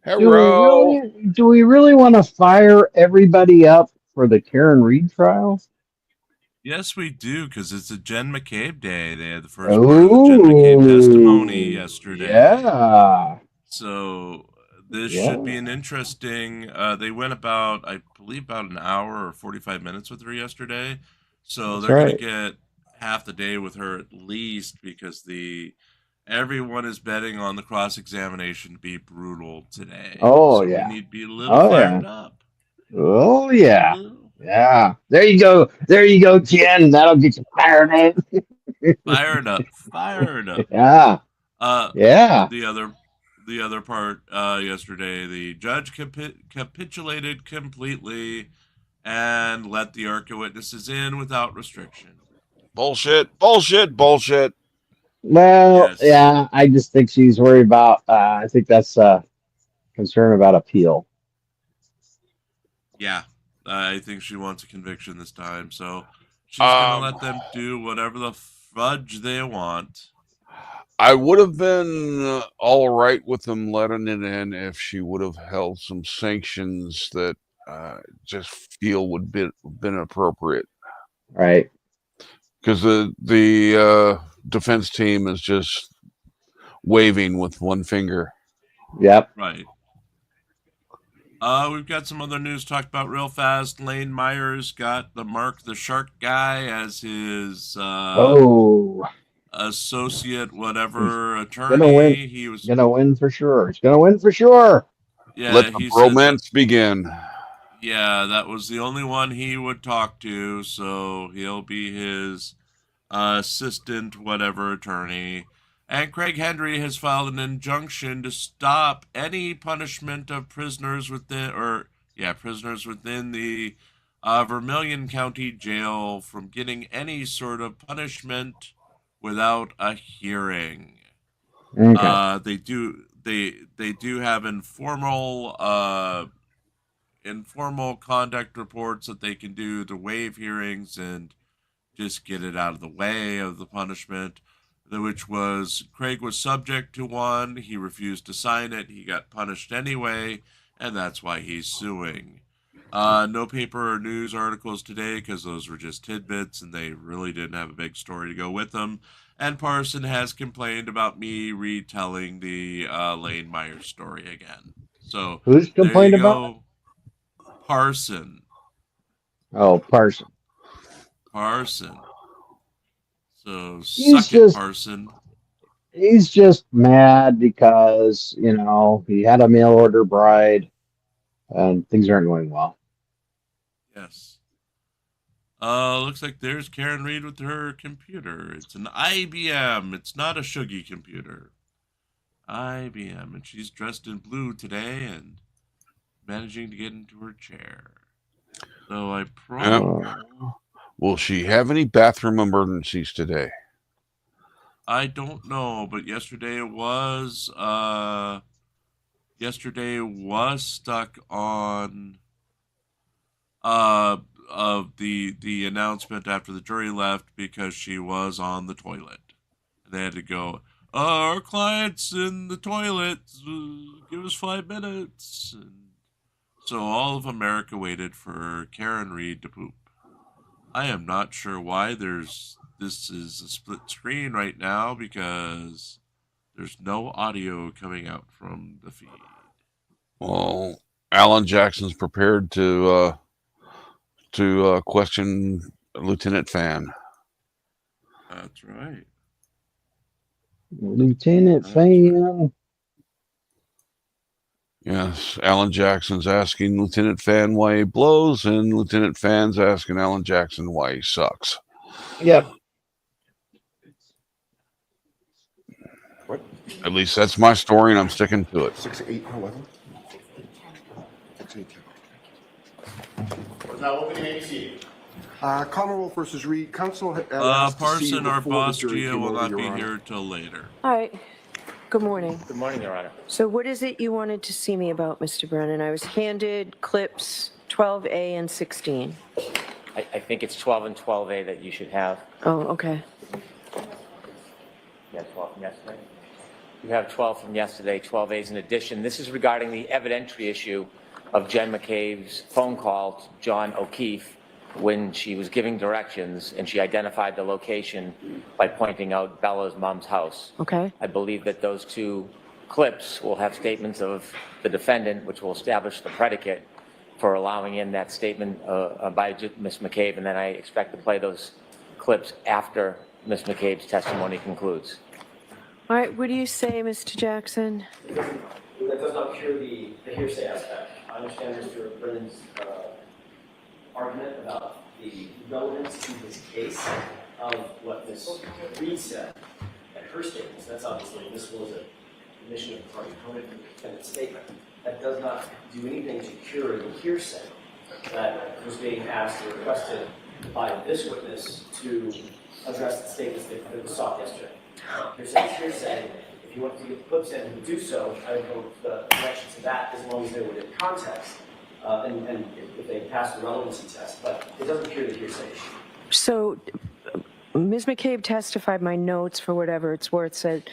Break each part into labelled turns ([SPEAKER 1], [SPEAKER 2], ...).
[SPEAKER 1] Hello.
[SPEAKER 2] Do we really want to fire everybody up for the Karen Reed trial?
[SPEAKER 3] Yes, we do, because it's a Jen McCabe day. They had the first part of the Jen McCabe testimony yesterday.
[SPEAKER 2] Yeah.
[SPEAKER 3] So this should be an interesting. They went about, I believe, about an hour or 45 minutes with her yesterday. So they're going to get half the day with her at least, because everyone is betting on the cross-examination to be brutal today.
[SPEAKER 2] Oh,
[SPEAKER 3] so
[SPEAKER 2] yeah.
[SPEAKER 3] We need to be a little fired up.
[SPEAKER 2] Oh, yeah. Yeah. There you go. There you go, Jen. That'll get you fired up.
[SPEAKER 3] Fired up. Fired up.
[SPEAKER 2] Yeah. Yeah.
[SPEAKER 3] The other part yesterday, the judge capitulated completely and let the ARCA witnesses in without restriction.
[SPEAKER 1] Bullshit. Bullshit. Bullshit.
[SPEAKER 2] Well, yeah, I just think she's worried about, I think that's concern about appeal.
[SPEAKER 3] Yeah, I think she wants a conviction this time, so she's going to let them do whatever the fudge they want.
[SPEAKER 1] I would have been all right with them letting it in if she would have held some sanctions that just feel would been appropriate.
[SPEAKER 2] Right.
[SPEAKER 1] Because the defense team is just waving with one finger.
[SPEAKER 2] Yep.
[SPEAKER 3] Right. We've got some other news talked about real fast. Lane Myers got the Mark the Shark guy as his associate, whatever attorney.
[SPEAKER 2] He was gonna win for sure. He's gonna win for sure.
[SPEAKER 3] Yeah,
[SPEAKER 1] let the romance begin.
[SPEAKER 3] Yeah, that was the only one he would talk to, so he'll be his assistant, whatever attorney. And Craig Henry has filed an injunction to stop any punishment of prisoners within the Vermilion County Jail from getting any sort of punishment without a hearing.
[SPEAKER 2] Okay.
[SPEAKER 3] They do have informal conduct reports that they can do to waive hearings and just get it out of the way of the punishment, which was Craig was subject to one. He refused to sign it. He got punished anyway, and that's why he's suing. No paper or news articles today because those were just tidbits and they really didn't have a big story to go with them. And Parson has complained about me retelling the Lane Myers story again. So
[SPEAKER 2] who's complained about?
[SPEAKER 3] Parson.
[SPEAKER 2] Oh, Parson.
[SPEAKER 3] Parson. So suck it, Parson.
[SPEAKER 2] He's just mad because, he had a mail order bride and things aren't going well.
[SPEAKER 3] Yes. Looks like there's Karen Reed with her computer. It's an IBM. It's not a Shuggy computer. IBM. And she's dressed in blue today and managing to get into her chair. So I probably...
[SPEAKER 1] Will she have any bathroom emergencies today?
[SPEAKER 3] I don't know, but yesterday was stuck on of the announcement after the jury left because she was on the toilet. They had to go, our client's in the toilet, give us 5 minutes. And so all of America waited for Karen Reed to poop. I am not sure why this is a split screen right now because there's no audio coming out from the feed.
[SPEAKER 1] Well, Alan Jackson's prepared to question Lieutenant Fan.
[SPEAKER 3] That's right.
[SPEAKER 2] Lieutenant Fan.
[SPEAKER 1] Yes, Alan Jackson's asking Lieutenant Fan why he blows, and Lieutenant Fan's asking Alan Jackson why he sucks.
[SPEAKER 2] Yep.
[SPEAKER 4] What?
[SPEAKER 1] At least that's my story, and I'm sticking to it.
[SPEAKER 4] 6, 8, 11. 6, 8, 10.
[SPEAKER 5] Now open the ABC.
[SPEAKER 4] Commonwealth versus Reed. Counsel.
[SPEAKER 3] Parson, our boss, Gia, will not be here till later.
[SPEAKER 6] All right. Good morning.
[SPEAKER 5] Good morning, Your Honor.
[SPEAKER 6] So what is it you wanted to see me about, Mr. Brennan? I was handed clips 12A and 16.
[SPEAKER 5] I think it's 12 and 12A that you should have.
[SPEAKER 6] Oh, okay.
[SPEAKER 5] Yeah, 12, yes, right? You have 12 from yesterday, 12 A's in addition. This is regarding the evidentiary issue of Jen McCabe's phone call to John O'Keefe when she was giving directions and she identified the location by pointing out Bella's mom's house.
[SPEAKER 6] Okay.
[SPEAKER 5] I believe that those two clips will have statements of the defendant, which will establish the predicate for allowing in that statement by Ms. McCabe, and then I expect to play those clips after Ms. McCabe's testimony concludes.
[SPEAKER 6] All right, what do you say, Mr. Jackson?
[SPEAKER 7] That does not cure the hearsay aspect. I understand Mr. Brennan's argument about the relevance to his case of what Ms. Reed said and her statements. That's obviously admissible as an admission of the party opponent and the defendant's statement. That does not do anything to cure the hearsay that was being asked or requested by this witness to address the statements that was sought yesterday. Hearsay is hearsay. If you want to get the clips in and do so, I would hope the connection to that as long as they were in context and if they pass the relevancy test, but it doesn't cure the hearsay issue.
[SPEAKER 6] So Ms. McCabe testified, my notes for whatever it's worth said,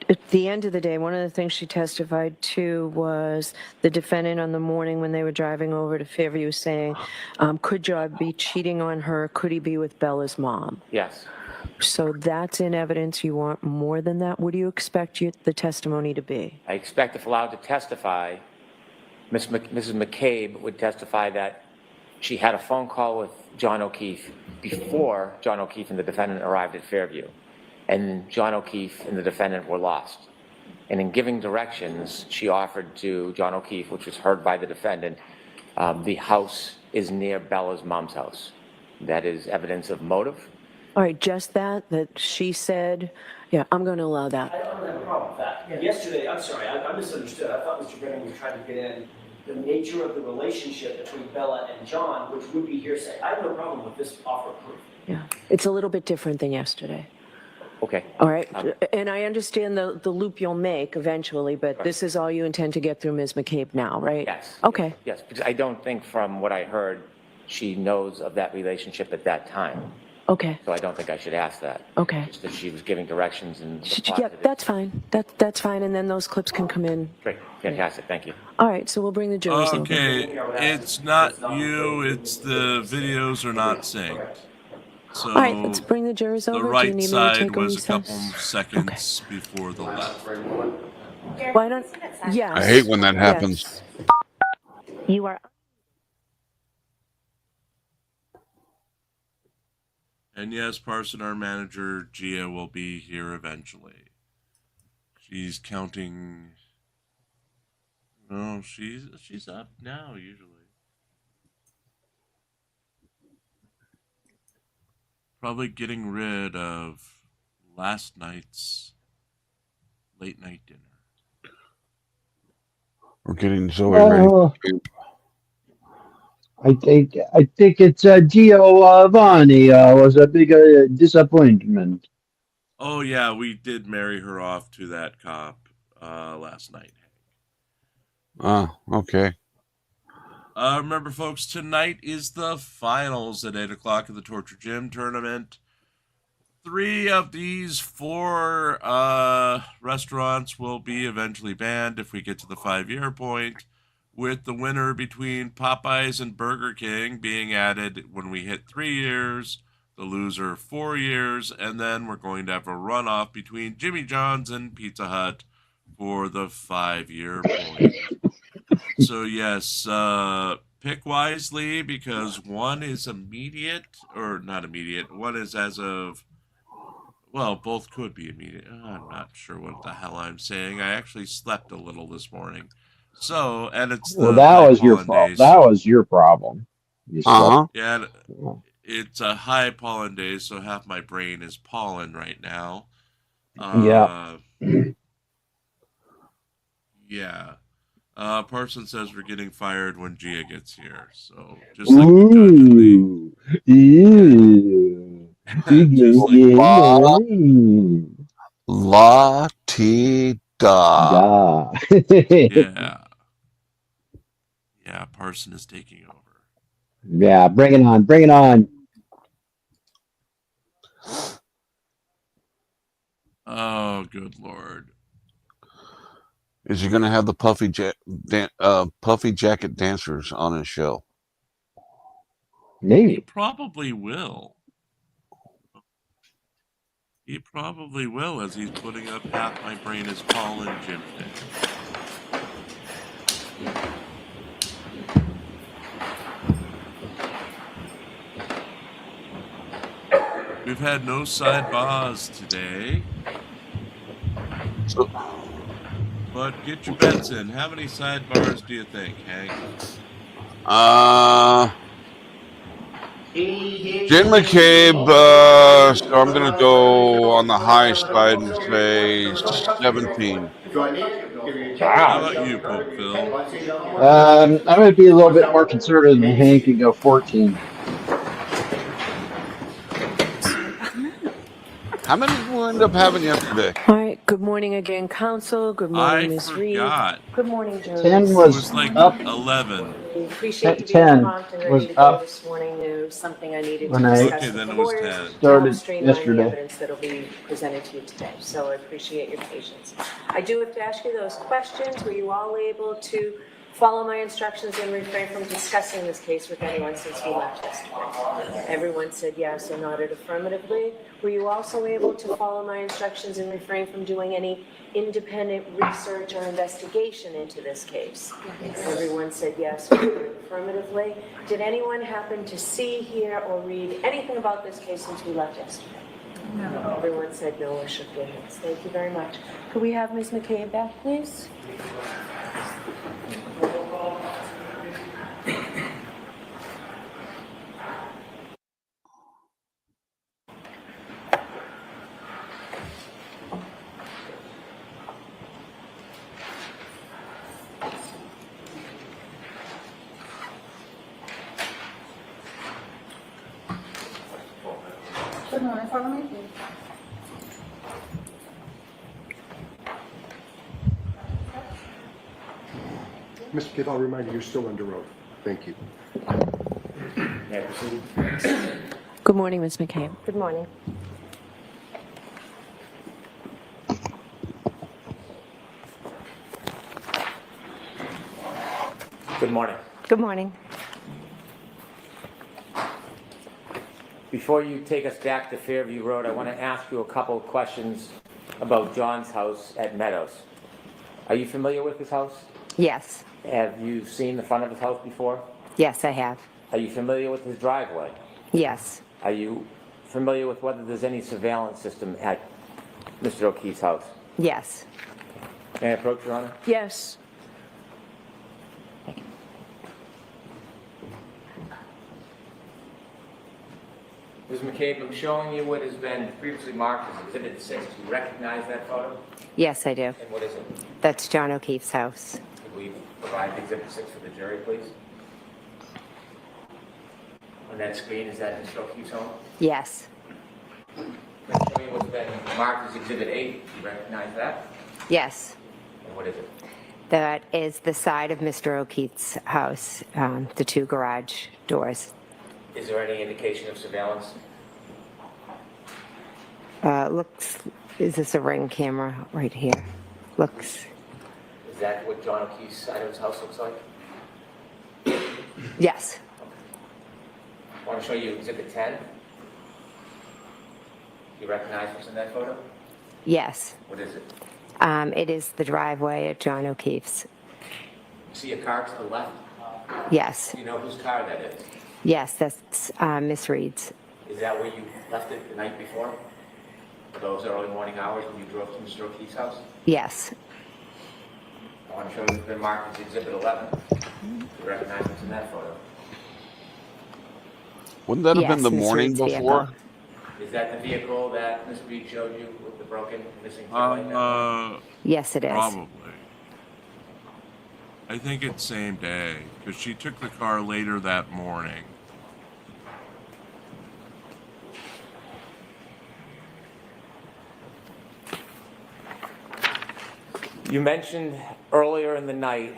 [SPEAKER 6] at the end of the day, one of the things she testified to was the defendant on the morning when they were driving over to Fairview saying, could John be cheating on her? Could he be with Bella's mom?
[SPEAKER 5] Yes.
[SPEAKER 6] So that's in evidence. You want more than that? What do you expect the testimony to be?
[SPEAKER 5] I expect, if allowed to testify, Mrs. McCabe would testify that she had a phone call with John O'Keefe before John O'Keefe and the defendant arrived at Fairview. And John O'Keefe and the defendant were lost. And in giving directions, she offered to John O'Keefe, which was heard by the defendant, the house is near Bella's mom's house. That is evidence of motive.
[SPEAKER 6] All right, just that she said, yeah, I'm going to allow that.
[SPEAKER 7] I don't have a problem with that. Yeah. Yesterday, I'm sorry, I misunderstood. I thought Mr. Brennan was trying to get in the nature of the relationship between Bella and John, which would be hearsay. I have no problem with this offer of proof.
[SPEAKER 6] Yeah, it's a little bit different than yesterday.
[SPEAKER 5] Okay.
[SPEAKER 6] All right, and I understand the loop you'll make eventually, but this is all you intend to get through Ms. McCabe now, right?
[SPEAKER 5] Yes.
[SPEAKER 6] Okay.
[SPEAKER 5] Yes, because I don't think from what I heard, she knows of that relationship at that time.
[SPEAKER 6] Okay.
[SPEAKER 5] So I don't think I should ask that.
[SPEAKER 6] Okay.
[SPEAKER 5] Just that she was giving directions and.
[SPEAKER 6] Yeah, that's fine. That's fine, and then those clips can come in.
[SPEAKER 5] Great, fantastic, thank you.
[SPEAKER 6] All right, so we'll bring the jurors over.
[SPEAKER 3] Okay, it's not you, it's the videos are not synced. So
[SPEAKER 6] All right, let's bring the jurors over.
[SPEAKER 3] the
[SPEAKER 6] Do you
[SPEAKER 3] right
[SPEAKER 6] need me to
[SPEAKER 3] side
[SPEAKER 6] take a
[SPEAKER 3] was a
[SPEAKER 6] recess?
[SPEAKER 3] couple seconds before the left.
[SPEAKER 6] Why don't, yes.
[SPEAKER 1] I hate when that happens.
[SPEAKER 6] Yes. You are.
[SPEAKER 3] And yes, Parson, our manager, Gia, will be here eventually. She's counting. No, she's up now, usually. Probably getting rid of last night's late night dinner.
[SPEAKER 1] We're getting Zoe ready.
[SPEAKER 2] I think it's Giovanni was a big disappointment.
[SPEAKER 3] Oh yeah, we did marry her off to that cop last night.
[SPEAKER 1] Ah, okay.
[SPEAKER 3] Remember, folks, tonight is the finals at 8 o'clock of the Torture Gym tournament. 3 of these 4 restaurants will be eventually banned if we get to the 5-year point, with the winner between Popeyes and Burger King being added when we hit 3 years, the loser 4 years, and then we're going to have a runoff between Jimmy John's and Pizza Hut for the 5-year point. So yes, pick wisely, because one is immediate, or not immediate, one is as of, well, both could be immediate. I'm not sure what the hell I'm saying. I actually slept a little this morning. So, and it's the
[SPEAKER 2] that was your fault. That was your problem.
[SPEAKER 3] Yeah, it's a high pollen day, so half my brain is pollen right now.
[SPEAKER 2] Yeah.
[SPEAKER 3] Yeah. Parson says we're getting fired when Gia gets here. So just like the judge
[SPEAKER 1] La ti da.
[SPEAKER 3] Yeah. Yeah, Parson is taking over.
[SPEAKER 2] Yeah, bring it on, bring it on.
[SPEAKER 3] Oh, good Lord.
[SPEAKER 1] Is he going to have the puffy jacket dancers on his show?
[SPEAKER 3] He
[SPEAKER 2] Maybe.
[SPEAKER 3] probably will. He probably will, as he's putting up Half My Brain is Calling Jim Day. We've had no sidebars today,
[SPEAKER 1] So,
[SPEAKER 3] but get your bets in. How many sidebars do you think, Hank?
[SPEAKER 1] Jim McCabe, so I'm going to go on the high side and say 17.
[SPEAKER 3] How about you, Pope Phil?
[SPEAKER 2] I'm going to be a little bit more conservative than Hank and go 14.
[SPEAKER 1] How many did we end up having yesterday?
[SPEAKER 6] All right, good morning again, council. Good morning,
[SPEAKER 3] I
[SPEAKER 6] Ms. Reed.
[SPEAKER 3] forgot.
[SPEAKER 6] Good morning, Joe.
[SPEAKER 2] 10
[SPEAKER 3] It
[SPEAKER 2] was
[SPEAKER 3] was like
[SPEAKER 2] up.
[SPEAKER 3] 11.
[SPEAKER 6] We appreciate you
[SPEAKER 2] 10
[SPEAKER 6] being prompt and
[SPEAKER 2] was
[SPEAKER 6] ready to go
[SPEAKER 2] up
[SPEAKER 6] this morning. There was something I needed to
[SPEAKER 2] when I-
[SPEAKER 6] discuss
[SPEAKER 3] Okay,
[SPEAKER 6] with
[SPEAKER 3] then
[SPEAKER 6] the
[SPEAKER 3] it was
[SPEAKER 6] lawyers
[SPEAKER 3] 10.
[SPEAKER 6] to help
[SPEAKER 2] Started
[SPEAKER 6] streamline the
[SPEAKER 2] yesterday.
[SPEAKER 6] evidence that'll be presented to you today. So I appreciate your patience. I do have to ask you those questions. Were you all able to follow my instructions and refrain from discussing this case with anyone since we left yesterday? Everyone said yes or nodded affirmatively. Were you also able to follow my instructions and refrain from doing any independent research or investigation into this case? Everyone said yes or nodded affirmatively. Did anyone happen to see, hear, or read anything about this case since we left yesterday? No. Everyone said no or shook their heads. Thank you very much. Could we have Ms. McCabe back, please?
[SPEAKER 8] Good morning, follow me, please.
[SPEAKER 4] Mr. Kidd, I'll remind you, you're still under oath. Thank you.
[SPEAKER 5] May I proceed?
[SPEAKER 6] Good morning, Ms. McCabe. Good morning.
[SPEAKER 5] Good morning.
[SPEAKER 6] Good morning.
[SPEAKER 5] Before you take us back to Fairview Road, I want to ask you a couple of questions about John's house at Meadows. Are you familiar with his house?
[SPEAKER 9] Yes.
[SPEAKER 5] Have you seen the front of his house before?
[SPEAKER 9] Yes, I have.
[SPEAKER 5] Are you familiar with his driveway?
[SPEAKER 9] Yes.
[SPEAKER 5] Are you familiar with whether there's any surveillance system at Mr. O'Keefe's house?
[SPEAKER 9] Yes.
[SPEAKER 5] May I approach, Your Honor?
[SPEAKER 6] Yes.
[SPEAKER 5] Ms. McCabe, I'm showing you what has been previously marked as Exhibit 6. Do you recognize that photo?
[SPEAKER 9] Yes, I do.
[SPEAKER 5] And what is it?
[SPEAKER 9] That's John O'Keefe's house.
[SPEAKER 5] Could we provide Exhibit 6 for the jury, please? On that screen, is that Mr. O'Keefe's home?
[SPEAKER 9] Yes.
[SPEAKER 5] I'm showing you what's been marked as Exhibit 8. Do you recognize that?
[SPEAKER 9] Yes.
[SPEAKER 5] And what is it?
[SPEAKER 9] That is the side of Mr. O'Keefe's house, the two garage doors.
[SPEAKER 5] Is there any indication of surveillance?
[SPEAKER 9] Looks, is this a Ring camera right here? Looks,
[SPEAKER 5] Is that what John O'Keefe's side of his house looks like?
[SPEAKER 9] yes.
[SPEAKER 5] I want to show you Exhibit 10. Do you recognize what's in that photo?
[SPEAKER 9] Yes.
[SPEAKER 5] What is it?
[SPEAKER 9] It is the driveway at John O'Keefe's.
[SPEAKER 5] See a car to the left?
[SPEAKER 9] Yes.
[SPEAKER 5] Do you know whose car that is?
[SPEAKER 9] Yes, that's Miss Reed's.
[SPEAKER 5] Is that where you left it the night before? Those early morning hours when you drove to Mr. O'Keefe's house?
[SPEAKER 9] Yes.
[SPEAKER 5] I want to show you it's been marked as Exhibit 11. Do you recognize what's in that photo?
[SPEAKER 1] Wouldn't that have been
[SPEAKER 9] Yes,
[SPEAKER 1] the
[SPEAKER 9] Miss
[SPEAKER 1] morning
[SPEAKER 9] Reed's
[SPEAKER 1] before?
[SPEAKER 9] vehicle.
[SPEAKER 5] Is that the vehicle that Ms. Reed showed you with the broken, missing taillight?
[SPEAKER 9] Yes, it is.
[SPEAKER 3] Probably. I think it's same day, because she took the car later that morning.
[SPEAKER 5] You mentioned earlier in the night,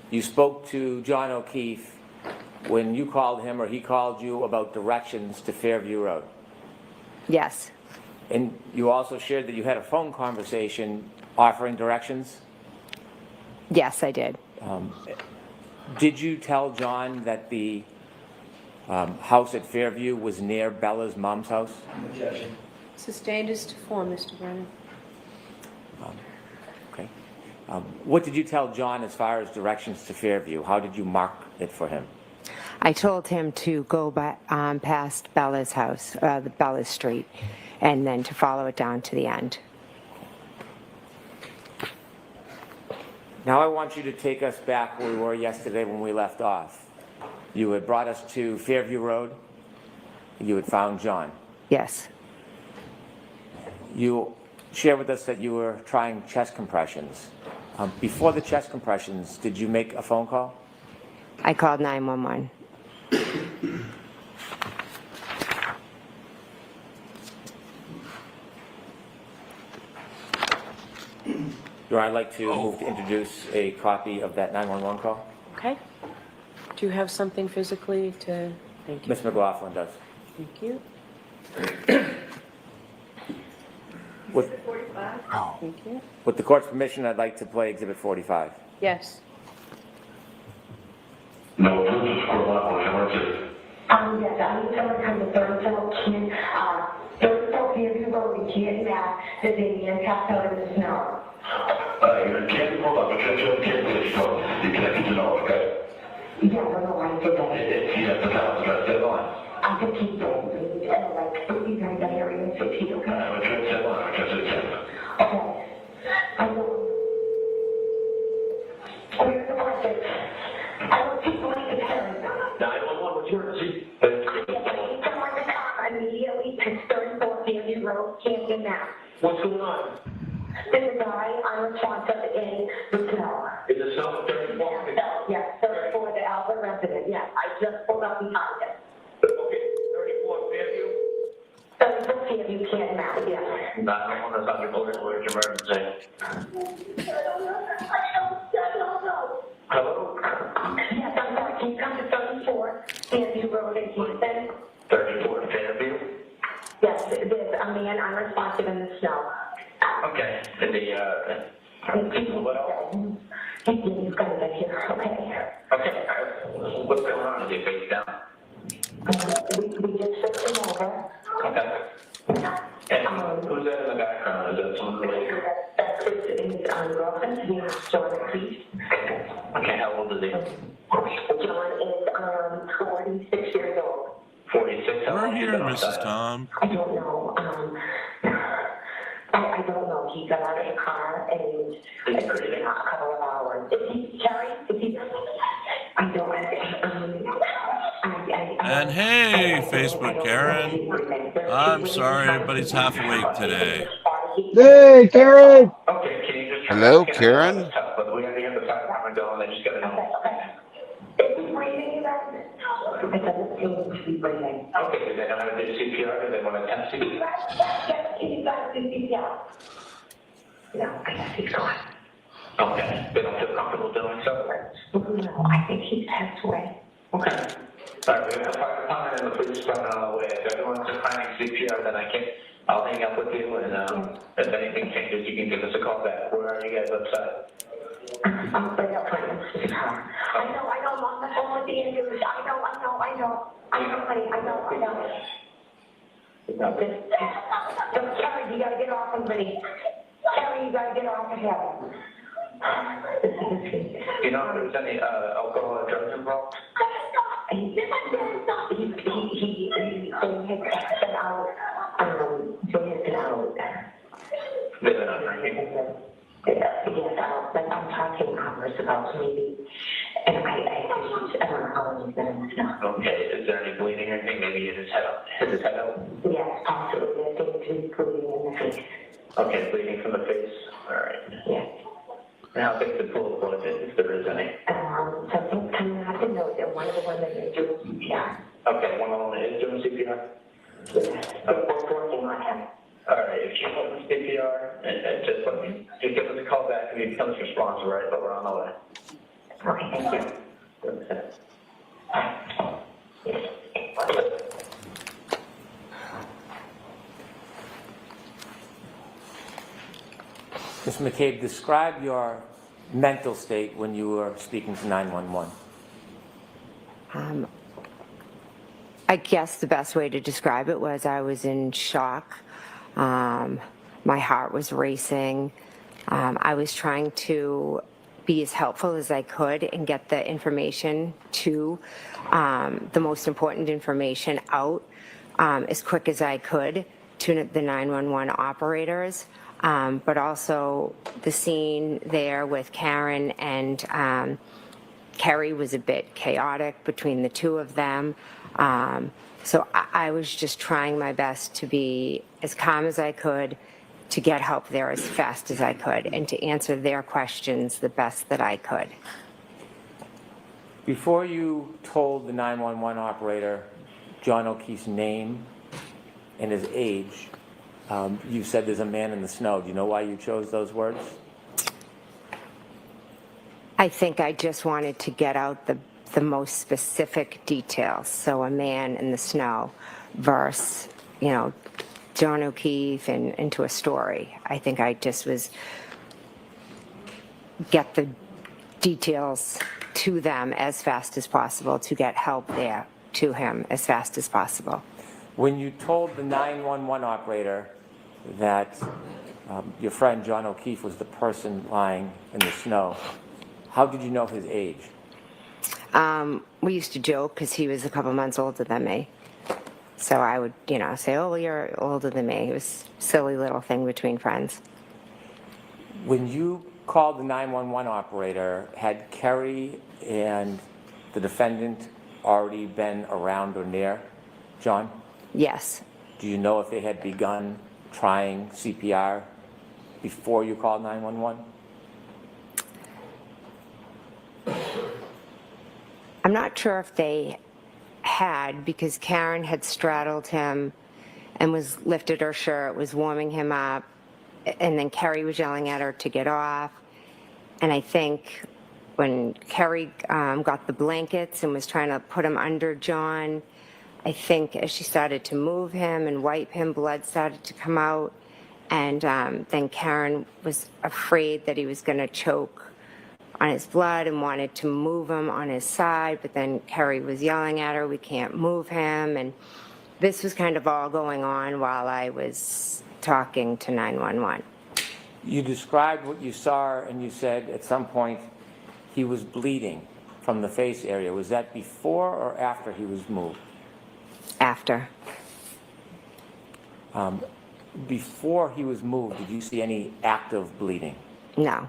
[SPEAKER 5] you spoke to John O'Keefe when you called him or he called you about directions to Fairview Road.
[SPEAKER 9] Yes.
[SPEAKER 5] And you also shared that you had a phone conversation offering directions?
[SPEAKER 9] Yes, I did.
[SPEAKER 5] Did you tell John that the house at Fairview was near Bella's mom's house?
[SPEAKER 6] Sustained is to form, Mr. Brennan.
[SPEAKER 5] Okay. What did you tell John as far as directions to Fairview? How did you mark it for him?
[SPEAKER 9] I told him to go by, past Bella's house, Bella's Street, and then to follow it down to the end.
[SPEAKER 5] Now I want you to take us back where we were yesterday when we left off. You had brought us to Fairview Road. You had found John.
[SPEAKER 9] Yes.
[SPEAKER 5] You shared with us that you were trying chest compressions. Before the chest compressions, did you make a phone call?
[SPEAKER 9] I called 911.
[SPEAKER 5] I'd like to move to introduce a copy of that 911 call.
[SPEAKER 6] Okay. Do you have something physically to, thank you.
[SPEAKER 5] Ms. McLaughlin does.
[SPEAKER 6] Thank you.
[SPEAKER 5] With,
[SPEAKER 6] Thank you.
[SPEAKER 5] with the court's permission, I'd like to play Exhibit 45.
[SPEAKER 6] Yes.
[SPEAKER 8] No, this is for Loveland, emergency.
[SPEAKER 10] Yes, I need someone to come to third Fairview Road in Canton, Mass. There's a man passed out in the snow.
[SPEAKER 8] You can't hold on, but you can't do it, so you can't get to know, okay?
[SPEAKER 10] Yeah, no, I did that.
[SPEAKER 8] You have to tell us about that line.
[SPEAKER 10] I can keep going. Like, you guys that area in 60, okay?
[SPEAKER 8] I'm going to that line, because it's
[SPEAKER 10] Okay. I know. Where's the person? I don't keep going to Paris.
[SPEAKER 8] 911, what's your emergency?
[SPEAKER 10] Yes, I need someone to come immediately to 34 Fairview Road, Canton, Mass.
[SPEAKER 8] What's going on?
[SPEAKER 10] There's a guy unresponsive in the snow.
[SPEAKER 8] Is it South 34?
[SPEAKER 10] Yes, 34, the Albert resident, yes. I just pulled up behind him.
[SPEAKER 8] Okay, 34 Fairview?
[SPEAKER 10] 34 Fairview, Canton, Mass, yes.
[SPEAKER 8] 911 is on your bullet, where's your emergency? Hello?
[SPEAKER 10] Yes, I'm sorry, can you come to 34 Fairview Road in Houston?
[SPEAKER 8] 34 Fairview?
[SPEAKER 10] Yes, there's a man unresponsive in the snow.
[SPEAKER 8] Okay, what else?
[SPEAKER 10] He's gonna get here, okay?
[SPEAKER 8] Okay, what's going on? Is he face down?
[SPEAKER 10] We just flipped him over.
[SPEAKER 8] Okay. And who's that in the background? Is that someone related?
[SPEAKER 10] That's his girlfriend, his name is John O'Keefe.
[SPEAKER 8] Okay, how old is he?
[SPEAKER 10] John is 46 years old.
[SPEAKER 8] 46. How
[SPEAKER 3] We're
[SPEAKER 8] long
[SPEAKER 3] here,
[SPEAKER 8] has he been
[SPEAKER 3] Mrs.
[SPEAKER 8] outside?
[SPEAKER 3] Tom.
[SPEAKER 10] I don't know. I don't know. He got out of the car and it's been a couple of hours. Is he, Terry? Is he? I don't.
[SPEAKER 3] And hey, Facebook Karen. I'm sorry, everybody's half awake today.
[SPEAKER 2] Hey, Karen!
[SPEAKER 8] Okay, can you just
[SPEAKER 1] Hello, Karen?
[SPEAKER 8] But we already have the fire department going, they just gotta know.
[SPEAKER 10] Is he breathing yet? It doesn't seem to be breathing.
[SPEAKER 8] Okay, do they know how to do CPR? Do they want to attempt CPR?
[SPEAKER 10] Yes, he's got to do CPR. No, I guess he's gone.
[SPEAKER 8] Okay, they don't feel comfortable doing so?
[SPEAKER 10] No, I think he's passed away.
[SPEAKER 8] Okay. All right, we have the fire department and the police department on the way. If everyone's declining CPR, then I'll hang up with you, and if anything changes, you can give us a call back. Where are you guys upside?
[SPEAKER 10] I'm right up front of the car. I know, I'm on the phone with the ambulance. I know. Terry, you gotta get off of me. Terry, you gotta get off of him.
[SPEAKER 8] You know if there's any alcohol or drugs involved?
[SPEAKER 10] He has been out.
[SPEAKER 8] Living on drinking?
[SPEAKER 10] Yes, I'm talking hours about maybe, and I don't know how long he's been in the snow.
[SPEAKER 8] Okay, is there any bleeding or anything? Maybe in his head up? Is his head up?
[SPEAKER 10] Yes, possibly. I think he's bleeding in the face.
[SPEAKER 8] Okay, bleeding from the face. All right.
[SPEAKER 10] Yes.
[SPEAKER 8] And how big the pool of blood is, if there is any?
[SPEAKER 10] Something's coming out of the nose, and one of the women is doing CPR.
[SPEAKER 8] Okay, one of them is doing CPR?
[SPEAKER 10] Yes, they're both working on him.
[SPEAKER 8] All right, if you want CPR, and just give us a call back if you become responsive, right? But we're on the way.
[SPEAKER 10] Okay, thank you.
[SPEAKER 5] Ms. McCabe, describe your mental state when you were speaking to 911?
[SPEAKER 9] I guess the best way to describe it was I was in shock. My heart was racing. I was trying to be as helpful as I could and get the information to, the most important information out as quick as I could to the 911 operators. But also the scene there with Karen and Kerry was a bit chaotic between the two of them. So I was just trying my best to be as calm as I could, to get help there as fast as I could, and to answer their questions the best that I could.
[SPEAKER 5] Before you told the 911 operator John O'Keefe's name and his age, you said there's a man in the snow. Do you know why you chose those words?
[SPEAKER 9] I think I just wanted to get out the most specific details. So a man in the snow versus, you know, John O'Keefe and into a story. I think I just was get the details to them as fast as possible to get help there to him as fast as possible.
[SPEAKER 5] When you told the 911 operator that your friend John O'Keefe was the person lying in the snow, how did you know his age?
[SPEAKER 9] We used to joke because he was a couple months older than me. So I would, you know, say, oh, you're older than me. It was a silly little thing between friends.
[SPEAKER 5] When you called the 911 operator, had Kerry and the defendant already been around or near John?
[SPEAKER 9] Yes.
[SPEAKER 5] Do you know if they had begun trying CPR before you called 911?
[SPEAKER 9] I'm not sure if they had, because Karen had straddled him and was lifted her shirt, was warming him up, and then Kerry was yelling at her to get off. And I think when Kerry got the blankets and was trying to put him under John, I think as she started to move him and wipe him, blood started to come out. And then Karen was afraid that he was going to choke on his blood and wanted to move him on his side, but then Kerry was yelling at her, we can't move him. And this was kind of all going on while I was talking to 911.
[SPEAKER 5] You described what you saw, and you said at some point he was bleeding from the face area. Was that before or after he was moved?
[SPEAKER 9] After.
[SPEAKER 5] Before he was moved, did you see any active bleeding?
[SPEAKER 9] No.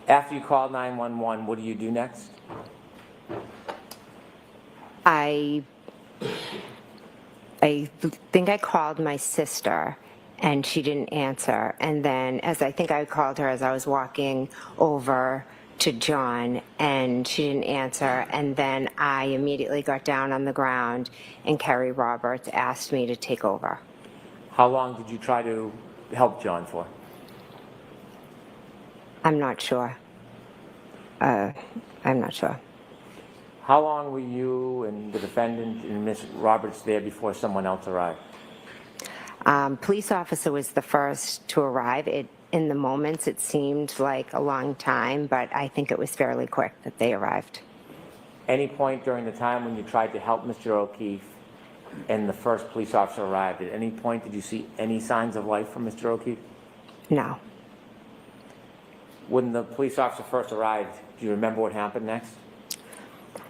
[SPEAKER 5] After you called 911, what do you do next?
[SPEAKER 9] I think I called my sister and she didn't answer. And then as I think I called her as I was walking over to John and she didn't answer. And then I immediately got down on the ground and Kerry Roberts asked me to take over.
[SPEAKER 5] How long did you try to help John for?
[SPEAKER 9] I'm not sure. I'm not sure.
[SPEAKER 5] How long were you and the defendant and Ms. Roberts there before someone else arrived?
[SPEAKER 9] Police officer was the first to arrive. In the moments, it seemed like a long time, but I think it was fairly quick that they arrived.
[SPEAKER 5] Any point during the time when you tried to help Mr. O'Keefe and the first police officer arrived, at any point did you see any signs of life from Mr. O'Keefe?
[SPEAKER 9] No.
[SPEAKER 5] When the police officer first arrived, do you remember what happened next?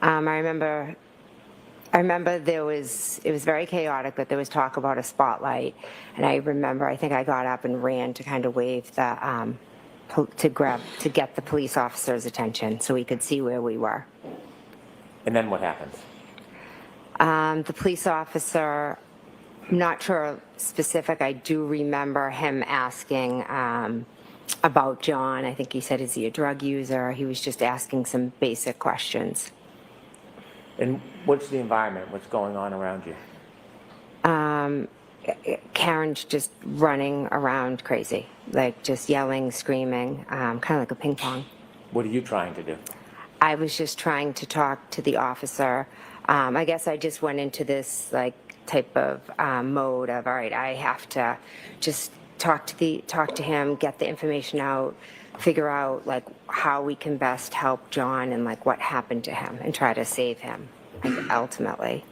[SPEAKER 9] I remember it was very chaotic, but there was talk about a spotlight. And I remember, I think I got up and ran to kind of wave the, to get the police officer's attention so he could see where we were.
[SPEAKER 5] And then what happens?
[SPEAKER 9] The police officer, I'm not sure specific, I do remember him asking about John. I think he said, is he a drug user? He was just asking some basic questions.
[SPEAKER 5] And what's the environment? What's going on around you?
[SPEAKER 9] Karen's just running around crazy, like just yelling, screaming, kind of like a ping pong.
[SPEAKER 5] What are you trying to do?
[SPEAKER 9] I was just trying to talk to the officer I guess I just went into this like type of mode of, all right, I have to just talk to him, get the information out, figure out like how we can best help John and like what happened to him and try to save him ultimately.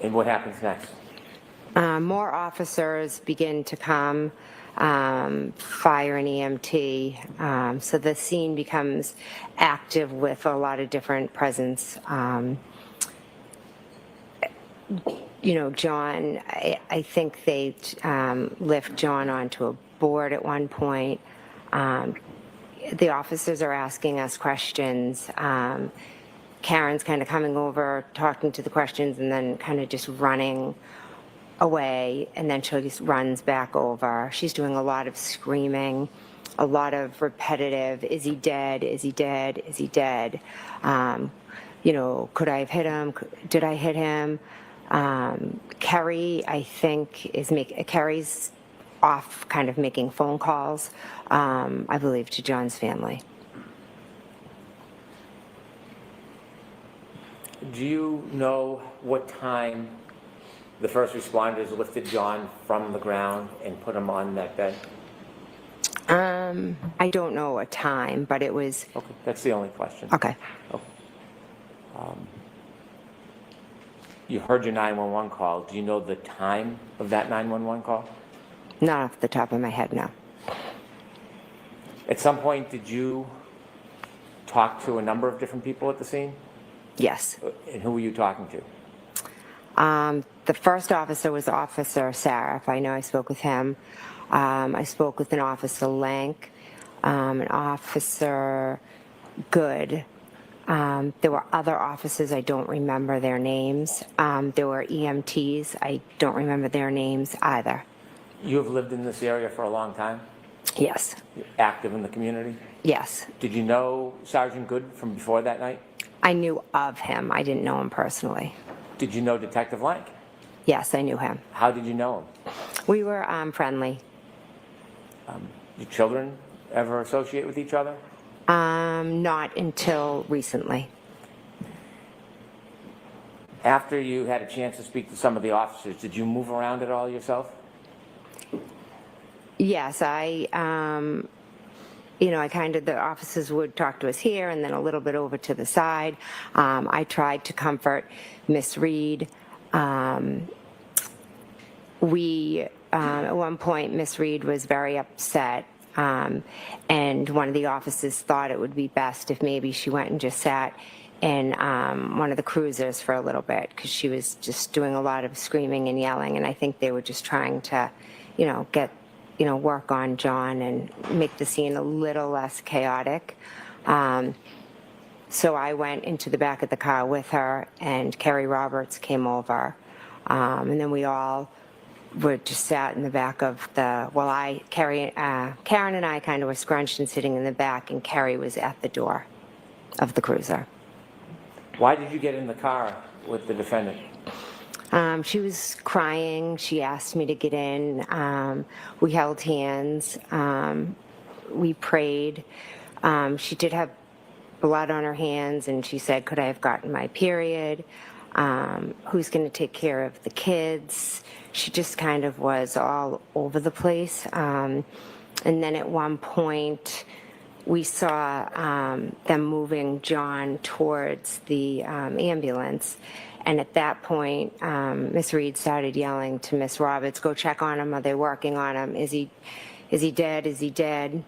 [SPEAKER 5] And what happens next?
[SPEAKER 9] More officers begin to come, fire and EMT, so the scene becomes active with a lot of different presence. You know, John, I think they lift John onto a board at one point. The officers are asking us questions. Karen's kind of coming over, talking to the questions, and then kind of just running away, and then she just runs back over. She's doing a lot of screaming, a lot of repetitive, is he dead, is he dead, is he dead? You know, could I have hit him? Did I hit him? Kerry, I think, Kerry's off kind of making phone calls, I believe, to John's family.
[SPEAKER 5] Do you know what time the first responders lifted John from the ground and put him on that bed?
[SPEAKER 9] I don't know a time, but it was...
[SPEAKER 5] Okay, that's the only question.
[SPEAKER 9] Okay.
[SPEAKER 5] Okay. You heard your 911 call. Do you know the time of that 911 call?
[SPEAKER 9] Not off the top of my head, no.
[SPEAKER 5] At some point, did you talk to a number of different people at the scene?
[SPEAKER 9] Yes.
[SPEAKER 5] And who were you talking to?
[SPEAKER 9] The first officer was Officer Saraf. I know I spoke with him. I spoke with an Officer Lank, an Officer Good. There were other officers, I don't remember their names. There were EMTs, I don't remember their names either.
[SPEAKER 5] You have lived in this area for a long time?
[SPEAKER 9] Yes.
[SPEAKER 5] You're active in the community?
[SPEAKER 9] Yes.
[SPEAKER 5] Did you know Sergeant Good from before that night?
[SPEAKER 9] I knew of him. I didn't know him personally.
[SPEAKER 5] Did you know Detective Lank?
[SPEAKER 9] Yes, I knew him.
[SPEAKER 5] How did you know him?
[SPEAKER 9] We were friendly.
[SPEAKER 5] Did children ever associate with each other?
[SPEAKER 9] Not until recently.
[SPEAKER 5] After you had a chance to speak to some of the officers, did you move around at all yourself?
[SPEAKER 9] Yes, I kind of, the officers would talk to us here and then a little bit over to the side. I tried to comfort Miss Reed. At one point, Miss Reed was very upset, and one of the officers thought it would be best if maybe she went and just sat in one of the cruisers for a little bit, because she was just doing a lot of screaming and yelling, and I think they were just trying to, work on John and make the scene a little less chaotic. So I went into the back of the car with her, and Kerry Roberts came over, and then we all were just sat in the back of the, Karen and I kind of were scrunched and sitting in the back, and Kerry was at the door of the cruiser.
[SPEAKER 5] Why did you get in the car with the defendant?
[SPEAKER 9] She was crying. She asked me to get in. We held hands. We prayed. She did have blood on her hands, and she said, could I have gotten my period? Who's going to take care of the kids? She just kind of was all over the place. And then at one point, we saw them moving John towards the ambulance. And at that point, Miss Reed started yelling to Miss Roberts, go check on him. Are they working on him? Is he dead? Is he dead?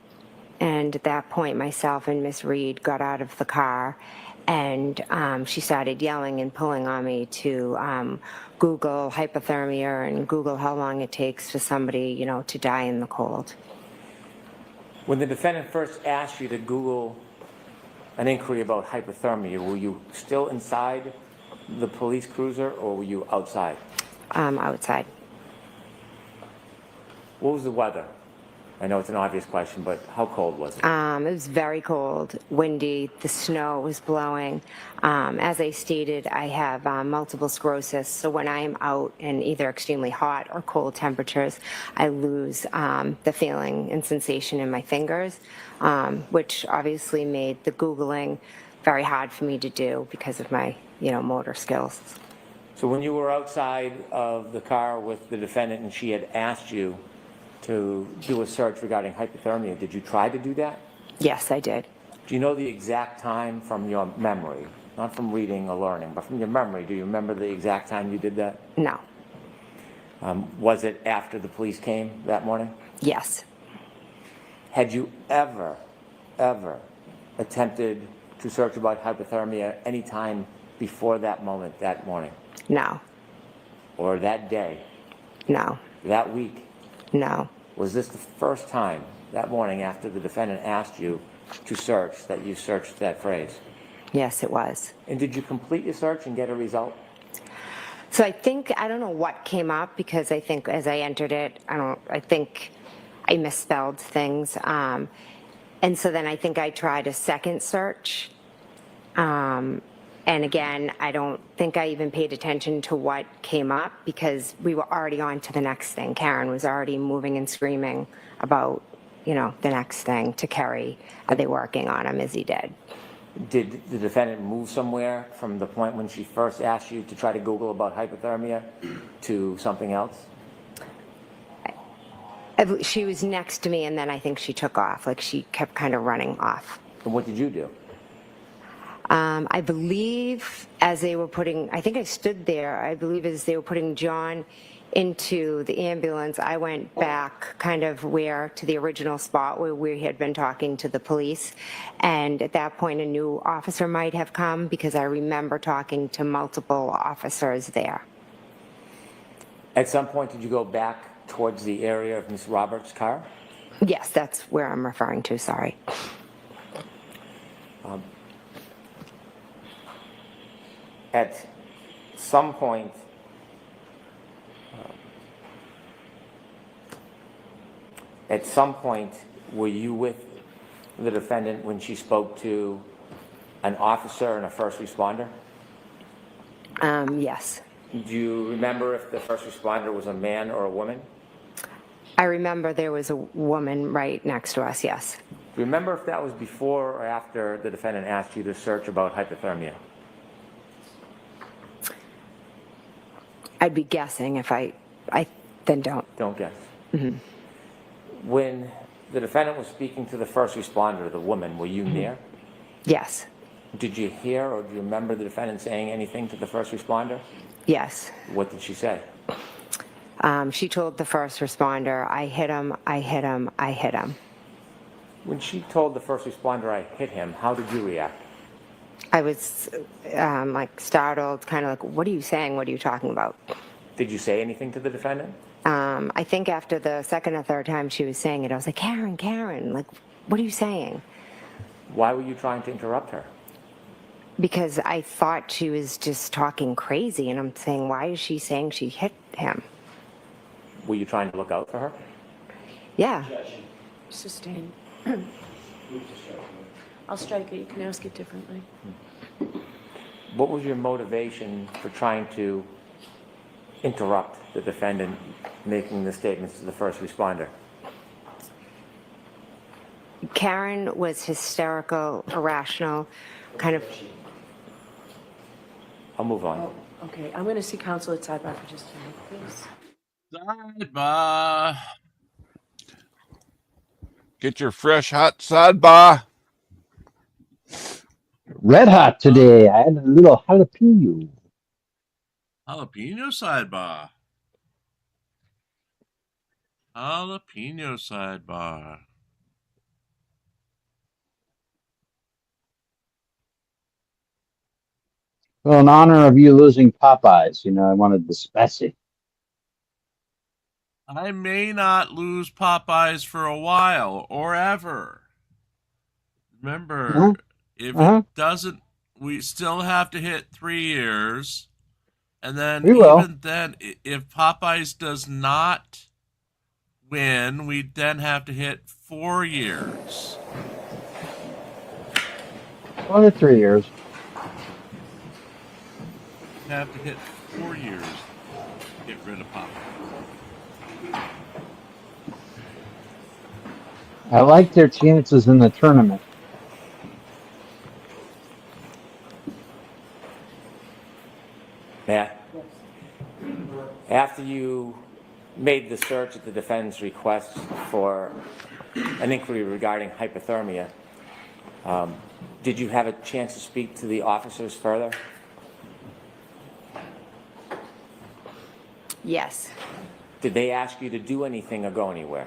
[SPEAKER 9] And at that point, myself and Miss Reed got out of the car, and she started yelling and pulling on me to Google hypothermia and Google how long it takes for somebody, to die in the cold.
[SPEAKER 5] When the defendant first asked you to Google an inquiry about hypothermia, were you still inside the police cruiser, or were you outside?
[SPEAKER 9] Outside.
[SPEAKER 5] What was the weather? I know it's an obvious question, but how cold was it?
[SPEAKER 9] It was very cold, windy, the snow was blowing. As I stated, I have multiple sclerosis, so when I am out in either extremely hot or cold temperatures, I lose the feeling and sensation in my fingers, which obviously made the Googling very hard for me to do because of my motor skills.
[SPEAKER 5] So when you were outside of the car with the defendant and she had asked you to do a search regarding hypothermia, did you try to do that?
[SPEAKER 9] Yes, I did.
[SPEAKER 5] Do you know the exact time from your memory? Not from reading or learning, but from your memory. Do you remember the exact time you did that?
[SPEAKER 9] No.
[SPEAKER 5] Was it after the police came that morning?
[SPEAKER 9] Yes.
[SPEAKER 5] Had you ever attempted to search about hypothermia any time before that moment, that morning?
[SPEAKER 9] No.
[SPEAKER 5] Or that day?
[SPEAKER 9] No.
[SPEAKER 5] That week?
[SPEAKER 9] No.
[SPEAKER 5] Was this the first time that morning after the defendant asked you to search that you searched that phrase?
[SPEAKER 9] Yes, it was.
[SPEAKER 5] And did you complete your search and get a result?
[SPEAKER 9] So I don't know what came up, because I think as I entered it, I think I misspelled things. And so then I think I tried a second search. And again, I don't think I even paid attention to what came up, because we were already on to the next thing. Karen was already moving and screaming about, the next thing to Kerry. Are they working on him? Is he dead?
[SPEAKER 5] Did the defendant move somewhere from the point when she first asked you to try to Google about hypothermia to something else?
[SPEAKER 9] She was next to me, and then I think she took off. Like, she kept kind of running off.
[SPEAKER 5] And what did you do?
[SPEAKER 9] I believe as they were I think I stood there, I believe as they were putting John into the ambulance, I went back kind of to the original spot where we had been talking to the police. And at that point, a new officer might have come, because I remember talking to multiple officers there.
[SPEAKER 5] At some point, did you go back towards the area of Ms. Roberts' car?
[SPEAKER 9] Yes, that's where I'm referring to, sorry.
[SPEAKER 5] At some point, were you with the defendant when she spoke to an officer and a first responder?
[SPEAKER 9] Yes.
[SPEAKER 5] Do you remember if the first responder was a man or a woman?
[SPEAKER 9] I remember there was a woman right next to us, yes.
[SPEAKER 5] Do you remember if that was before or after the defendant asked you to search about hypothermia?
[SPEAKER 9] I'd be guessing if I then don't.
[SPEAKER 5] Don't guess.
[SPEAKER 9] Mm-hmm.
[SPEAKER 5] When the defendant was speaking to the first responder, the woman, were you near?
[SPEAKER 9] Yes.
[SPEAKER 5] Did you hear or do you remember the defendant saying anything to the first responder?
[SPEAKER 9] Yes.
[SPEAKER 5] What did she say?
[SPEAKER 9] She told the first responder, I hit him, I hit him, I hit him.
[SPEAKER 5] When she told the first responder, I hit him, how did you react?
[SPEAKER 9] I was like startled, kind of like, what are you saying? What are you talking about?
[SPEAKER 5] Did you say anything to the defendant?
[SPEAKER 9] I think after the second or third time she was saying it, I was like, Karen, like, what are you saying?
[SPEAKER 5] Why were you trying to interrupt her?
[SPEAKER 9] Because I thought she was just talking crazy, and I'm saying, why is she saying she hit him?
[SPEAKER 5] Were you trying to look out for her?
[SPEAKER 9] Yeah.
[SPEAKER 6] Sustained. I'll strike it. You can ask it differently.
[SPEAKER 5] What was your motivation for trying to interrupt the defendant making the statements to the first responder?
[SPEAKER 9] Karen was hysterical, irrational, kind of.
[SPEAKER 5] I'll move on.
[SPEAKER 6] Oh, okay, I'm going to see counsel at sidebar for just a minute, please.
[SPEAKER 1] Sidebar. Get your fresh hot sidebar.
[SPEAKER 2] Red hot today. I had a little jalapeno.
[SPEAKER 3] Jalapeno sidebar. Jalapeno sidebar.
[SPEAKER 2] Well, in honor of you losing Popeyes, I wanted the spicy.
[SPEAKER 3] I may not lose Popeyes for a while or ever. Remember, if it doesn't, we still have to hit 3 years. And then even then, if Popeyes does not win, we then have to hit 4 years.
[SPEAKER 2] 1 to 3 years.
[SPEAKER 3] We have to hit 4 years to get rid of Popeyes.
[SPEAKER 2] I like their chances in the tournament.
[SPEAKER 5] After you made the search at the defendant's request for an inquiry regarding hypothermia, did you have a chance to speak to the officers further?
[SPEAKER 9] Yes.
[SPEAKER 5] Did they ask you to do anything or go anywhere?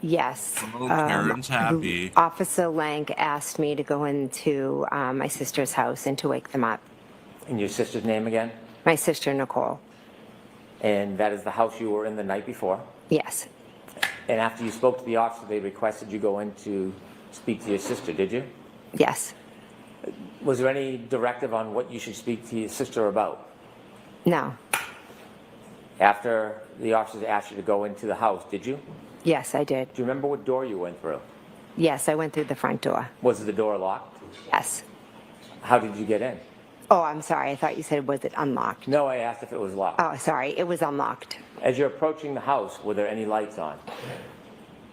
[SPEAKER 9] Yes.
[SPEAKER 3] Oh, Karen's happy.
[SPEAKER 9] Officer Lank asked me to go into my sister's house and to wake them up.
[SPEAKER 5] And your sister's name again?
[SPEAKER 9] My sister, Nicole.
[SPEAKER 5] And that is the house you were in the night before?
[SPEAKER 9] Yes.
[SPEAKER 5] And after you spoke to the officer, they requested you go in to speak to your sister, did you?
[SPEAKER 9] Yes.
[SPEAKER 5] Was there any directive on what you should speak to your sister about?
[SPEAKER 9] No.
[SPEAKER 5] After the officers asked you to go into the house, did you?
[SPEAKER 9] Yes, I did.
[SPEAKER 5] Do you remember what door you went through?
[SPEAKER 9] Yes, I went through the front door.
[SPEAKER 5] Was the door locked?
[SPEAKER 9] Yes.
[SPEAKER 5] How did you get in?
[SPEAKER 9] Oh, I'm sorry. I thought you said, was it unlocked?
[SPEAKER 5] No, I asked if it was locked.
[SPEAKER 9] Oh, sorry. It was unlocked.
[SPEAKER 5] As you're approaching the house, were there any lights on?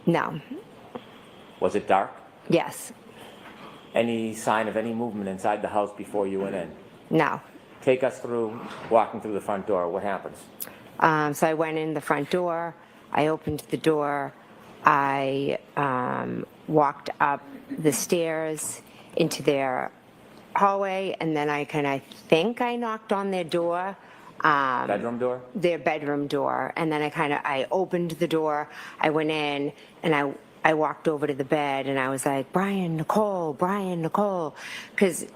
[SPEAKER 9] No.
[SPEAKER 5] Was it dark?
[SPEAKER 9] Yes.
[SPEAKER 5] Any sign of any movement inside the house before you went in?
[SPEAKER 9] No.
[SPEAKER 5] Take us through walking through the front door. What happens?
[SPEAKER 9] So I went in the front door. I opened the door. I walked up the stairs into their hallway, and then I think I knocked on their door.
[SPEAKER 5] Bedroom door?
[SPEAKER 9] Their bedroom door. And then I opened the door. I went in, and I walked over to the bed, and I was like, Brian, Nicole, because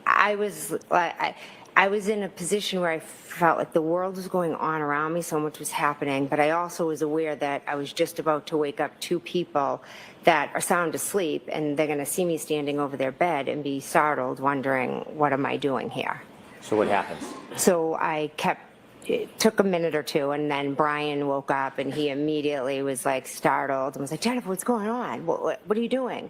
[SPEAKER 9] I was in a position where I felt like the world was going on around me, so much was happening, but I also was aware that I was just about to wake up two people that are sound asleep, and they're going to see me standing over their bed and be startled, wondering, what am I doing here?
[SPEAKER 5] So what happens?
[SPEAKER 9] So it took a minute or two, and then Brian woke up, and he immediately was like startled and was like, Jennifer, what's going on? What are you doing?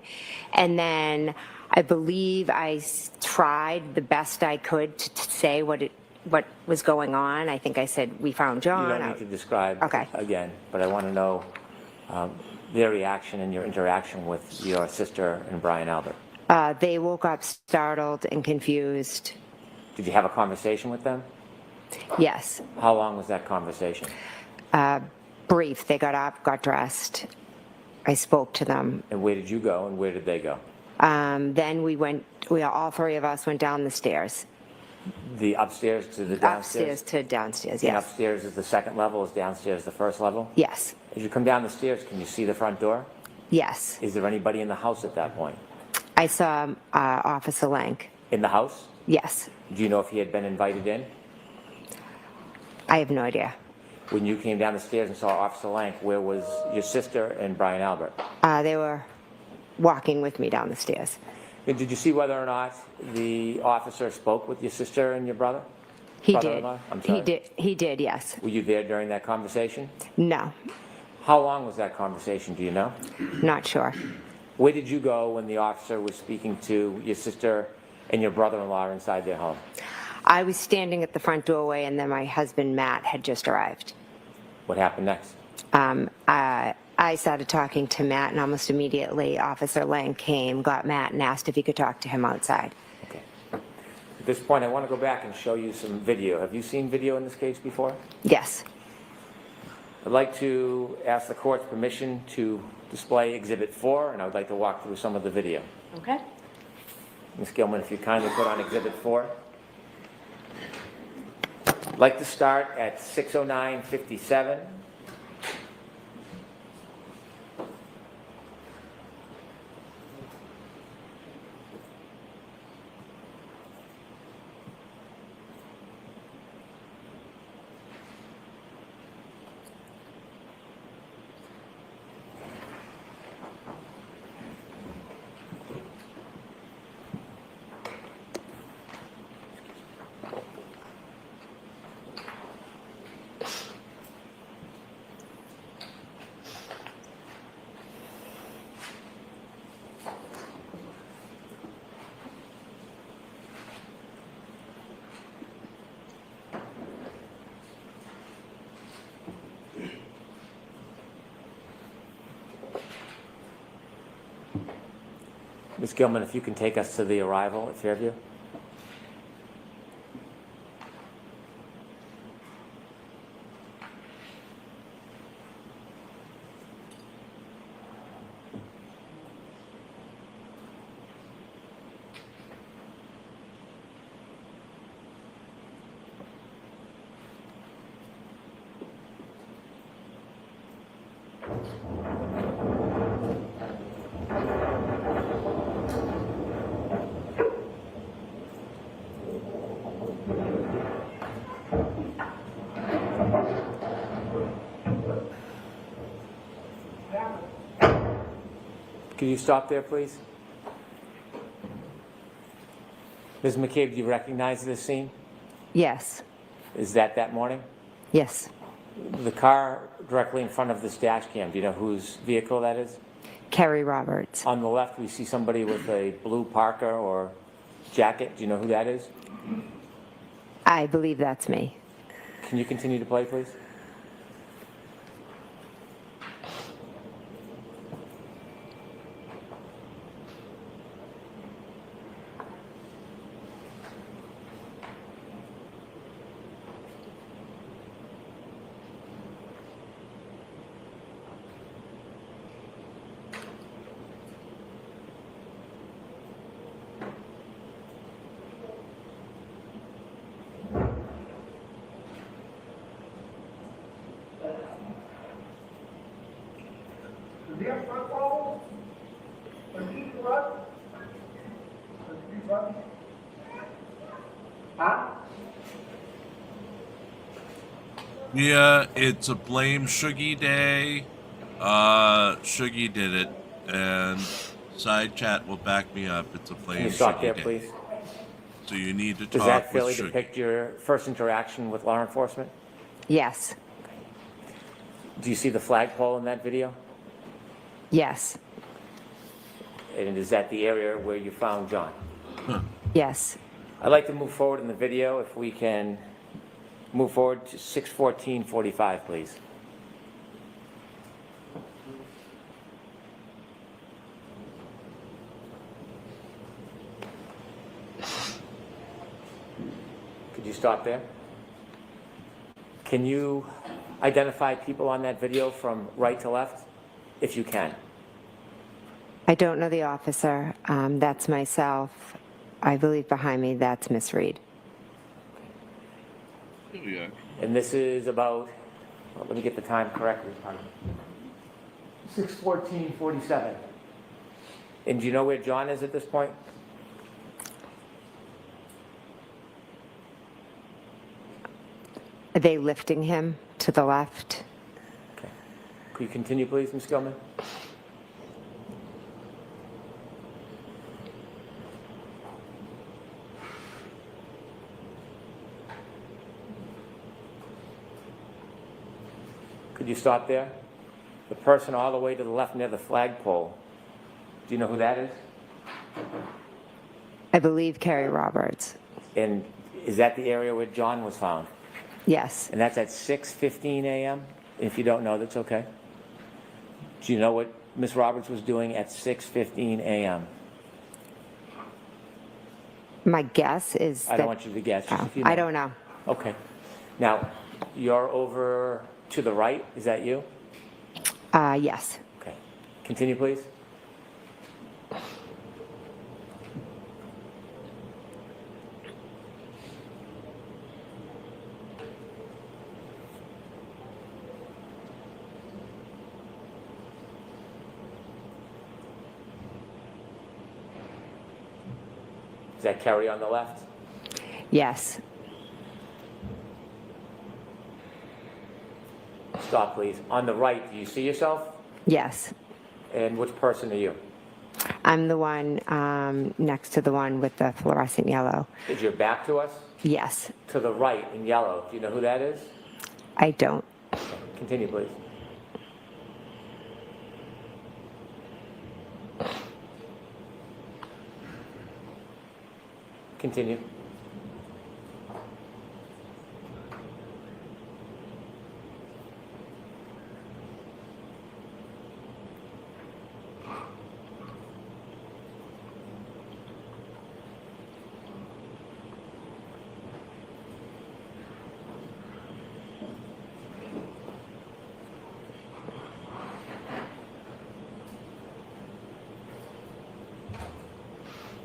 [SPEAKER 9] And then I believe I tried the best I could to say what was going on. I think I said, we found John.
[SPEAKER 5] You don't need to describe
[SPEAKER 9] Okay.
[SPEAKER 5] again, but I want to know their reaction and your interaction with your sister and Brian Albert.
[SPEAKER 9] They woke up startled and confused.
[SPEAKER 5] Did you have a conversation with them?
[SPEAKER 9] Yes.
[SPEAKER 5] How long was that conversation?
[SPEAKER 9] Brief. They got up, got dressed. I spoke to them.
[SPEAKER 5] And where did you go and where did they go?
[SPEAKER 9] Then all three of us went down the stairs.
[SPEAKER 5] The upstairs to the downstairs?
[SPEAKER 9] Upstairs to downstairs,
[SPEAKER 5] And
[SPEAKER 9] yes.
[SPEAKER 5] upstairs is the second level, is downstairs the first level?
[SPEAKER 9] Yes.
[SPEAKER 5] As you come down the stairs, can you see the front door?
[SPEAKER 9] Yes.
[SPEAKER 5] Is there anybody in the house at that point?
[SPEAKER 9] I saw Officer Lank.
[SPEAKER 5] In the house?
[SPEAKER 9] Yes.
[SPEAKER 5] Do you know if he had been invited in?
[SPEAKER 9] I have no idea.
[SPEAKER 5] When you came down the stairs and saw Officer Lank, where was your sister and Brian Albert?
[SPEAKER 9] They were walking with me down the stairs.
[SPEAKER 5] And did you see whether or not the officer spoke with your sister and your brother?
[SPEAKER 9] He did.
[SPEAKER 5] Brother-in-law? I'm sorry.
[SPEAKER 9] He did, yes.
[SPEAKER 5] Were you there during that conversation?
[SPEAKER 9] No,
[SPEAKER 5] How long was that conversation, do you know?
[SPEAKER 9] not sure.
[SPEAKER 5] Where did you go when the officer was speaking to your sister and your brother-in-law inside their home?
[SPEAKER 9] I was standing at the front doorway, and then my husband, Matt, had just arrived.
[SPEAKER 5] What happened next?
[SPEAKER 9] I started talking to Matt, and almost immediately Officer Lang came, got Matt, and asked if he could talk to him outside.
[SPEAKER 5] Okay. At this point, I want to go back and show you some video. Have you seen video in this case before?
[SPEAKER 9] Yes.
[SPEAKER 5] I'd like to ask the court's permission to display Exhibit 4, and I would like to walk through some of the video.
[SPEAKER 6] Okay.
[SPEAKER 5] Ms. Gilman, if you kindly put on Exhibit 4. I'd like to start at 6:09:57. Ms. Gilman, if you can take us to the arrival at Fairview. Could you stop there, please? Ms. McCabe, do you recognize this scene?
[SPEAKER 9] Yes.
[SPEAKER 5] Is that morning?
[SPEAKER 9] Yes.
[SPEAKER 5] The car directly in front of this dash cam, do you know whose vehicle that is?
[SPEAKER 9] Kerry Roberts.
[SPEAKER 5] On the left, we see somebody with a blue parka or jacket. Do you know who that is?
[SPEAKER 9] I believe that's me.
[SPEAKER 5] Can you continue to play, please?
[SPEAKER 3] Yeah, it's a blame Shuggy day. Shuggy did it, and side chat will back me up. It's a blame
[SPEAKER 5] Can you stop
[SPEAKER 3] Shuggy
[SPEAKER 5] there,
[SPEAKER 3] day.
[SPEAKER 5] please?
[SPEAKER 3] So you need to
[SPEAKER 5] Does
[SPEAKER 3] talk
[SPEAKER 5] that
[SPEAKER 3] with
[SPEAKER 5] fairly
[SPEAKER 3] Shuggy.
[SPEAKER 5] depict your first interaction with law enforcement?
[SPEAKER 9] Yes.
[SPEAKER 5] Do you see the flagpole in that video?
[SPEAKER 9] Yes.
[SPEAKER 5] And is that the area where you found John?
[SPEAKER 9] Yes.
[SPEAKER 5] I'd like to move forward in the video if we can move forward to 6:14:45, please. Could you stop there? Can you identify people on that video from right to left, if you can?
[SPEAKER 9] I don't know the officer. That's myself. I believe behind me, that's Miss Reed.
[SPEAKER 5] And this is about, well, let me get the time correctly. 6:14:47. And do you know where John is at this point?
[SPEAKER 9] Are they lifting him to the left?
[SPEAKER 5] Okay. Could you continue, please, Ms. Gilman? Could you stop there? The person all the way to the left near the flagpole, do you know who that is?
[SPEAKER 9] I believe Kerry Roberts.
[SPEAKER 5] And is that the area where John was found?
[SPEAKER 9] Yes.
[SPEAKER 5] And that's at 6:15 a.m.? If you don't know, that's okay. Do you know what Ms. Roberts was doing at 6:15 a.m.?
[SPEAKER 9] My guess is
[SPEAKER 5] I
[SPEAKER 9] that...
[SPEAKER 5] don't want you to guess. Just if you
[SPEAKER 9] I don't know.
[SPEAKER 5] Okay. Now, you're over to the right. Is that you?
[SPEAKER 9] Yes.
[SPEAKER 5] Okay. Continue, please. Is that Kerry on the left?
[SPEAKER 9] Yes.
[SPEAKER 5] Stop, please. On the right, do you see yourself?
[SPEAKER 9] Yes.
[SPEAKER 5] And which person are you?
[SPEAKER 9] I'm the one next to the one with the fluorescent yellow.
[SPEAKER 5] Is your back to us?
[SPEAKER 9] Yes.
[SPEAKER 5] To the right in yellow. Do you know who that is?
[SPEAKER 9] I don't.
[SPEAKER 5] Continue, please. Continue.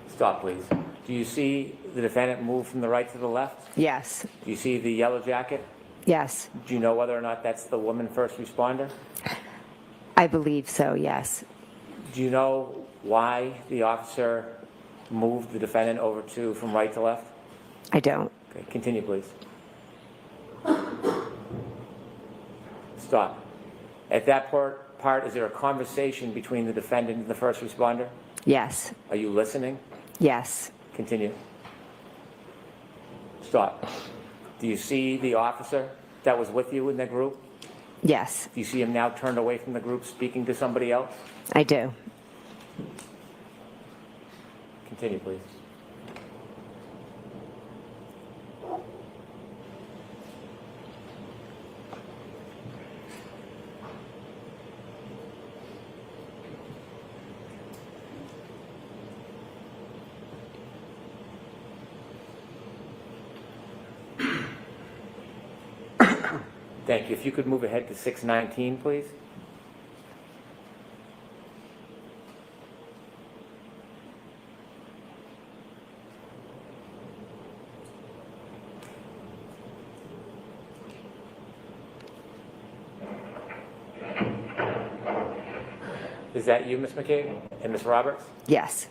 [SPEAKER 5] Stop, please. Do you see the defendant move from the right to the left?
[SPEAKER 9] Yes.
[SPEAKER 5] Do you see the yellow jacket?
[SPEAKER 9] Yes.
[SPEAKER 5] Do you know whether or not that's the woman first responder?
[SPEAKER 9] I believe so, yes.
[SPEAKER 5] Do you know why the officer moved the defendant over to from right to left?
[SPEAKER 9] I don't.
[SPEAKER 5] Okay, continue, please. Stop. At that part part, is there a conversation between the defendant and the first responder?
[SPEAKER 9] Yes.
[SPEAKER 5] Are you listening?
[SPEAKER 9] Yes.
[SPEAKER 5] Continue. Stop. Do you see the officer that was with you in that group?
[SPEAKER 9] Yes,
[SPEAKER 5] Do you see him now turned away from the group speaking to somebody else?
[SPEAKER 9] I do.
[SPEAKER 5] Continue, please. Thank you. If you could move ahead to 619, please. Is that you, Ms. McCabe and Ms. Roberts?
[SPEAKER 9] Yes.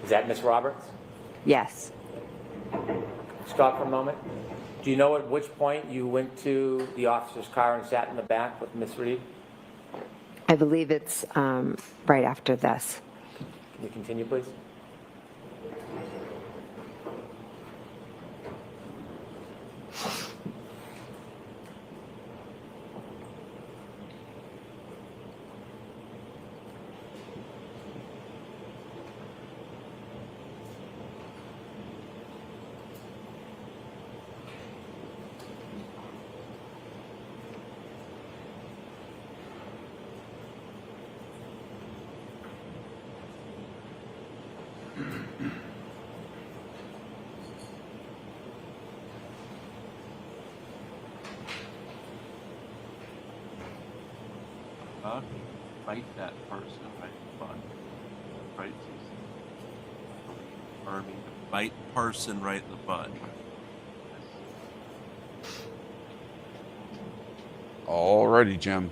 [SPEAKER 5] Is that Ms. Roberts?
[SPEAKER 9] Yes.
[SPEAKER 5] Stop for a moment. Do you know at which point you went to the officer's car and sat in the back with Ms. Reed?
[SPEAKER 9] I believe it's right after this.
[SPEAKER 5] Can you continue, please?
[SPEAKER 3] Bite that person right in the butt. Right, Susan? Army to bite person right in the butt.
[SPEAKER 1] Alrighty, Jim.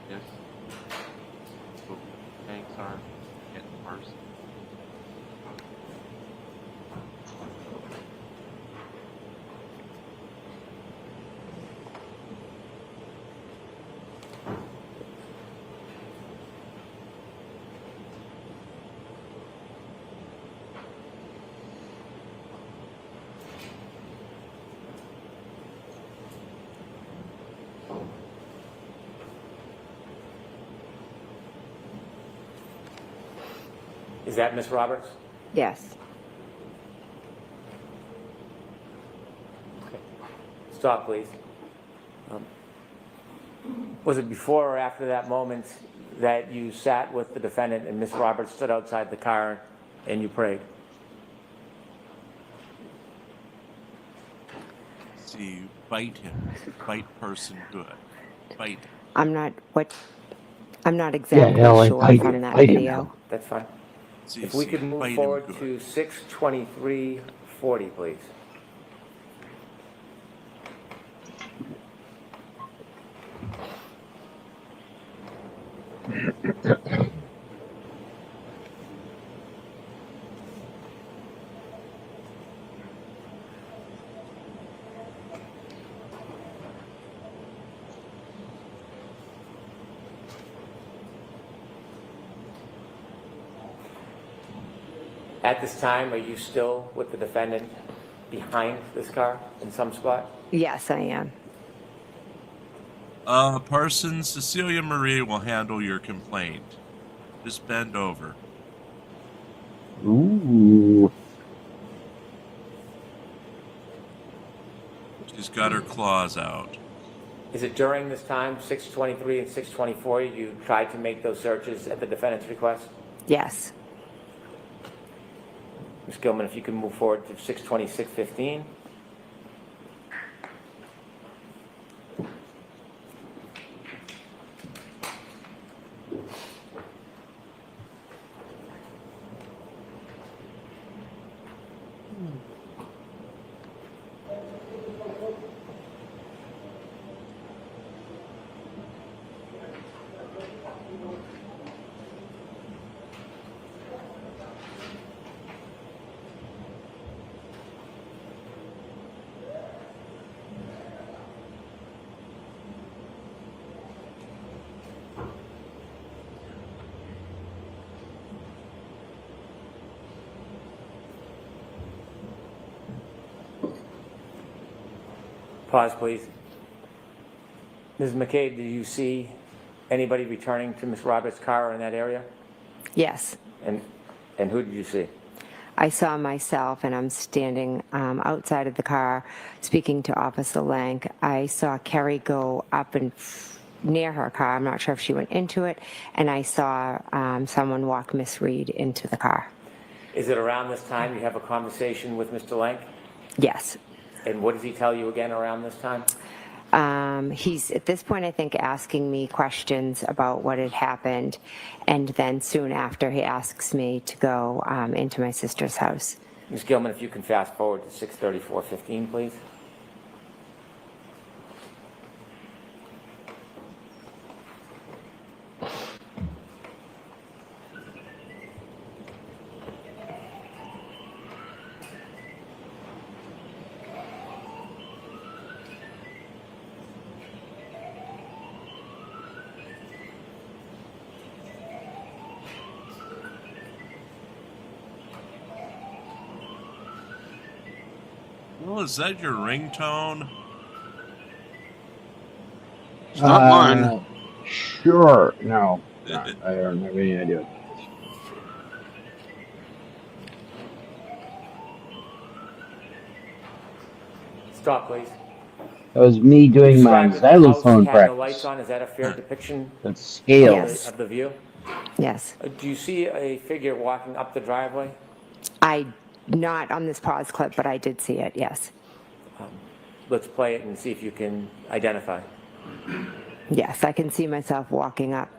[SPEAKER 3] Yes. So, thanks are getting person.
[SPEAKER 5] Is that Ms. Roberts?
[SPEAKER 9] Yes.
[SPEAKER 5] Okay. Stop, please. Was it before or after that moment that you sat with the defendant and Ms. Roberts stood outside the car and you prayed?
[SPEAKER 3] See, bite him. Bite person good. Bite.
[SPEAKER 9] I'm not exactly
[SPEAKER 2] Ellen,
[SPEAKER 9] sure
[SPEAKER 2] bite
[SPEAKER 9] from
[SPEAKER 2] him,
[SPEAKER 9] that
[SPEAKER 2] bite him.
[SPEAKER 9] video.
[SPEAKER 5] That's fine.
[SPEAKER 3] See,
[SPEAKER 5] If we could
[SPEAKER 3] bite
[SPEAKER 5] move
[SPEAKER 3] him
[SPEAKER 5] forward
[SPEAKER 3] good.
[SPEAKER 5] to 62340, please. At this time, are you still with the defendant behind this car in some spot?
[SPEAKER 9] Yes, I am.
[SPEAKER 3] Parson, Cecilia Marie will handle your complaint. Just bend over.
[SPEAKER 2] Ooh.
[SPEAKER 3] She's got her claws out.
[SPEAKER 5] Is it during this time, 623 and 624, you tried to make those searches at the defendant's request?
[SPEAKER 9] Yes.
[SPEAKER 5] Ms. Gilman, if you can move forward to 62615. Pause, please. Ms. McCabe, do you see anybody returning to Ms. Roberts' car in that area?
[SPEAKER 9] Yes.
[SPEAKER 5] And who did you see?
[SPEAKER 9] I saw myself, and I'm standing outside of the car speaking to Officer Lank. I saw Kerry go up and near her car. I'm not sure if she went into it, and I saw someone walk Miss Reed into the car.
[SPEAKER 5] Is it around this time you have a conversation with Mr. Lank?
[SPEAKER 9] Yes.
[SPEAKER 5] And what does he tell you again around this time?
[SPEAKER 9] He's at this point, I think, asking me questions about what had happened, and then soon after he asks me to go into my sister's house.
[SPEAKER 5] Ms. Gilman, if you can fast forward to 6:34:15, please.
[SPEAKER 3] Well, is that your ringtone?
[SPEAKER 1] It's not mine.
[SPEAKER 2] Sure. No, I don't have any idea.
[SPEAKER 5] Stop, please.
[SPEAKER 2] That was me doing my
[SPEAKER 5] Describe that the house
[SPEAKER 2] xylophone
[SPEAKER 5] had no lights
[SPEAKER 2] practice.
[SPEAKER 5] on. Is that a fair depiction
[SPEAKER 2] That's scales.
[SPEAKER 9] Yes.
[SPEAKER 5] of the view?
[SPEAKER 9] Yes.
[SPEAKER 5] Do you see a figure walking up the driveway?
[SPEAKER 9] Not on this pause clip, but I did see it, yes.
[SPEAKER 5] Let's play it and see if you can identify.
[SPEAKER 9] Yes, I can see myself walking up.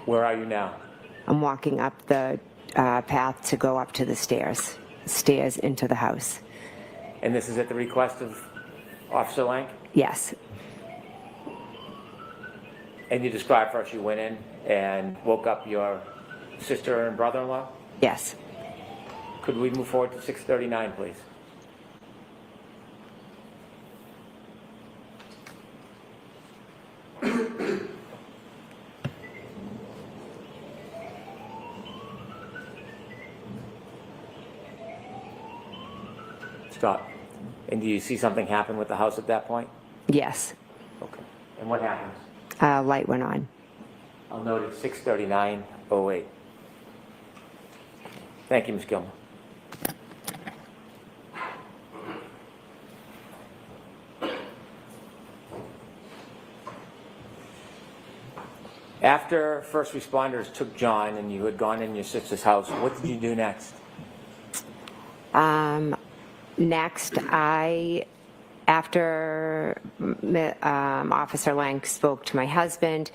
[SPEAKER 5] Where are you now?
[SPEAKER 9] I'm walking up the path to go up to the stairs into the house.
[SPEAKER 5] And this is at the request of Officer Lank?
[SPEAKER 9] Yes.
[SPEAKER 5] And you described first you went in and woke up your sister and brother-in-law?
[SPEAKER 9] Yes.
[SPEAKER 5] Could we move forward to 6:39, please? Stop. And do you see something happen with the house at that point?
[SPEAKER 9] Yes.
[SPEAKER 5] Okay. And what happens?
[SPEAKER 9] Light went on.
[SPEAKER 5] I'll note it's 6:39:08. Thank you, Ms. Gilman. After first responders took John and you had gone in your sister's house, what did you do next?
[SPEAKER 9] Next, after Officer Lank spoke to my husband,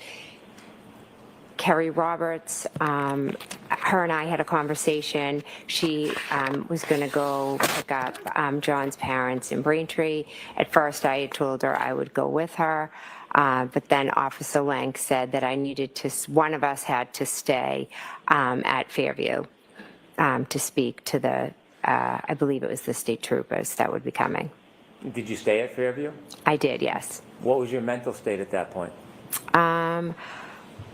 [SPEAKER 9] Kerry Roberts, her and I had a conversation. She was going to go pick up John's parents in Braintree. At first, I had told her I would go with her, but then Officer Lank said that I needed to, one of us had to stay at Fairview to speak to the, I believe it was the state troopers that would be coming.
[SPEAKER 5] Did you stay at Fairview?
[SPEAKER 9] I did, yes.
[SPEAKER 5] What was your mental state at that point?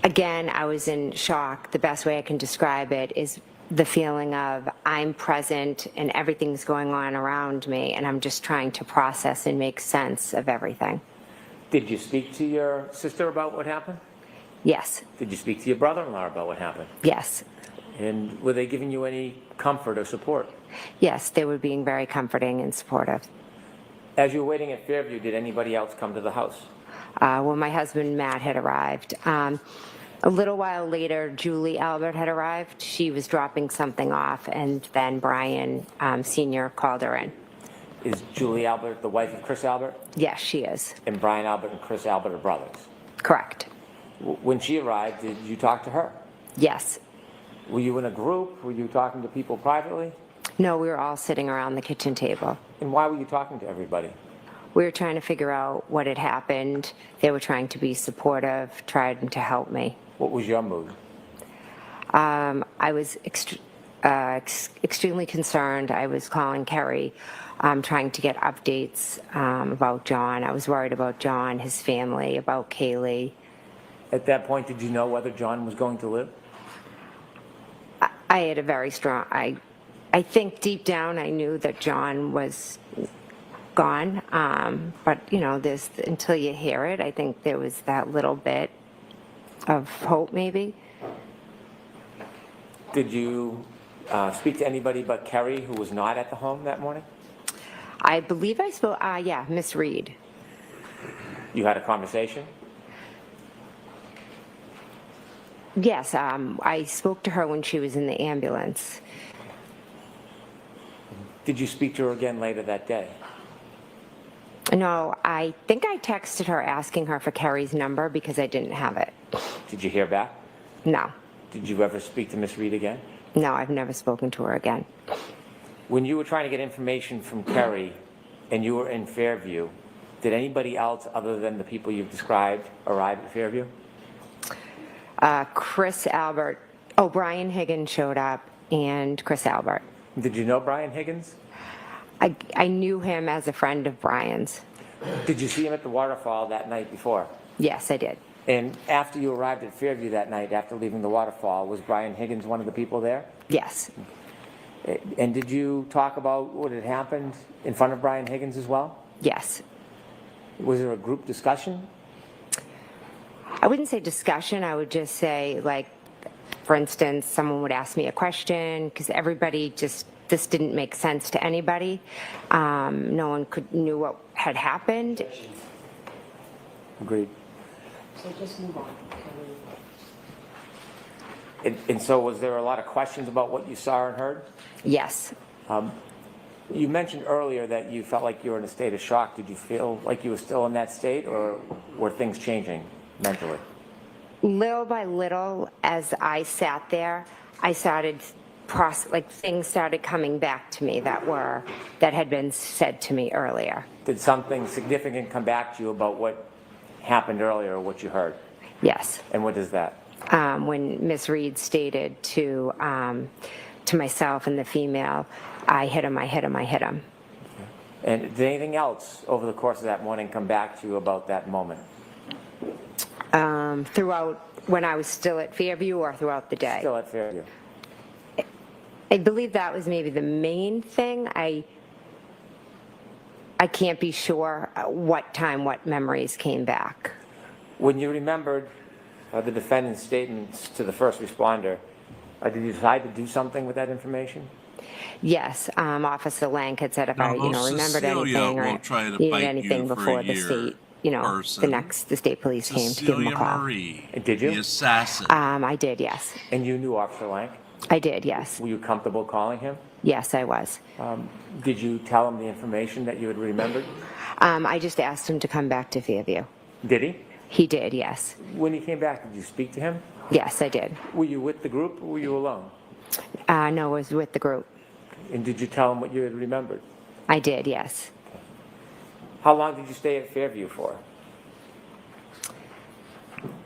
[SPEAKER 9] Again, I was in shock. The best way I can describe it is the feeling of I'm present and everything's going on around me, and I'm just trying to process and make sense of everything.
[SPEAKER 5] Did you speak to your sister about what happened?
[SPEAKER 9] Yes.
[SPEAKER 5] Did you speak to your brother-in-law about what happened?
[SPEAKER 9] Yes.
[SPEAKER 5] And were they giving you any comfort or support?
[SPEAKER 9] Yes, they were being very comforting and supportive.
[SPEAKER 5] As you were waiting at Fairview, did anybody else come to the house?
[SPEAKER 9] Well, my husband, Matt, had arrived. A little while later, Julie Albert had arrived. She was dropping something off, and then Brian Sr. called her in.
[SPEAKER 5] Is Julie Albert the wife of Chris Albert?
[SPEAKER 9] Yes, she is.
[SPEAKER 5] And Brian Albert and Chris Albert are brothers?
[SPEAKER 9] Correct.
[SPEAKER 5] When she arrived, did you talk to her?
[SPEAKER 9] Yes.
[SPEAKER 5] Were you in a group? Were you talking to people privately?
[SPEAKER 9] No, we were all sitting around the kitchen table.
[SPEAKER 5] And why were you talking to everybody?
[SPEAKER 9] We were trying to figure out what had happened. They were trying to be supportive, trying to help me.
[SPEAKER 5] What was your mood?
[SPEAKER 9] I was extremely concerned. I was calling Kerry, trying to get updates about John. I was worried about John, his family, about Kaylee.
[SPEAKER 5] At that point, did you know whether John was going to live?
[SPEAKER 9] I had a very strong, I think deep down I knew that John was gone. But, you know, there's, until you hear it, I think there was that little bit of hope, maybe.
[SPEAKER 5] Did you speak to anybody but Kerry who was not at the home that morning?
[SPEAKER 9] I believe I spoke, yeah, Miss Reed.
[SPEAKER 5] You had a conversation?
[SPEAKER 9] Yes, I spoke to her when she was in the ambulance.
[SPEAKER 5] Did you speak to her again later that day?
[SPEAKER 9] No, I think I texted her asking her for Kerry's number because I didn't have it.
[SPEAKER 5] Did you hear back?
[SPEAKER 9] No.
[SPEAKER 5] Did you ever speak to Miss Reed again?
[SPEAKER 9] No, I've never spoken to her again.
[SPEAKER 5] When you were trying to get information from Kerry and you were in Fairview, did anybody else other than the people you've described arrive at Fairview?
[SPEAKER 9] Chris Albert, Brian Higgins showed up, and Chris Albert.
[SPEAKER 5] Did you know Brian Higgins?
[SPEAKER 9] I knew him as a friend of Brian's.
[SPEAKER 5] Did you see him at the waterfall that night before?
[SPEAKER 9] Yes, I did.
[SPEAKER 5] And after you arrived at Fairview that night, after leaving the waterfall, was Brian Higgins one of the people there?
[SPEAKER 9] Yes.
[SPEAKER 5] And did you talk about what had happened in front of Brian Higgins as well?
[SPEAKER 9] Yes.
[SPEAKER 5] Was there a group discussion?
[SPEAKER 9] I wouldn't say discussion. I would just say, like, for instance, someone would ask me a question because everybody just, this didn't make sense to anybody. No one knew what had happened.
[SPEAKER 5] Agreed.
[SPEAKER 9] So just move on.
[SPEAKER 5] And so was there a lot of questions about what you saw and heard?
[SPEAKER 9] Yes.
[SPEAKER 5] You mentioned earlier that you felt like you were in a state of shock. Did you feel like you were still in that state, or were things changing mentally?
[SPEAKER 9] Little by little, as I sat there, I started, like, things started coming back to me that had been said to me earlier.
[SPEAKER 5] Did something significant come back to you about what happened earlier, or what you heard?
[SPEAKER 9] Yes.
[SPEAKER 5] And what is that?
[SPEAKER 9] When Miss Reed stated to myself and the female, I hit him, I hit him, I hit him.
[SPEAKER 5] And did anything else over the course of that morning come back to you about that moment?
[SPEAKER 9] Throughout, when I was still at Fairview, or throughout the day?
[SPEAKER 5] Still at Fairview.
[SPEAKER 9] I believe that was maybe the main thing. I can't be sure what memories came back.
[SPEAKER 5] When you remembered the defendant's statements to the first responder, did you decide to do something with that information?
[SPEAKER 9] Yes, Officer Lang had said if I, remembered
[SPEAKER 3] Cecilia
[SPEAKER 9] anything or
[SPEAKER 3] will try to
[SPEAKER 9] needed
[SPEAKER 3] bite
[SPEAKER 9] anything
[SPEAKER 3] you for
[SPEAKER 9] before
[SPEAKER 3] a
[SPEAKER 9] the
[SPEAKER 3] year,
[SPEAKER 9] state,
[SPEAKER 3] person.
[SPEAKER 9] the state police came to give him a
[SPEAKER 3] Cecilia
[SPEAKER 9] call.
[SPEAKER 3] Marie,
[SPEAKER 5] Did you?
[SPEAKER 3] the assassin.
[SPEAKER 9] I did, yes.
[SPEAKER 5] And you knew Officer Lank?
[SPEAKER 9] I did, yes.
[SPEAKER 5] Were you comfortable calling him?
[SPEAKER 9] Yes, I was.
[SPEAKER 5] Did you tell him the information that you had remembered?
[SPEAKER 9] I just asked him to come back to Fairview.
[SPEAKER 5] Did he?
[SPEAKER 9] He did, yes.
[SPEAKER 5] When he came back, did you speak to him?
[SPEAKER 9] Yes, I did.
[SPEAKER 5] Were you with the group, or were you alone?
[SPEAKER 9] No, it was with the group.
[SPEAKER 5] And did you tell him what you had remembered?
[SPEAKER 9] I did, yes.
[SPEAKER 5] How long did you stay at Fairview for?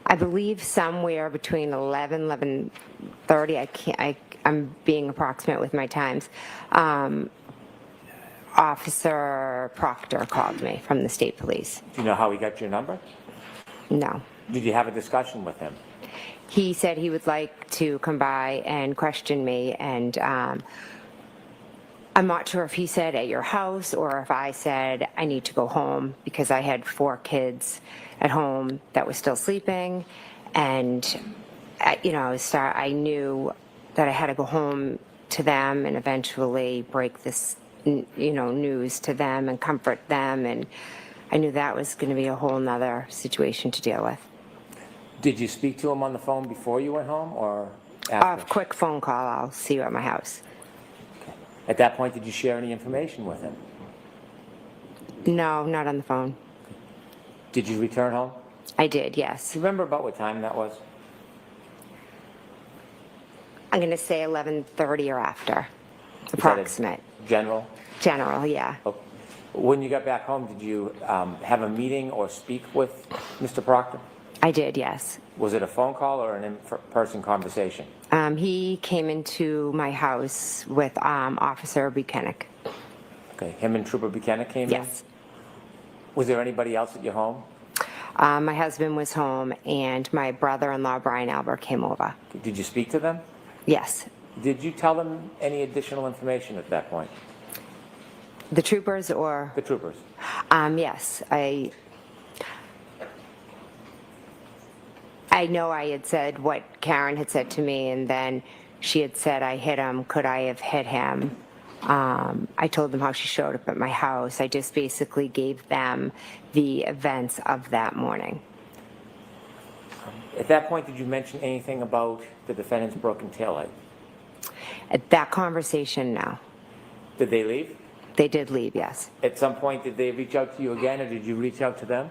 [SPEAKER 9] I believe somewhere between 11:30. I'm being approximate with my times. Officer Proctor called me from the state police.
[SPEAKER 5] Do you know how he got your number?
[SPEAKER 9] No.
[SPEAKER 5] Did you have a discussion with him?
[SPEAKER 9] He said he would like to come by and question me, and I'm not sure if he said at your house or if I said I need to go home because I had 4 kids at home that were still sleeping, and I knew that I had to go home to them and eventually break this news to them and comfort them, and I knew that was going to be a whole nother situation to deal with.
[SPEAKER 5] Did you speak to him on the phone before you went home, or after?
[SPEAKER 9] A quick phone call, I'll see you at my house.
[SPEAKER 5] At that point, did you share any information with him?
[SPEAKER 9] No, not on the phone.
[SPEAKER 5] Did you return home?
[SPEAKER 9] I did, yes.
[SPEAKER 5] Do you remember about what time that was?
[SPEAKER 9] I'm going to say 11:30 or after,
[SPEAKER 5] Is that a
[SPEAKER 9] approximate.
[SPEAKER 5] General?
[SPEAKER 9] General, yeah.
[SPEAKER 5] Oh. When you got back home, did you have a meeting or speak with Mr. Proctor?
[SPEAKER 9] I did, yes.
[SPEAKER 5] Was it a phone call or an in-person conversation?
[SPEAKER 9] He came into my house with Officer Buchanan.
[SPEAKER 5] Okay, him and Trooper Buchanan came in?
[SPEAKER 9] Yes.
[SPEAKER 5] Was there anybody else at your home?
[SPEAKER 9] My husband was home, and my brother-in-law, Brian Albert, came over.
[SPEAKER 5] Did you speak to them?
[SPEAKER 9] Yes.
[SPEAKER 5] Did you tell them any additional information at that point?
[SPEAKER 9] The troopers or?
[SPEAKER 5] The troopers.
[SPEAKER 9] Yes, I know I had said what Karen had said to me, and then she had said I hit him. Could I have hit him? I told them how she showed up at my house. I just basically gave them the events of that morning.
[SPEAKER 5] At that point, did you mention anything about the defendant's broken taillight?
[SPEAKER 9] At that conversation, no.
[SPEAKER 5] Did they leave?
[SPEAKER 9] They did leave, yes.
[SPEAKER 5] At some point, did they reach out to you again, or did you reach out to them?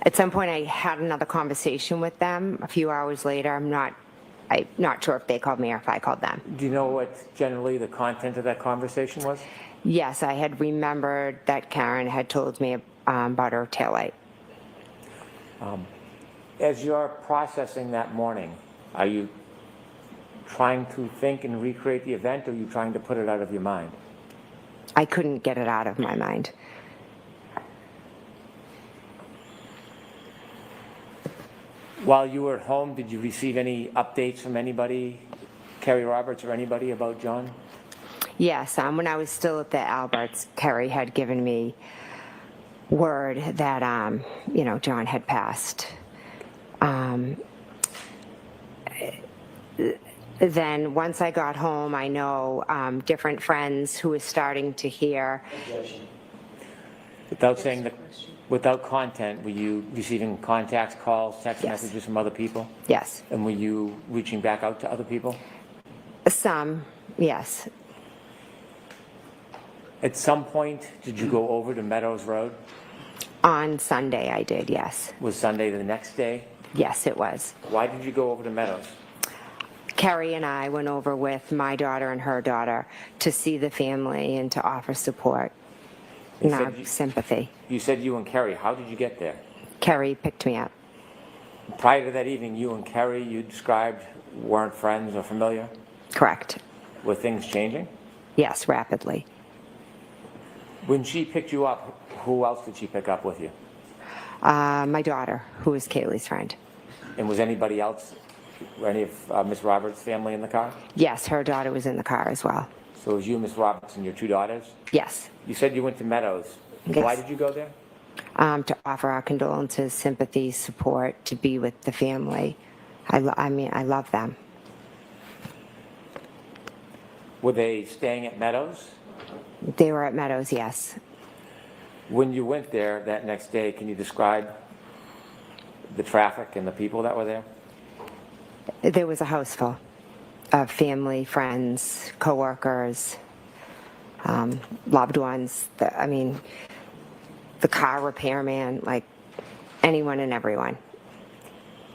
[SPEAKER 9] At some point, I had another conversation with them a few hours later. I'm not sure if they called me or if I called them.
[SPEAKER 5] Do you know what generally the content of that conversation was?
[SPEAKER 9] Yes, I had remembered that Karen had told me about her taillight.
[SPEAKER 5] As you're processing that morning, are you trying to think and recreate the event, or are you trying to put it out of your mind?
[SPEAKER 9] I couldn't get it out of my mind.
[SPEAKER 5] While you were at home, did you receive any updates from anybody, Kerry Roberts or anybody, about John?
[SPEAKER 9] Yes, when I was still at the Alberts, Kerry had given me word that, John had passed. Then once I got home, I know different friends who were starting to hear. Without content, were you receiving contacts, calls, text Yes.
[SPEAKER 5] messages from other people?
[SPEAKER 9] Yes.
[SPEAKER 5] And were you reaching back out to other people?
[SPEAKER 9] Some, yes.
[SPEAKER 5] At some point, did you go over to Meadows Road?
[SPEAKER 9] On Sunday, I did, yes.
[SPEAKER 5] Was Sunday the next day?
[SPEAKER 9] Yes, it was.
[SPEAKER 5] Why did you go over to Meadows?
[SPEAKER 9] Kerry and I went over with my daughter and her daughter to see the family and to offer support and our sympathy.
[SPEAKER 5] You said you and Kerry. How did you get there?
[SPEAKER 9] Kerry picked me up.
[SPEAKER 5] Prior to that evening, you and Kerry, you described, weren't friends or familiar?
[SPEAKER 9] Correct.
[SPEAKER 5] Were things changing?
[SPEAKER 9] Yes, rapidly.
[SPEAKER 5] When she picked you up, who else did she pick up with you?
[SPEAKER 9] My daughter, who is Kaylee's friend.
[SPEAKER 5] And was anybody else, any of Miss Roberts' family in the car?
[SPEAKER 9] Yes, her daughter was in the car as well.
[SPEAKER 5] So it was you, Miss Roberts, and your two daughters?
[SPEAKER 9] Yes.
[SPEAKER 5] You said you went to Meadows.
[SPEAKER 9] Yes.
[SPEAKER 5] Why did you go there?
[SPEAKER 9] To offer our condolences, sympathy, support, to be with the family. I love them.
[SPEAKER 5] Were they staying at Meadows?
[SPEAKER 9] They were at Meadows, yes.
[SPEAKER 5] When you went there that next day, can you describe the traffic and the people that were there?
[SPEAKER 9] There was a house full of family, friends, coworkers, loved ones. The car repairman, like anyone and everyone.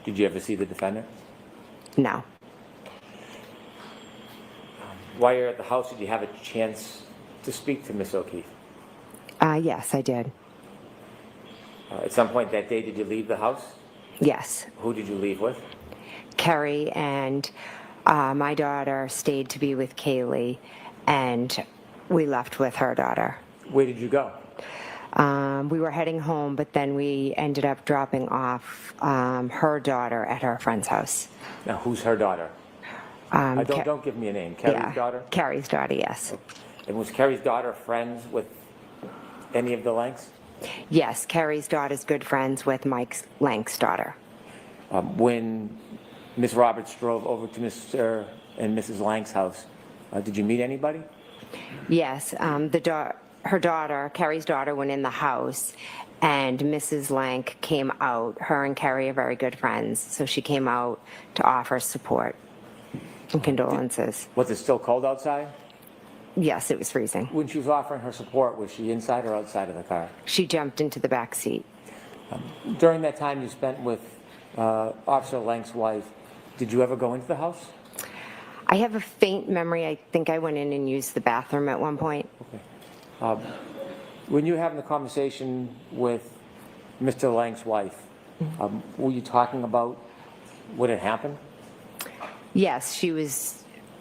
[SPEAKER 5] Did you ever see the defendant?
[SPEAKER 9] No.
[SPEAKER 5] While you're at the house, did you have a chance to speak to Miss O'Keefe?
[SPEAKER 9] Yes, I did.
[SPEAKER 5] At some point that day, did you leave the house?
[SPEAKER 9] Yes.
[SPEAKER 5] Who did you leave with?
[SPEAKER 9] Kerry and my daughter stayed to be with Kaylee, and we left with her daughter.
[SPEAKER 5] Where did you go?
[SPEAKER 9] We were heading home, but then we ended up dropping off her daughter at her friend's house.
[SPEAKER 5] Now, who's her daughter? Don't give me a name. Kerry's daughter?
[SPEAKER 9] Kerry's daughter, yes.
[SPEAKER 5] And was Kerry's daughter friends with any of the Lanks?
[SPEAKER 9] Yes, Kerry's daughter's good friends with Mike Lank's daughter.
[SPEAKER 5] When Miss Roberts drove over to Mr. and Mrs. Lank's house, did you meet anybody?
[SPEAKER 9] Yes, her daughter, Kerry's daughter, went in the house, and Mrs. Lank came out. Her and Kerry are very good friends, so she came out to offer support and condolences.
[SPEAKER 5] Was it still cold outside?
[SPEAKER 9] Yes, it was freezing.
[SPEAKER 5] When she was offering her support, was she inside or outside of the car?
[SPEAKER 9] She jumped into the back seat.
[SPEAKER 5] During that time you spent with Officer Lank's wife, did you ever go into the house?
[SPEAKER 9] I have a faint memory. I think I went in and used the bathroom at one point.
[SPEAKER 5] Okay. When you were having the conversation with Mr. Lank's wife, were you talking about what had happened?
[SPEAKER 9] Yes,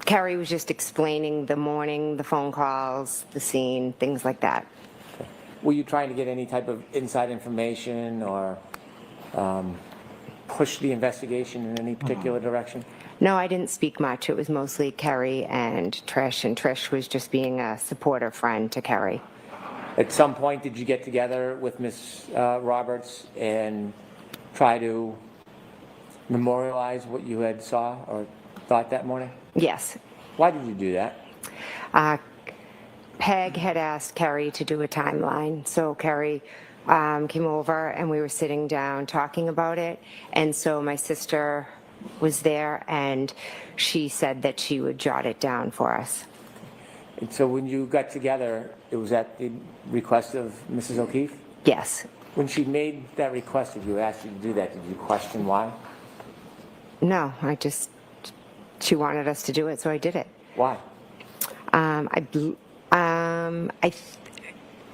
[SPEAKER 9] Kerry was just explaining the morning, the phone calls, the scene, things like that.
[SPEAKER 5] Okay. Were you trying to get any type of inside information or push the investigation in any particular direction?
[SPEAKER 9] No, I didn't speak much. It was mostly Kerry and Trish was just being a supportive friend to Kerry.
[SPEAKER 5] At some point, did you get together with Ms. Roberts and try to memorialize what you had saw or thought that morning?
[SPEAKER 9] Yes.
[SPEAKER 5] Why did you do that?
[SPEAKER 9] Peg had asked Kerry to do a timeline, so Kerry came over and we were sitting down talking about it, and so my sister was there and she said that she would jot it down for us.
[SPEAKER 5] And so when you got together, it was at the request of Mrs. O'Keefe?
[SPEAKER 9] Yes.
[SPEAKER 5] When she made that request of you, asked you to do that, did you question why?
[SPEAKER 9] No, she wanted us to do it, so I did it.
[SPEAKER 5] Why?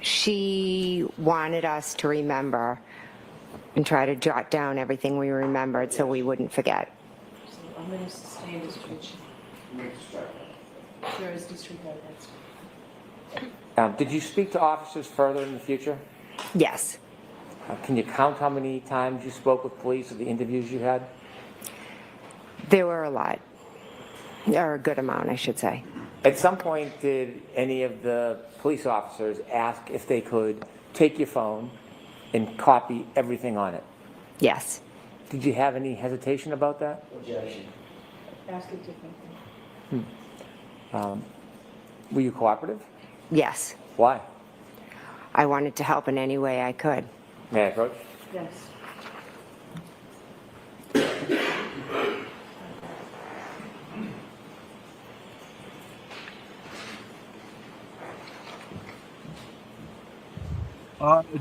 [SPEAKER 9] She wanted us to remember and try to jot down everything we remembered so we wouldn't forget.
[SPEAKER 11] I'm going to sustain discretion. There is disregard.
[SPEAKER 5] Did you speak to officers further in the future?
[SPEAKER 9] Yes.
[SPEAKER 5] Can you count how many times you spoke with police or the interviews you had?
[SPEAKER 9] There were a lot, or a good amount, I should say.
[SPEAKER 5] At some point, did any of the police officers ask if they could take your phone and copy everything on it?
[SPEAKER 9] Yes.
[SPEAKER 5] Did you have any hesitation about that?
[SPEAKER 7] Objection.
[SPEAKER 11] Ask it differently.
[SPEAKER 5] Were you cooperative?
[SPEAKER 9] Yes.
[SPEAKER 5] Why?
[SPEAKER 9] I wanted to help in any way I could.
[SPEAKER 5] May I approach?
[SPEAKER 11] Yes.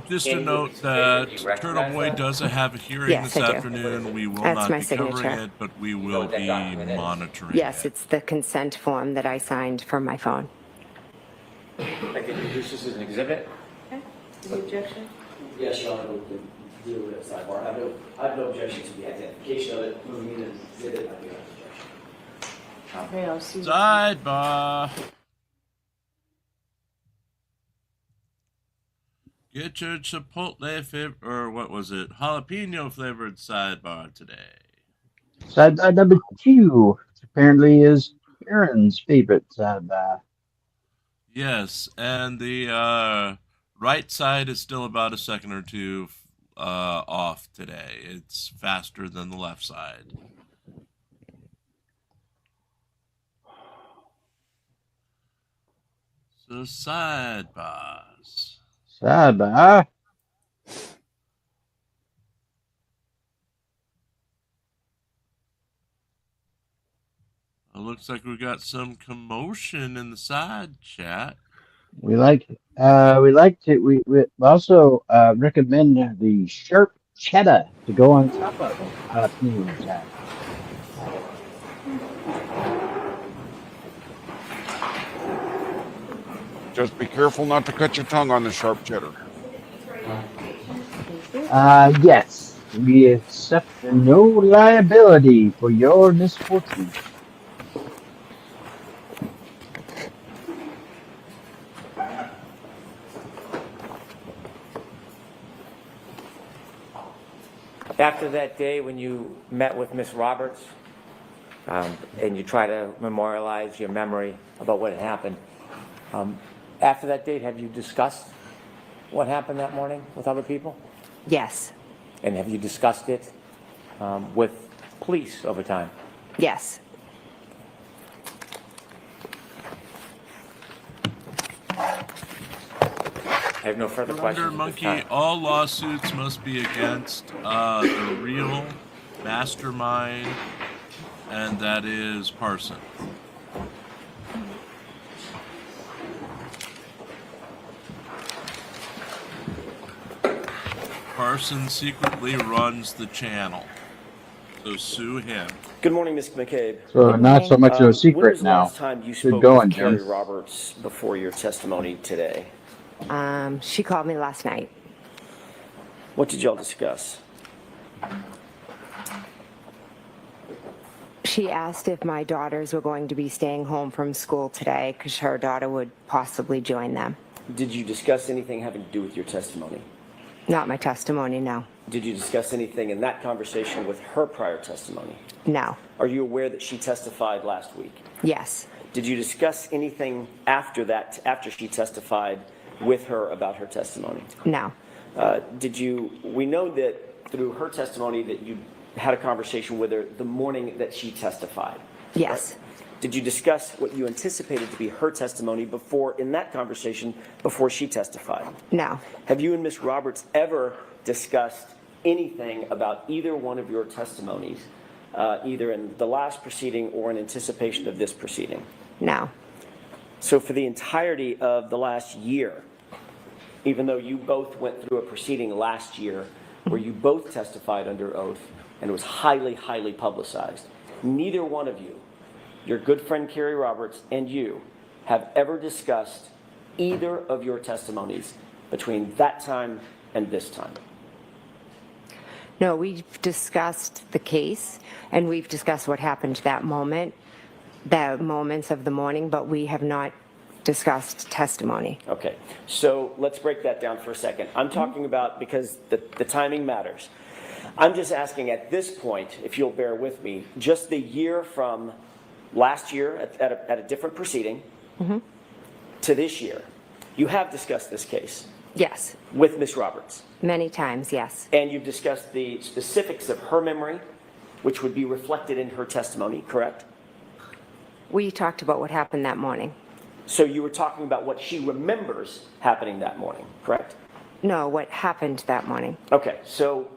[SPEAKER 3] Just a note that Turtle Boy does have a hearing
[SPEAKER 9] Yes,
[SPEAKER 3] this
[SPEAKER 9] I do.
[SPEAKER 3] afternoon. We will
[SPEAKER 9] That's
[SPEAKER 3] not
[SPEAKER 9] my
[SPEAKER 3] be covering
[SPEAKER 9] signature.
[SPEAKER 3] it, but we will be monitoring
[SPEAKER 9] Yes,
[SPEAKER 3] it.
[SPEAKER 9] it's the consent form that I signed from my phone.
[SPEAKER 5] I can introduce this as an exhibit.
[SPEAKER 11] Okay. Any objection?
[SPEAKER 7] Yes, Your Honor, we can deal with it sidebar. I have no objection to the identification of it, moving in and exhibit. I do have objection.
[SPEAKER 11] Okay, I'll see.
[SPEAKER 3] Sidebar. Get your chipotle or what was it? Jalapeno flavored sidebar today.
[SPEAKER 2] Sidebar number 2 apparently is Aaron's favorite sidebar.
[SPEAKER 3] Yes, and the right side is still about a second or two off today. It's faster than the left side. So sidebars.
[SPEAKER 2] Sidebar.
[SPEAKER 3] It looks like we got some commotion in the side chat.
[SPEAKER 2] We like we also recommend the sharp cheddar to go on top of jalapeno.
[SPEAKER 1] Just be careful not to cut your tongue on the sharp cheddar.
[SPEAKER 2] Yes, we accept no liability for your misfortune.
[SPEAKER 5] After that day when you met with Miss Roberts and you try to memorialize your memory about what had happened, after that date, have you discussed what happened that morning with other people?
[SPEAKER 9] Yes.
[SPEAKER 5] And have you discussed it with police over time?
[SPEAKER 9] Yes.
[SPEAKER 5] I have no further questions.
[SPEAKER 3] Wonder Monkey, all lawsuits must be against the real mastermind, and that is Parson. Parson secretly runs the channel, so sue him.
[SPEAKER 7] Good morning, Ms. McCabe.
[SPEAKER 2] So not so much of a secret
[SPEAKER 7] when was the
[SPEAKER 2] now.
[SPEAKER 7] last time you
[SPEAKER 2] Good
[SPEAKER 7] spoke
[SPEAKER 2] going,
[SPEAKER 7] with Carrie
[SPEAKER 2] Jim.
[SPEAKER 7] Roberts before your testimony today?
[SPEAKER 9] She called me last night.
[SPEAKER 7] What did y'all discuss?
[SPEAKER 9] She asked if my daughters were going to be staying home from school today because her daughter would possibly join them.
[SPEAKER 7] Did you discuss anything having to do with your testimony?
[SPEAKER 9] Not my testimony, no.
[SPEAKER 7] Did you discuss anything in that conversation with her prior testimony?
[SPEAKER 9] No.
[SPEAKER 7] Are you aware that she testified last week?
[SPEAKER 9] Yes.
[SPEAKER 7] Did you discuss anything after that, after she testified, with her about her testimony?
[SPEAKER 9] No.
[SPEAKER 7] We know that through her testimony that you had a conversation with her the morning that she testified.
[SPEAKER 9] Yes.
[SPEAKER 7] Right? Did you discuss what you anticipated to be her testimony in that conversation before she testified?
[SPEAKER 9] No.
[SPEAKER 7] Have you and Ms. Roberts ever discussed anything about either one of your testimonies, either in the last proceeding or in anticipation of this proceeding?
[SPEAKER 9] No.
[SPEAKER 7] So for the entirety of the last year, even though you both went through a proceeding last year where you both testified under oath and it was highly, highly publicized, neither one of you, your good friend Carrie Roberts and you, have ever discussed either of your testimonies between that time and this time?
[SPEAKER 9] No, we've discussed the case and we've discussed what happened that moment, the moments of the morning, but we have not discussed testimony.
[SPEAKER 7] Okay, so let's break that down for a second. I'm talking about, because the timing matters, I'm just asking at this point, if you'll bear with me, just the year from last year at a different proceeding to this year, you have discussed this case.
[SPEAKER 9] Yes.
[SPEAKER 7] With Ms. Roberts.
[SPEAKER 9] Many times, yes.
[SPEAKER 7] And you've discussed the specifics of her memory, which would be reflected in her testimony, correct?
[SPEAKER 9] We talked about what happened that morning.
[SPEAKER 7] So you were talking about what she remembers happening that morning, correct?
[SPEAKER 9] No, what happened that morning.
[SPEAKER 7] Okay, so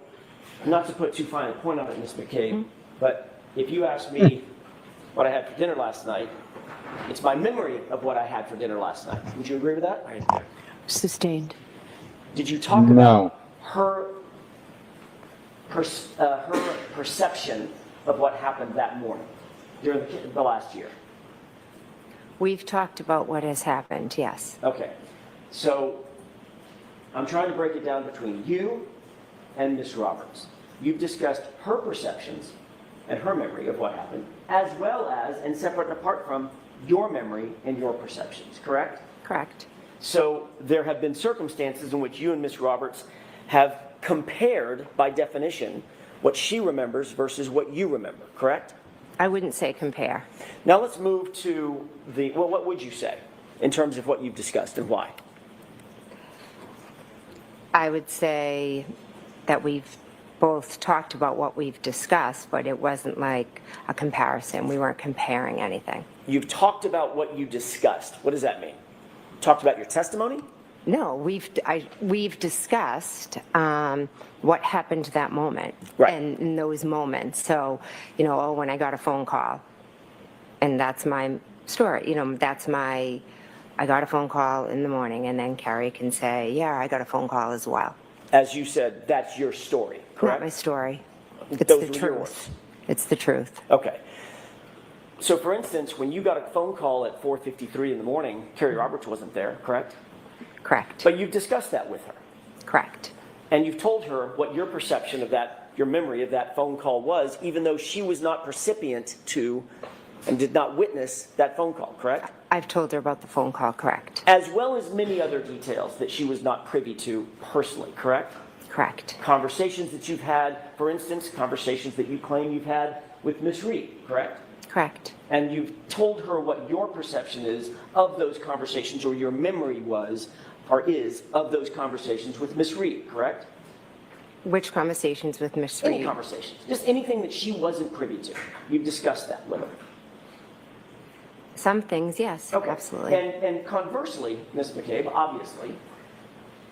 [SPEAKER 7] not to put too fine a point on it, Ms. McCabe, but if you ask me what I had for dinner last night, it's my memory of what I had for dinner last night. Would you agree with that?
[SPEAKER 6] Sustained.
[SPEAKER 7] Did you talk about her perception of what happened that morning during the last year?
[SPEAKER 9] We've talked about what has happened, yes.
[SPEAKER 7] Okay, so I'm trying to break it down between you and Ms. Roberts. You've discussed her perceptions and her memory of what happened, as well as, and separate and apart from, your memory and your perceptions, correct?
[SPEAKER 9] Correct.
[SPEAKER 7] So there have been circumstances in which you and Ms. Roberts have compared, by definition, what she remembers versus what you remember, correct?
[SPEAKER 9] I wouldn't say compare.
[SPEAKER 7] Now let's move to well, what would you say in terms of what you've discussed and why?
[SPEAKER 9] I would say that we've both talked about what we've discussed, but it wasn't like a comparison. We weren't comparing anything.
[SPEAKER 7] You've talked about what you discussed. What does that mean? Talked about your testimony?
[SPEAKER 9] No, we've discussed what happened that moment,
[SPEAKER 7] right,
[SPEAKER 9] and in those moments. So, when I got a phone call, and that's my story. I got a phone call in the morning, and then Carrie can say, yeah, I got a phone call as well.
[SPEAKER 7] As you said, that's your story, correct?
[SPEAKER 9] Not my story. It's
[SPEAKER 7] Those
[SPEAKER 9] the
[SPEAKER 7] were
[SPEAKER 9] truth.
[SPEAKER 7] yours.
[SPEAKER 9] It's the truth.
[SPEAKER 7] Okay. So, for instance, when you got a phone call at 4:53 in the morning, Carrie Roberts wasn't there, correct?
[SPEAKER 9] Correct.
[SPEAKER 7] But you've discussed that with her.
[SPEAKER 9] Correct.
[SPEAKER 7] And you've told her what your perception of that, your memory of that phone call was, even though she was not recipient to and did not witness that phone call, correct?
[SPEAKER 9] I've told her about the phone call, correct.
[SPEAKER 7] As well as many other details that she was not privy to personally, correct?
[SPEAKER 9] Correct.
[SPEAKER 7] Conversations that you've had, for instance, conversations that you claim you've had with Ms. Reed, correct?
[SPEAKER 9] Correct.
[SPEAKER 7] And you've told her what your perception is of those conversations, or your memory was, or is, of those conversations with Ms. Reed, correct?
[SPEAKER 9] Which conversations with Ms. Reed?
[SPEAKER 7] Any conversations. Just anything that she wasn't privy to. You've discussed that with her.
[SPEAKER 9] Some things, yes,
[SPEAKER 7] okay.
[SPEAKER 9] Absolutely.
[SPEAKER 7] And conversely, Ms. McCabe, obviously,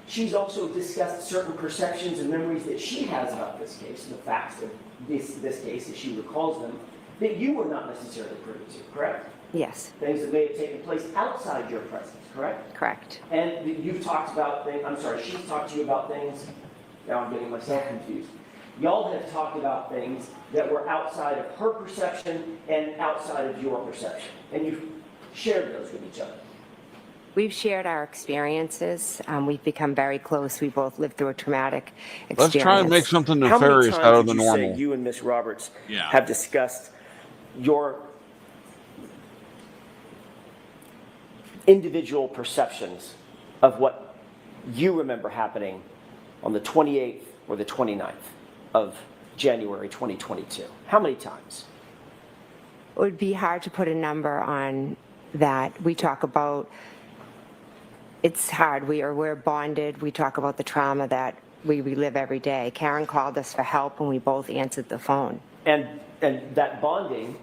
[SPEAKER 7] she's also discussed certain perceptions and memories that she has about this case, the facts of this case, as she recalls them, that you were not necessarily privy to, correct?
[SPEAKER 9] Yes.
[SPEAKER 7] Things that may have taken place outside your presence, correct?
[SPEAKER 9] Correct.
[SPEAKER 7] And you've talked about things, she's talked to you about things, now I'm getting myself confused. Y'all have talked about things that were outside of her perception and outside of your perception. And you've shared those with each other.
[SPEAKER 9] We've shared our experiences. We've become very close. We both lived through a traumatic experience.
[SPEAKER 1] Let's try and make something nefarious out of the normal.
[SPEAKER 7] How many times would you say you and Ms. Roberts have discussed your individual perceptions of what you remember happening on the 28th or the 29th of January 2022? How many times?
[SPEAKER 9] It would be hard to put a number on that. We talk about it's hard. We're bonded. We talk about the trauma that we relive every day. Karen called us for help and we both answered the phone.
[SPEAKER 7] And that bonding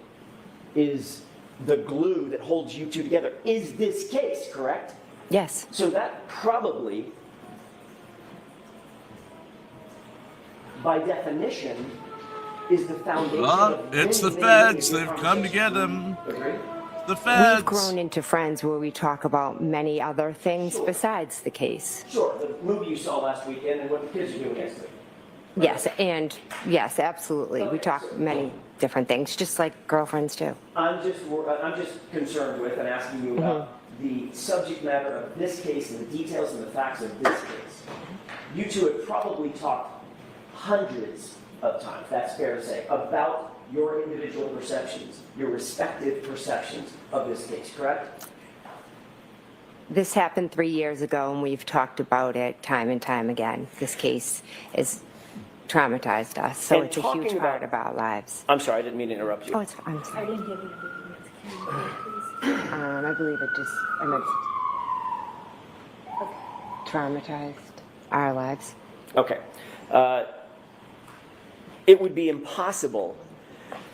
[SPEAKER 7] is the glue that holds you two together. Is this case, correct?
[SPEAKER 9] Yes.
[SPEAKER 7] So that probably, by definition, is the foundation of
[SPEAKER 3] It's the
[SPEAKER 7] many, many
[SPEAKER 3] feds.
[SPEAKER 7] of your
[SPEAKER 3] They've come to get
[SPEAKER 7] conversations.
[SPEAKER 3] him.
[SPEAKER 7] Agree?
[SPEAKER 3] The feds.
[SPEAKER 9] We've grown into friends where we talk about many other things besides the case.
[SPEAKER 7] Sure, the movie you saw last weekend and what the kids are doing next week.
[SPEAKER 9] Yes, and yes, absolutely. We talk many different things, just like girlfriends do.
[SPEAKER 7] I'm just concerned with and asking you about the subject matter of this case and the details and the facts of this case. You two have probably talked hundreds of times, that's fair to say, about your individual perceptions, your respective perceptions of this case, correct?
[SPEAKER 9] This happened 3 years ago, and we've talked about it time and time again. This case has traumatized us, so
[SPEAKER 7] And
[SPEAKER 9] it's a huge
[SPEAKER 7] talking
[SPEAKER 9] part
[SPEAKER 7] about-
[SPEAKER 9] of our lives.
[SPEAKER 7] I'm sorry, I didn't mean to interrupt you.
[SPEAKER 9] Oh, it's fine.
[SPEAKER 11] I didn't get it.
[SPEAKER 9] I believe it just, I meant traumatized our lives.
[SPEAKER 7] Okay. It would be impossible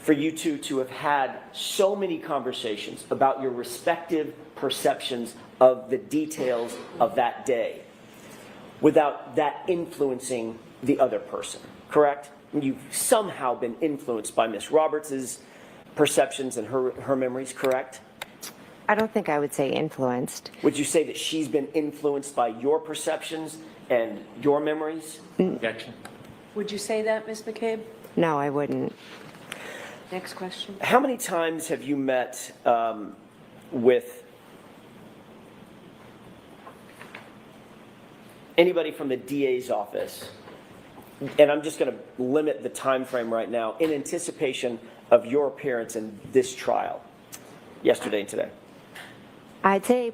[SPEAKER 7] for you two to have had so many conversations about your respective perceptions of the details of that day without that influencing the other person, correct? You've somehow been influenced by Miss Roberts's perceptions and her memories, correct?
[SPEAKER 9] I don't think I would say influenced.
[SPEAKER 7] Would you say that she's been influenced by your perceptions and your memories?
[SPEAKER 5] Objection.
[SPEAKER 11] Would you say that, Ms. McCabe?
[SPEAKER 9] No, I wouldn't.
[SPEAKER 11] Next question.
[SPEAKER 7] How many times have you met with anybody from the DA's office? And I'm just going to limit the time frame right now in anticipation of your appearance in this trial, yesterday and today.
[SPEAKER 9] I'd say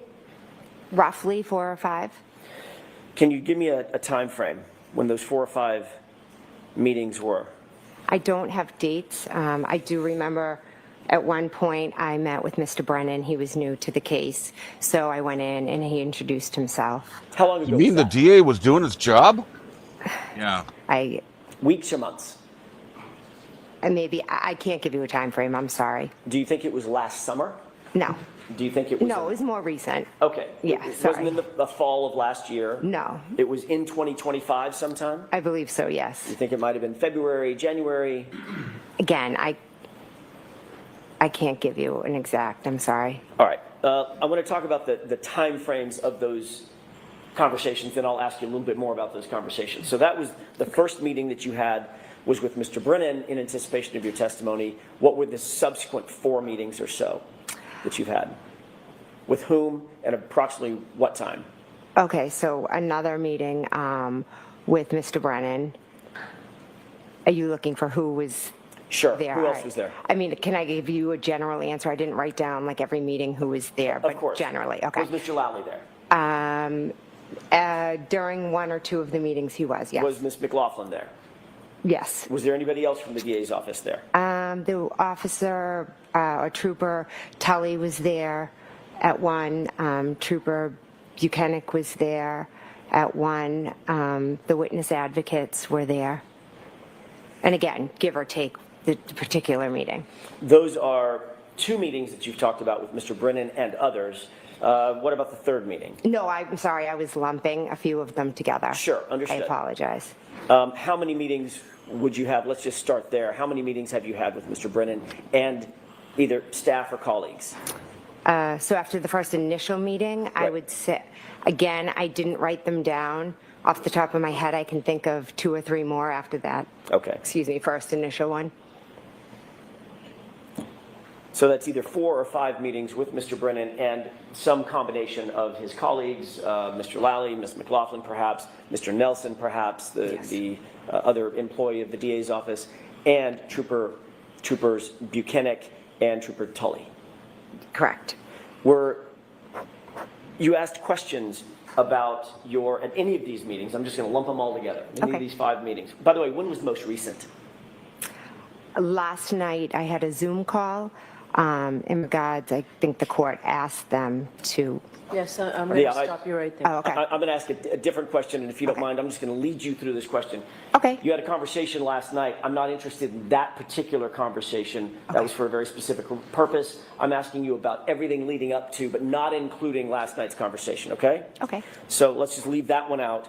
[SPEAKER 9] roughly 4 or 5.
[SPEAKER 7] Can you give me a time frame when those 4 or 5 meetings were?
[SPEAKER 9] I don't have dates. I do remember at one point I met with Mr. Brennan. He was new to the case, so I went in and he introduced himself.
[SPEAKER 7] How long ago
[SPEAKER 1] You mean
[SPEAKER 7] was
[SPEAKER 1] the
[SPEAKER 7] that?
[SPEAKER 1] DA was doing his job?
[SPEAKER 3] Yeah.
[SPEAKER 7] Weeks or months?
[SPEAKER 9] I can't give you a time frame. I'm sorry.
[SPEAKER 7] Do you think it was last summer?
[SPEAKER 9] No.
[SPEAKER 7] Do you think it was?
[SPEAKER 9] No, it was more recent.
[SPEAKER 7] Okay.
[SPEAKER 9] Yeah,
[SPEAKER 7] It
[SPEAKER 9] sorry.
[SPEAKER 7] wasn't in the fall of last year?
[SPEAKER 9] No.
[SPEAKER 7] It was in 2025 sometime?
[SPEAKER 9] I believe so, yes.
[SPEAKER 7] You think it might have been February, January?
[SPEAKER 9] Again, I can't give you an exact. I'm sorry.
[SPEAKER 7] All right. I want to talk about the time frames of those conversations, then I'll ask you a little bit more about those conversations. So that was the first meeting that you had was with Mr. Brennan in anticipation of your testimony. What were the subsequent 4 meetings or so that you've had? With whom and approximately what time?
[SPEAKER 9] Okay, so another meeting with Mr. Brennan. Are you looking for who was
[SPEAKER 7] Sure.
[SPEAKER 9] there?
[SPEAKER 7] Who else was there?
[SPEAKER 9] I mean, can I give you a general answer? I didn't write down like every meeting who was there, but
[SPEAKER 7] Of course.
[SPEAKER 9] generally, okay.
[SPEAKER 7] Was Mr. Lally there?
[SPEAKER 9] During 1 or 2 of the meetings, he was, yes.
[SPEAKER 7] Was Ms. McLaughlin there?
[SPEAKER 9] Yes.
[SPEAKER 7] Was there anybody else from the DA's office there?
[SPEAKER 9] The officer or trooper Tully was there at 1. Trooper Buchanan was there at 1. The witness advocates were there. And again, give or take the particular meeting.
[SPEAKER 7] Those are 2 meetings that you've talked about with Mr. Brennan and others. What about the 3rd meeting?
[SPEAKER 9] No, I'm sorry. I was lumping a few of them together.
[SPEAKER 7] Sure, understood.
[SPEAKER 9] I apologize.
[SPEAKER 7] How many meetings would you have? Let's just start there. How many meetings have you had with Mr. Brennan and either staff or colleagues?
[SPEAKER 9] So after the first initial meeting, I
[SPEAKER 7] Right.
[SPEAKER 9] would say, again, I didn't write them down. Off the top of my head, I can think of 2 or 3 more after that.
[SPEAKER 7] Okay.
[SPEAKER 9] Excuse me, first initial one.
[SPEAKER 7] So that's either 4 or 5 meetings with Mr. Brennan and some combination of his colleagues, Mr. Lally, Ms. McLaughlin perhaps, Mr. Nelson perhaps, the other employee of the DA's office, and Troopers Buchanan and Trooper Tully.
[SPEAKER 9] Correct.
[SPEAKER 7] You asked questions about at any of these meetings. I'm just going to lump them all together. Any of
[SPEAKER 9] Okay.
[SPEAKER 7] these 5 meetings. By the way, when was the most recent?
[SPEAKER 9] Last night, I had a Zoom call In regards, I think the court asked them to.
[SPEAKER 11] Yes, I'm going to stop you right there.
[SPEAKER 9] Oh, okay.
[SPEAKER 7] I'm going to ask a different question, and if you don't mind, I'm just going to lead you through this question.
[SPEAKER 9] Okay.
[SPEAKER 7] You had a conversation last night. I'm not interested in that particular conversation. That was for a very specific purpose. I'm asking you about everything leading up to, but not including last night's conversation, okay?
[SPEAKER 9] Okay.
[SPEAKER 7] So let's just leave that one out.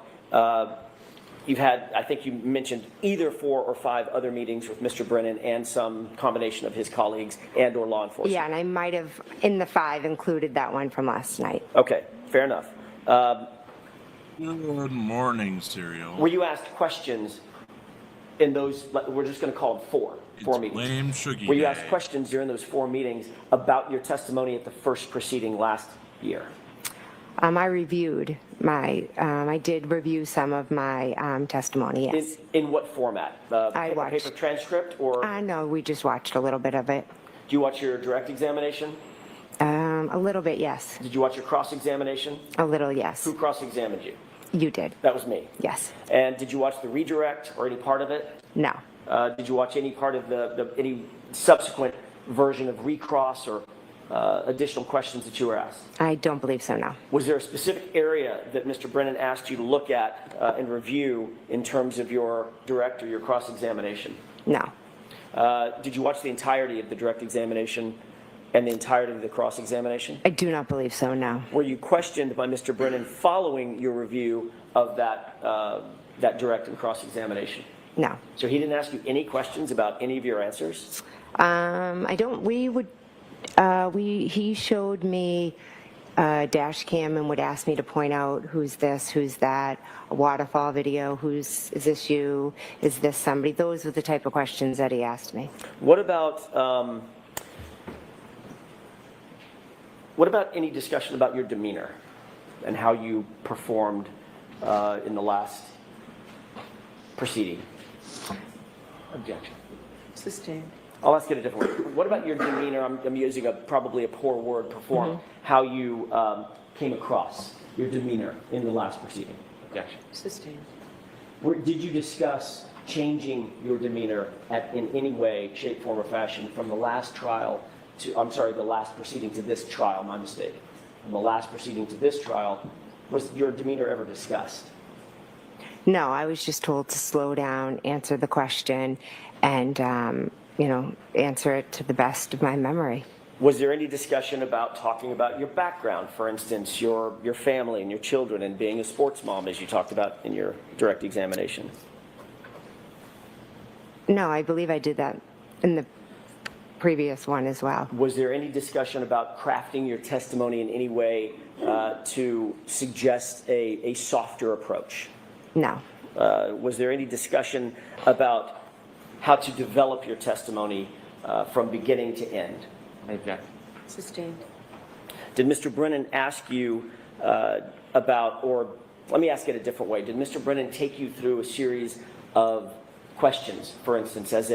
[SPEAKER 7] You've had, I think you mentioned either 4 or 5 other meetings with Mr. Brennan and some combination of his colleagues and or law enforcement.
[SPEAKER 9] Yeah, and I might have, in the 5, included that one from last night.
[SPEAKER 7] Okay, fair enough.
[SPEAKER 3] Good morning, Serial.
[SPEAKER 7] Were you asked questions in those, we're just going to call them 4 meetings.
[SPEAKER 3] Lame Shuggy
[SPEAKER 7] Were you
[SPEAKER 3] Day.
[SPEAKER 7] asked questions during those 4 meetings about your testimony at the first proceeding last year?
[SPEAKER 9] I reviewed my, I did review some of my testimony, yes.
[SPEAKER 7] In what format?
[SPEAKER 9] I watched.
[SPEAKER 7] Paper transcript or?
[SPEAKER 9] No, we just watched a little bit of it.
[SPEAKER 7] Do you watch your direct examination?
[SPEAKER 9] A little bit, yes.
[SPEAKER 7] Did you watch your cross-examination?
[SPEAKER 9] A little, yes.
[SPEAKER 7] Who cross-examined you?
[SPEAKER 9] You did.
[SPEAKER 7] That was me.
[SPEAKER 9] Yes.
[SPEAKER 7] And did you watch the redirect or any part of it?
[SPEAKER 9] No.
[SPEAKER 7] Did you watch any part of any subsequent version of recross or additional questions that you were asked?
[SPEAKER 9] I don't believe so, no.
[SPEAKER 7] Was there a specific area that Mr. Brennan asked you to look at and review in terms of your direct or your cross-examination?
[SPEAKER 9] No.
[SPEAKER 7] Did you watch the entirety of the direct examination and the entirety of the cross-examination?
[SPEAKER 9] I do not believe so, no.
[SPEAKER 7] Were you questioned by Mr. Brennan following your review of that, that direct and cross-examination?
[SPEAKER 9] No.
[SPEAKER 7] So he didn't ask you any questions about any of your answers?
[SPEAKER 9] I don't, we would, he showed me a dash cam and would ask me to point out who's this, who's that, a waterfall video, is this you, is this somebody? Those were the type of questions that he asked me.
[SPEAKER 7] What about any discussion about your demeanor and how you performed in the last proceeding? Objection.
[SPEAKER 11] Sustained.
[SPEAKER 7] I'll ask it a different way. What about your demeanor? I'm using probably a poor word, perform. How you came across, your demeanor in the last proceeding? Objection.
[SPEAKER 11] Sustained.
[SPEAKER 7] Did you discuss changing your demeanor in any way, shape, form, or fashion from the last trial to, I'm sorry, the last proceeding to this trial, my mistake. From the last proceeding to this trial, was your demeanor ever discussed?
[SPEAKER 9] No, I was just told to slow down, answer the question, and, you know, answer it to the best of my memory.
[SPEAKER 7] Was there any discussion about talking about your background, for instance, your family and your children and being a sports mom, as you talked about in your direct examination?
[SPEAKER 9] No, I believe I did that in the previous one as well.
[SPEAKER 7] Was there any discussion about crafting your testimony in any way to suggest a softer approach?
[SPEAKER 9] No.
[SPEAKER 7] Was there any discussion about how to develop your testimony from beginning to end? Objection.
[SPEAKER 11] Sustained.
[SPEAKER 7] Did Mr. Brennan ask you about, or let me ask it a different way, did Mr. Brennan take you through a series of questions, for instance, as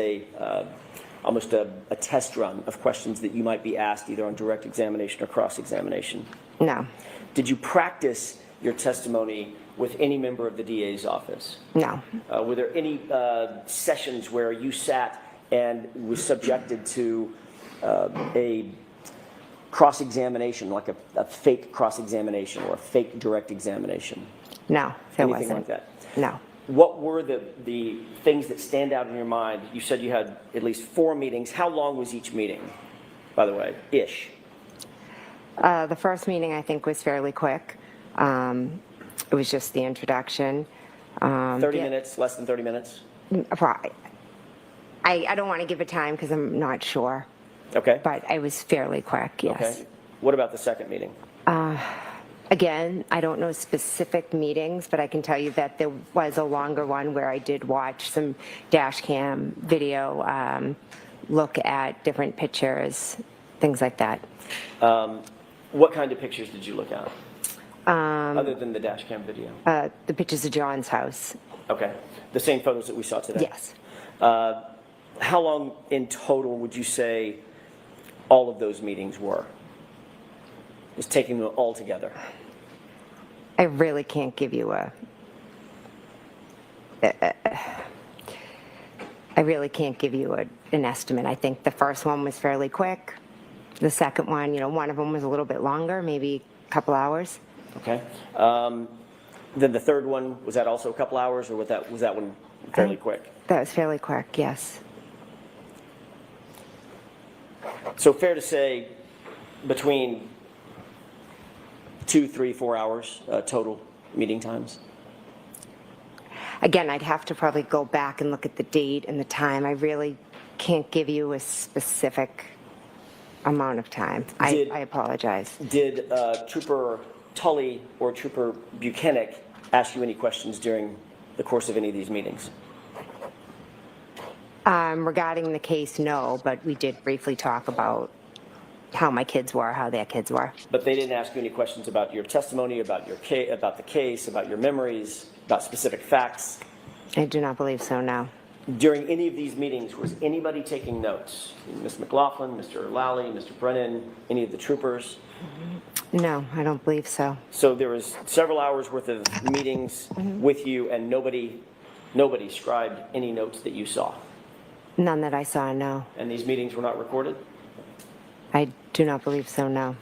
[SPEAKER 7] almost a test run of questions that you might be asked either on direct examination or cross-examination?
[SPEAKER 9] No.
[SPEAKER 7] Did you practice your testimony with any member of the DA's office?
[SPEAKER 9] No.
[SPEAKER 7] Were there any sessions where you sat and was subjected to a cross-examination, like a fake cross-examination or a fake direct examination?
[SPEAKER 9] No, there
[SPEAKER 7] Anything
[SPEAKER 9] wasn't.
[SPEAKER 7] like that?
[SPEAKER 9] No.
[SPEAKER 7] What were the things that stand out in your mind? You said you had at least 4 meetings. How long was each meeting, by the way, ish?
[SPEAKER 9] The first meeting, I think, was fairly quick. It was just the introduction.
[SPEAKER 7] 30 minutes, less than 30 minutes?
[SPEAKER 9] I don't want to give a time because I'm not sure.
[SPEAKER 7] Okay.
[SPEAKER 9] But I was fairly quick, yes.
[SPEAKER 7] Okay. What about the second meeting?
[SPEAKER 9] Again, I don't know specific meetings, but I can tell you that there was a longer one where I did watch some dash cam video, look at different pictures, things like that.
[SPEAKER 7] What kind of pictures did you look at? Other than the dash cam video?
[SPEAKER 9] The pictures of John's house.
[SPEAKER 7] Okay. The same photos that we saw today?
[SPEAKER 9] Yes.
[SPEAKER 7] How long in total would you say all of those meetings were? Just taking them all together.
[SPEAKER 9] I really can't give you an estimate. I think the first one was fairly quick. The second one, one of them was a little bit longer, maybe a couple hours.
[SPEAKER 7] Okay. Then the third one, was that also a couple hours, or was that one fairly quick?
[SPEAKER 9] That was fairly quick, yes.
[SPEAKER 7] So fair to say between 2, 3, 4 hours total meeting times?
[SPEAKER 9] Again, I'd have to probably go back and look at the date and the time. I really can't give you a specific amount of time. I apologize.
[SPEAKER 7] Did Trooper Tully or Trooper Buchanan ask you any questions during the course of any of these meetings?
[SPEAKER 9] Regarding the case, no, but we did briefly talk about how my kids were, how their kids were.
[SPEAKER 7] But they didn't ask you any questions about your testimony, about your about the case, about your memories, about specific facts?
[SPEAKER 9] I do not believe so, no.
[SPEAKER 7] During any of these meetings, was anybody taking notes? Ms. McLaughlin, Mr. Lally, Mr. Brennan, any of the troopers?
[SPEAKER 9] No, I don't believe so.
[SPEAKER 7] So there was several hours worth of meetings with you, and nobody scribed any notes that you saw?
[SPEAKER 9] None that I saw, no.
[SPEAKER 7] And these meetings were not recorded?
[SPEAKER 9] I do not believe so, no.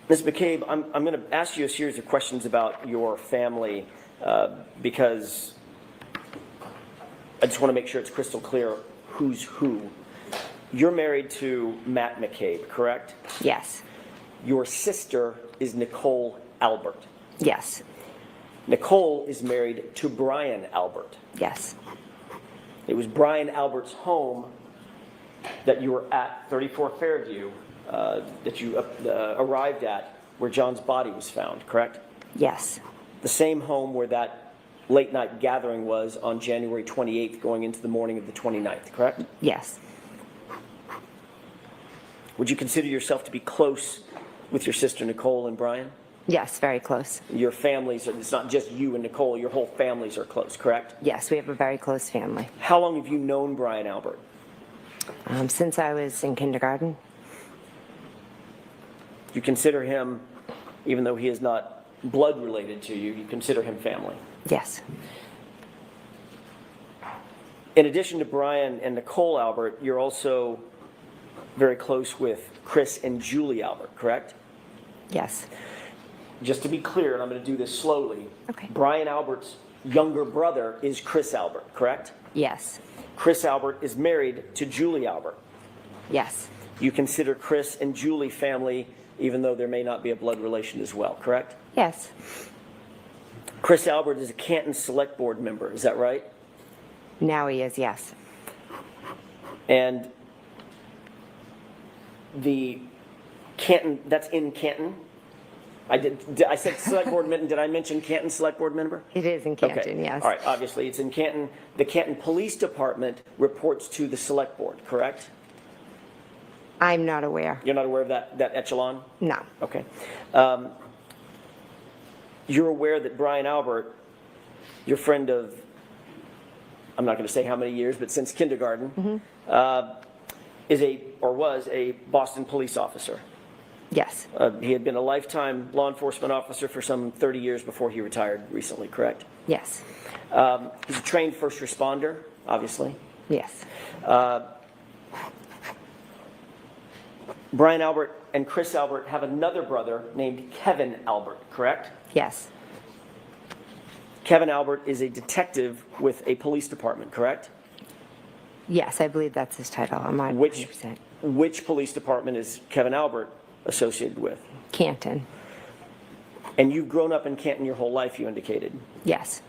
[SPEAKER 7] Ms. McCabe, I'm going to ask you a series of questions about your family because I just want to make sure it's crystal clear who's who. You're married to Matt McCabe, correct?
[SPEAKER 9] Yes.
[SPEAKER 7] Your sister is Nicole Albert.
[SPEAKER 9] Yes.
[SPEAKER 7] Nicole is married to Brian Albert.
[SPEAKER 9] Yes.
[SPEAKER 7] It was Brian Albert's home that you were at, 34 Fairview, that you arrived at where John's body was found, correct?
[SPEAKER 9] Yes.
[SPEAKER 7] The same home where that late night gathering was on January 28th going into the morning of the 29th, correct?
[SPEAKER 9] Yes.
[SPEAKER 7] Would you consider yourself to be close with your sister Nicole and Brian?
[SPEAKER 9] Yes, very close.
[SPEAKER 7] Your families, it's not just you and Nicole, your whole families are close, correct?
[SPEAKER 9] Yes, we have a very close family.
[SPEAKER 7] How long have you known Brian Albert?
[SPEAKER 9] Since I was in kindergarten.
[SPEAKER 7] You consider him, even though he is not blood related to you, you consider him family?
[SPEAKER 9] Yes.
[SPEAKER 7] In addition to Brian and Nicole Albert, you're also very close with Chris and Julie Albert, correct?
[SPEAKER 9] Yes.
[SPEAKER 7] Just to be clear, and I'm going to do this slowly,
[SPEAKER 9] Okay.
[SPEAKER 7] Brian Albert's younger brother is Chris Albert, correct?
[SPEAKER 9] Yes.
[SPEAKER 7] Chris Albert is married to Julie Albert.
[SPEAKER 9] Yes.
[SPEAKER 7] You consider Chris and Julie family, even though there may not be a blood relation as well, correct?
[SPEAKER 9] Yes.
[SPEAKER 7] Chris Albert is a Canton Select Board member, is that right?
[SPEAKER 9] Now he is, yes.
[SPEAKER 7] And the Canton, that's in Canton? I said Select Board member, did I mention Canton Select Board member?
[SPEAKER 9] It is in Canton,
[SPEAKER 7] Okay.
[SPEAKER 9] yes.
[SPEAKER 7] All right, obviously it's in Canton. The Canton Police Department reports to the Select Board, correct?
[SPEAKER 9] I'm not aware.
[SPEAKER 7] You're not aware of that echelon?
[SPEAKER 9] No.
[SPEAKER 7] Okay. You're aware that Brian Albert, your friend of, I'm not going to say how many years, but since kindergarten, was a Boston police officer.
[SPEAKER 9] Yes.
[SPEAKER 7] He had been a lifetime law enforcement officer for some 30 years before he retired recently, correct?
[SPEAKER 9] Yes.
[SPEAKER 7] He's a trained first responder, obviously.
[SPEAKER 9] Yes.
[SPEAKER 7] Brian Albert and Chris Albert have another brother named Kevin Albert, correct?
[SPEAKER 9] Yes.
[SPEAKER 7] Kevin Albert is a detective with a police department, correct?
[SPEAKER 9] Yes, I believe that's his title. I'm not
[SPEAKER 7] Which
[SPEAKER 9] 100%.
[SPEAKER 7] Which police department is Kevin Albert associated with?
[SPEAKER 9] Canton.
[SPEAKER 7] And you've grown up in Canton your whole life, you indicated.
[SPEAKER 9] Yes.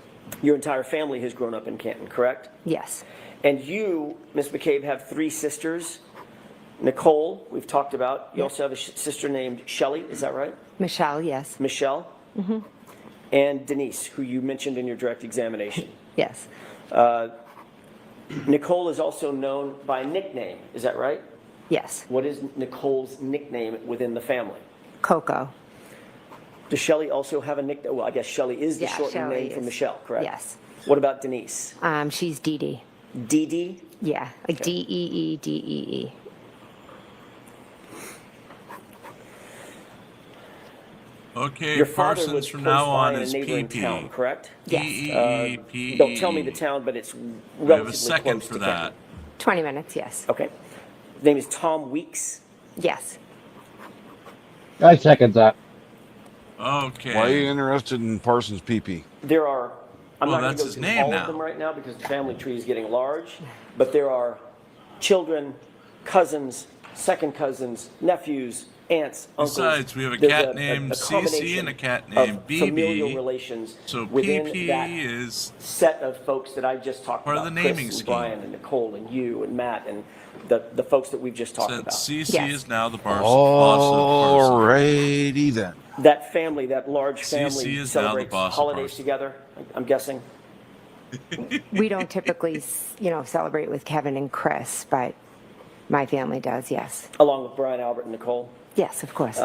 [SPEAKER 7] Your entire family has grown up in Canton, correct?
[SPEAKER 9] Yes.
[SPEAKER 7] And you, Ms. McCabe, have 3 sisters. Nicole, we've talked about. You also have a sister named Shelley, is that right?
[SPEAKER 9] Michelle, yes.
[SPEAKER 7] Michelle? Mm-hmm. And Denise, who you mentioned in your direct examination.
[SPEAKER 9] Yes.
[SPEAKER 7] Nicole is also known by a nickname, is that right?
[SPEAKER 9] Yes.
[SPEAKER 7] What is Nicole's nickname within the family?
[SPEAKER 9] Coco.
[SPEAKER 7] Does Shelley also have a nickname? Well, I guess Shelley is the shortened name for Michelle, correct?
[SPEAKER 9] Yes.
[SPEAKER 7] What about Denise?
[SPEAKER 9] She's Dee Dee.
[SPEAKER 7] Dee Dee?
[SPEAKER 9] Yeah, like D-E-E-D-E-E.
[SPEAKER 3] Okay,
[SPEAKER 7] Your father
[SPEAKER 3] Parsons
[SPEAKER 7] was
[SPEAKER 3] from
[SPEAKER 7] close
[SPEAKER 3] now
[SPEAKER 7] by
[SPEAKER 3] on
[SPEAKER 7] in a
[SPEAKER 3] is
[SPEAKER 7] neighboring
[SPEAKER 3] PP.
[SPEAKER 7] town, correct?
[SPEAKER 9] Yes.
[SPEAKER 7] Don't tell me the town, but it's
[SPEAKER 3] We have a
[SPEAKER 7] relatively
[SPEAKER 3] second
[SPEAKER 7] close
[SPEAKER 3] for
[SPEAKER 7] to
[SPEAKER 3] that.
[SPEAKER 7] Canton.
[SPEAKER 9] 20 minutes, yes.
[SPEAKER 7] Okay. His name is Tom Weeks.
[SPEAKER 9] Yes.
[SPEAKER 2] I second that.
[SPEAKER 3] Okay.
[SPEAKER 1] Why are you interested in Parsons PP?
[SPEAKER 7] There are, I'm
[SPEAKER 3] Well,
[SPEAKER 7] not going
[SPEAKER 3] that's
[SPEAKER 7] to
[SPEAKER 3] his
[SPEAKER 7] go through
[SPEAKER 3] name
[SPEAKER 7] all
[SPEAKER 3] now.
[SPEAKER 7] of them right now because the family tree is getting large, but there are children, cousins, second cousins, nephews, aunts, uncles.
[SPEAKER 3] Besides, we have a
[SPEAKER 7] There's
[SPEAKER 3] cat named CC
[SPEAKER 7] combination
[SPEAKER 3] and a cat
[SPEAKER 7] of
[SPEAKER 3] named
[SPEAKER 7] familial
[SPEAKER 3] BB.
[SPEAKER 7] relations
[SPEAKER 3] So
[SPEAKER 7] within
[SPEAKER 3] PP
[SPEAKER 7] that
[SPEAKER 3] is
[SPEAKER 7] set of folks that I just talked
[SPEAKER 3] part of
[SPEAKER 7] about,
[SPEAKER 3] the
[SPEAKER 7] Chris
[SPEAKER 3] naming
[SPEAKER 7] and
[SPEAKER 3] scheme.
[SPEAKER 7] Brian and Nicole and you and Matt and the folks that we've just talked
[SPEAKER 3] Since
[SPEAKER 7] about.
[SPEAKER 3] CC
[SPEAKER 9] Yes.
[SPEAKER 3] is now the boss of Parsons.
[SPEAKER 1] Alrighty then.
[SPEAKER 7] That family, that large
[SPEAKER 3] CC
[SPEAKER 7] family,
[SPEAKER 3] is now the
[SPEAKER 7] celebrates
[SPEAKER 3] boss of
[SPEAKER 7] holidays
[SPEAKER 3] Parsons.
[SPEAKER 7] together, I'm guessing.
[SPEAKER 9] We don't typically, celebrate with Kevin and Chris, but my family does, yes.
[SPEAKER 7] Along with Brian, Albert, and Nicole.
[SPEAKER 9] Yes, of course.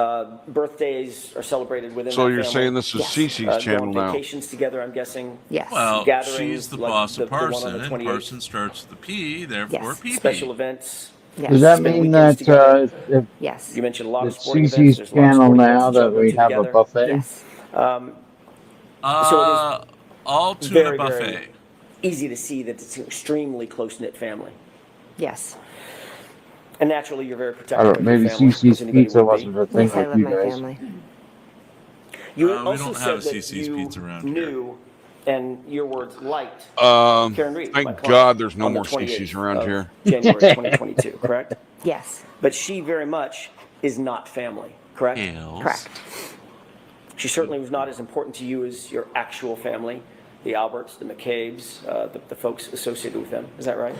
[SPEAKER 7] Birthdays are celebrated within
[SPEAKER 1] So
[SPEAKER 7] that
[SPEAKER 1] you're
[SPEAKER 7] family.
[SPEAKER 1] saying this is
[SPEAKER 9] Yes.
[SPEAKER 1] Cece's
[SPEAKER 7] Go
[SPEAKER 1] channel
[SPEAKER 7] on
[SPEAKER 1] now?
[SPEAKER 7] vacations together, I'm guessing.
[SPEAKER 9] Yes.
[SPEAKER 3] Well,
[SPEAKER 7] Gatherings
[SPEAKER 3] she's the
[SPEAKER 7] like
[SPEAKER 3] boss
[SPEAKER 7] the
[SPEAKER 3] of
[SPEAKER 7] one on the
[SPEAKER 3] Parson, and
[SPEAKER 7] 28th.
[SPEAKER 3] Parson starts with the P, therefore
[SPEAKER 9] Yes.
[SPEAKER 3] PP.
[SPEAKER 7] Special events.
[SPEAKER 9] Yes.
[SPEAKER 2] Does that
[SPEAKER 7] Spend
[SPEAKER 2] mean
[SPEAKER 7] weekends
[SPEAKER 2] that
[SPEAKER 7] together.
[SPEAKER 2] if
[SPEAKER 9] Yes.
[SPEAKER 7] You mentioned a lot of
[SPEAKER 2] it's
[SPEAKER 7] sporting events.
[SPEAKER 2] CC's
[SPEAKER 7] There's a lot of
[SPEAKER 2] channel
[SPEAKER 7] sporting
[SPEAKER 2] now
[SPEAKER 7] events
[SPEAKER 2] that
[SPEAKER 7] y'all go
[SPEAKER 2] we
[SPEAKER 7] to
[SPEAKER 2] have a
[SPEAKER 7] together.
[SPEAKER 2] buffet?
[SPEAKER 9] Yes.
[SPEAKER 7] So it is
[SPEAKER 3] All tuna
[SPEAKER 7] very,
[SPEAKER 3] buffet.
[SPEAKER 7] very easy to see that it's an extremely close-knit family.
[SPEAKER 9] Yes.
[SPEAKER 7] And naturally, you're very
[SPEAKER 2] I
[SPEAKER 7] protective
[SPEAKER 2] don't.
[SPEAKER 7] of your
[SPEAKER 2] Maybe
[SPEAKER 7] family, as
[SPEAKER 2] CC's
[SPEAKER 7] anybody
[SPEAKER 2] pizza
[SPEAKER 7] would be.
[SPEAKER 2] wasn't a thing
[SPEAKER 9] Yes, I
[SPEAKER 2] like
[SPEAKER 9] love
[SPEAKER 2] you
[SPEAKER 9] my
[SPEAKER 2] guys.
[SPEAKER 9] family.
[SPEAKER 7] You
[SPEAKER 3] We
[SPEAKER 7] also
[SPEAKER 3] don't
[SPEAKER 7] said
[SPEAKER 3] have a
[SPEAKER 7] that
[SPEAKER 3] CC's
[SPEAKER 7] you
[SPEAKER 3] pizza around here.
[SPEAKER 7] knew, and your words, liked Karen Reed, my
[SPEAKER 1] Thank
[SPEAKER 7] client,
[SPEAKER 1] God there's no
[SPEAKER 7] on the
[SPEAKER 1] more
[SPEAKER 7] 28th
[SPEAKER 1] CC's around
[SPEAKER 7] of
[SPEAKER 1] here.
[SPEAKER 7] January 2022, correct?
[SPEAKER 9] Yes.
[SPEAKER 7] But she very much is not family, correct?
[SPEAKER 3] Yes.
[SPEAKER 9] Correct.
[SPEAKER 7] She certainly was not as important to you as your actual family, the Alberts, the McCabe's, the folks associated with them. Is that right?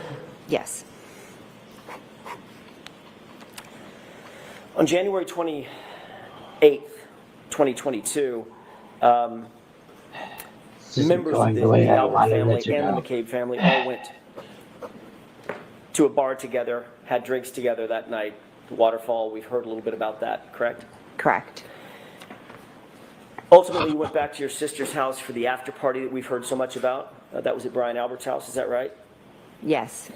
[SPEAKER 9] Yes.
[SPEAKER 7] On January 28th, 2022,
[SPEAKER 2] This isn't
[SPEAKER 7] members of
[SPEAKER 2] going
[SPEAKER 7] the
[SPEAKER 2] the way I
[SPEAKER 7] Albert
[SPEAKER 2] wanted
[SPEAKER 7] family
[SPEAKER 2] it to
[SPEAKER 7] and the
[SPEAKER 2] go.
[SPEAKER 7] McCabe family all went to a bar together, had drinks together that night. Waterfall, we've heard a little bit about that, correct?
[SPEAKER 9] Correct.
[SPEAKER 7] Ultimately, you went back to your sister's house for the after party that we've heard so much about. That was at Brian Albert's house, is that right?
[SPEAKER 9] Yes.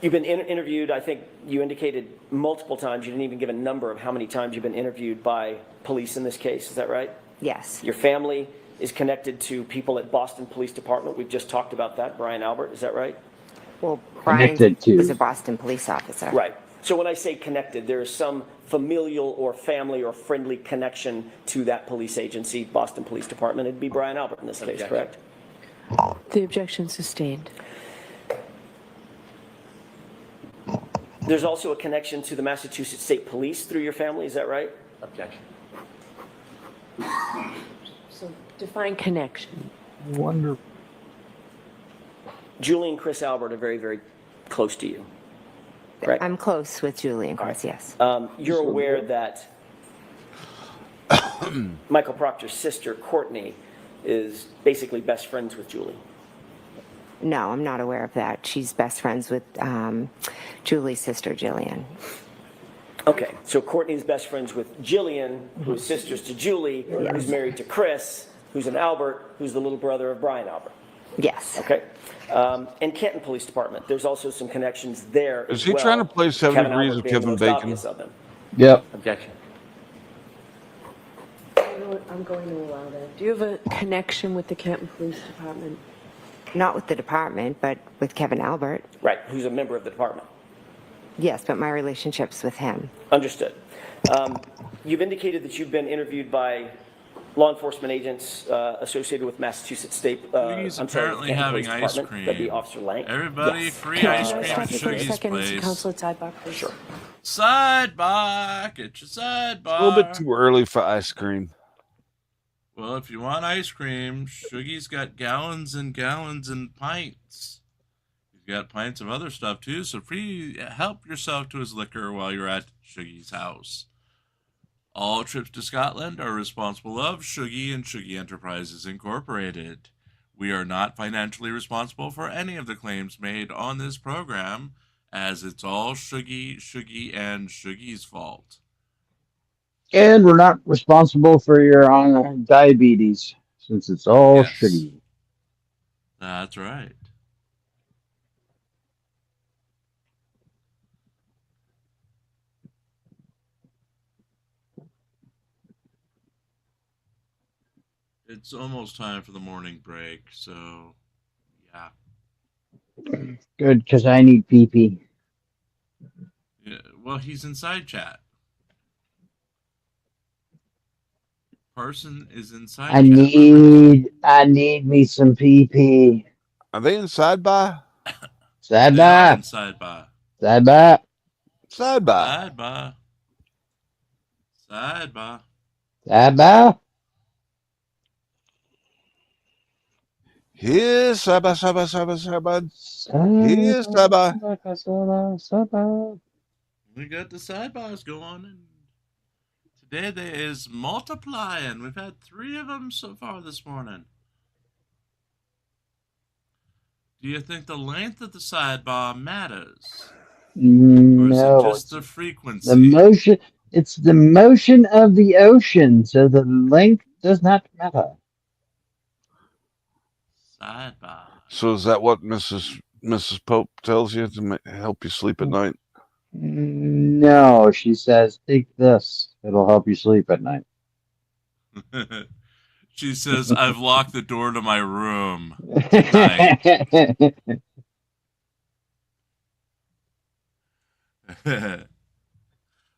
[SPEAKER 7] You've been interviewed, I think you indicated multiple times, you didn't even give a number of how many times you've been interviewed by police in this case, is that right?
[SPEAKER 9] Yes.
[SPEAKER 7] Your family is connected to people at Boston Police Department. We've just talked about that, Brian Albert, is that right?
[SPEAKER 9] Well, Brian
[SPEAKER 2] Connected to.
[SPEAKER 9] was a Boston police officer.
[SPEAKER 7] Right. So when I say connected, there is some familial or family or friendly connection to that police agency, Boston Police Department. It'd be Brian Albert in this case, correct?
[SPEAKER 11] The objection sustained.
[SPEAKER 7] There's also a connection to the Massachusetts State Police through your family, is that right?
[SPEAKER 5] Objection.
[SPEAKER 11] So define connection.
[SPEAKER 2] Wonderful.
[SPEAKER 7] Julie and Chris Albert are very, very close to you, correct?
[SPEAKER 9] I'm close with Julie and Chris, yes.
[SPEAKER 7] You're aware that Michael Proctor's sister, Courtney, is basically best friends with Julie.
[SPEAKER 9] No, I'm not aware of that. She's best friends with Julie's sister, Jillian.
[SPEAKER 7] Okay, so Courtney's best friends with Jillian, who's sisters to Julie, who's married to Chris, who's an Albert, who's the little brother of Brian Albert.
[SPEAKER 9] Yes.
[SPEAKER 7] Okay, and Canton Police Department, there's also some connections there
[SPEAKER 1] Is
[SPEAKER 7] as
[SPEAKER 1] he
[SPEAKER 7] well.
[SPEAKER 1] trying to play 7
[SPEAKER 7] Kevin
[SPEAKER 1] Degrees
[SPEAKER 7] Albert
[SPEAKER 1] with
[SPEAKER 7] being the
[SPEAKER 1] Kevin
[SPEAKER 7] most
[SPEAKER 1] Bacon?
[SPEAKER 7] obvious of them.
[SPEAKER 2] Yep.
[SPEAKER 5] Objection.
[SPEAKER 11] You know what? I'm going to allow that. Do you have a connection with the Canton Police Department?
[SPEAKER 9] Not with the department, but with Kevin Albert.
[SPEAKER 7] Right, who's a member of the department.
[SPEAKER 9] Yes, but my relationship's with him.
[SPEAKER 7] Understood. You've indicated that you've been interviewed by law enforcement agents associated with Massachusetts State.
[SPEAKER 3] He's apparently having ice
[SPEAKER 7] Department. That'd be
[SPEAKER 3] cream.
[SPEAKER 7] Officer Lang.
[SPEAKER 3] Everybody,
[SPEAKER 7] Yes.
[SPEAKER 3] free
[SPEAKER 11] Can
[SPEAKER 3] ice
[SPEAKER 11] I
[SPEAKER 3] cream
[SPEAKER 11] stop
[SPEAKER 3] at
[SPEAKER 11] you for a
[SPEAKER 3] Sugar's
[SPEAKER 11] second,
[SPEAKER 3] place.
[SPEAKER 11] Counselor Sidebar, please?
[SPEAKER 7] Sure.
[SPEAKER 3] Sidebar, get your sidebar.
[SPEAKER 1] A little bit too early for ice cream.
[SPEAKER 3] Well, if you want ice cream, Sugy's got gallons and gallons and pints. He's got pints of other stuff too, so help yourself to his liquor while you're at Sugy's house. All trips to Scotland are responsible of Sugy and Sugy Enterprises Incorporated. We are not financially responsible for any of the claims made on this program, as it's all Sugy, and Sugy's fault.
[SPEAKER 2] And we're not responsible for your diabetes, since it's all
[SPEAKER 3] Yes.
[SPEAKER 2] shitty.
[SPEAKER 3] That's right. It's almost time for the morning break, so yeah.
[SPEAKER 2] Good, because I need pee-pee.
[SPEAKER 3] Yeah. Well, he's inside chat. Person is inside
[SPEAKER 2] I
[SPEAKER 3] chat.
[SPEAKER 2] need me some pee-pee.
[SPEAKER 1] Are they inside by?
[SPEAKER 2] Side
[SPEAKER 3] They are
[SPEAKER 2] by.
[SPEAKER 3] inside by.
[SPEAKER 2] Side by.
[SPEAKER 1] Side by.
[SPEAKER 3] Side by. Side by.
[SPEAKER 2] Side by.
[SPEAKER 1] Here's side by, side by, side by, side by. Here's side by.
[SPEAKER 3] We got the side bars going, and today there is multiplying. We've had 3 of them so far this morning. Do you think the length of the sidebar matters? Or is it
[SPEAKER 2] No,
[SPEAKER 3] just the frequency?
[SPEAKER 2] the motion. It's the motion of the ocean, so the length does not matter.
[SPEAKER 3] Sidebar.
[SPEAKER 1] So is that what Mrs. Pope tells you to help you sleep at night?
[SPEAKER 2] No, she says, take this. It'll help you sleep at night.
[SPEAKER 3] She says, I've locked the door to my room tonight.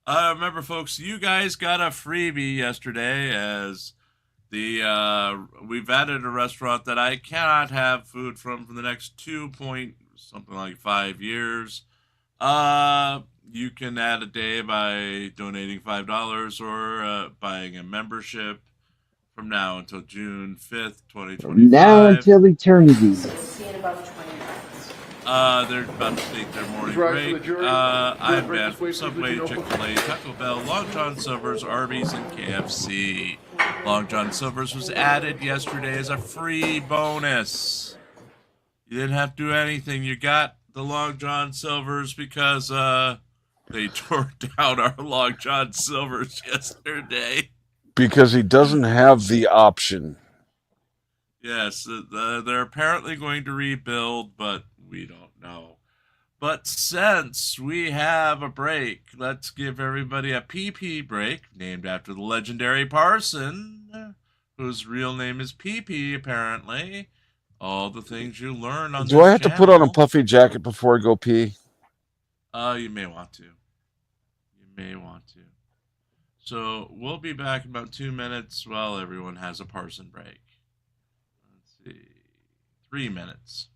[SPEAKER 3] Remember, folks, you guys got a freebie yesterday as we've added a restaurant that I cannot have food from for the next 5 years. You can add a day by donating $5 or buying a membership from now until June 5th, 2025.
[SPEAKER 2] Now until eternity.
[SPEAKER 11] See you in about 20 minutes.
[SPEAKER 3] They're about to take their morning break. I'm banned from Subway, Chick-fil-A, Taco Bell, Long John Silver's, Arby's, and KFC. Long John Silver's was added yesterday as a free bonus. You didn't have to do anything. You got the Long John Silver's because they tore down our Long John Silver's yesterday.
[SPEAKER 1] Because he doesn't have the option.
[SPEAKER 3] Yes, they're apparently going to rebuild, but we don't know. But since we have a break, let's give everybody a PP break, named after the legendary Parson, whose real name is PP, apparently. All the things you learn on this
[SPEAKER 1] Do I have to put on a
[SPEAKER 3] channel.
[SPEAKER 1] puffy jacket before I go pee?
[SPEAKER 3] You may want to. You may want to. So we'll be back in about 2 minutes while everyone has a Parson break. Let's see. 3 minutes.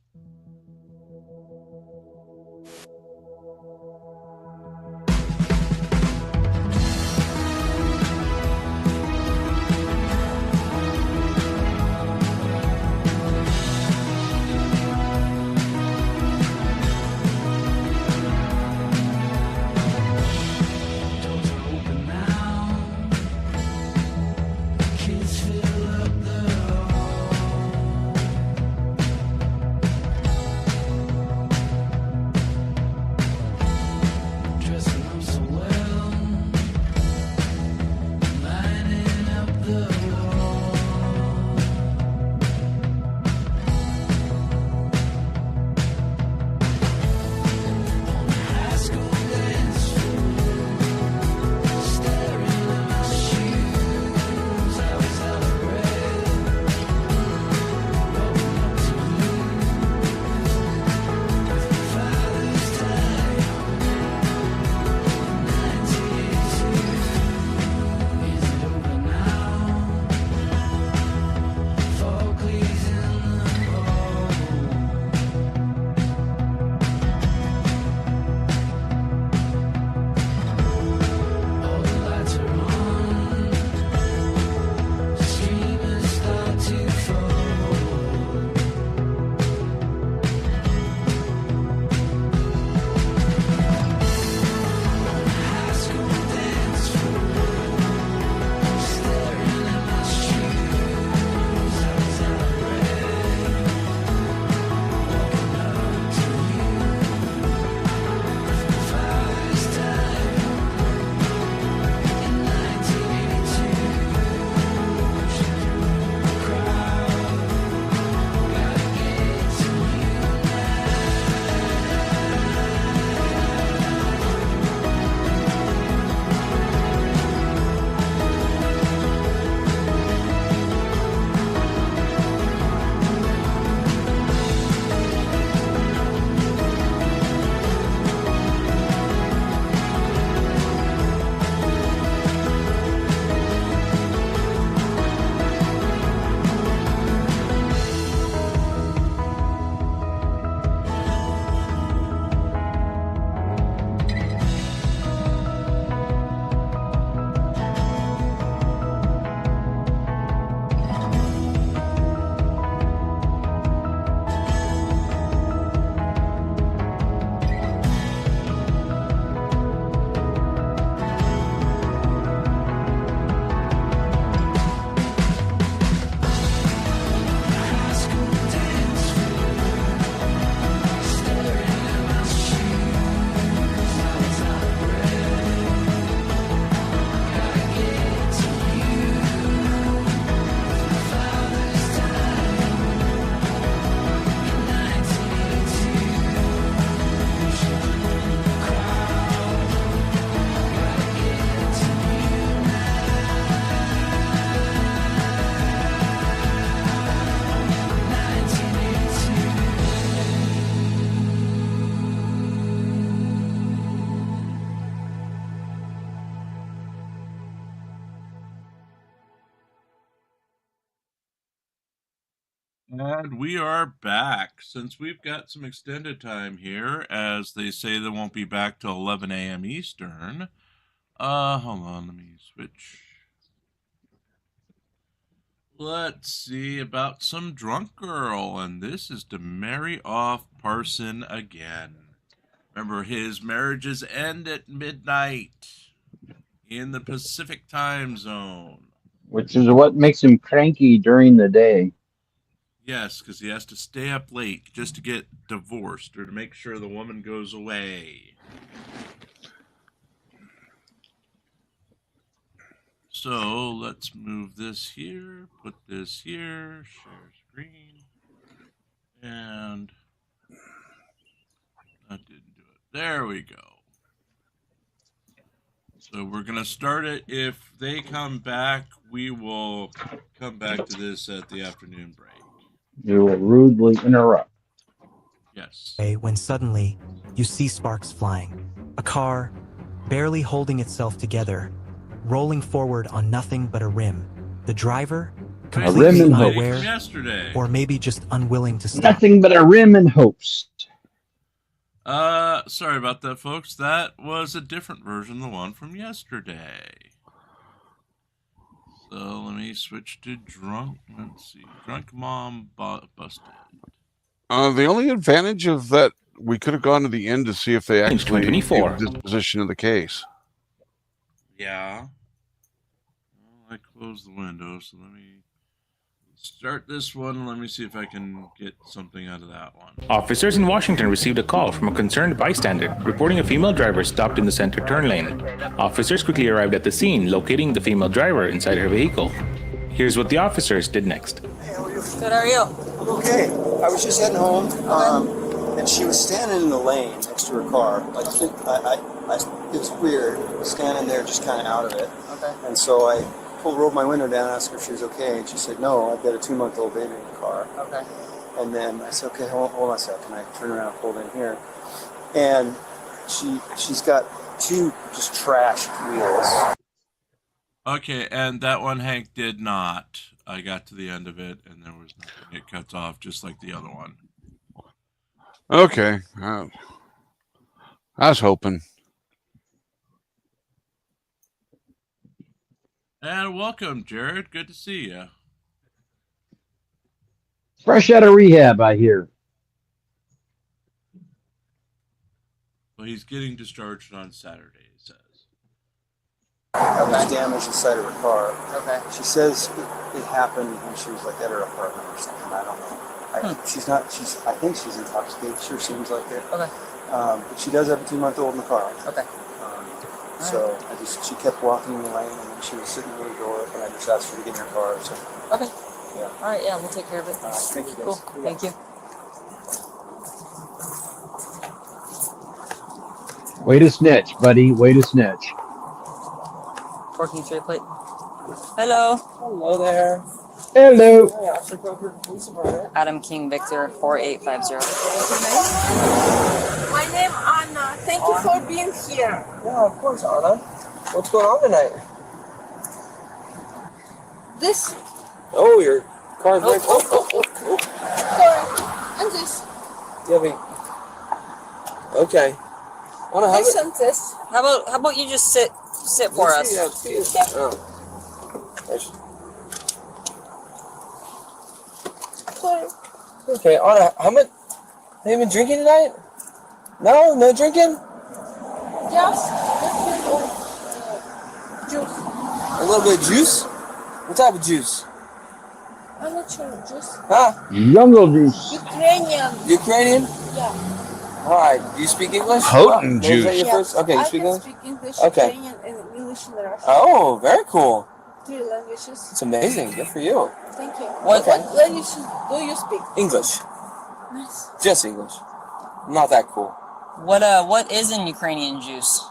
[SPEAKER 3] And we are back. Since we've got some extended time here, as they say they won't be back till 11 a.m. Eastern. Hold on, let me switch. Let's see about some drunk girl, and this is to marry off Parson again. Remember, his marriages end at midnight in the Pacific time zone.
[SPEAKER 2] Which is what makes him cranky during the day.
[SPEAKER 3] Yes, because he has to stay up late just to get divorced or to make sure the woman goes away. So let's move this here, put this here, share screen, and that didn't do it. There we go. So we're going to start it. If they come back, we will come back to this at the afternoon break.
[SPEAKER 2] You will rudely interrupt.
[SPEAKER 3] Yes.
[SPEAKER 12] When suddenly you see sparks flying, a car barely holding itself together, rolling forward on nothing but a rim. The driver completely unaware, or maybe just unwilling to stop.
[SPEAKER 2] Nothing but a rim and hopes.
[SPEAKER 3] Sorry about that, folks. That was a different version, the one from yesterday. So let me switch to drunk. Let's see. Drunk mom busted.
[SPEAKER 1] The only advantage of that, we could have gone to the end to see if they actually gave disposition of the case.
[SPEAKER 3] Yeah. Well, I closed the window, so let me start this one. Let me see if I can get something out of that one.
[SPEAKER 13] Officers in Washington received a call from a concerned bystander reporting a female driver stopped in the center turn lane. Officers quickly arrived at the scene, locating the female driver inside her vehicle. Here's what the officers did next.
[SPEAKER 14] Hey, how are you?
[SPEAKER 15] Good, how are you?
[SPEAKER 14] I'm okay. I was just heading home, and she was standing in the lane next to her car. It was weird, standing there just kind of out of it.
[SPEAKER 15] Okay.
[SPEAKER 14] And so I rolled my window down, asked her if she was okay, and she said, no, I've got a 2-month-old baby in the car.
[SPEAKER 15] Okay.
[SPEAKER 14] And then I said, okay, hold on a second. I turn around and pulled in here. And she's got 2 just trashed wheels.
[SPEAKER 3] Okay, and that one Hank did not. I got to the end of it, and there was nothing. It cuts off just like the other one.
[SPEAKER 1] Okay. I was hoping.
[SPEAKER 3] And welcome, Jared. Good to see you.
[SPEAKER 2] Fresh out of rehab, I hear.
[SPEAKER 3] Well, he's getting discharged on Saturday, it says.
[SPEAKER 14] I was damaged inside of her car.
[SPEAKER 15] Okay.
[SPEAKER 14] She says it happened when she was like at her apartment or something. I don't know. I think she's intoxicated. Sure seems like it.
[SPEAKER 15] Okay.
[SPEAKER 14] But she does have a 2-month-old in the car.
[SPEAKER 15] Okay.
[SPEAKER 14] So she kept walking in the lane, and then she was sitting near the door, and I just asked her to get in her car. So.
[SPEAKER 15] Okay.
[SPEAKER 14] Yeah.
[SPEAKER 15] All right. Yeah, we'll take care of it.
[SPEAKER 14] All right. Thank you, guys.
[SPEAKER 15] Cool. Thank you.
[SPEAKER 2] Way to snitch, buddy. Way to snitch.
[SPEAKER 15] 14 straight plate. Hello.
[SPEAKER 14] Hello there.
[SPEAKER 2] Hello.
[SPEAKER 14] Hey, Officer Coker, Police Department.
[SPEAKER 15] Adam King Victor 4850.
[SPEAKER 11] My name Anna. Thank you for being here.
[SPEAKER 14] Yeah, of course, Anna. What's going on tonight?
[SPEAKER 11] This.
[SPEAKER 14] Oh, your car's right.
[SPEAKER 11] Sorry. And this.
[SPEAKER 14] Yeah, okay. Wanna have
[SPEAKER 11] Listen
[SPEAKER 14] it?
[SPEAKER 11] this.
[SPEAKER 15] How about you just sit for us?
[SPEAKER 11] Sorry.
[SPEAKER 14] Okay, Anna, how much? Have you been drinking tonight? No drinking?
[SPEAKER 11] Yes. Juice.
[SPEAKER 14] A little bit of juice? What type of juice?
[SPEAKER 11] I'm not sure. Juice.
[SPEAKER 14] Huh?
[SPEAKER 2] Jungle juice.
[SPEAKER 11] Ukrainian.
[SPEAKER 14] Ukrainian?
[SPEAKER 11] Yeah.
[SPEAKER 14] All right. Do you speak English?
[SPEAKER 1] Potent
[SPEAKER 14] Is that
[SPEAKER 1] juice.
[SPEAKER 14] your first? Okay, you speak
[SPEAKER 11] I can
[SPEAKER 14] English?
[SPEAKER 11] speak English,
[SPEAKER 14] Okay.
[SPEAKER 11] Ukrainian, and English and Russian.
[SPEAKER 14] Oh, very cool.
[SPEAKER 11] 3 languages.
[SPEAKER 14] It's amazing. Good for you.
[SPEAKER 11] Thank you.
[SPEAKER 15] What-
[SPEAKER 11] What language do you speak?
[SPEAKER 14] English.
[SPEAKER 11] Nice.
[SPEAKER 14] Just English. Not that cool.
[SPEAKER 15] What is in Ukrainian juice?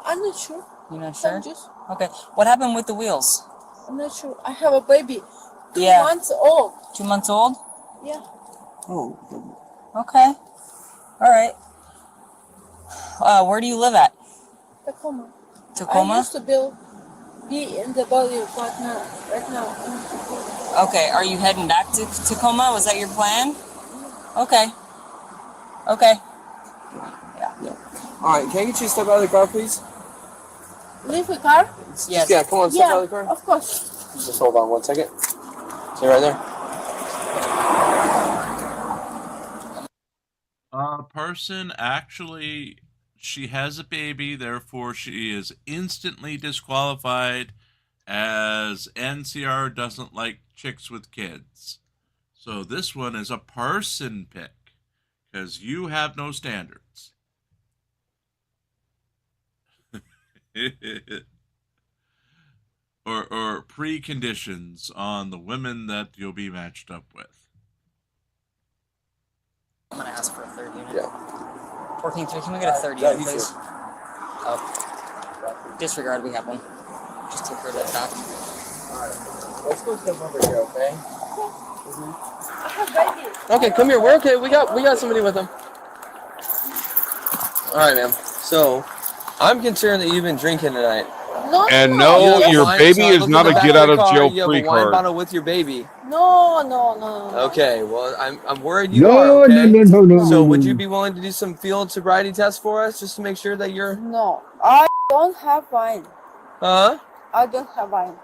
[SPEAKER 11] I'm not sure.
[SPEAKER 15] You're not
[SPEAKER 11] Some
[SPEAKER 15] sure?
[SPEAKER 11] juice.
[SPEAKER 15] Okay. What happened with the wheels?
[SPEAKER 11] I'm not sure. I have a baby. 2
[SPEAKER 15] Yeah.
[SPEAKER 11] months old.
[SPEAKER 15] 2 months old?
[SPEAKER 11] Yeah.
[SPEAKER 14] Oh.
[SPEAKER 15] Okay. All right. Where do you live at?
[SPEAKER 11] Tacoma.
[SPEAKER 15] Tacoma?
[SPEAKER 11] I used to be in the Bellevue, but now, right now,
[SPEAKER 15] Okay, are you heading back to Tacoma? Was that your plan? Okay. Okay.
[SPEAKER 16] Yeah. All right, can I get you to step out of the car, please?
[SPEAKER 11] Leave the car?
[SPEAKER 15] Yes.
[SPEAKER 16] Yeah, come on, step out of the car.
[SPEAKER 11] Of course.
[SPEAKER 16] Just hold on 1 second. Stay right there.
[SPEAKER 3] A person actually, she has a baby, therefore she is instantly disqualified, as NCR doesn't like chicks with kids. So this one is a person pick, because you have no standards. or preconditions on the women that you'll be matched up with.
[SPEAKER 15] I'm gonna ask for a third unit.
[SPEAKER 16] Yeah.
[SPEAKER 15] 14-3, can we get a third unit, please? Oh. Disregard, we have one. Just take her to the top.
[SPEAKER 16] Alright. Let's go step over here, okay?
[SPEAKER 11] I have baby.
[SPEAKER 16] Okay, come here. We're okay. We got somebody with them. Alright, ma'am. So, I'm concerned that you've been drinking tonight.
[SPEAKER 11] No,
[SPEAKER 1] And
[SPEAKER 11] no,
[SPEAKER 1] no, your baby is not a get out of jail
[SPEAKER 16] You have
[SPEAKER 1] free
[SPEAKER 16] a wine
[SPEAKER 1] card.
[SPEAKER 16] bottle with your baby.
[SPEAKER 11] no.
[SPEAKER 16] Okay, well, I'm worried you are, okay? So would you be willing to do some field sobriety tests for us, just to make sure that you're...
[SPEAKER 11] No, I don't have wine.
[SPEAKER 16] Huh?
[SPEAKER 11] I don't have wine.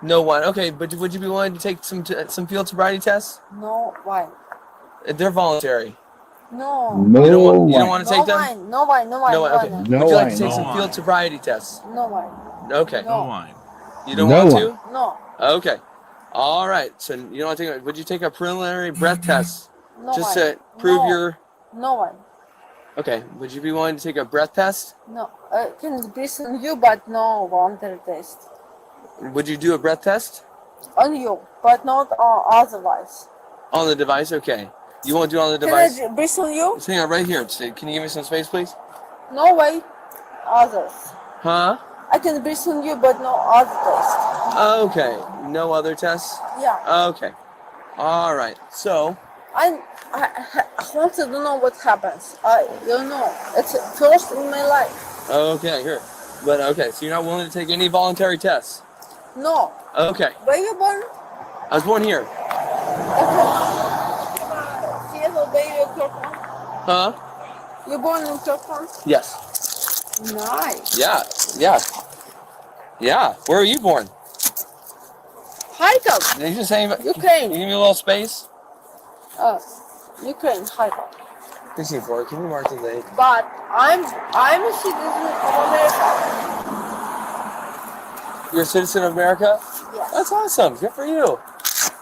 [SPEAKER 16] No wine. Okay, but would you be willing to take some field sobriety tests?
[SPEAKER 11] No wine.
[SPEAKER 16] They're voluntary.
[SPEAKER 11] No.
[SPEAKER 16] You don't want to take them?
[SPEAKER 11] Wine. No wine. No wine.
[SPEAKER 16] No wine. Okay.
[SPEAKER 11] No
[SPEAKER 16] Would you like to take
[SPEAKER 3] No
[SPEAKER 16] some
[SPEAKER 3] wine.
[SPEAKER 16] field sobriety tests?
[SPEAKER 11] No wine.
[SPEAKER 16] Okay.
[SPEAKER 3] No wine.
[SPEAKER 16] You don't
[SPEAKER 2] No
[SPEAKER 16] want
[SPEAKER 2] wine.
[SPEAKER 16] to?
[SPEAKER 11] No.
[SPEAKER 16] Okay. All right. So you don't want to take. Would you take a preliminary breath test
[SPEAKER 11] No
[SPEAKER 16] just
[SPEAKER 11] wine.
[SPEAKER 16] to prove
[SPEAKER 11] No.
[SPEAKER 16] your?
[SPEAKER 11] No wine.
[SPEAKER 16] Okay. Would you be willing to take a breath test?
[SPEAKER 11] No. I can breathe on you, but no voluntary test.
[SPEAKER 16] Would you do a breath test
[SPEAKER 11] On you, but not otherwise.
[SPEAKER 16] on the device? Okay. You won't do it on the
[SPEAKER 11] Can
[SPEAKER 16] device?
[SPEAKER 11] I breathe on you?
[SPEAKER 16] Just hang on right here. Can you give me some space, please?
[SPEAKER 11] No way. Others.
[SPEAKER 16] Huh?
[SPEAKER 11] I can breathe on you, but no other test.
[SPEAKER 16] Okay. No other tests?
[SPEAKER 11] Yeah.
[SPEAKER 16] Okay. All right. So,
[SPEAKER 11] I want to know what happens. I don't know. It's first in my life.
[SPEAKER 16] okay, here. But okay, so you're not willing to take any voluntary tests?
[SPEAKER 11] No.
[SPEAKER 16] Okay.
[SPEAKER 11] Where you born?
[SPEAKER 16] I was born here.
[SPEAKER 11] Seattle, baby, Kirkland.
[SPEAKER 16] Huh?
[SPEAKER 11] You born in Kirkland?
[SPEAKER 16] Yes.
[SPEAKER 11] Nice.
[SPEAKER 16] Yeah. Yeah. Yeah. Where were you born?
[SPEAKER 11] Kharkov.
[SPEAKER 16] Did you just say
[SPEAKER 11] Ukraine.
[SPEAKER 16] You give me a little space?
[SPEAKER 11] Ukraine, Kharkov.
[SPEAKER 16] 64. Can you mark the date?
[SPEAKER 11] But I'm a citizen of America.
[SPEAKER 16] You're a citizen of America?
[SPEAKER 11] Yes.
[SPEAKER 16] That's awesome. Good for you.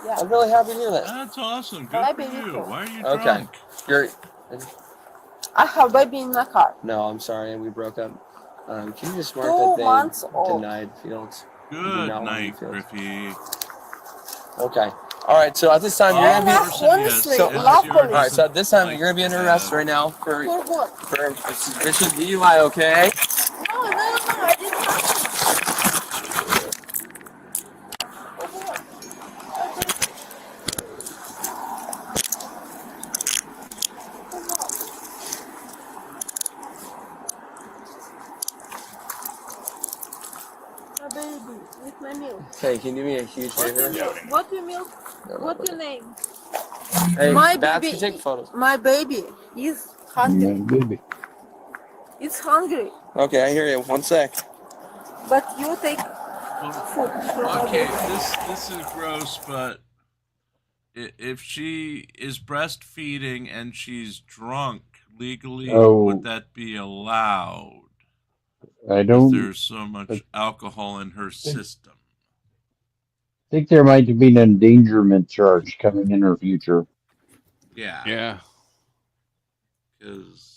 [SPEAKER 11] Yeah.
[SPEAKER 16] I'm really happy to hear that.
[SPEAKER 3] That's awesome. Good
[SPEAKER 11] My
[SPEAKER 3] for
[SPEAKER 11] baby
[SPEAKER 3] you.
[SPEAKER 11] too.
[SPEAKER 3] Why are you
[SPEAKER 16] Okay.
[SPEAKER 3] drunk?
[SPEAKER 16] You're.
[SPEAKER 11] I have baby in my car.
[SPEAKER 16] No, I'm sorry. We broke up. Can you just mark
[SPEAKER 11] 2
[SPEAKER 16] that thing?
[SPEAKER 11] months old.
[SPEAKER 16] Denied fields.
[SPEAKER 3] Good
[SPEAKER 16] Do not want
[SPEAKER 3] night,
[SPEAKER 16] fields.
[SPEAKER 3] Griffey.
[SPEAKER 16] Okay. All right. So at this time, you're
[SPEAKER 11] I
[SPEAKER 16] gonna
[SPEAKER 11] have
[SPEAKER 16] be.
[SPEAKER 11] honestly
[SPEAKER 16] So,
[SPEAKER 11] love
[SPEAKER 16] all right.
[SPEAKER 11] police.
[SPEAKER 16] So at this time, you're gonna be under arrest right now
[SPEAKER 11] For what?
[SPEAKER 16] for suspicion of DUI. Okay.
[SPEAKER 11] No, I didn't have my baby with my milk.
[SPEAKER 16] Okay. Can you do me a huge favor?
[SPEAKER 11] What your milk? What your name?
[SPEAKER 16] Hey,
[SPEAKER 11] My
[SPEAKER 16] Bats,
[SPEAKER 11] baby.
[SPEAKER 16] can take photos.
[SPEAKER 11] My baby is hungry.
[SPEAKER 2] Baby.
[SPEAKER 11] It's hungry.
[SPEAKER 16] Okay, I hear you. 1 sec.
[SPEAKER 11] But you take food from my
[SPEAKER 3] Okay,
[SPEAKER 11] baby.
[SPEAKER 3] this is gross, but if she is breastfeeding and she's drunk, legally,
[SPEAKER 2] Oh.
[SPEAKER 3] would that be allowed?
[SPEAKER 2] I
[SPEAKER 3] If
[SPEAKER 2] don't
[SPEAKER 3] there's so much alcohol in her system.
[SPEAKER 2] think there might be an endangerment charge coming in her future.
[SPEAKER 3] Yeah.
[SPEAKER 1] Yeah.
[SPEAKER 3] Because.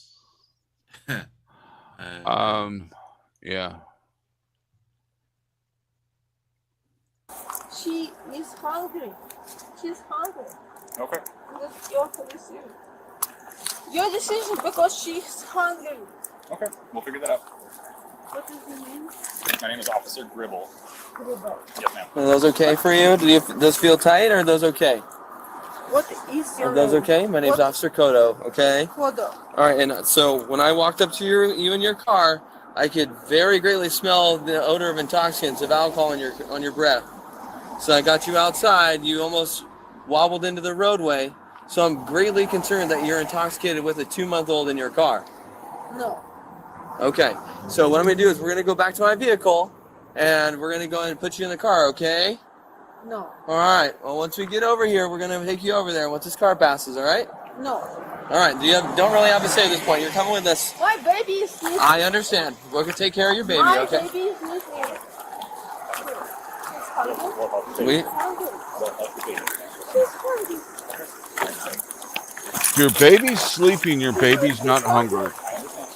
[SPEAKER 1] Yeah.
[SPEAKER 11] She is hungry. She's hungry.
[SPEAKER 17] Okay.
[SPEAKER 11] That's your decision. Your decision because she's hungry.
[SPEAKER 17] Okay. We'll figure that out.
[SPEAKER 11] What is your name?
[SPEAKER 17] My name is Officer Gribble.
[SPEAKER 11] Gribble.
[SPEAKER 17] Yes, ma'am.
[SPEAKER 16] Are those okay for you? Those feel tight, or are those okay?
[SPEAKER 11] What is your
[SPEAKER 16] Are those
[SPEAKER 11] name?
[SPEAKER 16] okay? My name's
[SPEAKER 11] What?
[SPEAKER 16] Officer Kodo. Okay.
[SPEAKER 11] Kodo.
[SPEAKER 16] All right. And so when I walked up to you in your car, I could very greatly smell the odor of intoxicants, of alcohol on your breath. So I got you outside. You almost wobbled into the roadway. So I'm greatly concerned that you're intoxicated with a 2-month-old in your car.
[SPEAKER 11] No.
[SPEAKER 16] Okay. So what I'm going to do is we're going to go back to my vehicle, and we're going to go ahead and put you in the car, okay?
[SPEAKER 11] No.
[SPEAKER 16] All right. Well, once we get over here, we're going to take you over there once this car passes, all right?
[SPEAKER 11] No.
[SPEAKER 16] All right. Don't really have to say at this point. You're coming with us.
[SPEAKER 11] My baby is sleeping.
[SPEAKER 16] I understand. We're going to take care of your baby,
[SPEAKER 11] My
[SPEAKER 16] okay?
[SPEAKER 11] baby is sleeping.
[SPEAKER 16] Sweet.
[SPEAKER 11] She's hungry.
[SPEAKER 1] Your baby's sleeping. Your baby's not hungry.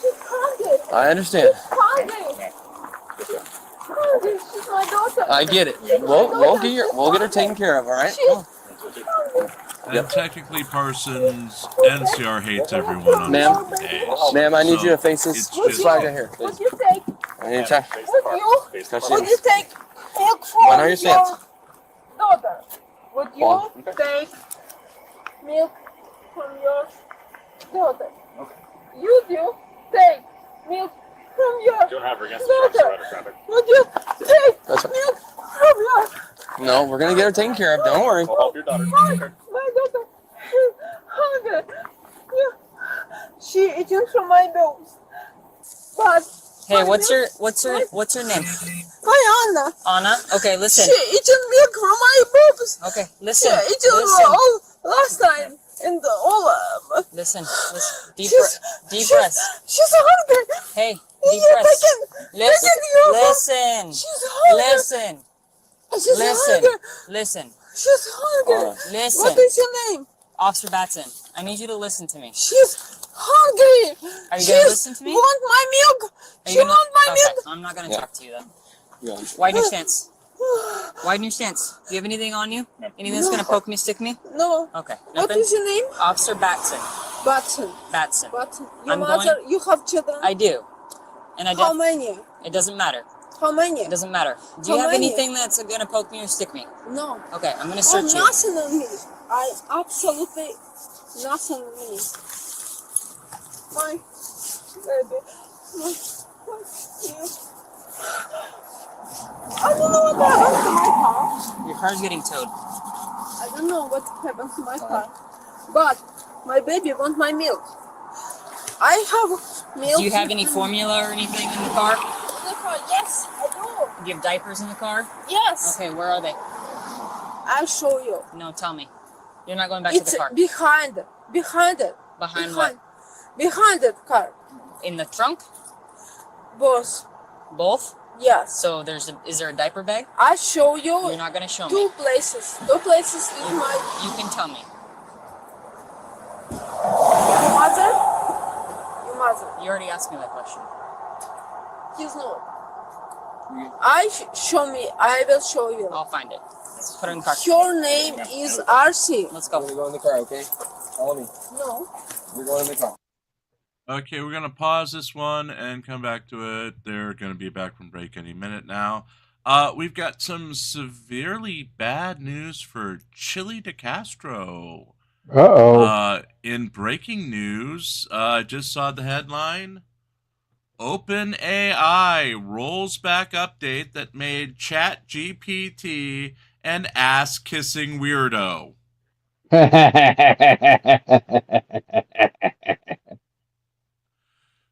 [SPEAKER 11] She's hungry.
[SPEAKER 16] I understand.
[SPEAKER 11] She's hungry. Hungry. She's my daughter.
[SPEAKER 16] I get it. We'll get her taken care of, all right?
[SPEAKER 11] She's
[SPEAKER 16] Come on.
[SPEAKER 3] And technically, Parsons NCR hates everyone on
[SPEAKER 16] Ma'am,
[SPEAKER 3] certain days.
[SPEAKER 16] ma'am, I need you to face
[SPEAKER 3] It's
[SPEAKER 16] this flag right here.
[SPEAKER 11] Would you take?
[SPEAKER 16] I need to
[SPEAKER 11] Would you take milk from
[SPEAKER 16] When are your
[SPEAKER 11] your
[SPEAKER 16] stance?
[SPEAKER 11] daughter? Would you
[SPEAKER 16] Hold
[SPEAKER 11] take milk from your daughter? You do take milk from your
[SPEAKER 17] Don't have her against the
[SPEAKER 11] daughter.
[SPEAKER 17] traffic.
[SPEAKER 11] Would you take
[SPEAKER 16] That's right.
[SPEAKER 11] milk from your
[SPEAKER 16] No, we're going to get her taken care of. Don't worry.
[SPEAKER 17] I'll help your daughter.
[SPEAKER 11] my daughter? She's hungry. Yeah. She eating from my boobs. But
[SPEAKER 15] Hey, what's your name?
[SPEAKER 11] my Anna.
[SPEAKER 15] Anna? Okay, listen.
[SPEAKER 11] She eating milk from my boobs.
[SPEAKER 15] Okay, listen.
[SPEAKER 11] She eating
[SPEAKER 15] Listen.
[SPEAKER 11] all last time in the all.
[SPEAKER 15] Listen. Deep
[SPEAKER 11] She's-
[SPEAKER 15] breath.
[SPEAKER 11] She's hungry.
[SPEAKER 15] Hey,
[SPEAKER 11] Yeah,
[SPEAKER 15] deep breath. Listen.
[SPEAKER 11] Listen. She's hungry.
[SPEAKER 15] Listen.
[SPEAKER 11] She's hungry.
[SPEAKER 15] Listen.
[SPEAKER 11] She's hungry.
[SPEAKER 15] Listen.
[SPEAKER 11] What is your name?
[SPEAKER 15] Officer Batson, I need you to listen to me.
[SPEAKER 11] She's hungry.
[SPEAKER 15] Are you
[SPEAKER 11] She's
[SPEAKER 15] gonna listen to me?
[SPEAKER 11] Want my milk.
[SPEAKER 15] Are
[SPEAKER 11] She
[SPEAKER 15] you gonna-
[SPEAKER 11] want my
[SPEAKER 15] okay,
[SPEAKER 11] milk.
[SPEAKER 15] I'm not gonna
[SPEAKER 16] Yeah.
[SPEAKER 15] talk to you then.
[SPEAKER 16] Yeah.
[SPEAKER 15] Widen your stance. Widen your stance. Do you have anything on you? Anything that's gonna poke me, stick me?
[SPEAKER 11] No.
[SPEAKER 15] Okay.
[SPEAKER 11] What
[SPEAKER 15] Nothing?
[SPEAKER 11] is your name?
[SPEAKER 15] Officer Batson.
[SPEAKER 11] Batson.
[SPEAKER 15] Batson.
[SPEAKER 11] Batson. Your
[SPEAKER 15] I'm
[SPEAKER 11] mother. You have children.
[SPEAKER 15] I do. And I
[SPEAKER 11] How
[SPEAKER 15] don't.
[SPEAKER 11] many?
[SPEAKER 15] It doesn't matter.
[SPEAKER 11] How many?
[SPEAKER 15] It doesn't matter. Do you
[SPEAKER 11] How
[SPEAKER 15] have
[SPEAKER 11] many?
[SPEAKER 15] anything that's gonna poke me or stick me?
[SPEAKER 11] No.
[SPEAKER 15] Okay, I'm gonna
[SPEAKER 11] Oh,
[SPEAKER 15] search you.
[SPEAKER 11] nothing on me. I absolutely nothing on me. My baby. I don't know what happened to my car.
[SPEAKER 15] Your car's getting towed.
[SPEAKER 11] I don't know what happened to my car. But my baby wants my milk. I have milk.
[SPEAKER 15] Do you have any formula or anything in the car?
[SPEAKER 11] in the car? Yes, I do.
[SPEAKER 15] Do you have diapers in the car?
[SPEAKER 11] Yes.
[SPEAKER 15] Okay, where are they?
[SPEAKER 11] I'll show you.
[SPEAKER 15] No, tell me. You're not going back to
[SPEAKER 11] It's
[SPEAKER 15] the car.
[SPEAKER 11] behind it.
[SPEAKER 15] Behind what?
[SPEAKER 11] Behind the car.
[SPEAKER 15] In the trunk?
[SPEAKER 11] Both.
[SPEAKER 15] Both?
[SPEAKER 11] Yes.
[SPEAKER 15] So is there a diaper bag?
[SPEAKER 11] I show you.
[SPEAKER 15] You're not gonna show me.
[SPEAKER 11] Two places. Two places with my
[SPEAKER 15] You can tell me.
[SPEAKER 11] mother. Your mother.
[SPEAKER 15] You already asked me that question.
[SPEAKER 11] He's not. Show me. I will show you.
[SPEAKER 15] I'll find it. Let's put it in the car.
[SPEAKER 11] Your name is RC.
[SPEAKER 15] Let's go.
[SPEAKER 16] We're going to go in the car, okay? Follow me.
[SPEAKER 11] No.
[SPEAKER 16] We're going in the car.
[SPEAKER 3] Okay, we're going to pause this one and come back to it. They're going to be back from break any minute now. We've got some severely bad news for Chili DeCastro.
[SPEAKER 2] Uh-oh.
[SPEAKER 3] In breaking news, I just saw the headline. OpenAI rolls back update that made ChatGPT an ass-kissing weirdo.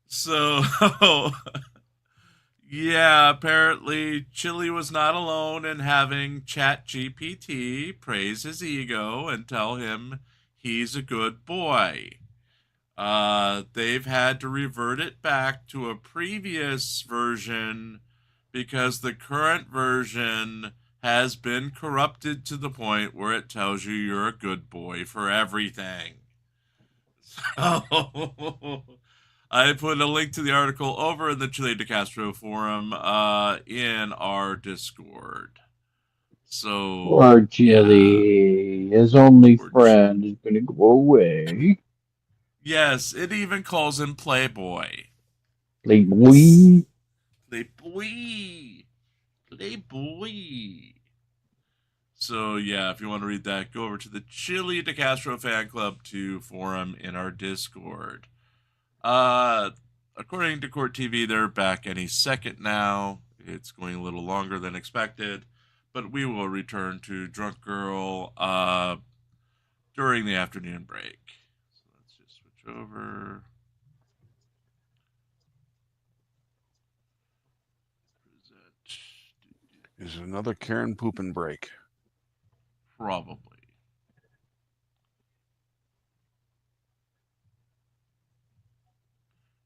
[SPEAKER 3] So, yeah, apparently Chili was not alone in having ChatGPT praise his ego and tell him he's a good boy. They've had to revert it back to a previous version because the current version has been corrupted to the point where it tells you you're a good boy for everything. So, I put a link to the article over in the Chili DeCastro forum in our Discord. So
[SPEAKER 2] Poor Chili, his only friend is going to go away.
[SPEAKER 3] yes, it even calls him Playboy.
[SPEAKER 2] Playboy.
[SPEAKER 3] Playboy. Playboy. So yeah, if you want to read that, go over to the Chili DeCastro Fan Club 2 forum in our Discord. According to Court TV, they're back any second now. It's going a little longer than expected. but we will return to Drunk Girl during the afternoon break. So let's just switch over.
[SPEAKER 1] Is another Karen pooping break?
[SPEAKER 3] Probably.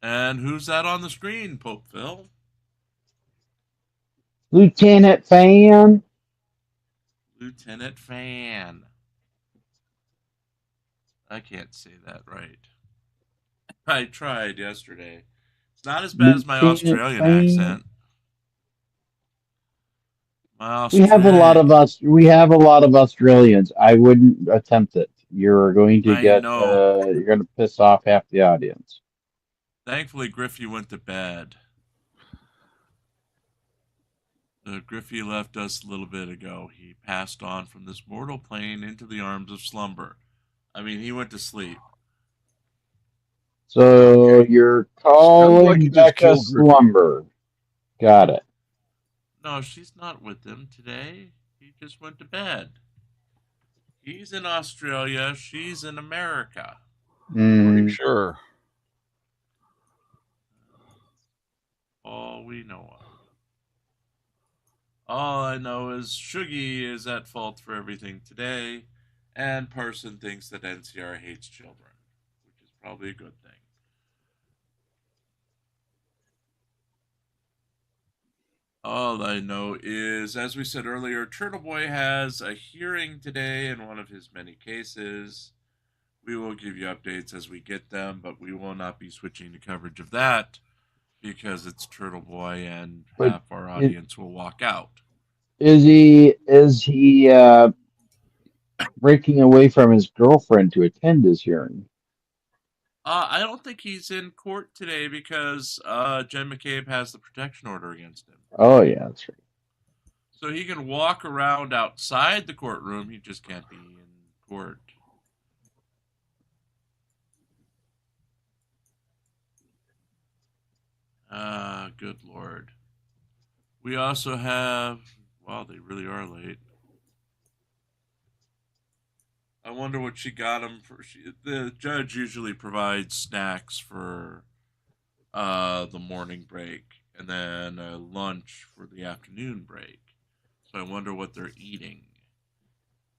[SPEAKER 3] And who's that on the screen, Pope Phil?
[SPEAKER 2] Lieutenant Fan.
[SPEAKER 3] Lieutenant Fan. I can't say that right. I tried yesterday. It's not as bad as my Australian accent.
[SPEAKER 2] We have a lot of us. We have a lot of Australians. I wouldn't attempt it. You're going to get. You're going to piss off half the audience.
[SPEAKER 3] Thankfully, Griffey went to bed. Griffey left us a little bit ago. He passed on from this mortal plane into the arms of slumber. I mean, he went to sleep.
[SPEAKER 2] So you're calling Becca slumber. Got it.
[SPEAKER 3] No, she's not with him today. He just went to bed. He's in Australia. She's in America.
[SPEAKER 1] Pretty sure.
[SPEAKER 3] All we know of. All I know is Shuggy is at fault for everything today, and Parson thinks that NCR hates children, which is probably a good thing. All I know is, as we said earlier, Turtle Boy has a hearing today in one of his many cases. We will give you updates as we get them, but we will not be switching to coverage of that because it's Turtle Boy and half our audience will walk out.
[SPEAKER 2] Is he breaking away from his girlfriend to attend his hearing?
[SPEAKER 3] I don't think he's in court today because Jen McCabe has the protection order against him.
[SPEAKER 2] Oh, yeah, that's right.
[SPEAKER 3] So he can walk around outside the courtroom. He just can't be in court. Good Lord. We also have, wow, they really are late. I wonder what she got him for. The judge usually provides snacks for the morning break and then lunch for the afternoon break. So I wonder what they're eating.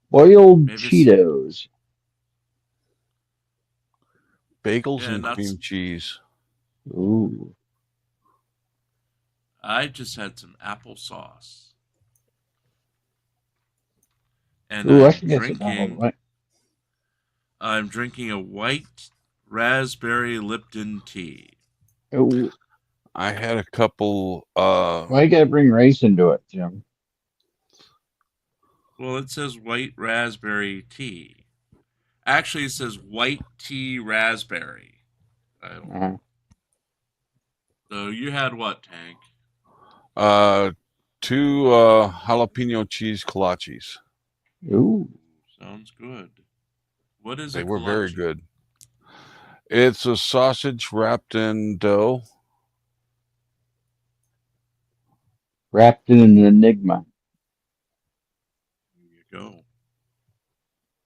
[SPEAKER 2] Boiled Cheetos.
[SPEAKER 1] Bagels and cream cheese.
[SPEAKER 2] Ooh.
[SPEAKER 3] I just had some applesauce. And
[SPEAKER 2] Ooh,
[SPEAKER 3] I'm drinking a white raspberry Lipton tea.
[SPEAKER 2] Ooh.
[SPEAKER 1] I had a couple.
[SPEAKER 2] Why you gotta bring race into it, Jim?
[SPEAKER 3] Well, it says white raspberry tea. Actually, it says white tea raspberry. I don't know. So you had what, Tank?
[SPEAKER 1] 2 jalapeno cheese kolaches.
[SPEAKER 2] Ooh.
[SPEAKER 3] Sounds good. What is it?
[SPEAKER 1] They were very good. It's a sausage wrapped in dough.
[SPEAKER 2] Wrapped in an enigma.
[SPEAKER 3] There you go.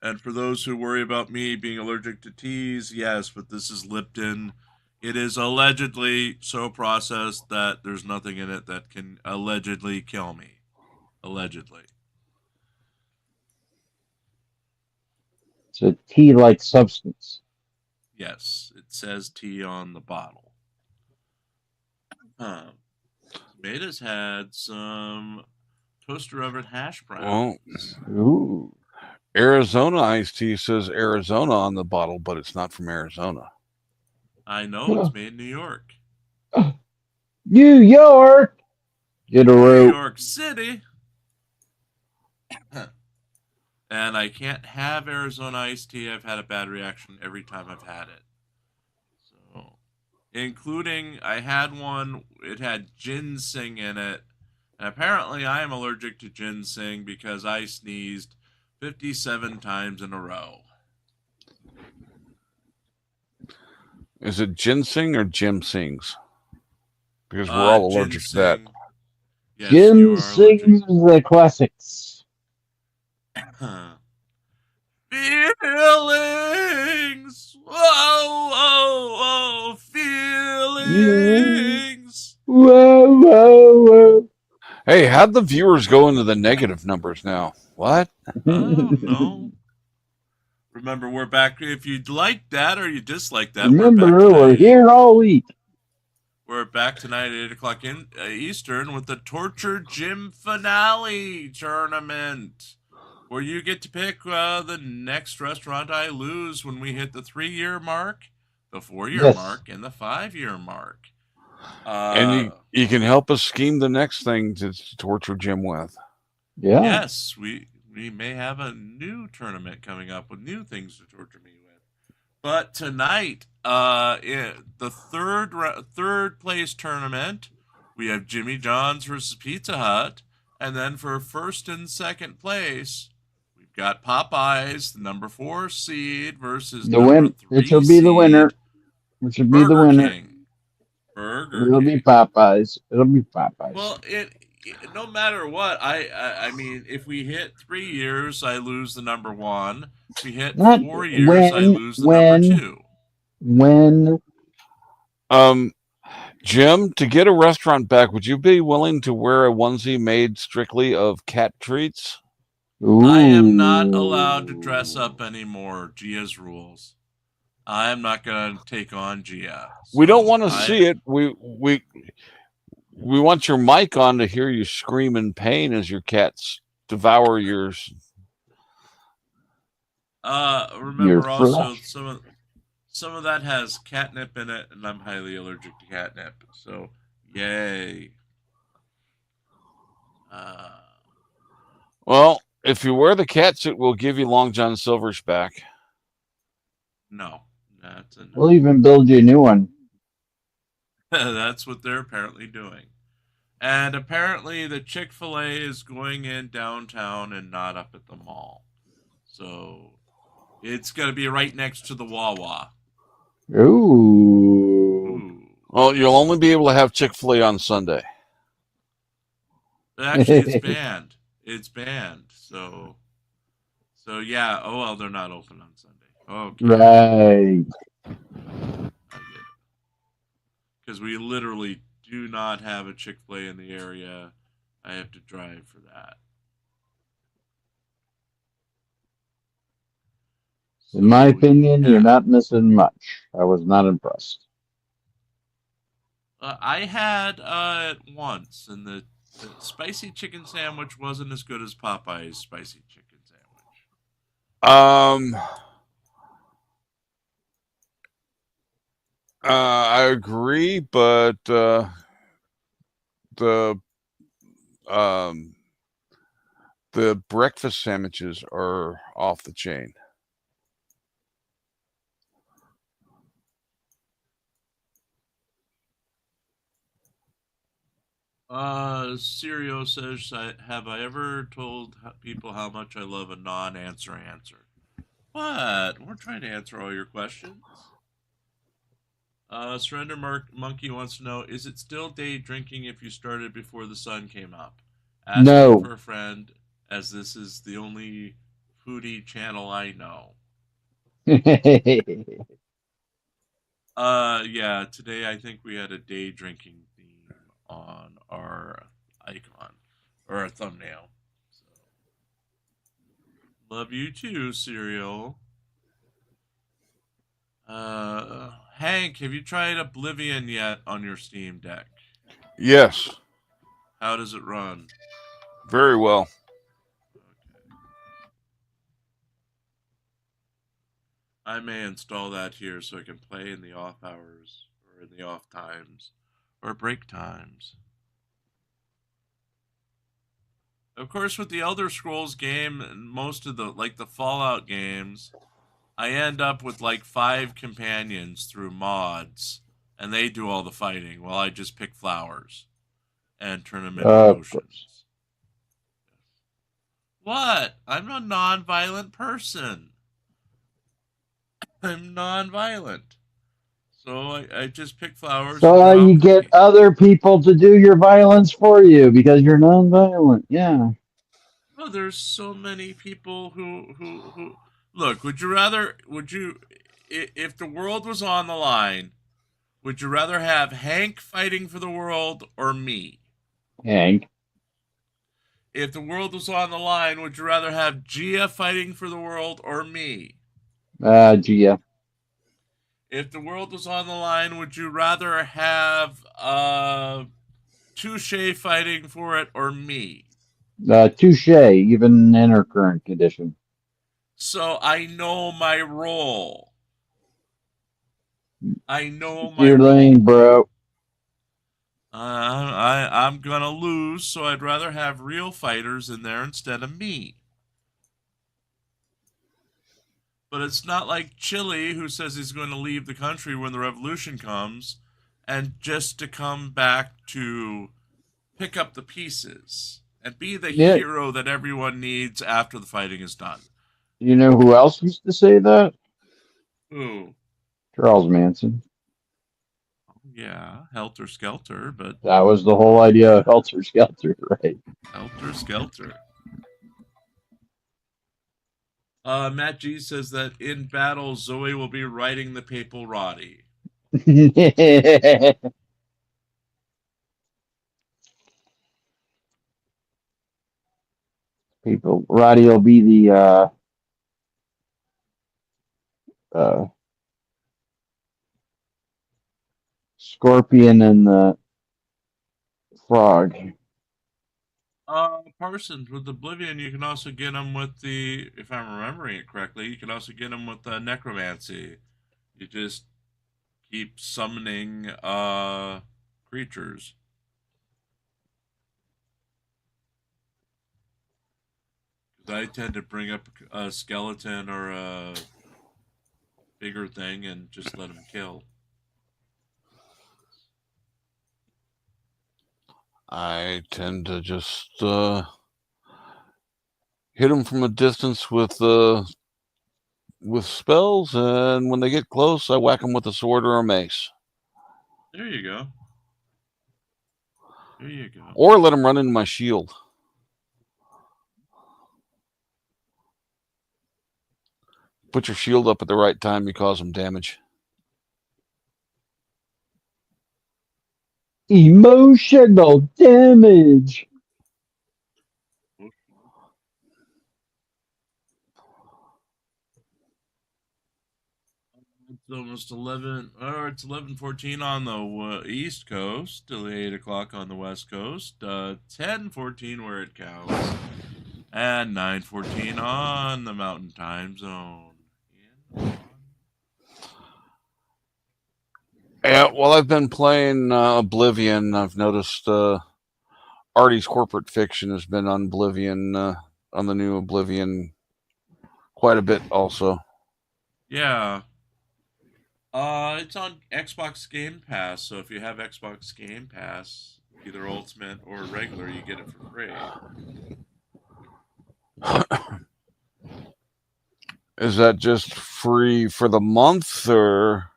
[SPEAKER 3] And for those who worry about me being allergic to teas, yes, but this is Lipton. It is allegedly so processed that there's nothing in it that can allegedly kill me. Allegedly.
[SPEAKER 2] It's a tea-like substance.
[SPEAKER 3] Yes, it says tea on the bottle. Tomatoes had some toaster oven hash browns.
[SPEAKER 2] Ooh.
[SPEAKER 1] Arizona iced tea says Arizona on the bottle, but it's not from Arizona.
[SPEAKER 3] I know, it's made in New York.
[SPEAKER 2] New York! Get a rope.
[SPEAKER 3] New York City. And I can't have Arizona iced tea. I've had a bad reaction every time I've had it. So, including, I had one, it had ginseng in it. And apparently I am allergic to ginseng because I sneezed 57 times in a row.
[SPEAKER 1] Is it ginseng or Jim Sings? Because we're all allergic to that.
[SPEAKER 3] Yes,
[SPEAKER 2] Jim sings the classics.
[SPEAKER 3] Feelings. Whoa, whoa, whoa. Feelings.
[SPEAKER 2] Whoa, whoa, whoa.
[SPEAKER 1] Hey, how'd the viewers go into the negative numbers now? What?
[SPEAKER 3] I don't know. Remember, we're back. If you like that or you dislike that,
[SPEAKER 2] we're here all week.
[SPEAKER 3] We're back tonight at 8 o'clock Eastern with the Torture Gym Finale Tournament, where you get to pick the next restaurant I lose when we hit the 3-year mark, the 4-year mark, and the 5-year mark.
[SPEAKER 1] And you can help us scheme the next thing to torture Jim with.
[SPEAKER 2] Yeah.
[SPEAKER 3] Yes, we may have a new tournament coming up with new things to torture me with. But tonight, the third place tournament, we have Jimmy John's versus Pizza Hut, and then for first and second place, we've got Popeyes, the number 4 seed, versus number 3
[SPEAKER 2] It will be the winner. It should be the winner. It'll be Popeyes. It'll be Popeyes.
[SPEAKER 3] Well, no matter what, I mean, if we hit 3 years, I lose the number 1. If we hit 4 years, I lose the number 2.
[SPEAKER 1] Jim, to get a restaurant back, would you be willing to wear a onesie made strictly of cat treats?
[SPEAKER 2] Ooh.
[SPEAKER 3] I am not allowed to dress up anymore. Gia's rules. I am not going to take on Gia. So
[SPEAKER 1] we don't want to see it. We want your mic on to hear you scream in pain as your cats devour yours.
[SPEAKER 3] Remember also some of that has catnip in it, and I'm highly allergic to catnip. So, yay.
[SPEAKER 1] Well, if you wear the cat suit, we'll give you Long John Silver's back.
[SPEAKER 3] No, that's a no.
[SPEAKER 2] We'll even build you a new one.
[SPEAKER 3] That's what they're apparently doing. And apparently the Chick-fil-A is going in downtown and not up at the mall. So it's going to be right next to the Wawa.
[SPEAKER 2] Ooh.
[SPEAKER 1] Well, you'll only be able to have Chick-fil-A on Sunday.
[SPEAKER 3] Actually, it's banned. It's banned. So yeah. Oh, well, they're not open on Sunday. Okay.
[SPEAKER 2] Right.
[SPEAKER 3] Because we literally do not have a Chick-fil-A in the area. I have to drive for that.
[SPEAKER 2] In my opinion, you're not missing much. I was not impressed.
[SPEAKER 3] I had it once, and the spicy chicken sandwich wasn't as good as Popeye's spicy chicken sandwich.
[SPEAKER 1] I agree, but the breakfast sandwiches are off the chain.
[SPEAKER 3] Sirio says, have I ever told people how much I love a non-answer answer? What? We're trying to answer all your questions. Surrender Monkey wants to know, is it still day drinking if you started before the sun came up? Asking
[SPEAKER 2] No.
[SPEAKER 3] for a friend, as this is the only foodie channel I know. Yeah, today I think we had a day drinking theme on our icon or our thumbnail. So. Love you too, Serial. Hank, have you tried Oblivion yet on your Steam Deck?
[SPEAKER 1] Yes.
[SPEAKER 3] How does it run?
[SPEAKER 1] Very well.
[SPEAKER 3] Okay. I may install that here so I can play in the off hours or in the off times or break times. Of course, with the Elder Scrolls game and most of the Fallout games, I end up with like 5 companions through mods, and they do all the fighting while I just pick flowers and turn them into potions. What? I'm a non-violent person. I'm non-violent. So I just pick flowers.
[SPEAKER 2] So you get other people to do your violence for you because you're nonviolent. Yeah.
[SPEAKER 3] Oh, there's so many people who look. Would you, if the world was on the line, would you rather have Hank fighting for the world or me?
[SPEAKER 2] Hank.
[SPEAKER 3] If the world was on the line, would you rather have Gia fighting for the world or me?
[SPEAKER 2] Gia.
[SPEAKER 3] If the world was on the line, would you rather have Touche fighting for it or me?
[SPEAKER 2] Touche, even in her current condition.
[SPEAKER 3] So I know my role. I know my
[SPEAKER 2] Your lane, bro.
[SPEAKER 3] I'm gonna lose, so I'd rather have real fighters in there instead of me. But it's not like Chile, who says he's going to leave the country when the revolution comes, and just to come back to pick up the pieces and be the hero that everyone needs after the fighting is done.
[SPEAKER 2] You know who else used to say that?
[SPEAKER 3] Who?
[SPEAKER 2] Charles Manson.
[SPEAKER 3] Yeah, Helter Skelter, but...
[SPEAKER 2] That was the whole idea of Helter Skelter, right?
[SPEAKER 3] Helter Skelter. Matt G says that in battle, Zoe will be riding the papal Roddy.
[SPEAKER 2] People, Roddy will be the scorpion and the frog.
[SPEAKER 3] Parsons, with Oblivion, you can also get them with the, if I'm remembering it correctly, you can also get them with necromancy. You just keep summoning creatures. I tend to bring up a skeleton or a bigger thing and just let them kill.
[SPEAKER 1] I tend to just hit them from a distance with spells, and when they get close, I whack them with a sword or a mace.
[SPEAKER 3] There you go. There you go.
[SPEAKER 1] Or let them run into my shield. Put your shield up at the right time, you cause them damage.
[SPEAKER 2] Emotional damage.
[SPEAKER 3] It's almost 11, or it's 11:14 on the East Coast, till 8 o'clock on the West Coast, 10:14 where it counts, and 9:14 on the Mountain Time Zone.
[SPEAKER 1] Yeah, well, I've been playing Oblivion. I've noticed Artie's Corporate Fiction has been on Oblivion, on the new Oblivion, quite a bit also.
[SPEAKER 3] Yeah. It's on Xbox Game Pass, so if you have Xbox Game Pass, either Ultimate or regular, you get it for free.
[SPEAKER 1] Is that just free for the month, or?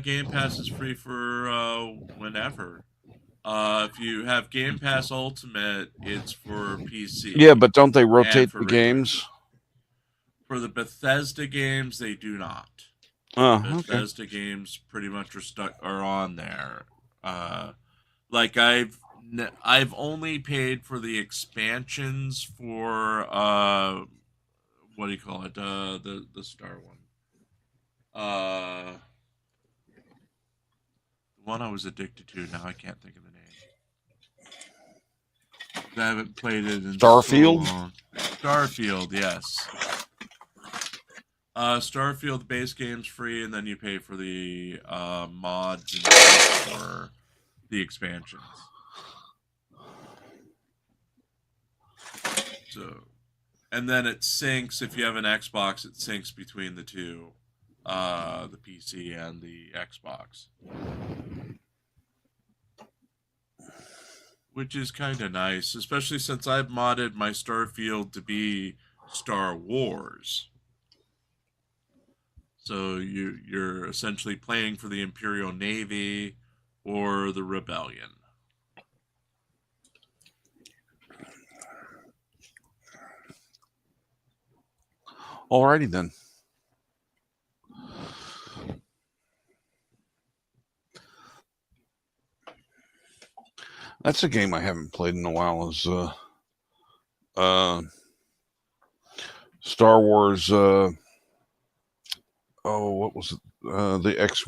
[SPEAKER 3] Game Pass is free for whenever. If you have Game Pass Ultimate, it's for PC.
[SPEAKER 1] Yeah, but don't they rotate the games?
[SPEAKER 3] For the Bethesda games, they do not.
[SPEAKER 1] Oh,
[SPEAKER 3] Bethesda games pretty much are on there. Like I've only paid for the expansions for what do you call it? The Star one. The one I was addicted to. Now I can't think of the name. I haven't played it in
[SPEAKER 1] Starfield.
[SPEAKER 3] So long. Starfield, yes. Starfield base game's free, and then you pay for the mods and for the expansions. So, and then it syncs if you have an Xbox. It syncs between the two, the PC and the Xbox, which is kind of nice, especially since I've modded my Starfield to be Star Wars. So you're essentially playing for the Imperial Navy or the Rebellion.
[SPEAKER 1] Alrighty then. That's a game I haven't played in a while. Is Star Wars. Oh, what was it? The X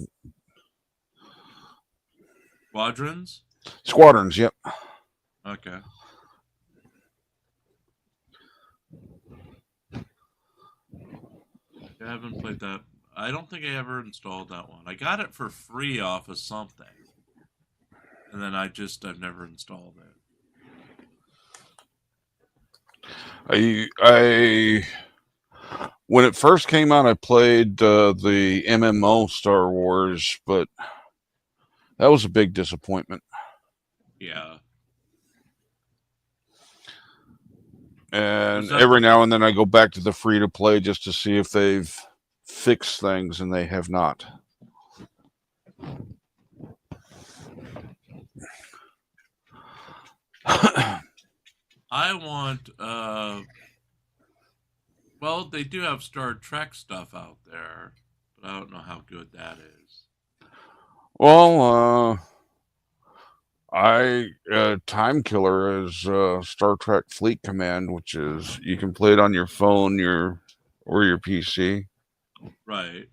[SPEAKER 3] Squadrons.
[SPEAKER 1] Squadrons. Yep.
[SPEAKER 3] Okay. I haven't played that. I don't think I ever installed that one. I got it for free off of something, and then I've never installed
[SPEAKER 1] it. When it first came out, I played the MMO Star Wars, but that was a big disappointment.
[SPEAKER 3] Yeah.
[SPEAKER 1] And every now and then I go back to the free-to-play just to see if they've fixed things, and they have not.
[SPEAKER 3] I want, well, they do have Star Trek stuff out there, but I don't know how good that is.
[SPEAKER 1] Well, Time Killer is Star Trek Fleet Command, which is, you can play it on your phone, or your PC.
[SPEAKER 3] Right.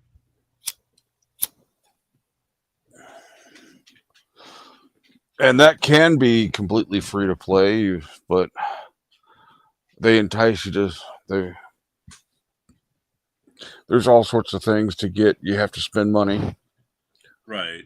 [SPEAKER 1] And that can be completely free to play, but they entice you to, there's all sorts of things to get. You have to spend money.
[SPEAKER 3] Right.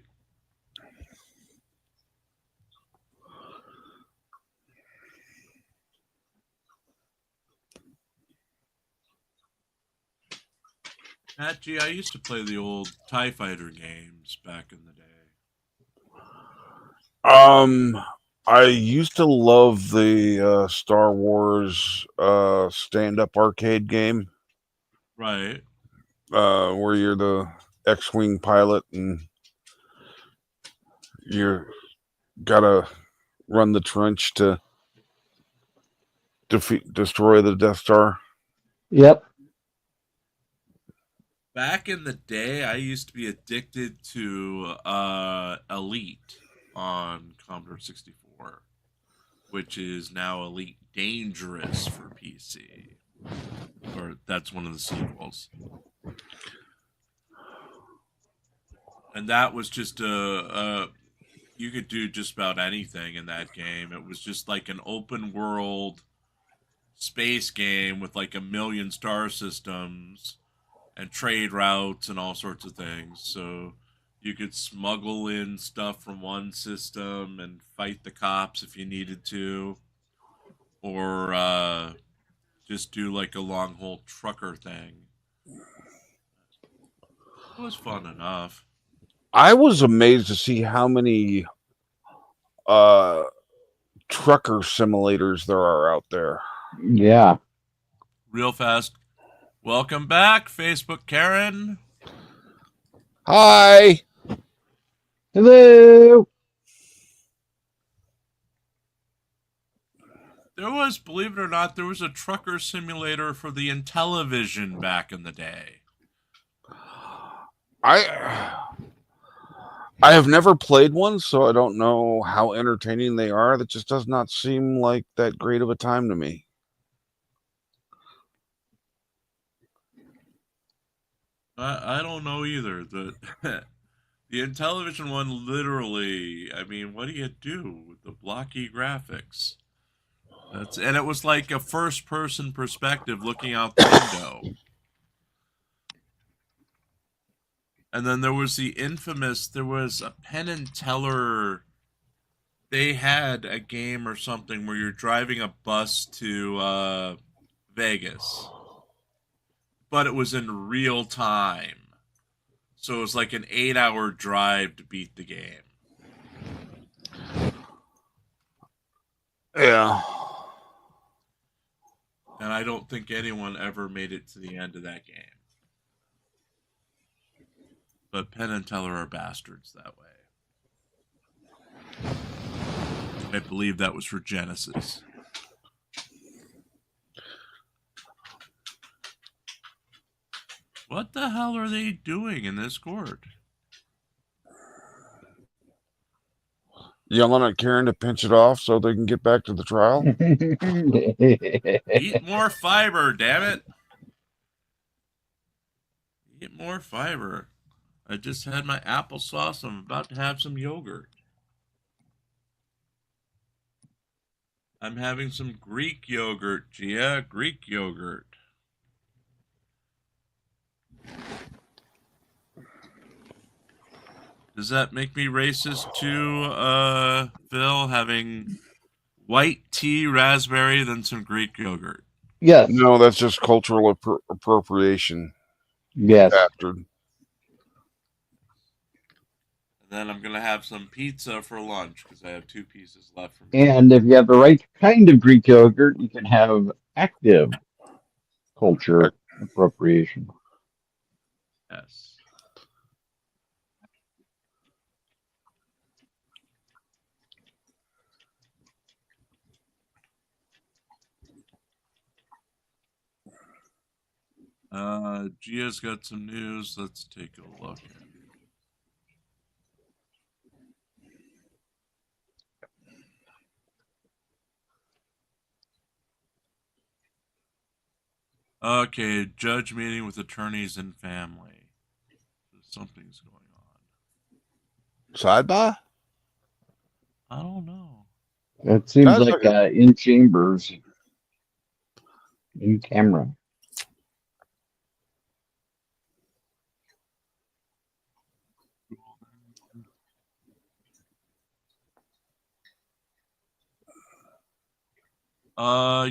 [SPEAKER 3] Gee, I used to play the old TIE Fighter games back in the day.
[SPEAKER 1] I used to love the Star Wars stand-up arcade game.
[SPEAKER 3] Right.
[SPEAKER 1] Where you're the X-Wing pilot and you gotta run the trench to destroy the Death Star.
[SPEAKER 2] Yep.
[SPEAKER 3] Back in the day, I used to be addicted to Elite on Commodore 64, which is now Elite Dangerous for PC. Or that's one of the sequels. And that was just you could do just about anything in that game. It was just like an open world space game with like 1 million star systems and trade routes and all sorts of things. So you could smuggle in stuff from one system and fight the cops if you needed to, or just do like a long haul trucker thing. It was fun enough.
[SPEAKER 1] I was amazed to see how many trucker simulators there are out there.
[SPEAKER 2] Yeah.
[SPEAKER 3] Real fast. Welcome back, Facebook Karen.
[SPEAKER 1] Hi.
[SPEAKER 2] Hello.
[SPEAKER 3] There was, believe it or not, there was a trucker simulator for the Intellivision back in the day.
[SPEAKER 1] I have never played one, so I don't know how entertaining they are. That just does not seem like that great of a time to me.
[SPEAKER 3] I don't know either. The Intellivision one, literally, I mean, what do you do with the blocky graphics? And it was like a first-person perspective looking out the window. And then there was the infamous, there was a Penn and Teller, they had a game or something where you're driving a bus to Vegas. But it was in real time. So it was like an 8-hour drive to beat the game.
[SPEAKER 1] Yeah.
[SPEAKER 3] And I don't think anyone ever made it to the end of that game. But Penn and Teller are bastards that way. I believe that was for Genesis. What the hell are they doing in this court?
[SPEAKER 1] Yelling at Karen to pinch it off so they can get back to the trial.
[SPEAKER 3] Eat more fiber, damn it. Eat more fiber. I just had my applesauce. I'm about to have some yogurt. I'm having some Greek yogurt, Gia. Greek yogurt. Does that make me racist too, Phil, having white tea, raspberry, then some Greek yogurt?
[SPEAKER 2] Yes.
[SPEAKER 1] No, that's just cultural appropriation.
[SPEAKER 2] Yes.
[SPEAKER 1] Bastard.
[SPEAKER 3] And then I'm going to have some pizza for lunch because I have 2 pieces left for me.
[SPEAKER 2] And if you have the right kind of Greek yogurt, you can have active culture appropriation.
[SPEAKER 3] Yes. Gia's got some news. Let's take a look. Okay, judge meeting with attorneys and family. Something's going on.
[SPEAKER 1] Sidebar?
[SPEAKER 3] I don't know.
[SPEAKER 2] It seems like in chambers, in camera.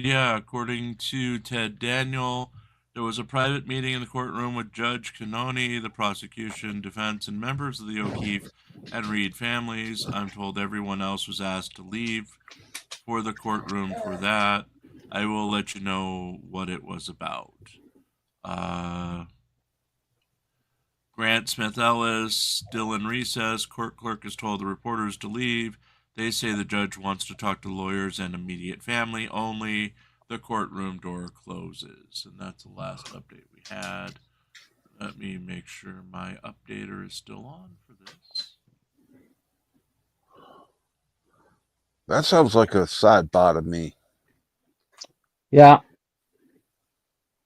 [SPEAKER 3] Yeah, according to Ted Daniel, there was a private meeting in the courtroom with Judge Cannoni, the prosecution, defense, and members of the O'Keefe and Reed families. I'm told everyone else was asked to leave for the courtroom for that. I will let you know what it was about. Grant Smith Ellis, still in recess. Court clerk has told the reporters to leave. They say the judge wants to talk to lawyers and immediate family only. The courtroom door closes. And that's the last update we had. Let me make sure my updater is still on for this.
[SPEAKER 1] That sounds like a sidebar to me.
[SPEAKER 2] Yeah.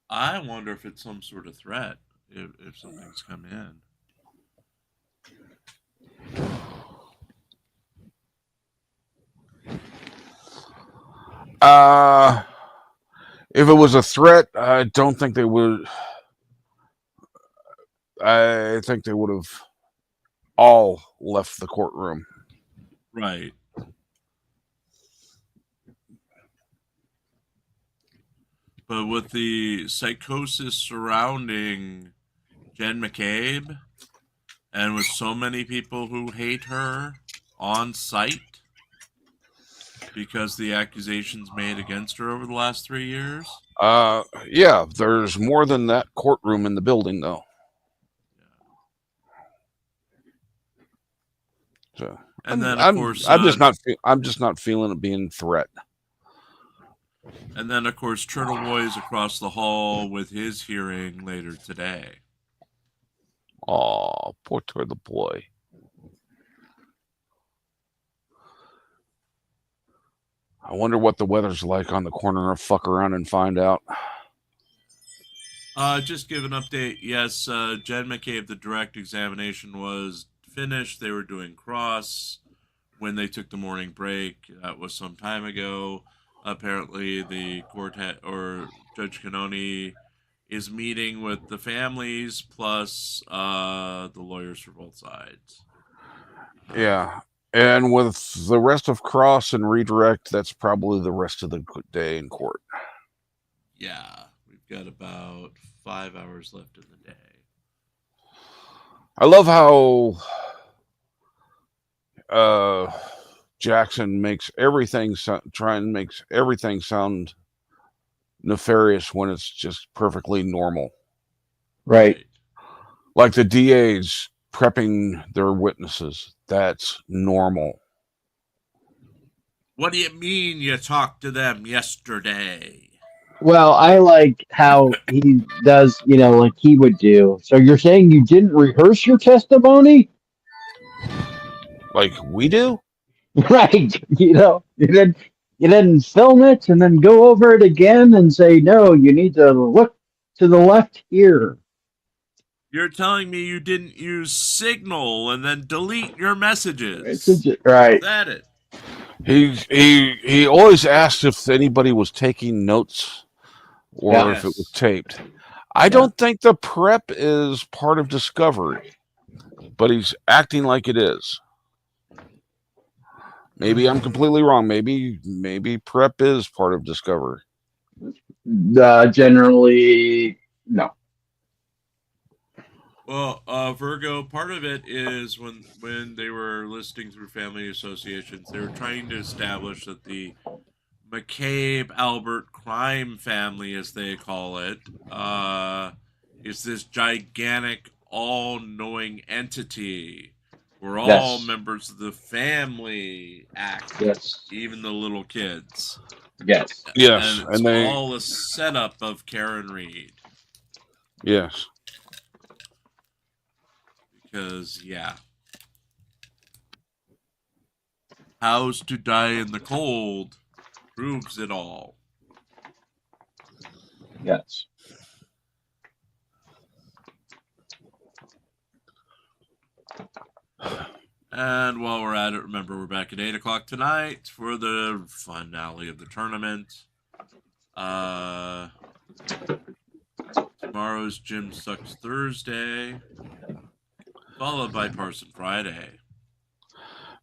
[SPEAKER 3] I wonder if it's some sort of threat, if something's come in.
[SPEAKER 1] If it was a threat, I don't think they would. I think they would have all left the courtroom.
[SPEAKER 3] Right. But with the psychosis surrounding Jen McCabe, and with so many people who hate her on site because the accusations made against her over the last 3 years.
[SPEAKER 1] Yeah, there's more than that courtroom in the building, though. So,
[SPEAKER 3] and then of course,
[SPEAKER 1] I'm just not feeling it being a threat.
[SPEAKER 3] And then of course, Turtle Boy is across the hall with his hearing later today.
[SPEAKER 1] Oh, poor Turtle Boy. I wonder what the weather's like on the corner. I'll fuck around and find out.
[SPEAKER 3] Just give an update. Yes, Jen McCabe, the direct examination was finished. They were doing cross when they took the morning break. That was some time ago. Apparently, the court or Judge Cannoni is meeting with the families plus the lawyers for both sides.
[SPEAKER 1] Yeah. And with the rest of cross and redirect, that's probably the rest of the day in court.
[SPEAKER 3] Yeah, we've got about 5 hours left in the day.
[SPEAKER 1] I love how Jackson makes everything makes everything sound nefarious when it's just perfectly normal.
[SPEAKER 2] Right.
[SPEAKER 1] Like the DA's prepping their witnesses. That's normal.
[SPEAKER 3] What do you mean you talked to them yesterday?
[SPEAKER 2] Well, I like how he does, like he would do. So you're saying you didn't rehearse your testimony?
[SPEAKER 1] Like we do?
[SPEAKER 2] Right. You didn't film it and then go over it again and say, no, you need to look to the left here.
[SPEAKER 3] You're telling me you didn't use Signal and then delete your messages.
[SPEAKER 2] Right.
[SPEAKER 3] Is that it?
[SPEAKER 1] He always asked if anybody was taking notes or if it was taped. I don't think the prep is part of discovery, but he's acting like it is. Maybe I'm completely wrong. Maybe prep is part of discovery.
[SPEAKER 2] Generally, no.
[SPEAKER 3] Well, Virgo, part of it is when they were listing through family associations, they were trying to establish that the McCabe-Albert crime family, as they call it, is this gigantic, all-knowing entity. We're all members of the family act.
[SPEAKER 2] Yes.
[SPEAKER 3] Even the little kids.
[SPEAKER 2] Yes.
[SPEAKER 1] Yes.
[SPEAKER 3] And it's all a setup of Karen Reed.
[SPEAKER 1] Yes.
[SPEAKER 3] Because, House to Die in the Cold proves it all.
[SPEAKER 2] Yes.
[SPEAKER 3] And while we're at it, remember we're back at 8 o'clock tonight for the finale of the tournament. Tomorrow's Gym Sucks Thursday, followed by Parson Friday.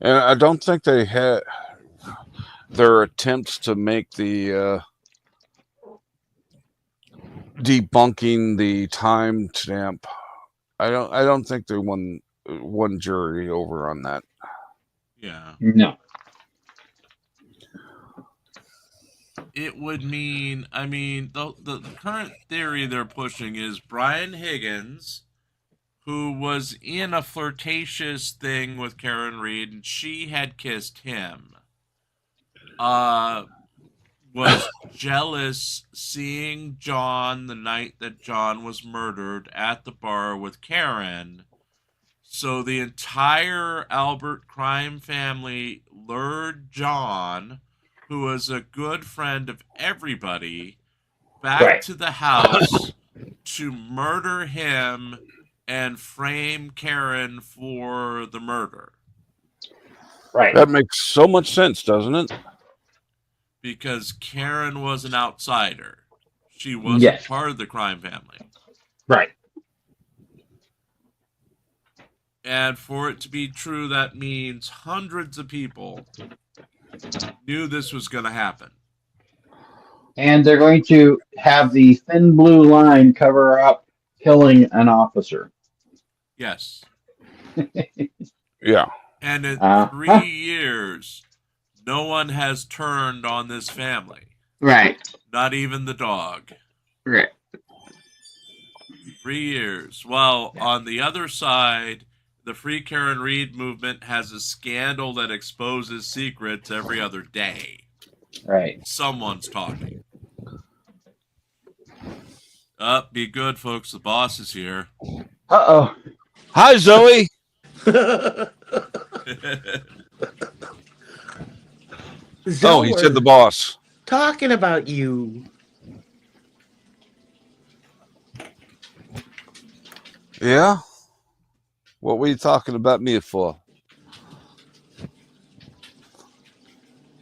[SPEAKER 1] And I don't think they had their attempts to make the debunking the timestamp. I don't think they won jury over on that.
[SPEAKER 3] Yeah.
[SPEAKER 2] No.
[SPEAKER 3] It would mean, the current theory they're pushing is Brian Higgins, who was in a flirtatious thing with Karen Reed, and she had kissed him, was jealous seeing John the night that John was murdered at the bar with Karen. So the entire Albert crime family lured John, who was a good friend of everybody, back to the house to murder him and frame Karen for the murder.
[SPEAKER 2] Right.
[SPEAKER 1] That makes so much sense, doesn't it?
[SPEAKER 3] Because Karen was an outsider. She wasn't part of the crime family.
[SPEAKER 2] Right.
[SPEAKER 3] And for it to be true, that means hundreds of people knew this was going to happen.
[SPEAKER 2] And they're going to have the thin blue line cover up killing an officer.
[SPEAKER 3] Yes.
[SPEAKER 1] Yeah.
[SPEAKER 3] And in 3 years, no one has turned on this family.
[SPEAKER 2] Right.
[SPEAKER 3] Not even the dog.
[SPEAKER 2] Right.
[SPEAKER 3] 3 years. Well, on the other side, the Free Karen Reed movement has a scandal that exposes secrets every other day.
[SPEAKER 2] Right.
[SPEAKER 3] Someone's talking. Be good, folks. The boss is here.
[SPEAKER 2] Uh-oh.
[SPEAKER 1] Hi, Zoe. Oh, he said the boss.
[SPEAKER 18] Talking about you.
[SPEAKER 1] Yeah? What were you talking about me for?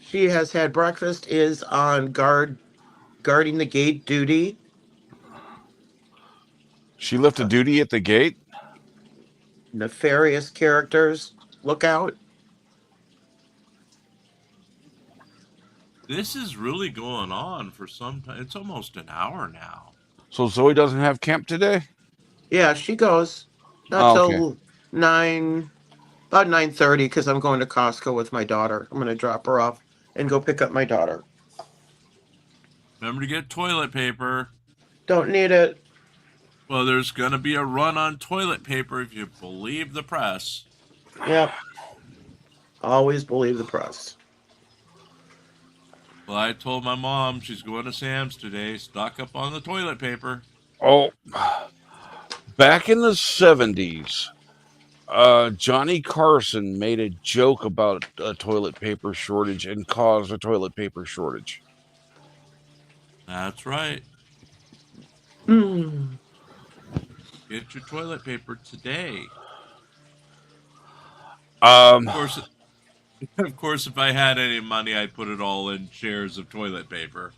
[SPEAKER 18] She has had breakfast, is on guarding the gate duty.
[SPEAKER 1] She left a duty at the gate?
[SPEAKER 18] Nefarious characters. Look out.
[SPEAKER 3] This is really going on for some time. It's almost an hour now.
[SPEAKER 1] So Zoe doesn't have camp today?
[SPEAKER 18] Yeah, she goes. Not till 9, about 9:30, because I'm going to Costco with my daughter. I'm going to drop her off and go pick up my daughter.
[SPEAKER 3] Remember to get toilet paper.
[SPEAKER 18] Don't need it.
[SPEAKER 3] Well, there's going to be a run on toilet paper if you believe the press.
[SPEAKER 18] Yep. Always believe the press.
[SPEAKER 3] Well, I told my mom she's going to Sam's today. Stock up on the toilet paper.
[SPEAKER 1] Oh, back in the 70s, Johnny Carson made a joke about a toilet paper shortage and caused a toilet paper shortage.
[SPEAKER 3] That's right.
[SPEAKER 18] Hmm.
[SPEAKER 3] Get your toilet paper today.
[SPEAKER 1] Of
[SPEAKER 3] course, if I had any money, I'd put it all in shares of toilet paper.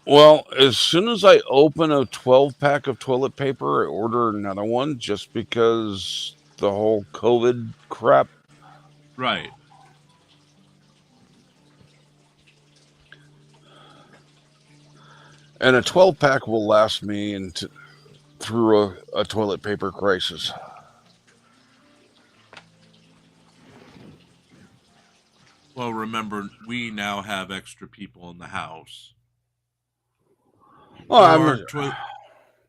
[SPEAKER 1] Well, as soon as I open a 12-pack of toilet paper, I order another one just because the whole COVID crap.
[SPEAKER 3] Right.
[SPEAKER 1] And a 12-pack will last me through a toilet paper crisis.
[SPEAKER 3] Well, remember, we now have extra people in the house.
[SPEAKER 1] Well,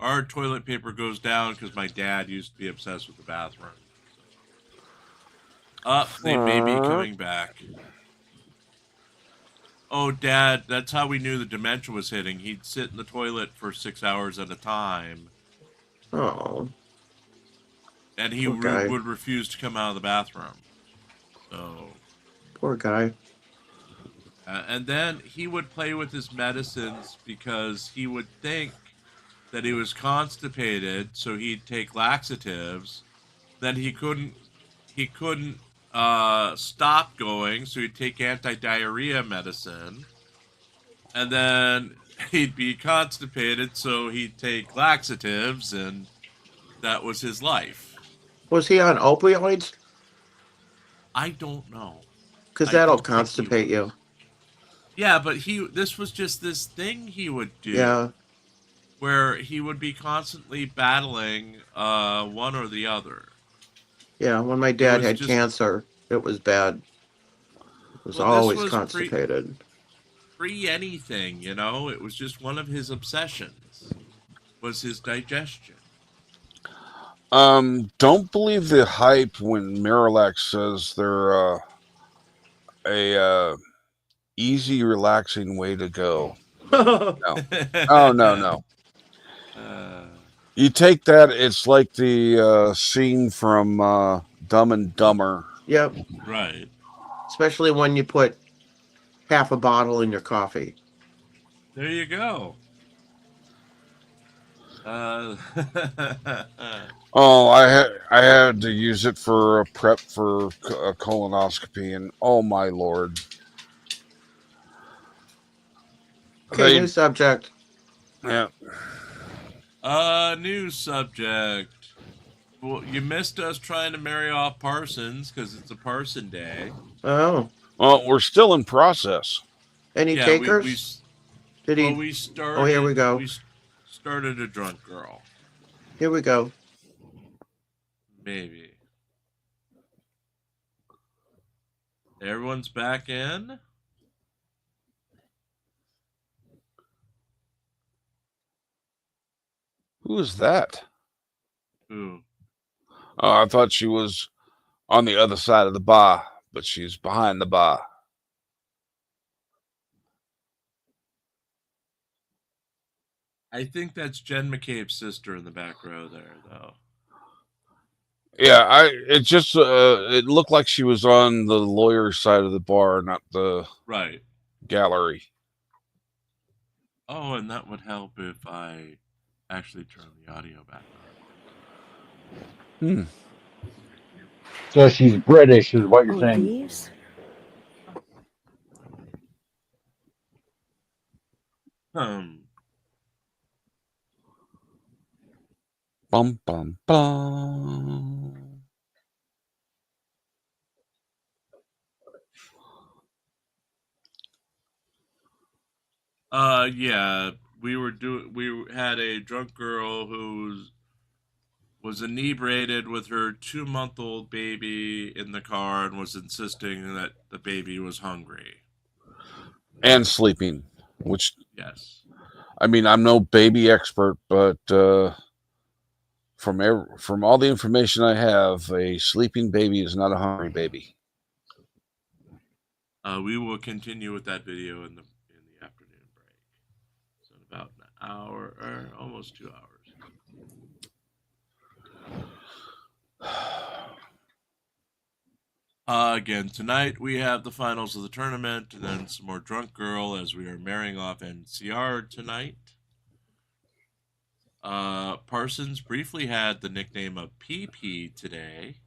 [SPEAKER 3] our toilet paper goes down because my dad used to be obsessed with the bathroom. They may be coming back. Oh, Dad, that's how we knew the dementia was hitting. He'd sit in the toilet for 6 hours at a time.
[SPEAKER 18] Oh.
[SPEAKER 3] And he would refuse to come out of the bathroom. So.
[SPEAKER 18] Poor guy.
[SPEAKER 3] And then he would play with his medicines because he would think that he was constipated, so he'd take laxatives. Then he couldn't stop going, so he'd take anti-diarrhea medicine. And then he'd be constipated, so he'd take laxatives, and that was his life.
[SPEAKER 18] Was he on opioids?
[SPEAKER 3] I don't know.
[SPEAKER 18] Because that'll constipate you.
[SPEAKER 3] Yeah, but this was just this thing he would do.
[SPEAKER 18] Yeah.
[SPEAKER 3] Where he would be constantly battling one or the other.
[SPEAKER 18] Yeah, when my dad had cancer, it was bad. It was always constipated.
[SPEAKER 3] Free anything, you know? It was just one of his obsessions, was his digestion.
[SPEAKER 1] Don't believe the hype when Miralax says they're a easy, relaxing way to go. No. Oh, no. You take that, it's like the scene from Dumb and Dumber.
[SPEAKER 18] Yep.
[SPEAKER 3] Right.
[SPEAKER 18] Especially when you put half a bottle in your coffee.
[SPEAKER 3] There you go.
[SPEAKER 1] Oh, I had to use it for a prep for a colonoscopy, and oh my Lord.
[SPEAKER 18] Okay, new subject.
[SPEAKER 1] Yeah.
[SPEAKER 3] New subject. Well, you missed us trying to marry off Parsons because it's a Parson Day.
[SPEAKER 18] Oh.
[SPEAKER 1] Well, we're still in process.
[SPEAKER 18] Any takers?
[SPEAKER 3] We started.
[SPEAKER 18] Oh, here we go.
[SPEAKER 3] We started a drunk girl.
[SPEAKER 18] Here we go.
[SPEAKER 3] Maybe. Everyone's back in?
[SPEAKER 1] Who is that?
[SPEAKER 3] Who?
[SPEAKER 1] Oh, I thought she was on the other side of the bar, but she's behind the bar.
[SPEAKER 3] I think that's Jen McCabe's sister in the back row there, though.
[SPEAKER 1] Yeah, it just it looked like she was on the lawyer's side of the bar, not the gallery.
[SPEAKER 3] Oh, and that would help if I actually turn the audio back on.
[SPEAKER 2] So she's British, is what you're saying.
[SPEAKER 6] These?
[SPEAKER 1] Bum bum bum.
[SPEAKER 3] Yeah, we had a drunk girl who was inebriated with her 2-month-old baby in the car and was insisting that the baby was hungry.
[SPEAKER 1] And sleeping, which
[SPEAKER 3] yes.
[SPEAKER 1] I mean, I'm no baby expert, but from all the information I have, a sleeping baby is not a hungry baby.
[SPEAKER 3] We will continue with that video in the afternoon break. So in about an hour or almost 2 hours. Again, tonight we have the finals of the tournament, and then some more Drunk Girl as we are marrying off NCR tonight. Parsons briefly had the nickname of PP today.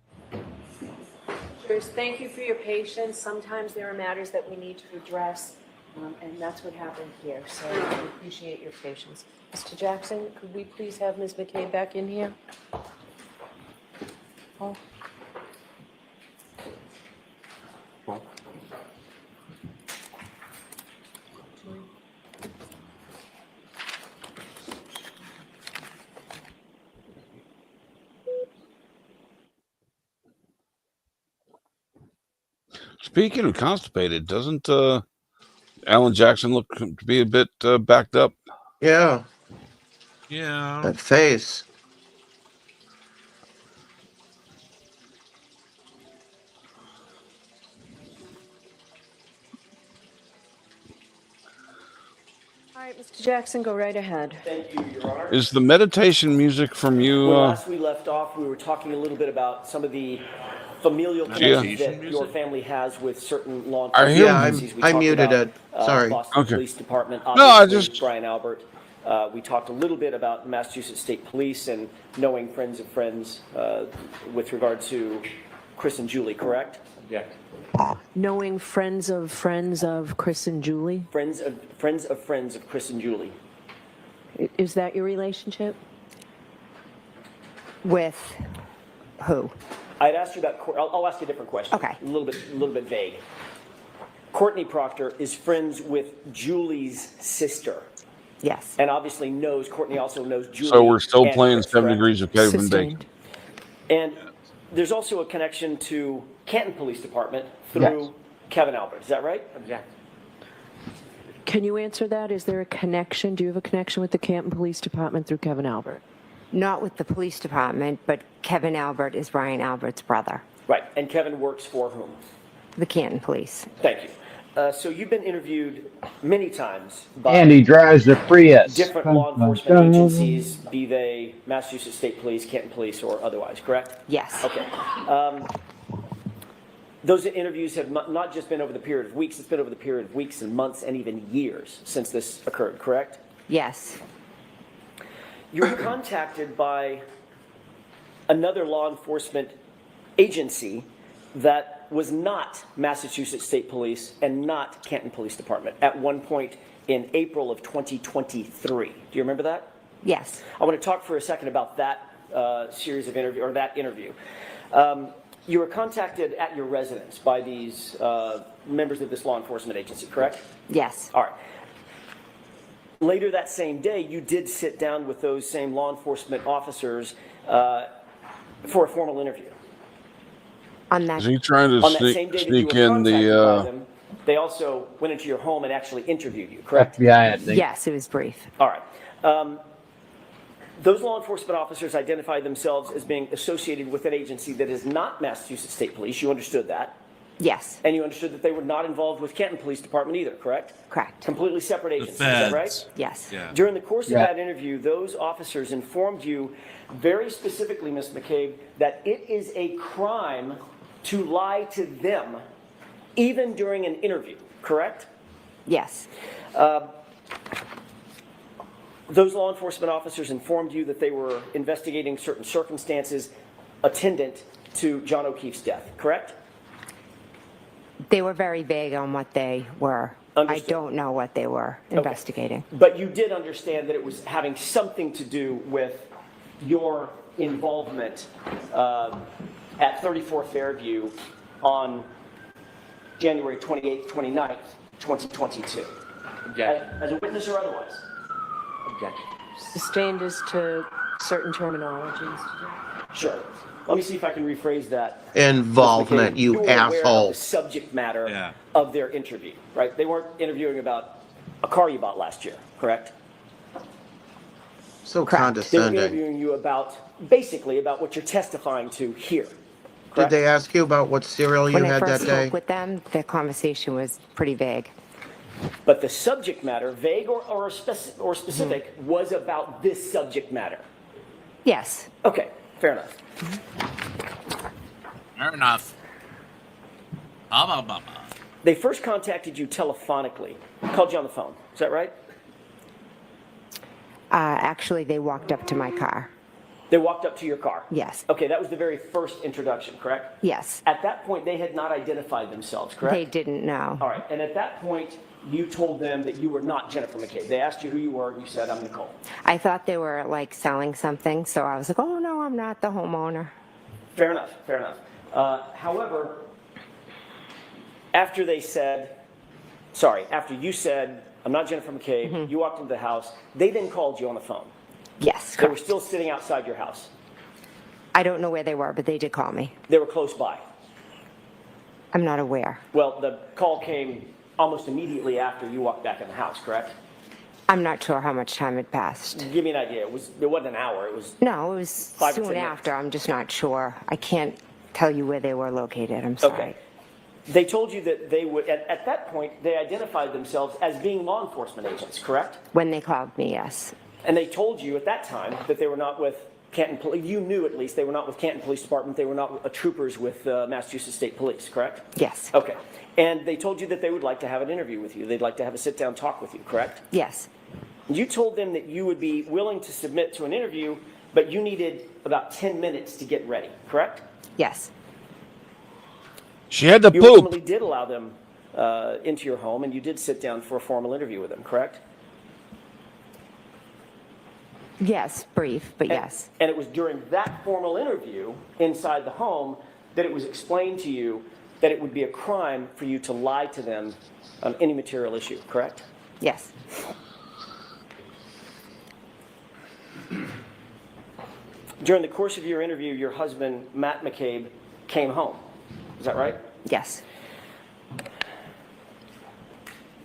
[SPEAKER 6] Thank you for your patience. Sometimes there are matters that we need to address, and that's what happened here. So I appreciate your patience. Mr. Jackson, could we please have Ms. McKay back in here? Oh.
[SPEAKER 1] Speaking of constipated, doesn't Alan Jackson look to be a bit backed up?
[SPEAKER 18] Yeah.
[SPEAKER 3] Yeah.
[SPEAKER 18] That face.
[SPEAKER 6] All right, Mr. Jackson, go right ahead.
[SPEAKER 7] Thank you, Your Honor.
[SPEAKER 1] Is the meditation music from you?
[SPEAKER 7] When last we left off, we were talking a little bit about some of the familial connections that your family has with certain law enforcement agencies.
[SPEAKER 18] I muted it. Sorry.
[SPEAKER 7] Boston Police Department, Brian Albert. We talked a little bit about Massachusetts State Police and knowing friends of friends with regard to Chris and Julie, correct?
[SPEAKER 5] Yeah.
[SPEAKER 6] Knowing friends of Chris and Julie?
[SPEAKER 7] Friends of friends of Chris and Julie.
[SPEAKER 6] Is that your relationship?
[SPEAKER 9] With who?
[SPEAKER 7] I'd asked you about. I'll ask you a different question.
[SPEAKER 9] Okay.
[SPEAKER 7] A little bit vague. Courtney Proctor is friends with Julie's sister.
[SPEAKER 9] Yes.
[SPEAKER 7] And obviously Courtney also knows Julie.
[SPEAKER 1] So we're still playing
[SPEAKER 7] Chris,
[SPEAKER 1] 7
[SPEAKER 7] correct?
[SPEAKER 1] Degrees of Kevin Bacon.
[SPEAKER 7] And there's also a connection to Canton Police Department through Kevin Albert. Is that right?
[SPEAKER 5] Yeah.
[SPEAKER 6] Can you answer that? Is there a connection? Do you have a connection with the Canton Police Department through Kevin Albert?
[SPEAKER 9] Not with the police department, but Kevin Albert is Brian Albert's brother.
[SPEAKER 7] Right. And Kevin works for whom?
[SPEAKER 9] The Canton Police.
[SPEAKER 7] Thank you. So you've been interviewed many times by
[SPEAKER 2] And he drives the Prius.
[SPEAKER 7] different law enforcement agencies, be they Massachusetts State Police, Canton Police, or otherwise, correct?
[SPEAKER 9] Yes.
[SPEAKER 7] Okay. Those interviews have not just been over the period of weeks, it's been over the period of weeks and months and even years since this occurred, correct?
[SPEAKER 9] Yes.
[SPEAKER 7] You were contacted by another law enforcement agency that was not Massachusetts State Police and not Canton Police Department at one point in April of 2023. Do you remember that?
[SPEAKER 9] Yes.
[SPEAKER 7] I want to talk for a second about that series of interview, or that interview. You were contacted at your residence by these members of this law enforcement agency, correct?
[SPEAKER 9] Yes.
[SPEAKER 7] All right. Later that same day, you did sit down with those same law enforcement officers for a formal interview.
[SPEAKER 1] Is he trying to sneak in the?
[SPEAKER 7] They also went into your home and actually interviewed you, correct?
[SPEAKER 2] FBI, I think.
[SPEAKER 9] Yes, it was brief.
[SPEAKER 7] All right. Those law enforcement officers identified themselves as being associated with an agency that is not Massachusetts State Police. You understood that?
[SPEAKER 9] Yes.
[SPEAKER 7] And you understood that they were not involved with Canton Police Department either, correct?
[SPEAKER 9] Correct.
[SPEAKER 7] Completely separate agencies, is that right?
[SPEAKER 9] Yes.
[SPEAKER 3] Yeah.
[SPEAKER 7] During the course of that interview, those officers informed you very specifically, Ms. McCabe, that it is a crime to lie to them, even during an interview, correct?
[SPEAKER 9] Yes.
[SPEAKER 7] Those law enforcement officers informed you that they were investigating certain circumstances attendant to John O'Keefe's death, correct?
[SPEAKER 9] They were very vague on what they were.
[SPEAKER 7] Understood.
[SPEAKER 9] I don't know what they were investigating.
[SPEAKER 7] But you did understand that it was having something to do with your involvement at 34 Fairview on January 28th, 29th, 2022. As a witness or otherwise?
[SPEAKER 5] Objection.
[SPEAKER 6] Sustained as to certain terminologies.
[SPEAKER 7] Sure. Let me see if I can rephrase that.
[SPEAKER 18] Involvement,
[SPEAKER 7] You
[SPEAKER 18] you
[SPEAKER 7] were aware of
[SPEAKER 18] asshole.
[SPEAKER 7] the subject matter of their interview, right? They weren't interviewing about a car you bought last year, correct?
[SPEAKER 18] So
[SPEAKER 7] They were
[SPEAKER 18] condescending.
[SPEAKER 7] interviewing you basically about what you're testifying to here.
[SPEAKER 18] Did
[SPEAKER 7] Correct?
[SPEAKER 18] they ask you about what cereal you
[SPEAKER 9] When I
[SPEAKER 18] had
[SPEAKER 9] first
[SPEAKER 18] that day?
[SPEAKER 9] spoke with them, the conversation was pretty vague.
[SPEAKER 7] But the subject matter, vague or specific, was about this subject matter.
[SPEAKER 9] Yes.
[SPEAKER 7] Okay, fair enough.
[SPEAKER 19] Fair enough.
[SPEAKER 7] They first contacted you telephonically, called you on the phone. Is that right?
[SPEAKER 9] Actually, they walked up to my car.
[SPEAKER 7] They walked up to your car?
[SPEAKER 9] Yes.
[SPEAKER 7] Okay, that was the very first introduction, correct?
[SPEAKER 9] Yes.
[SPEAKER 7] At that point, they had not identified themselves, correct?
[SPEAKER 9] They didn't know.
[SPEAKER 7] All right, and at that point, you told them that you were not Jennifer McCabe. They asked you who you were, and you said, I'm Nicole.
[SPEAKER 9] I thought they were like selling something, so I was like, oh no, I'm not the homeowner.
[SPEAKER 7] Fair enough, fair enough. However, after you said, I'm not Jennifer McCabe, you walked into the house, they then called you on the phone.
[SPEAKER 9] Yes,
[SPEAKER 7] They were still sitting outside your house.
[SPEAKER 9] I don't know where they were, but they did call me.
[SPEAKER 7] They were close by.
[SPEAKER 9] I'm not aware.
[SPEAKER 7] Well, the call came almost immediately after you walked back in the house, correct?
[SPEAKER 9] I'm not sure how much time had passed.
[SPEAKER 7] Give me an idea. It wasn't an hour. It was
[SPEAKER 9] No, it was
[SPEAKER 7] 5 or 10
[SPEAKER 9] soon
[SPEAKER 7] minutes.
[SPEAKER 9] after. I'm just not sure. I can't tell you where they were located. I'm sorry.
[SPEAKER 7] Okay. They told you that they would, at that point, they identified themselves as being law enforcement agents, correct?
[SPEAKER 9] When they called me, yes.
[SPEAKER 7] And they told you at that time that they were not with Canton Police. You knew at least they were not with Canton Police Department. They were not troopers with Massachusetts State Police, correct?
[SPEAKER 9] Yes.
[SPEAKER 7] Okay. And they told you that they would like to have an interview with you. They'd like to have a sit-down talk with you, correct?
[SPEAKER 9] Yes.
[SPEAKER 7] You told them that you would be willing to submit to an interview, but you needed about 10 minutes to get ready, correct?
[SPEAKER 9] Yes.
[SPEAKER 1] She had to
[SPEAKER 7] You
[SPEAKER 1] poop.
[SPEAKER 7] ultimately did allow them into your home, and you did sit down for a formal interview with them, correct?
[SPEAKER 9] Yes, brief, but yes.
[SPEAKER 7] And it was during that formal interview inside the home that it was explained to you that it would be a crime for you to lie to them on any material issue, correct?
[SPEAKER 9] Yes.
[SPEAKER 7] During the course of your interview, your husband, Matt McCabe, came home. Is that right?
[SPEAKER 9] Yes.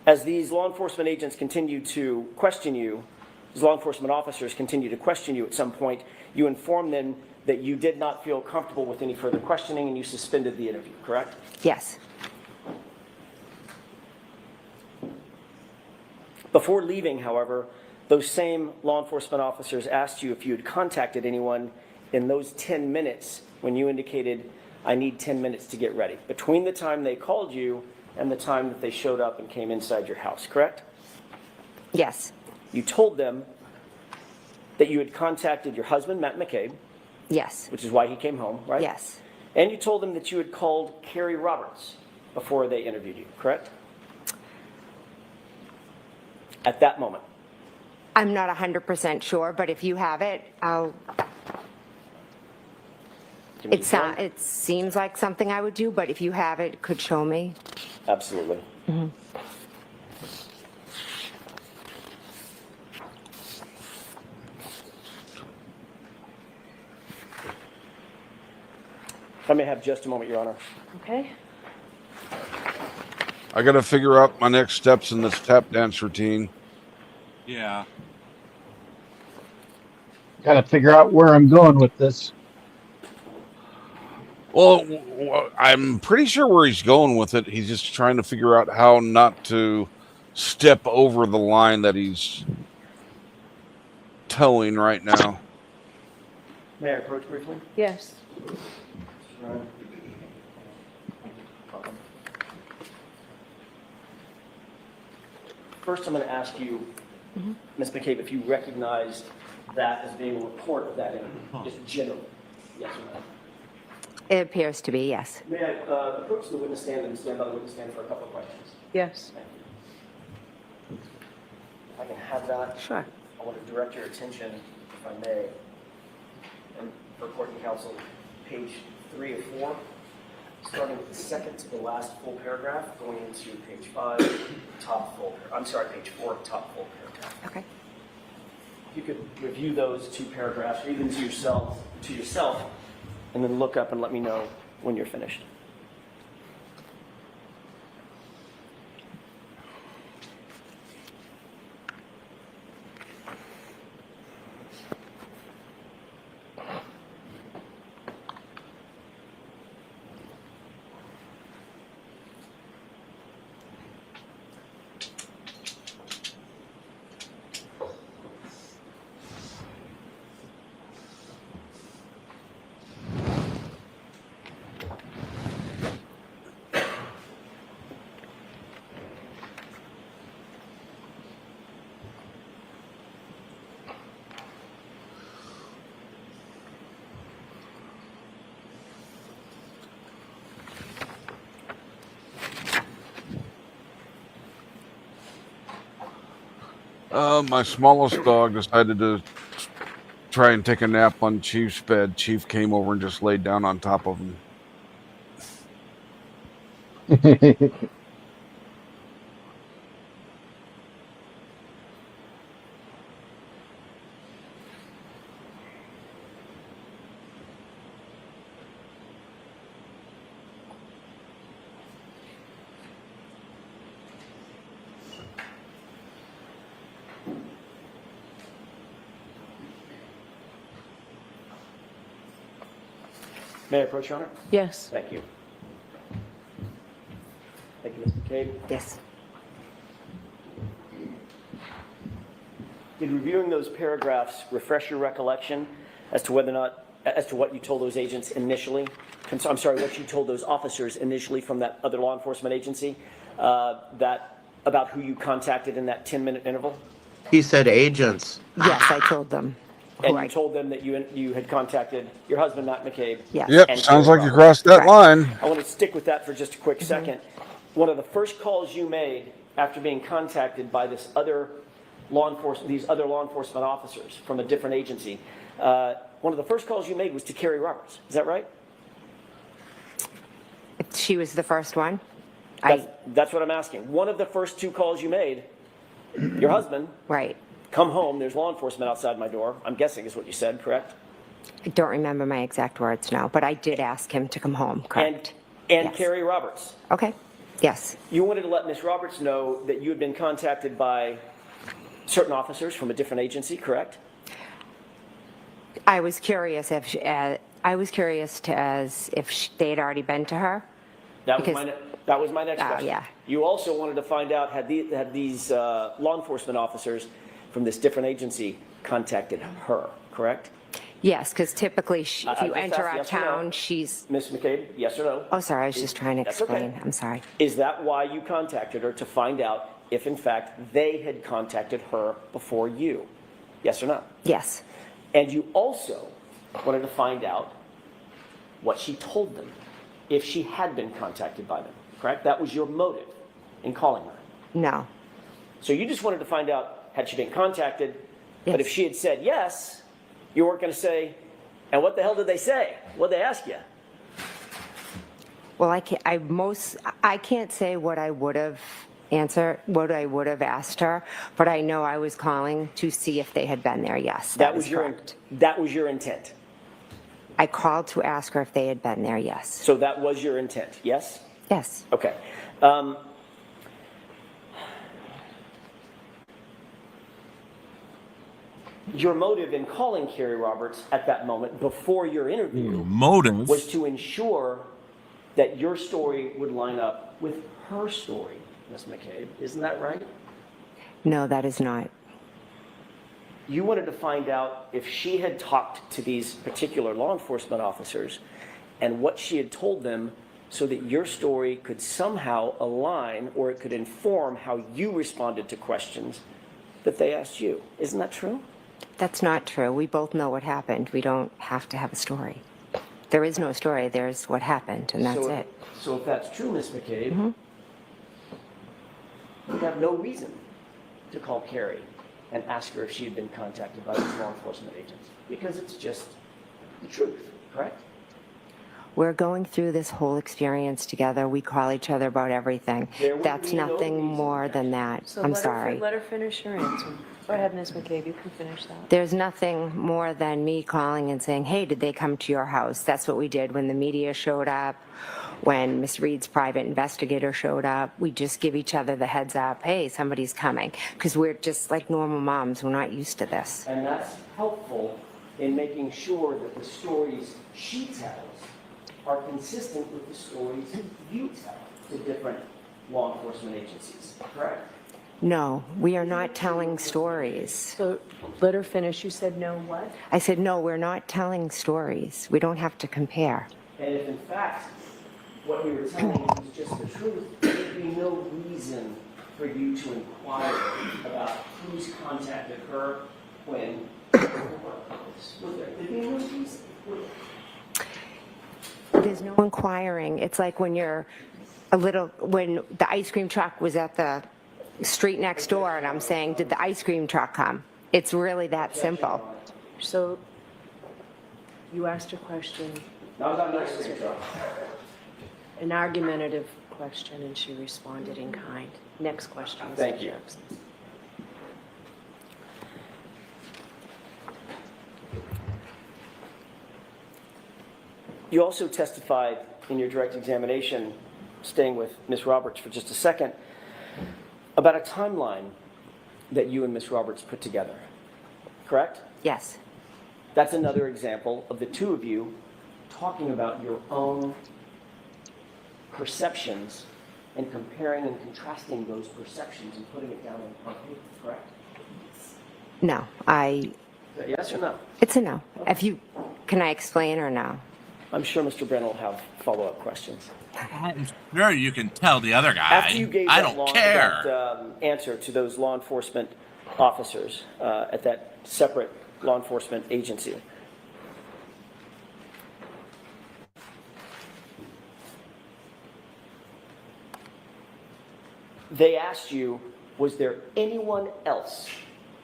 [SPEAKER 7] As these law enforcement agents continue to question you, as law enforcement officers continue to question you at some point, you inform them that you did not feel comfortable with any further questioning and you suspended the interview, correct?
[SPEAKER 9] Yes.
[SPEAKER 7] Before leaving, however, those same law enforcement officers asked you if you had contacted anyone in those 10 minutes when you indicated, I need 10 minutes to get ready, between the time they called you and the time that they showed up and came inside your house, correct?
[SPEAKER 9] Yes.
[SPEAKER 7] You told them that you had contacted your husband, Matt McCabe.
[SPEAKER 9] Yes.
[SPEAKER 7] Which is why he came home, right?
[SPEAKER 9] Yes.
[SPEAKER 7] And you told them that you had called Carrie Roberts before they interviewed you, correct? At that moment.
[SPEAKER 9] I'm not 100% sure, but if you have it, I'll... It seems like something I would do, but if you have it, could show me.
[SPEAKER 7] Absolutely.
[SPEAKER 9] Mm-hmm.
[SPEAKER 7] If I may have just a moment, Your Honor.
[SPEAKER 9] Okay.
[SPEAKER 1] I got to figure out my next steps in this tap dance routine.
[SPEAKER 3] Yeah.
[SPEAKER 2] Got to figure out where I'm going with this.
[SPEAKER 1] Well, I'm pretty sure where he's going with it. He's just trying to figure out how not to step over the line that he's towing right now.
[SPEAKER 7] May I approach briefly?
[SPEAKER 6] Yes.
[SPEAKER 7] First, I'm going to ask you, Ms. McCabe, if you recognize that as being a report of that interview, just generally. Yes or no?
[SPEAKER 9] It appears to be, yes.
[SPEAKER 7] May I approach the witness stand and stand by the witness stand for a couple of questions?
[SPEAKER 6] Yes.
[SPEAKER 7] Thank you. If I can have that.
[SPEAKER 9] Sure.
[SPEAKER 7] I want to direct your attention, if I may, and for court and counsel, page 3 of 4, starting with the second to the last full paragraph, going into page 5, top full. I'm sorry, page 4, top full paragraph.
[SPEAKER 9] Okay.
[SPEAKER 7] If you could review those 2 paragraphs, or even to yourself, and then look up and let me know when you're finished.
[SPEAKER 1] My smallest dog decided to try and take a nap on Chief's bed. Chief came over and just laid down on top of him.
[SPEAKER 7] May I approach, Your Honor?
[SPEAKER 6] Yes.
[SPEAKER 7] Thank you. Thank you, Ms. McCabe.
[SPEAKER 9] Yes.
[SPEAKER 7] Did reviewing those paragraphs refresh your recollection as to whether or not, as to what you told those agents initially? I'm sorry, what you told those officers initially from that other law enforcement agency, about who you contacted in that 10-minute interval?
[SPEAKER 18] He said agents.
[SPEAKER 9] Yes, I told them.
[SPEAKER 7] And you told them that you had contacted your husband, Matt McCabe?
[SPEAKER 9] Yes.
[SPEAKER 1] Yep,
[SPEAKER 7] and
[SPEAKER 1] sounds
[SPEAKER 7] Terry
[SPEAKER 1] like you
[SPEAKER 7] Roberts.
[SPEAKER 1] crossed that line.
[SPEAKER 7] I want to stick with that for just a quick second. One of the first calls you made after being contacted by these other law enforcement officers from a different agency, one of the first calls you made was to Carrie Roberts. Is that right?
[SPEAKER 9] She was the first one.
[SPEAKER 7] That's what I'm asking. One of the first two calls you made, your husband.
[SPEAKER 9] Right.
[SPEAKER 7] Come home, there's law enforcement outside my door, I'm guessing is what you said, correct?
[SPEAKER 9] I don't remember my exact words now, but I did ask him to come home, correct?
[SPEAKER 7] And
[SPEAKER 9] Yes.
[SPEAKER 7] Carrie Roberts.
[SPEAKER 9] Okay, yes.
[SPEAKER 7] You wanted to let Ms. Roberts know that you had been contacted by certain officers from a different agency, correct?
[SPEAKER 9] I was curious if they had already been to her.
[SPEAKER 7] That was my next question.
[SPEAKER 9] Yeah.
[SPEAKER 7] You also wanted to find out had these law enforcement officers from this different agency contacted her, correct?
[SPEAKER 9] Yes, because typically if
[SPEAKER 7] I
[SPEAKER 9] you
[SPEAKER 7] just
[SPEAKER 9] enter
[SPEAKER 7] asked
[SPEAKER 9] our
[SPEAKER 7] yes or no.
[SPEAKER 9] town, she's...
[SPEAKER 7] Ms. McCabe, yes or no?
[SPEAKER 9] Oh, sorry, I was just trying to
[SPEAKER 7] That's
[SPEAKER 9] explain.
[SPEAKER 7] okay.
[SPEAKER 9] I'm sorry.
[SPEAKER 7] Is that why you contacted her, to find out if in fact they had contacted her before you? Yes or no?
[SPEAKER 9] Yes.
[SPEAKER 7] And you also wanted to find out what she told them, if she had been contacted by them, correct? That was your motive in calling her.
[SPEAKER 9] No.
[SPEAKER 7] So you just wanted to find out, had she been contacted?
[SPEAKER 9] Yes.
[SPEAKER 7] But if she had said yes, you weren't going to say, and what the hell did they say? What did they ask you?
[SPEAKER 9] Well, I can't say what I would have answered, what I would have asked her, but I know I was calling to see if they had been there. Yes, that was correct.
[SPEAKER 7] That was your intent.
[SPEAKER 9] I called to ask her if they had been there. Yes.
[SPEAKER 7] So that was your intent. Yes.
[SPEAKER 9] Yes.
[SPEAKER 7] Okay. Your motive in calling Carrie Roberts at that moment before your interview was to ensure that your story would line up with her story, Ms. McCabe. Isn't that right?
[SPEAKER 9] No, that is not.
[SPEAKER 7] You wanted to find out if she had talked to these particular law enforcement officers and what she had told them, so that your story could somehow align, or it could inform how you responded to questions that they asked you. Isn't that true?
[SPEAKER 9] That's not true. We both know what happened. We don't have to have a story. There is no story. There's what happened, and that's it.
[SPEAKER 7] So if that's true, Ms. McCabe, you have no reason to call Carrie and ask her if she had been contacted by these law enforcement agents, because it's just the truth, correct?
[SPEAKER 9] We're going through this whole experience together. We call each other about everything. That's nothing more than that.
[SPEAKER 6] So
[SPEAKER 9] I'm sorry.
[SPEAKER 6] Let her finish her answer. Go ahead, Ms. McCabe, you can finish that.
[SPEAKER 9] There's nothing more than me calling and saying, hey, did they come to your house? That's what we did when the media showed up, when Miss Reed's private investigator showed up. We just give each other the heads up, hey, somebody's coming, because we're just like normal moms. We're not used to this.
[SPEAKER 7] And that's helpful in making sure that the stories she tells are consistent with the stories you tell to different law enforcement agencies, correct?
[SPEAKER 9] No, we are not telling stories.
[SPEAKER 6] So let her finish. You said no what?
[SPEAKER 9] I said, no, we're not telling stories. We don't have to compare.
[SPEAKER 7] And if in fact what you were telling was just the truth, there'd be no reason for you to inquire about who's contacted her when, was there? There'd be no reason.
[SPEAKER 9] There's no inquiring. It's like when you're when the ice cream truck was at the street next door and I'm saying, did the ice cream truck come? It's really that simple.
[SPEAKER 6] So you asked a question,
[SPEAKER 7] That was on the ice cream truck.
[SPEAKER 6] an argumentative question, and she responded in kind. Next question. Mr.
[SPEAKER 7] Thank you.
[SPEAKER 6] Jackson.
[SPEAKER 7] You also testified in your direct examination, staying with Ms. Roberts for just a second, about a timeline that you and Ms. Roberts put together, correct?
[SPEAKER 9] Yes.
[SPEAKER 7] That's another example of the two of you talking about your own perceptions and comparing and contrasting those perceptions and putting it down on paper, correct?
[SPEAKER 9] No,
[SPEAKER 7] Is that yes or no?
[SPEAKER 9] it's a no. Can I explain or no?
[SPEAKER 7] I'm sure Mr. Brennan will have follow-up questions.
[SPEAKER 3] I'm sure you can tell the other guy.
[SPEAKER 7] After you gave
[SPEAKER 3] I
[SPEAKER 7] that
[SPEAKER 3] don't care.
[SPEAKER 7] answer to those law enforcement officers at that separate law enforcement agency, they asked you, was there anyone else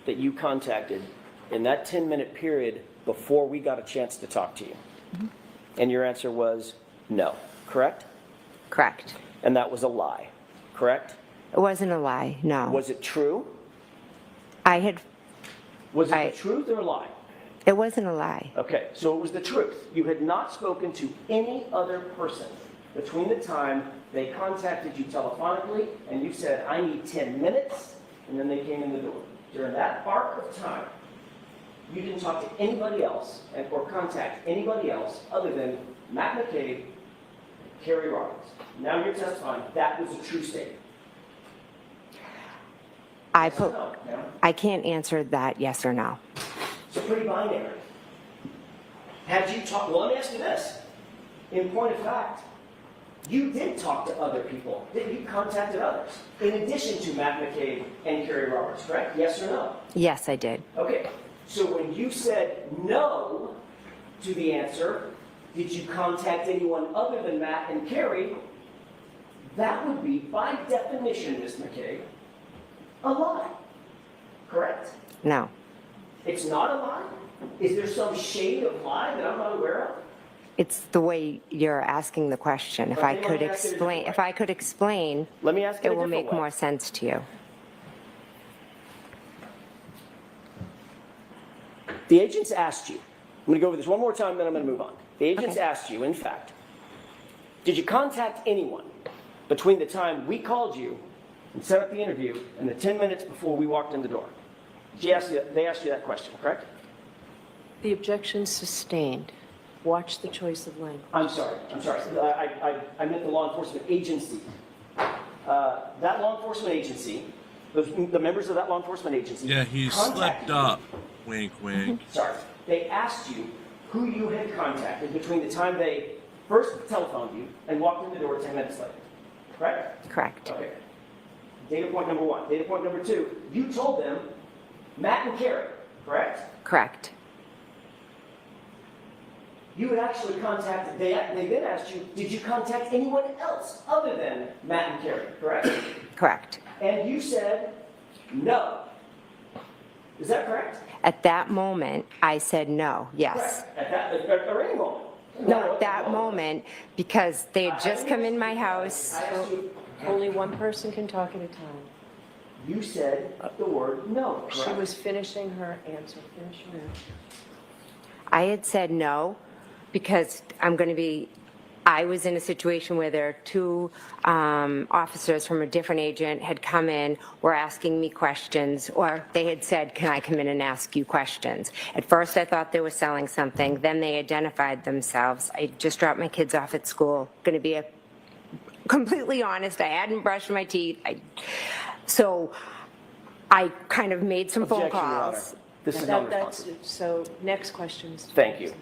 [SPEAKER 7] that you contacted in that 10-minute period before we got a chance to talk to you? And your answer was no, correct?
[SPEAKER 9] Correct.
[SPEAKER 7] And that was a lie, correct?
[SPEAKER 9] It wasn't a lie, no.
[SPEAKER 7] Was it true? Was it the truth or a lie?
[SPEAKER 9] It wasn't a lie.
[SPEAKER 7] Okay, so it was the truth. You had not spoken to any other person between the time they contacted you telephonically and you said, I need 10 minutes, and then they came in the door. During that arc of time, you didn't talk to anybody else or contact anybody else other than Matt McCabe, Kerry Roberts. Now you're testifying that was a true statement.
[SPEAKER 9] I can't answer that yes or no.
[SPEAKER 7] It's pretty binary. Had you talked, well, let me ask you this. In point of fact, you did talk to other people. You contacted others, in addition to Matt McCabe and Kerry Roberts, correct? Yes or no?
[SPEAKER 9] Yes, I did.
[SPEAKER 7] Okay, so when you said no to the answer, did you contact anyone other than Matt and Kerry? That would be, by definition, Ms. McCabe, a lie, correct?
[SPEAKER 9] No.
[SPEAKER 7] It's not a lie? Is there some shade of lie that I'm not aware of?
[SPEAKER 9] It's the way you're asking the question. If I could explain,
[SPEAKER 7] let me ask
[SPEAKER 9] it will make more sense to you.
[SPEAKER 7] The agents asked you, I'm going to go over this one more time, then I'm going to move on. The agents asked you, in fact, did you contact anyone between the time we called you and set up the interview and the 10 minutes before we walked in the door? They asked you that question, correct?
[SPEAKER 6] The objection sustained. Watch the choice of language.
[SPEAKER 7] I'm sorry. I meant the law enforcement agency. That law enforcement agency, the members of that law enforcement agency.
[SPEAKER 3] Yeah, he slipped up. Wink, wink.
[SPEAKER 7] Sorry. They asked you who you had contacted between the time they first telephoned you and walked in the door 10 minutes later. Correct?
[SPEAKER 9] Correct.
[SPEAKER 7] Okay. Data point number one. Data point number two, you told them Matt and Kerry, correct?
[SPEAKER 9] Correct.
[SPEAKER 7] You had actually contacted, they then asked you, did you contact anyone else other than Matt and Kerry, correct?
[SPEAKER 9] Correct.
[SPEAKER 7] And you said no. Is that correct?
[SPEAKER 9] At that moment, I said no, yes.
[SPEAKER 7] Correct. At any moment?
[SPEAKER 9] No, at that moment, because they had just come in my house.
[SPEAKER 6] Only one person can talk at a time.
[SPEAKER 7] You said the word no, correct?
[SPEAKER 6] She was finishing her answer. Finish your answer.
[SPEAKER 9] I had said no because I was in a situation where there are two officers from a different agent had come in, were asking me questions, or they had said, can I come in and ask you questions? At first I thought they were selling something, then they identified themselves. I just dropped my kids off at school, going to be completely honest, I hadn't brushed my teeth. So I kind of made some phone calls.
[SPEAKER 7] This is non-responsive.
[SPEAKER 6] So next question.
[SPEAKER 7] Thank you.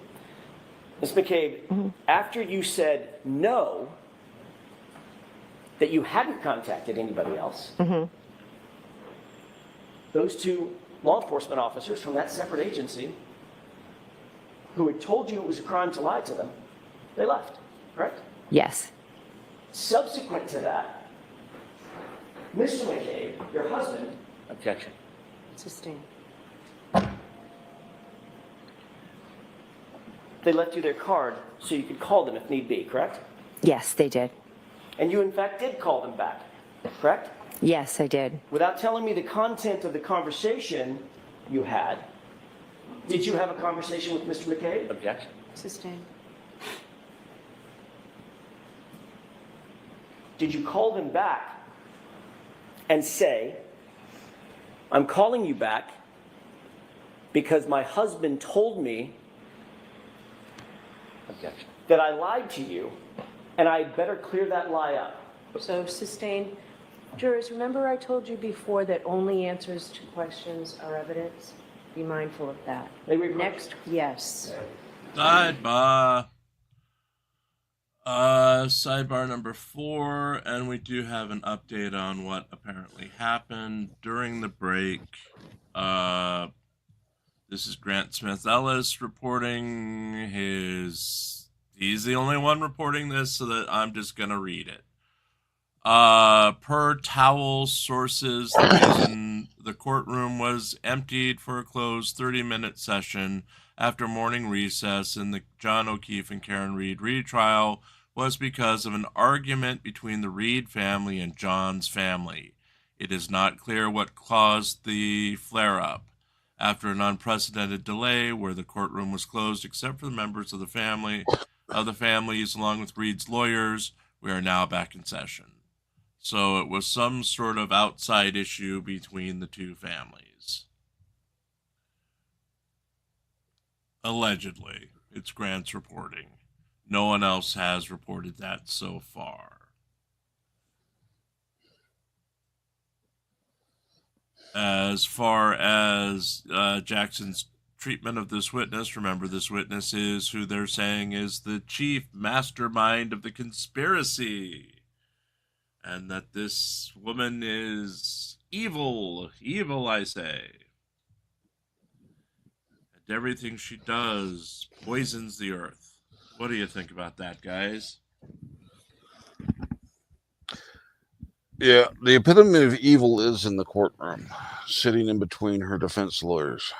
[SPEAKER 7] Ms. McCabe, after you said no, that you hadn't contacted anybody else, those two law enforcement officers from that separate agency who had told you it was a crime to lie to them, they left, correct?
[SPEAKER 9] Yes.
[SPEAKER 7] Subsequent to that, Mr. McCabe, your husband.
[SPEAKER 5] Objection.
[SPEAKER 6] Sustained.
[SPEAKER 7] They left you their card so you could call them if need be, correct?
[SPEAKER 9] Yes, they did.
[SPEAKER 7] And you in fact did call them back, correct?
[SPEAKER 9] Yes, I did.
[SPEAKER 7] Without telling me the content of the conversation you had, did you have a conversation with Mr. McCabe?
[SPEAKER 5] Objection.
[SPEAKER 6] Sustained.
[SPEAKER 7] Did you call them back and say, I'm calling you back because my husband told me
[SPEAKER 5] Objection.
[SPEAKER 7] that I lied to you and I'd better clear that lie up?
[SPEAKER 6] So sustained. Jurors, remember I told you before that only answers to questions are evidence? Be mindful of that. Next, yes.
[SPEAKER 3] Sidebar. Sidebar number 4, and we do have an update on what apparently happened during the break. This is Grant Smith Ellis reporting his. He's the only one reporting this, so that I'm just gonna read it. Per towel sources, the reason the courtroom was emptied for a closed 30-minute session after morning recess in the John O'Keefe and Karen Reed retrial was because of an argument between the Reed family and John's family. It is not clear what caused the flare-up. After an unprecedented delay where the courtroom was closed except for the members of the families along with Reed's lawyers, we are now back in session. So it was some sort of outside issue between the two families. Allegedly. It's Grant's reporting. No one else has reported that so far. As far as Jackson's treatment of this witness, remember this witness is who they're saying is the chief mastermind of the conspiracy. And that this woman is evil. Evil, I say. And everything she does poisons the earth. What do you think about that, guys?
[SPEAKER 1] Yeah, the epitome of evil is in the courtroom, sitting in between her defense lawyers.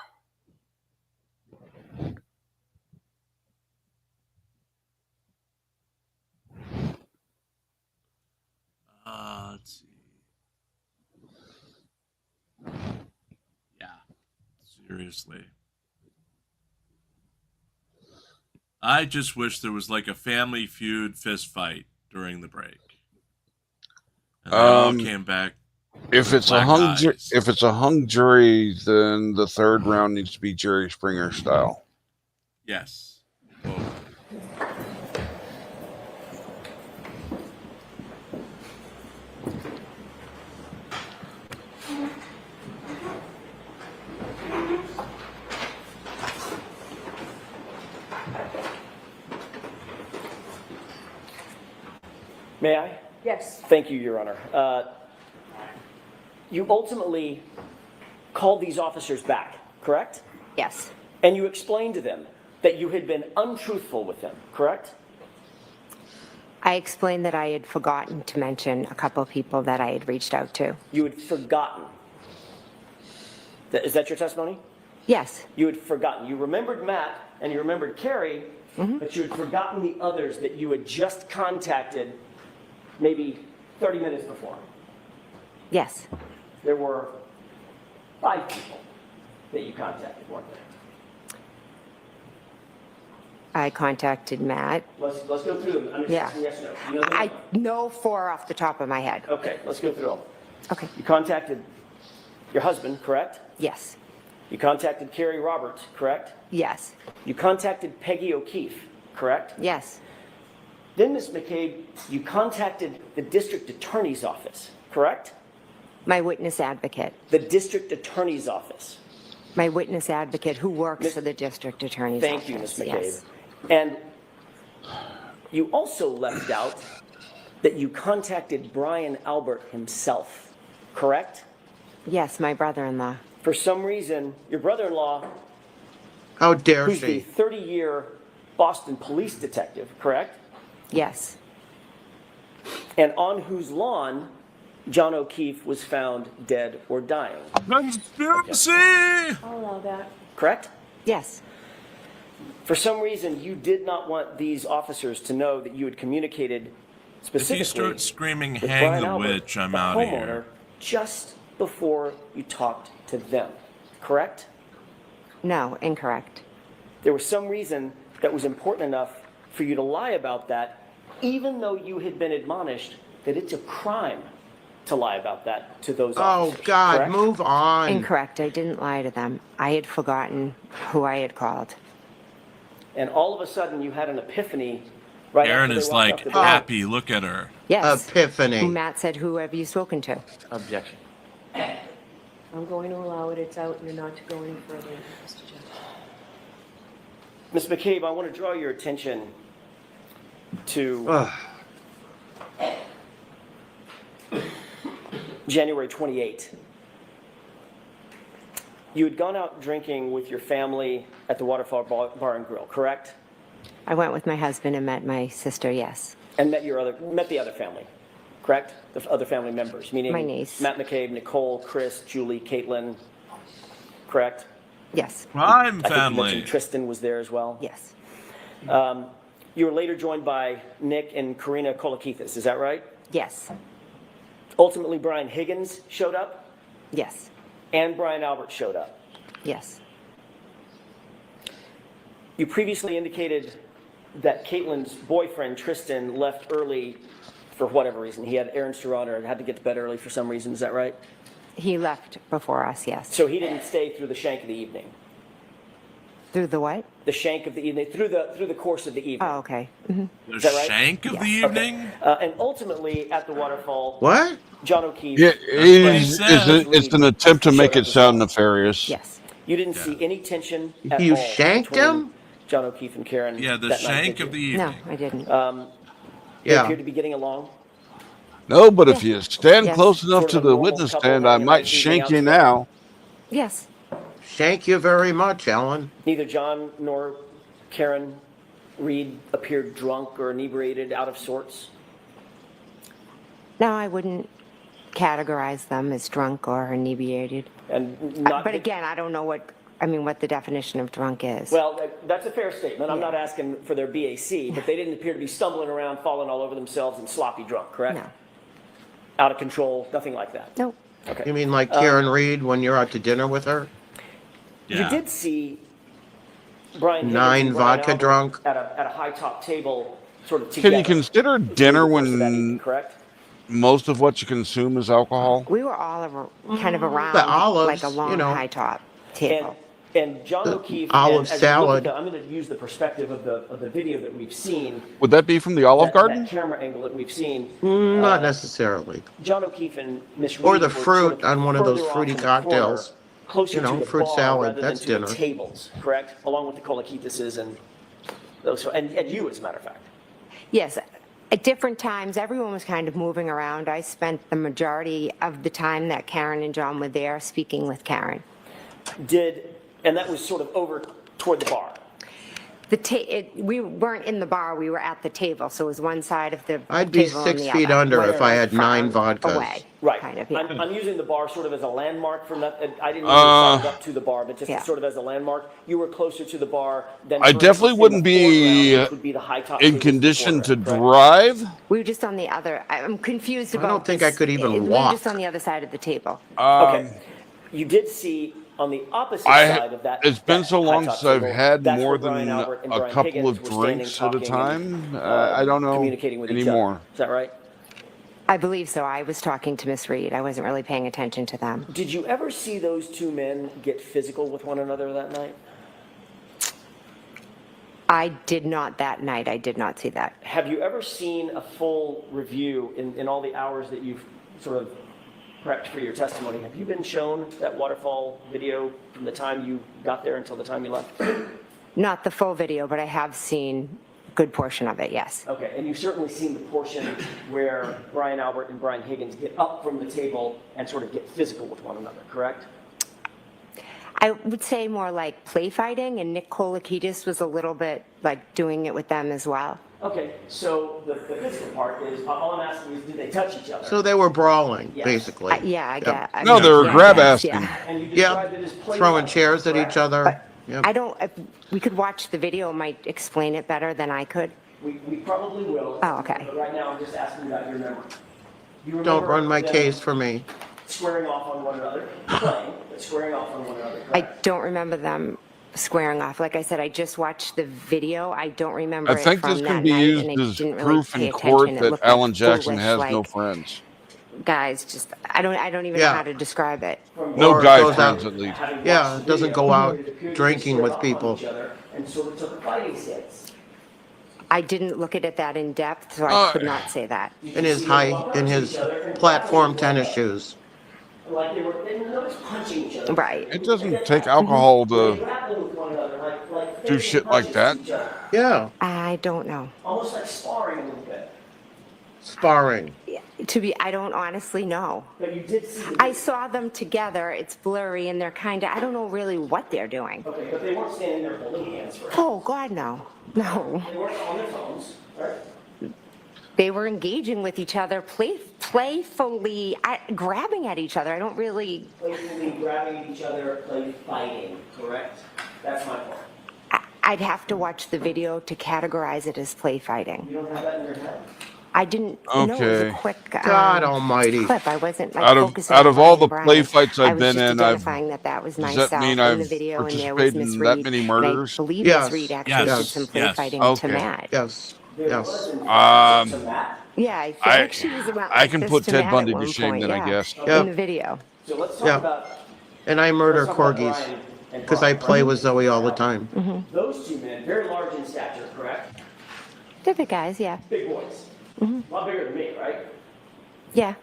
[SPEAKER 3] Let's see. Yeah, seriously. I just wish there was like a Family Feud fist fight during the break. And they all came back.
[SPEAKER 1] If it's a hung jury, then the third round needs to be Jerry Springer style.
[SPEAKER 3] Yes. Oh.
[SPEAKER 7] May I?
[SPEAKER 6] Yes.
[SPEAKER 7] Thank you, Your Honor. You ultimately called these officers back, correct?
[SPEAKER 9] Yes.
[SPEAKER 7] And you explained to them that you had been untruthful with them, correct?
[SPEAKER 9] I explained that I had forgotten to mention a couple of people that I had reached out to.
[SPEAKER 7] You had forgotten. Is that your testimony?
[SPEAKER 9] Yes.
[SPEAKER 7] You had forgotten. You remembered Matt and you remembered Carrie, but you had forgotten the others that you had just contacted maybe 30 minutes before.
[SPEAKER 9] Yes.
[SPEAKER 7] There were 5 people that you contacted, weren't there?
[SPEAKER 9] I contacted Matt.
[SPEAKER 7] Let's go through them.
[SPEAKER 9] Yeah.
[SPEAKER 7] Yes, no. You know them?
[SPEAKER 9] I know 4 off the top of my head.
[SPEAKER 7] Okay, let's go through them.
[SPEAKER 9] Okay.
[SPEAKER 7] You contacted your husband, correct?
[SPEAKER 9] Yes.
[SPEAKER 7] You contacted Carrie Roberts, correct?
[SPEAKER 9] Yes.
[SPEAKER 7] You contacted Peggy O'Keefe, correct?
[SPEAKER 9] Yes.
[SPEAKER 7] Then, Ms. McCabe, you contacted the district attorney's office, correct?
[SPEAKER 9] My witness advocate.
[SPEAKER 7] The district attorney's office.
[SPEAKER 9] My witness advocate who works for the district attorney's office.
[SPEAKER 7] Thank you, Ms. McCabe.
[SPEAKER 9] Yes.
[SPEAKER 7] And you also left out that you contacted Brian Albert himself, correct?
[SPEAKER 9] Yes, my brother-in-law.
[SPEAKER 7] For some reason, your brother-in-law,
[SPEAKER 18] How dare
[SPEAKER 7] who's the
[SPEAKER 18] she?
[SPEAKER 7] 30-year Boston police detective, correct?
[SPEAKER 9] Yes.
[SPEAKER 7] And on whose lawn John O'Keefe was found dead or dying.
[SPEAKER 3] Conspiracy!
[SPEAKER 6] I'll allow that.
[SPEAKER 7] Correct?
[SPEAKER 9] Yes.
[SPEAKER 7] For some reason, you did not want these officers to know that you had communicated specifically
[SPEAKER 3] If you start screaming,
[SPEAKER 7] with
[SPEAKER 3] hang
[SPEAKER 7] Brian
[SPEAKER 3] the
[SPEAKER 7] Albert,
[SPEAKER 3] witch, I'm
[SPEAKER 7] the
[SPEAKER 3] out of
[SPEAKER 7] homeowner,
[SPEAKER 3] here.
[SPEAKER 7] just before you talked to them. Correct?
[SPEAKER 9] No, incorrect.
[SPEAKER 7] There was some reason that was important enough for you to lie about that, even though you had been admonished that it's a crime to lie about that to those officers.
[SPEAKER 18] Oh, God,
[SPEAKER 7] correct?
[SPEAKER 18] move on.
[SPEAKER 9] Incorrect. I didn't lie to them. I had forgotten who I had called.
[SPEAKER 7] And all of a sudden, you had an epiphany right
[SPEAKER 3] Aaron
[SPEAKER 7] after they
[SPEAKER 3] is
[SPEAKER 7] walked
[SPEAKER 3] like
[SPEAKER 7] out the door.
[SPEAKER 3] happy. Look at her.
[SPEAKER 9] Yes.
[SPEAKER 18] Epiphany.
[SPEAKER 9] Matt said, who have you spoken to?
[SPEAKER 7] Objection.
[SPEAKER 6] I'm going to allow it. It's out, and you're not to go any further, Mr. Judge.
[SPEAKER 7] Ms. McCabe, I want to draw your attention to January 28th. You had gone out drinking with your family at the Waterfall Bar and Grill, correct?
[SPEAKER 9] I went with my husband and met my sister, yes.
[SPEAKER 7] And met the other family, correct? The other family members, meaning
[SPEAKER 9] My niece.
[SPEAKER 7] Matt McCabe, Nicole, Chris, Julie, Caitlin, correct?
[SPEAKER 9] Yes.
[SPEAKER 3] Crime
[SPEAKER 7] I think you
[SPEAKER 3] family.
[SPEAKER 7] mentioned Tristan was there as well.
[SPEAKER 9] Yes.
[SPEAKER 7] You were later joined by Nick and Karina Kolakithis, is that right?
[SPEAKER 9] Yes.
[SPEAKER 7] Ultimately, Brian Higgins showed up,
[SPEAKER 9] Yes.
[SPEAKER 7] and Brian Albert showed up.
[SPEAKER 9] Yes.
[SPEAKER 7] You previously indicated that Caitlin's boyfriend, Tristan, left early for whatever reason. He had errands to run or had to get to bed early for some reason, is that right?
[SPEAKER 9] He left before us, yes.
[SPEAKER 7] So he didn't stay through the shank of the evening?
[SPEAKER 9] Through the what?
[SPEAKER 7] The shank of the evening, through the course of the evening.
[SPEAKER 9] Oh, okay. Mm-hmm.
[SPEAKER 3] The
[SPEAKER 7] Is that right?
[SPEAKER 3] shank of the
[SPEAKER 7] Okay.
[SPEAKER 3] evening?
[SPEAKER 7] And ultimately, at the waterfall,
[SPEAKER 18] What?
[SPEAKER 7] John O'Keefe.
[SPEAKER 1] Yeah,
[SPEAKER 3] said.
[SPEAKER 1] it's an attempt to make it sound nefarious.
[SPEAKER 9] Yes.
[SPEAKER 7] You didn't see any tension at
[SPEAKER 18] You
[SPEAKER 7] all
[SPEAKER 18] shanked
[SPEAKER 7] between
[SPEAKER 18] him?
[SPEAKER 7] John O'Keefe and Karen.
[SPEAKER 3] Yeah, the
[SPEAKER 7] that night,
[SPEAKER 3] shank
[SPEAKER 7] did
[SPEAKER 3] of the
[SPEAKER 7] you?
[SPEAKER 3] evening.
[SPEAKER 9] No, I didn't.
[SPEAKER 7] They
[SPEAKER 18] Yeah.
[SPEAKER 7] appeared to be getting along.
[SPEAKER 1] No, but if you stand
[SPEAKER 9] Yes.
[SPEAKER 1] close enough
[SPEAKER 7] Sort
[SPEAKER 1] to
[SPEAKER 7] of a
[SPEAKER 1] the
[SPEAKER 7] normal
[SPEAKER 1] witness
[SPEAKER 7] couple
[SPEAKER 1] stand, I
[SPEAKER 7] having a
[SPEAKER 1] might
[SPEAKER 7] nice evening
[SPEAKER 1] shank
[SPEAKER 7] out
[SPEAKER 1] you
[SPEAKER 7] together.
[SPEAKER 1] now.
[SPEAKER 9] Yes.
[SPEAKER 18] Thank you very much, Ellen.
[SPEAKER 7] Neither John nor Karen Reed appeared drunk or inebriated, out of sorts.
[SPEAKER 9] No, I wouldn't categorize them as drunk or inebriated.
[SPEAKER 7] And not.
[SPEAKER 9] But again, I don't know what the definition of drunk is.
[SPEAKER 7] Well, that's a fair statement. I'm not asking for their BAC, but they didn't appear to be stumbling around, falling all over themselves, and sloppy drunk, correct?
[SPEAKER 9] No.
[SPEAKER 7] Out of control, nothing like that.
[SPEAKER 9] No.
[SPEAKER 7] Okay.
[SPEAKER 18] You mean like Karen Reed when you're out to dinner with her?
[SPEAKER 3] Yeah.
[SPEAKER 7] You did see Brian Higgins
[SPEAKER 18] 9
[SPEAKER 7] and Brian
[SPEAKER 18] vodka
[SPEAKER 7] Albert
[SPEAKER 18] drunk?
[SPEAKER 7] at a high top table, sort of
[SPEAKER 1] Can
[SPEAKER 7] together.
[SPEAKER 1] you consider dinner
[SPEAKER 7] Over the course of that evening,
[SPEAKER 1] when
[SPEAKER 7] correct?
[SPEAKER 1] most of what you consume is alcohol?
[SPEAKER 9] We were all kind of around
[SPEAKER 18] The olives,
[SPEAKER 9] like a long
[SPEAKER 18] you know.
[SPEAKER 9] high top table.
[SPEAKER 7] And John
[SPEAKER 18] The
[SPEAKER 7] O'Keefe,
[SPEAKER 18] olive
[SPEAKER 7] and as you look
[SPEAKER 18] salad.
[SPEAKER 7] at I'm going to use the perspective of the video that we've seen.
[SPEAKER 1] Would that be from the Olive Garden?
[SPEAKER 7] That camera angle that we've seen.
[SPEAKER 18] Not necessarily.
[SPEAKER 7] John O'Keefe and Miss Reed
[SPEAKER 18] Or the
[SPEAKER 7] were
[SPEAKER 18] fruit
[SPEAKER 7] sort of
[SPEAKER 18] on one of those
[SPEAKER 7] further off
[SPEAKER 18] fruity
[SPEAKER 7] in the corner,
[SPEAKER 18] cocktails.
[SPEAKER 7] closer
[SPEAKER 18] You know,
[SPEAKER 7] to the
[SPEAKER 18] fruit
[SPEAKER 7] bar
[SPEAKER 18] salad,
[SPEAKER 7] rather
[SPEAKER 18] that's
[SPEAKER 7] than to
[SPEAKER 18] dinner.
[SPEAKER 7] the tables, correct? Along with the Kolakithises and those, and you, as a matter of fact.
[SPEAKER 9] Yes, at different times, everyone was kind of moving around. I spent the majority of the time that Karen and John were there speaking with Karen.
[SPEAKER 7] And that was sort of over toward the bar.
[SPEAKER 9] We weren't in the bar, we were at the table, so it was one side of the
[SPEAKER 18] I'd be
[SPEAKER 9] table
[SPEAKER 18] 6
[SPEAKER 9] and the
[SPEAKER 18] feet
[SPEAKER 9] other.
[SPEAKER 18] under
[SPEAKER 9] One
[SPEAKER 18] if I had
[SPEAKER 9] far
[SPEAKER 18] 9 vodkas.
[SPEAKER 9] Away,
[SPEAKER 7] Right.
[SPEAKER 9] kind of, yeah.
[SPEAKER 7] I'm using the bar sort of as a landmark for nothing. I didn't even sign up to the bar, but just
[SPEAKER 9] Yeah.
[SPEAKER 7] sort of as a landmark. You were closer to the bar than.
[SPEAKER 1] I
[SPEAKER 7] for
[SPEAKER 1] definitely
[SPEAKER 7] instance,
[SPEAKER 1] wouldn't
[SPEAKER 7] in the
[SPEAKER 1] be
[SPEAKER 7] foreground, which would be the high top
[SPEAKER 1] in
[SPEAKER 7] tables in the
[SPEAKER 1] condition to
[SPEAKER 7] corner, correct?
[SPEAKER 1] drive.
[SPEAKER 9] We were just on the other, I'm confused
[SPEAKER 18] I
[SPEAKER 9] about.
[SPEAKER 18] don't think I could even
[SPEAKER 9] We were
[SPEAKER 18] walk.
[SPEAKER 9] just on the other side of the table.
[SPEAKER 7] Okay. You did see on the opposite side of that.
[SPEAKER 1] It's been
[SPEAKER 7] that
[SPEAKER 1] so long
[SPEAKER 7] high-top
[SPEAKER 1] since I've
[SPEAKER 7] table,
[SPEAKER 1] had
[SPEAKER 7] that's
[SPEAKER 1] more
[SPEAKER 7] where Brian
[SPEAKER 1] than
[SPEAKER 7] Albert and
[SPEAKER 1] a
[SPEAKER 7] Brian
[SPEAKER 1] couple
[SPEAKER 7] Higgins
[SPEAKER 1] of
[SPEAKER 7] were standing
[SPEAKER 1] drinks at a
[SPEAKER 7] talking
[SPEAKER 1] time.
[SPEAKER 7] and,
[SPEAKER 1] I don't know
[SPEAKER 7] communicating with each other.
[SPEAKER 1] anymore.
[SPEAKER 7] Is that right?
[SPEAKER 9] I believe so. I was talking to Miss Reed. I wasn't really paying attention to them.
[SPEAKER 7] Did you ever see those two men get physical with one another that night?
[SPEAKER 9] I did not that night. I did not see that.
[SPEAKER 7] Have you ever seen a full review in all the hours that you've sort of prepped for your testimony? Have you been shown that waterfall video from the time you got there until the time you left?
[SPEAKER 9] Not the full video, but I have seen a good portion of it, yes.
[SPEAKER 7] Okay, and you've certainly seen the portion where Brian Albert and Brian Higgins get up from the table and sort of get physical with one another, correct?
[SPEAKER 9] I would say more like play fighting, and Nick Kolakidis was a little bit like doing it with them as well.
[SPEAKER 7] Okay, so the physical part is, all I'm asking is, did they touch each other?
[SPEAKER 18] So they were brawling,
[SPEAKER 7] Yes.
[SPEAKER 18] basically.
[SPEAKER 6] Yeah, I
[SPEAKER 18] Yep.
[SPEAKER 6] get. I
[SPEAKER 1] No,
[SPEAKER 6] mean,
[SPEAKER 1] they were
[SPEAKER 6] yeah,
[SPEAKER 1] grab
[SPEAKER 6] yes,
[SPEAKER 1] asking.
[SPEAKER 6] yeah.
[SPEAKER 7] And you
[SPEAKER 18] Yeah,
[SPEAKER 7] described it as play
[SPEAKER 18] throwing
[SPEAKER 7] fighting,
[SPEAKER 18] chairs at
[SPEAKER 7] correct?
[SPEAKER 18] each other. Yep.
[SPEAKER 6] I don't. We could watch the video. It might explain it better than I could.
[SPEAKER 7] We probably will.
[SPEAKER 6] Oh, okay.
[SPEAKER 7] But right now, I'm just asking about your memory. You
[SPEAKER 18] Don't
[SPEAKER 7] remember
[SPEAKER 18] run my
[SPEAKER 7] them
[SPEAKER 18] case for me.
[SPEAKER 7] Squaring off on one another, playing, but squaring off on one another,
[SPEAKER 6] I
[SPEAKER 7] correct?
[SPEAKER 6] don't remember them squaring off. Like I said, I just watched the video. I don't remember
[SPEAKER 1] I think
[SPEAKER 6] it from
[SPEAKER 1] this
[SPEAKER 6] that
[SPEAKER 1] can be
[SPEAKER 6] night,
[SPEAKER 1] used
[SPEAKER 6] and I
[SPEAKER 1] as
[SPEAKER 6] didn't really
[SPEAKER 1] proof
[SPEAKER 6] pay
[SPEAKER 1] in court
[SPEAKER 6] attention. It
[SPEAKER 1] that
[SPEAKER 6] looked
[SPEAKER 1] Alan
[SPEAKER 6] like
[SPEAKER 1] Jackson
[SPEAKER 6] foolish,
[SPEAKER 1] has
[SPEAKER 6] like,
[SPEAKER 1] no friends.
[SPEAKER 6] guys. Just I don't even know
[SPEAKER 18] Yeah.
[SPEAKER 6] how to describe it.
[SPEAKER 1] No
[SPEAKER 18] Or
[SPEAKER 1] guy
[SPEAKER 18] goes
[SPEAKER 1] friends,
[SPEAKER 18] out-
[SPEAKER 1] at least.
[SPEAKER 7] Having
[SPEAKER 18] Yeah,
[SPEAKER 7] watched the
[SPEAKER 18] doesn't
[SPEAKER 7] video,
[SPEAKER 18] go out
[SPEAKER 7] it appeared
[SPEAKER 18] drinking
[SPEAKER 7] they
[SPEAKER 18] with
[SPEAKER 7] squared off on
[SPEAKER 18] people.
[SPEAKER 7] each other and sort of took fighting stance.
[SPEAKER 6] I didn't look at it that in depth, so I could not say that.
[SPEAKER 18] In his platform tennis shoes.
[SPEAKER 7] Like they nobody's punching each other.
[SPEAKER 6] Right.
[SPEAKER 1] It doesn't take alcohol
[SPEAKER 7] They
[SPEAKER 1] to
[SPEAKER 7] grapple with one another, like
[SPEAKER 1] do shit like that.
[SPEAKER 7] each other.
[SPEAKER 18] Yeah,
[SPEAKER 6] I don't know.
[SPEAKER 7] Almost like sparring a little bit.
[SPEAKER 18] sparring.
[SPEAKER 6] I don't honestly know.
[SPEAKER 7] But you did see the
[SPEAKER 6] I saw them together. It's blurry, and they're I don't know really what they're doing.
[SPEAKER 7] Okay, but they weren't standing there holding hands, right?
[SPEAKER 6] Oh, God, no. No.
[SPEAKER 7] They weren't on their phones, right?
[SPEAKER 6] They were engaging with each other, playfully, grabbing at each other. I don't really...
[SPEAKER 7] Playfully grabbing each other, play fighting, correct? That's my point.
[SPEAKER 6] I'd have to watch the video to categorize it as play fighting.
[SPEAKER 7] You don't have that in your head?
[SPEAKER 6] I didn't know it was
[SPEAKER 1] Okay.
[SPEAKER 6] a quick
[SPEAKER 18] God almighty.
[SPEAKER 6] clip. I wasn't like,
[SPEAKER 1] Out of
[SPEAKER 6] focusing
[SPEAKER 1] out
[SPEAKER 6] on
[SPEAKER 1] of all the
[SPEAKER 6] Brian.
[SPEAKER 1] play fights
[SPEAKER 6] I
[SPEAKER 1] I've
[SPEAKER 6] was
[SPEAKER 1] been
[SPEAKER 6] just
[SPEAKER 1] in, I've
[SPEAKER 6] identifying that was
[SPEAKER 1] does
[SPEAKER 6] myself
[SPEAKER 1] that mean
[SPEAKER 6] in the
[SPEAKER 1] I've
[SPEAKER 6] video, and there was
[SPEAKER 1] participated
[SPEAKER 6] Miss
[SPEAKER 1] in that
[SPEAKER 6] Reed.
[SPEAKER 1] many
[SPEAKER 6] And I
[SPEAKER 1] murders?
[SPEAKER 6] believe
[SPEAKER 18] Yes.
[SPEAKER 6] Miss Reed actually did
[SPEAKER 18] Yes.
[SPEAKER 6] some play
[SPEAKER 3] Yes.
[SPEAKER 6] fighting
[SPEAKER 1] Okay.
[SPEAKER 6] to Matt.
[SPEAKER 18] Yes, yes.
[SPEAKER 6] Yeah, I feel like she was about
[SPEAKER 1] I
[SPEAKER 6] like
[SPEAKER 1] can
[SPEAKER 6] this
[SPEAKER 1] put
[SPEAKER 6] to
[SPEAKER 1] Ted
[SPEAKER 6] Matt
[SPEAKER 1] Bundy
[SPEAKER 6] at
[SPEAKER 1] to
[SPEAKER 6] one
[SPEAKER 1] shame
[SPEAKER 6] point,
[SPEAKER 1] then, I
[SPEAKER 6] yeah,
[SPEAKER 1] guess.
[SPEAKER 18] Yep.
[SPEAKER 6] in the video.
[SPEAKER 7] So let's talk
[SPEAKER 18] Yeah.
[SPEAKER 7] about
[SPEAKER 18] And I murder
[SPEAKER 7] let's talk about
[SPEAKER 18] corgis
[SPEAKER 7] Brian and
[SPEAKER 18] because I
[SPEAKER 7] Brian.
[SPEAKER 18] play with Zoe all the time.
[SPEAKER 7] Those two men, very large in stature, correct?
[SPEAKER 6] They're the guys, yeah.
[SPEAKER 7] Big boys. A lot bigger than me, right?
[SPEAKER 6] Yeah.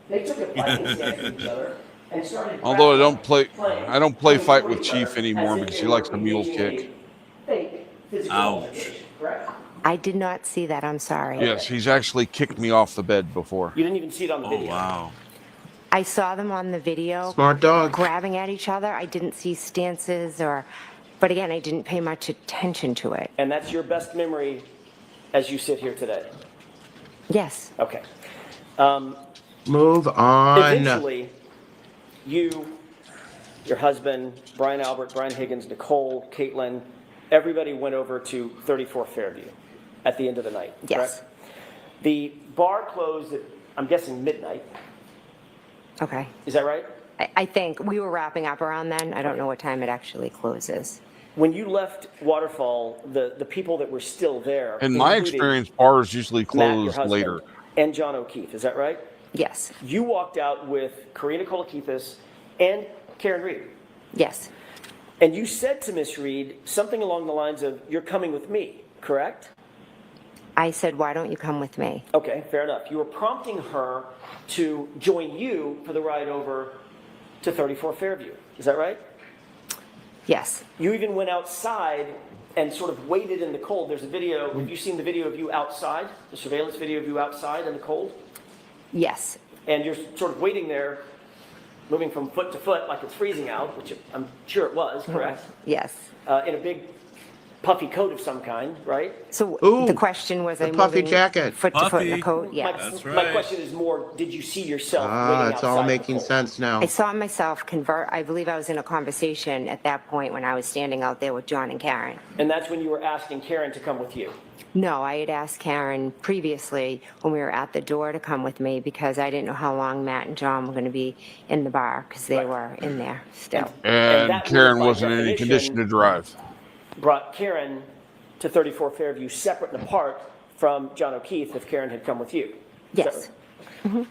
[SPEAKER 7] They took a fighting stance with each other and started.
[SPEAKER 1] Although I
[SPEAKER 7] grappling,
[SPEAKER 1] don't play
[SPEAKER 7] playing
[SPEAKER 1] fight with
[SPEAKER 7] each
[SPEAKER 1] Chief
[SPEAKER 7] other
[SPEAKER 1] anymore
[SPEAKER 7] as if
[SPEAKER 1] because
[SPEAKER 7] they
[SPEAKER 1] he likes
[SPEAKER 7] were
[SPEAKER 1] the mule
[SPEAKER 7] engaging in
[SPEAKER 1] kick.
[SPEAKER 7] a fake physical
[SPEAKER 3] Ouch.
[SPEAKER 7] altercation, correct?
[SPEAKER 6] I did not see that. I'm sorry.
[SPEAKER 1] Yes, he's actually kicked me off the bed before.
[SPEAKER 7] You didn't even see it on the
[SPEAKER 3] Oh,
[SPEAKER 7] video.
[SPEAKER 3] wow.
[SPEAKER 6] I saw them on the video
[SPEAKER 18] Smart dog.
[SPEAKER 6] grabbing at each other. I didn't see stances but again, I didn't pay much attention to it.
[SPEAKER 7] And that's your best memory as you sit here today?
[SPEAKER 6] Yes.
[SPEAKER 7] Okay.
[SPEAKER 18] Move on.
[SPEAKER 7] Eventually, you, your husband, Brian Albert, Brian Higgins, Nicole, Caitlin, everybody went over to 34 Fairview at the end of the night,
[SPEAKER 6] Yes.
[SPEAKER 7] correct? The bar closed at, I'm guessing, midnight.
[SPEAKER 6] Okay.
[SPEAKER 7] Is that right?
[SPEAKER 6] I think we were wrapping up around then. I don't know what time it actually closes.
[SPEAKER 7] When you left Waterfall, the people that were still there...
[SPEAKER 1] In my
[SPEAKER 7] included
[SPEAKER 1] experience, bars usually
[SPEAKER 7] Matt, your
[SPEAKER 1] close
[SPEAKER 7] husband,
[SPEAKER 1] later.
[SPEAKER 7] and John O'Keefe, is that right?
[SPEAKER 6] Yes.
[SPEAKER 7] You walked out with Karina Kolakithis and Karen Reed.
[SPEAKER 6] Yes.
[SPEAKER 7] And you said to Miss Reed something along the lines of, "You're coming with me," correct?
[SPEAKER 6] I said, why don't you come with me?
[SPEAKER 7] Okay, fair enough. You were prompting her to join you for the ride over to 34 Fairview. Is that right?
[SPEAKER 6] Yes.
[SPEAKER 7] You even went outside and sort of waited in the cold. There's a video. Have you seen the video of you outside? The surveillance video of you outside in the cold?
[SPEAKER 6] Yes.
[SPEAKER 7] And you're sort of waiting there, moving from foot to foot like it's freezing out, which I'm sure it was, correct?
[SPEAKER 6] Yes.
[SPEAKER 7] In a big puffy coat of some kind, right?
[SPEAKER 6] So
[SPEAKER 18] Ooh,
[SPEAKER 6] the question was,
[SPEAKER 18] the
[SPEAKER 6] I
[SPEAKER 18] puffy
[SPEAKER 6] moving
[SPEAKER 18] jacket.
[SPEAKER 6] foot to foot in a coat? Yes.
[SPEAKER 3] That's
[SPEAKER 7] My
[SPEAKER 3] right.
[SPEAKER 7] question is more, did you see yourself
[SPEAKER 18] Ah,
[SPEAKER 7] waiting
[SPEAKER 18] it's all
[SPEAKER 7] outside the
[SPEAKER 18] making
[SPEAKER 7] cold?
[SPEAKER 18] sense now.
[SPEAKER 6] I saw myself convert. I believe I was in a conversation at that point when I was standing out there with John and Karen.
[SPEAKER 7] And that's when you were asking Karen to come with you.
[SPEAKER 6] No, I had asked Karen previously when we were at the door to come with me because I didn't know how long Matt and John were going to be in the bar because they were in there still.
[SPEAKER 1] And
[SPEAKER 7] that
[SPEAKER 1] Karen
[SPEAKER 7] would, by
[SPEAKER 1] wasn't in any
[SPEAKER 7] definition,
[SPEAKER 1] condition to drive.
[SPEAKER 7] Brought Karen to 34 Fairview separate and apart from John O'Keefe if Karen had come with you. Is that
[SPEAKER 6] Yes.
[SPEAKER 7] right?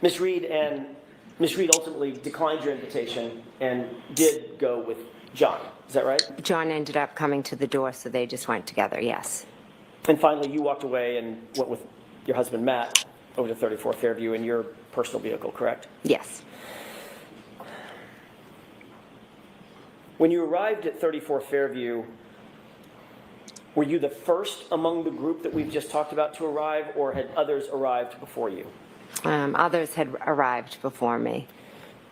[SPEAKER 7] Miss Reed ultimately declined your invitation and did go with John. Is that right?
[SPEAKER 6] John ended up coming to the door, so they just went together, yes.
[SPEAKER 7] And finally, you walked away and went with your husband, Matt, over to 34 Fairview in your personal vehicle, correct?
[SPEAKER 6] Yes.
[SPEAKER 7] When you arrived at 34 Fairview, were you the first among the group that we've just talked about to arrive, or had others arrived before you?
[SPEAKER 6] Others had arrived before me.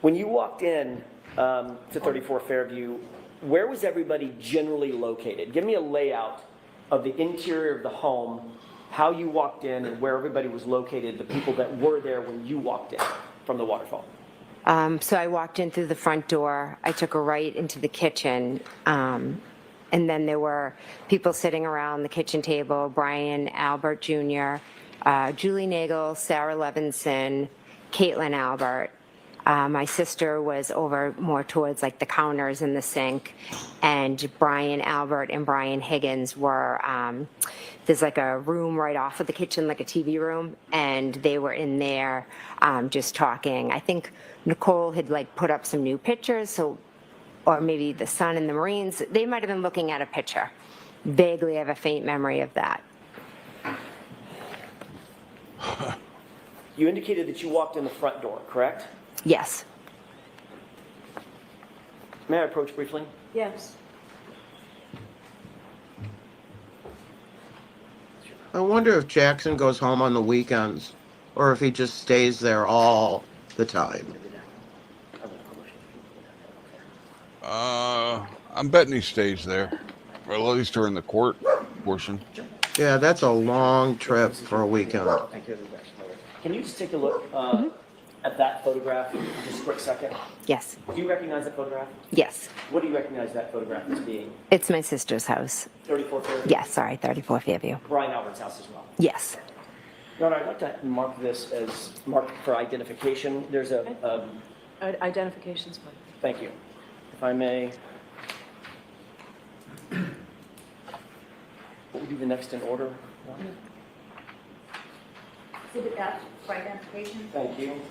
[SPEAKER 7] When you walked in, to 34 Fairview, where was everybody generally located? Give me a layout of the interior of the home, how you walked in and where everybody was located, the people that were there when you walked in from the waterfall.
[SPEAKER 9] So I walked in through the front door. I took a right into the kitchen. And then there were people sitting around the kitchen table, Brian Albert Jr., Julie Nagel, Sarah Levinson, Caitlin Albert. My sister was over more towards like the counters and the sink, and Brian Albert and Brian Higgins were, there's like a room right off of the kitchen, like a TV room, and they were in there just talking. I think Nicole had like put up some new pictures, so, or maybe the sun and the Marines, they might have been looking at a picture. Vaguely have a faint memory of that.
[SPEAKER 7] You indicated that you walked in the front door, correct?
[SPEAKER 9] Yes.
[SPEAKER 7] May I approach briefly?
[SPEAKER 6] Yes.
[SPEAKER 18] I wonder if Jackson goes home on the weekends or if he just stays there all the time.
[SPEAKER 1] I'm betting he stays there, or at least during the court portion.
[SPEAKER 18] Yeah, that's a long trip for a weekend.
[SPEAKER 7] Can you just take a look at that photograph just a quick second?
[SPEAKER 9] Yes.
[SPEAKER 7] Do you recognize that photograph?
[SPEAKER 9] Yes.
[SPEAKER 7] What do you recognize that photograph as being?
[SPEAKER 9] It's my sister's house.
[SPEAKER 7] 34 Fairview?
[SPEAKER 9] Yes, sorry, 34 Fairview.
[SPEAKER 7] Brian Albert's house as well?
[SPEAKER 9] Yes.
[SPEAKER 7] Your Honor, I'd like to mark this as marked for identification. There's a...
[SPEAKER 6] Identification's fine.
[SPEAKER 7] Thank you. If I may... What would be the next in order?
[SPEAKER 19] Exhibit F for identification.
[SPEAKER 7] Thank you.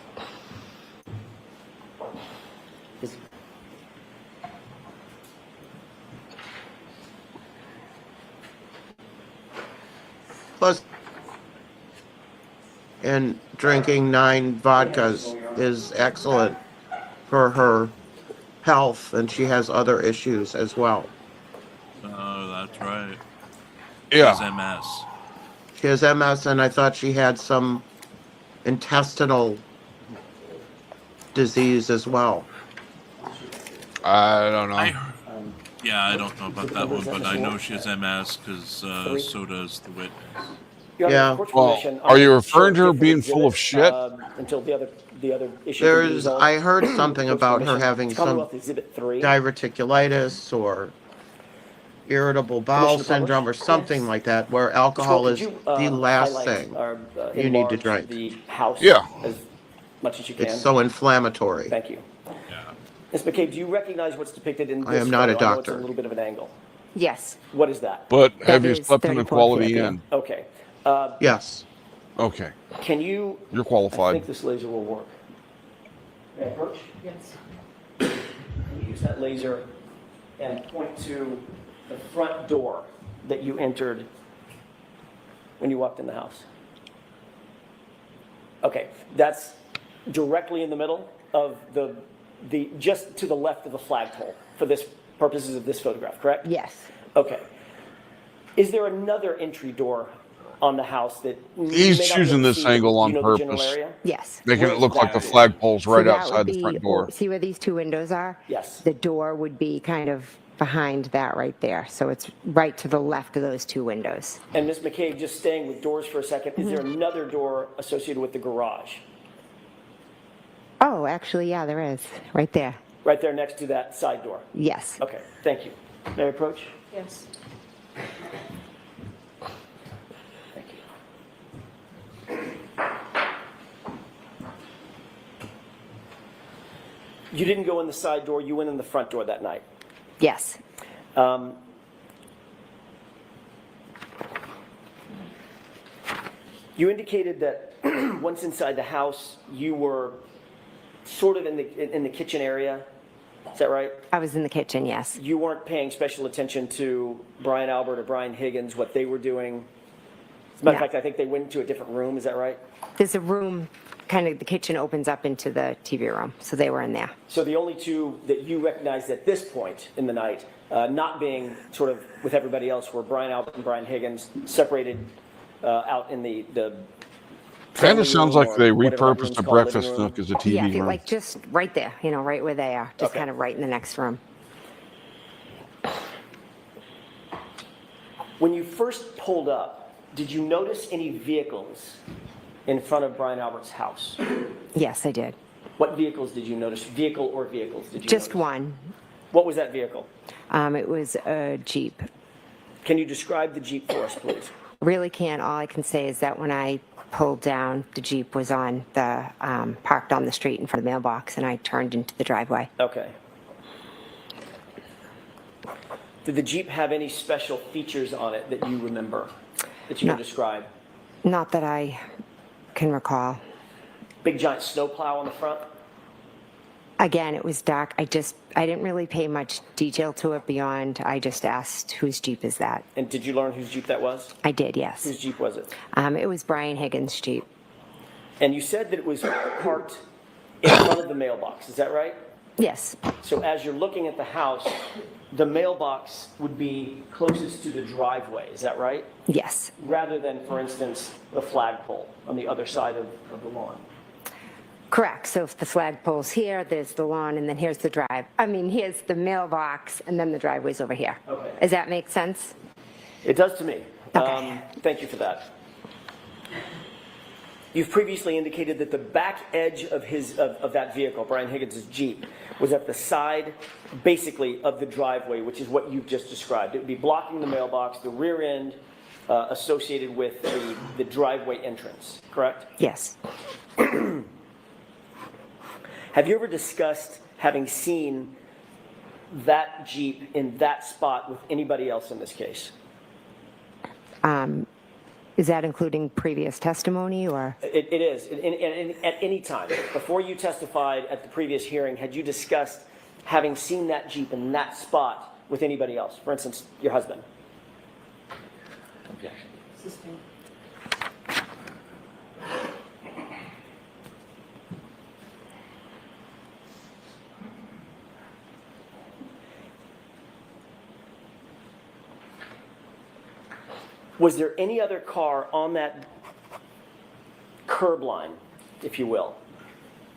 [SPEAKER 18] Plus, and drinking 9 vodkas is excellent for her health, and she has other issues as well.
[SPEAKER 3] Oh, that's right.
[SPEAKER 1] Yeah.
[SPEAKER 3] She has MS.
[SPEAKER 18] She has MS, and I thought she had some intestinal disease as well.
[SPEAKER 1] I don't know.
[SPEAKER 3] Yeah, I don't know about that one, but I know she has MS because so does the witness.
[SPEAKER 18] Yeah.
[SPEAKER 1] Well, are you referring to her being full of shit?
[SPEAKER 7] Until the other issue.
[SPEAKER 18] There's, I heard something about her having some
[SPEAKER 7] Commonwealth Exhibit 3.
[SPEAKER 18] diverticulitis or irritable bowel syndrome or something like that, where alcohol is the last thing you need to drink.
[SPEAKER 7] The house
[SPEAKER 1] Yeah.
[SPEAKER 7] as much as you can.
[SPEAKER 18] It's so inflammatory.
[SPEAKER 7] Thank you. Ms. McCabe, do you recognize what's depicted in this
[SPEAKER 18] I am not a
[SPEAKER 7] photo? I know
[SPEAKER 18] doctor.
[SPEAKER 7] It's a little bit of an angle.
[SPEAKER 9] Yes.
[SPEAKER 7] What is that?
[SPEAKER 1] But have
[SPEAKER 9] That
[SPEAKER 1] you
[SPEAKER 9] is
[SPEAKER 1] slept in a
[SPEAKER 9] 34
[SPEAKER 1] quality
[SPEAKER 9] Fairview.
[SPEAKER 1] inn?
[SPEAKER 7] Okay.
[SPEAKER 18] Yes.
[SPEAKER 1] Okay.
[SPEAKER 7] Can you...
[SPEAKER 1] You're
[SPEAKER 7] I
[SPEAKER 1] qualified.
[SPEAKER 7] think this laser will work. May I approach?
[SPEAKER 6] Yes.
[SPEAKER 7] Can you use that laser and point to the front door that you entered when you walked in the house? Okay, that's directly in the middle of the just to the left of the flagpole for this purposes of this photograph, correct?
[SPEAKER 9] Yes.
[SPEAKER 7] Okay. Is there another entry door on the house that you
[SPEAKER 1] He's
[SPEAKER 7] may not be
[SPEAKER 1] choosing
[SPEAKER 7] able to
[SPEAKER 1] this
[SPEAKER 7] see,
[SPEAKER 1] angle on
[SPEAKER 7] the general
[SPEAKER 1] purpose.
[SPEAKER 7] area?
[SPEAKER 9] Yes.
[SPEAKER 1] Making
[SPEAKER 7] Where
[SPEAKER 1] it
[SPEAKER 7] is
[SPEAKER 1] look like
[SPEAKER 7] that
[SPEAKER 1] the
[SPEAKER 7] door?
[SPEAKER 1] flagpole's right
[SPEAKER 9] So that
[SPEAKER 1] outside
[SPEAKER 9] would
[SPEAKER 1] the front
[SPEAKER 9] be-
[SPEAKER 1] door.
[SPEAKER 9] See where these 2 windows are?
[SPEAKER 7] Yes.
[SPEAKER 9] The door would be kind of behind that right there. So it's right to the left of those 2 windows.
[SPEAKER 7] And Ms. McCabe, just staying with doors for a second, is
[SPEAKER 9] Mm-hmm.
[SPEAKER 7] there another door associated with the garage?
[SPEAKER 9] Oh, actually, yeah, there is. Right there.
[SPEAKER 7] Right there next to that side door?
[SPEAKER 9] Yes.
[SPEAKER 7] Okay, thank you. May I approach?
[SPEAKER 6] Yes.
[SPEAKER 7] Thank you. You didn't go in the side door, you went in the front door that night?
[SPEAKER 9] Yes.
[SPEAKER 7] You indicated that once inside the house, you were sort of in the kitchen area. Is that right?
[SPEAKER 9] I was in the kitchen, yes.
[SPEAKER 7] You weren't paying special attention to Brian Albert or Brian Higgins, what they were doing. As a matter of
[SPEAKER 9] No.
[SPEAKER 7] fact, I think they went into a different room. Is that right?
[SPEAKER 9] There's a room, kind of, the kitchen opens up into the TV room. So they were in there.
[SPEAKER 7] So the only 2 that you recognized at this point in the night, not being sort of with everybody else, were Brian Albert and Brian Higgins, separated out in the
[SPEAKER 1] Kind of sounds like they
[SPEAKER 7] whatever that room's
[SPEAKER 1] repurposed a
[SPEAKER 7] called, living
[SPEAKER 1] breakfast
[SPEAKER 7] room?
[SPEAKER 1] nook as a
[SPEAKER 9] Yeah,
[SPEAKER 1] TV room.
[SPEAKER 9] like just right there, you know, right where they are, just
[SPEAKER 7] Okay.
[SPEAKER 9] kind of right in the next room.
[SPEAKER 7] When you first pulled up, did you notice any vehicles in front of Brian Albert's house?
[SPEAKER 9] Yes, I did.
[SPEAKER 7] What vehicles did you notice? Vehicle or vehicles did you
[SPEAKER 9] Just
[SPEAKER 7] notice?
[SPEAKER 9] one.
[SPEAKER 7] What was that vehicle?
[SPEAKER 9] It was a Jeep.
[SPEAKER 7] Can you describe the Jeep for us, please?
[SPEAKER 9] Really can't. All I can say is that when I pulled down, the Jeep was on the, parked on the street in front of the mailbox, and I turned into the driveway.
[SPEAKER 7] Okay. Did the Jeep have any special features on it that you remember, that you
[SPEAKER 9] No.
[SPEAKER 7] can describe?
[SPEAKER 9] Not that I can recall.
[SPEAKER 7] Big giant snowplow on the front?
[SPEAKER 9] Again, it was dark. I didn't really pay much detail to it beyond, I just asked, whose Jeep is that?
[SPEAKER 7] And did you learn whose Jeep that was?
[SPEAKER 9] I did, yes.
[SPEAKER 7] Whose Jeep was it?
[SPEAKER 9] It was Brian Higgins' Jeep.
[SPEAKER 7] And you said that it was parked in front of the mailbox, is that right?
[SPEAKER 9] Yes.
[SPEAKER 7] So as you're looking at the house, the mailbox would be closest to the driveway, is that right?
[SPEAKER 9] Yes.
[SPEAKER 7] Rather than, for instance, the flagpole on the other side of the lawn.
[SPEAKER 9] Correct. So if the flagpole's here, there's the lawn, and then here's the here's the mailbox, and then the driveway's over here.
[SPEAKER 7] Okay.
[SPEAKER 9] Does that make sense?
[SPEAKER 7] It does to me.
[SPEAKER 9] Okay.
[SPEAKER 7] Thank you for that. You've previously indicated that the back edge of that vehicle, Brian Higgins' Jeep, was at the side, basically, of the driveway, which is what you've just described. It would be blocking the mailbox, the rear end associated with the driveway entrance, correct?
[SPEAKER 9] Yes.
[SPEAKER 7] Have you ever discussed having seen that Jeep in that spot with anybody else in this case?
[SPEAKER 9] Is that including previous testimony, or?
[SPEAKER 7] It is. At any time. Before you testified at the previous hearing, had you discussed having seen that Jeep in that spot with anybody else? For instance, your husband? Objection. Was there any other car on that curb line, if you will,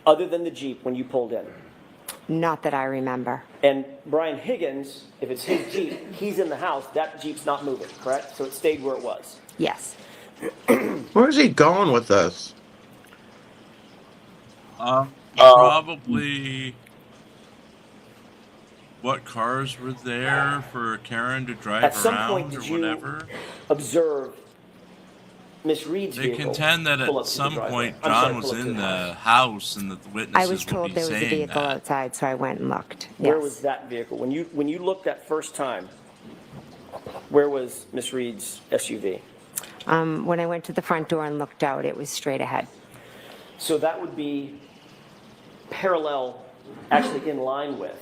[SPEAKER 7] other than the Jeep when you pulled in?
[SPEAKER 9] Not that I remember.
[SPEAKER 7] And Brian Higgins, if it's his Jeep, he's in the house, that Jeep's not moving, correct? So it stayed where it was?
[SPEAKER 9] Yes.
[SPEAKER 18] Where's he going with this?
[SPEAKER 3] Probably what cars were there for Karen to drive
[SPEAKER 7] At some
[SPEAKER 3] around
[SPEAKER 7] point,
[SPEAKER 3] or
[SPEAKER 7] did you
[SPEAKER 3] whatever.
[SPEAKER 7] observe Miss Reed's
[SPEAKER 3] They
[SPEAKER 7] vehicle
[SPEAKER 3] contend that
[SPEAKER 7] pull
[SPEAKER 3] at
[SPEAKER 7] up to the
[SPEAKER 3] some
[SPEAKER 7] driveway?
[SPEAKER 3] point
[SPEAKER 7] I'm sorry,
[SPEAKER 3] John was
[SPEAKER 7] pull up to
[SPEAKER 3] in
[SPEAKER 7] the
[SPEAKER 3] the
[SPEAKER 7] house.
[SPEAKER 3] house and that the
[SPEAKER 9] I
[SPEAKER 3] witnesses
[SPEAKER 9] was
[SPEAKER 3] would
[SPEAKER 9] told
[SPEAKER 3] be
[SPEAKER 9] there was a
[SPEAKER 3] saying
[SPEAKER 9] vehicle
[SPEAKER 3] that.
[SPEAKER 9] outside, so I went and looked.
[SPEAKER 7] Where
[SPEAKER 9] Yes.
[SPEAKER 7] was that vehicle? When you looked that first time, where was Miss Reed's SUV?
[SPEAKER 9] When I went to the front door and looked out, it was straight ahead.
[SPEAKER 7] So that would be parallel, actually in line with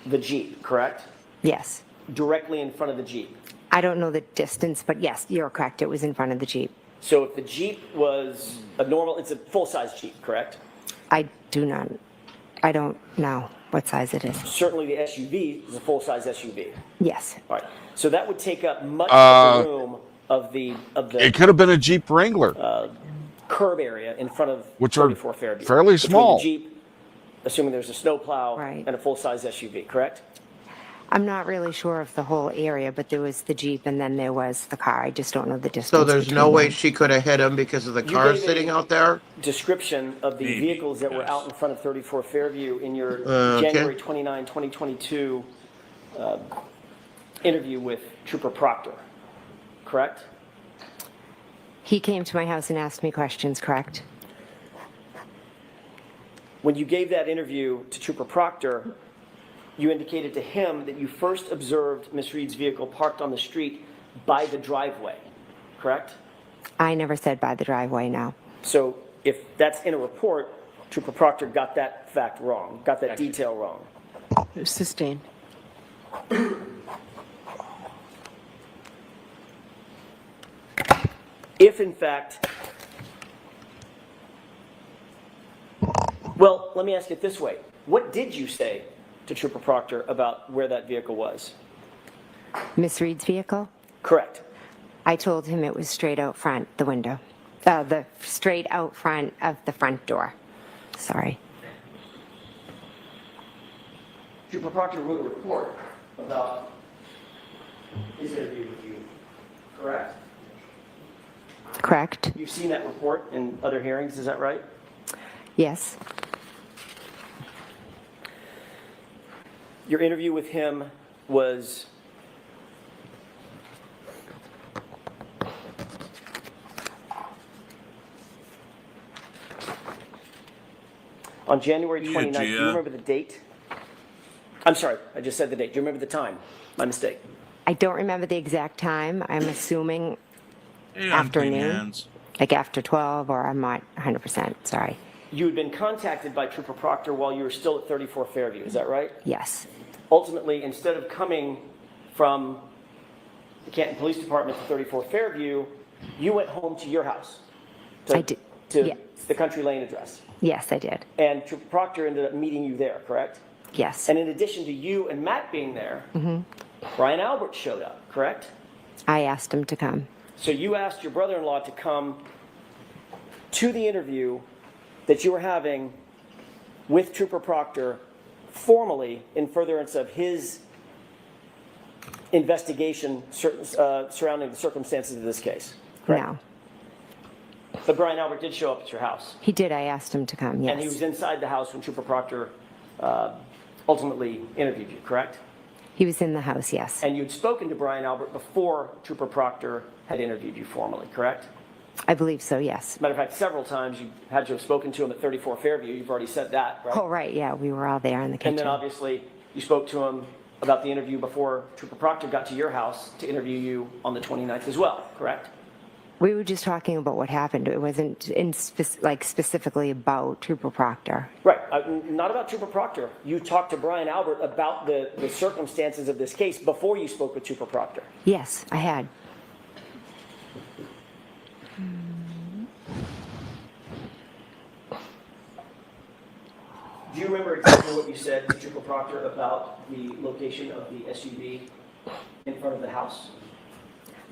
[SPEAKER 7] the Jeep, correct?
[SPEAKER 9] Yes.
[SPEAKER 7] Directly in front of the Jeep.
[SPEAKER 9] I don't know the distance, but yes, you're correct. It was in front of the Jeep.
[SPEAKER 7] So if the Jeep was a normal, it's a full-size Jeep, correct?
[SPEAKER 9] I don't know what size it is.
[SPEAKER 7] Certainly the SUV is a full-size SUV.
[SPEAKER 9] Yes.
[SPEAKER 7] All right. So that would take up much of the room of the
[SPEAKER 1] It could have been a Jeep Wrangler.
[SPEAKER 7] curb area in front of
[SPEAKER 1] Which are
[SPEAKER 7] 34 Fairview.
[SPEAKER 1] fairly
[SPEAKER 7] Between
[SPEAKER 1] small.
[SPEAKER 7] the Jeep, assuming there's a snowplow
[SPEAKER 9] Right.
[SPEAKER 7] and a full-size SUV, correct?
[SPEAKER 9] I'm not really sure of the whole area, but there was the Jeep and then there was the car. I just don't know the distance.
[SPEAKER 18] So there's no
[SPEAKER 9] between
[SPEAKER 18] way
[SPEAKER 9] them.
[SPEAKER 18] she could have hit him because of the
[SPEAKER 7] You
[SPEAKER 18] car
[SPEAKER 7] gave a-
[SPEAKER 18] sitting out there?
[SPEAKER 7] Description of the
[SPEAKER 3] Maybe,
[SPEAKER 7] vehicles that were
[SPEAKER 3] yes.
[SPEAKER 7] out in front of 34 Fairview in your
[SPEAKER 18] Okay.
[SPEAKER 7] January 29, 2022 interview with Trooper Proctor, correct?
[SPEAKER 9] He came to my house and asked me questions, correct?
[SPEAKER 7] When you gave that interview to Trooper Proctor, you indicated to him that you first observed Miss Reed's vehicle parked on the street by the driveway, correct?
[SPEAKER 9] I never said by the driveway, no.
[SPEAKER 7] So if that's in a report, Trooper Proctor got that fact wrong, got that detail wrong.
[SPEAKER 6] Sustained.
[SPEAKER 7] If in fact, well, let me ask it this way. What did you say to Trooper Proctor about where that vehicle was?
[SPEAKER 9] Miss Reed's vehicle?
[SPEAKER 7] Correct.
[SPEAKER 9] I told him it was straight out front, the window. The straight out front of the front door. Sorry.
[SPEAKER 7] Trooper Proctor wrote a report about his interview with you, correct?
[SPEAKER 9] Correct.
[SPEAKER 7] You've seen that report in other hearings, is that right?
[SPEAKER 9] Yes.
[SPEAKER 7] Your interview with him was on January 29th. Do you remember the date? I'm sorry, I just said the date. Do you remember the time? My mistake.
[SPEAKER 9] I don't remember the exact time. I'm assuming afternoon, like after 12, or I'm not 100%, sorry.
[SPEAKER 7] You had been contacted by Trooper Proctor while you were still at 34 Fairview, is that right?
[SPEAKER 9] Yes.
[SPEAKER 7] Ultimately, instead of coming from the Canton Police Department to 34 Fairview, you went home to your house.
[SPEAKER 9] I did.
[SPEAKER 7] To the Country Lane address.
[SPEAKER 9] Yes, I did.
[SPEAKER 7] And Trooper Proctor ended up meeting you there, correct?
[SPEAKER 9] Yes.
[SPEAKER 7] And in addition to you and Matt being there, Brian Albert showed up, correct?
[SPEAKER 9] I asked him to come.
[SPEAKER 7] So you asked your brother-in-law to come to the interview that you were having with Trooper Proctor formally in furtherance of his investigation surrounding the circumstances of this case, correct?
[SPEAKER 9] No.
[SPEAKER 7] But Brian Albert did show up at your house.
[SPEAKER 9] He did. I asked him to come, yes.
[SPEAKER 7] And he was inside the house when Trooper Proctor ultimately interviewed you, correct?
[SPEAKER 9] He was in the house, yes.
[SPEAKER 7] And you'd spoken to Brian Albert before Trooper Proctor had interviewed you formally, correct?
[SPEAKER 9] I believe so, yes.
[SPEAKER 7] Matter of fact, several times you had to have spoken to him at 34 Fairview. You've already said that, right?
[SPEAKER 9] Oh, right, yeah. We were all there in the kitchen.
[SPEAKER 7] And then obviously you spoke to him about the interview before Trooper Proctor got to your house to interview you on the 29th as well, correct?
[SPEAKER 9] We were just talking about what happened. It wasn't specifically about Trooper Proctor.
[SPEAKER 7] Right, not about Trooper Proctor. You talked to Brian Albert about the circumstances of this case before you spoke with Trooper Proctor.
[SPEAKER 9] Yes, I had.
[SPEAKER 7] Do you remember exactly what you said to Trooper Proctor about the location of the SUV in front of the house?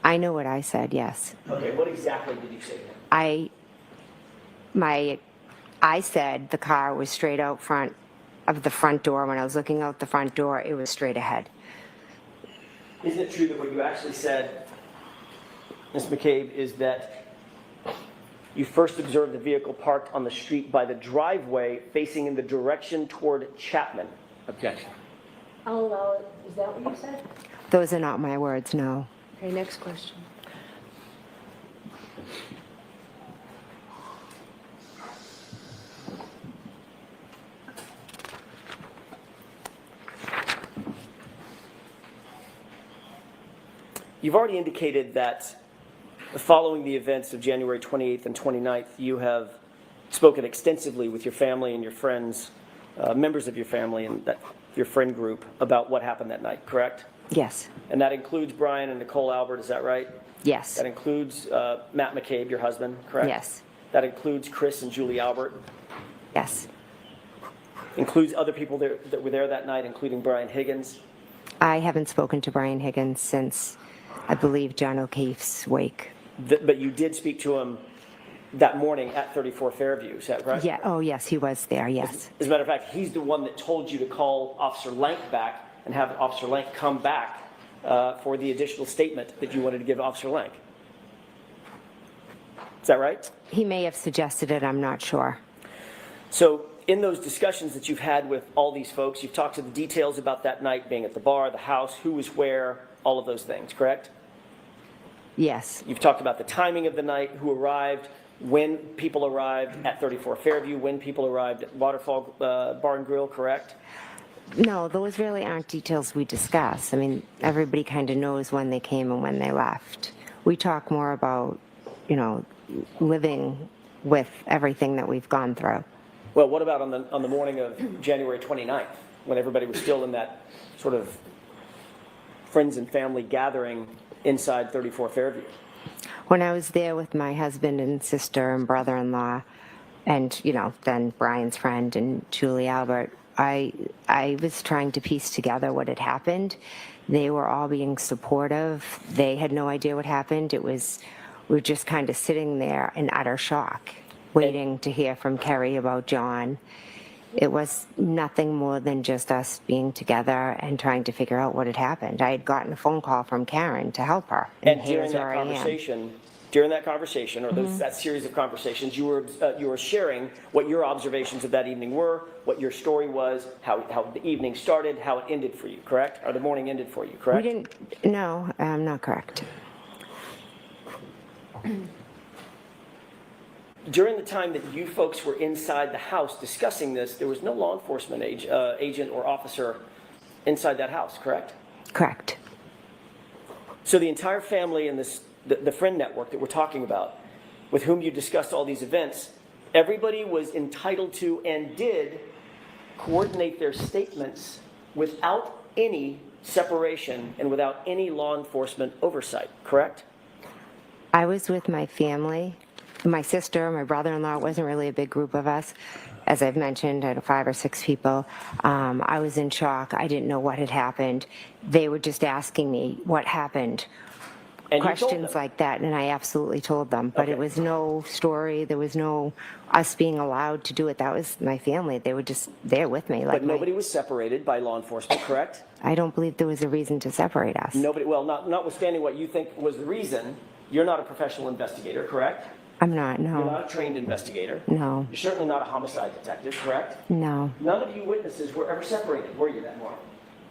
[SPEAKER 9] I know what I said, yes.
[SPEAKER 7] Okay, what exactly did you say to him?
[SPEAKER 9] I said the car was straight out front of the front door. When I was looking out the front door, it was straight ahead.
[SPEAKER 7] Isn't it true that what you actually said, Ms. McCabe, is that you first observed the vehicle parked on the street by the driveway facing in the direction toward Chapman? Objection.
[SPEAKER 19] I'll allow it. Is that what you said?
[SPEAKER 9] Those are not my words, no.
[SPEAKER 6] Okay, next question.
[SPEAKER 7] You've already indicated that following the events of January 28th and 29th, you have spoken extensively with your family and your friends, members of your family and your friend group about what happened that night, correct?
[SPEAKER 9] Yes.
[SPEAKER 7] And that includes Brian and Nicole Albert, is that right?
[SPEAKER 9] Yes.
[SPEAKER 7] That includes Matt McCabe, your husband, correct?
[SPEAKER 9] Yes.
[SPEAKER 7] That includes Chris and Julie Albert?
[SPEAKER 9] Yes.
[SPEAKER 7] Includes other people that were there that night, including Brian Higgins?
[SPEAKER 9] I haven't spoken to Brian Higgins since, I believe, John O'Keefe's wake.
[SPEAKER 7] But you did speak to him that morning at 34 Fairview, is that right?
[SPEAKER 9] Yeah. Oh, yes, he was there, yes.
[SPEAKER 7] As a matter of fact, he's the one that told you to call Officer Lank back and have Officer Lank come back for the additional statement that you wanted to give Officer Lank. Is that right?
[SPEAKER 9] He may have suggested it, I'm not sure.
[SPEAKER 7] So in those discussions that you've had with all these folks, you've talked to the details about that night being at the bar, the house, who was where, all of those things, correct?
[SPEAKER 9] Yes.
[SPEAKER 7] You've talked about the timing of the night, who arrived, when people arrived at 34 Fairview, when people arrived at Waterfall Bar and Grill, correct?
[SPEAKER 9] No, those really aren't details we discuss. I mean, everybody kind of knows when they came and when they left. We talk more about, living with everything that we've gone through.
[SPEAKER 7] Well, what about on the morning of January 29th, when everybody was still in that sort of friends and family gathering inside 34 Fairview?
[SPEAKER 9] When I was there with my husband and sister and brother-in-law and, then Brian's friend and Julie Albert, I was trying to piece together what had happened. They were all being supportive. They had no idea what happened. It was we were just kind of sitting there in utter shock, waiting to hear from Kerry about John. It was nothing more than just us being together and trying to figure out what had happened. I had gotten a phone call from Karen to help her, and
[SPEAKER 7] during
[SPEAKER 9] here's
[SPEAKER 7] that
[SPEAKER 9] where I am.
[SPEAKER 7] conversation, or that series of conversations, you were sharing what your observations of that evening were, what your story was, how the evening started, how it ended for you, correct? Or the morning ended for you, correct?
[SPEAKER 9] We didn't. No, not correct.
[SPEAKER 7] During the time that you folks were inside the house discussing this, there was no law enforcement agent or officer inside that house, correct?
[SPEAKER 9] Correct.
[SPEAKER 7] So the entire family and the friend network that we're talking about, with whom you discussed all these events, everybody was entitled to and did coordinate their statements without any separation and without any law enforcement oversight, correct?
[SPEAKER 9] I was with my family. My sister, my brother-in-law, it wasn't really a big group of us. As I've mentioned, I had 5 or 6 people. I was in shock. I didn't know what had happened. They were just asking me what happened.
[SPEAKER 7] And
[SPEAKER 9] questions like that, and I absolutely told them. But it was no story. There was no us being allowed to do it. That was my family. They were just there with me.
[SPEAKER 7] But nobody was separated by law enforcement, correct?
[SPEAKER 9] I don't believe there was a reason to separate us.
[SPEAKER 7] Nobody, well, notwithstanding what you think was the reason, you're not a professional investigator, correct?
[SPEAKER 9] I'm not, no.
[SPEAKER 7] You're not a trained investigator.
[SPEAKER 9] No.
[SPEAKER 7] You're certainly not a homicide detective, correct?
[SPEAKER 9] No.
[SPEAKER 7] None of you witnesses were ever separated, were you, that morning?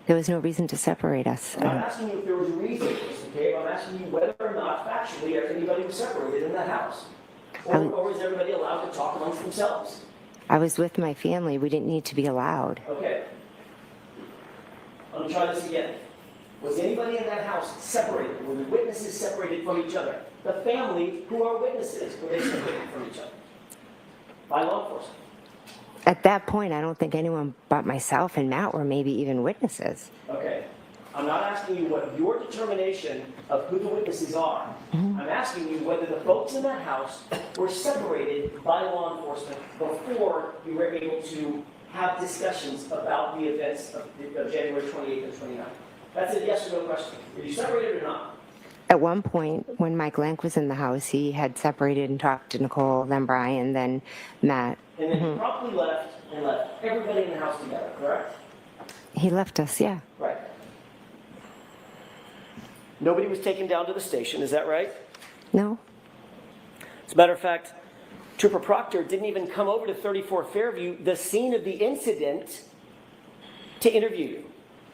[SPEAKER 9] There was no reason to separate us.
[SPEAKER 7] I'm not asking you if there was a reason, okay? I'm asking you whether or not factually anybody was separated in that house. Or was everybody allowed to talk amongst themselves?
[SPEAKER 9] I was with my family. We didn't need to be allowed.
[SPEAKER 7] Okay. I'm going to try this again. Was anybody in that house separated? Were the witnesses separated from each other? The family, who are witnesses, were they separated from each other? By law enforcement.
[SPEAKER 9] At that point, I don't think anyone but myself and Matt were maybe even witnesses.
[SPEAKER 7] Okay. I'm not asking you what your determination of who the witnesses are. I'm asking you whether the folks in that house were separated by law enforcement before you were able to have discussions about the events of January 28th and 29th. That's a yes or no question. Were you separated or not?
[SPEAKER 9] At one point, when Mike Lank was in the house, he had separated and talked to Nicole, then Brian, then Matt.
[SPEAKER 7] And then he promptly left and left everybody in the house together, correct?
[SPEAKER 9] He left us, yeah.
[SPEAKER 7] Right. Nobody was taken down to the station, is that right?
[SPEAKER 9] No.
[SPEAKER 7] As a matter of fact, Trooper Proctor didn't even come over to 34 Fairview, the scene of the incident, to interview you,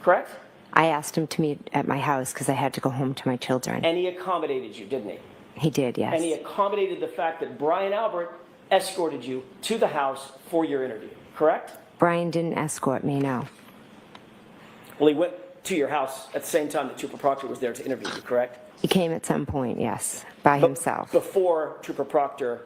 [SPEAKER 7] correct?
[SPEAKER 9] I asked him to meet at my house because I had to go home to my children.
[SPEAKER 7] And he accommodated you, didn't he?
[SPEAKER 9] He did, yes.
[SPEAKER 7] And he accommodated the fact that Brian Albert escorted you to the house for your interview, correct?
[SPEAKER 9] Brian didn't escort me, no.
[SPEAKER 7] Well, he went to your house at the same time that Trooper Proctor was there to interview you, correct?
[SPEAKER 9] He came at some point, yes, by himself.
[SPEAKER 7] Before Trooper Proctor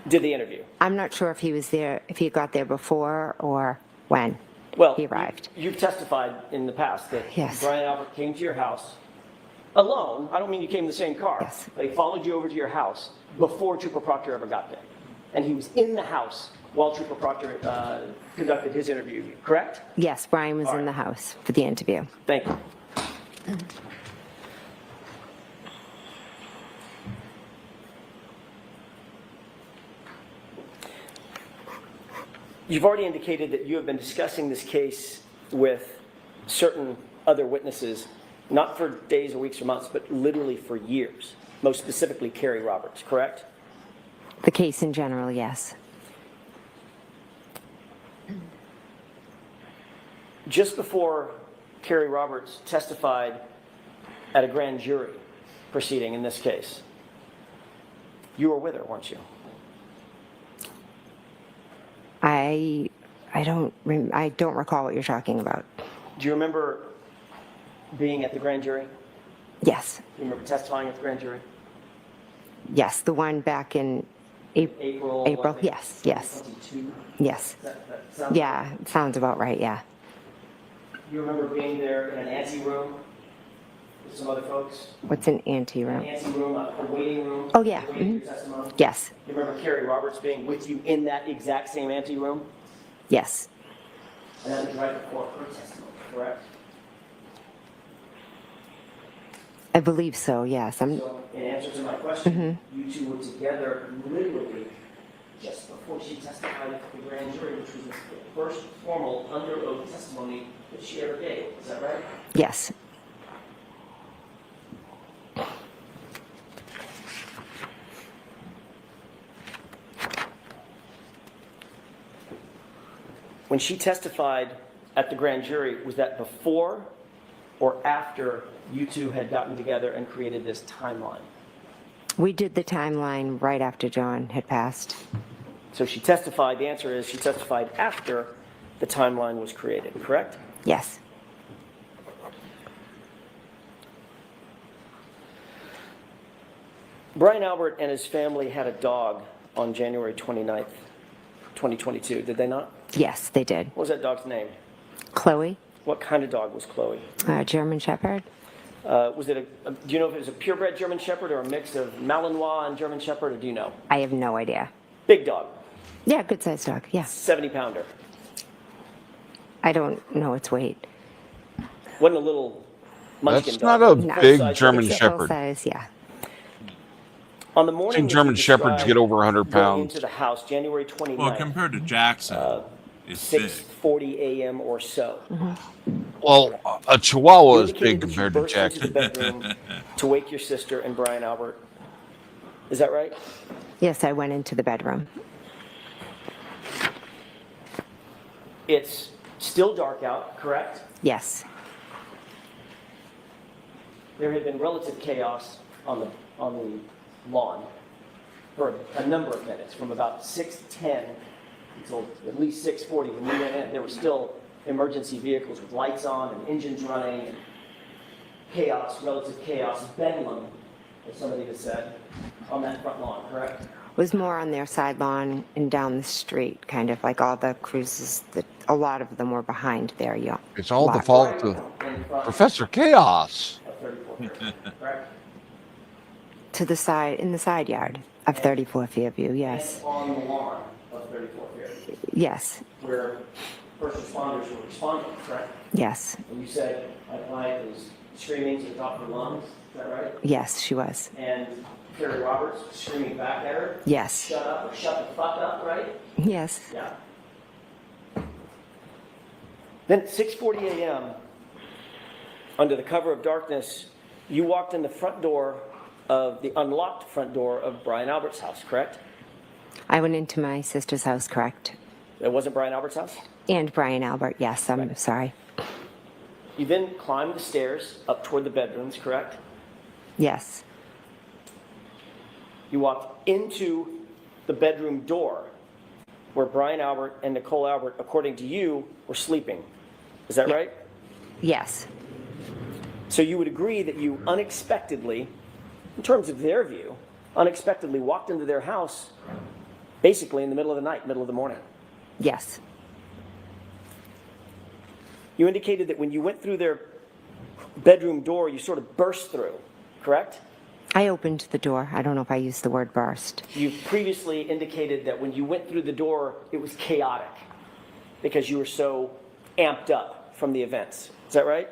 [SPEAKER 7] did the interview?
[SPEAKER 9] I'm not sure if he was there, if he got there before or when.
[SPEAKER 7] Well,
[SPEAKER 9] he arrived.
[SPEAKER 7] You've testified in the past that
[SPEAKER 9] yes.
[SPEAKER 7] Brian Albert came to your house alone. I don't mean you came in the same car.
[SPEAKER 9] Yes.
[SPEAKER 7] They followed you over to your house before Trooper Proctor ever got there. And he was in the house while Trooper Proctor conducted his interview, correct?
[SPEAKER 9] Yes, Brian was in the house for the interview.
[SPEAKER 7] Thank you. You've already indicated that you have been discussing this case with certain other witnesses, not for days or weeks or months, but literally for years, most specifically Kerry Roberts, correct?
[SPEAKER 9] The case in general, yes.
[SPEAKER 7] Just before Kerry Roberts testified at a grand jury proceeding in this case, you were with her, weren't you?
[SPEAKER 9] I don't recall what you're talking about.
[SPEAKER 7] Do you remember being at the grand jury?
[SPEAKER 9] Yes.
[SPEAKER 7] You remember testifying at the grand jury?
[SPEAKER 9] Yes, the one back in April. Yes, yes.
[SPEAKER 7] 22?
[SPEAKER 9] Yes. Yeah, it sounds about right, yeah.
[SPEAKER 7] You remember being there in an ante room with some other folks?
[SPEAKER 9] What's an ante room?
[SPEAKER 7] An ante room, a waiting room?
[SPEAKER 9] Oh, yeah.
[SPEAKER 7] Waiting for your testimony?
[SPEAKER 9] Yes.
[SPEAKER 7] You remember Kerry Roberts being with you in that exact same ante room?
[SPEAKER 9] Yes.
[SPEAKER 7] And that was right before her testimony, correct?
[SPEAKER 9] I believe so, yes.
[SPEAKER 7] So, in answer to my question, you two were together literally just before she testified at the grand jury, which was the first formal under oath testimony that she ever gave. Is that right?
[SPEAKER 9] Yes.
[SPEAKER 7] When she testified at the grand jury, was that before or after you two had gotten together and created this timeline?
[SPEAKER 9] We did the timeline right after John had passed.
[SPEAKER 7] So she testified, the answer is she testified after the timeline was created, correct?
[SPEAKER 9] Yes.
[SPEAKER 7] Brian Albert and his family had a dog on January 29th, 2022, did they not?
[SPEAKER 9] Yes, they did.
[SPEAKER 7] What was that dog's name?
[SPEAKER 9] Chloe,
[SPEAKER 7] What kind of dog was Chloe?
[SPEAKER 9] German Shepherd.
[SPEAKER 7] Was it do you know if it was a purebred German Shepherd or a mix of Malinois and German Shepherd, or do you know?
[SPEAKER 9] I have no idea.
[SPEAKER 7] Big dog,
[SPEAKER 9] Yeah, good sized dog, yeah.
[SPEAKER 7] 70-pounder.
[SPEAKER 9] I don't know its weight.
[SPEAKER 7] Wasn't a little munchkin
[SPEAKER 1] That's
[SPEAKER 7] dog.
[SPEAKER 1] not a
[SPEAKER 7] Full
[SPEAKER 1] big
[SPEAKER 7] size
[SPEAKER 1] German
[SPEAKER 7] dog.
[SPEAKER 9] Full
[SPEAKER 1] Shepherd.
[SPEAKER 9] size, yeah.
[SPEAKER 7] On the morning
[SPEAKER 1] Seen
[SPEAKER 7] that
[SPEAKER 1] German
[SPEAKER 7] you
[SPEAKER 1] Shepherds
[SPEAKER 7] described
[SPEAKER 1] get over 100
[SPEAKER 7] going
[SPEAKER 1] pounds.
[SPEAKER 7] into the house, January 29th.
[SPEAKER 3] Well, compared to Jackson, it's big.
[SPEAKER 7] 6:40 a.m. or so.
[SPEAKER 1] Well, a Chihuahua
[SPEAKER 7] You
[SPEAKER 1] is
[SPEAKER 7] indicated
[SPEAKER 1] big
[SPEAKER 7] that you
[SPEAKER 1] compared to
[SPEAKER 7] burst into the
[SPEAKER 1] Jackson.
[SPEAKER 7] bedroom to wake your sister and Brian Albert. Is that right?
[SPEAKER 9] Yes, I went into the bedroom.
[SPEAKER 7] It's still dark out, correct?
[SPEAKER 9] Yes.
[SPEAKER 7] There had been relative chaos on the lawn for a number of minutes, from about 6:10 until at least 6:40. When we went in, there were still emergency vehicles with lights on and engines running, and chaos, relative chaos, bedlam, as somebody has said, on that front lawn, correct?
[SPEAKER 9] Was more on their side lawn and down the street, kind of like all the cruises. A lot of them were behind their yacht.
[SPEAKER 1] It's all the fault of Professor Chaos.
[SPEAKER 7] Correct?
[SPEAKER 9] To the side, in the side yard of 34 Fairview, yes.
[SPEAKER 7] And on the lawn of 34 Fairview,
[SPEAKER 9] Yes,
[SPEAKER 7] where first responders were responding, correct?
[SPEAKER 9] yes,
[SPEAKER 7] And you said my client was screaming to the top of her lungs, is that right?
[SPEAKER 9] yes, she was.
[SPEAKER 7] And Carrie Roberts was screaming back at her?
[SPEAKER 9] Yes,
[SPEAKER 7] Shut up or shut the fuck up, right?
[SPEAKER 9] yes.
[SPEAKER 7] Yeah. Then at 6:40 a.m., under the cover of darkness, you walked in the front door of the unlocked front door of Brian Albert's house, correct?
[SPEAKER 9] I went into my sister's house, correct?
[SPEAKER 7] It wasn't Brian Albert's house?
[SPEAKER 9] And Brian Albert, yes, I'm sorry.
[SPEAKER 7] You then climbed the stairs up toward the bedrooms, correct?
[SPEAKER 9] Yes,
[SPEAKER 7] You walked into the bedroom door where Brian Albert and Nicole Albert, according to you, were sleeping. Is that right?
[SPEAKER 9] yes,
[SPEAKER 7] So you would agree that you unexpectedly, in terms of their view, unexpectedly walked into their house basically in the middle of the night, middle of the morning.
[SPEAKER 9] yes,
[SPEAKER 7] You indicated that when you went through their bedroom door, you sort of burst through, correct?
[SPEAKER 9] I opened the door. I don't know if I used the word burst.
[SPEAKER 7] You previously indicated that when you went through the door, it was chaotic because you were so amped up from the events. Is that right?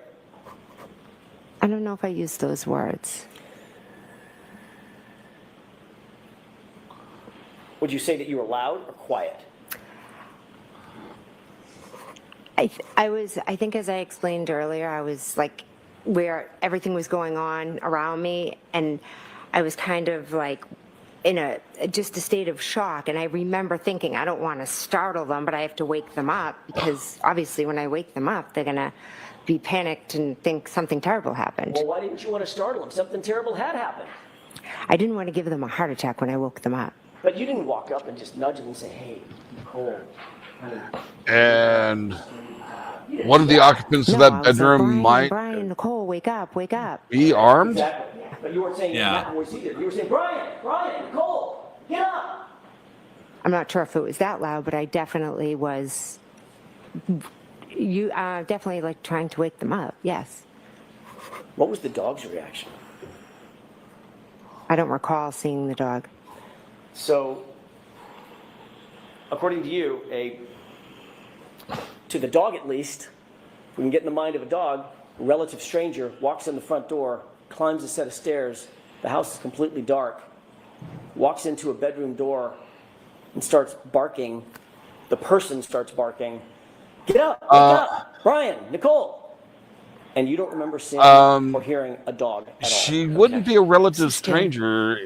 [SPEAKER 9] I don't know if I used those words.
[SPEAKER 7] Would you say that you were loud or quiet?
[SPEAKER 9] I think as I explained earlier, I was like where everything was going on around me, and I was kind of like in just a state of shock. And I remember thinking, I don't want to startle them, but I have to wake them up, because obviously when I wake them up, they're going to be panicked and think something terrible happened.
[SPEAKER 7] Well, why didn't you want to startle them? Something terrible had happened.
[SPEAKER 9] I didn't want to give them a heart attack when I woke them up.
[SPEAKER 7] But you didn't walk up and just nudge them and say, hey, Nicole, honey.
[SPEAKER 1] And one of the occupants of that bedroom might
[SPEAKER 9] Brian, Nicole, wake up, wake up.
[SPEAKER 1] be armed.
[SPEAKER 7] Exactly. But you weren't saying that voice either. You were saying, Brian, Nicole, get up.
[SPEAKER 9] I'm not sure if it was that loud, but I definitely was. Definitely like trying to wake them up. Yes.
[SPEAKER 7] What was the dog's reaction?
[SPEAKER 9] I don't recall seeing the dog.
[SPEAKER 7] So, according to you, to the dog at least, we can get in the mind of a dog, a relative stranger walks in the front door climbs a set of stairs. The house is completely dark. Walks into a bedroom door and starts barking. The person starts barking. Get up! Wake up! Brian, Nicole! And you don't remember seeing or hearing a dog at all.
[SPEAKER 1] She wouldn't be a relative stranger.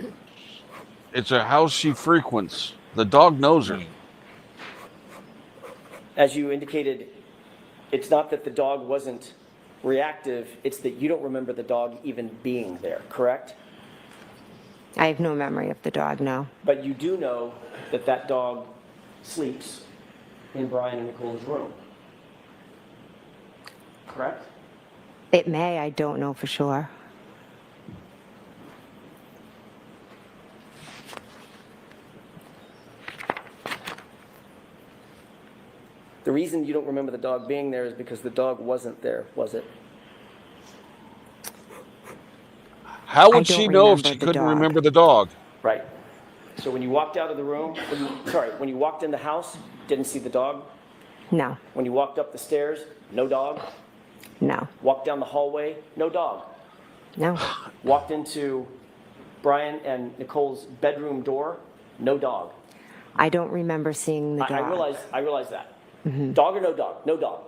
[SPEAKER 1] It's a house she frequents. The dog knows her.
[SPEAKER 7] As you indicated, it's not that the dog wasn't reactive, it's that you don't remember the dog even being there, correct?
[SPEAKER 9] I have no memory of the dog, no.
[SPEAKER 7] But you do know that that dog sleeps in Brian and Nicole's room, correct?
[SPEAKER 9] It may, I don't know for sure.
[SPEAKER 7] The reason you don't remember the dog being there is because the dog wasn't there, was it?
[SPEAKER 1] How would she know if she couldn't remember the dog?
[SPEAKER 7] Right. So when you walked out of the room, when you walked in the house, didn't see the dog?
[SPEAKER 9] No.
[SPEAKER 7] When you walked up the stairs, no dog?
[SPEAKER 9] No.
[SPEAKER 7] Walked down the hallway, no dog?
[SPEAKER 9] No.
[SPEAKER 7] Walked into Brian and Nicole's bedroom door, no dog?
[SPEAKER 9] I don't remember seeing the dog.
[SPEAKER 7] I realize that.
[SPEAKER 9] Mm-hmm.
[SPEAKER 7] Dog or no dog? No dog.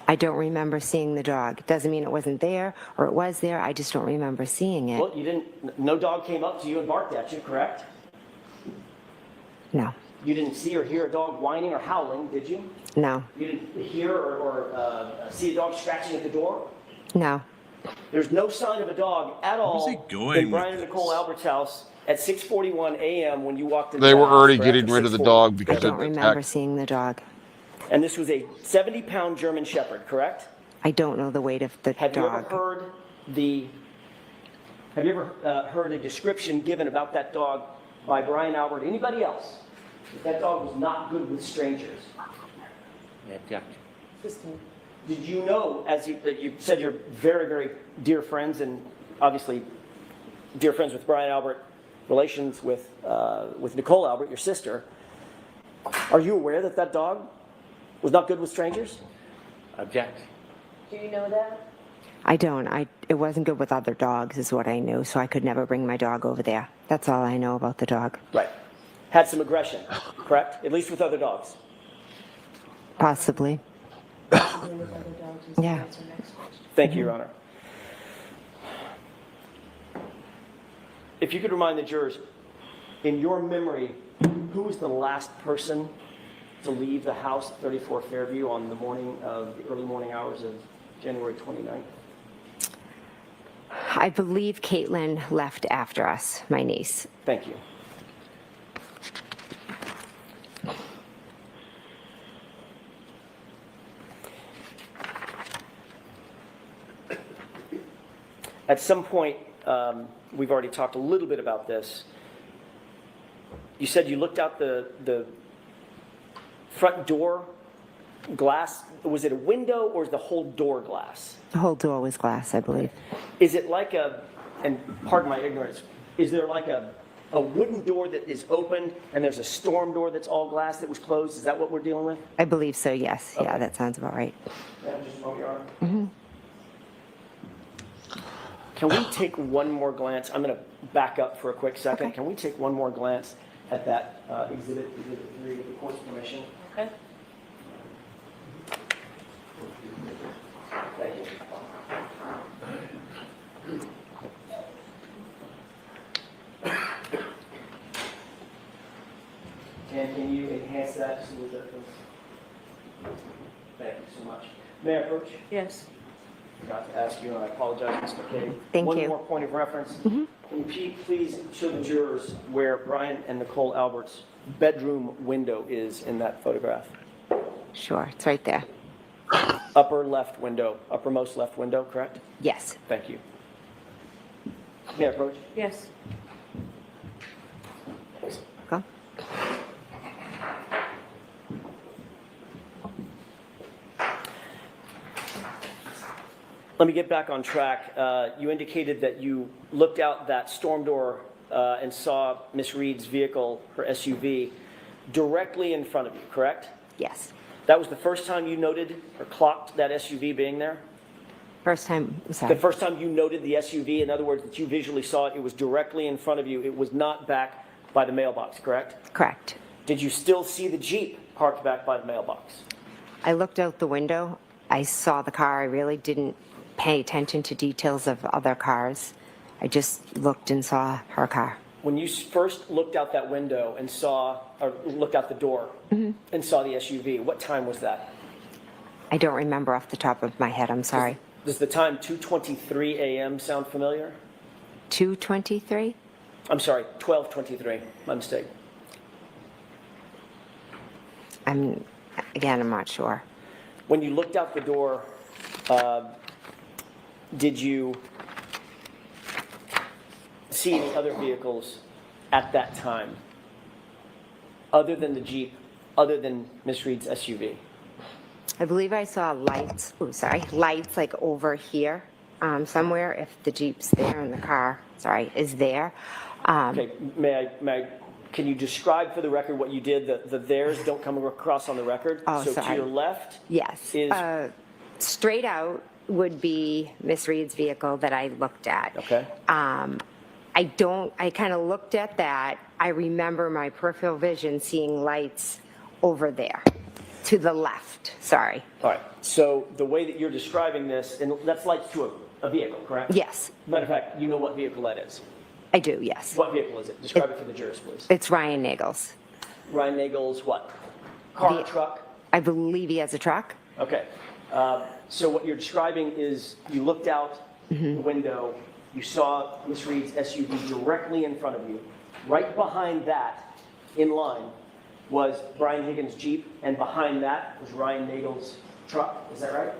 [SPEAKER 9] I don't remember seeing the dog. Doesn't mean it wasn't there or it was there. I just don't remember seeing it.
[SPEAKER 7] Well, you didn't, no dog came up to you and barked at you, correct?
[SPEAKER 9] No.
[SPEAKER 7] You didn't see or hear a dog whining or howling, did you?
[SPEAKER 9] No.
[SPEAKER 7] You didn't hear or see a dog scratching at the door?
[SPEAKER 9] No.
[SPEAKER 7] There's no sign of a dog at all in Brian and Nicole Albert's house at 6:41 a.m. when you walked in.
[SPEAKER 1] They were already getting rid of the dog because
[SPEAKER 9] I don't remember seeing the dog.
[SPEAKER 7] And this was a 70-pound German Shepherd, correct?
[SPEAKER 9] I don't know the weight of the
[SPEAKER 7] Have
[SPEAKER 9] dog.
[SPEAKER 7] you ever heard a description given about that dog by Brian Albert, anybody else? That dog was not good with strangers. Yeah. Did you know, as you said, you're very, very dear friends, and obviously dear friends with Brian Albert, relations with Nicole Albert, your sister. Are you aware that that dog was not good with strangers? Object.
[SPEAKER 19] Do you know that?
[SPEAKER 9] I don't. It wasn't good with other dogs is what I knew, so I could never bring my dog over there. That's all I know about the dog.
[SPEAKER 7] Right. Had some aggression, correct? At least with other dogs.
[SPEAKER 9] Possibly. Yeah.
[SPEAKER 7] Thank you, Your Honor. If you could remind the jurors, in your memory, who was the last person to leave the house at 34 Fairview on the morning of the early morning hours of January 29th?
[SPEAKER 9] I believe Caitlin left after us, my niece.
[SPEAKER 7] Thank you. At some point, we've already talked a little bit about this. You said you looked out the front door glass. Was it a window or is the whole door glass?
[SPEAKER 9] The whole door was glass, I believe.
[SPEAKER 7] Is it like and pardon my ignorance, is there like a wooden door that is open and there's a storm door that's all glass that was closed? Is that what we're dealing with?
[SPEAKER 9] I believe so, yes.
[SPEAKER 7] Okay.
[SPEAKER 9] Yeah, that sounds about right.
[SPEAKER 7] Yeah, just a moment, Your Honor.
[SPEAKER 9] Mm-hmm.
[SPEAKER 7] Can we take one more glance? I'm going to back up for a quick second. Okay. Can we take one more glance at that exhibit 3 with the court's permission?
[SPEAKER 19] Okay.
[SPEAKER 7] Thank you. And can you enhance that just a little bit, please? Thank you so much. May I approach?
[SPEAKER 19] Yes.
[SPEAKER 7] Forgot to ask you, and I apologize, Ms. McKay.
[SPEAKER 9] Thank
[SPEAKER 7] One
[SPEAKER 9] you.
[SPEAKER 7] more point of reference.
[SPEAKER 9] Mm-hmm.
[SPEAKER 7] Can you please show the jurors where Brian and Nicole Albert's bedroom window is in that photograph?
[SPEAKER 9] Sure, it's right there.
[SPEAKER 7] Upper left window, uppermost left window, correct?
[SPEAKER 9] Yes.
[SPEAKER 7] Thank you. May I approach?
[SPEAKER 19] Yes.
[SPEAKER 9] Go.
[SPEAKER 7] Let me get back on track. You indicated that you looked out that storm door and saw Miss Reed's vehicle, her SUV, directly in front of you, correct?
[SPEAKER 9] Yes.
[SPEAKER 7] That was the first time you noted or clocked that SUV being there?
[SPEAKER 9] First time, sorry.
[SPEAKER 7] The first time you noted the SUV, in other words, that you visually saw it, it was directly in front of you. It was not back by the mailbox, correct?
[SPEAKER 9] Correct.
[SPEAKER 7] Did you still see the Jeep parked back by the mailbox?
[SPEAKER 9] I looked out the window. I saw the car. I really didn't pay attention to details of other cars. I just looked and saw her car.
[SPEAKER 7] When you first looked out that window and saw, or looked out the door and saw the SUV, what time was that?
[SPEAKER 9] I don't remember off the top of my head. I'm sorry.
[SPEAKER 7] Does the time 2:23 a.m. sound familiar?
[SPEAKER 9] 2:23?
[SPEAKER 7] I'm sorry, 12:23. My mistake.
[SPEAKER 9] I'm not sure.
[SPEAKER 7] When you looked out the door, did you see any other vehicles at that time, other than the Jeep, other than Miss Reed's SUV?
[SPEAKER 9] I believe I saw lights, lights like over here somewhere, if the Jeep's there and the car, is there.
[SPEAKER 7] Okay, can you describe for the record what you did? The theirs don't come across on the record.
[SPEAKER 9] Oh,
[SPEAKER 7] so
[SPEAKER 9] sorry.
[SPEAKER 7] to your left
[SPEAKER 9] Yes.
[SPEAKER 7] is...
[SPEAKER 9] Straight out would be Miss Reed's vehicle that I looked at.
[SPEAKER 7] Okay.
[SPEAKER 9] I kind of looked at that. I remember my peripheral vision seeing lights over there to the left. Sorry.
[SPEAKER 7] All right. So the way that you're describing this, and that's lights to a vehicle, correct?
[SPEAKER 9] Yes.
[SPEAKER 7] Matter of fact, you know what vehicle that is.
[SPEAKER 9] I do, yes.
[SPEAKER 7] What vehicle is it? Describe it for the jurors, please.
[SPEAKER 9] It's Ryan Nagel's.
[SPEAKER 7] Ryan Nagel's what? Car, truck?
[SPEAKER 9] I believe he has a truck.
[SPEAKER 7] Okay. So what you're describing is you looked out the window, you saw Miss Reed's SUV directly in front of you. Right behind that, in line, was Brian Higgins' Jeep, and behind that was Ryan Nagel's truck. Is that right?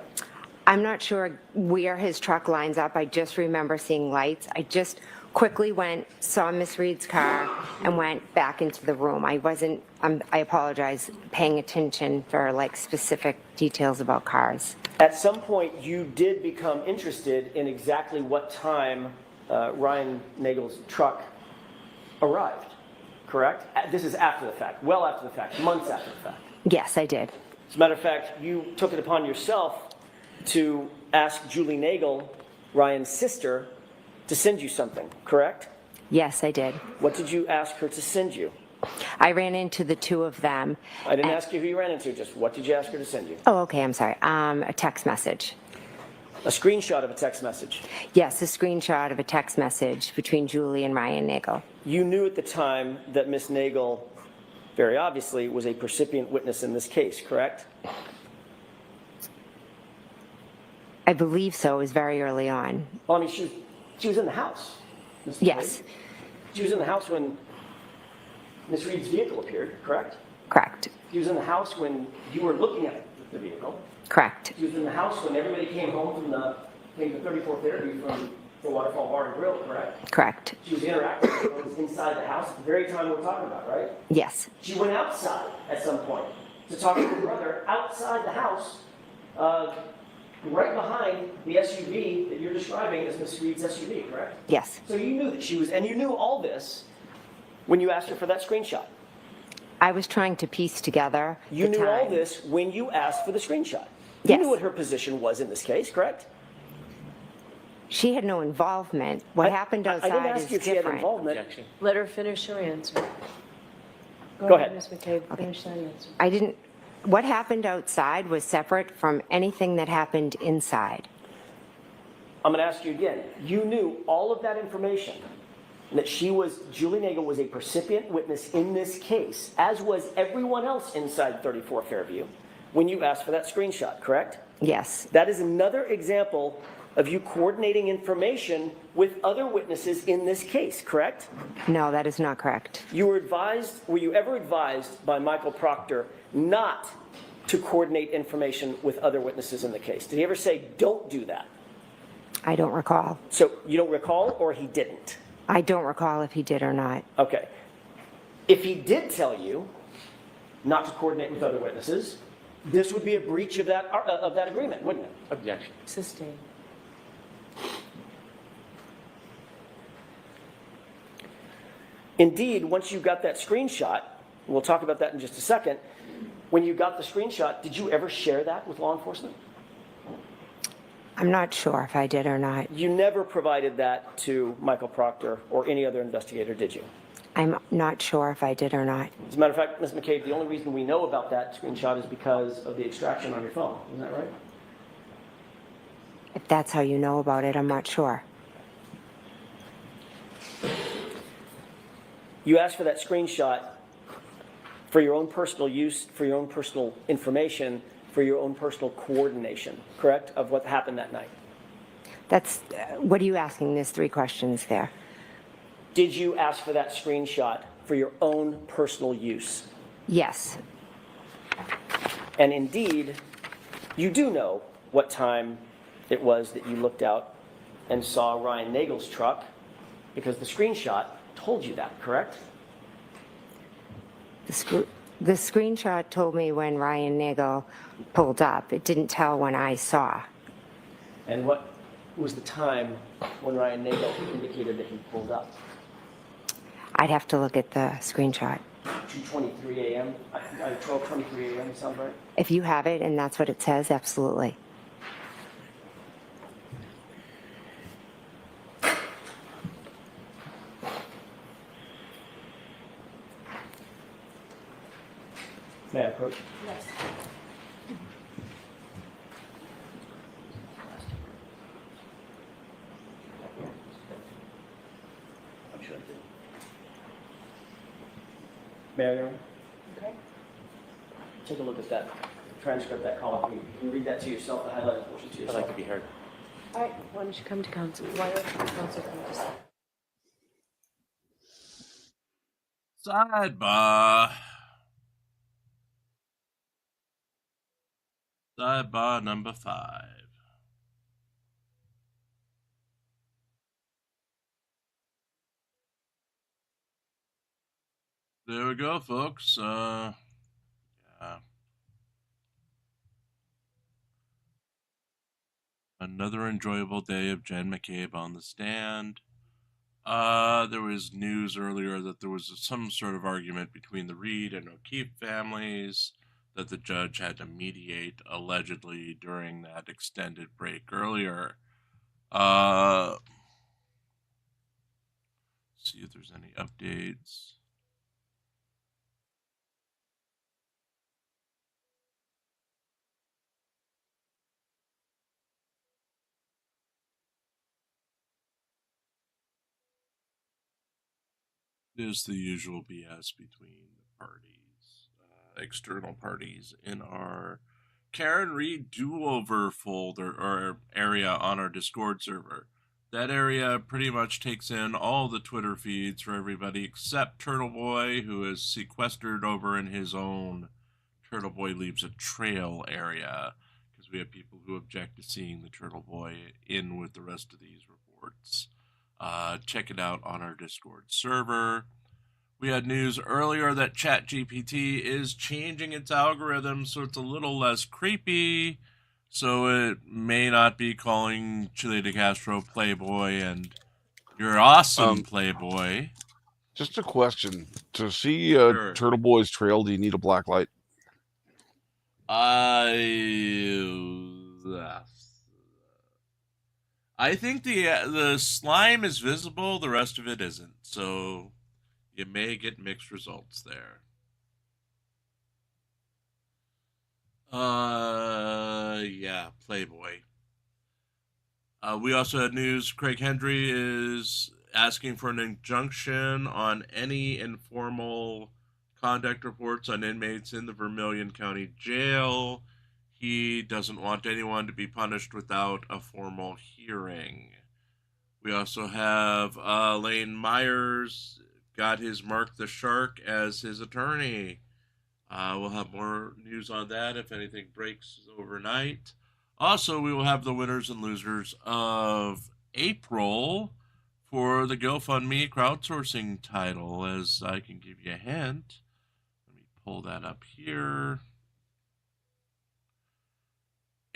[SPEAKER 9] I'm not sure where his truck lines up. I just remember seeing lights. I just quickly saw Miss Reed's car and went back into the room. I wasn't, I apologize, paying attention for like specific details about cars.
[SPEAKER 7] At some point, you did become interested in exactly what time Ryan Nagel's truck arrived, correct? This is after the fact, well after the fact, months after the fact.
[SPEAKER 9] Yes, I did.
[SPEAKER 7] As a matter of fact, you took it upon yourself to ask Julie Nagel, Ryan's sister, to send you something, correct?
[SPEAKER 9] Yes, I did.
[SPEAKER 7] What did you ask her to send you?
[SPEAKER 9] I ran into the two of them.
[SPEAKER 7] I didn't ask you who you ran into, just what did you ask her to send you?
[SPEAKER 9] Oh, okay, I'm sorry. A text message.
[SPEAKER 7] A screenshot of a text message?
[SPEAKER 9] Yes, a screenshot of a text message between Julie and Ryan Nagel.
[SPEAKER 7] You knew at the time that Miss Nagel, very obviously, was a percipient witness in this case, correct?
[SPEAKER 9] I believe so. It was very early on.
[SPEAKER 7] Well, I mean, she was in the house.
[SPEAKER 9] Yes.
[SPEAKER 7] She was in the house when Miss Reed's vehicle appeared, correct?
[SPEAKER 9] Correct.
[SPEAKER 7] She was in the house when you were looking at the vehicle.
[SPEAKER 9] Correct.
[SPEAKER 7] She was in the house when everybody came home from came to 34th Avenue from the Waterfall Bar and Grill, correct?
[SPEAKER 9] Correct.
[SPEAKER 7] She was interacting with what was inside the house at the very time we're talking about, right?
[SPEAKER 9] Yes.
[SPEAKER 7] She went outside at some point to talk to her brother outside the house, right behind the SUV that you're describing as Miss Reed's SUV, correct?
[SPEAKER 9] Yes.
[SPEAKER 7] So you knew that she was, and you knew all this when you asked her for that screenshot.
[SPEAKER 9] I was trying to piece together.
[SPEAKER 7] You knew all this when you asked for the screenshot. You
[SPEAKER 9] Yes.
[SPEAKER 7] knew what her position was in this case, correct?
[SPEAKER 9] She had no involvement. What happened outside
[SPEAKER 7] I didn't ask
[SPEAKER 9] is
[SPEAKER 7] you if she had
[SPEAKER 9] different.
[SPEAKER 7] involvement.
[SPEAKER 6] Let her finish her answer.
[SPEAKER 7] Go ahead.
[SPEAKER 6] Ms. McCabe, finish that answer.
[SPEAKER 9] I didn't. What happened outside was separate from anything that happened inside.
[SPEAKER 7] I'm going to ask you again. You knew all of that information, and that Julie Nagel was a percipient witness in this case, as was everyone else inside 34 Fairview, when you asked for that screenshot, correct?
[SPEAKER 9] Yes.
[SPEAKER 7] That is another example of you coordinating information with other witnesses in this case, correct?
[SPEAKER 9] No, that is not correct.
[SPEAKER 7] Were you ever advised by Michael Proctor not to coordinate information with other witnesses in the case? Did he ever say, don't do that?
[SPEAKER 9] I don't recall.
[SPEAKER 7] So you don't recall, or he didn't?
[SPEAKER 9] I don't recall if he did or not.
[SPEAKER 7] Okay. If he did tell you not to coordinate with other witnesses, this would be a breach of that agreement, wouldn't it?
[SPEAKER 5] Objection.
[SPEAKER 6] Sustained.
[SPEAKER 7] Indeed, once you got that screenshot, we'll talk about that in just a second, when you got the screenshot, did you ever share that with law enforcement?
[SPEAKER 9] I'm not sure if I did or not.
[SPEAKER 7] You never provided that to Michael Proctor or any other investigator, did you?
[SPEAKER 9] I'm not sure if I did or not.
[SPEAKER 7] As a matter of fact, Ms. McCabe, the only reason we know about that screenshot is because of the extraction on your phone. Isn't that right?
[SPEAKER 9] If that's how you know about it, I'm not sure.
[SPEAKER 7] You asked for that screenshot for your own personal use, for your own personal information, for your own personal coordination, correct, of what happened that night?
[SPEAKER 9] That's, what are you asking? There's 3 questions there.
[SPEAKER 7] Did you ask for that screenshot for your own personal use?
[SPEAKER 9] Yes.
[SPEAKER 7] And indeed, you do know what time it was that you looked out and saw Ryan Nagel's truck, because the screenshot told you that, correct?
[SPEAKER 9] The screenshot told me when Ryan Nagel pulled up. It didn't tell when I saw.
[SPEAKER 7] And what was the time when Ryan Nagel indicated that he pulled up?
[SPEAKER 9] I'd have to look at the screenshot.
[SPEAKER 7] 2:23 a.m., 12:23 a.m., sound right?
[SPEAKER 9] If you have it and that's what it says, absolutely.
[SPEAKER 7] May I approach?
[SPEAKER 19] Yes.
[SPEAKER 7] I'm sure I did. May I, Aaron?
[SPEAKER 19] Okay.
[SPEAKER 7] Take a look at that transcript, that column. Can you read that to yourself, the highlighted portion to yourself?
[SPEAKER 5] I'd like to be heard.
[SPEAKER 6] All right, why don't you come to council? Why don't you council come to side?
[SPEAKER 3] Sidebar. Sidebar number 5. There we go, folks. Yeah. Another enjoyable day of Jen McCabe on the stand. There was news earlier that there was some sort of argument between the Reed and O'Keefe families that the judge had to mediate allegedly during that extended break earlier. See if there's any updates. There's the usual BS between the parties, external parties in our Karen Reed do-over folder or area on our Discord server. That area pretty much takes in all the Twitter feeds for everybody except Turtle Boy, who is sequestered over in his own Turtle Boy Leaves a Trail area, because we have people who object to seeing the Turtle Boy in with the rest of these reports. Check it out on our Discord server. We had news earlier that ChatGPT is changing its algorithm so it's a little less creepy, so it may not be calling Chile de Castro Playboy and you're awesome Playboy.
[SPEAKER 1] Just a question. To see Turtle Boy's trail, do you need a black light?
[SPEAKER 3] I think the slime is visible, the rest of it isn't. So you may get mixed results there. Yeah, Playboy. We also had news Craig Hendry is asking for an injunction on any informal conduct reports on inmates in the Vermilion County Jail. He doesn't want anyone to be punished without a formal hearing. We also have Lane Myers got his Mark the Shark as his attorney. We'll have more news on that if anything breaks overnight. Also, we will have the winners and losers of April for the GoFundMe crowdsourcing title, as I can give you a hint. Let me pull that up here.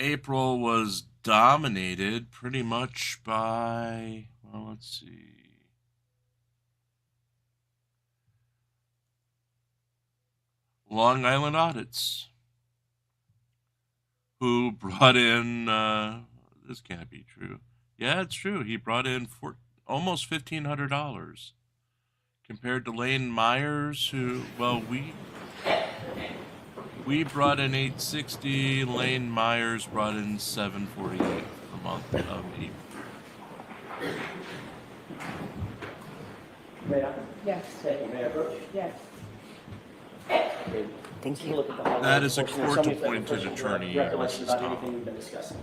[SPEAKER 3] April was dominated pretty much by, well, let's see. Long Island Audits, who brought in This can't be true. Yeah, it's true. He brought in almost $1,500 compared to Lane Myers, who, well, we brought in $860. Lane Myers brought in $748 for the month of April.
[SPEAKER 7] May I?
[SPEAKER 6] Yes.
[SPEAKER 7] Thank you. May I approach?
[SPEAKER 6] Yes.
[SPEAKER 9] Thank you.
[SPEAKER 7] Look at the highlighted
[SPEAKER 3] That is a
[SPEAKER 7] portion. There's somebody
[SPEAKER 3] court-appointed
[SPEAKER 7] that refreshes your
[SPEAKER 3] attorney,
[SPEAKER 7] recollection
[SPEAKER 3] Mrs.
[SPEAKER 7] about
[SPEAKER 3] Tom.
[SPEAKER 7] anything we've been discussing.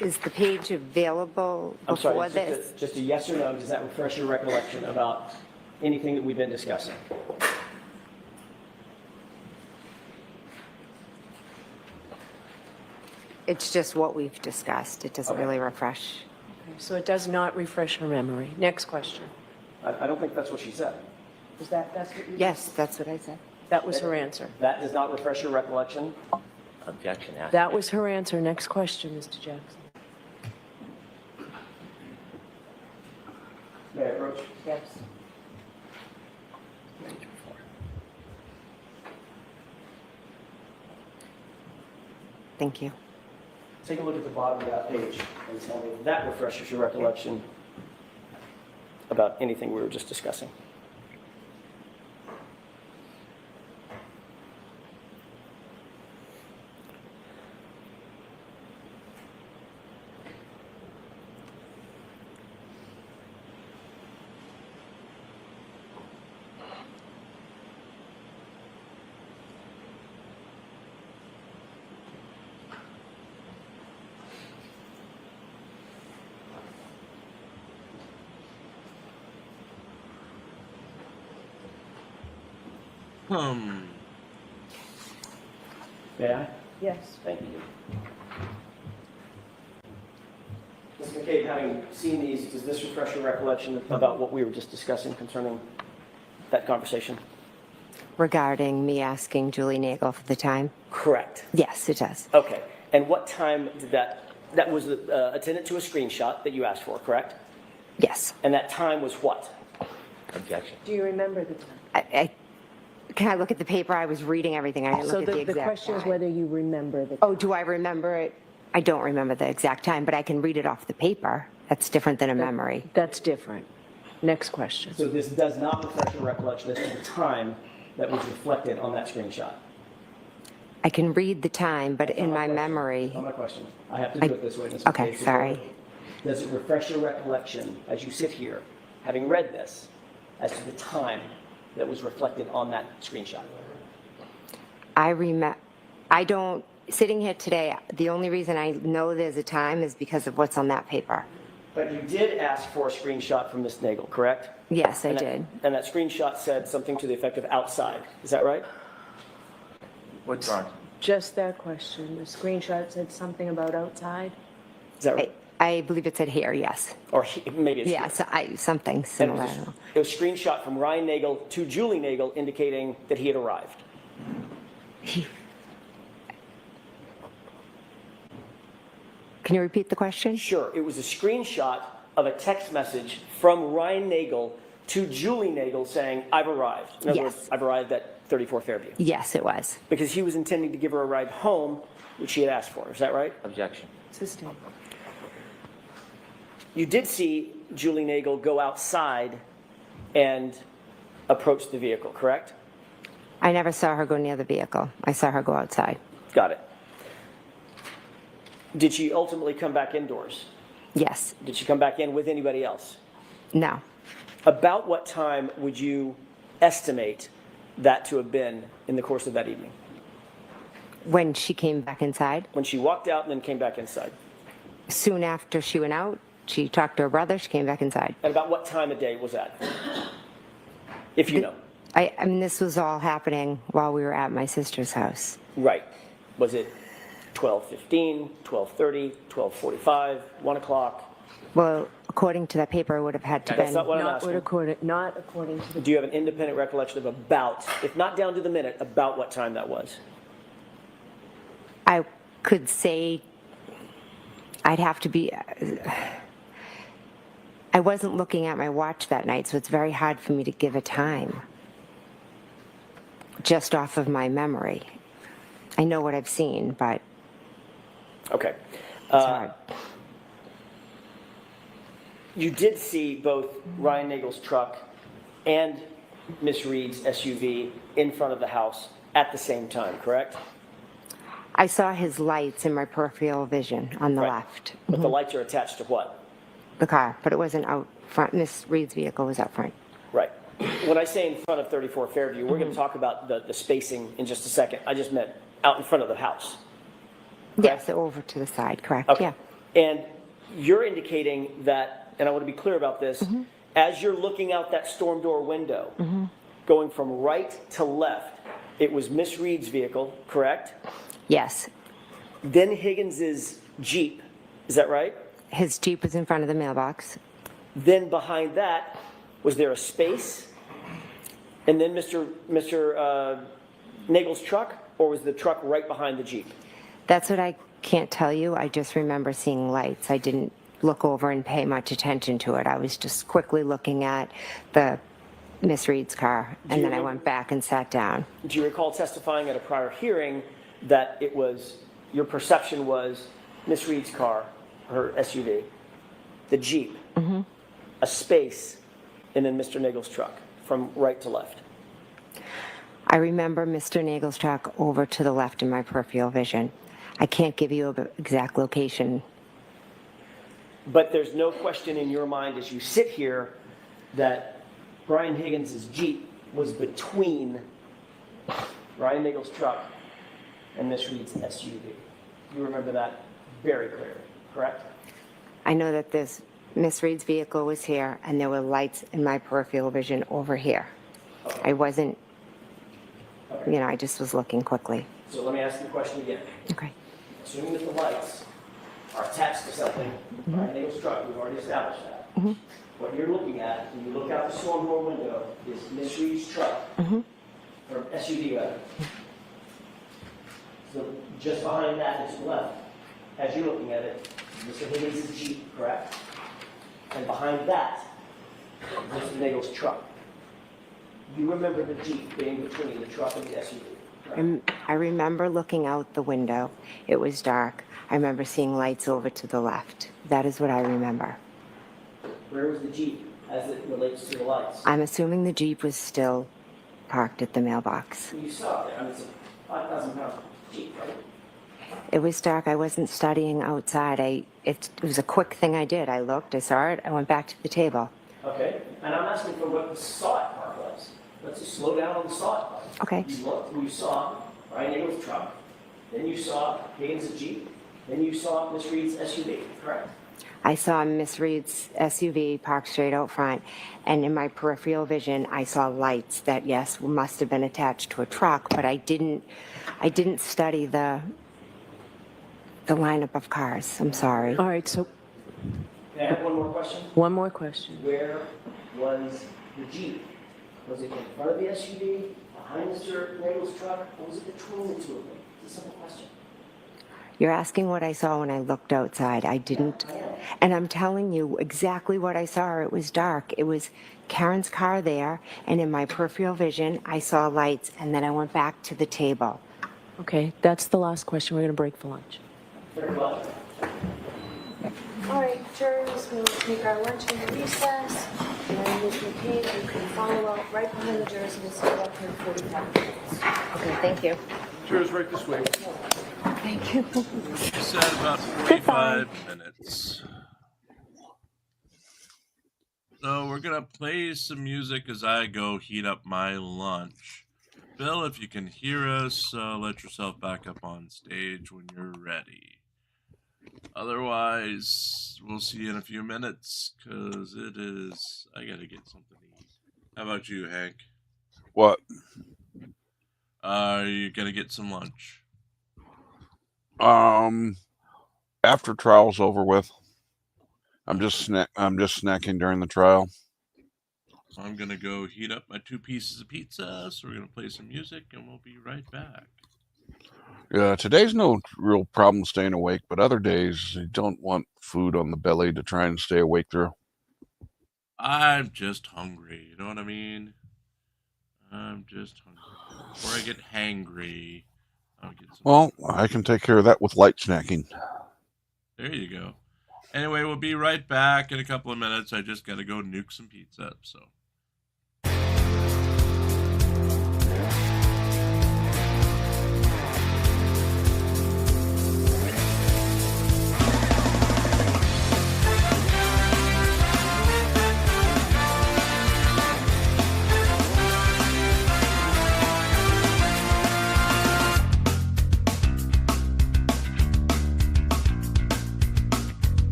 [SPEAKER 9] Is the page available
[SPEAKER 7] I'm sorry,
[SPEAKER 9] before
[SPEAKER 7] it's
[SPEAKER 9] this?
[SPEAKER 7] just a yes or no, does that refresh your recollection about anything that we've been discussing?
[SPEAKER 9] It's just what we've discussed. It doesn't really refresh.
[SPEAKER 6] So it does not refresh her memory. Next question.
[SPEAKER 7] I don't think that's what she said.
[SPEAKER 6] That's what you?
[SPEAKER 9] Yes, that's what I said.
[SPEAKER 6] That was her answer.
[SPEAKER 7] That does not refresh your recollection?
[SPEAKER 5] Objection.
[SPEAKER 6] That was her answer. Next question, Mr. Jackson.
[SPEAKER 7] May I approach?
[SPEAKER 6] Yes.
[SPEAKER 9] Thank you.
[SPEAKER 7] Take a look at the bottom of that page and tell me if that refreshes your recollection about anything we were just discussing. May I?
[SPEAKER 6] Yes.
[SPEAKER 7] Thank you. Ms. McCabe, having seen these, does this refresh your recollection about what we were just discussing concerning that conversation?
[SPEAKER 9] Regarding me asking Julie Nagel for the time?
[SPEAKER 7] Correct.
[SPEAKER 9] Yes, it does.
[SPEAKER 7] Okay. And what time did that was attendant to a screenshot that you asked for, correct?
[SPEAKER 9] Yes.
[SPEAKER 7] And that time was what?
[SPEAKER 5] Objection.
[SPEAKER 6] Do you remember the time?
[SPEAKER 9] Can I look at the paper? I was reading everything. I didn't
[SPEAKER 6] So
[SPEAKER 9] look at the
[SPEAKER 6] the
[SPEAKER 9] exact
[SPEAKER 6] question is
[SPEAKER 9] time.
[SPEAKER 6] whether you remember the.
[SPEAKER 9] Oh, do I remember it? I don't remember the exact time, but I can read it off the paper. That's different than a memory.
[SPEAKER 6] That's different. Next question.
[SPEAKER 7] So this does not refresh your recollection as to the time that was reflected on that screenshot?
[SPEAKER 9] I can read the time, but in my memory.
[SPEAKER 7] Not my question. I have to do it this way. Ms.
[SPEAKER 9] Okay,
[SPEAKER 7] McCabe.
[SPEAKER 9] sorry.
[SPEAKER 7] Does it refresh your recollection as you sit here, having read this, as to the time that was reflected on that screenshot?
[SPEAKER 9] I don't, sitting here today, the only reason I know there's a time is because of what's on that paper.
[SPEAKER 7] But you did ask for a screenshot from Ms. Nagel, correct?
[SPEAKER 9] Yes, I did.
[SPEAKER 7] And that screenshot said something to the effect of outside. Is that right?
[SPEAKER 5] What's wrong?
[SPEAKER 6] Just that question. The screenshot said something about outside.
[SPEAKER 7] Is that right?
[SPEAKER 9] I believe it said here, yes.
[SPEAKER 7] Or maybe it's
[SPEAKER 9] yeah, something
[SPEAKER 7] And
[SPEAKER 9] similar.
[SPEAKER 7] it was a screenshot from Ryan Nagel to Julie Nagel indicating that he had arrived.
[SPEAKER 9] Can you repeat the question?
[SPEAKER 7] Sure. It was a screenshot of a text message from Ryan Nagel to Julie Nagel saying, I've arrived. In other words, I've arrived at 34 Fairview.
[SPEAKER 9] Yes, it was.
[SPEAKER 7] Because he was intending to give her a ride home, which she had asked for. Is that right?
[SPEAKER 5] Objection.
[SPEAKER 6] Sustained.
[SPEAKER 7] You did see Julie Nagel go outside and approach the vehicle, correct?
[SPEAKER 9] I never saw her go near the vehicle. I saw her go outside.
[SPEAKER 7] Got it. Did she ultimately come back indoors?
[SPEAKER 9] Yes.
[SPEAKER 7] Did she come back in with anybody else?
[SPEAKER 9] No.
[SPEAKER 7] About what time would you estimate that to have been in the course of that evening?
[SPEAKER 9] When she came back inside?
[SPEAKER 7] When she walked out and then came back inside.
[SPEAKER 9] Soon after she went out, she talked to her brother, she came back inside.
[SPEAKER 7] And about what time of day was that? If you know.
[SPEAKER 9] I mean, this was all happening while we were at my sister's house.
[SPEAKER 7] Right. Was it 12:15, 12:30, 12:45, 1 o'clock?
[SPEAKER 9] Well, according to that paper, it would have had to
[SPEAKER 7] That's
[SPEAKER 9] been.
[SPEAKER 7] not what I'm asking.
[SPEAKER 6] Not according to the.
[SPEAKER 7] Do you have an independent recollection of about, if not down to the minute, about what time that was?
[SPEAKER 9] I could say I'd have to be. I wasn't looking at my watch that night, so it's very hard for me to give a time. just off of my memory. I know what I've seen, but
[SPEAKER 7] Okay.
[SPEAKER 9] it's hard.
[SPEAKER 7] You did see both Ryan Nagel's truck and Miss Reed's SUV in front of the house at the same time, correct?
[SPEAKER 9] I saw his lights in my peripheral vision on the
[SPEAKER 7] Right.
[SPEAKER 9] left.
[SPEAKER 7] But the lights are attached to what?
[SPEAKER 9] The car, but it wasn't out front. Miss Reed's vehicle was out front.
[SPEAKER 7] Right. When I say in front of 34 Fairview, we're going to talk about the spacing in just a second. I just meant out in front of the house.
[SPEAKER 9] Yes, over to the side, correct,
[SPEAKER 7] Okay.
[SPEAKER 9] yeah.
[SPEAKER 7] And you're indicating that, and I want to be clear about this, as you're looking out that storm door window, going from right to left, it was Miss Reed's vehicle, correct?
[SPEAKER 9] Yes.
[SPEAKER 7] Then Higgins's Jeep, is that right?
[SPEAKER 9] His Jeep was in front of the mailbox.
[SPEAKER 7] Then behind that, was there a space? And then Mr. Nagel's truck, or was the truck right behind the Jeep?
[SPEAKER 9] That's what I can't tell you. I just remember seeing lights. I didn't look over and pay much attention to it. I was just quickly looking at the Miss Reed's car, and then I went back and sat down.
[SPEAKER 7] Do you recall testifying at a prior hearing that it was, your perception was Miss Reed's car, her SUV, the Jeep, a space, and then Mr. Nagel's truck from right to left?
[SPEAKER 9] I remember Mr. Nagel's truck over to the left in my peripheral vision. I can't give you an exact location.
[SPEAKER 7] But there's no question in your mind as you sit here that Brian Higgins' Jeep was between Ryan Nagel's truck and Miss Reed's SUV. You remember that very clearly, correct?
[SPEAKER 9] I know that this Miss Reed's vehicle was here, and there were lights in my peripheral vision over here. I wasn't, you know, I just was looking quickly.
[SPEAKER 7] So let me ask you the question again.
[SPEAKER 9] Okay.
[SPEAKER 7] Assuming that the lights are attached to something, Ryan Nagel's truck, we've already established that. What you're looking at, when you look out the storm door window, is Miss Reed's truck, or SUV rather. So just behind that is left, as you're looking at it, Mr. Higgins' Jeep, correct? And behind that, Mr. Nagel's truck. You remember the Jeep being between the truck and the SUV, correct?
[SPEAKER 9] I remember looking out the window. It was dark. I remember seeing lights over to the left. That is what I remember.
[SPEAKER 7] Where was the Jeep as it relates to the lights?
[SPEAKER 9] I'm assuming the Jeep was still parked at the mailbox.
[SPEAKER 7] You saw it. I mean, it's a 5,000-pound Jeep, right?
[SPEAKER 9] It was dark. I wasn't studying outside. It was a quick thing I did. I looked, I saw it, I went back to the table.
[SPEAKER 7] Okay, and I'm asking for what the saw it part was. Let's just slow down on the saw it part.
[SPEAKER 9] Okay.
[SPEAKER 7] You looked and you saw Ryan Nagel's truck, then you saw Higgins' Jeep, then you saw Miss Reed's SUV, correct?
[SPEAKER 9] I saw Miss Reed's SUV parked straight out front, and in my peripheral vision, I saw lights that, yes, must have been attached to a truck, but I didn't study the lineup of cars. I'm sorry.
[SPEAKER 6] All right, so
[SPEAKER 7] Can I have one more question?
[SPEAKER 6] one more question.
[SPEAKER 7] Where was the Jeep? Was it in front of the SUV, behind Mr. Nagel's truck, or was it between the two of them? It's a simple question.
[SPEAKER 9] You're asking what I saw when I looked outside. I didn't. And I'm telling you exactly what I saw. It was dark. It was Karen's car there, and in my peripheral vision, I saw lights, and then I went back to the table.
[SPEAKER 6] Okay, that's the last question. We're going to break for lunch.
[SPEAKER 7] Very well.
[SPEAKER 19] All right, jurors, we'll take our lunch in the recess. And Ms. McCabe, you can follow up right behind the jurors, and we'll stay up here 45 minutes.
[SPEAKER 9] Okay, thank you.
[SPEAKER 4] Jurors, right this way.
[SPEAKER 9] Thank you.
[SPEAKER 3] She said about 45 minutes. So we're going to play some music as I go heat up my lunch. Bill, if you can hear us, let yourself back up on stage when you're ready. Otherwise, we'll see you in a few minutes, because it is... I got to get something to eat. How about you, Hank?
[SPEAKER 1] What?
[SPEAKER 3] Are you going to get some lunch?
[SPEAKER 1] After trial's over with. I'm just snacking during the trial.
[SPEAKER 3] I'm gonna go heat up my 2 pieces of pizza, so we're gonna play some music and we'll be right back.
[SPEAKER 1] Yeah, today's no real problem staying awake, but other days you don't want food on the belly to try and stay awake through.
[SPEAKER 3] I'm just hungry, you know what I mean? I'm just hungry. Or I get hangry.
[SPEAKER 1] Well, I can take care of that with light snacking.
[SPEAKER 3] There you go. Anyway, we'll be right back in a couple of minutes. I just got to go nuke some pizza up, so.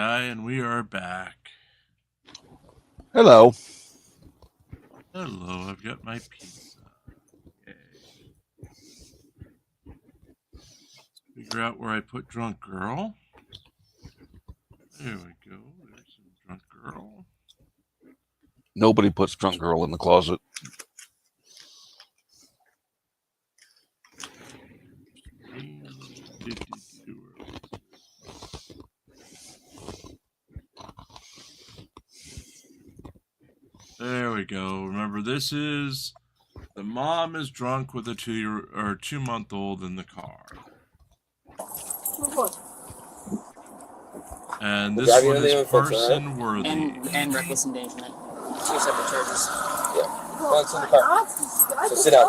[SPEAKER 3] And we are back.
[SPEAKER 1] Hello.
[SPEAKER 3] Hello, I've got my pizza. Okay. Let's figure out where I put Drunk Girl. There we go. There's some Drunk Girl.
[SPEAKER 1] Nobody puts Drunk Girl in the closet.
[SPEAKER 3] There we go. Remember, this is the mom is drunk with a 2-month-old in the car. And
[SPEAKER 16] We'll
[SPEAKER 3] this
[SPEAKER 16] drive you
[SPEAKER 3] one
[SPEAKER 16] to the
[SPEAKER 3] is
[SPEAKER 16] other folks, all right?
[SPEAKER 3] person worthy.
[SPEAKER 15] And reckless endangerment. 2 separate charges.
[SPEAKER 16] Yeah. Go on, sit in the car. So sit down.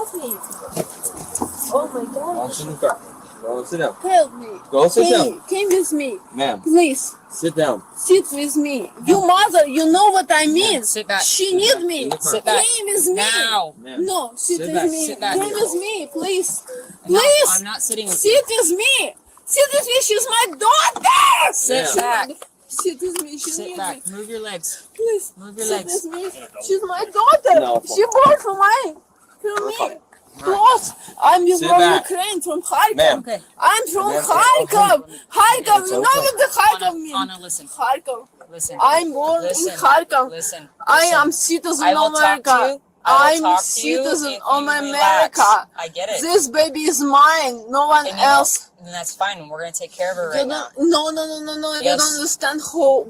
[SPEAKER 11] Oh my God.
[SPEAKER 16] Go on, sit in the car. Go and sit down.
[SPEAKER 11] Help me.
[SPEAKER 16] Go and sit down.
[SPEAKER 11] Came with me.
[SPEAKER 16] Ma'am.
[SPEAKER 11] Please.
[SPEAKER 16] Sit down.
[SPEAKER 11] Sit with me. You mother, you know what I mean.
[SPEAKER 15] Sit back.
[SPEAKER 11] She need me.
[SPEAKER 15] Sit back.
[SPEAKER 11] Came with me.
[SPEAKER 15] Now.
[SPEAKER 11] No, sit
[SPEAKER 15] Sit
[SPEAKER 11] with
[SPEAKER 15] back.
[SPEAKER 11] me.
[SPEAKER 15] Sit back.
[SPEAKER 11] Came with me, please.
[SPEAKER 15] No,
[SPEAKER 11] Please.
[SPEAKER 15] I'm not sitting with
[SPEAKER 11] Sit with me. Sit with me. She's my daughter.
[SPEAKER 15] Sit back.
[SPEAKER 11] Sit with me. She
[SPEAKER 15] Sit
[SPEAKER 11] needs
[SPEAKER 15] back.
[SPEAKER 11] me.
[SPEAKER 15] Move your legs.
[SPEAKER 11] Please.
[SPEAKER 15] Move your
[SPEAKER 11] Sit
[SPEAKER 15] legs.
[SPEAKER 11] with me. She's my daughter.
[SPEAKER 16] No,
[SPEAKER 11] She born from me. Close. I'm
[SPEAKER 16] Sit
[SPEAKER 11] from
[SPEAKER 16] back.
[SPEAKER 11] Ukraine, from Kharkov.
[SPEAKER 16] Ma'am.
[SPEAKER 15] Okay.
[SPEAKER 11] I'm from
[SPEAKER 16] Ma'am.
[SPEAKER 11] Kharkov. Kharkov.
[SPEAKER 16] It's
[SPEAKER 11] You know
[SPEAKER 16] okay.
[SPEAKER 11] what the Kharkov means?
[SPEAKER 15] Anna, listen.
[SPEAKER 11] Kharkov.
[SPEAKER 15] Listen.
[SPEAKER 11] I'm born
[SPEAKER 15] Listen.
[SPEAKER 11] in Kharkov.
[SPEAKER 15] Listen.
[SPEAKER 11] I
[SPEAKER 15] Listen.
[SPEAKER 11] am citizen
[SPEAKER 15] I will
[SPEAKER 11] of
[SPEAKER 15] talk to
[SPEAKER 11] America.
[SPEAKER 15] you. I will
[SPEAKER 11] I'm
[SPEAKER 15] talk to you
[SPEAKER 11] citizen
[SPEAKER 15] if
[SPEAKER 11] of
[SPEAKER 15] you
[SPEAKER 11] America.
[SPEAKER 15] relax. I get it.
[SPEAKER 11] This baby is mine. No one
[SPEAKER 15] And you
[SPEAKER 11] else.
[SPEAKER 15] know, then that's fine. We're gonna take care of her
[SPEAKER 11] You
[SPEAKER 15] right now.
[SPEAKER 11] don't, no. You
[SPEAKER 15] Yes.
[SPEAKER 11] don't understand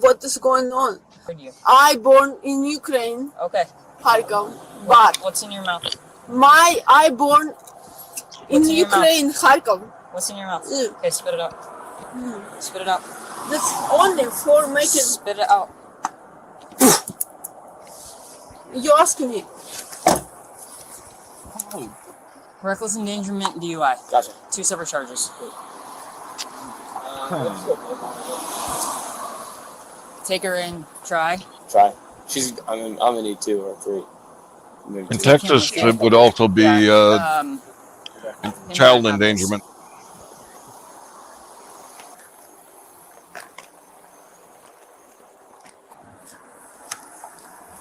[SPEAKER 11] what is going on.
[SPEAKER 15] Heard you.
[SPEAKER 11] I born in Ukraine,
[SPEAKER 15] Okay.
[SPEAKER 11] Kharkov, but
[SPEAKER 15] What's in your mouth?
[SPEAKER 11] I born in
[SPEAKER 15] What's in your mouth?
[SPEAKER 11] Ukraine, Kharkov.
[SPEAKER 15] What's in your mouth?
[SPEAKER 11] Mm.
[SPEAKER 15] Okay, spit it out. Spit it out.
[SPEAKER 11] That's only for making.
[SPEAKER 15] Spit it out.
[SPEAKER 11] You ask me.
[SPEAKER 15] Reckless endangerment, DUI.
[SPEAKER 16] Gotcha.
[SPEAKER 15] 2 separate charges. Take her in. Try.
[SPEAKER 16] Try. I'm gonna need 2 or 3.
[SPEAKER 1] In Texas, it would also be child endangerment.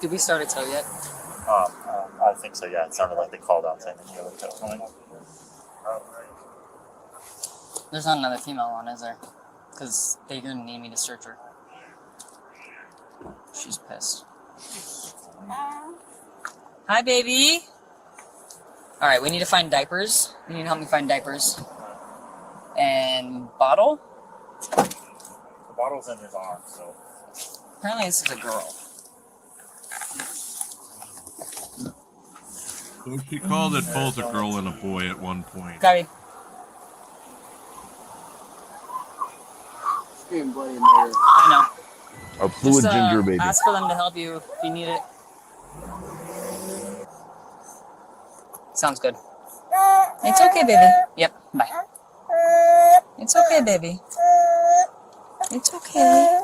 [SPEAKER 15] Did we start a tow yet?
[SPEAKER 20] I think so, yeah. It sounded like they called out saying that you were towing.
[SPEAKER 15] There's not another female on, is there? Because they're gonna need me to search her. She's pissed. Hi, baby. All right, we need to find diapers. You need to help me find diapers. And bottle?
[SPEAKER 20] The bottle's in his arm, so.
[SPEAKER 15] Apparently this is a girl.
[SPEAKER 3] So she called it both a girl and a boy at one point.
[SPEAKER 15] Gabby. I know.
[SPEAKER 1] A fluid
[SPEAKER 15] Just,
[SPEAKER 1] ginger baby.
[SPEAKER 15] Ask for them to help you if you need it. Sounds good. It's okay, baby. Yep, bye. It's okay, baby. It's okay.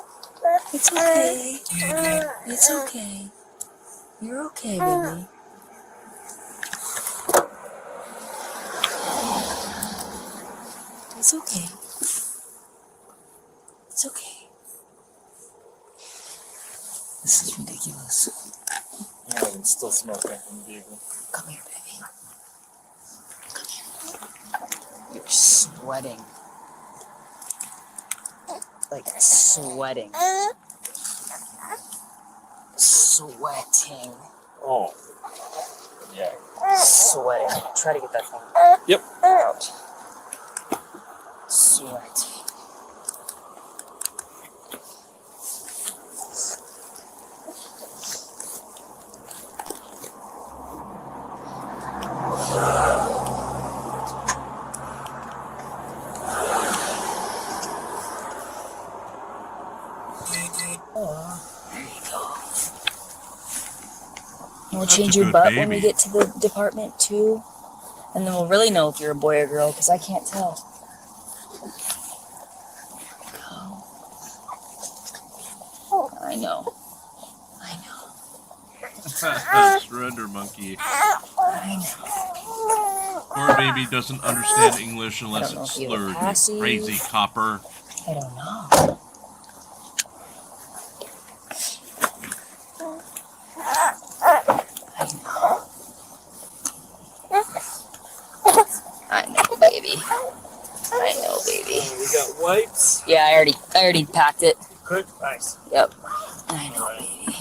[SPEAKER 15] It's okay. It's okay. You're okay, baby. It's okay. It's okay. This is ridiculous.
[SPEAKER 20] Yeah, I can still smell it from the vehicle.
[SPEAKER 15] Come here, baby. Come here. You're sweating. Like sweating. Sweating.
[SPEAKER 20] Oh. Yeah.
[SPEAKER 15] Sweating. Try to get that phone.
[SPEAKER 20] Yep.
[SPEAKER 15] Out. Sweating. We'll change your butt when we get to the department too, and then we'll really know if you're a boy or girl, because I can't tell. I know.
[SPEAKER 3] Surrender monkey.
[SPEAKER 15] I know.
[SPEAKER 3] Poor baby doesn't understand English unless
[SPEAKER 15] I don't know
[SPEAKER 3] it's
[SPEAKER 15] if you were
[SPEAKER 3] slurred. You
[SPEAKER 15] passive.
[SPEAKER 3] crazy copper.
[SPEAKER 15] I don't know. I know, baby. I know, baby.
[SPEAKER 20] We got wipes.
[SPEAKER 15] Yeah, I already packed it.
[SPEAKER 20] Good. Nice.
[SPEAKER 15] Yep. I know, baby.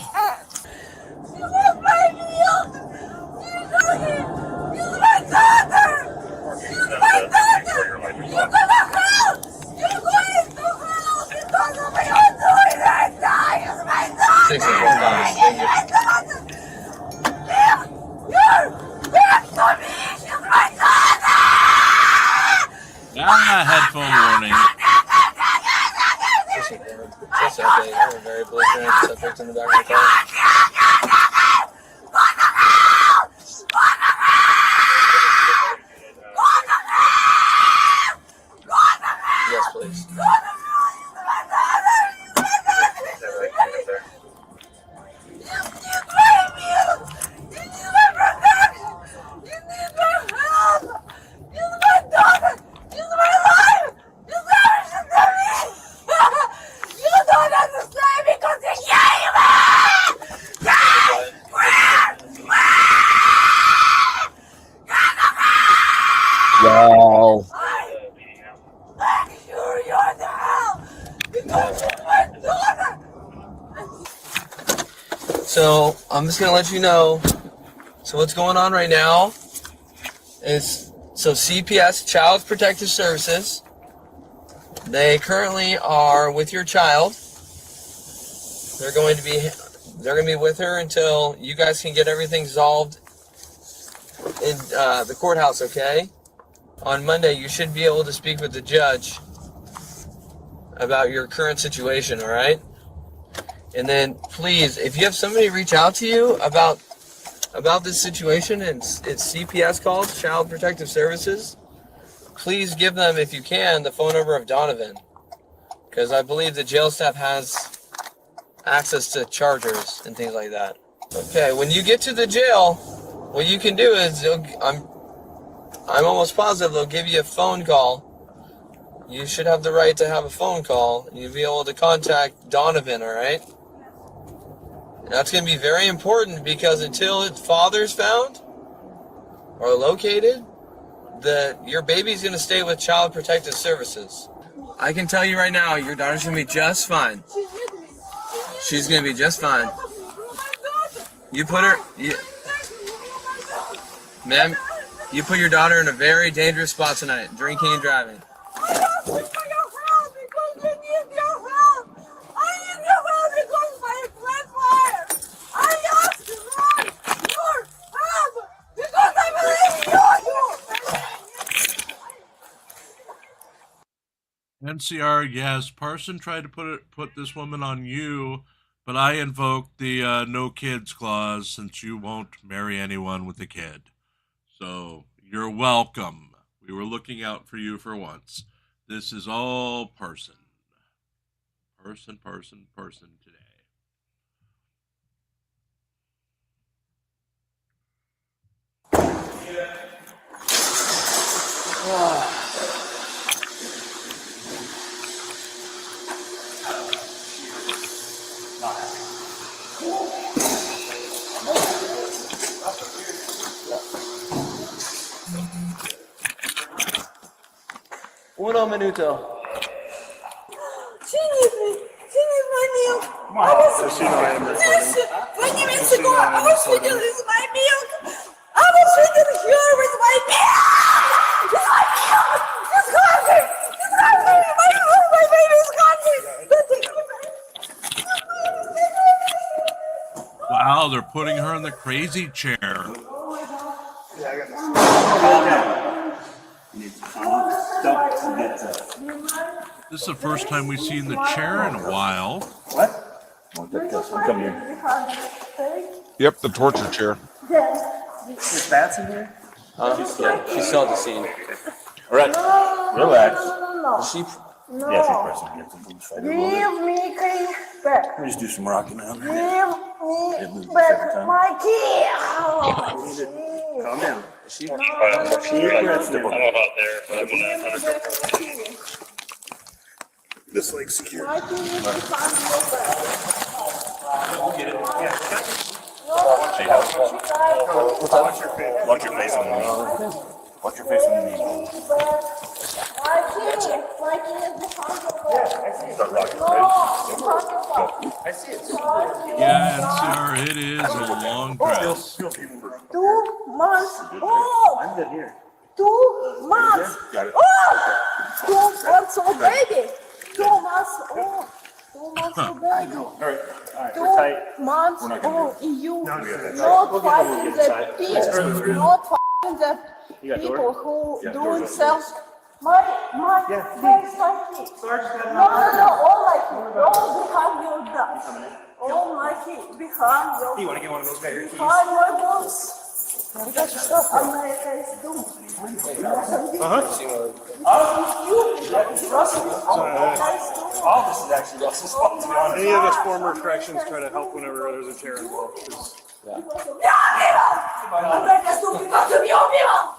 [SPEAKER 3] Ah, headphone warning.
[SPEAKER 16] update. I have a very belligerent subject in the back of the car. Yes, please.
[SPEAKER 1] Wow.
[SPEAKER 16] So I'm just gonna let you know. So what's going on right now is CPS, Child Protective Services. They currently are with your child. They're going to be with her until you guys can get everything resolved in the courthouse. Okay. On Monday, you should be able to speak with the judge about your current situation. All right. And then, please, if you have somebody reach out to you about this situation, and it's CPS called, Child Protective Services, please give them, if you can, the phone number of Donovan, because I believe the jail staff has access to chargers and things like that. Okay, when you get to the jail, what you can do is, I'm almost positive they'll give you a phone call. You should have the right to have a phone call, and you'll be able to contact Donovan, all right? That's going to be very important, because until its father's found or located, your baby's going to stay with Child Protective Services. I can tell you right now, your daughter's going to be just fine. She's going to be just fine. You put her... Ma'am, you put your daughter in a very dangerous spot tonight, drinking and driving.
[SPEAKER 3] NCR, yes, Parson tried to put this woman on you, but I invoked the no kids clause since you won't marry anyone with a kid. So you're welcome. We were looking out for you for once. This is all Parson. Parson today.
[SPEAKER 16] Uno minuto.
[SPEAKER 11] She needs my milk. I was feeding with my milk. I was feeding her with my milk. It's my milk. It's hungry. It's hungry. My baby is hungry.
[SPEAKER 3] Wow, they're putting her in the crazy chair. This is the first time we've seen the chair in a while.
[SPEAKER 20] What? Come here.
[SPEAKER 1] Yep, the torture chair.
[SPEAKER 20] Is Bats in here?
[SPEAKER 16] Yeah, she's still at the scene.
[SPEAKER 20] All right, relax.
[SPEAKER 11] No.
[SPEAKER 20] Yeah, she's pressing here. Some food
[SPEAKER 11] Give me back.
[SPEAKER 20] Let me just do some rocking out.
[SPEAKER 11] Give me back my key.
[SPEAKER 20] Calm down.
[SPEAKER 11] She
[SPEAKER 20] I don't know about there, but I'm gonna this leg's secure.
[SPEAKER 11] My key is
[SPEAKER 20] We'll get it. Yeah. Watch your face on the knee. Watch your face on the knee.
[SPEAKER 11] My key is behind
[SPEAKER 20] Start rocking, right?
[SPEAKER 11] I see it.
[SPEAKER 3] Yeah, and sir, it is a long dress.
[SPEAKER 11] 2 months old.
[SPEAKER 20] I'm good here.
[SPEAKER 11] 2 months.
[SPEAKER 20] Got it.
[SPEAKER 11] Oh! 2 months old baby. 2 months old. 2 months old baby.
[SPEAKER 20] All right, we're tight.
[SPEAKER 11] 2 months
[SPEAKER 20] We're not gonna
[SPEAKER 11] old. You
[SPEAKER 20] No, we got that.
[SPEAKER 11] not fighting
[SPEAKER 20] We'll get
[SPEAKER 11] the
[SPEAKER 20] inside.
[SPEAKER 11] people. Not fighting the
[SPEAKER 20] You got
[SPEAKER 11] people
[SPEAKER 20] door?
[SPEAKER 11] who
[SPEAKER 20] Yeah,
[SPEAKER 11] doing
[SPEAKER 20] door's
[SPEAKER 11] self Where's my key? No, all my key. No, behind your desk. All my key behind your.
[SPEAKER 17] You want to get one of those bigger keys?
[SPEAKER 11] Behind your books. America is doomed.
[SPEAKER 17] All this is actually Russell's fault, to be honest. Any of us former corrections try to help whenever there's a chair involved.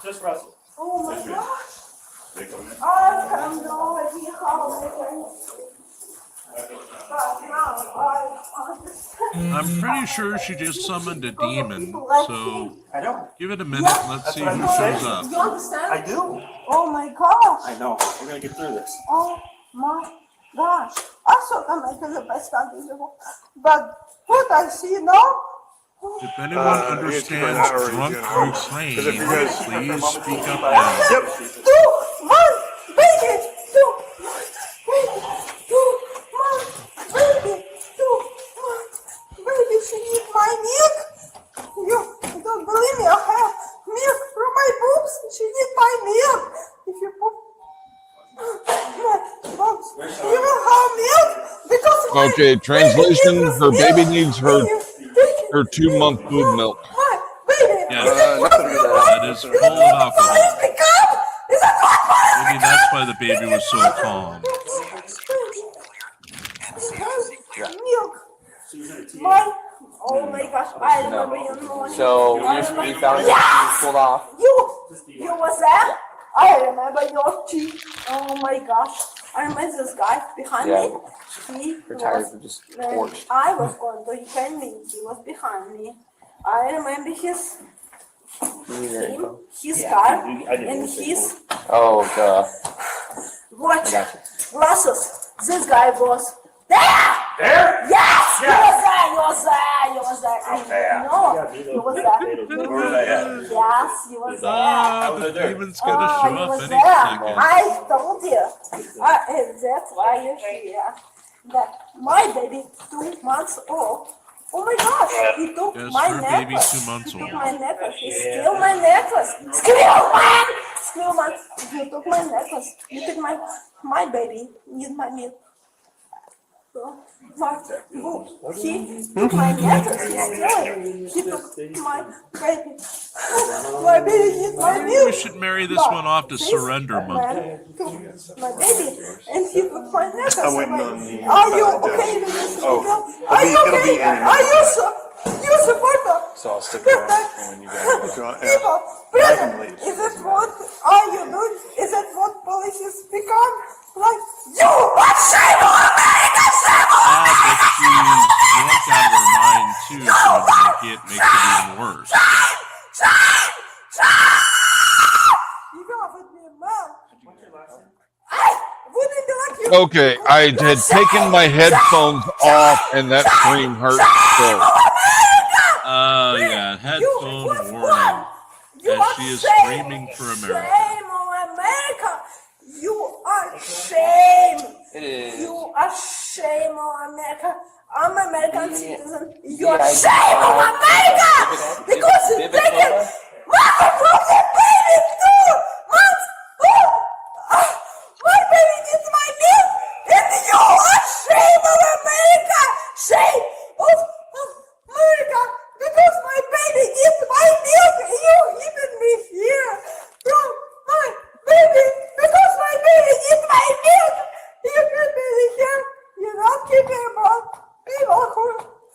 [SPEAKER 17] Just Russell.
[SPEAKER 11] Oh my gosh. I have no idea how they can. But now I understand.
[SPEAKER 3] I'm pretty sure she just summoned a demon, so give it a minute and let's see who shows up.
[SPEAKER 11] You understand?
[SPEAKER 17] I do.
[SPEAKER 11] Oh my gosh.
[SPEAKER 17] I know. We're going to get through this.
[SPEAKER 11] Oh my gosh. I thought America is the best country in the world. But what I see now.
[SPEAKER 3] If anyone understands drunk Ukraine, please speak up now.
[SPEAKER 11] Yep. 2 months, baby. 2 months, baby. 2 months, baby. 2 months, baby. She needs my milk. You don't believe me? I have milk from my boobs. She needs my milk. If you put my boobs, you will have milk because.
[SPEAKER 1] Okay, translation: her baby needs her 2-month boob milk.
[SPEAKER 3] Yes, that is full of alcohol. Maybe that's why the baby was so calm.
[SPEAKER 11] Milk. Oh my gosh, I remember you in the morning.
[SPEAKER 16] So you found it, you pulled off.
[SPEAKER 11] You was there? I remember your teeth. Oh my gosh. I remember this guy behind me. He was, when I was going to defend me, he was behind me. I remember his car, and his watch, glasses. This guy was there! There? Yes! He was there! He was there! No, he was there. Yes, he was there.
[SPEAKER 3] The demon's gonna show up any second.
[SPEAKER 11] I told you. That's why you're here. That my baby, 2 months old. Oh my gosh, he took my necklace.
[SPEAKER 3] Baby 2 months
[SPEAKER 11] He
[SPEAKER 3] old.
[SPEAKER 11] took my necklace. He stole my necklace. Squeal, man! Squeal, man. You took my necklace. You took my baby. Need my milk. What? He took my necklace. He stole it. He took my baby. My baby needs my milk.
[SPEAKER 3] We should marry this one off to surrender month.
[SPEAKER 11] My baby, and he took my necklace.
[SPEAKER 20] I'm waiting on the.
[SPEAKER 11] Are you okay with this? Are you okay? Are you supporter?
[SPEAKER 20] So I'll stick around when you guys
[SPEAKER 11] People, brother, is it what are you doing? Is it what policies become? Like, you are shame on America, shame on America!
[SPEAKER 3] But she wants out of her mind too, so that it makes it even worse.
[SPEAKER 11] You gotta be a man. I wouldn't be like you.
[SPEAKER 1] Okay, I had taken my headphones off, and that scream hurt still.
[SPEAKER 3] Yeah, headphone warning. As she is screaming for America.
[SPEAKER 11] Shame on America. You are shame.
[SPEAKER 16] It is.
[SPEAKER 11] You are shame on America. I'm an American citizen. You are shame on America because you take it. Mama from the baby 2 months. My baby needs my milk, and you are shame of America. Shame of America because my baby needs my milk. You keeping me here from my baby because my baby needs my milk. You keep me here. You're not keeping about people who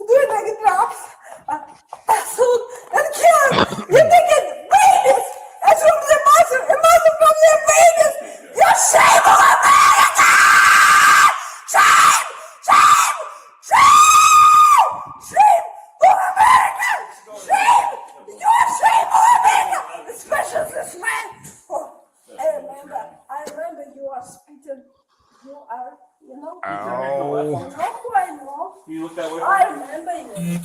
[SPEAKER 11] do like drugs, assault, and kill. You're taking babies and from the mother, and mother from their babies. You're shame of America. Shame, shame, shame, shame of America. Shame. You're shame of America. Especially this man. Oh, I remember you are speaking. You are, you know.
[SPEAKER 1] Ow.
[SPEAKER 11] I know who I know.
[SPEAKER 17] You look that way?
[SPEAKER 11] I remember you.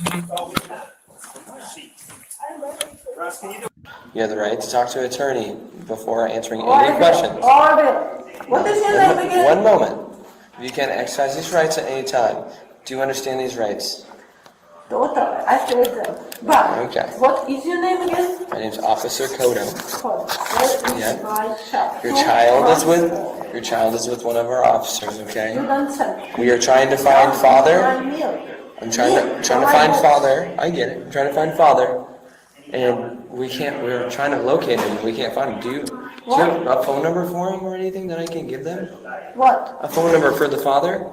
[SPEAKER 16] You have the right to talk to an attorney before answering any questions.
[SPEAKER 11] What is your name again?
[SPEAKER 16] One moment. You can exercise these rights at any time. Do you understand these rights?
[SPEAKER 11] Daughter, I said, but
[SPEAKER 16] Okay.
[SPEAKER 11] what is your name again?
[SPEAKER 16] My name's Officer Kodo.
[SPEAKER 11] Where is
[SPEAKER 16] Yeah.
[SPEAKER 11] my child?
[SPEAKER 16] Your child is with one of our officers, okay?
[SPEAKER 11] You don't send.
[SPEAKER 16] We are trying to find father.
[SPEAKER 11] My meal.
[SPEAKER 16] I'm trying to find father. I get it. I'm trying to find father. And we're trying to locate him. We can't find him. Do you have a phone number for him or anything that I can give them?
[SPEAKER 11] What?
[SPEAKER 16] A phone number for the father?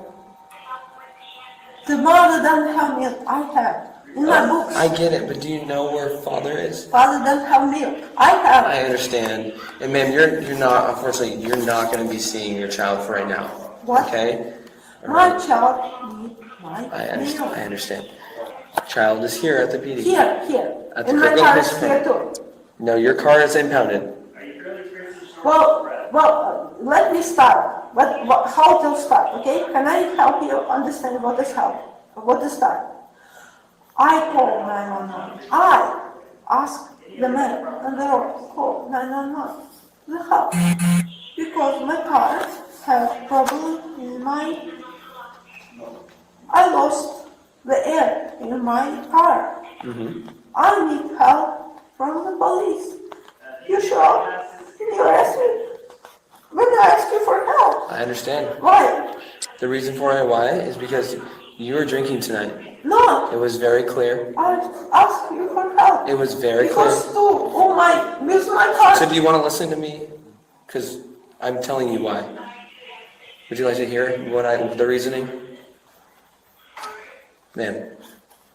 [SPEAKER 11] The mother doesn't have milk. I have. In my books.
[SPEAKER 16] I get it, but do you know where father is?
[SPEAKER 11] Father doesn't have milk. I have.
[SPEAKER 16] I understand. And ma'am, you're not, unfortunately, you're not going to be seeing your child for right now.
[SPEAKER 11] What?
[SPEAKER 16] Okay?
[SPEAKER 11] My child needs my milk.
[SPEAKER 16] I understand. Child is here at the PD.
[SPEAKER 11] Here.
[SPEAKER 16] At the
[SPEAKER 11] And my
[SPEAKER 16] Kirkland
[SPEAKER 11] car
[SPEAKER 16] Police
[SPEAKER 11] is here
[SPEAKER 16] Department.
[SPEAKER 11] too.
[SPEAKER 16] No, your car is impounded.
[SPEAKER 11] Well, let me start. How to start, okay? Can I help you understand what is help? What to start? I call 911. I ask the man on the road, call 911. The help. Because my car has problem in I lost the air in my car. I need help from the police. You sure? Can you ask me? When I ask you for help.
[SPEAKER 16] I understand.
[SPEAKER 11] Why?
[SPEAKER 16] The reason for why is because you were drinking tonight.
[SPEAKER 11] No.
[SPEAKER 16] It was very clear.
[SPEAKER 11] I ask you for help.
[SPEAKER 16] It was very
[SPEAKER 11] because
[SPEAKER 16] clear.
[SPEAKER 11] Use my car.
[SPEAKER 16] So do you want to listen to me? Because I'm telling you why. Would you like to hear the reasoning? Ma'am,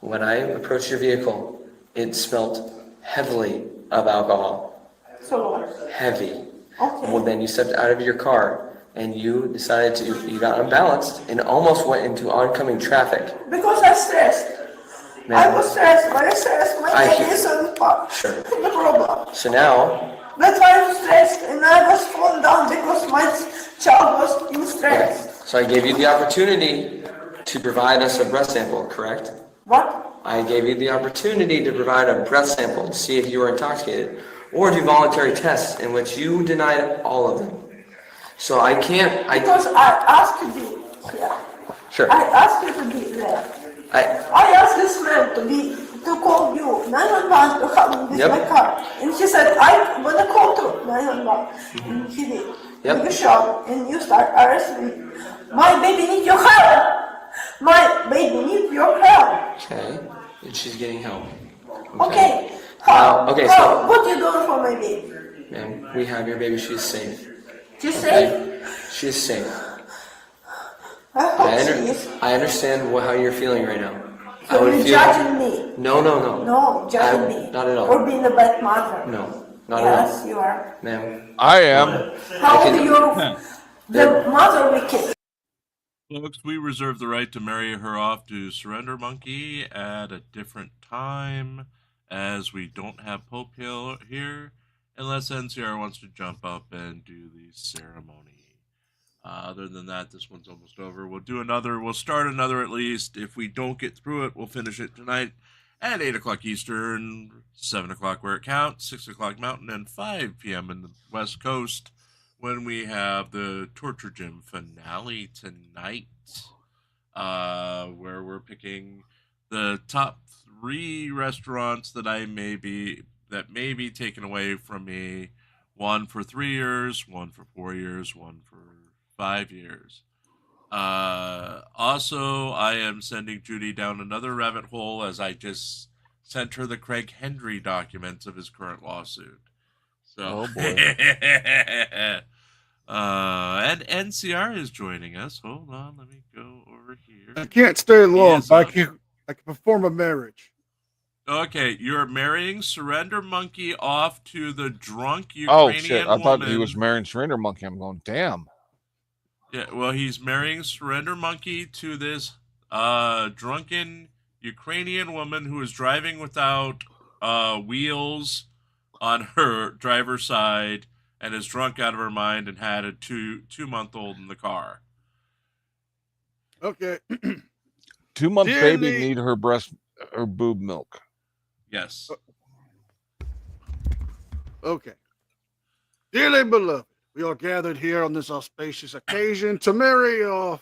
[SPEAKER 16] when I approached your vehicle, it smelled heavily of alcohol.
[SPEAKER 11] So what?
[SPEAKER 16] Heavy.
[SPEAKER 11] Okay.
[SPEAKER 16] Well, then you stepped out of your car and you decided you got unbalanced and almost went into oncoming traffic.
[SPEAKER 11] Because I stressed. I was stressed. When I stressed, my head is on the spot.
[SPEAKER 16] Sure.
[SPEAKER 11] The problem.
[SPEAKER 16] So now.
[SPEAKER 11] That's why I was stressed and I was falling down because my child was in stress.
[SPEAKER 16] Okay. So I gave you the opportunity to provide us a breath sample, correct?
[SPEAKER 11] What?
[SPEAKER 16] I gave you the opportunity to provide a breath sample to see if you were intoxicated, or do voluntary tests in which you denied all of them. So I can't.
[SPEAKER 11] Because I asked you to be here.
[SPEAKER 16] Sure.
[SPEAKER 11] I asked you to be there. I asked this man to call you 911 to help me with my car, and he said I want to call to 911, and he did. You shot and you start arresting me. My baby needs your help. My baby needs your help.
[SPEAKER 16] Okay. And she's getting help.
[SPEAKER 11] Okay. How?
[SPEAKER 16] So
[SPEAKER 11] what are you doing for my baby?
[SPEAKER 16] Ma'am, we have your baby. She's safe.
[SPEAKER 11] She's safe?
[SPEAKER 16] She's safe.
[SPEAKER 11] I
[SPEAKER 16] understand how you're feeling right now.
[SPEAKER 11] So you're judging me?
[SPEAKER 16] No.
[SPEAKER 11] No, judging me.
[SPEAKER 16] Not at all.
[SPEAKER 11] Or being a bad mother?
[SPEAKER 16] No, not at all.
[SPEAKER 11] Yes, you are.
[SPEAKER 16] Ma'am.
[SPEAKER 1] I am.
[SPEAKER 11] How do you, the mother wicked?
[SPEAKER 3] Folks, we reserve the right to marry her off to Surrender Monkey at a different time, as we don't have Pope Hill here, unless NCR wants to jump up and do the ceremony. Other than that, this one's almost over. We'll start another at least. If we don't get through it, we'll finish it tonight at 8 o'clock Eastern, 7 o'clock where it counts, 6 o'clock Mountain, and 5 p.m. in the West Coast, when we have the Torture Gym finale tonight, where we're picking the top 3 restaurants that may be taken away from me. 1 for 3 years, 1 for 4 years, 1 for 5 years. Also, I am sending Judy down another rabbit hole, as I just sent her the Craig Hendry documents of his current lawsuit. So,
[SPEAKER 1] oh boy.
[SPEAKER 3] And NCR is joining us. Hold on, let me go over here.
[SPEAKER 17] I can't stay long, but I can perform a marriage.
[SPEAKER 3] Okay, you're marrying Surrender Monkey off to the drunk Ukrainian
[SPEAKER 1] Oh shit! I thought he was marrying Surrender Monkey. I'm going, damn.
[SPEAKER 3] Yeah, well, he's marrying Surrender Monkey to this drunken Ukrainian woman who is driving without wheels on her driver's side and is drunk out of her mind and had a two-month-old in the car.
[SPEAKER 17] Okay.
[SPEAKER 1] 2-month baby need her boob milk.
[SPEAKER 3] Yes.
[SPEAKER 17] Okay. Dearly beloved, we are gathered here on this auspicious occasion to marry our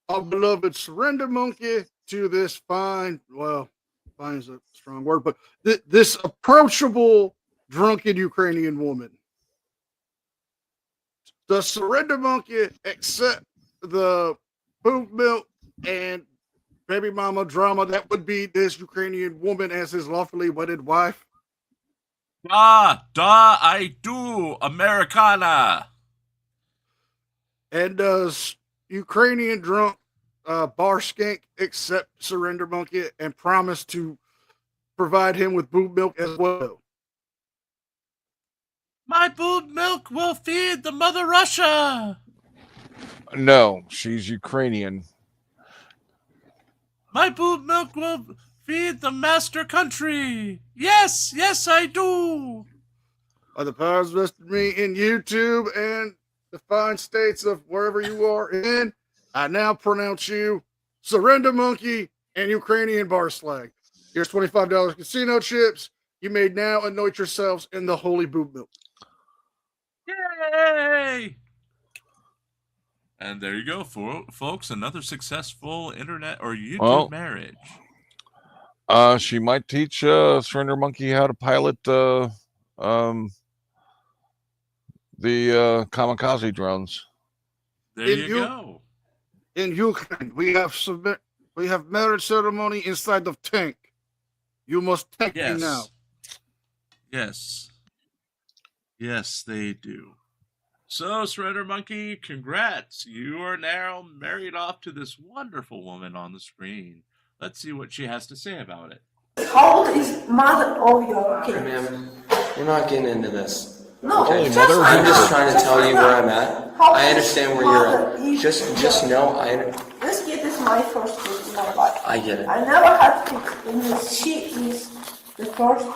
[SPEAKER 17] beloved Surrender Monkey
[SPEAKER 21] to this fine, well, fine is a strong word, but this approachable drunken Ukrainian woman. Does Surrender Monkey accept the boob milk and baby mama drama that would be this Ukrainian woman as his lawfully wedded wife?
[SPEAKER 3] I do, Americana.
[SPEAKER 21] And does Ukrainian drunk bar skank accept Surrender Monkey and promise to provide him with boob milk as well?
[SPEAKER 3] My boob milk will feed the mother Russia.
[SPEAKER 1] No, she's Ukrainian.
[SPEAKER 3] My boob milk will feed the master country. Yes, yes, I do.
[SPEAKER 21] By the powers vested me in YouTube and the fine states of wherever you are in, I now pronounce you Surrender Monkey and Ukrainian bar slag. Here's $25 casino chips. You may now anoint yourselves in the holy boob milk.
[SPEAKER 3] Yay! And there you go, folks. Another successful internet or YouTube marriage.
[SPEAKER 1] She might teach Surrender Monkey how to pilot the kamikaze drones.
[SPEAKER 3] There you go.
[SPEAKER 21] In Ukraine, we have marriage ceremony inside of tank. You must tank me now.
[SPEAKER 3] Yes. Yes, they do. So, Surrender Monkey, congrats. You are now married off to this wonderful woman on the screen. Let's see what she has to say about it.
[SPEAKER 11] How old is mother of your kid?
[SPEAKER 16] Ma'am, we're not getting into this.
[SPEAKER 11] No,
[SPEAKER 16] okay? I'm just trying to tell you where I'm at. I understand where you're at. Just know
[SPEAKER 11] this kid is my first kid in my life.
[SPEAKER 16] I get it.
[SPEAKER 11] I never had kids, and she is the first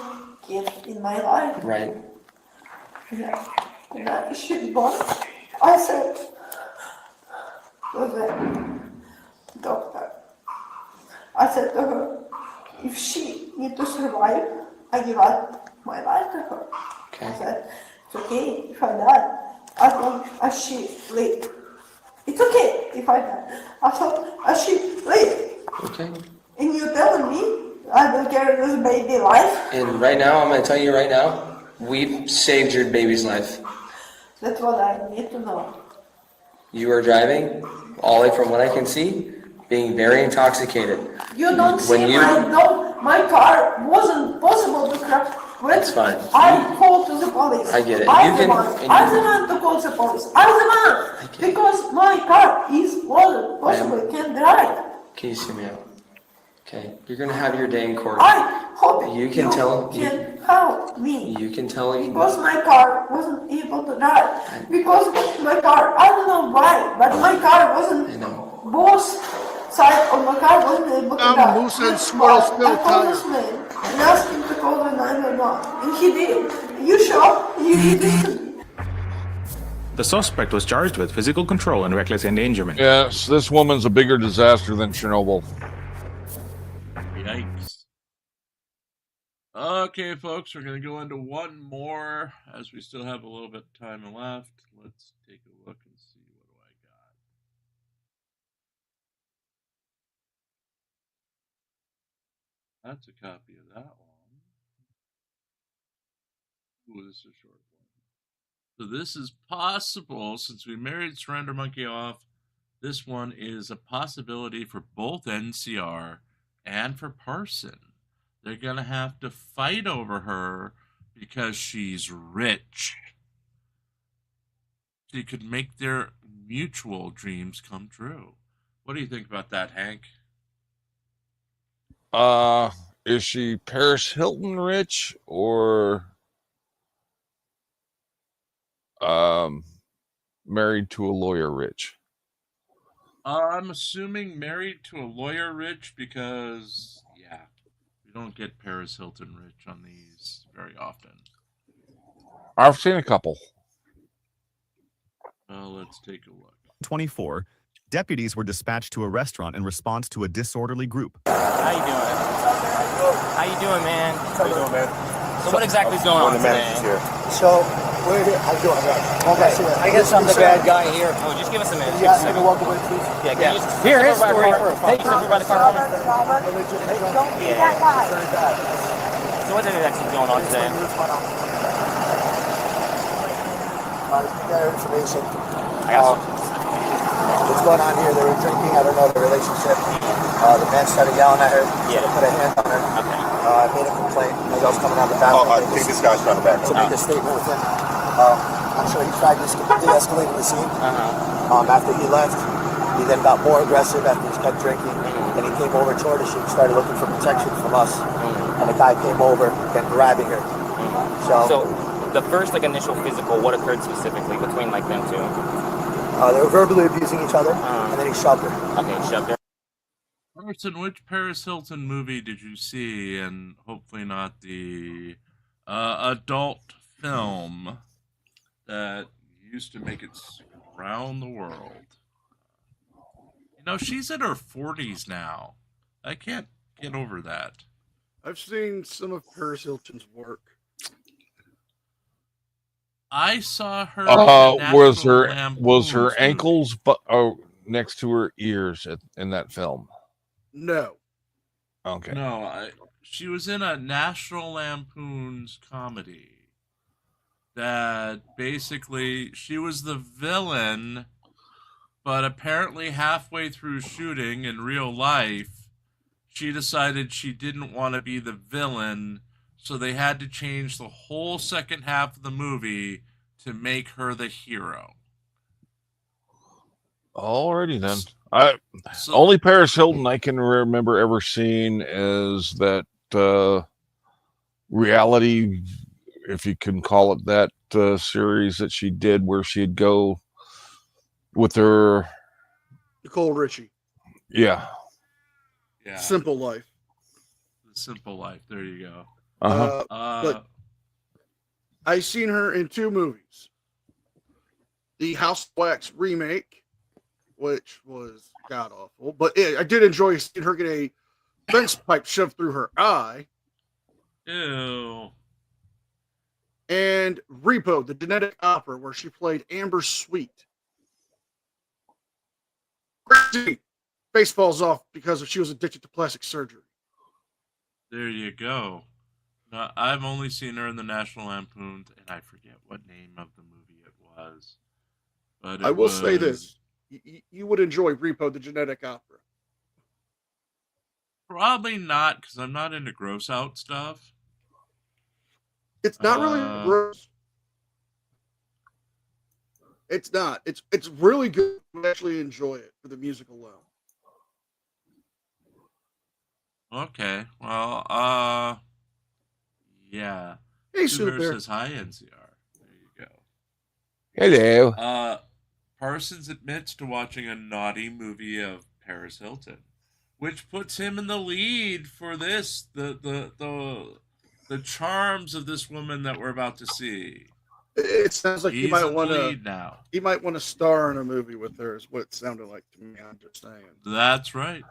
[SPEAKER 11] kid in my life.
[SPEAKER 16] Right.
[SPEAKER 11] Yeah, she born. I said to the doctor, I said to her, if she need to survive, I give up my life to her. Okay. I said, it's okay if I die, as long as she live. It's okay if I die, as long as she live.
[SPEAKER 16] Okay.
[SPEAKER 11] And you telling me I will carry this baby life?
[SPEAKER 16] And right now, I'm going to tell you right now, we saved your baby's life.
[SPEAKER 11] That's what I need to know.
[SPEAKER 16] You are driving, Ollie, from what I can see, being very intoxicated.
[SPEAKER 11] You don't see my car wasn't possible to crash.
[SPEAKER 16] That's fine.
[SPEAKER 11] I called to the police.
[SPEAKER 16] I get it.
[SPEAKER 11] I'm the one to call the police. I'm the man. Because my car wasn't possible, can't drive.
[SPEAKER 16] Can you see me out? Okay. You're going to have your day in court.
[SPEAKER 11] I hope
[SPEAKER 16] you can tell.
[SPEAKER 11] Can help me.
[SPEAKER 16] You can tell.
[SPEAKER 11] Because my car wasn't able to drive. Because my car, I don't know why, but my car wasn't. Both sides of my car wasn't able to drive.
[SPEAKER 21] Moose and squirrel still
[SPEAKER 11] I called this man and asked him to call the 911. And he did. You sure? You did this to me.
[SPEAKER 13] The suspect was charged with physical control and reckless endangerment.
[SPEAKER 1] Yes, this woman's a bigger disaster than Chernobyl.
[SPEAKER 3] Yikes. Okay, folks, we're going to go into one more as we still have a little bit of time left. Let's take a look and see what do I got. That's a copy of that one. Ooh, this is a short one. So this is possible, since we married Surrender Monkey off, this one is a possibility for both NCR and for Parson. They're going to have to fight over her because she's rich. She could make their mutual dreams come true. What do you think about that, Hank?
[SPEAKER 1] Is she Paris Hilton rich or married to a lawyer rich?
[SPEAKER 3] I'm assuming married to a lawyer rich because, yeah, we don't get Paris Hilton rich on these very often.
[SPEAKER 1] I've seen a couple.
[SPEAKER 3] Well, let's take a look.
[SPEAKER 22] 24, deputies were dispatched to a restaurant in response to a disorderly group.
[SPEAKER 23] How you doing? How you doing, man? How you doing, man? So what exactly is going on today?
[SPEAKER 24] So
[SPEAKER 14] Wait here. How you doing?
[SPEAKER 15] Okay. I guess I'm the bad guy here. Oh, just give us a minute.
[SPEAKER 14] Yeah, I can walk away, please.
[SPEAKER 15] Yeah, can you just here is story. Hey, you over by the car.
[SPEAKER 11] Don't be that guy.
[SPEAKER 15] So what is actually going on today?
[SPEAKER 14] Better information.
[SPEAKER 15] I got some.
[SPEAKER 14] What's going on here? They were drinking. I don't know the relationship. The man started yelling at her. Yeah. Put a hand on her. Okay. I made a complaint. Maybe I was coming out the back.
[SPEAKER 20] I think this guy's trying to back up.
[SPEAKER 14] To make a statement with him. I'm sure he tried to de-escalate the scene. After he left, he then got more aggressive after he kept drinking. Then he came over toward her. She started looking for protection from us. And the guy came over and grabbing her.
[SPEAKER 15] So the first initial physical, what occurred specifically between them two?
[SPEAKER 14] They were verbally abusing each other, and then he shoved her.
[SPEAKER 15] Okay, he shoved her.
[SPEAKER 3] Person, which Paris Hilton movie did you see, and hopefully not the adult film that used to make its around the world? She's in her 40s now. I can't get over that.
[SPEAKER 21] I've seen some of Paris Hilton's work.
[SPEAKER 3] I saw her.
[SPEAKER 1] Was her ankles next to her ears in that film?
[SPEAKER 21] No.
[SPEAKER 1] Okay.
[SPEAKER 3] No, she was in a National Lampoon's comedy that basically she was the villain, but apparently halfway through shooting in real life, she decided she didn't want to be the villain, so they had to change the whole second half of the movie to make her the hero.
[SPEAKER 1] Alrighty then. Only Paris Hilton I can remember ever seeing is that reality, if you can call it that, series that she did where she'd go with her
[SPEAKER 21] Nicole Richie.
[SPEAKER 1] Yeah.
[SPEAKER 21] Simple Life.
[SPEAKER 3] The Simple Life. There you go.
[SPEAKER 21] But I seen her in two movies. The House of Wax remake, which was god awful, but I did enjoy seeing her get a fence pipe shoved through her eye.
[SPEAKER 3] Ew.
[SPEAKER 21] And Repo, the genetic opera, where she played Amber Sweet. Crazy. Face falls off because she was addicted to plastic surgery.
[SPEAKER 3] There you go. Now, I've only seen her in the National Lampoon's, and I forget what name of the movie it was. But
[SPEAKER 21] I will say this. You would enjoy Repo, the genetic opera.
[SPEAKER 3] Probably not, because I'm not into gross out stuff.
[SPEAKER 21] It's not really gross. It's not. It's really good. I actually enjoy it for the music alone.
[SPEAKER 3] Okay. Well, yeah.
[SPEAKER 21] Hey,
[SPEAKER 3] Super
[SPEAKER 21] Super.
[SPEAKER 3] says hi, NCR. There you go.
[SPEAKER 1] Hello.
[SPEAKER 3] Parsons admits to watching a naughty movie of Paris Hilton, which puts him in the lead for this, the charms of this woman that we're about to see.
[SPEAKER 21] It sounds like he might want to
[SPEAKER 3] now.
[SPEAKER 21] He might want to star in a movie with her. Is what it sounded like to me. I'm just saying.
[SPEAKER 3] That's right.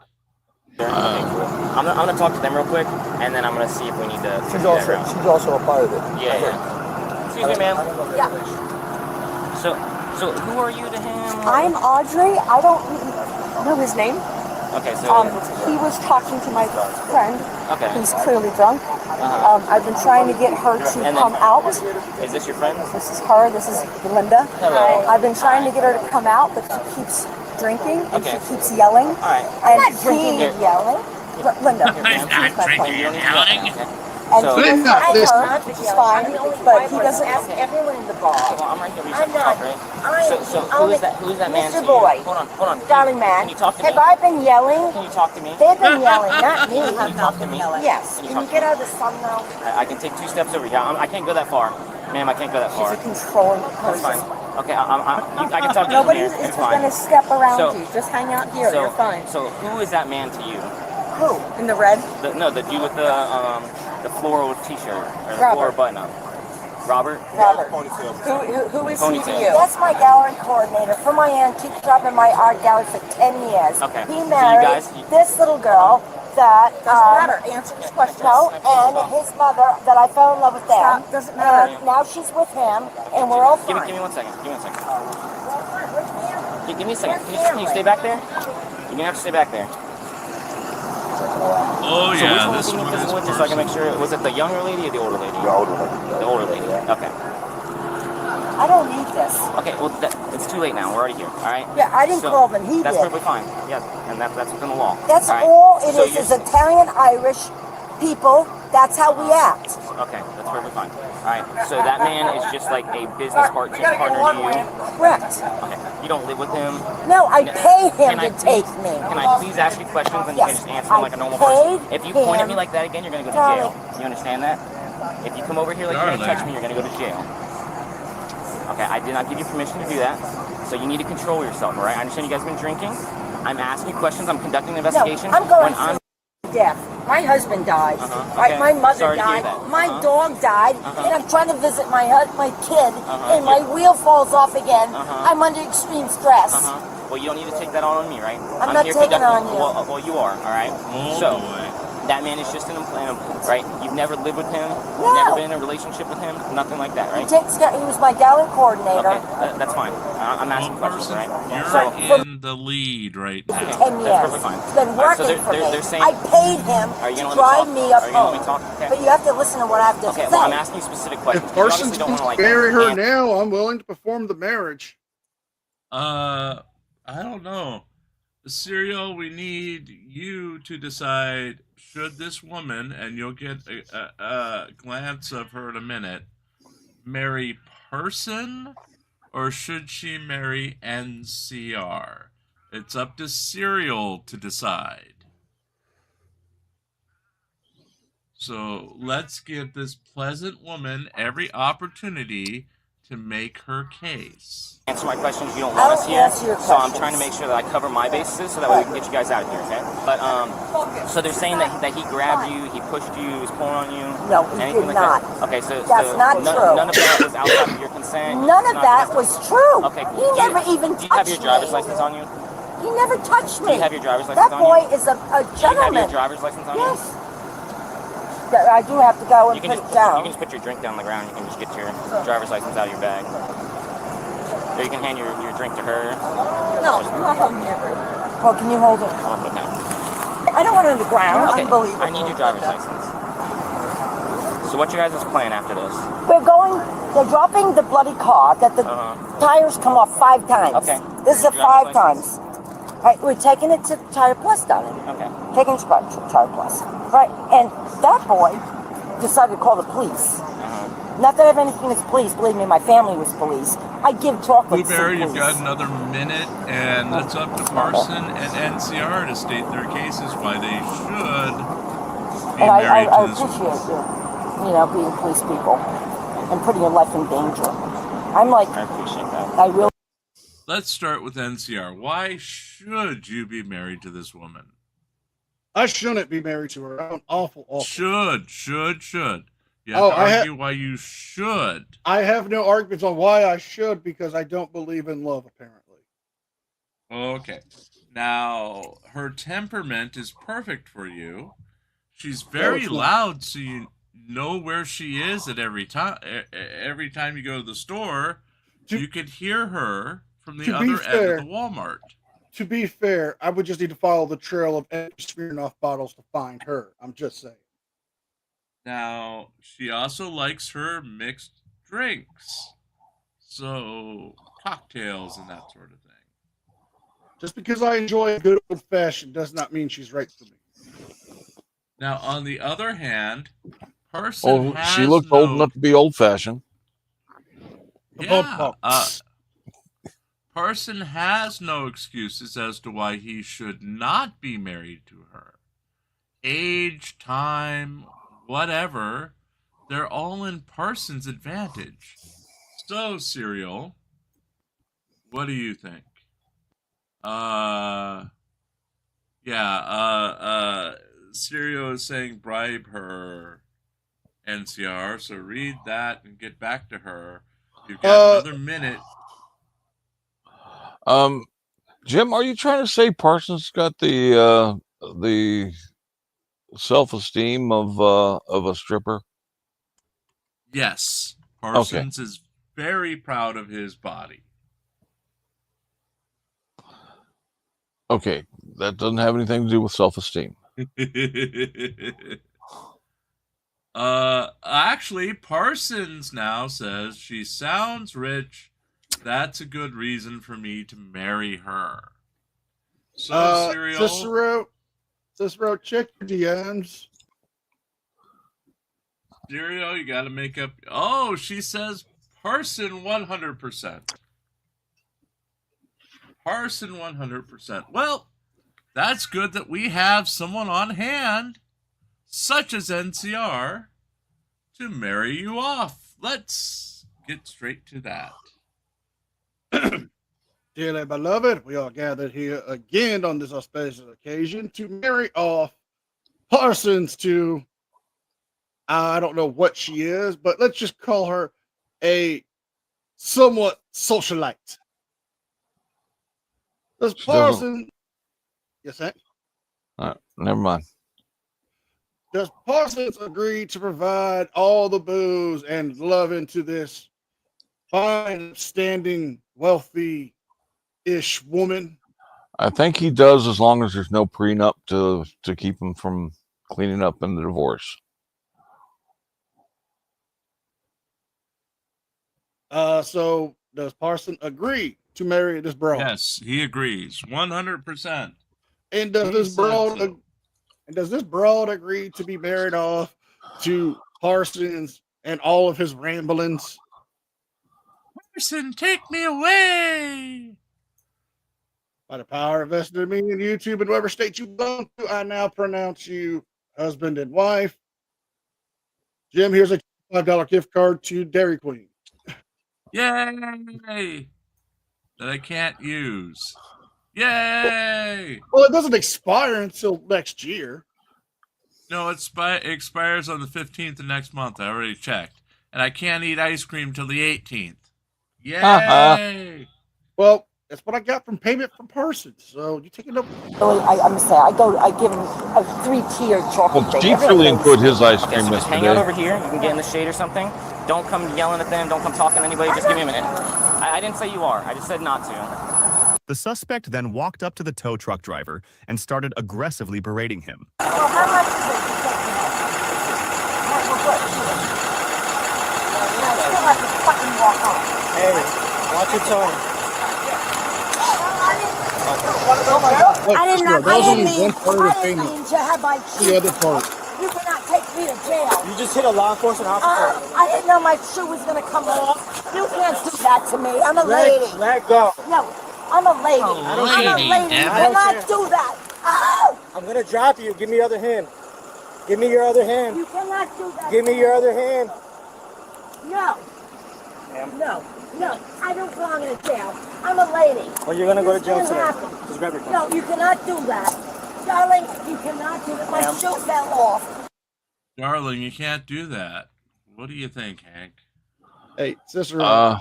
[SPEAKER 15] I'm gonna talk to them real quick, and then I'm gonna see if we need to.
[SPEAKER 14] She's also a part of it.
[SPEAKER 15] Yeah. Excuse me, ma'am.
[SPEAKER 11] Yeah.
[SPEAKER 15] So who are you to him?
[SPEAKER 11] I'm Audrey. I don't know his name.
[SPEAKER 15] Okay, so
[SPEAKER 11] he was talking to my friend.
[SPEAKER 15] Okay.
[SPEAKER 11] Who's clearly drunk. I've been trying to get her to come out.
[SPEAKER 15] Is this your friend?
[SPEAKER 11] This is her. This is Linda.
[SPEAKER 15] Hello.
[SPEAKER 11] I've been trying to get her to come out, but she keeps drinking and she keeps yelling.
[SPEAKER 15] All right.
[SPEAKER 11] And I'm not drinking and yelling. Linda.
[SPEAKER 15] I'm not drinking and yelling.
[SPEAKER 11] And he doesn't like her, which is fine, but he doesn't
[SPEAKER 19] ask everyone in the bar.
[SPEAKER 15] Well, I'm right here.
[SPEAKER 19] I'm not.
[SPEAKER 15] So who is that man to
[SPEAKER 19] Mr.
[SPEAKER 15] you?
[SPEAKER 19] Boy.
[SPEAKER 15] Hold on.
[SPEAKER 19] Darling man.
[SPEAKER 15] Can you talk to me?
[SPEAKER 19] Have I been yelling?
[SPEAKER 15] Can you talk to me?
[SPEAKER 19] They've been yelling, not me.
[SPEAKER 15] Can you talk to me?
[SPEAKER 19] Yes. Can you get out of the sun now?
[SPEAKER 15] I can take 2 steps over here. I can't go that far. Ma'am, I can't go that far.
[SPEAKER 11] She's a controlling
[SPEAKER 15] That's
[SPEAKER 11] person.
[SPEAKER 15] fine. Okay, I can talk to you from
[SPEAKER 11] Nobody
[SPEAKER 15] here.
[SPEAKER 11] is
[SPEAKER 15] It's fine.
[SPEAKER 11] going to step around
[SPEAKER 15] So-
[SPEAKER 11] you. Just hang out here. You're fine.
[SPEAKER 15] So who is that man to you?
[SPEAKER 11] Who? In the red?
[SPEAKER 15] The dude with the floral t-shirt or the
[SPEAKER 11] Robert.
[SPEAKER 15] floral button-up. Robert?
[SPEAKER 11] Robert. Who is he to
[SPEAKER 15] Ponytail.
[SPEAKER 11] you?
[SPEAKER 19] That's my gallery coordinator for my antique shop and my art gallery for 10 years.
[SPEAKER 15] Okay.
[SPEAKER 19] He
[SPEAKER 15] So you
[SPEAKER 19] married
[SPEAKER 15] guys-
[SPEAKER 19] this little girl
[SPEAKER 11] that.
[SPEAKER 8] Doesn't matter. Answer his question.
[SPEAKER 11] No, and his mother, that I fell in love with them.
[SPEAKER 8] Stop. Doesn't matter.
[SPEAKER 11] And now she's with him, and we're all fine.
[SPEAKER 15] Give me 1 second. Give me 1 second. Give me a second. Can you stay back there? You're gonna have to stay back there.
[SPEAKER 3] Oh
[SPEAKER 15] So
[SPEAKER 3] yeah,
[SPEAKER 15] which
[SPEAKER 3] this
[SPEAKER 15] one
[SPEAKER 3] one
[SPEAKER 15] was
[SPEAKER 3] is
[SPEAKER 15] physical with, just so I can make sure? Was it the younger lady or the older lady?
[SPEAKER 14] The older lady.
[SPEAKER 15] The older lady. Okay.
[SPEAKER 11] I don't need this.
[SPEAKER 15] Okay. Well, it's too late now. We're already here. All right.
[SPEAKER 11] Yeah, I didn't call them. He
[SPEAKER 15] That's
[SPEAKER 11] did.
[SPEAKER 15] perfectly fine. Yeah, and that's within the law.
[SPEAKER 11] That's
[SPEAKER 15] right?
[SPEAKER 11] all it
[SPEAKER 15] So
[SPEAKER 11] is Italian, Irish people. That's how we act.
[SPEAKER 15] Okay, that's perfectly fine. All right. So that man is just like a business partner to you.
[SPEAKER 11] Correct.
[SPEAKER 15] Okay. You don't live with him.
[SPEAKER 11] No, I pay him
[SPEAKER 15] Can I
[SPEAKER 11] to take me.
[SPEAKER 15] Can I please ask you questions and you can
[SPEAKER 11] Yes,
[SPEAKER 15] just answer them like a normal person? If you point at me like that again, you're gonna go to jail. You understand that? If you come over here like you're gonna touch me, you're gonna go to jail. Okay, I did not give you permission to do that, so you need to control yourself, all right? I understand you guys have been drinking. I'm asking you questions. I'm conducting an investigation.
[SPEAKER 11] No, I'm going
[SPEAKER 15] when I'm
[SPEAKER 11] through death. My husband died. Right,
[SPEAKER 15] okay.
[SPEAKER 11] my mother
[SPEAKER 15] Sorry to hear
[SPEAKER 11] died.
[SPEAKER 15] that.
[SPEAKER 11] My dog died, and I'm trying to visit my kid, and my
[SPEAKER 15] Yeah.
[SPEAKER 11] wheel falls off again. I'm under extreme stress.
[SPEAKER 15] Well, you don't need to take that on me, right?
[SPEAKER 11] I'm not
[SPEAKER 15] here
[SPEAKER 11] taking it on
[SPEAKER 15] conducting-
[SPEAKER 11] you.
[SPEAKER 15] Well, you are, all right?
[SPEAKER 3] Oh,
[SPEAKER 15] So,
[SPEAKER 3] boy.
[SPEAKER 15] that man is just an employee, right? You've never lived with him?
[SPEAKER 11] No.
[SPEAKER 15] You've never been in a relationship with him? Nothing like that,
[SPEAKER 11] He
[SPEAKER 15] right?
[SPEAKER 11] he was my gallery coordinator.
[SPEAKER 15] Okay, that's fine. I'm asking questions, right?
[SPEAKER 3] You're
[SPEAKER 15] So,
[SPEAKER 3] in the lead right now.
[SPEAKER 11] 10
[SPEAKER 15] that's
[SPEAKER 11] years.
[SPEAKER 15] perfectly fine.
[SPEAKER 11] He's been
[SPEAKER 15] All right, so
[SPEAKER 11] working for me.
[SPEAKER 15] they're saying,
[SPEAKER 11] I paid him
[SPEAKER 15] Are you
[SPEAKER 11] to
[SPEAKER 15] gonna let me
[SPEAKER 11] drive
[SPEAKER 15] talk?
[SPEAKER 11] me up
[SPEAKER 15] Are you gonna let
[SPEAKER 11] home.
[SPEAKER 15] me talk? Okay.
[SPEAKER 11] But you have to listen to what I have to
[SPEAKER 15] Okay,
[SPEAKER 11] say.
[SPEAKER 15] well, I'm asking you specific questions.
[SPEAKER 21] If
[SPEAKER 15] You obviously
[SPEAKER 21] Parsons
[SPEAKER 15] don't
[SPEAKER 21] wants
[SPEAKER 15] want
[SPEAKER 21] to
[SPEAKER 15] to
[SPEAKER 21] marry her
[SPEAKER 15] answer.
[SPEAKER 21] now, I'm willing to perform the marriage.
[SPEAKER 3] I don't know. Serial, we need you to decide, should this woman, and you'll get a glance of her in a minute, marry Person, or should she marry NCR? It's up to Serial to decide. So let's give this pleasant woman every opportunity to make her case.
[SPEAKER 15] Answer my questions. You don't want us here, so I'm trying to make sure that I cover my bases so that way we can get you guys out of here, okay? But so they're saying that he grabbed you, he pushed you, he was pulling on you.
[SPEAKER 11] No, he
[SPEAKER 15] anything
[SPEAKER 11] did
[SPEAKER 15] like
[SPEAKER 11] not.
[SPEAKER 15] That? Okay, so
[SPEAKER 11] That's not
[SPEAKER 15] none,
[SPEAKER 11] true.
[SPEAKER 15] None of that was outside of your consent.
[SPEAKER 11] None of that was true.
[SPEAKER 15] Okay,
[SPEAKER 11] He never even
[SPEAKER 15] Do you have
[SPEAKER 11] touched
[SPEAKER 15] your driver's
[SPEAKER 11] me.
[SPEAKER 15] license on you?
[SPEAKER 11] He never touched me.
[SPEAKER 15] Do you have your driver's license
[SPEAKER 11] That
[SPEAKER 15] on you?
[SPEAKER 11] boy is a
[SPEAKER 15] Do you have
[SPEAKER 11] gentleman.
[SPEAKER 15] your driver's license on you?
[SPEAKER 11] Yes. I do have to go and
[SPEAKER 15] You can
[SPEAKER 11] put
[SPEAKER 15] just
[SPEAKER 11] it down.
[SPEAKER 15] You can just put your drink down on the ground. You can just get your driver's license out of your bag. Or you can hand your drink to her.
[SPEAKER 11] No, not on here. Well, can you hold it?
[SPEAKER 15] I'll put it down.
[SPEAKER 11] I don't want it on the ground.
[SPEAKER 15] Okay,
[SPEAKER 11] Unbelievable.
[SPEAKER 15] I need your driver's license. So what you guys is plan after this?
[SPEAKER 11] They're dropping the bloody car that the tires come off 5 times.
[SPEAKER 15] Okay.
[SPEAKER 11] This is a
[SPEAKER 15] Driver's
[SPEAKER 11] 5 times. Right, we're taking it to Tire Plus, darling.
[SPEAKER 15] Okay.
[SPEAKER 11] Taking it to Tire Plus. Right, and that boy decided to call the police. Not that I have anything against police. Believe me, my family was police. I give chocolates to
[SPEAKER 3] Blueberry,
[SPEAKER 11] police.
[SPEAKER 3] you've got another minute, and it's up to Parson and NCR to state their cases why they should be
[SPEAKER 11] And
[SPEAKER 3] married
[SPEAKER 11] I
[SPEAKER 3] to this woman.
[SPEAKER 11] appreciate you, being police people and putting your life in danger. I'm like,
[SPEAKER 15] I appreciate that.
[SPEAKER 11] I really.
[SPEAKER 3] Let's start with NCR. Why should you be married to this woman?
[SPEAKER 21] I shouldn't be married to her. I'm awful.
[SPEAKER 3] Should. You have to argue why you should.
[SPEAKER 21] I have no arguments on why I should because I don't believe in love, apparently.
[SPEAKER 3] Okay. Now, her temperament is perfect for you. She's very loud, so you know where she is at every time. Every time you go to the store, you could hear her from the other end of the Walmart.
[SPEAKER 21] To be fair, I would just need to follow the trail of empty Smirnoff bottles to find her. I'm just saying.
[SPEAKER 3] Now, she also likes her mixed drinks. So, cocktails and that sort of thing.
[SPEAKER 21] Just because I enjoy a good old fashioned does not mean she's right for me.
[SPEAKER 3] Now, on the other hand, Person has
[SPEAKER 1] she looked old enough to be old fashioned.
[SPEAKER 3] Yeah, Person has no excuses as to why he should not be married to her. Age, time, whatever, they're all in Parsons' advantage. So, Serial, what do you think? Serial is saying bribe her, NCR, so read that and get back to her. You've got another minute.
[SPEAKER 1] Jim, are you trying to say Parsons got the self-esteem of a stripper?
[SPEAKER 3] Yes. Parsons is very proud of his body.
[SPEAKER 1] Okay, that doesn't have anything to do with self-esteem.
[SPEAKER 3] Actually, Parsons now says she sounds rich. That's a good reason for me to marry her. So,
[SPEAKER 21] Cicero, check your DMs.
[SPEAKER 3] Stereo, you got to make up. Oh, she says Parson 100%. Parson 100%. Well, that's good that we have someone on hand, such as NCR, to marry you off. Let's get straight to that.
[SPEAKER 21] Dearly beloved, we are gathered here again on this auspicious occasion to marry off Parsons to, I don't know what she is, but let's just call her a somewhat socialite. Does Parsons... Yes, Hank?
[SPEAKER 1] Never mind.
[SPEAKER 21] Does Parsons agree to provide all the booze and loving to this fine, standing, wealthy-ish woman?
[SPEAKER 1] I think he does, as long as there's no prenup to keep him from cleaning up in the divorce.
[SPEAKER 21] So does Parsons agree to marry this broad?
[SPEAKER 3] Yes, he agrees 100%.
[SPEAKER 21] And does this broad agree to be married off to Parsons and all of his ramblings?
[SPEAKER 3] Parson, take me away!
[SPEAKER 21] By the power vested in me in YouTube and whatever state you belong to, I now pronounce you husband and wife. Jim, here's a $5 gift card to Dairy Queen.
[SPEAKER 3] Yay! That I can't use. Yay!
[SPEAKER 21] Well, it doesn't expire until next year.
[SPEAKER 3] No, it expires on the 15th of next month. I already checked. And I can't eat ice cream till the 18th. Yay!
[SPEAKER 21] Well, that's what I got from payment from Parsons. So you take it up.
[SPEAKER 11] I'm gonna say I give him a 3-tier chocolate.
[SPEAKER 1] Well, Chief really enjoyed his ice cream
[SPEAKER 15] So just hang
[SPEAKER 1] yesterday.
[SPEAKER 15] out over here. You can get in the shade or something. Don't come yelling at them. Don't come talking to anybody. Just give me a minute. I didn't say you are. I just said not to.
[SPEAKER 22] The suspect then walked up to the tow truck driver and started aggressively berating him.
[SPEAKER 11] Well, how much is it? I still have to fucking walk off.
[SPEAKER 14] Hey, watch your tone.
[SPEAKER 11] I didn't mean to have my shoe.
[SPEAKER 21] The other part.
[SPEAKER 11] You cannot take me to jail.
[SPEAKER 14] You just hit a law enforcement officer.
[SPEAKER 11] I didn't know my shoe was gonna come off. You can't do that to me. I'm a lady.
[SPEAKER 14] Let go.
[SPEAKER 11] No, I'm a lady. I'm a lady. You cannot do that. Oh!
[SPEAKER 14] I'm gonna drop you. Give me your other hand. Give me your other hand.
[SPEAKER 11] You cannot do that.
[SPEAKER 14] Give me your other hand.
[SPEAKER 11] No. No. No. I don't belong in a jail. I'm a lady.
[SPEAKER 14] Well, you're gonna go to jail
[SPEAKER 11] This
[SPEAKER 14] today.
[SPEAKER 11] can't happen.
[SPEAKER 14] Just grab your phone.
[SPEAKER 11] No, you cannot do that. Darling, you cannot do that. My shoe fell off.
[SPEAKER 3] Darling, you can't do that. What do you think, Hank?
[SPEAKER 21] Hey, sister.
[SPEAKER 1] Go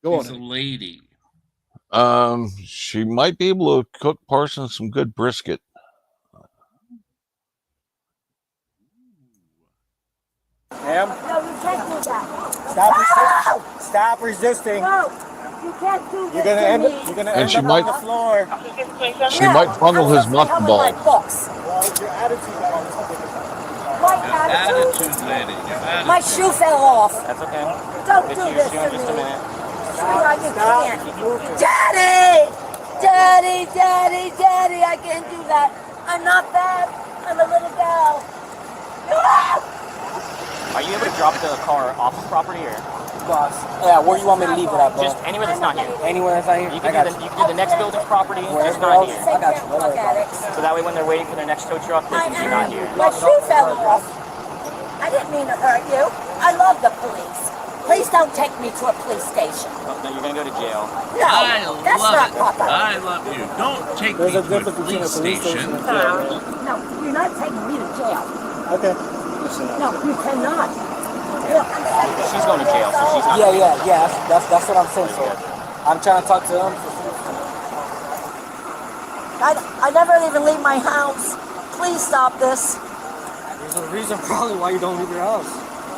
[SPEAKER 3] She's a lady.
[SPEAKER 1] She might be able to cook Parsons some good brisket.
[SPEAKER 14] Ma'am?
[SPEAKER 11] No, you can't do that.
[SPEAKER 14] Stop resisting.
[SPEAKER 11] No, you can't do this.
[SPEAKER 14] You're gonna end up. You're gonna
[SPEAKER 1] And
[SPEAKER 14] end
[SPEAKER 1] she
[SPEAKER 14] up
[SPEAKER 1] might-
[SPEAKER 14] on the floor.
[SPEAKER 1] She might fondle his knuckle ball.
[SPEAKER 14] Well, your attitude.
[SPEAKER 11] My attitude.
[SPEAKER 3] Attitude, lady. Your attitude.
[SPEAKER 11] My shoe fell off.
[SPEAKER 15] That's okay.
[SPEAKER 11] Don't
[SPEAKER 15] Get
[SPEAKER 11] do
[SPEAKER 15] to your
[SPEAKER 11] this
[SPEAKER 15] shoe
[SPEAKER 11] to
[SPEAKER 15] in just a
[SPEAKER 11] me.
[SPEAKER 15] minute.
[SPEAKER 11] Sweetheart, you can't. Daddy! Daddy, daddy, daddy, I can't do that. I'm not bad. I'm a little girl.
[SPEAKER 15] Are you able to drop the car off the property or?
[SPEAKER 14] Boss. Yeah, where you want me to leave it at, bro?
[SPEAKER 15] Just anywhere that's not here.
[SPEAKER 14] Anywhere that's not here?
[SPEAKER 15] You
[SPEAKER 14] I
[SPEAKER 15] can,
[SPEAKER 14] got
[SPEAKER 15] do the, you can do the next building's property, just
[SPEAKER 14] Wherever
[SPEAKER 15] not
[SPEAKER 14] else,
[SPEAKER 15] here.
[SPEAKER 14] I got you.
[SPEAKER 11] Look at it.
[SPEAKER 15] So that way when they're waiting for their next tow truck, they can see not here.
[SPEAKER 11] My shoe fell off. I didn't mean to hurt you. I love the police. Please don't take me to a police station.
[SPEAKER 15] No, you're gonna go to jail.
[SPEAKER 11] No, that's not proper.
[SPEAKER 3] I love you. Don't take me to a police station.
[SPEAKER 11] No, you're not taking me to jail.
[SPEAKER 14] Okay.
[SPEAKER 11] No, you cannot.
[SPEAKER 15] She's going to jail, so she's not.
[SPEAKER 14] Yeah. That's what I'm saying. So I'm trying to talk to them.
[SPEAKER 11] I don't, I never even leave my house. Please stop this.
[SPEAKER 7] There's a reason probably why you don't leave your house.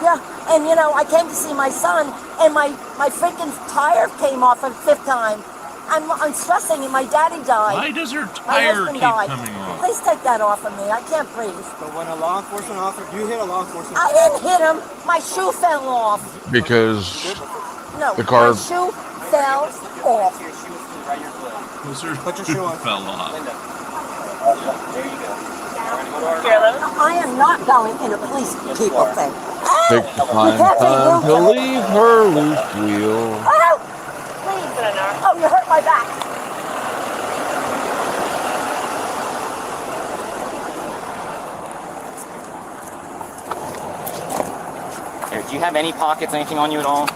[SPEAKER 11] Yeah, and you know, I came to see my son, and my freaking tire came off a 5th time. I'm stressing, and my daddy died.
[SPEAKER 3] Why does her
[SPEAKER 11] My
[SPEAKER 3] tire
[SPEAKER 11] husband
[SPEAKER 3] keep
[SPEAKER 11] died.
[SPEAKER 3] coming off?
[SPEAKER 11] Please take that off of me. I can't breathe.
[SPEAKER 7] But when a law enforcement officer, you hit a law enforcement
[SPEAKER 11] I didn't hit him. My shoe fell off.
[SPEAKER 1] Because
[SPEAKER 11] No,
[SPEAKER 1] the car.
[SPEAKER 11] my shoe fell off.
[SPEAKER 3] Put your shoe on. Fell off.
[SPEAKER 7] There you go.
[SPEAKER 11] I am not going in a police people thing.
[SPEAKER 1] Take the time to leave her loose wheel.
[SPEAKER 11] Oh, please. Oh, you hurt my back.
[SPEAKER 15] Here, do you have any pockets, anything on you at all?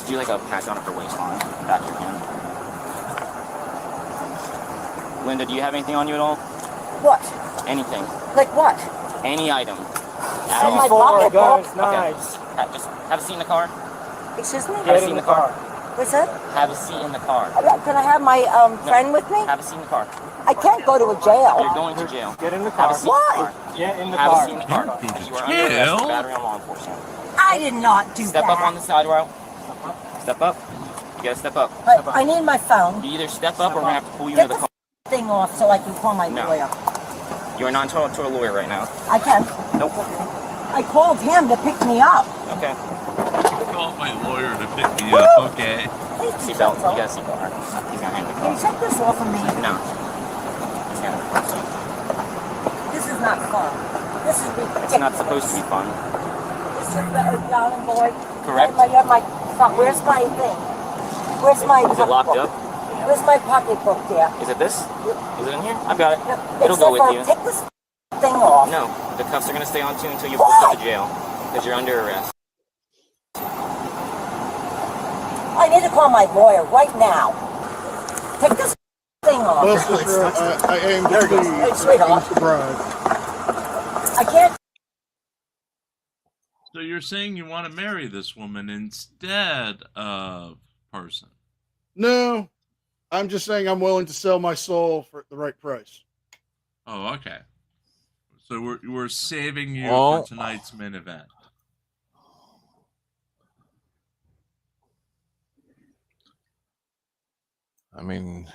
[SPEAKER 15] Do you like a patch on her waistline, back of your hand? Linda, do you have anything on you at all?
[SPEAKER 11] What?
[SPEAKER 15] Anything.
[SPEAKER 11] Like what?
[SPEAKER 15] Any item.
[SPEAKER 11] My pocket book.
[SPEAKER 7] Knives.
[SPEAKER 15] Just have a seat in the car.
[SPEAKER 11] Excuse me?
[SPEAKER 15] Have a seat in the car.
[SPEAKER 11] What's that?
[SPEAKER 15] Have a seat in the car.
[SPEAKER 11] Can I have my friend with me?
[SPEAKER 15] Have a seat in the car.
[SPEAKER 11] I can't go to a jail.
[SPEAKER 15] You're going to jail.
[SPEAKER 7] Get in the
[SPEAKER 15] Have
[SPEAKER 7] car.
[SPEAKER 15] a seat
[SPEAKER 11] Why?
[SPEAKER 15] in the car.
[SPEAKER 7] Get in the
[SPEAKER 15] Have
[SPEAKER 7] car.
[SPEAKER 15] a seat in the car. Because you are under arrest for battery on law enforcement.
[SPEAKER 11] I did not do
[SPEAKER 15] Step
[SPEAKER 11] that.
[SPEAKER 15] up on the side rail. Step up. You gotta step up.
[SPEAKER 11] But I need my phone.
[SPEAKER 15] You either step up or we're gonna have to pull you
[SPEAKER 11] Get
[SPEAKER 15] into the car.
[SPEAKER 11] thing off so I can call my
[SPEAKER 15] No.
[SPEAKER 11] lawyer.
[SPEAKER 15] You are not entitled to a lawyer right now.
[SPEAKER 11] I can.
[SPEAKER 15] Nope.
[SPEAKER 11] I called him to pick me up.
[SPEAKER 15] Okay.
[SPEAKER 3] Call my lawyer to pick me up. Okay.
[SPEAKER 15] Seatbelt. You got a seatbelt. Right? He's gonna hand the
[SPEAKER 11] Can
[SPEAKER 15] car.
[SPEAKER 11] you take this off of me?
[SPEAKER 15] No. He's gonna.
[SPEAKER 11] This is not fun. This is ridiculous.
[SPEAKER 15] It's not supposed to be fun.
[SPEAKER 11] This is darling boy.
[SPEAKER 15] Correct.
[SPEAKER 11] Where's my thing? Where's my
[SPEAKER 15] Is it locked
[SPEAKER 11] pocketbook?
[SPEAKER 15] up?
[SPEAKER 11] Where's my pocketbook there?
[SPEAKER 15] Is it this? Is it in here? I've got it.
[SPEAKER 11] It's
[SPEAKER 15] It'll go with
[SPEAKER 11] for-
[SPEAKER 15] you.
[SPEAKER 11] Take this thing off.
[SPEAKER 15] No. The cuffs are gonna stay on too until you're booked to jail. Because you're under arrest.
[SPEAKER 11] I need to call my lawyer right now. Take this thing off.
[SPEAKER 21] Well, sister, I aim to please.
[SPEAKER 11] Hey, sweetheart.
[SPEAKER 21] Surprise.
[SPEAKER 11] I can't.
[SPEAKER 3] So you're saying you want to marry this woman instead of person?
[SPEAKER 21] No, I'm just saying I'm willing to sell my soul for the right price.
[SPEAKER 3] Oh, okay. So we're saving you
[SPEAKER 1] Well,
[SPEAKER 3] for tonight's main event.
[SPEAKER 1] I mean,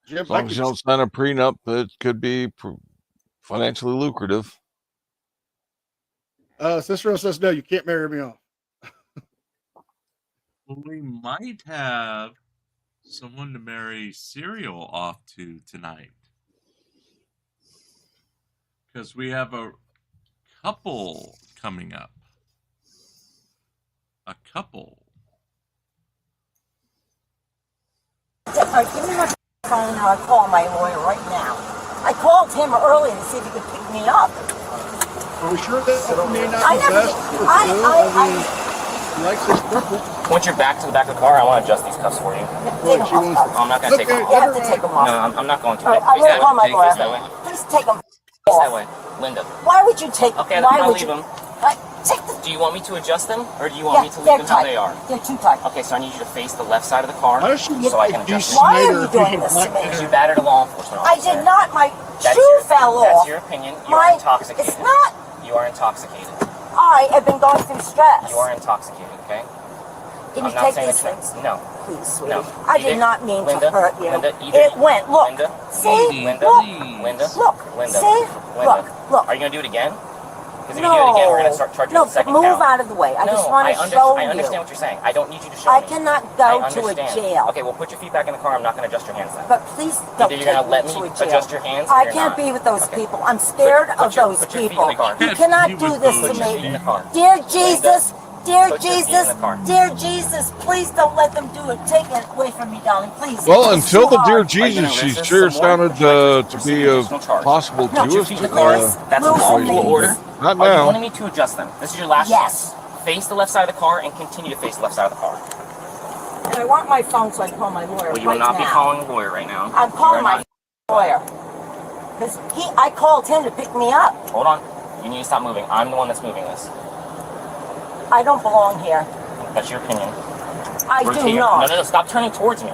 [SPEAKER 21] Jim,
[SPEAKER 1] as long as you don't sign a prenup, it could be financially lucrative.
[SPEAKER 21] Cicero says no, you can't marry me off.
[SPEAKER 3] Well, we might have someone to marry Serial off to tonight. Because we have a couple coming up. A couple.
[SPEAKER 11] Give me my phone and I'll call my lawyer right now. I called him earlier to see if he could pick me up.
[SPEAKER 21] Are we sure that may not
[SPEAKER 11] I
[SPEAKER 21] be
[SPEAKER 11] never-
[SPEAKER 21] best for Phil? He likes this purple.
[SPEAKER 15] Point your back to the back of the car. I want to adjust these cuffs for you.
[SPEAKER 21] Look, she wants to-
[SPEAKER 15] I'm not going to take them off.
[SPEAKER 11] You have to take them off.
[SPEAKER 15] No, I'm not going to.
[SPEAKER 11] All right, I'm
[SPEAKER 15] Face
[SPEAKER 11] going
[SPEAKER 15] that
[SPEAKER 11] to call my
[SPEAKER 15] way. Face that
[SPEAKER 11] lawyer.
[SPEAKER 15] way.
[SPEAKER 11] Please take them
[SPEAKER 15] Face that
[SPEAKER 11] off.
[SPEAKER 15] way. Linda.
[SPEAKER 11] Why would you take
[SPEAKER 15] Okay,
[SPEAKER 11] Why
[SPEAKER 15] I'll
[SPEAKER 11] would
[SPEAKER 15] leave
[SPEAKER 11] you?
[SPEAKER 15] them.
[SPEAKER 11] Take the,
[SPEAKER 15] Do you want me to adjust them, or do you want me to
[SPEAKER 11] they're
[SPEAKER 15] leave them how
[SPEAKER 11] tight.
[SPEAKER 15] they are?
[SPEAKER 11] They're too tight.
[SPEAKER 15] Okay, so I need you to face the left side of the car
[SPEAKER 21] Why does she look
[SPEAKER 15] so I
[SPEAKER 21] like
[SPEAKER 15] can
[SPEAKER 21] Dee
[SPEAKER 15] adjust them.
[SPEAKER 11] Why are
[SPEAKER 21] Snyder
[SPEAKER 11] you
[SPEAKER 21] if
[SPEAKER 11] doing
[SPEAKER 21] had
[SPEAKER 11] this
[SPEAKER 21] black
[SPEAKER 11] to me?
[SPEAKER 15] Because you battered a law enforcement
[SPEAKER 11] I
[SPEAKER 15] officer.
[SPEAKER 11] did not. My
[SPEAKER 15] That's
[SPEAKER 11] shoe
[SPEAKER 15] your-
[SPEAKER 11] fell
[SPEAKER 15] That's
[SPEAKER 11] off.
[SPEAKER 15] your opinion. You are intoxicated.
[SPEAKER 11] It's not.
[SPEAKER 15] You are intoxicated.
[SPEAKER 11] I have been going through stress.
[SPEAKER 15] You are intoxicated, okay?
[SPEAKER 11] Can
[SPEAKER 15] I'm
[SPEAKER 11] you
[SPEAKER 15] not
[SPEAKER 11] take
[SPEAKER 15] saying
[SPEAKER 11] these
[SPEAKER 15] that
[SPEAKER 11] things?
[SPEAKER 15] No.
[SPEAKER 11] Please, sweetie.
[SPEAKER 15] No.
[SPEAKER 11] I did not mean
[SPEAKER 15] Linda,
[SPEAKER 11] to hurt you.
[SPEAKER 15] Linda, either
[SPEAKER 11] It went. Look.
[SPEAKER 15] Linda,
[SPEAKER 11] See?
[SPEAKER 15] Linda,
[SPEAKER 11] Look.
[SPEAKER 15] Linda,
[SPEAKER 11] Look.
[SPEAKER 15] Linda,
[SPEAKER 11] See?
[SPEAKER 15] Linda.
[SPEAKER 11] Look.
[SPEAKER 15] Are you going to do it again? Because if you do it again, we're going to start charging you the second
[SPEAKER 11] move
[SPEAKER 15] count.
[SPEAKER 11] out of the way. I
[SPEAKER 15] No,
[SPEAKER 11] just want to
[SPEAKER 15] I
[SPEAKER 11] show you.
[SPEAKER 15] understand what you're saying. I don't need you to show
[SPEAKER 11] I
[SPEAKER 15] me.
[SPEAKER 11] cannot
[SPEAKER 15] I
[SPEAKER 11] go to a
[SPEAKER 15] understand.
[SPEAKER 11] jail.
[SPEAKER 15] Okay, well, put your feet back in the car. I'm not going to adjust your hands then.
[SPEAKER 11] But please don't
[SPEAKER 15] Either
[SPEAKER 11] take
[SPEAKER 15] you're going to let
[SPEAKER 11] me
[SPEAKER 15] me
[SPEAKER 11] to a jail.
[SPEAKER 15] adjust your hands or
[SPEAKER 11] I
[SPEAKER 15] you're
[SPEAKER 11] can't
[SPEAKER 15] not.
[SPEAKER 11] be with those
[SPEAKER 15] Okay.
[SPEAKER 11] people. I'm scared of those
[SPEAKER 15] put your feet
[SPEAKER 11] people.
[SPEAKER 15] in the car.
[SPEAKER 11] You cannot
[SPEAKER 3] Be
[SPEAKER 11] do
[SPEAKER 3] with
[SPEAKER 11] this
[SPEAKER 3] those
[SPEAKER 11] to
[SPEAKER 15] Put your feet in
[SPEAKER 11] me.
[SPEAKER 15] the car.
[SPEAKER 11] Dear Jesus, dear
[SPEAKER 15] Put your feet in
[SPEAKER 11] Jesus,
[SPEAKER 15] the car.
[SPEAKER 11] dear Jesus, please don't let them do it. Take it away from me, darling, please.
[SPEAKER 1] Well,
[SPEAKER 11] It's
[SPEAKER 1] until
[SPEAKER 11] too
[SPEAKER 1] the dear
[SPEAKER 11] hard.
[SPEAKER 1] Jesus, she
[SPEAKER 15] resist
[SPEAKER 1] sure
[SPEAKER 15] some more?
[SPEAKER 1] sounded to be a possible
[SPEAKER 11] No,
[SPEAKER 15] Put your
[SPEAKER 1] Jewish.
[SPEAKER 15] feet in the car. That's a lawful order.
[SPEAKER 1] Not
[SPEAKER 15] Are you
[SPEAKER 1] now.
[SPEAKER 15] wanting me to adjust them? This is your last
[SPEAKER 11] Yes.
[SPEAKER 15] chance. Face the left side of the car and continue to face the left side of the car.
[SPEAKER 11] And I want my phone so I can call my lawyer
[SPEAKER 15] Well, you will
[SPEAKER 11] right
[SPEAKER 15] not
[SPEAKER 11] now.
[SPEAKER 15] be calling a lawyer right now.
[SPEAKER 11] I'm
[SPEAKER 15] You
[SPEAKER 11] calling
[SPEAKER 15] are
[SPEAKER 11] my
[SPEAKER 15] not-
[SPEAKER 11] lawyer. Because I called him to pick me up.
[SPEAKER 15] Hold on. You need to stop moving. I'm the one that's moving this.
[SPEAKER 11] I don't belong here.
[SPEAKER 15] That's your opinion.
[SPEAKER 11] I
[SPEAKER 15] We're
[SPEAKER 11] do
[SPEAKER 15] taking-
[SPEAKER 11] not.
[SPEAKER 15] No, stop turning towards me.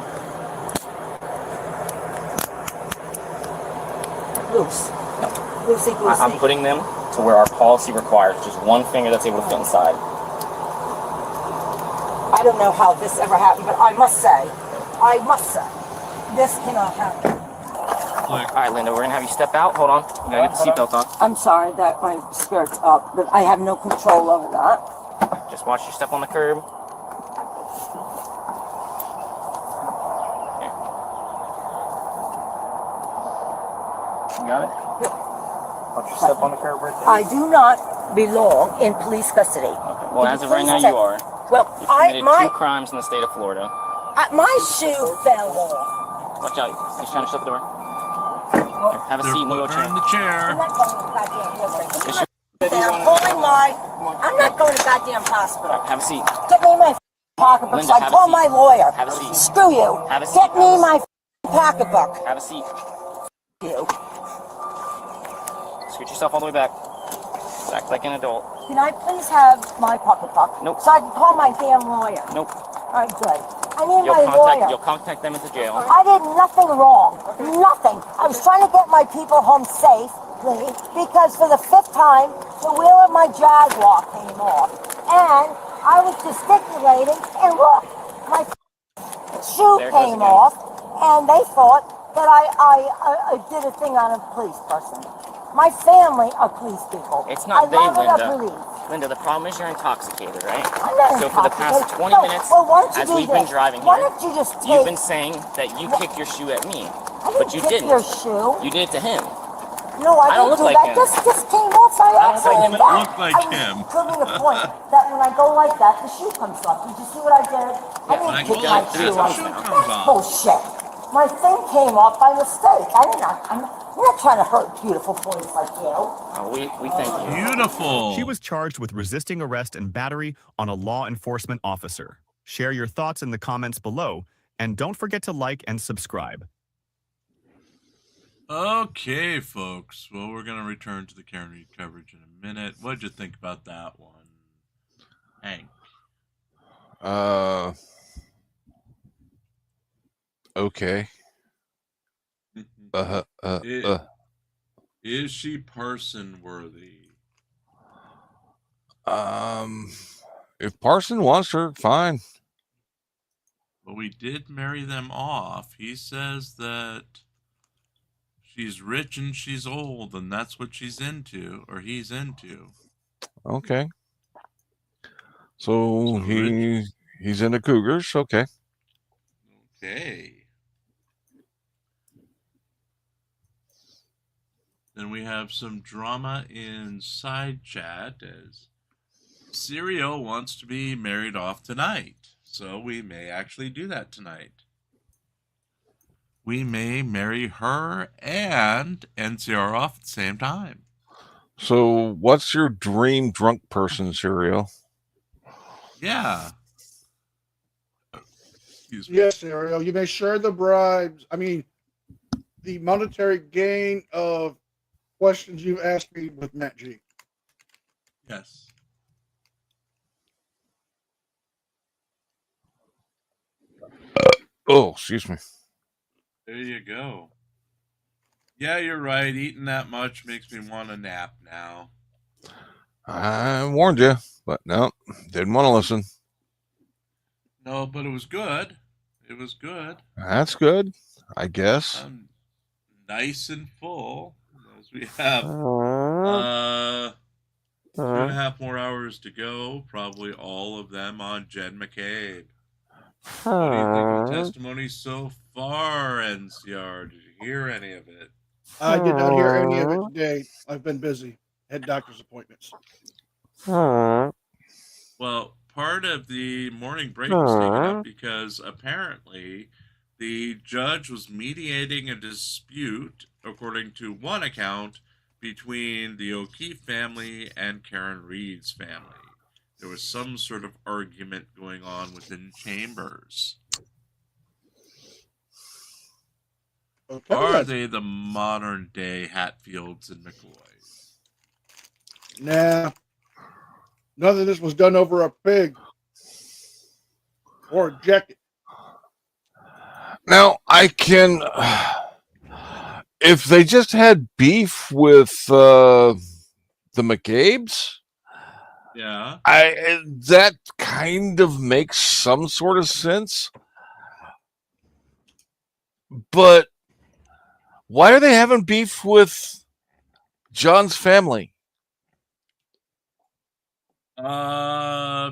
[SPEAKER 11] loose. Loosey goosey.
[SPEAKER 15] I'm putting them to where our policy requires, just one finger that's able to fit inside.
[SPEAKER 11] I don't know how this ever happened, but I must say, this cannot happen.
[SPEAKER 15] All right, Linda, we're gonna have you step out. Hold on, you gotta get the seatbelt on.
[SPEAKER 11] I'm sorry that my skirt's up, but I have no control over that.
[SPEAKER 15] Just watch your step on the curb. Here. You got it? Watch your step on the curb right there.
[SPEAKER 11] I do not belong in police custody.
[SPEAKER 15] Okay. Well, as of right now, you are.
[SPEAKER 11] Well,
[SPEAKER 15] You've committed 2 crimes in the state of Florida.
[SPEAKER 11] My shoe fell off.
[SPEAKER 15] Watch out, he's trying to shut the door. Here, have a seat in the wheelchair.
[SPEAKER 3] In the chair.
[SPEAKER 11] I'm not going to goddamn hospital. I'm not going to goddamn hospital.
[SPEAKER 15] Have a seat.
[SPEAKER 11] Get me my pocketbook
[SPEAKER 15] Linda,
[SPEAKER 11] so I
[SPEAKER 15] have a
[SPEAKER 11] call
[SPEAKER 15] seat.
[SPEAKER 11] my lawyer.
[SPEAKER 15] Have a seat.
[SPEAKER 11] Screw you.
[SPEAKER 15] Have a seat.
[SPEAKER 11] Get me my pocketbook.
[SPEAKER 15] Have a seat.
[SPEAKER 11] You.
[SPEAKER 15] Scoot yourself all the way back. Act like an adult.
[SPEAKER 11] Can I please have my pocketbook?
[SPEAKER 15] Nope.
[SPEAKER 11] So I can call my damn lawyer.
[SPEAKER 15] Nope.
[SPEAKER 11] All right, good. I need my lawyer.
[SPEAKER 15] You'll contact them at the jail.
[SPEAKER 11] I did nothing wrong. Nothing. I was trying to get my people home safely because for the 5th time, the wheel of my Jaguar came off. And I was gesticulating, and look, my shoe came off, and they thought that I did a thing on a police person. My family are police people.
[SPEAKER 15] It's not they,
[SPEAKER 11] Linda.
[SPEAKER 15] Linda. Linda, the problem is you're intoxicated, right?
[SPEAKER 11] I'm not
[SPEAKER 15] so for the past 20 minutes, as we've been driving here,
[SPEAKER 11] why don't you just take...
[SPEAKER 15] you've been saying that you kicked your shoe at me, but you didn't.
[SPEAKER 11] Your shoe.
[SPEAKER 15] You did it to him.
[SPEAKER 11] No, I
[SPEAKER 15] don't
[SPEAKER 11] didn't
[SPEAKER 15] look
[SPEAKER 11] do
[SPEAKER 15] like
[SPEAKER 11] that.
[SPEAKER 15] him.
[SPEAKER 11] This came off by accident.
[SPEAKER 3] don't look like him.
[SPEAKER 11] I was proving a point that when I go like that, the shoe comes off. Did you see what I did? I didn't kick my shoe off. That's bullshit. My thing came off by mistake. I'm not trying to hurt beautiful boys like you.
[SPEAKER 15] Oh, we thank you.
[SPEAKER 3] Beautiful.
[SPEAKER 22] She was charged with resisting arrest and battery on a law enforcement officer. Share your thoughts in the comments below, and don't forget to like and subscribe.
[SPEAKER 3] Okay, folks. Well, we're going to return to the Karen Reed coverage in a minute. What'd you think about that one, Hank?
[SPEAKER 1] Okay.
[SPEAKER 3] Is she parson worthy?
[SPEAKER 1] If Parson wants her, fine.
[SPEAKER 3] Well, we did marry them off. He says that she's rich and she's old, and that's what she's into, or he's into.
[SPEAKER 1] Okay. So he's into cougars. Okay.
[SPEAKER 3] Okay. Then we have some drama in side chat as Serial wants to be married off tonight. So we may actually do that tonight. We may marry her and NCR off at the same time.
[SPEAKER 1] So what's your dream drunk person, Serial?
[SPEAKER 3] Yeah.
[SPEAKER 21] Yes, Ariel. You may share the bribes. I mean, the monetary gain of questions you've asked me with Matt G.
[SPEAKER 3] Yes.
[SPEAKER 1] Oh, excuse me.
[SPEAKER 3] There you go. Yeah, you're right. Eating that much makes me want a nap now.
[SPEAKER 1] I warned you, but no, didn't want to listen.
[SPEAKER 3] No, but it was good. It was good.
[SPEAKER 1] That's good, I guess.
[SPEAKER 3] I'm nice and full. As we have 2.5 more hours to go. Probably all of them on Jen McCabe. What do you think of the testimony so far, NCR? Did you hear any of it?
[SPEAKER 21] I did not hear any of it today. I've been busy. Had doctor's appointments.
[SPEAKER 3] Well, part of the morning break was taken up because apparently the judge was mediating a dispute, according to one account, between the O'Keefe family and Karen Reed's family. There was some sort of argument going on within chambers.
[SPEAKER 21] Okay.
[SPEAKER 3] Are they the modern day Hatfields and McCoys?
[SPEAKER 21] Nah. None of this was done over a pig or a jacket.
[SPEAKER 1] Now, I can... if they just had beef with the McCabe's,
[SPEAKER 3] Yeah.
[SPEAKER 1] That kind of makes some sort of sense. But why are they having beef with John's family?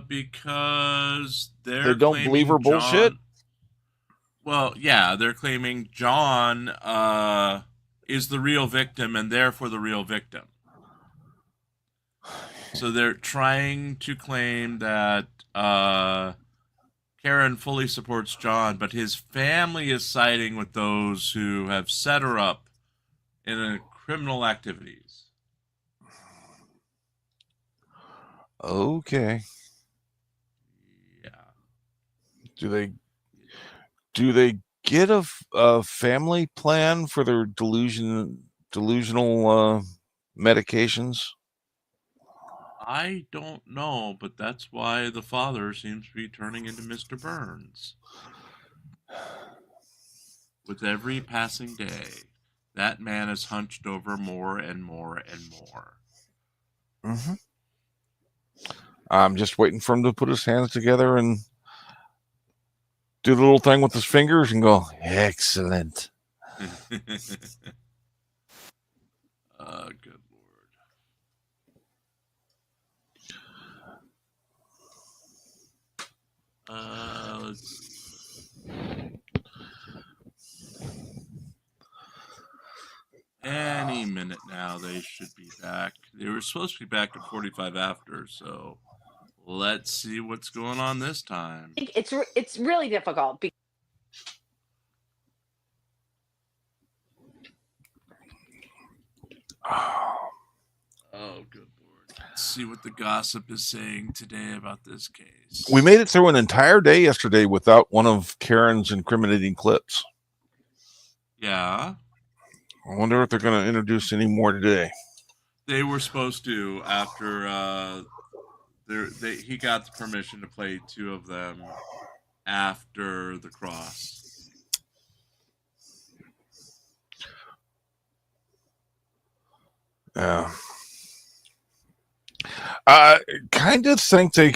[SPEAKER 3] Because
[SPEAKER 1] they don't believe her bullshit.
[SPEAKER 3] Well, yeah, they're claiming John is the real victim and therefore the real victim. So they're trying to claim that Karen fully supports John, but his family is siding with those who have set her up in criminal activities.
[SPEAKER 1] Okay.
[SPEAKER 3] Yeah.
[SPEAKER 1] Do they get a family plan for their delusional medications?
[SPEAKER 3] I don't know, but that's why the father seems to be turning into Mr. Burns. With every passing day, that man is hunched over more and more and more.
[SPEAKER 1] Mm-hmm. I'm just waiting for him to put his hands together and do the little thing with his fingers and go, excellent.
[SPEAKER 3] Good Lord. Let's see. Any minute now, they should be back. They were supposed to be back at 45 after, so let's see what's going on this time.
[SPEAKER 10] It's really difficult.
[SPEAKER 3] Oh, good Lord. Let's see what the gossip is saying today about this case.
[SPEAKER 1] We made it through an entire day yesterday without one of Karen's incriminating clips.
[SPEAKER 3] Yeah.
[SPEAKER 1] I wonder if they're going to introduce any more today.
[SPEAKER 3] They were supposed to after he got the permission to play two of them after the cross.
[SPEAKER 1] Yeah. I kind of think they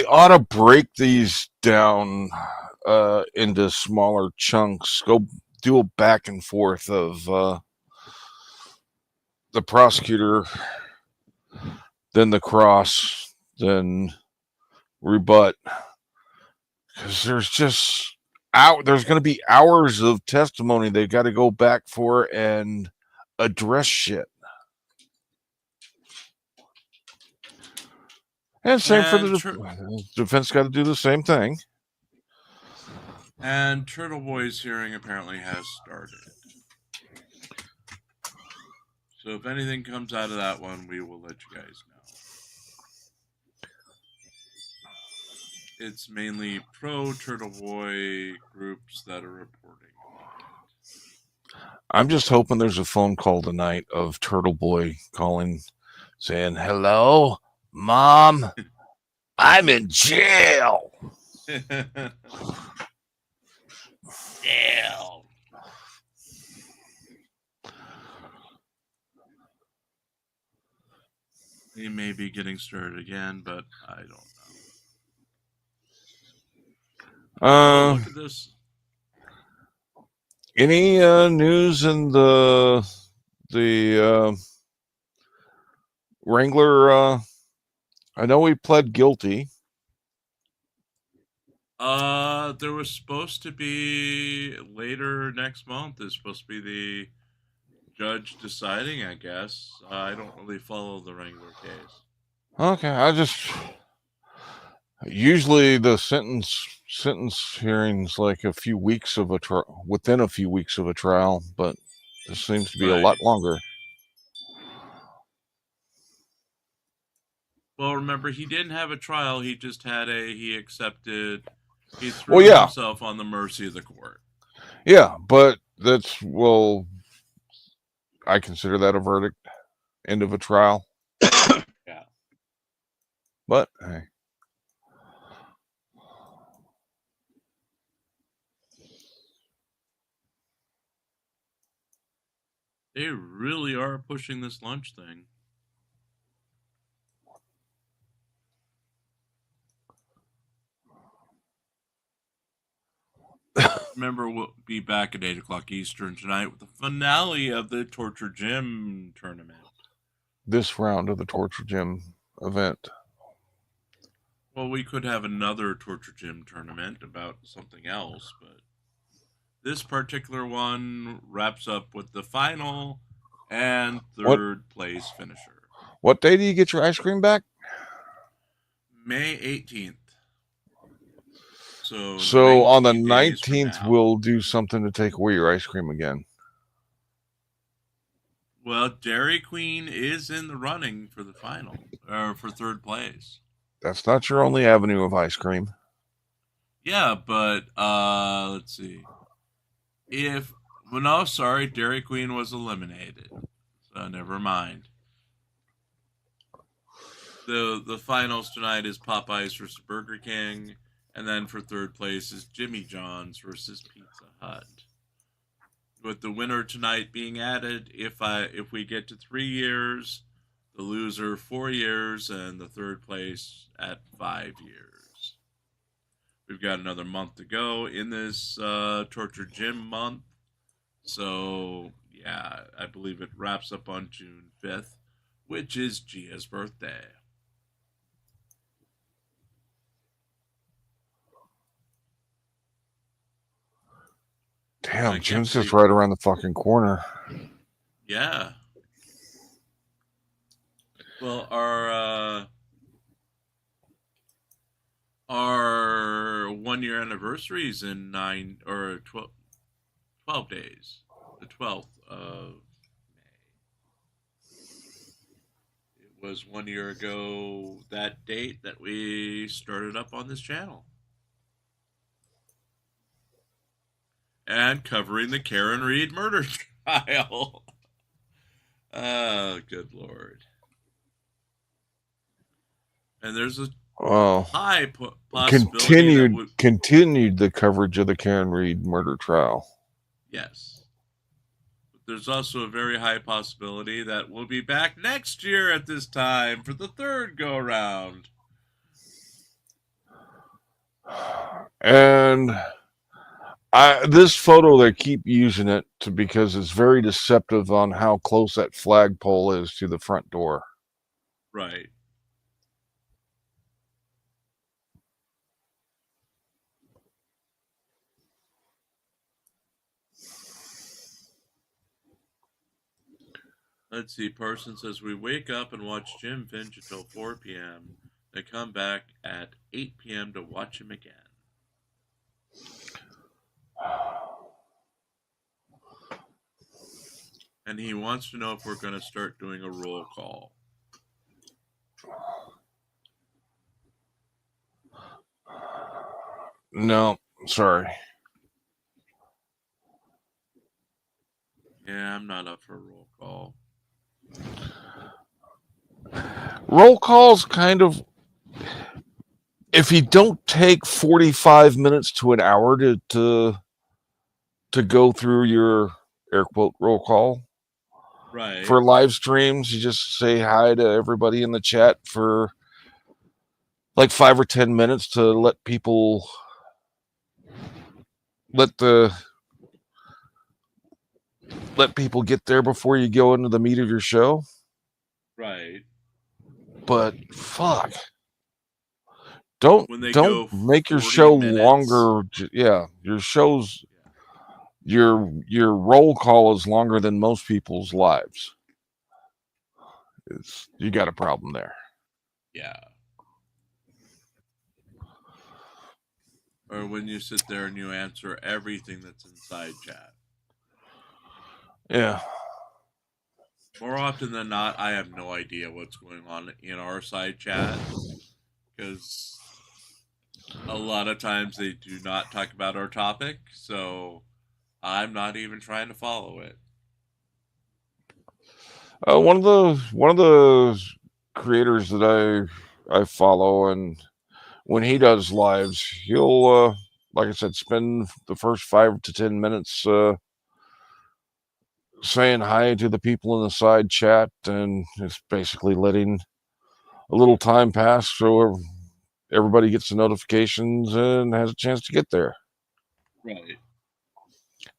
[SPEAKER 1] ought to break these down into smaller chunks. Go do a back and forth of the prosecutor, then the cross, then rebut. Because there's going to be hours of testimony they've got to go back for and address shit. And same for the defense got to do the same thing.
[SPEAKER 3] And Turtle Boy's hearing apparently has started. So if anything comes out of that one, we will let you guys know. It's mainly pro-Turtle Boy groups that are reporting.
[SPEAKER 1] I'm just hoping there's a phone call tonight of Turtle Boy calling, saying, hello, Mom, I'm in jail.
[SPEAKER 3] Jail. He may be getting started again, but I don't know. Look at this.
[SPEAKER 1] Any news in the Wrangler? I know he pled guilty.
[SPEAKER 3] There was supposed to be later next month. Is supposed to be the judge deciding, I guess. I don't really follow the Wrangler case.
[SPEAKER 1] Okay, usually the sentence hearings like a few weeks of within a few weeks of a trial, but this seems to be a lot longer.
[SPEAKER 3] Well, remember, he didn't have a trial. He just had he threw himself on the mercy of the court.
[SPEAKER 1] Yeah, but I consider that a verdict, end of a trial.
[SPEAKER 3] Yeah.
[SPEAKER 1] But, hey.
[SPEAKER 3] They really are pushing this lunch thing. Remember, we'll be back at 8 o'clock Eastern tonight with the finale of the Torture Gym tournament.
[SPEAKER 1] This round of the Torture Gym event.
[SPEAKER 3] Well, we could have another Torture Gym tournament about something else, but this particular one wraps up with the final and third place finisher.
[SPEAKER 1] What day do you get your ice cream back?
[SPEAKER 3] May 18th.
[SPEAKER 1] So on the 19th, we'll do something to take away your ice cream again.
[SPEAKER 3] Well, Dairy Queen is in the running for the final, or for third place.
[SPEAKER 1] That's not your only avenue of ice cream.
[SPEAKER 3] Yeah, but let's see. No, sorry, Dairy Queen was eliminated. So never mind. The finals tonight is Popeyes versus Burger King, and then for third place is Jimmy John's versus Pizza Hut. With the winner tonight being added, if we get to 3 years, the loser 4 years, and the third place at 5 years. We've got another month to go in this Torture Gym month. So, yeah, I believe it wraps up on June 5th, which is Gia's birthday.
[SPEAKER 1] Damn, June's just right around the fucking corner.
[SPEAKER 3] Yeah. Well, our 1 year anniversary is in 12 days. The 12th of May. It was 1 year ago that date that we started up on this channel. And covering the Karen Reed murder trial. Oh, good Lord. And there's a high possibility
[SPEAKER 1] continued the coverage of the Karen Reed murder trial.
[SPEAKER 3] Yes. But there's also a very high possibility that we'll be back next year at this time for the third go-around.
[SPEAKER 1] And this photo, they keep using it because it's very deceptive on how close that flagpole is to the front door.
[SPEAKER 3] Right. Let's see. Parson says we wake up and watch Jim Finch until 4 p.m. They come back at 8 p.m. to watch him again. And he wants to know if we're going to start doing a roll call.
[SPEAKER 1] No, sorry.
[SPEAKER 3] Yeah, I'm not up for a roll call.
[SPEAKER 1] Roll calls kind of, if you don't take 45 minutes to an hour to go through your air quote roll call.
[SPEAKER 3] Right.
[SPEAKER 1] For live streams, you just say hi to everybody in the chat for like 5 or 10 minutes to let people let people get there before you go into the meat of your show.
[SPEAKER 3] Right.
[SPEAKER 1] But fuck. Don't make your show longer. Yeah, your show's your roll call is longer than most people's lives. You got a problem there.
[SPEAKER 3] Yeah. Or when you sit there and you answer everything that's inside chat.
[SPEAKER 1] Yeah.
[SPEAKER 3] More often than not, I have no idea what's going on in our side chat because a lot of times they do not talk about our topic, so I'm not even trying to follow it.
[SPEAKER 1] One of the creators that I follow, and when he does lives, he'll like I said, spend the first 5 to 10 minutes saying hi to the people in the side chat, and it's basically letting a little time pass so everybody gets the notifications and has a chance to get there.
[SPEAKER 3] Right.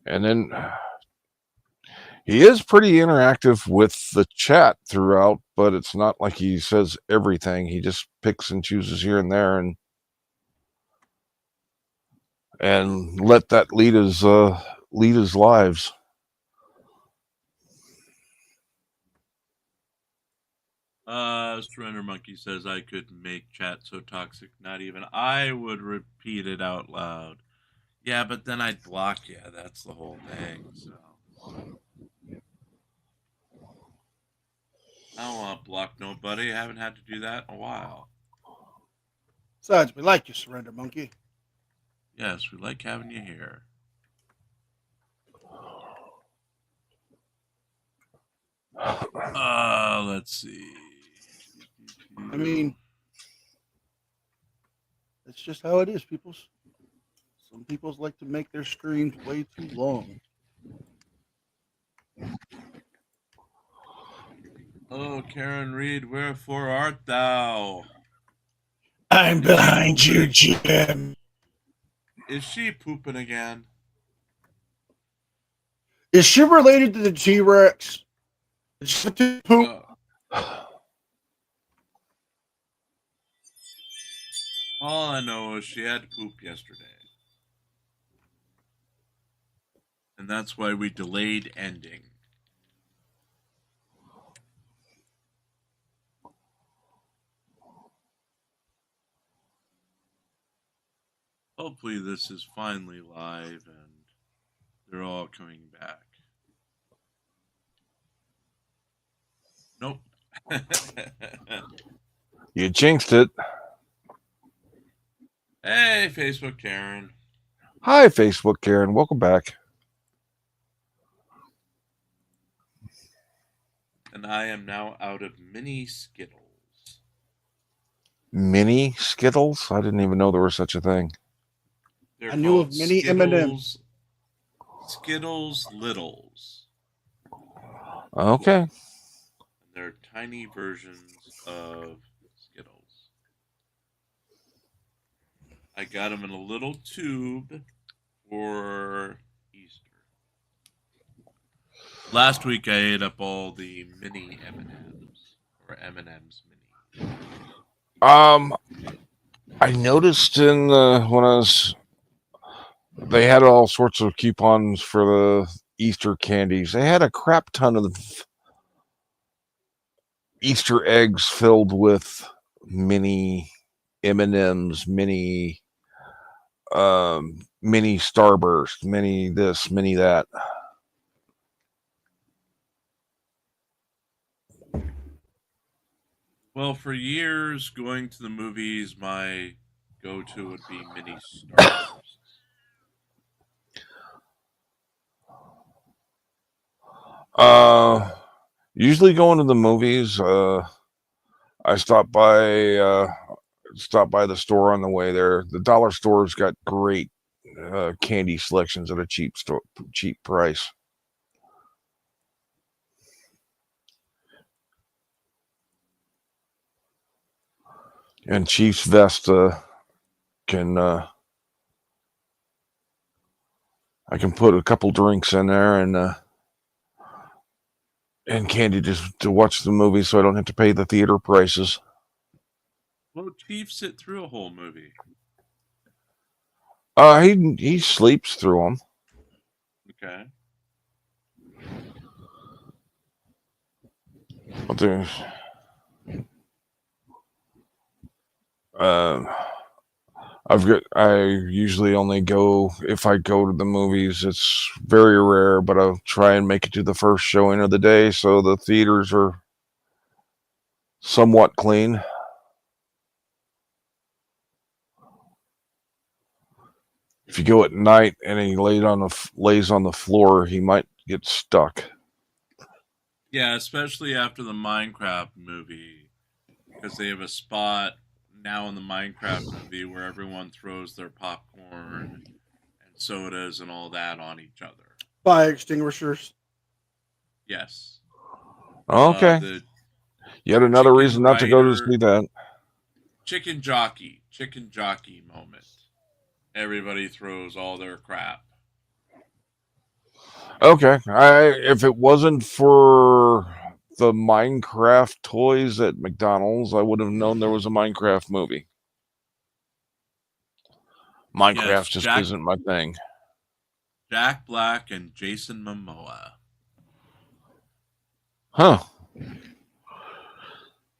[SPEAKER 1] And then he is pretty interactive with the chat throughout, but it's not like he says everything. He just picks and chooses here and there, and let that lead his lives.
[SPEAKER 3] Surrender Monkey says I could make chat so toxic, not even I would repeat it out loud. Yeah, but then I'd block you. That's the whole thing. So I don't want to block nobody. I haven't had to do that in a while.
[SPEAKER 21] Besides, we like you, Surrender Monkey.
[SPEAKER 3] Yes, we like having you here. Let's see.
[SPEAKER 21] I mean, it's just how it is, peoples. Some peoples like to make their streams way too long.
[SPEAKER 3] Oh, Karen Reed, wherefore art thou?
[SPEAKER 21] I'm behind you, Jim.
[SPEAKER 3] Is she pooping again?
[SPEAKER 21] Is she related to the T-Rex? Is she poop?
[SPEAKER 3] All I know is she had to poop yesterday. And that's why we delayed ending. Hopefully this is finally live and they're all coming back. Nope.
[SPEAKER 1] You jinxed it.
[SPEAKER 3] Hey, Facebook Karen.
[SPEAKER 1] Hi, Facebook Karen. Welcome back.
[SPEAKER 3] And I am now out of mini Skittles.
[SPEAKER 1] Mini Skittles? I didn't even know there was such a thing.
[SPEAKER 3] They're
[SPEAKER 21] I knew of mini M&Ms.
[SPEAKER 3] Skittles Littles.
[SPEAKER 1] Okay.
[SPEAKER 3] And they're tiny versions of Skittles. I got them in a little tube for Easter. Last week I ate up all the mini M&Ms, or M&Ms mini.
[SPEAKER 1] I noticed in when they had all sorts of coupons for the Easter candies. They had a crap ton of Easter eggs filled with mini M&Ms, mini Starburst, mini this, mini that.
[SPEAKER 3] Well, for years, going to the movies, my go-to would be mini Starbursts.
[SPEAKER 1] Usually going to the movies, I stop by the store on the way there. The dollar store's got great candy selections at a cheap price. And Chiefs Vesta can I can put a couple drinks in there and candy just to watch the movie, so I don't have to pay the theater prices.
[SPEAKER 3] Well, Chief sit through a whole movie.
[SPEAKER 1] He sleeps through them.
[SPEAKER 3] Okay.
[SPEAKER 1] But there's I usually only go, if I go to the movies, it's very rare, but I'll try and make it to the first showing of the day so the theaters are somewhat clean. If you go at night and he lays on the floor, he might get stuck.
[SPEAKER 3] Yeah, especially after the Minecraft movie, because they have a spot now in the Minecraft movie where everyone throws their popcorn and sodas and all that on each other.
[SPEAKER 21] Fire extinguishers.
[SPEAKER 3] Yes.
[SPEAKER 1] Okay.
[SPEAKER 3] The
[SPEAKER 1] Yet another
[SPEAKER 3] chicken
[SPEAKER 1] reason not to go to
[SPEAKER 3] rider-
[SPEAKER 1] see that.
[SPEAKER 3] chicken jockey moment. Everybody throws all their crap.
[SPEAKER 1] Okay. If it wasn't for the Minecraft toys at McDonald's, I would have known there was a Minecraft movie. Minecraft
[SPEAKER 3] Yes,
[SPEAKER 1] just
[SPEAKER 3] Jack-
[SPEAKER 1] isn't my thing.
[SPEAKER 3] Jack Black and Jason Momoa.
[SPEAKER 1] Huh.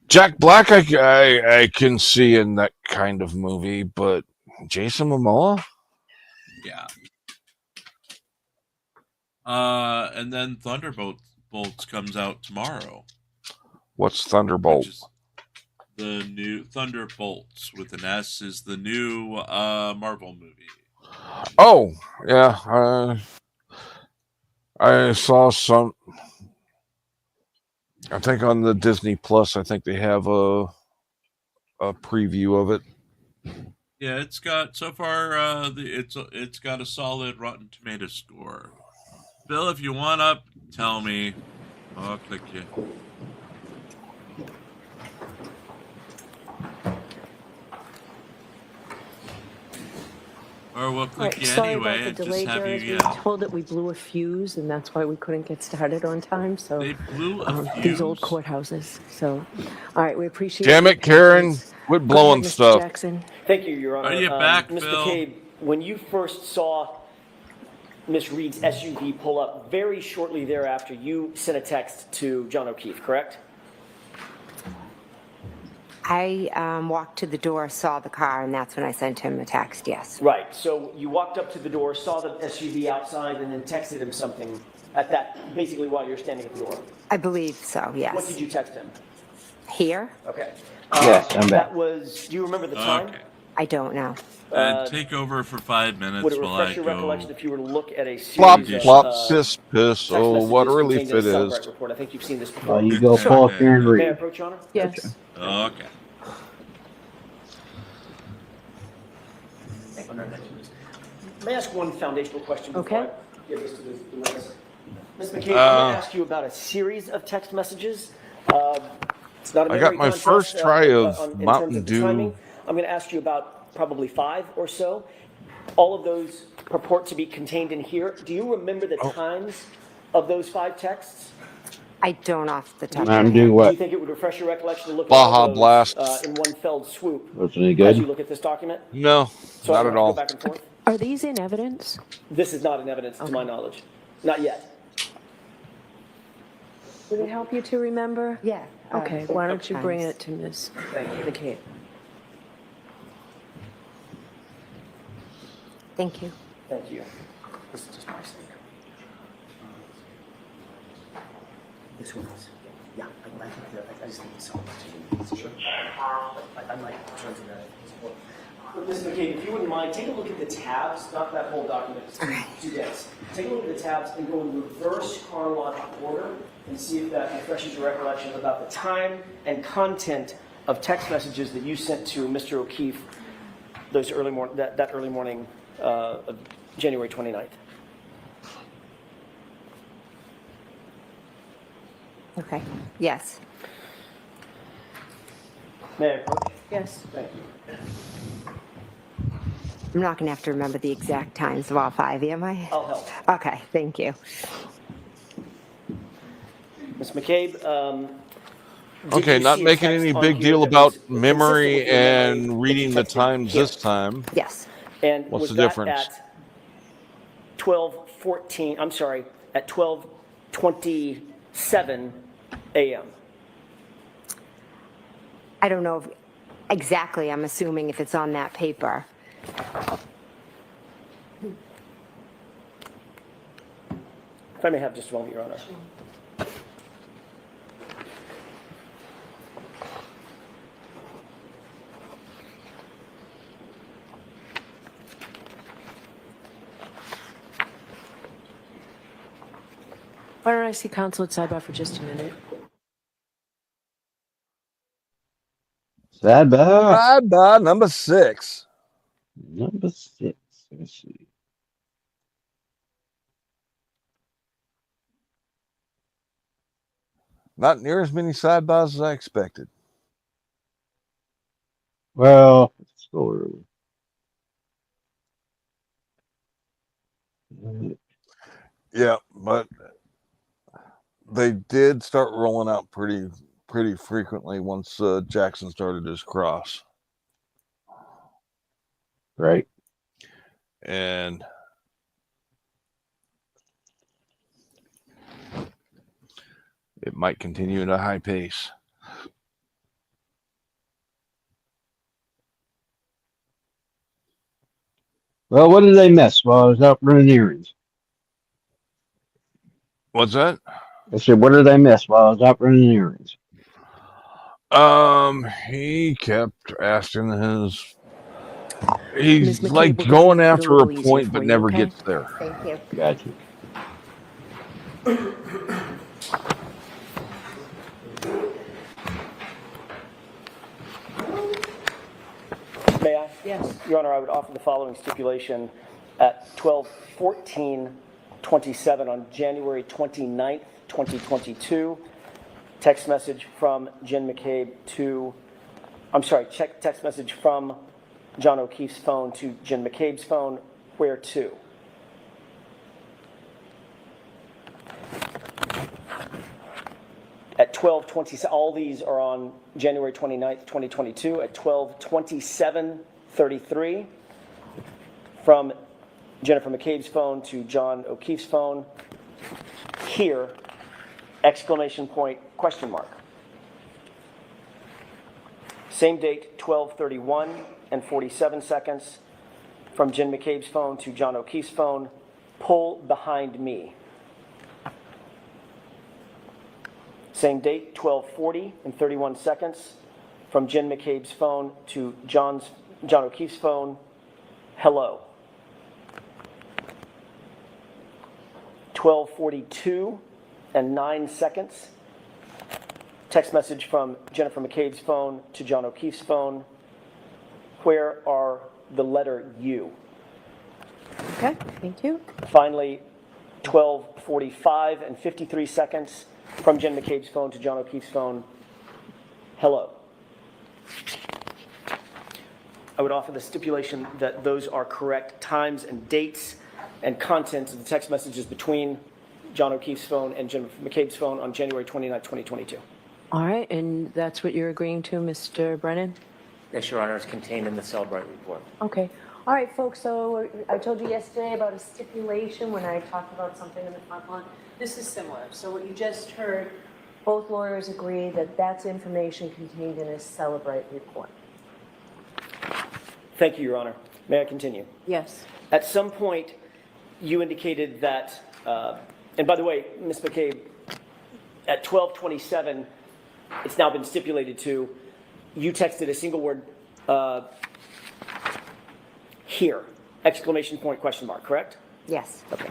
[SPEAKER 1] Jack Black, I can see in that kind of movie, but Jason Momoa?
[SPEAKER 3] Yeah. And then Thunderbolts comes out tomorrow.
[SPEAKER 1] What's Thunderbolt?
[SPEAKER 3] Which is the new Thunderbolts with an S is the new Marvel movie.
[SPEAKER 1] Oh, yeah. I saw some. I think on the Disney Plus, I think they have a preview of it.
[SPEAKER 3] Yeah, it's got so far. It's got a solid Rotten Tomatoes score. Bill, if you want up, tell me. I'll click you. Or we'll click
[SPEAKER 6] Right,
[SPEAKER 3] you
[SPEAKER 6] sorry
[SPEAKER 3] anyway
[SPEAKER 6] about
[SPEAKER 3] and
[SPEAKER 6] the
[SPEAKER 3] just
[SPEAKER 6] delay,
[SPEAKER 3] have
[SPEAKER 6] Jared.
[SPEAKER 3] you.
[SPEAKER 6] We were told that we blew a fuse, and that's why we couldn't get started on time. So
[SPEAKER 3] They blew a
[SPEAKER 6] these old
[SPEAKER 3] fuse?
[SPEAKER 6] courthouses. So, all right, we appreciate.
[SPEAKER 1] Damn
[SPEAKER 6] your
[SPEAKER 1] it, Karen!
[SPEAKER 6] patience.
[SPEAKER 1] Quit
[SPEAKER 6] Go
[SPEAKER 1] blowing
[SPEAKER 6] ahead, Mr.
[SPEAKER 1] stuff.
[SPEAKER 6] Jackson.
[SPEAKER 7] Thank you, Your Honor.
[SPEAKER 3] Are you back,
[SPEAKER 7] Ms.
[SPEAKER 3] Bill?
[SPEAKER 7] McCabe, when you first saw Ms. Reed's SUV pull up, very shortly thereafter, you sent a text to John O'Keefe, correct?
[SPEAKER 9] I walked to the door, saw the car, and that's when I sent him a text, yes.
[SPEAKER 7] Right. So you walked up to the door, saw the SUV outside, and then texted him something at that, basically while you're standing at the door.
[SPEAKER 9] I believe so, yes.
[SPEAKER 7] What did you text him?
[SPEAKER 9] Here?
[SPEAKER 7] Okay.
[SPEAKER 13] Yes, I'm back.
[SPEAKER 7] That was, do you remember the time?
[SPEAKER 3] Okay.
[SPEAKER 9] I don't know.
[SPEAKER 3] And take over for 5 minutes
[SPEAKER 7] Would it
[SPEAKER 3] while I
[SPEAKER 7] refresh your
[SPEAKER 3] go.
[SPEAKER 7] recollection if you were to look at a series
[SPEAKER 1] Plop,
[SPEAKER 7] of
[SPEAKER 1] plop, sis, piss.
[SPEAKER 7] text
[SPEAKER 1] Oh, what a
[SPEAKER 7] messages
[SPEAKER 1] relief
[SPEAKER 7] contained in
[SPEAKER 1] it
[SPEAKER 7] a
[SPEAKER 1] is.
[SPEAKER 7] Cellbrite report? I think you've seen this before.
[SPEAKER 3] Well, you go full Karen Reed.
[SPEAKER 7] May I approach, Your Honor?
[SPEAKER 6] Yes.
[SPEAKER 3] Okay.
[SPEAKER 7] May I ask one foundational question before I give this to the witness? Ms. McCabe, I'm going to ask you about a series of text messages. It's not a
[SPEAKER 1] I got
[SPEAKER 7] memory
[SPEAKER 1] my
[SPEAKER 7] contest,
[SPEAKER 1] first try of
[SPEAKER 7] in terms
[SPEAKER 1] Mountain
[SPEAKER 7] of the
[SPEAKER 1] Dew.
[SPEAKER 7] timing. I'm going to ask you about probably 5 or so. All of those purport to be contained in here. Do you remember the times of those 5 texts?
[SPEAKER 9] I don't off the top of
[SPEAKER 13] Mountain
[SPEAKER 9] my head.
[SPEAKER 13] Dew what?
[SPEAKER 7] Do you think it would refresh your recollection to look
[SPEAKER 1] Baja
[SPEAKER 7] at all those
[SPEAKER 1] Blast.
[SPEAKER 7] in one felled swoop
[SPEAKER 13] Was it any
[SPEAKER 7] as
[SPEAKER 13] good?
[SPEAKER 7] you look at this document?
[SPEAKER 1] No,
[SPEAKER 7] So I
[SPEAKER 1] not
[SPEAKER 7] don't
[SPEAKER 1] at
[SPEAKER 7] have to go
[SPEAKER 1] all.
[SPEAKER 7] back and forth?
[SPEAKER 6] Are these in evidence?
[SPEAKER 7] This is not in evidence to my knowledge. Not yet.
[SPEAKER 6] Would it help you to remember?
[SPEAKER 9] Yeah.
[SPEAKER 6] Okay, why don't you bring
[SPEAKER 9] times.
[SPEAKER 6] it to Ms.
[SPEAKER 7] Thank you.
[SPEAKER 6] McCabe?
[SPEAKER 9] Thank you.
[SPEAKER 7] Thank you. This is just my sake. This one is. Yeah, I just think it's so. Sure. I might turn to that. But Ms. McCabe, if you wouldn't mind, take a look at the tabs, not that whole document, it's too dense. Take a look at the tabs and go in reverse chronological order and see if that refreshes your recollection about the time and content of text messages that you sent to Mr. O'Keefe those early that early morning of January 29th.
[SPEAKER 9] Okay. Yes.
[SPEAKER 7] May I approach?
[SPEAKER 6] Yes.
[SPEAKER 7] Thank you.
[SPEAKER 9] I'm not going to have to remember the exact times of all 5, am I?
[SPEAKER 7] I'll help.
[SPEAKER 9] Okay, thank you.
[SPEAKER 7] Ms. McCabe, did
[SPEAKER 1] Okay,
[SPEAKER 7] you
[SPEAKER 1] not
[SPEAKER 7] see a
[SPEAKER 1] making
[SPEAKER 7] text
[SPEAKER 1] any
[SPEAKER 7] on
[SPEAKER 1] big
[SPEAKER 7] here
[SPEAKER 1] deal
[SPEAKER 7] that
[SPEAKER 1] about
[SPEAKER 7] was consistent
[SPEAKER 1] memory
[SPEAKER 7] with your memory
[SPEAKER 1] and
[SPEAKER 7] that
[SPEAKER 1] reading
[SPEAKER 7] you
[SPEAKER 1] the
[SPEAKER 7] texted
[SPEAKER 1] times
[SPEAKER 7] him?
[SPEAKER 1] this time.
[SPEAKER 9] Yes.
[SPEAKER 7] And
[SPEAKER 1] What's
[SPEAKER 7] was
[SPEAKER 1] the
[SPEAKER 7] that
[SPEAKER 1] difference?
[SPEAKER 7] at 12:14? I'm sorry, at 12:27 a.m.
[SPEAKER 9] I don't know if exactly, I'm assuming if it's on that paper.
[SPEAKER 7] If I may have just a moment, Your Honor.
[SPEAKER 6] Why don't I see counsel at sidebar for just a minute?
[SPEAKER 13] Sidebar.
[SPEAKER 1] Sidebar number 6.
[SPEAKER 13] Number 6. Let's see.
[SPEAKER 1] Not near as many sidebars as I expected.
[SPEAKER 2] Well, it's still early.
[SPEAKER 1] Yeah, but they did start rolling out pretty frequently once Jackson started his cross.
[SPEAKER 2] Right.
[SPEAKER 1] And it might continue at a high pace.
[SPEAKER 2] Well, what did they miss while I was out running errands?
[SPEAKER 1] What's that?
[SPEAKER 2] I said, what did I miss while I was out running errands?
[SPEAKER 1] He kept asking his. He's like going after a point, but never gets there.
[SPEAKER 9] Thank you.
[SPEAKER 2] Gotcha.
[SPEAKER 7] May I? Yes. Your Honor, I would offer the following stipulation at 12/14/27 on January 29th, 2022. Text message from Jen McCabe to, text message from John O'Keefe's phone to Jen McCabe's phone, where to? At 12:27, all these are on January 29th, 2022, at 12:27:33 from Jennifer McCabe's phone to John O'Keefe's phone. Here, exclamation point, question mark. Same date, 12:31:47 from Jen McCabe's phone to John O'Keefe's phone. Pull behind me. Same date, 12:40:31 from Jen McCabe's phone to John O'Keefe's phone. Hello. 12:42:09. Text message from Jennifer McCabe's phone to John O'Keefe's phone. Where are the letter U?
[SPEAKER 6] Okay, thank you.
[SPEAKER 7] Finally, 12:45:53 from Jen McCabe's phone to John O'Keefe's phone. Hello. I would offer the stipulation that those are correct times and dates and contents of the text messages between John O'Keefe's phone and Jen McCabe's phone on January 29, 2022.
[SPEAKER 6] All right, and that's what you're agreeing to, Mr. Brennan?
[SPEAKER 5] Yes, Your Honor, it's contained in the Cellbrite report.
[SPEAKER 6] Okay. All right, folks, so I told you yesterday about a stipulation when I talked about something in the front lawn. This is similar. So what you just heard, both lawyers agree that that's information contained in a Cellbrite report.
[SPEAKER 7] Thank you, Your Honor. May I continue?
[SPEAKER 6] Yes.
[SPEAKER 7] At some point, you indicated that, and by the way, Ms. McCabe, at 12:27, it's now been stipulated to, you texted a single word, here, exclamation point, question mark, correct?
[SPEAKER 9] Yes.
[SPEAKER 7] Okay.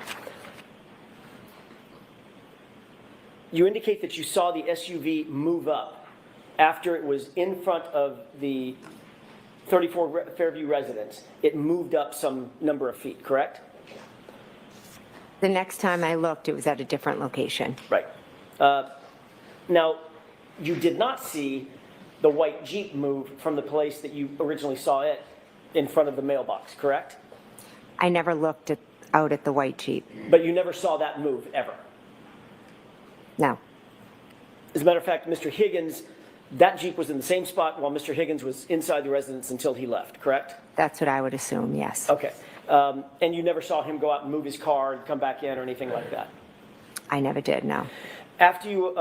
[SPEAKER 7] You indicate that you saw the SUV move up after it was in front of the 34 Fairview residence. It moved up some number of feet, correct?
[SPEAKER 9] The next time I looked, it was at a different location.
[SPEAKER 7] Right. Now, you did not see the white Jeep move from the place that you originally saw it in front of the mailbox, correct?
[SPEAKER 9] I never looked out at the white Jeep.
[SPEAKER 7] But you never saw that move, ever?
[SPEAKER 9] No.
[SPEAKER 7] As a matter of fact, Mr. Higgins, that Jeep was in the same spot while Mr. Higgins was inside the residence until he left, correct?
[SPEAKER 9] That's what I would assume, yes.
[SPEAKER 7] Okay. And you never saw him go out and move his car and come back in or anything like that?
[SPEAKER 9] I never did, no.
[SPEAKER 7] After you,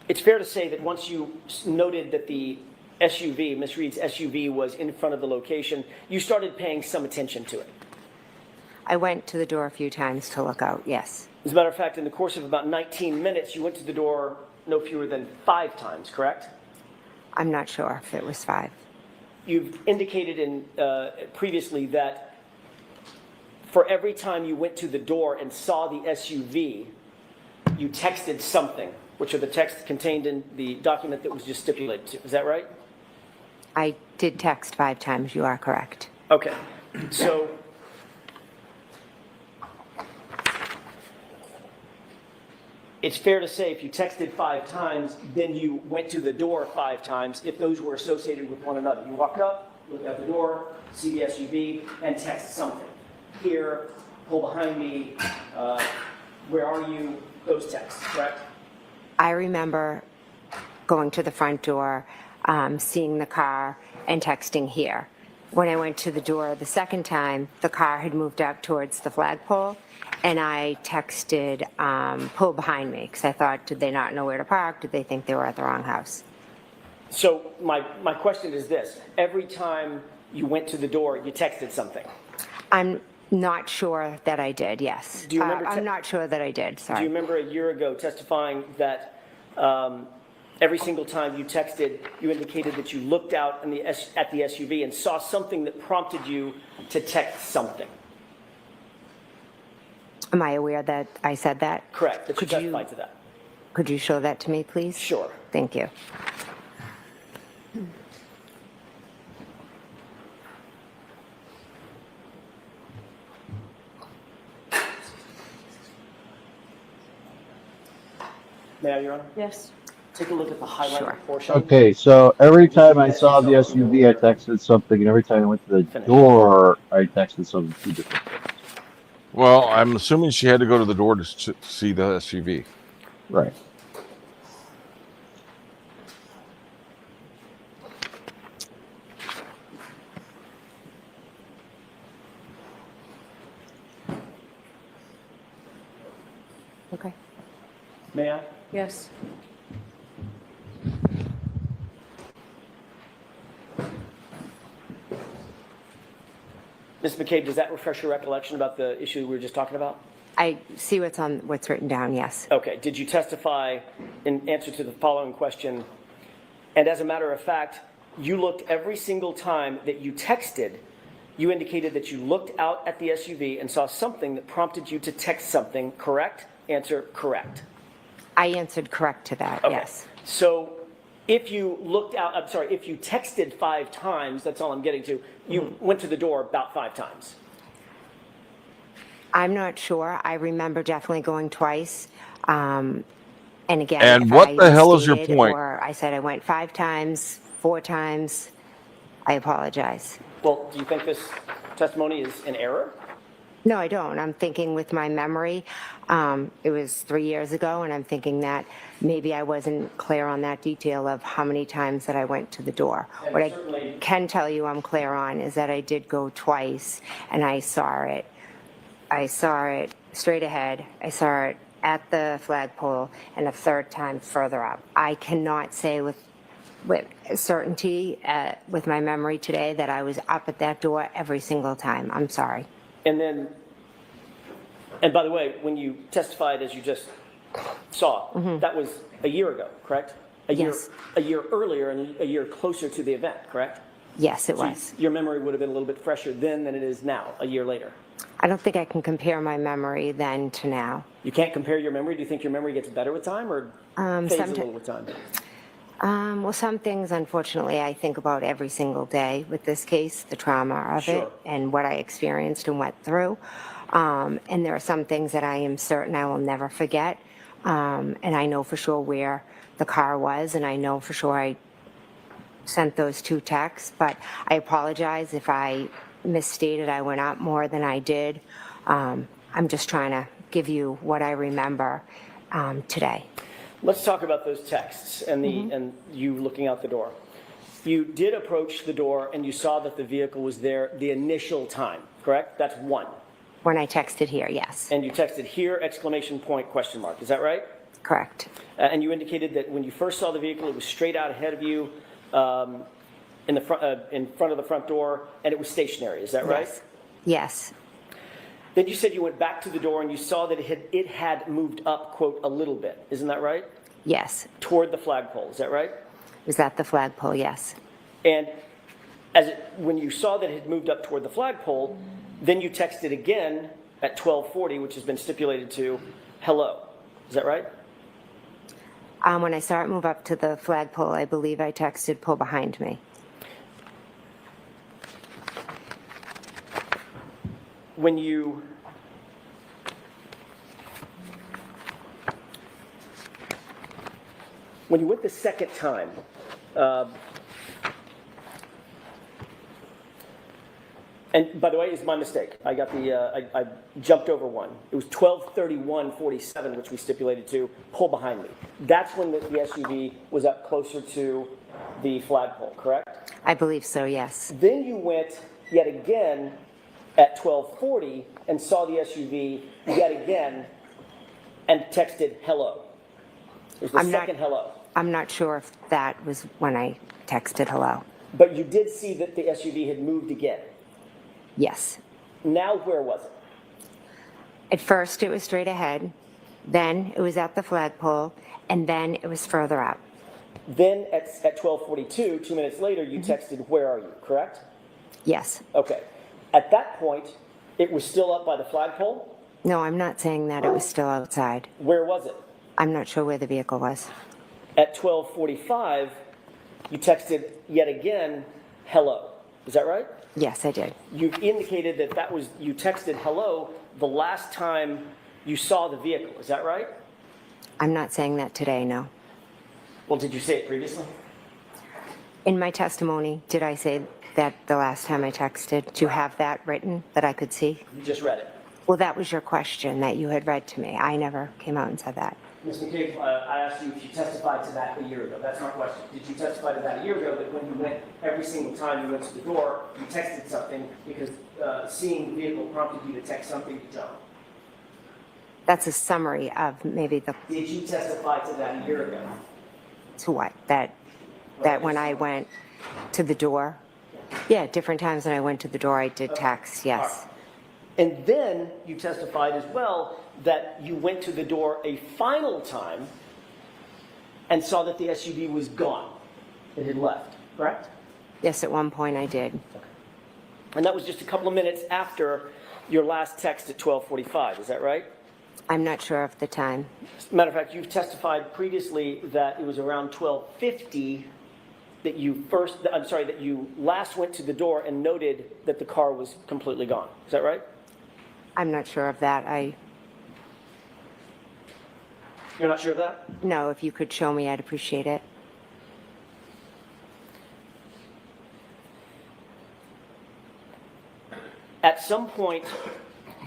[SPEAKER 7] it's fair to say that once you noted that the SUV, Ms. Reed's SUV, was in front of the location, you started paying some attention to it.
[SPEAKER 9] I went to the door a few times to look out, yes.
[SPEAKER 7] As a matter of fact, in the course of about 19 minutes, you went to the door no fewer than 5 times, correct?
[SPEAKER 9] I'm not sure if it was 5.
[SPEAKER 7] You've indicated previously that for every time you went to the door and saw the SUV, you texted something, which are the texts contained in the document that was just stipulated to. Is that right?
[SPEAKER 9] I did text 5 times, you are correct.
[SPEAKER 7] Okay. So it's fair to say if you texted 5 times, then you went to the door 5 times, if those were associated with one another. You walk up, look out the door, see the SUV, and text something. Here, pull behind me, where are you? Those texts, correct?
[SPEAKER 9] I remember going to the front door, seeing the car, and texting here. When I went to the door the second time, the car had moved up towards the flagpole, and I texted, pull behind me, because I thought, did they not know where to park? Did they think they were at the wrong house?
[SPEAKER 7] So my question is this. Every time you went to the door, you texted something.
[SPEAKER 9] I'm not sure that I did, yes.
[SPEAKER 7] Do you remember
[SPEAKER 9] I'm not sure that I did, sorry.
[SPEAKER 7] Do you remember a year ago testifying that every single time you texted, you indicated that you looked out at the SUV and saw something that prompted you to text something?
[SPEAKER 9] Am I aware that I said that?
[SPEAKER 7] Correct, that you testified to that.
[SPEAKER 9] Could you show that to me, please?
[SPEAKER 7] Sure.
[SPEAKER 9] Thank you.
[SPEAKER 7] May I, Your Honor?
[SPEAKER 6] Yes.
[SPEAKER 7] Take a look at the highlighted portion.
[SPEAKER 2] Okay, so every time I saw the SUV, I texted something, and every time I went to the door, I texted something 2 different things.
[SPEAKER 1] Well, I'm assuming she had to go to the door to see the SUV.
[SPEAKER 2] Right.
[SPEAKER 9] Okay.
[SPEAKER 7] May I?
[SPEAKER 6] Yes.
[SPEAKER 7] Ms. McCabe, does that refresh your recollection about the issue we were just talking about?
[SPEAKER 9] I see what's written down, yes.
[SPEAKER 7] Okay. Did you testify in answer to the following question? And as a matter of fact, you looked every single time that you texted, you indicated that you looked out at the SUV and saw something that prompted you to text something, correct? Answer, correct.
[SPEAKER 9] I answered correct to that,
[SPEAKER 7] Okay.
[SPEAKER 9] yes.
[SPEAKER 7] So if you looked out, I'm sorry, if you texted 5 times, that's all I'm getting to, you went to the door about 5 times.
[SPEAKER 9] I'm not sure. I remember definitely going twice. And again,
[SPEAKER 1] And
[SPEAKER 9] if
[SPEAKER 1] what
[SPEAKER 9] I
[SPEAKER 1] the hell is your
[SPEAKER 9] misstated
[SPEAKER 1] point?
[SPEAKER 9] Or I said I went 5 times, 4 times, I apologize.
[SPEAKER 7] Well, do you think this testimony is in error?
[SPEAKER 9] No, I don't. I'm thinking with my memory, it was 3 years ago, and I'm thinking that maybe I wasn't clear on that detail of how many times that I went to the door.
[SPEAKER 7] And
[SPEAKER 9] What I
[SPEAKER 7] certainly-
[SPEAKER 9] can tell you I'm clear on is that I did go twice, and I saw it. I saw it straight ahead. I saw it at the flagpole, and a 3rd time further up. I cannot say with certainty, with my memory today, that I was up at that door every single time. I'm sorry.
[SPEAKER 7] And then, and by the way, when you testified, as you just saw, that was a year ago, correct?
[SPEAKER 9] Yes.
[SPEAKER 7] A year earlier and a year closer to the event, correct?
[SPEAKER 9] Yes, it
[SPEAKER 7] So
[SPEAKER 9] was.
[SPEAKER 7] your memory would have been a little bit fresher then than it is now, a year later.
[SPEAKER 9] I don't think I can compare my memory then to now.
[SPEAKER 7] You can't compare your memory? Do you think your memory gets better with time or fades a little with time?
[SPEAKER 9] Well, some things, unfortunately, I think about every single day with this case, the trauma of
[SPEAKER 7] Sure.
[SPEAKER 9] it and what I experienced and went through. And there are some things that I am certain I will never forget. And I know for sure where the car was, and I know for sure I sent those 2 texts, but I apologize if I misstated. I went up more than I did. I'm just trying to give you what I remember today.
[SPEAKER 7] Let's talk about those texts and and you looking out the door. You did approach the door and you saw that the vehicle was there the initial time, correct? That's 1.
[SPEAKER 9] When I texted here, yes.
[SPEAKER 7] And you texted here, exclamation point, question mark. Is that right?
[SPEAKER 9] Correct.
[SPEAKER 7] And you indicated that when you first saw the vehicle, it was straight out ahead of you in front of the front door, and it was stationary. Is that right?
[SPEAKER 9] Yes.
[SPEAKER 7] Then you said you went back to the door and you saw that it had moved up, quote, a little bit. Isn't that right?
[SPEAKER 9] Yes.
[SPEAKER 7] Toward the flagpole. Is that right?
[SPEAKER 9] Was that the flagpole? Yes.
[SPEAKER 7] And when you saw that it had moved up toward the flagpole, then you texted again at 12:40, which has been stipulated to, hello. Is that right?
[SPEAKER 9] When I saw it move up to the flagpole, I believe I texted pull behind me.
[SPEAKER 7] When you when you went the second time, and by the way, it's my mistake. I got I jumped over one. It was 12:31:47, which we stipulated to pull behind me. That's when the SUV was up closer to the flagpole, correct?
[SPEAKER 9] I believe so, yes.
[SPEAKER 7] Then you went yet again at 12:40 and saw the SUV yet again and texted hello. It was the second hello.
[SPEAKER 9] I'm not sure if that was when I texted hello.
[SPEAKER 7] But you did see that the SUV had moved again.
[SPEAKER 9] Yes.
[SPEAKER 7] Now where was it?
[SPEAKER 9] At first it was straight ahead, then it was at the flagpole, and then it was further out.
[SPEAKER 7] Then at 12:42, 2 minutes later, you texted, where are you, correct?
[SPEAKER 9] Yes.
[SPEAKER 7] Okay. At that point, it was still up by the flagpole?
[SPEAKER 9] No, I'm not saying that it was still outside.
[SPEAKER 7] Where was it?
[SPEAKER 9] I'm not sure where the vehicle was.
[SPEAKER 7] At 12:45, you texted yet again, hello. Is that right?
[SPEAKER 9] Yes, I did.
[SPEAKER 7] You've indicated that you texted hello the last time you saw the vehicle. Is that right?
[SPEAKER 9] I'm not saying that today, no.
[SPEAKER 7] Well, did you say it previously?
[SPEAKER 9] In my testimony, did I say that the last time I texted? Do you have that written that I could see?
[SPEAKER 7] You just read it.
[SPEAKER 9] Well, that was your question that you had read to me. I never came out and said that.
[SPEAKER 7] Ms. McCabe, I asked you if you testified to that a year ago. That's my question. Did you testify to that a year ago, that when you went, every single time you went to the door, you texted something because seeing the vehicle prompted you to text something to John?
[SPEAKER 9] That's a summary of maybe the...
[SPEAKER 7] Did you testify to that a year ago?
[SPEAKER 9] To what? That when I went to the door? Yeah, different times when I went to the door, I did text, yes.
[SPEAKER 7] And then you testified as well that you went to the door a final time and saw that the SUV was gone. It had left, correct?
[SPEAKER 9] Yes, at one point I did.
[SPEAKER 7] And that was just a couple of minutes after your last text at 12:45, is that right?
[SPEAKER 9] I'm not sure of the time.
[SPEAKER 7] Matter of fact, you've testified previously that it was around 12:50 that you last went to the door and noted that the car was completely gone. Is that right?
[SPEAKER 9] I'm not sure of that.
[SPEAKER 7] You're not sure of that?
[SPEAKER 9] No, if you could show me, I'd appreciate it.
[SPEAKER 7] At some point,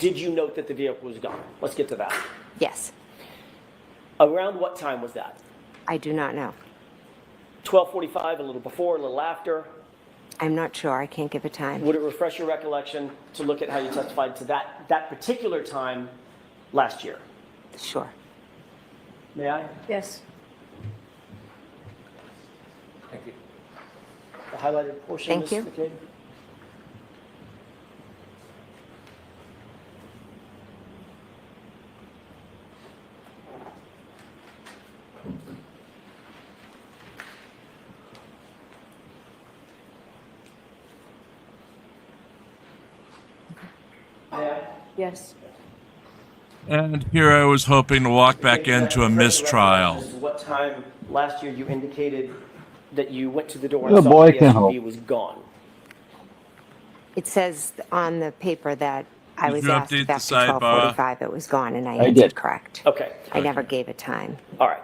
[SPEAKER 7] did you note that the vehicle was gone? Let's get to that.
[SPEAKER 9] Yes.
[SPEAKER 7] Around what time was that?
[SPEAKER 9] I do not know.
[SPEAKER 7] 12:45, a little before, a little after?
[SPEAKER 9] I'm not sure. I can't give a time.
[SPEAKER 7] Would it refresh your recollection to look at how you testified to that particular time last year?
[SPEAKER 9] Sure.
[SPEAKER 7] May I?
[SPEAKER 6] Yes.
[SPEAKER 7] Thank you. The highlighted portion,
[SPEAKER 9] Thank you.
[SPEAKER 7] Ms. McCabe?
[SPEAKER 6] Yes.
[SPEAKER 3] And here I was hoping to walk back into a mistrial.
[SPEAKER 7] What time last year you indicated that you went to the door
[SPEAKER 2] The
[SPEAKER 7] and saw
[SPEAKER 2] boy
[SPEAKER 7] the
[SPEAKER 2] can
[SPEAKER 7] SUV
[SPEAKER 2] hope.
[SPEAKER 7] was gone?
[SPEAKER 9] It says on the paper that I
[SPEAKER 3] Did
[SPEAKER 9] was
[SPEAKER 3] you
[SPEAKER 9] asked
[SPEAKER 3] update
[SPEAKER 9] if
[SPEAKER 3] the
[SPEAKER 9] after
[SPEAKER 3] sidebar?
[SPEAKER 9] 12:45 it was gone, and I
[SPEAKER 2] I
[SPEAKER 9] answered
[SPEAKER 2] did.
[SPEAKER 9] correct.
[SPEAKER 7] Okay.
[SPEAKER 9] I never gave a time.
[SPEAKER 7] All right.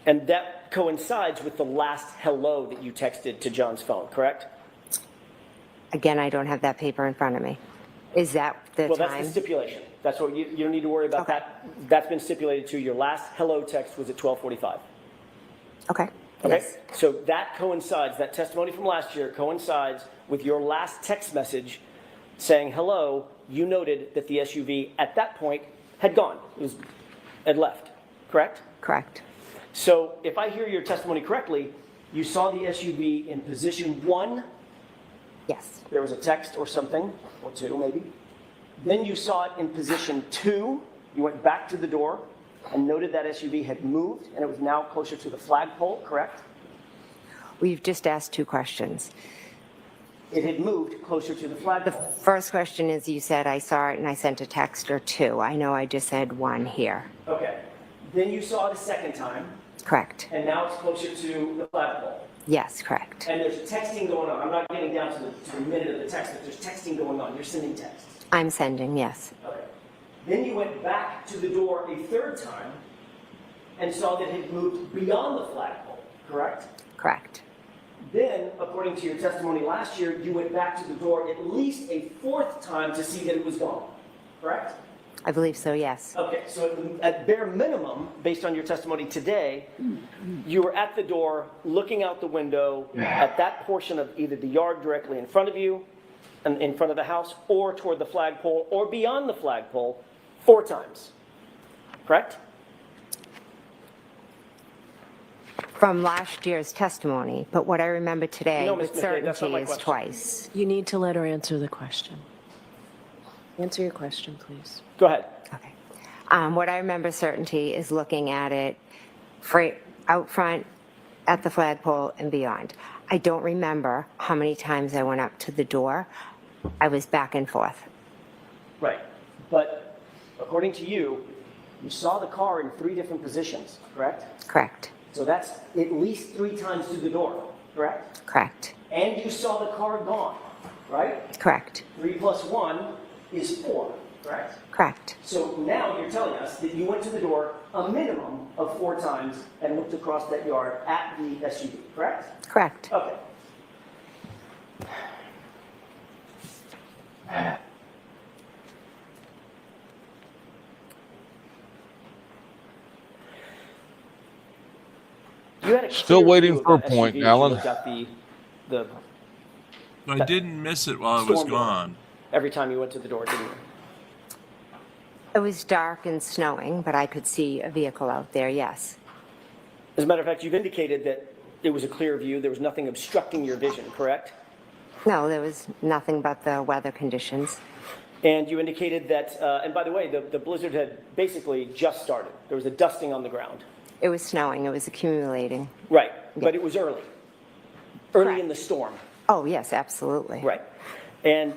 [SPEAKER 7] And that coincides with the last hello that you texted to John's phone, correct?
[SPEAKER 9] Again, I don't have that paper in front of me. Is that the
[SPEAKER 7] Well, that's
[SPEAKER 9] time?
[SPEAKER 7] the stipulation. That's what you don't need to worry about
[SPEAKER 9] Okay.
[SPEAKER 7] that. That's been stipulated to. Your last hello text was at 12:45.
[SPEAKER 9] Okay.
[SPEAKER 7] Okay?
[SPEAKER 9] Yes.
[SPEAKER 7] So that coincides, that testimony from last year coincides with your last text message saying hello. You noted that the SUV at that point had gone, had left, correct?
[SPEAKER 9] Correct.
[SPEAKER 7] So if I hear your testimony correctly, you saw the SUV in position 1.
[SPEAKER 9] Yes.
[SPEAKER 7] There was a text or something, or 2 maybe. Then you saw it in position 2. You went back to the door and noted that SUV had moved and it was now closer to the flagpole, correct?
[SPEAKER 9] We've just asked 2 questions.
[SPEAKER 7] It had moved closer to the
[SPEAKER 9] The
[SPEAKER 7] flagpole.
[SPEAKER 9] first question is, you said I saw it and I sent a text, or 2. I know I just said 1 here.
[SPEAKER 7] Okay. Then you saw it a second time,
[SPEAKER 9] Correct.
[SPEAKER 7] and now it's closer to the flagpole.
[SPEAKER 9] Yes, correct.
[SPEAKER 7] And there's texting going on. I'm not getting down to the minute of the text, but there's texting going on. You're sending texts.
[SPEAKER 9] I'm sending, yes.
[SPEAKER 7] Okay. Then you went back to the door a third time and saw that it had moved beyond the flagpole. correct?
[SPEAKER 9] Correct.
[SPEAKER 7] Then, according to your testimony last year, you went back to the door at least a fourth time to see that it was gone, correct?
[SPEAKER 9] I believe so, yes.
[SPEAKER 7] Okay, so at bare minimum, based on your testimony today, you were at the door, looking out the window at that portion of either the yard directly in front of you, and in front of the house, or toward the flagpole, or beyond the flagpole, 4 times, correct?
[SPEAKER 9] From last year's testimony, but what I remember today
[SPEAKER 7] No, Ms.
[SPEAKER 9] with
[SPEAKER 7] McKay, that's not
[SPEAKER 9] certainty
[SPEAKER 7] my
[SPEAKER 9] is
[SPEAKER 7] question.
[SPEAKER 9] twice.
[SPEAKER 6] You need to let her answer the question. Answer your question, please.
[SPEAKER 7] Go ahead.
[SPEAKER 9] Okay. What I remember certainty is looking at it out front, at the flagpole, and beyond. I don't remember how many times I went up to the door. I was back and forth.
[SPEAKER 7] Right, but according to you, you saw the car in 3 different positions, correct?
[SPEAKER 9] Correct.
[SPEAKER 7] So that's at least 3 times to the door, correct?
[SPEAKER 9] Correct.
[SPEAKER 7] And you saw the car gone, right?
[SPEAKER 9] Correct.
[SPEAKER 7] 3 plus 1 is 4, correct?
[SPEAKER 9] Correct.
[SPEAKER 7] So now you're telling us that you went to the door a minimum of 4 times and looked across that yard at the SUV, correct?
[SPEAKER 9] Correct.
[SPEAKER 7] Okay. You had a
[SPEAKER 1] Still
[SPEAKER 7] clear
[SPEAKER 1] waiting
[SPEAKER 7] view of
[SPEAKER 1] for a
[SPEAKER 7] that
[SPEAKER 1] point,
[SPEAKER 7] SUV as you
[SPEAKER 1] Alan.
[SPEAKER 7] looked out the
[SPEAKER 3] I didn't miss it while it was
[SPEAKER 7] storm door
[SPEAKER 3] gone.
[SPEAKER 7] every time you went to the door, didn't you?
[SPEAKER 9] It was dark and snowing, but I could see a vehicle out there, yes.
[SPEAKER 7] As a matter of fact, you've indicated that it was a clear view. There was nothing obstructing your vision, correct?
[SPEAKER 9] No, there was nothing but the weather conditions.
[SPEAKER 7] And you indicated that, and by the way, the blizzard had basically just started. There was a dusting on the ground.
[SPEAKER 9] It was snowing, it was accumulating.
[SPEAKER 7] Right, but it was early. Early in the storm.
[SPEAKER 9] Oh, yes, absolutely.
[SPEAKER 7] Right. And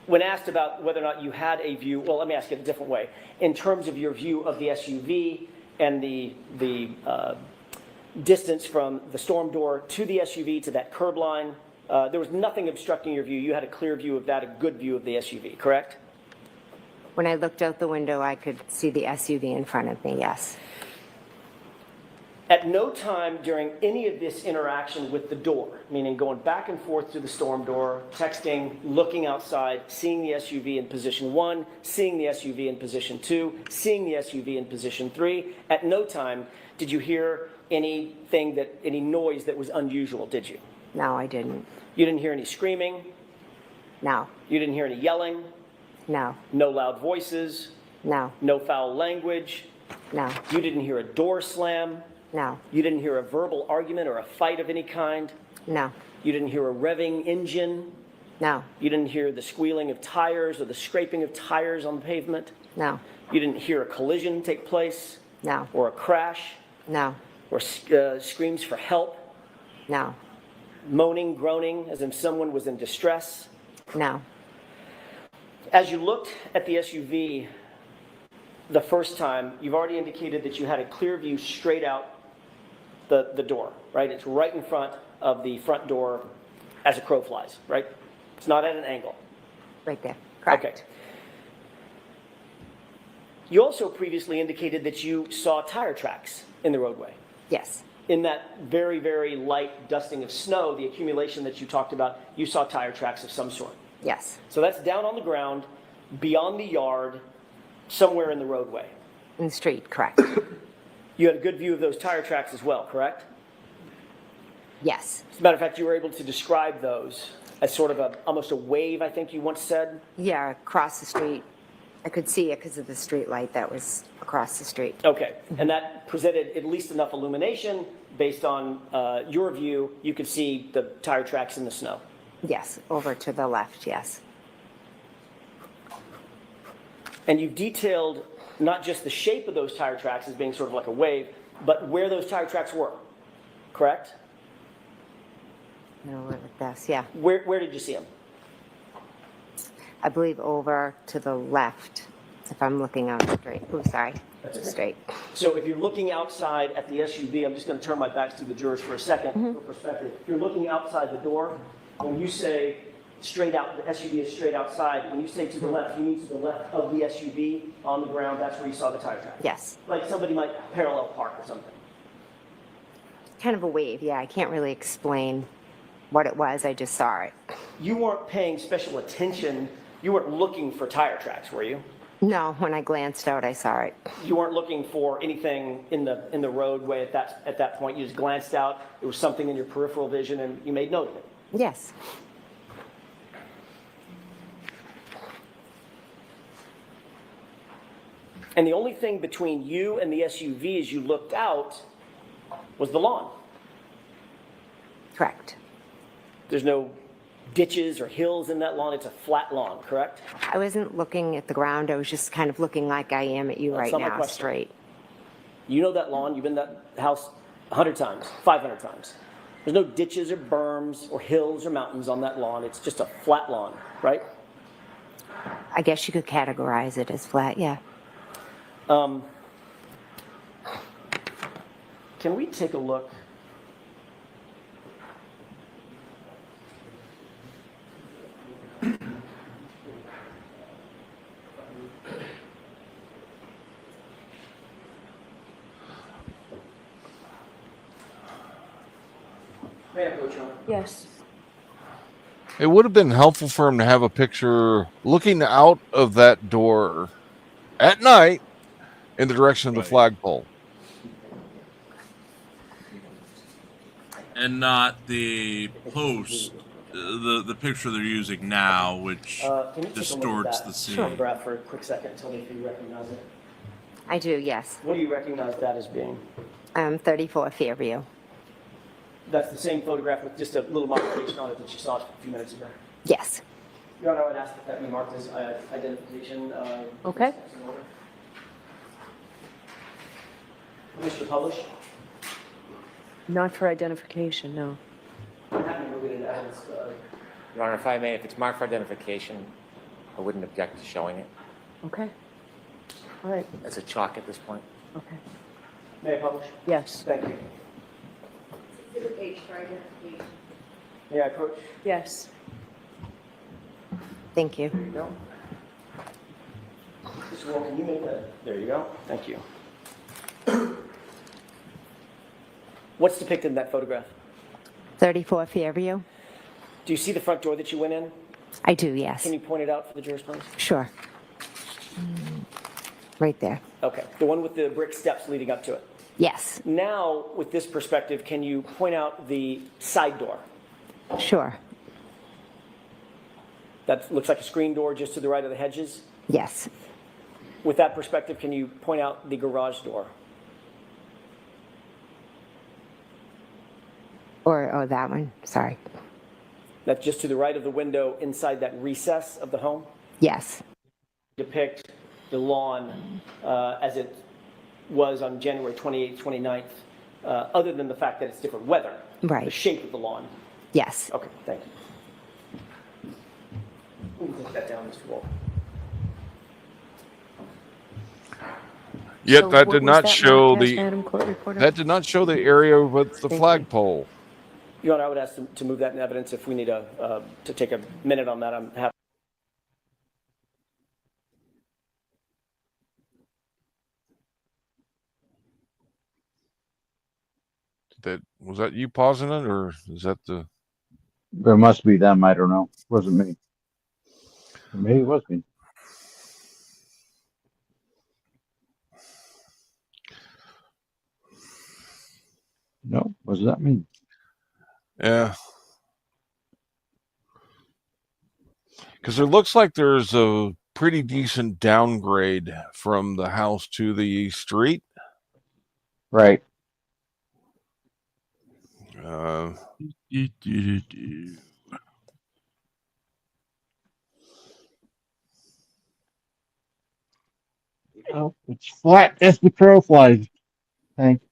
[SPEAKER 7] when asked about whether or not you had a view, well, let me ask it a different way. In terms of your view of the SUV and the distance from the storm door to the SUV to that curb line, there was nothing obstructing your view. You had a clear view of that, a good view of the SUV, correct?
[SPEAKER 9] When I looked out the window, I could see the SUV in front of me, yes.
[SPEAKER 7] At no time during any of this interaction with the door, meaning going back and forth to the storm door, texting, looking outside, seeing the SUV in position 1, seeing the SUV in position 2, seeing the SUV in position 3, at no time did you hear any noise that was unusual, did you?
[SPEAKER 9] No, I didn't.
[SPEAKER 7] You didn't hear any screaming?
[SPEAKER 9] No.
[SPEAKER 7] You didn't hear any yelling?
[SPEAKER 9] No.
[SPEAKER 7] No loud voices?
[SPEAKER 9] No.
[SPEAKER 7] No foul language?
[SPEAKER 9] No.
[SPEAKER 7] You didn't hear a door slam?
[SPEAKER 9] No.
[SPEAKER 7] You didn't hear a verbal argument or a fight of any kind?
[SPEAKER 9] No.
[SPEAKER 7] You didn't hear a revving engine?
[SPEAKER 9] No.
[SPEAKER 7] You didn't hear the squealing of tires or the scraping of tires on the pavement?
[SPEAKER 9] No.
[SPEAKER 7] You didn't hear a collision take place?
[SPEAKER 9] No.
[SPEAKER 7] Or a crash?
[SPEAKER 9] No.
[SPEAKER 7] Or screams for help?
[SPEAKER 9] No.
[SPEAKER 7] Moaning, groaning, as if someone was in distress?
[SPEAKER 9] No.
[SPEAKER 7] As you looked at the SUV the first time, you've already indicated that you had a clear view straight out the door, right? It's right in front of the front door as a crow flies, right? It's not at an angle.
[SPEAKER 9] Right there. Correct.
[SPEAKER 7] Okay. You also previously indicated that you saw tire tracks in the roadway.
[SPEAKER 9] Yes.
[SPEAKER 7] In that very, very light dusting of snow, the accumulation that you talked about, you saw tire tracks of some sort.
[SPEAKER 9] Yes.
[SPEAKER 7] So that's down on the ground, beyond the yard, somewhere in the roadway.
[SPEAKER 9] In the street, correct.
[SPEAKER 7] You had a good view of those tire tracks as well, correct?
[SPEAKER 9] Yes.
[SPEAKER 7] As a matter of fact, you were able to describe those as sort of almost a wave, I think you once said?
[SPEAKER 9] Yeah, across the street. I could see it because of the street light that was across the street.
[SPEAKER 7] Okay, and that presented at least enough illumination based on your view, you could see the tire tracks in the snow.
[SPEAKER 9] Yes, over to the left, yes.
[SPEAKER 7] And you've detailed not just the shape of those tire tracks as being sort of like a wave, but where those tire tracks were, correct?
[SPEAKER 9] No, like this, yeah.
[SPEAKER 7] Where did you see them?
[SPEAKER 9] I believe over to the left, if I'm looking out straight. Oh, sorry.
[SPEAKER 7] That's okay.
[SPEAKER 9] Straight.
[SPEAKER 7] So if you're looking outside at the SUV, I'm just going to turn my back to the jurors for a second for perspective. If you're looking outside the door, when you say straight out, the SUV is straight outside, when you say to the left, you mean to the left of the SUV on the ground, that's where you saw the tire track?
[SPEAKER 9] Yes.
[SPEAKER 7] Like somebody might parallel park or something.
[SPEAKER 9] Kind of a wave, yeah. I can't really explain what it was. I just saw it.
[SPEAKER 7] You weren't paying special attention. You weren't looking for tire tracks, were you?
[SPEAKER 9] No, when I glanced out, I saw it.
[SPEAKER 7] You weren't looking for anything in the roadway at that point. You just glanced out. There was something in your peripheral vision, and you made note of it.
[SPEAKER 9] Yes.
[SPEAKER 7] And the only thing between you and the SUV as you looked out was the lawn.
[SPEAKER 9] Correct.
[SPEAKER 7] There's no ditches or hills in that lawn. It's a flat lawn, correct?
[SPEAKER 9] I wasn't looking at the ground. I was just kind of looking like I am at you
[SPEAKER 7] That's
[SPEAKER 9] right
[SPEAKER 7] not my
[SPEAKER 9] now,
[SPEAKER 7] question.
[SPEAKER 9] straight.
[SPEAKER 7] You know that lawn. You've been in that house 100 times, 500 times. There's no ditches or berms or hills or mountains on that lawn. It's just a flat lawn, right?
[SPEAKER 9] I guess you could categorize it as flat, yeah.
[SPEAKER 7] Can we take a look? May I approach you?
[SPEAKER 6] Yes.
[SPEAKER 1] It would have been helpful for him to have a picture looking out of that door at night in the direction of the flagpole.
[SPEAKER 3] And not the post, the picture they're using now, which
[SPEAKER 7] Can you
[SPEAKER 3] distorts
[SPEAKER 7] take a look at
[SPEAKER 3] the
[SPEAKER 7] that
[SPEAKER 3] scene.
[SPEAKER 7] photograph for a quick second? Tell me if you recognize it.
[SPEAKER 9] I do, yes.
[SPEAKER 7] What do you recognize that as being?
[SPEAKER 9] 34 Fairview.
[SPEAKER 7] That's the same photograph with just a little modification on it that you saw a few minutes ago.
[SPEAKER 9] Yes.
[SPEAKER 7] Your Honor, I would ask that that be marked as identification.
[SPEAKER 6] Okay.
[SPEAKER 7] Permission to publish?
[SPEAKER 6] Not for identification, no.
[SPEAKER 7] I'm happy to move it into evidence.
[SPEAKER 5] Your Honor, if I may, if it's marked for identification, I wouldn't object to showing it.
[SPEAKER 6] Okay. All right.
[SPEAKER 5] It's a chalk at this point.
[SPEAKER 6] Okay.
[SPEAKER 7] May I publish?
[SPEAKER 6] Yes.
[SPEAKER 7] Thank you.
[SPEAKER 19] Exhibit H for identification.
[SPEAKER 7] May I approach?
[SPEAKER 6] Yes.
[SPEAKER 9] Thank you.
[SPEAKER 7] There you go. Mr. Wall, can you make that? There you go. Thank you. What's depicted in that photograph?
[SPEAKER 9] 34 Fairview.
[SPEAKER 7] Do you see the front door that you went in?
[SPEAKER 9] I do, yes.
[SPEAKER 7] Can you point it out for the jurors, please?
[SPEAKER 9] Sure. Right there.
[SPEAKER 7] Okay. The one with the brick steps leading up to it.
[SPEAKER 9] Yes.
[SPEAKER 7] Now, with this perspective, can you point out the side door?
[SPEAKER 9] Sure.
[SPEAKER 7] That looks like a screen door just to the right of the hedges?
[SPEAKER 9] Yes.
[SPEAKER 7] With that perspective, can you point out the garage door?
[SPEAKER 9] Or that one. Sorry.
[SPEAKER 7] That's just to the right of the window inside that recess of the home?
[SPEAKER 9] Yes.
[SPEAKER 7] Depict the lawn as it was on January 28th, 29th, other than the fact that it's different weather.
[SPEAKER 9] Right.
[SPEAKER 7] The shape of the lawn.
[SPEAKER 9] Yes.
[SPEAKER 7] Okay, thank you. We'll take that down, Mr. Wolf.
[SPEAKER 1] Yet
[SPEAKER 6] So
[SPEAKER 1] that
[SPEAKER 6] what
[SPEAKER 1] did
[SPEAKER 6] was
[SPEAKER 1] not
[SPEAKER 6] that
[SPEAKER 1] show
[SPEAKER 6] marked as,
[SPEAKER 1] the
[SPEAKER 6] Madam Court Reporter?
[SPEAKER 1] that did not show the area with the flagpole.
[SPEAKER 7] Your Honor, I would ask to move that in evidence. If we need to take a minute on that, I'm happy.
[SPEAKER 1] Was that you pausing it, or is that the?
[SPEAKER 2] There must be them. I don't know. It wasn't me. Maybe it was me. No, was that me?
[SPEAKER 1] Yeah. Because it looks like there's a pretty decent downgrade from the house to the street.
[SPEAKER 2] Right. Oh, it's flat as the crow flies. Thank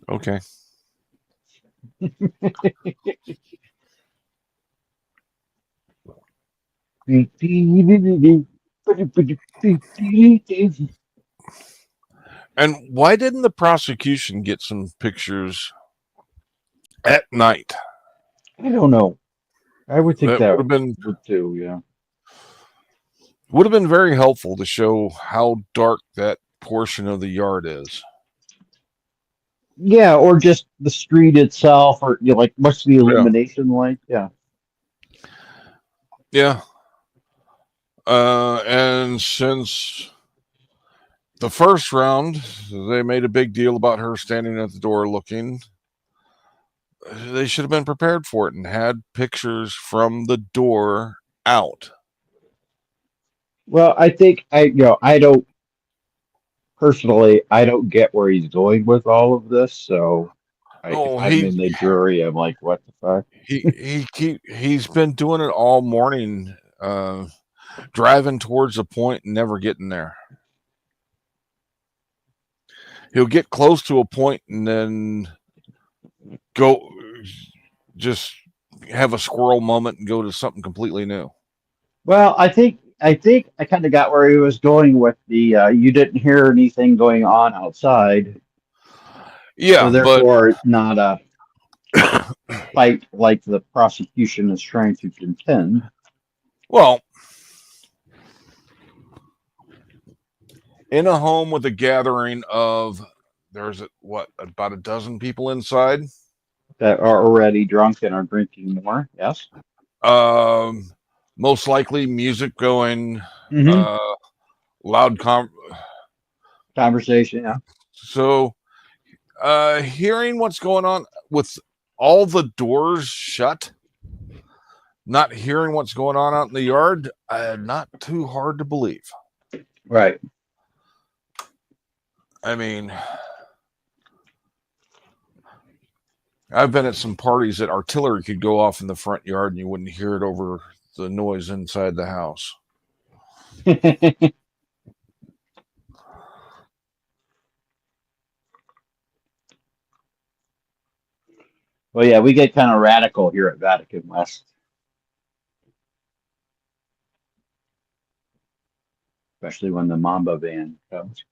[SPEAKER 1] Okay. And why didn't the prosecution get some pictures at night?
[SPEAKER 2] I don't know. I would think that
[SPEAKER 1] would have been
[SPEAKER 2] too. Yeah.
[SPEAKER 1] Would have been very helpful to show how dark that portion of the yard is.
[SPEAKER 2] Yeah, or just the street itself, or like what's the illumination like? Yeah.
[SPEAKER 1] Yeah. And since the first round, they made a big deal about her standing at the door looking. They should have been prepared for it and had pictures from the door out.
[SPEAKER 2] Well, I think I don't personally, I don't get where he's going with all of this. So, if I'm in the jury, I'm like, what the fuck?
[SPEAKER 1] He's been doing it all morning, driving towards the point and never getting there. He'll get close to a point and then go just have a squirrel moment and go to something completely new.
[SPEAKER 2] Well, I think I kind of got where he was going with the you didn't hear anything going on outside.
[SPEAKER 1] Yeah,
[SPEAKER 2] so therefore it's not a fight like the prosecution is trying to contend.
[SPEAKER 1] Well, in a home with a gathering of there's about a dozen people inside
[SPEAKER 2] that are already drunk and are drinking more. Yes.
[SPEAKER 1] Most likely music going, loud
[SPEAKER 2] conversation. Yeah.
[SPEAKER 1] So, hearing what's going on with all the doors shut, not hearing what's going on out in the yard, not too hard to believe.
[SPEAKER 2] Right.
[SPEAKER 1] I mean, I've been at some parties that artillery could go off in the front yard and you wouldn't hear it over the noise inside the house.
[SPEAKER 2] Well, yeah, we get kind of radical here at Vatican West. Especially when the Mamba van comes.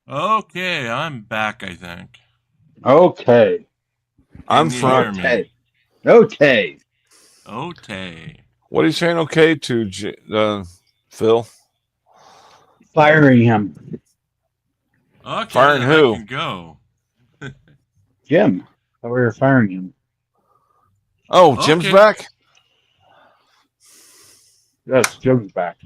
[SPEAKER 3] Okay, I'm back, I think.
[SPEAKER 2] Okay.
[SPEAKER 1] I'm
[SPEAKER 3] Can you
[SPEAKER 1] front.
[SPEAKER 3] hear me?
[SPEAKER 2] Okay.
[SPEAKER 3] Okay.
[SPEAKER 1] What are you saying okay to, Phil?
[SPEAKER 2] Firing him.
[SPEAKER 3] Okay,
[SPEAKER 1] Firing
[SPEAKER 3] then
[SPEAKER 1] who?
[SPEAKER 3] I can go.
[SPEAKER 2] Jim. I thought we were firing him.
[SPEAKER 1] Oh, Jim's
[SPEAKER 3] Okay.
[SPEAKER 1] back?
[SPEAKER 2] Yes, Jim's back.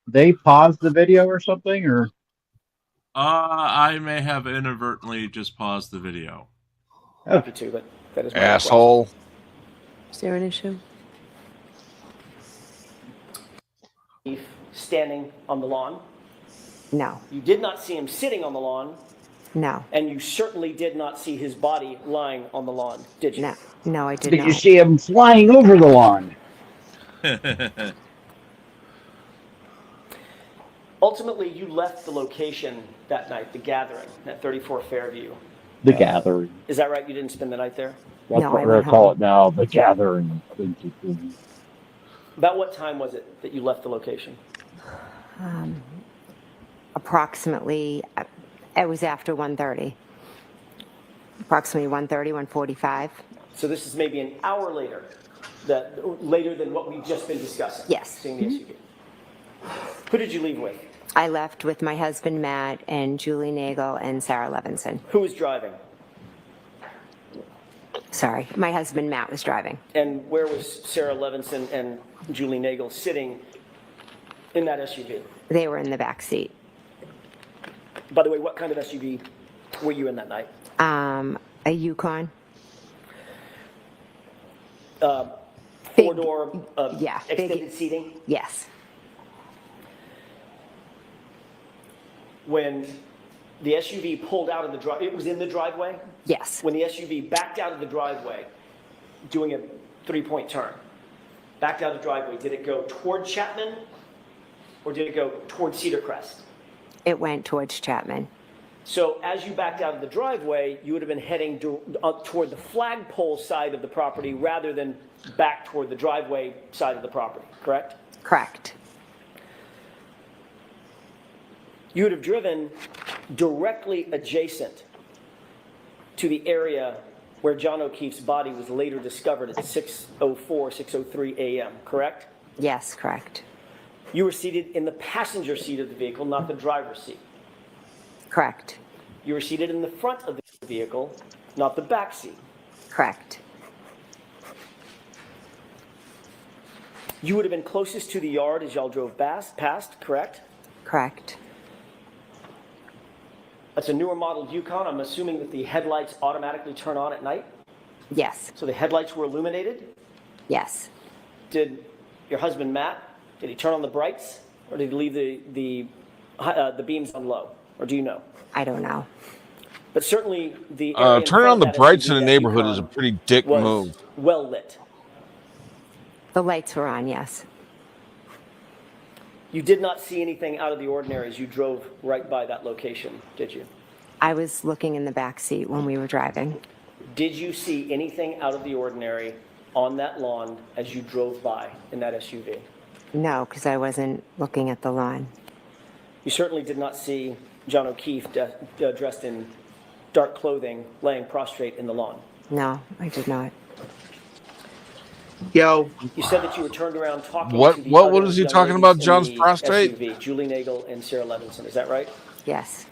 [SPEAKER 2] They paused the video or something, or?
[SPEAKER 3] I may have inadvertently just paused the video.
[SPEAKER 7] Happy to, but that is my
[SPEAKER 1] Asshole.
[SPEAKER 6] Is there an issue?
[SPEAKER 7] request. Standing on the lawn.
[SPEAKER 9] No,
[SPEAKER 7] You did not see him sitting on the lawn,
[SPEAKER 9] no,
[SPEAKER 7] and you certainly did not see his body lying on the lawn, did you?
[SPEAKER 9] no, no, I did
[SPEAKER 2] Did
[SPEAKER 9] not.
[SPEAKER 2] you see him flying over the lawn?
[SPEAKER 7] Ultimately, you left the location that night, the gathering, at 34 Fairview.
[SPEAKER 2] The gathering.
[SPEAKER 7] Is that right? You didn't spend the night there?
[SPEAKER 2] That's
[SPEAKER 9] No,
[SPEAKER 2] what
[SPEAKER 9] I
[SPEAKER 2] we're
[SPEAKER 9] went
[SPEAKER 2] gonna call
[SPEAKER 9] home.
[SPEAKER 2] it now. The gathering.
[SPEAKER 7] About what time was it that you left the location?
[SPEAKER 9] Approximately, it was after 1:30. Approximately 1:30, 1:45.
[SPEAKER 7] So this is maybe an hour later, later than what we've just been discussing.
[SPEAKER 9] Yes.
[SPEAKER 7] Seeing the SUV. Who did you leave with?
[SPEAKER 9] I left with my husband, Matt, and Julie Nagel and Sarah Levinson.
[SPEAKER 7] Who was driving?
[SPEAKER 9] Sorry, my husband, Matt, was driving.
[SPEAKER 7] And where was Sarah Levinson and Julie Nagel sitting in that SUV?
[SPEAKER 9] They were in the back seat.
[SPEAKER 7] By the way, what kind of SUV were you in that night?
[SPEAKER 9] A Yukon.
[SPEAKER 7] Four-door,
[SPEAKER 9] yeah,
[SPEAKER 7] extended seating?
[SPEAKER 9] Yes.
[SPEAKER 7] When the SUV pulled out of the driveway, it was in the driveway?
[SPEAKER 9] Yes.
[SPEAKER 7] When the SUV backed out of the driveway, doing a three-point turn, backed out of the driveway, did it go toward Chapman or did it go toward Cedar Crest?
[SPEAKER 9] It went towards Chapman.
[SPEAKER 7] So as you backed out of the driveway, you would have been heading toward the flagpole side of the property rather than back toward the driveway side of the property, correct?
[SPEAKER 9] Correct.
[SPEAKER 7] You would have driven directly adjacent to the area where John O'Keefe's body was later discovered at 6:04, 6:03 a.m., correct?
[SPEAKER 9] Yes, correct.
[SPEAKER 7] You were seated in the passenger seat of the vehicle, not the driver's seat.
[SPEAKER 9] Correct.
[SPEAKER 7] You were seated in the front of the vehicle, not the back seat.
[SPEAKER 9] Correct.
[SPEAKER 7] You would have been closest to the yard as y'all drove past, correct?
[SPEAKER 9] Correct.
[SPEAKER 7] That's a newer model Yukon. I'm assuming that the headlights automatically turn on at night?
[SPEAKER 9] Yes.
[SPEAKER 7] So the headlights were illuminated?
[SPEAKER 9] Yes.
[SPEAKER 7] Did your husband, Matt, did he turn on the brights? Or did he leave the beams on low? Or do you know?
[SPEAKER 9] I don't know.
[SPEAKER 7] But certainly the area in
[SPEAKER 1] turning
[SPEAKER 7] front
[SPEAKER 1] on
[SPEAKER 7] of
[SPEAKER 1] the
[SPEAKER 7] that
[SPEAKER 1] brights
[SPEAKER 7] SUV,
[SPEAKER 1] in the
[SPEAKER 7] that
[SPEAKER 1] neighborhood
[SPEAKER 7] Yukon,
[SPEAKER 1] is a pretty dick
[SPEAKER 7] was
[SPEAKER 1] move.
[SPEAKER 7] well lit.
[SPEAKER 9] The lights were on, yes.
[SPEAKER 7] You did not see anything out of the ordinary as you drove right by that location, did you?
[SPEAKER 9] I was looking in the back seat when we were driving.
[SPEAKER 7] Did you see anything out of the ordinary on that lawn as you drove by in that SUV?
[SPEAKER 9] No, because I wasn't looking at the lawn.
[SPEAKER 7] You certainly did not see John O'Keefe dressed in dark clothing laying prostrate in the lawn.
[SPEAKER 9] No, I did not.
[SPEAKER 16] Yo.
[SPEAKER 7] You said that you were turned around talking
[SPEAKER 1] What-
[SPEAKER 7] to the
[SPEAKER 1] what
[SPEAKER 7] other
[SPEAKER 1] was he
[SPEAKER 7] young
[SPEAKER 1] talking
[SPEAKER 7] ladies
[SPEAKER 1] about,
[SPEAKER 7] in
[SPEAKER 1] John's
[SPEAKER 7] the
[SPEAKER 1] prostate?
[SPEAKER 7] SUV, Julie Nagel and Sarah Levinson. Is that right?
[SPEAKER 9] Yes.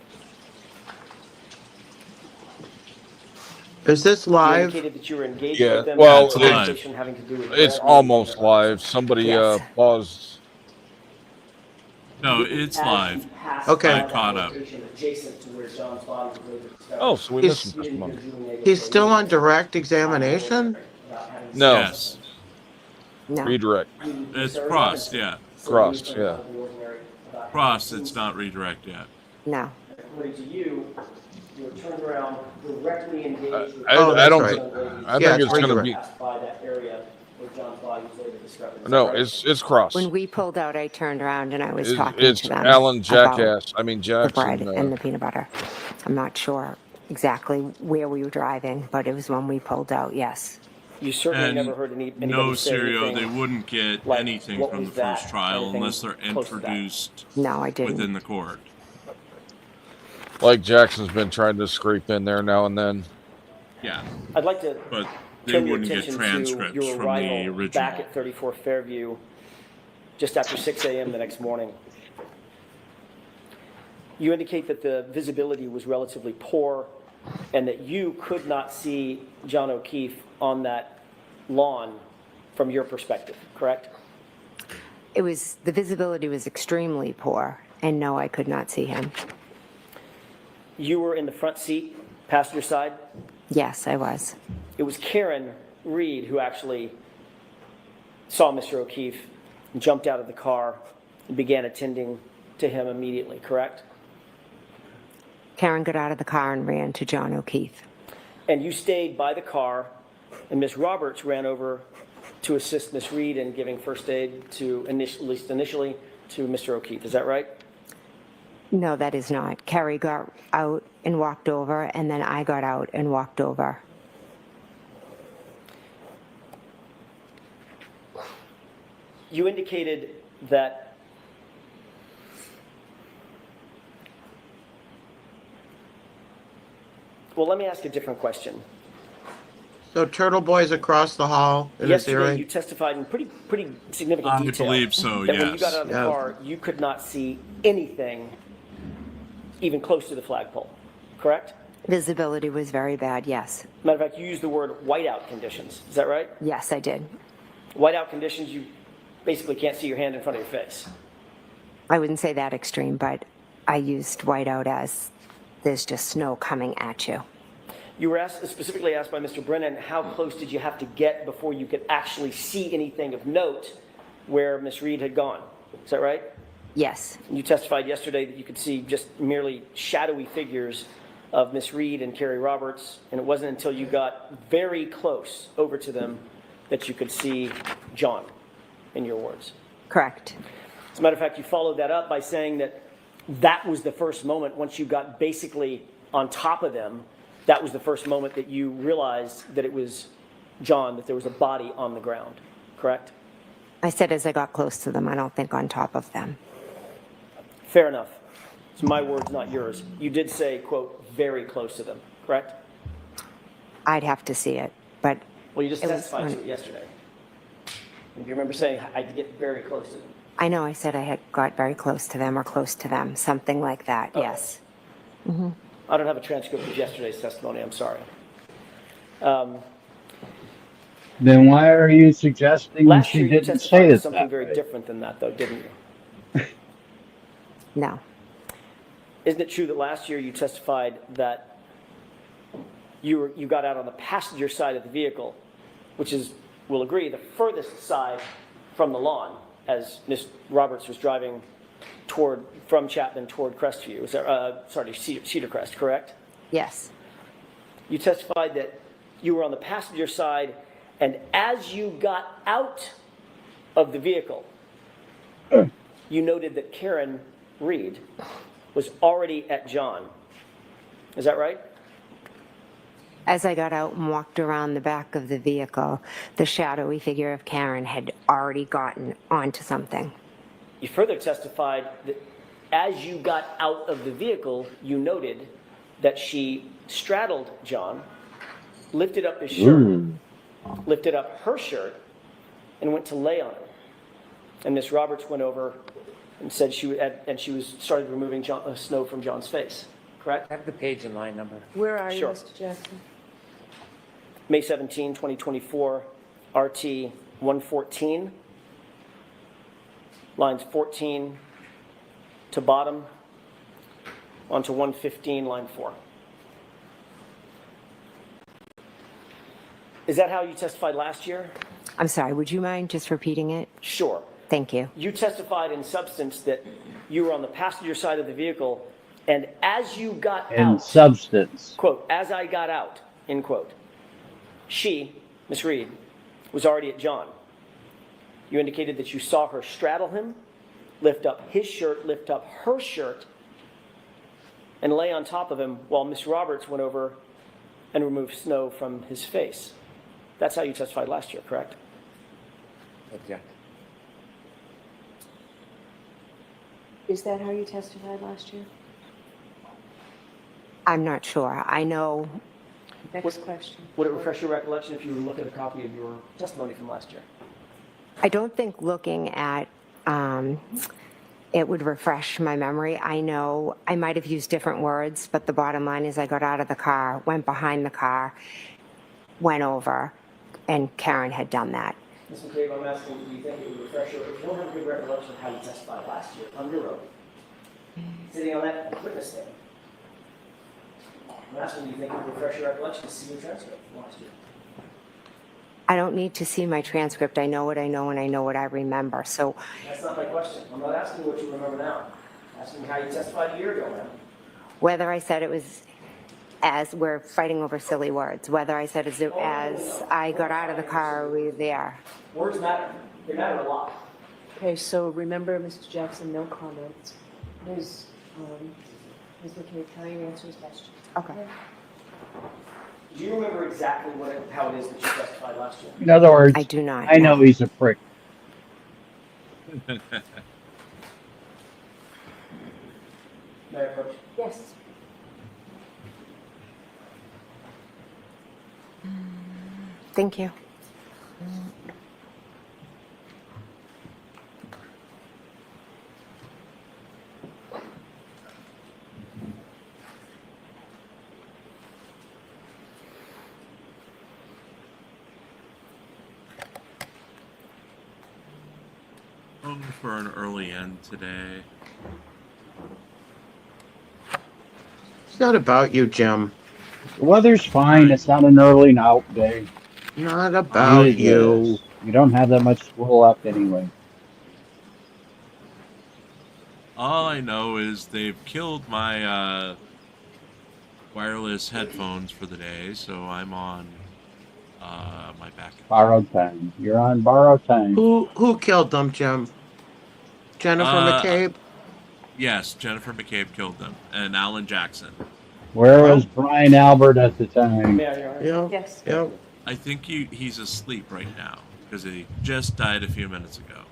[SPEAKER 16] Is this
[SPEAKER 7] You
[SPEAKER 16] live?
[SPEAKER 7] indicated that you were engaged
[SPEAKER 1] Yeah,
[SPEAKER 7] with them
[SPEAKER 1] well,
[SPEAKER 7] in a
[SPEAKER 1] it's-
[SPEAKER 7] conversation having to do with
[SPEAKER 1] It's
[SPEAKER 7] Brad.
[SPEAKER 1] almost live. Somebody
[SPEAKER 9] Yes.
[SPEAKER 1] paused.
[SPEAKER 3] No, it's live.
[SPEAKER 16] Okay.
[SPEAKER 3] I caught up.
[SPEAKER 7] Adjacent to where John's body was later discovered.
[SPEAKER 1] Oh, so we
[SPEAKER 16] He's-
[SPEAKER 1] missed some testimony.
[SPEAKER 16] He's still on direct examination?
[SPEAKER 1] No,
[SPEAKER 3] Yes.
[SPEAKER 9] No.
[SPEAKER 1] redirect.
[SPEAKER 3] It's crossed, yeah.
[SPEAKER 1] Crossed, yeah.
[SPEAKER 3] Crossed, it's not redirect yet.
[SPEAKER 9] No.
[SPEAKER 7] According to you, you were turned around directly engaged with
[SPEAKER 1] I
[SPEAKER 16] Oh, that's
[SPEAKER 1] don't.
[SPEAKER 16] right.
[SPEAKER 1] I
[SPEAKER 16] Yeah,
[SPEAKER 1] think
[SPEAKER 16] it's
[SPEAKER 1] it's going to be.
[SPEAKER 7] passed by that area where John's body was later discovered. Is that
[SPEAKER 1] No,
[SPEAKER 7] right?
[SPEAKER 1] it's crossed.
[SPEAKER 9] When we pulled out, I turned around and I was talking
[SPEAKER 1] It's
[SPEAKER 9] to them.
[SPEAKER 1] Alan
[SPEAKER 9] about
[SPEAKER 1] Jackass. I mean
[SPEAKER 9] the bread
[SPEAKER 1] Jackson.
[SPEAKER 9] and the peanut butter. I'm not sure exactly where we were driving, but it was when we pulled out, yes.
[SPEAKER 7] You certainly
[SPEAKER 3] And
[SPEAKER 7] never heard anybody
[SPEAKER 3] no,
[SPEAKER 7] say
[SPEAKER 3] Sergio,
[SPEAKER 7] anything
[SPEAKER 3] they wouldn't get
[SPEAKER 7] like,
[SPEAKER 3] anything
[SPEAKER 7] what
[SPEAKER 3] from
[SPEAKER 7] was
[SPEAKER 3] the first
[SPEAKER 7] that,
[SPEAKER 3] trial
[SPEAKER 7] anything
[SPEAKER 3] unless they're
[SPEAKER 7] close to that.
[SPEAKER 3] introduced
[SPEAKER 9] No, I didn't.
[SPEAKER 3] within the court.
[SPEAKER 1] Like Jackson's been trying to scrape in there now and then.
[SPEAKER 3] Yeah,
[SPEAKER 7] I'd like to
[SPEAKER 3] but they
[SPEAKER 7] turn your
[SPEAKER 3] wouldn't get
[SPEAKER 7] attention to
[SPEAKER 3] transcripts
[SPEAKER 7] your
[SPEAKER 3] from the
[SPEAKER 7] arrival
[SPEAKER 3] original.
[SPEAKER 7] back at 34 Fairview just after 6 a.m. the next morning. You indicate that the visibility was relatively poor and that you could not see John O'Keefe on that lawn from your perspective, correct?
[SPEAKER 9] It was, the visibility was extremely poor, and no, I could not see him.
[SPEAKER 7] You were in the front seat, passenger side.
[SPEAKER 9] Yes, I was.
[SPEAKER 7] It was Karen Reed who actually saw Mr. O'Keefe, jumped out of the car, and began attending to him immediately, correct?
[SPEAKER 9] Karen got out of the car and ran to John O'Keefe.
[SPEAKER 7] And you stayed by the car, and Ms. Roberts ran over to assist Ms. Reed in giving first aid to, at least initially, to Mr. O'Keefe. Is that right?
[SPEAKER 9] No, that is not. Carrie got out and walked over, and then I got out and walked over.
[SPEAKER 7] You indicated that well, let me ask a different question.
[SPEAKER 16] So Turtle Boy's across the hall in this
[SPEAKER 7] Yesterday,
[SPEAKER 16] area?
[SPEAKER 7] you testified in pretty significant
[SPEAKER 3] I
[SPEAKER 7] detail.
[SPEAKER 3] believe so,
[SPEAKER 7] that when you got
[SPEAKER 3] yes.
[SPEAKER 7] out of the
[SPEAKER 16] Yeah.
[SPEAKER 7] car, you could not see anything even close to the flagpole, correct?
[SPEAKER 9] Visibility was very bad, yes.
[SPEAKER 7] Matter of fact, you used the word whiteout conditions. Is that right?
[SPEAKER 9] Yes, I did.
[SPEAKER 7] Whiteout conditions, you basically can't see your hand in front of your face.
[SPEAKER 9] I wouldn't say that extreme, but I used whiteout as there's just snow coming at you.
[SPEAKER 7] You were specifically asked by Mr. Brennan, how close did you have to get before you could actually see anything of note where Ms. Reed had gone? Is that right?
[SPEAKER 9] Yes.
[SPEAKER 7] You testified yesterday that you could see just merely shadowy figures of Ms. Reed and Carrie Roberts, and it wasn't until you got very close over to them that you could see John, in your words.
[SPEAKER 9] Correct.
[SPEAKER 7] As a matter of fact, you followed that up by saying that that was the first moment, once you got basically on top of them, that was the first moment that you realized that it was John, that there was a body on the ground, correct?
[SPEAKER 9] I said as I got close to them, I don't think on top of them.
[SPEAKER 7] Fair enough. It's my words, not yours. You did say, quote, very close to them, correct?
[SPEAKER 9] I'd have to see it, but.
[SPEAKER 7] Well, you just testified to it yesterday. If you remember saying, I did get very close to them.
[SPEAKER 9] I know I said I had got very close to them or close to them, something like that,
[SPEAKER 7] Okay.
[SPEAKER 9] yes. Mm-hmm.
[SPEAKER 7] I don't have a transcript of yesterday's testimony, I'm sorry.
[SPEAKER 2] Then why are you suggesting
[SPEAKER 7] Last
[SPEAKER 2] she
[SPEAKER 7] year you
[SPEAKER 2] didn't
[SPEAKER 7] testified
[SPEAKER 2] say
[SPEAKER 7] to
[SPEAKER 2] it
[SPEAKER 7] something
[SPEAKER 2] that
[SPEAKER 7] very
[SPEAKER 2] way?
[SPEAKER 7] different than that, though, didn't you?
[SPEAKER 9] No.
[SPEAKER 7] Isn't it true that last year you testified that you got out on the passenger side of the vehicle, which is, we'll agree, the furthest side from the lawn, as Ms. Roberts was driving from Chapman toward Crestview, Cedar Crest, correct?
[SPEAKER 9] Yes.
[SPEAKER 7] You testified that you were on the passenger side, and as you got out of the vehicle, you noted that Karen Reed was already at John. Is that right?
[SPEAKER 9] As I got out and walked around the back of the vehicle, the shadowy figure of Karen had already gotten onto something.
[SPEAKER 7] You further testified that as you got out of the vehicle, you noted that she straddled John, lifted up his shirt, lifted up her shirt, and went to lay on him. And Miss Roberts went over and said started removing snow from John's face. Correct?
[SPEAKER 5] I have the page and line number.
[SPEAKER 6] Where are you,
[SPEAKER 7] Sure.
[SPEAKER 6] Mr. Jackson?
[SPEAKER 7] May 17, 2024, RT 114, lines 14 to bottom, onto 115, line 4. Is that how you testified last year?
[SPEAKER 9] I'm sorry, would you mind just repeating it?
[SPEAKER 7] Sure.
[SPEAKER 9] Thank you.
[SPEAKER 7] You testified in substance that you were on the passenger side of the vehicle, and as you got
[SPEAKER 2] In
[SPEAKER 7] out,
[SPEAKER 2] substance.
[SPEAKER 7] quote, as I got out, end quote, she, Miss Reed, was already at John. You indicated that you saw her straddle him, lift up his shirt, lift up her shirt, and lay on top of him while Miss Roberts went over and removed snow from his face. That's how you testified last year, correct?
[SPEAKER 5] Object.
[SPEAKER 6] Is that how you testified last year?
[SPEAKER 9] I'm not sure. I know.
[SPEAKER 6] Next question.
[SPEAKER 7] Would it refresh your recollection if you were to look at a copy of your testimony from last year?
[SPEAKER 9] I don't think looking at it would refresh my memory. I know I might have used different words, but the bottom line is I got out of the car, went behind the car, went over, and Karen had done that.
[SPEAKER 7] Ms. McCabe, I'm asking, do you think it would refresh your, if you don't have a good recollection of how you testified last year on your own, sitting on that witness stand? I'm asking, do you think it would refresh your recollection to see your transcript from last year?
[SPEAKER 9] I don't need to see my transcript. I know what I know, and I know what I remember. So
[SPEAKER 7] That's not my question. I'm not asking what you remember now. I'm asking how you testified a year ago, ma'am.
[SPEAKER 9] whether I said it was as we're fighting over silly words, whether I said as I got out of the car, we were there.
[SPEAKER 7] Words matter. They matter a lot.
[SPEAKER 6] Okay, so remember, Mr. Jackson, no comments. Ms. McKay, can I answer his question?
[SPEAKER 9] Okay.
[SPEAKER 7] Do you remember exactly how it is that you testified last year?
[SPEAKER 2] In other words,
[SPEAKER 9] I do not.
[SPEAKER 2] I know he's a prick.
[SPEAKER 7] May I approach?
[SPEAKER 6] Yes.
[SPEAKER 9] Thank you.
[SPEAKER 3] Home for an early end today.
[SPEAKER 12] It's not about you, Jim.
[SPEAKER 2] The weather's fine. It's not an early out day.
[SPEAKER 12] Not about you.
[SPEAKER 2] You don't have that much school left anyway.
[SPEAKER 3] All I know is they've killed my wireless headphones for the day, so I'm on my back.
[SPEAKER 2] Borrowed time. You're on borrowed time.
[SPEAKER 12] Who killed them, Jim? Jennifer McCabe?
[SPEAKER 3] Yes, Jennifer McCabe killed them, and Alan Jackson.
[SPEAKER 2] Where was Brian Albert at the time?
[SPEAKER 12] Yeah.
[SPEAKER 6] Yes.
[SPEAKER 12] Yeah.
[SPEAKER 3] I think he's asleep right now because he just died a few minutes ago.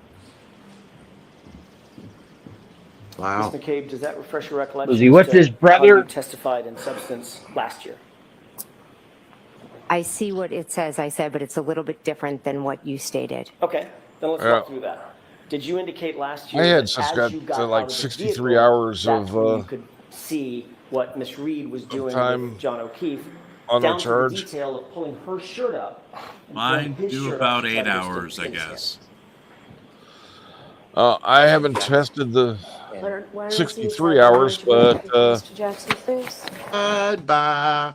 [SPEAKER 12] Wow.
[SPEAKER 7] Ms. McCabe, does that refresh your recollection?
[SPEAKER 2] Was he with
[SPEAKER 7] as to
[SPEAKER 2] his
[SPEAKER 7] how
[SPEAKER 2] brother?
[SPEAKER 7] you testified in substance last year?
[SPEAKER 9] I see what it says, I said, but it's a little bit different than what you stated.
[SPEAKER 7] Okay, then let's walk through that. Did you indicate last year
[SPEAKER 1] I had
[SPEAKER 7] that
[SPEAKER 1] just
[SPEAKER 7] as you got
[SPEAKER 1] like
[SPEAKER 7] out of the
[SPEAKER 1] 63
[SPEAKER 7] vehicle,
[SPEAKER 1] hours
[SPEAKER 7] that's
[SPEAKER 1] of
[SPEAKER 7] when you could see what Miss Reed was doing
[SPEAKER 1] time
[SPEAKER 7] with John O'Keefe,
[SPEAKER 1] on the
[SPEAKER 7] down to the
[SPEAKER 1] charge?
[SPEAKER 7] detail of pulling her shirt up? and
[SPEAKER 3] Mine
[SPEAKER 7] pulling his
[SPEAKER 3] do
[SPEAKER 7] shirt up
[SPEAKER 3] about
[SPEAKER 7] to try
[SPEAKER 3] 8
[SPEAKER 7] to
[SPEAKER 3] hours, I
[SPEAKER 7] pinch him?
[SPEAKER 3] guess.
[SPEAKER 1] I haven't tested the
[SPEAKER 19] Why don't you
[SPEAKER 1] 63
[SPEAKER 19] tell
[SPEAKER 1] hours,
[SPEAKER 19] them why don't you
[SPEAKER 1] but
[SPEAKER 19] Mr. Jackson, please?
[SPEAKER 12] Goodbye.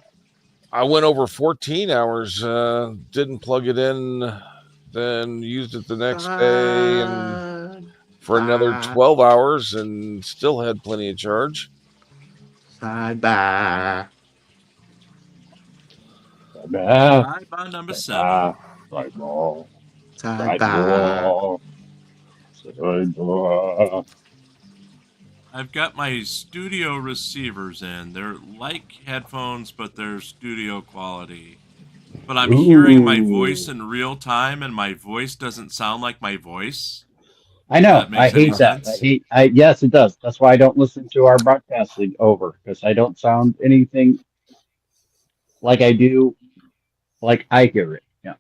[SPEAKER 1] I went over 14 hours. Didn't plug it in, then used it the next day, and for another 12 hours, and still had plenty of charge.
[SPEAKER 12] Bye.
[SPEAKER 3] Sidebar number 7.
[SPEAKER 2] Sidebar.
[SPEAKER 12] Sidebar.
[SPEAKER 2] Sidebar.
[SPEAKER 3] I've got my studio receivers in. They're like headphones, but they're studio quality. But I'm hearing my voice in real time, and my voice doesn't sound like my voice.
[SPEAKER 2] I know.
[SPEAKER 3] That
[SPEAKER 2] I
[SPEAKER 3] makes any
[SPEAKER 2] hate that.
[SPEAKER 3] sense?
[SPEAKER 2] Yes, it does. That's why I don't listen to our broadcasting over, because I don't sound anything like I do, like I hear it. Yeah.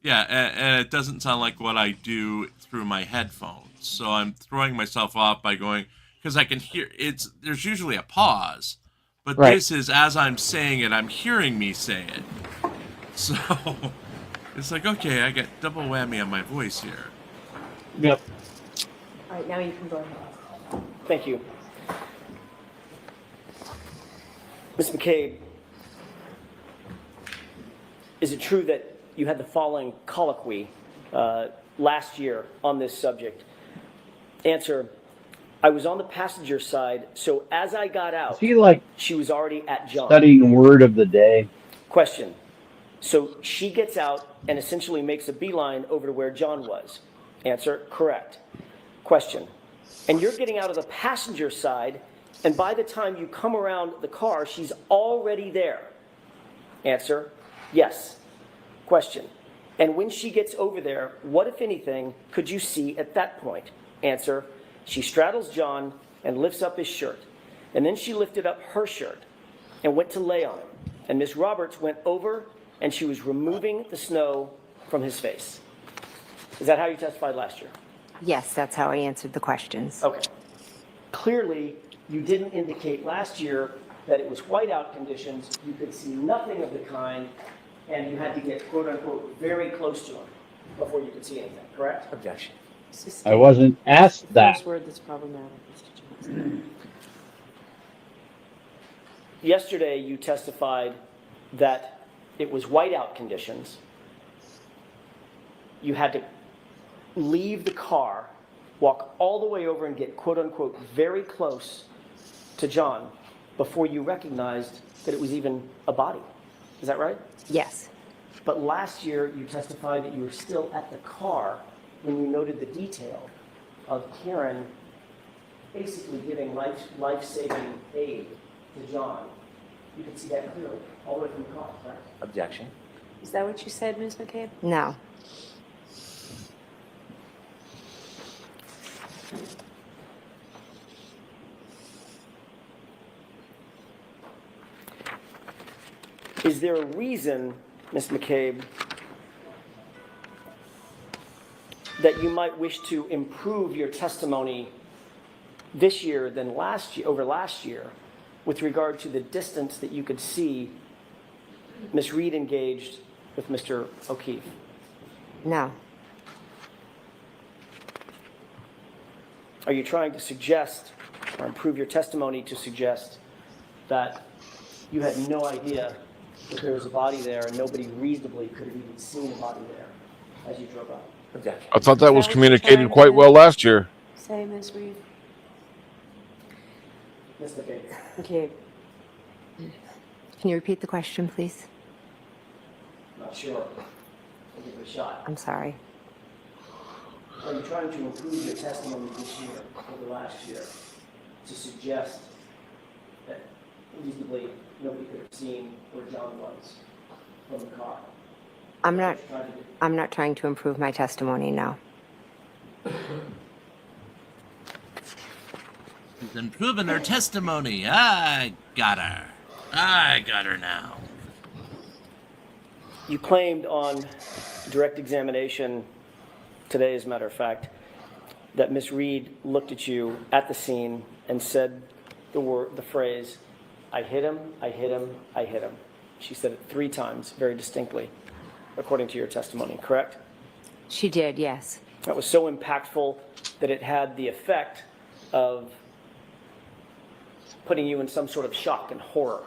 [SPEAKER 3] Yeah, and it doesn't sound like what I do through my headphones. So I'm throwing myself off by going, because I can hear there's usually a pause, but
[SPEAKER 2] Right.
[SPEAKER 3] this is as I'm saying it, I'm hearing me say it. So it's like, okay, I got double whammy on my voice here.
[SPEAKER 2] Yep.
[SPEAKER 19] All right, now you can go ahead.
[SPEAKER 7] Thank you. Ms. McCabe, is it true that you had the following colloquy last year on this subject? Answer, I was on the passenger side, so as I got out,
[SPEAKER 2] Is he like
[SPEAKER 7] she was already at John.
[SPEAKER 2] studying word of the day?
[SPEAKER 7] Question, so she gets out and essentially makes a beeline over to where John was. Answer, correct. Question, and you're getting out of the passenger side, and by the time you come around the car, she's already there. Answer, yes. Question, and when she gets over there, what, if anything, could you see at that point? Answer, she straddles John and lifts up his shirt, and then she lifted up her shirt and went to lay on him, and Miss Roberts went over and she was removing the snow from his face. Is that how you testified last year?
[SPEAKER 9] Yes, that's how I answered the questions.
[SPEAKER 7] Okay. Clearly, you didn't indicate last year that it was whiteout conditions, you could see nothing of the kind, and you had to get quote-unquote very close to him before you could see anything, correct?
[SPEAKER 5] Objection.
[SPEAKER 2] I wasn't asked that.
[SPEAKER 19] First word that's problematic, Mr. Johnson.
[SPEAKER 7] Yesterday, you testified that it was whiteout conditions. You had to leave the car, walk all the way over and get quote-unquote very close to John before you recognized that it was even a body. Is that right?
[SPEAKER 9] Yes.
[SPEAKER 7] But last year, you testified that you were still at the car when you noted the detail of Karen basically giving life-saving aid to John. You can see that clearly, all the way from the car, correct?
[SPEAKER 5] Objection.
[SPEAKER 19] Is that what you said, Ms. McCabe?
[SPEAKER 9] No.
[SPEAKER 7] Is there a reason, Ms. McCabe, that you might wish to improve your testimony this year than last year, over last year, with regard to the distance that you could see Ms. Reed engaged with Mr. O'Keefe?
[SPEAKER 9] No.
[SPEAKER 7] Are you trying to suggest or improve your testimony to suggest that you had no idea that there was a body there and nobody reasonably could have even seen a body there as you drove up?
[SPEAKER 5] Objection.
[SPEAKER 1] I thought that was
[SPEAKER 19] what you're
[SPEAKER 1] communicated
[SPEAKER 19] trying
[SPEAKER 1] quite
[SPEAKER 19] to
[SPEAKER 1] well last year.
[SPEAKER 19] Say, Ms. Reed.
[SPEAKER 7] Ms. McCabe.
[SPEAKER 19] McCabe.
[SPEAKER 9] Can you repeat the question, please?
[SPEAKER 7] Not sure. I'll give it a shot.
[SPEAKER 9] I'm sorry.
[SPEAKER 7] Are you trying to improve your testimony this year over last year to suggest that reasonably nobody could have seen where John was from the car?
[SPEAKER 9] I'm not trying to improve my testimony, no.
[SPEAKER 3] She's improving her testimony. I got her. I got her now.
[SPEAKER 7] You claimed on direct examination today, as a matter of fact, that Ms. Reed looked at you at the scene and said the phrase, "I hit him, I hit him, I hit him." She said it 3 times, very distinctly, according to your testimony, correct?
[SPEAKER 9] She did, yes.
[SPEAKER 7] That was so impactful that it had the effect of putting you in some sort of shock and horror.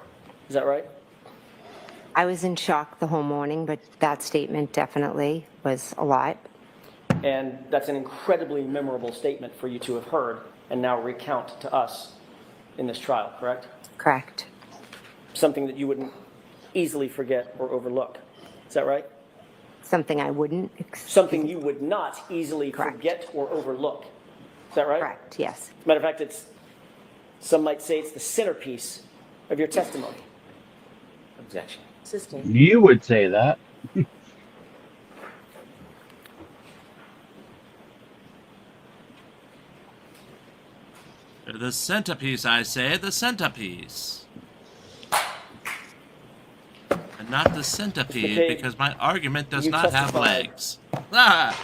[SPEAKER 7] Is that right?
[SPEAKER 9] I was in shock the whole morning, but that statement definitely was a lot.
[SPEAKER 7] And that's an incredibly memorable statement for you to have heard and now recount to us in this trial, correct?
[SPEAKER 9] Correct.
[SPEAKER 7] Something that you wouldn't easily forget or overlook. Is that right?
[SPEAKER 9] Something I wouldn't.
[SPEAKER 7] Something you would not easily forget or overlook. Is that right?
[SPEAKER 9] Correct, yes.
[SPEAKER 7] As a matter of fact, some might say it's the centerpiece of your testimony.
[SPEAKER 5] Objection.
[SPEAKER 2] You would say that.
[SPEAKER 3] The centerpiece, I say, the centerpiece. And not the centipede,
[SPEAKER 7] Okay,
[SPEAKER 3] because my argument does
[SPEAKER 7] you
[SPEAKER 3] not have
[SPEAKER 7] testified
[SPEAKER 3] legs. Ah!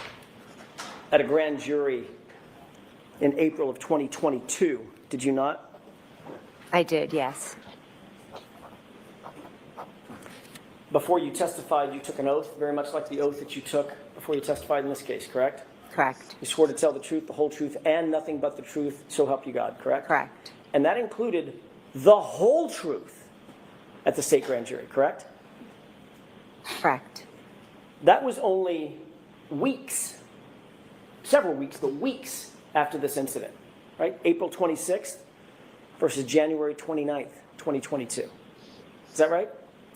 [SPEAKER 7] At a grand jury in April of 2022, did you not?
[SPEAKER 9] I did, yes.
[SPEAKER 7] Before you testified, you took an oath, very much like the oath that you took before you testified in this case, correct?
[SPEAKER 9] Correct.
[SPEAKER 7] You swore to tell the truth, the whole truth, and nothing but the truth, so help you God, correct?
[SPEAKER 9] Correct.
[SPEAKER 7] And that included the whole truth at the state grand jury, correct?
[SPEAKER 9] Correct.
[SPEAKER 7] That was only weeks, several weeks, but weeks after this incident, right? April 26th versus January 29th, 2022. Is that right?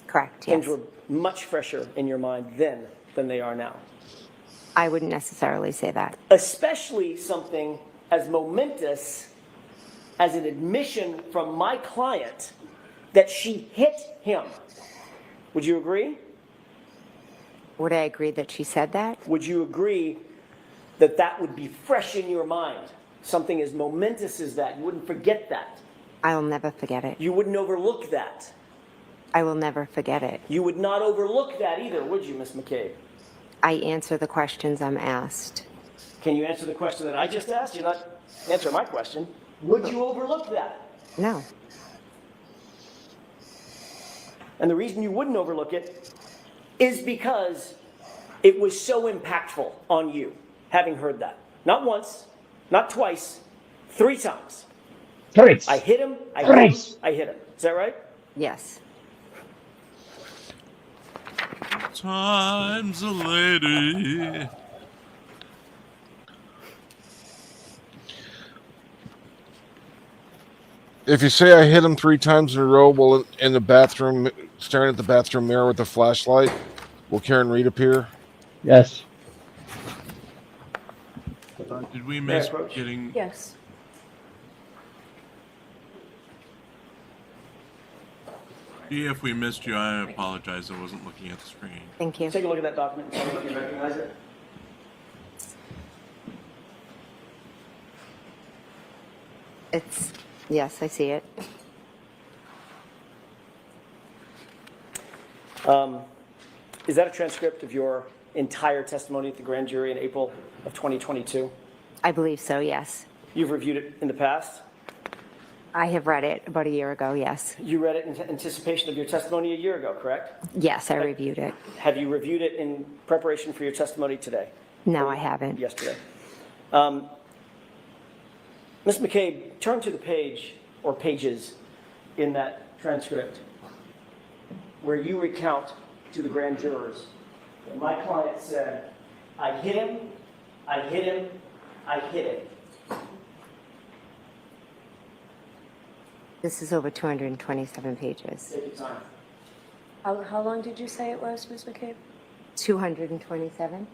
[SPEAKER 9] Correct, yes.
[SPEAKER 7] Things were much fresher in your mind then than they are now.
[SPEAKER 9] I wouldn't necessarily say that.
[SPEAKER 7] Especially something as momentous as an admission from my client that she hit him. Would you agree?
[SPEAKER 9] Would I agree that she said that?
[SPEAKER 7] Would you agree that that would be fresh in your mind? Something as momentous as that. You wouldn't forget that.
[SPEAKER 9] I will never forget it.
[SPEAKER 7] You wouldn't overlook that.
[SPEAKER 9] I will never forget it.
[SPEAKER 7] You would not overlook that either, would you, Ms. McCabe?
[SPEAKER 9] I answer the questions I'm asked.
[SPEAKER 7] Can you answer the question that I just asked? You're not answering my question. Would you overlook that?
[SPEAKER 9] No.
[SPEAKER 7] And the reason you wouldn't overlook it is because it was so impactful on you, having heard that. Not once, not twice, 3 times.
[SPEAKER 2] Thrice.
[SPEAKER 7] I hit him, I hit him, I hit him. Is that right?
[SPEAKER 9] Yes.
[SPEAKER 3] Time's a lady.
[SPEAKER 1] If you say I hit him 3 times in a row while in the bathroom, staring at the bathroom mirror with a flashlight, will Karen Reed appear?
[SPEAKER 2] Yes.
[SPEAKER 3] Did we miss
[SPEAKER 7] approach?
[SPEAKER 3] getting...
[SPEAKER 6] Yes.
[SPEAKER 3] If we missed you, I apologize. I wasn't looking at the screen.
[SPEAKER 9] Thank you.
[SPEAKER 7] Take a look at that document and tell me if you recognize it.
[SPEAKER 9] Yes, I see it.
[SPEAKER 7] Is that a transcript of your entire testimony at the grand jury in April of 2022?
[SPEAKER 9] I believe so, yes.
[SPEAKER 7] You've reviewed it in the past?
[SPEAKER 9] I have read it about a year ago, yes.
[SPEAKER 7] You read it in anticipation of your testimony a year ago, correct?
[SPEAKER 9] Yes, I reviewed it.
[SPEAKER 7] Have you reviewed it in preparation for your testimony today?
[SPEAKER 9] No, I haven't.
[SPEAKER 7] Yesterday. Ms. McCabe, turn to the page or pages in that transcript where you recount to the grand jurors that my client said, I hit him, I hit him, I hit him.
[SPEAKER 9] This is over 227 pages.
[SPEAKER 7] Take your time.
[SPEAKER 6] How long did you say it was, Ms. McCabe?
[SPEAKER 9] 227?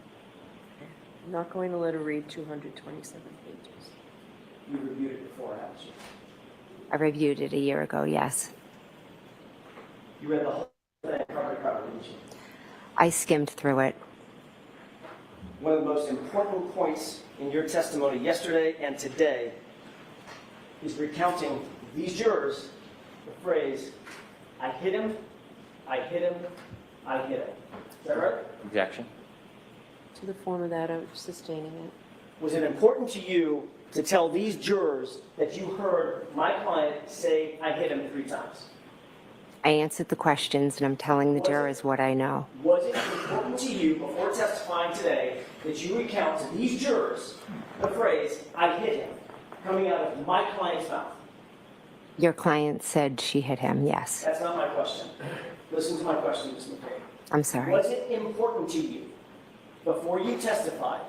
[SPEAKER 6] I'm not going to let her read 227 pages.
[SPEAKER 7] You reviewed it before, haven't you?
[SPEAKER 9] I reviewed it a year ago, yes.
[SPEAKER 7] You read the whole thing cover to cover, didn't you?
[SPEAKER 9] I skimmed through it.
[SPEAKER 7] One of the most important points in your testimony yesterday and today is recounting these jurors the phrase, I hit him, I hit him, I hit him. Is that right?
[SPEAKER 15] Objection.
[SPEAKER 6] To the form of that, I'm sustaining it.
[SPEAKER 7] Was it important to you to tell these jurors that you heard my client say, I hit him 3 times?
[SPEAKER 9] I answered the questions, and I'm telling the jurors what I know.
[SPEAKER 7] Was it important to you before testifying today that you recount to these jurors the phrase, I hit him, coming out of my client's mouth?
[SPEAKER 9] Your client said she hit him, yes.
[SPEAKER 7] That's not my question. Listen to my question, Ms. McKay.
[SPEAKER 9] I'm sorry.
[SPEAKER 7] Was it important to you before you testified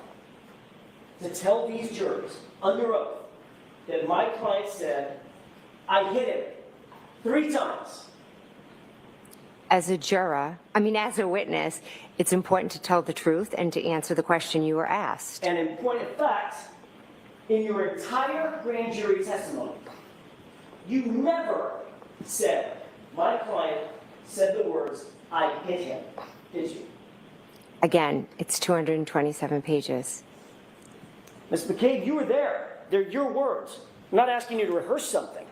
[SPEAKER 7] to tell these jurors under oath that my client said, I hit him 3 times?
[SPEAKER 9] As a juror, as a witness, it's important to tell the truth and to answer the question you were asked.
[SPEAKER 7] And in point of fact, in your entire grand jury testimony, you never said, my client said the words, I hit him, did you?
[SPEAKER 9] Again, it's 227 pages.
[SPEAKER 7] Ms. McCabe, you were there. They're your words. I'm not asking you to rehearse something.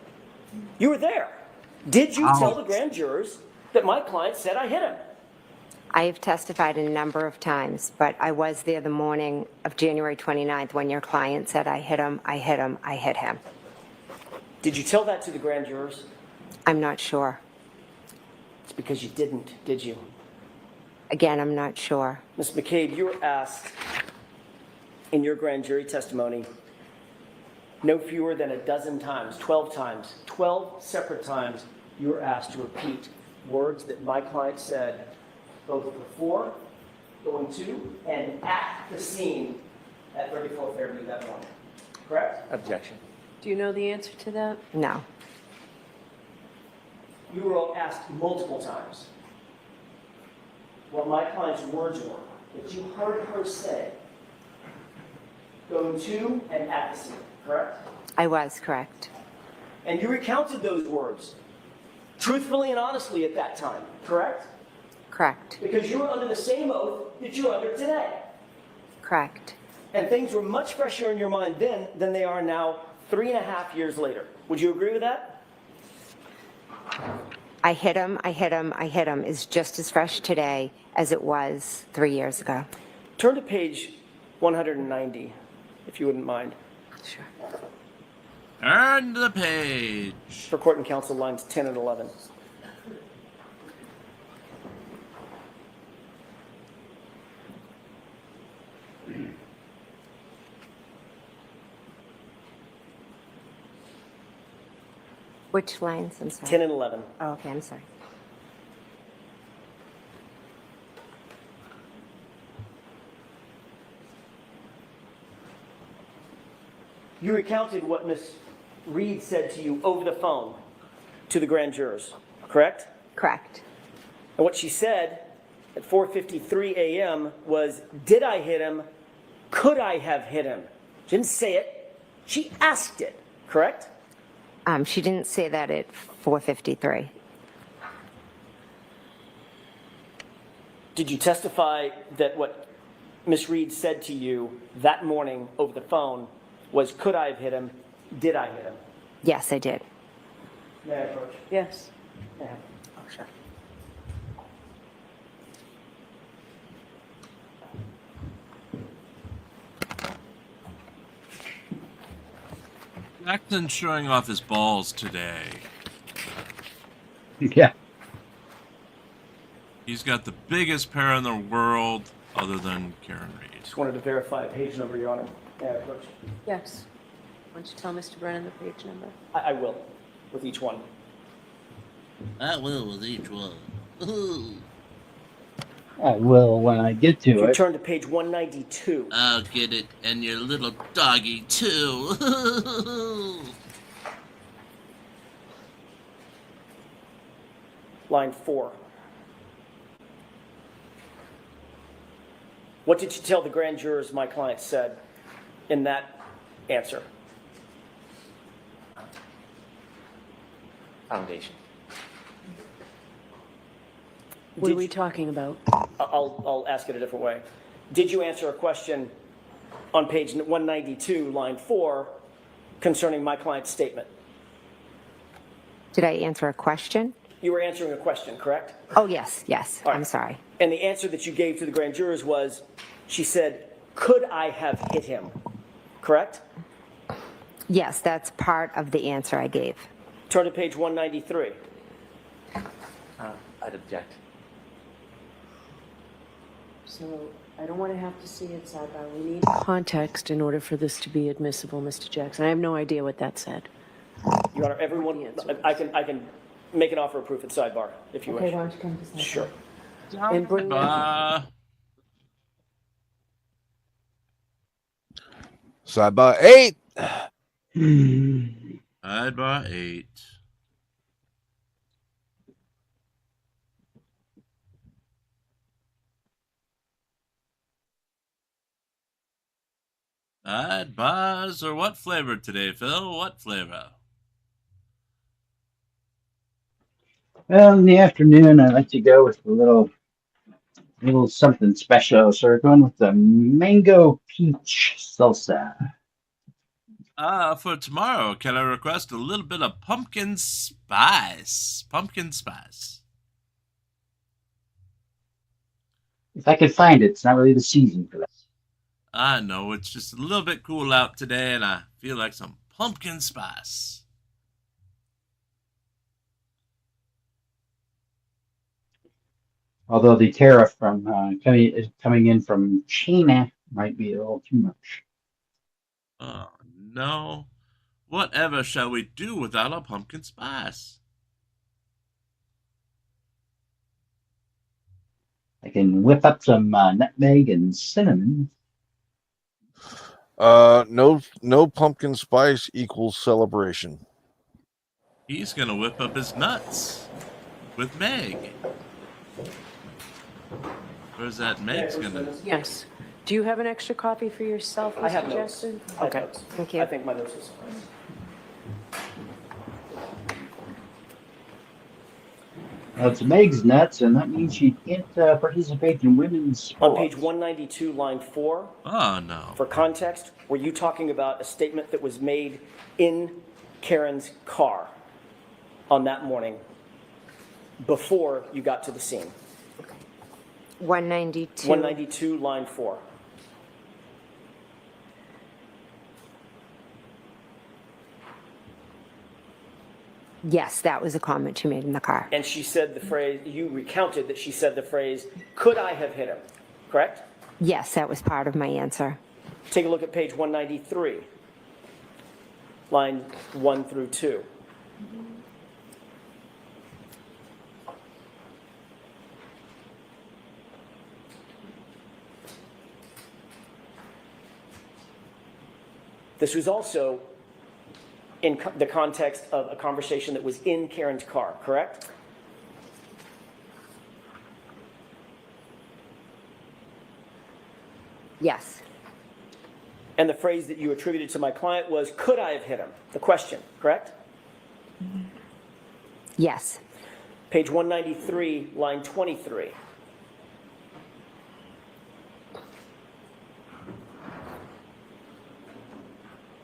[SPEAKER 7] You were there. Did you tell the grand jurors that my client said I hit him?
[SPEAKER 9] I have testified a number of times, but I was there the morning of January 29th when your client said I hit him, I hit him, I hit him.
[SPEAKER 7] Did you tell that to the grand jurors?
[SPEAKER 9] I'm not sure.
[SPEAKER 7] It's because you didn't, did you?
[SPEAKER 9] Again, I'm not sure.
[SPEAKER 7] Ms. McCabe, you were asked in your grand jury testimony no fewer than 12 times, 12 separate times, you were asked to repeat words that my client said both before, going to, and at the scene at 34 Fairview that morning. Correct?
[SPEAKER 15] Objection.
[SPEAKER 6] Do you know the answer to that?
[SPEAKER 9] No.
[SPEAKER 7] You were asked multiple times what my client's words were that you heard her say going to and at the scene. Correct?
[SPEAKER 9] I was correct.
[SPEAKER 7] And you recounted those words truthfully and honestly at that time, correct?
[SPEAKER 9] Correct.
[SPEAKER 7] Because you were under the same oath that you're under today.
[SPEAKER 9] Correct.
[SPEAKER 7] And things were much fresher in your mind then than they are now 3.5 years later. Would you agree with that?
[SPEAKER 9] I hit him, I hit him, I hit him is just as fresh today as it was 3 years ago.
[SPEAKER 7] Turn to page 190, if you wouldn't mind.
[SPEAKER 9] Sure.
[SPEAKER 3] Turn the page.
[SPEAKER 7] For court and counsel lines 10 and 11.
[SPEAKER 9] Which lines? I'm sorry.
[SPEAKER 7] 10 and 11.
[SPEAKER 9] Oh, okay, I'm sorry.
[SPEAKER 7] You recounted what Ms. Reed said to you over the phone to the grand jurors, correct?
[SPEAKER 9] Correct.
[SPEAKER 7] And what she said at 4:53 a.m. was, did I hit him? Could I have hit him? She didn't say it. She asked it, correct?
[SPEAKER 9] She didn't say that at 4:53.
[SPEAKER 7] Did you testify that what Ms. Reed said to you that morning over the phone was, could I have hit him? Did I hit him?
[SPEAKER 9] Yes, I did.
[SPEAKER 7] May I approach?
[SPEAKER 6] Yes.
[SPEAKER 7] May I? Oh, sure.
[SPEAKER 3] Jackson's showing off his balls today.
[SPEAKER 2] Yeah.
[SPEAKER 3] He's got the biggest pair in the world other than Karen Reed.
[SPEAKER 7] Just wanted to verify a page number, Your Honor. May I approach?
[SPEAKER 6] Yes. Why don't you tell Mr. Brennan the page number?
[SPEAKER 7] I will, with each one.
[SPEAKER 4] I will with each one. Ooh.
[SPEAKER 2] I will when I get to
[SPEAKER 7] If you
[SPEAKER 2] it.
[SPEAKER 7] turn to page 192.
[SPEAKER 4] I'll get it, and your little doggy too.
[SPEAKER 7] Line 4. What did you tell the grand jurors my client said in that answer?
[SPEAKER 5] Foundation.
[SPEAKER 6] What are we talking about?
[SPEAKER 7] I'll ask it a different way. Did you answer a question on page 192, line 4, concerning my client's statement.
[SPEAKER 9] Did I answer a question?
[SPEAKER 7] You were answering a question, correct?
[SPEAKER 9] Oh, yes, yes.
[SPEAKER 7] All right.
[SPEAKER 9] I'm sorry.
[SPEAKER 7] And the answer that you gave to the grand jurors was, she said, could I have hit him? Correct?
[SPEAKER 9] Yes, that's part of the answer I gave.
[SPEAKER 7] Turn to page 193.
[SPEAKER 5] I'd object.
[SPEAKER 6] So I don't want to have to see it sidebar. We need context in order for this to be admissible, Mr. Jackson. I have no idea what that said.
[SPEAKER 7] Your Honor, everyone, I can make an offer of proof at sidebar if you wish.
[SPEAKER 6] Okay, why don't you come to sidebar?
[SPEAKER 7] Sure.
[SPEAKER 6] And bring
[SPEAKER 1] Sidebar 8.
[SPEAKER 3] Sidebar 8. Sidebars are what flavor today, Phil? What flavor?
[SPEAKER 2] Well, in the afternoon, I like to go with a little something special. So we're going with the mango peach salsa.
[SPEAKER 3] For tomorrow, can I request a little bit of pumpkin spice? Pumpkin spice.
[SPEAKER 2] If I could find it, it's not really the season for that.
[SPEAKER 3] I know, it's just a little bit cool out today, and I feel like some pumpkin spice.
[SPEAKER 2] Although the tariff from coming in from China might be a little too much.
[SPEAKER 3] Oh, no. Whatever shall we do without a pumpkin spice?
[SPEAKER 2] I can whip up some nutmeg and cinnamon.
[SPEAKER 1] No pumpkin spice equals celebration.
[SPEAKER 3] He's gonna whip up his nuts with Meg. Where's that Meg's gonna?
[SPEAKER 6] Yes. Do you have an extra copy for yourself, Mr.
[SPEAKER 7] I have notes.
[SPEAKER 6] Jackson?
[SPEAKER 7] Okay.
[SPEAKER 6] Thank you.
[SPEAKER 7] I think my notes will suffice.
[SPEAKER 2] It's Meg's nuts, and that means she can't participate in women's sports.
[SPEAKER 7] On page 192, line 4.
[SPEAKER 3] Oh, no.
[SPEAKER 7] For context, were you talking about a statement that was made in Karen's car on that morning before you got to the scene?
[SPEAKER 9] 192.
[SPEAKER 7] 192, line 4.
[SPEAKER 9] Yes, that was a comment she made in the car.
[SPEAKER 7] And she said the phrase, you recounted that she said the phrase, could I have hit him? Correct?
[SPEAKER 9] Yes, that was part of my answer.
[SPEAKER 7] Take a look at page 193, line 1 through 2. This was also in the context of a conversation that was in Karen's car, correct?
[SPEAKER 9] Yes.
[SPEAKER 7] And the phrase that you attributed to my client was, could I have hit him? The question, correct?
[SPEAKER 9] Yes.
[SPEAKER 7] Page 193, line 23.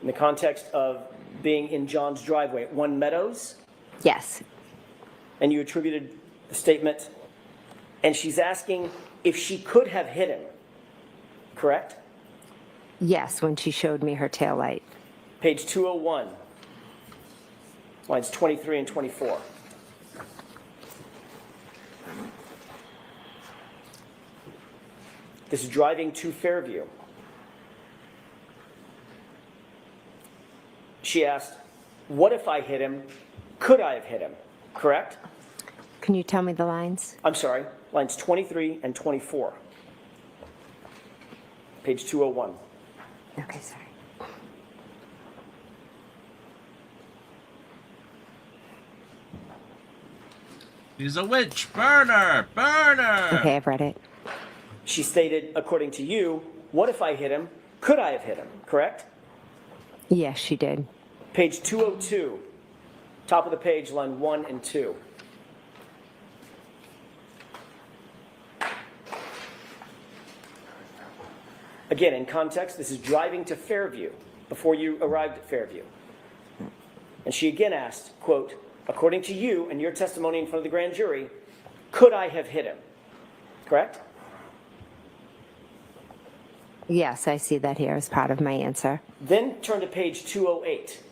[SPEAKER 7] In the context of being in John's driveway at One Meadows,
[SPEAKER 9] Yes.
[SPEAKER 7] and you attributed the statement, and she's asking if she could have hit him, correct?
[SPEAKER 9] Yes, when she showed me her taillight.
[SPEAKER 7] Page 201, lines 23 and 24. This is driving to Fairview. She asked, what if I hit him? Could I have hit him? Correct?
[SPEAKER 9] Can you tell me the lines?
[SPEAKER 7] I'm sorry, lines 23 and 24. Page 201.
[SPEAKER 9] Okay, sorry.
[SPEAKER 3] He's a witch. Burner! Burner!
[SPEAKER 9] Okay, I've read it.
[SPEAKER 7] She stated, according to you, what if I hit him? Could I have hit him? Correct?
[SPEAKER 9] Yes, she did.
[SPEAKER 7] Page 202, top of the page, line 1 and 2. Again, in context, this is driving to Fairview before you arrived at Fairview. And she again asked, quote, according to you and your testimony in front of the grand jury, could I have hit him? Correct?
[SPEAKER 9] Yes, I see that here as part of my answer.
[SPEAKER 7] Then turn to page 208,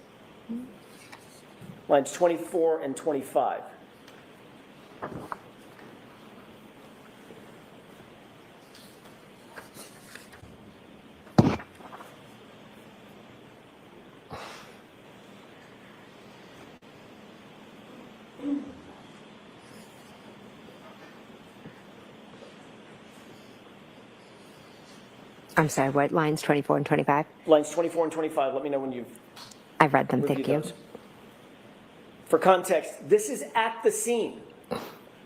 [SPEAKER 7] lines 24 and 25.
[SPEAKER 9] I'm sorry, what lines 24 and 25?
[SPEAKER 7] Lines 24 and 25, let me know when you've
[SPEAKER 9] I've read them, thank
[SPEAKER 7] reviewed
[SPEAKER 9] you.
[SPEAKER 7] those. For context, this is at the scene,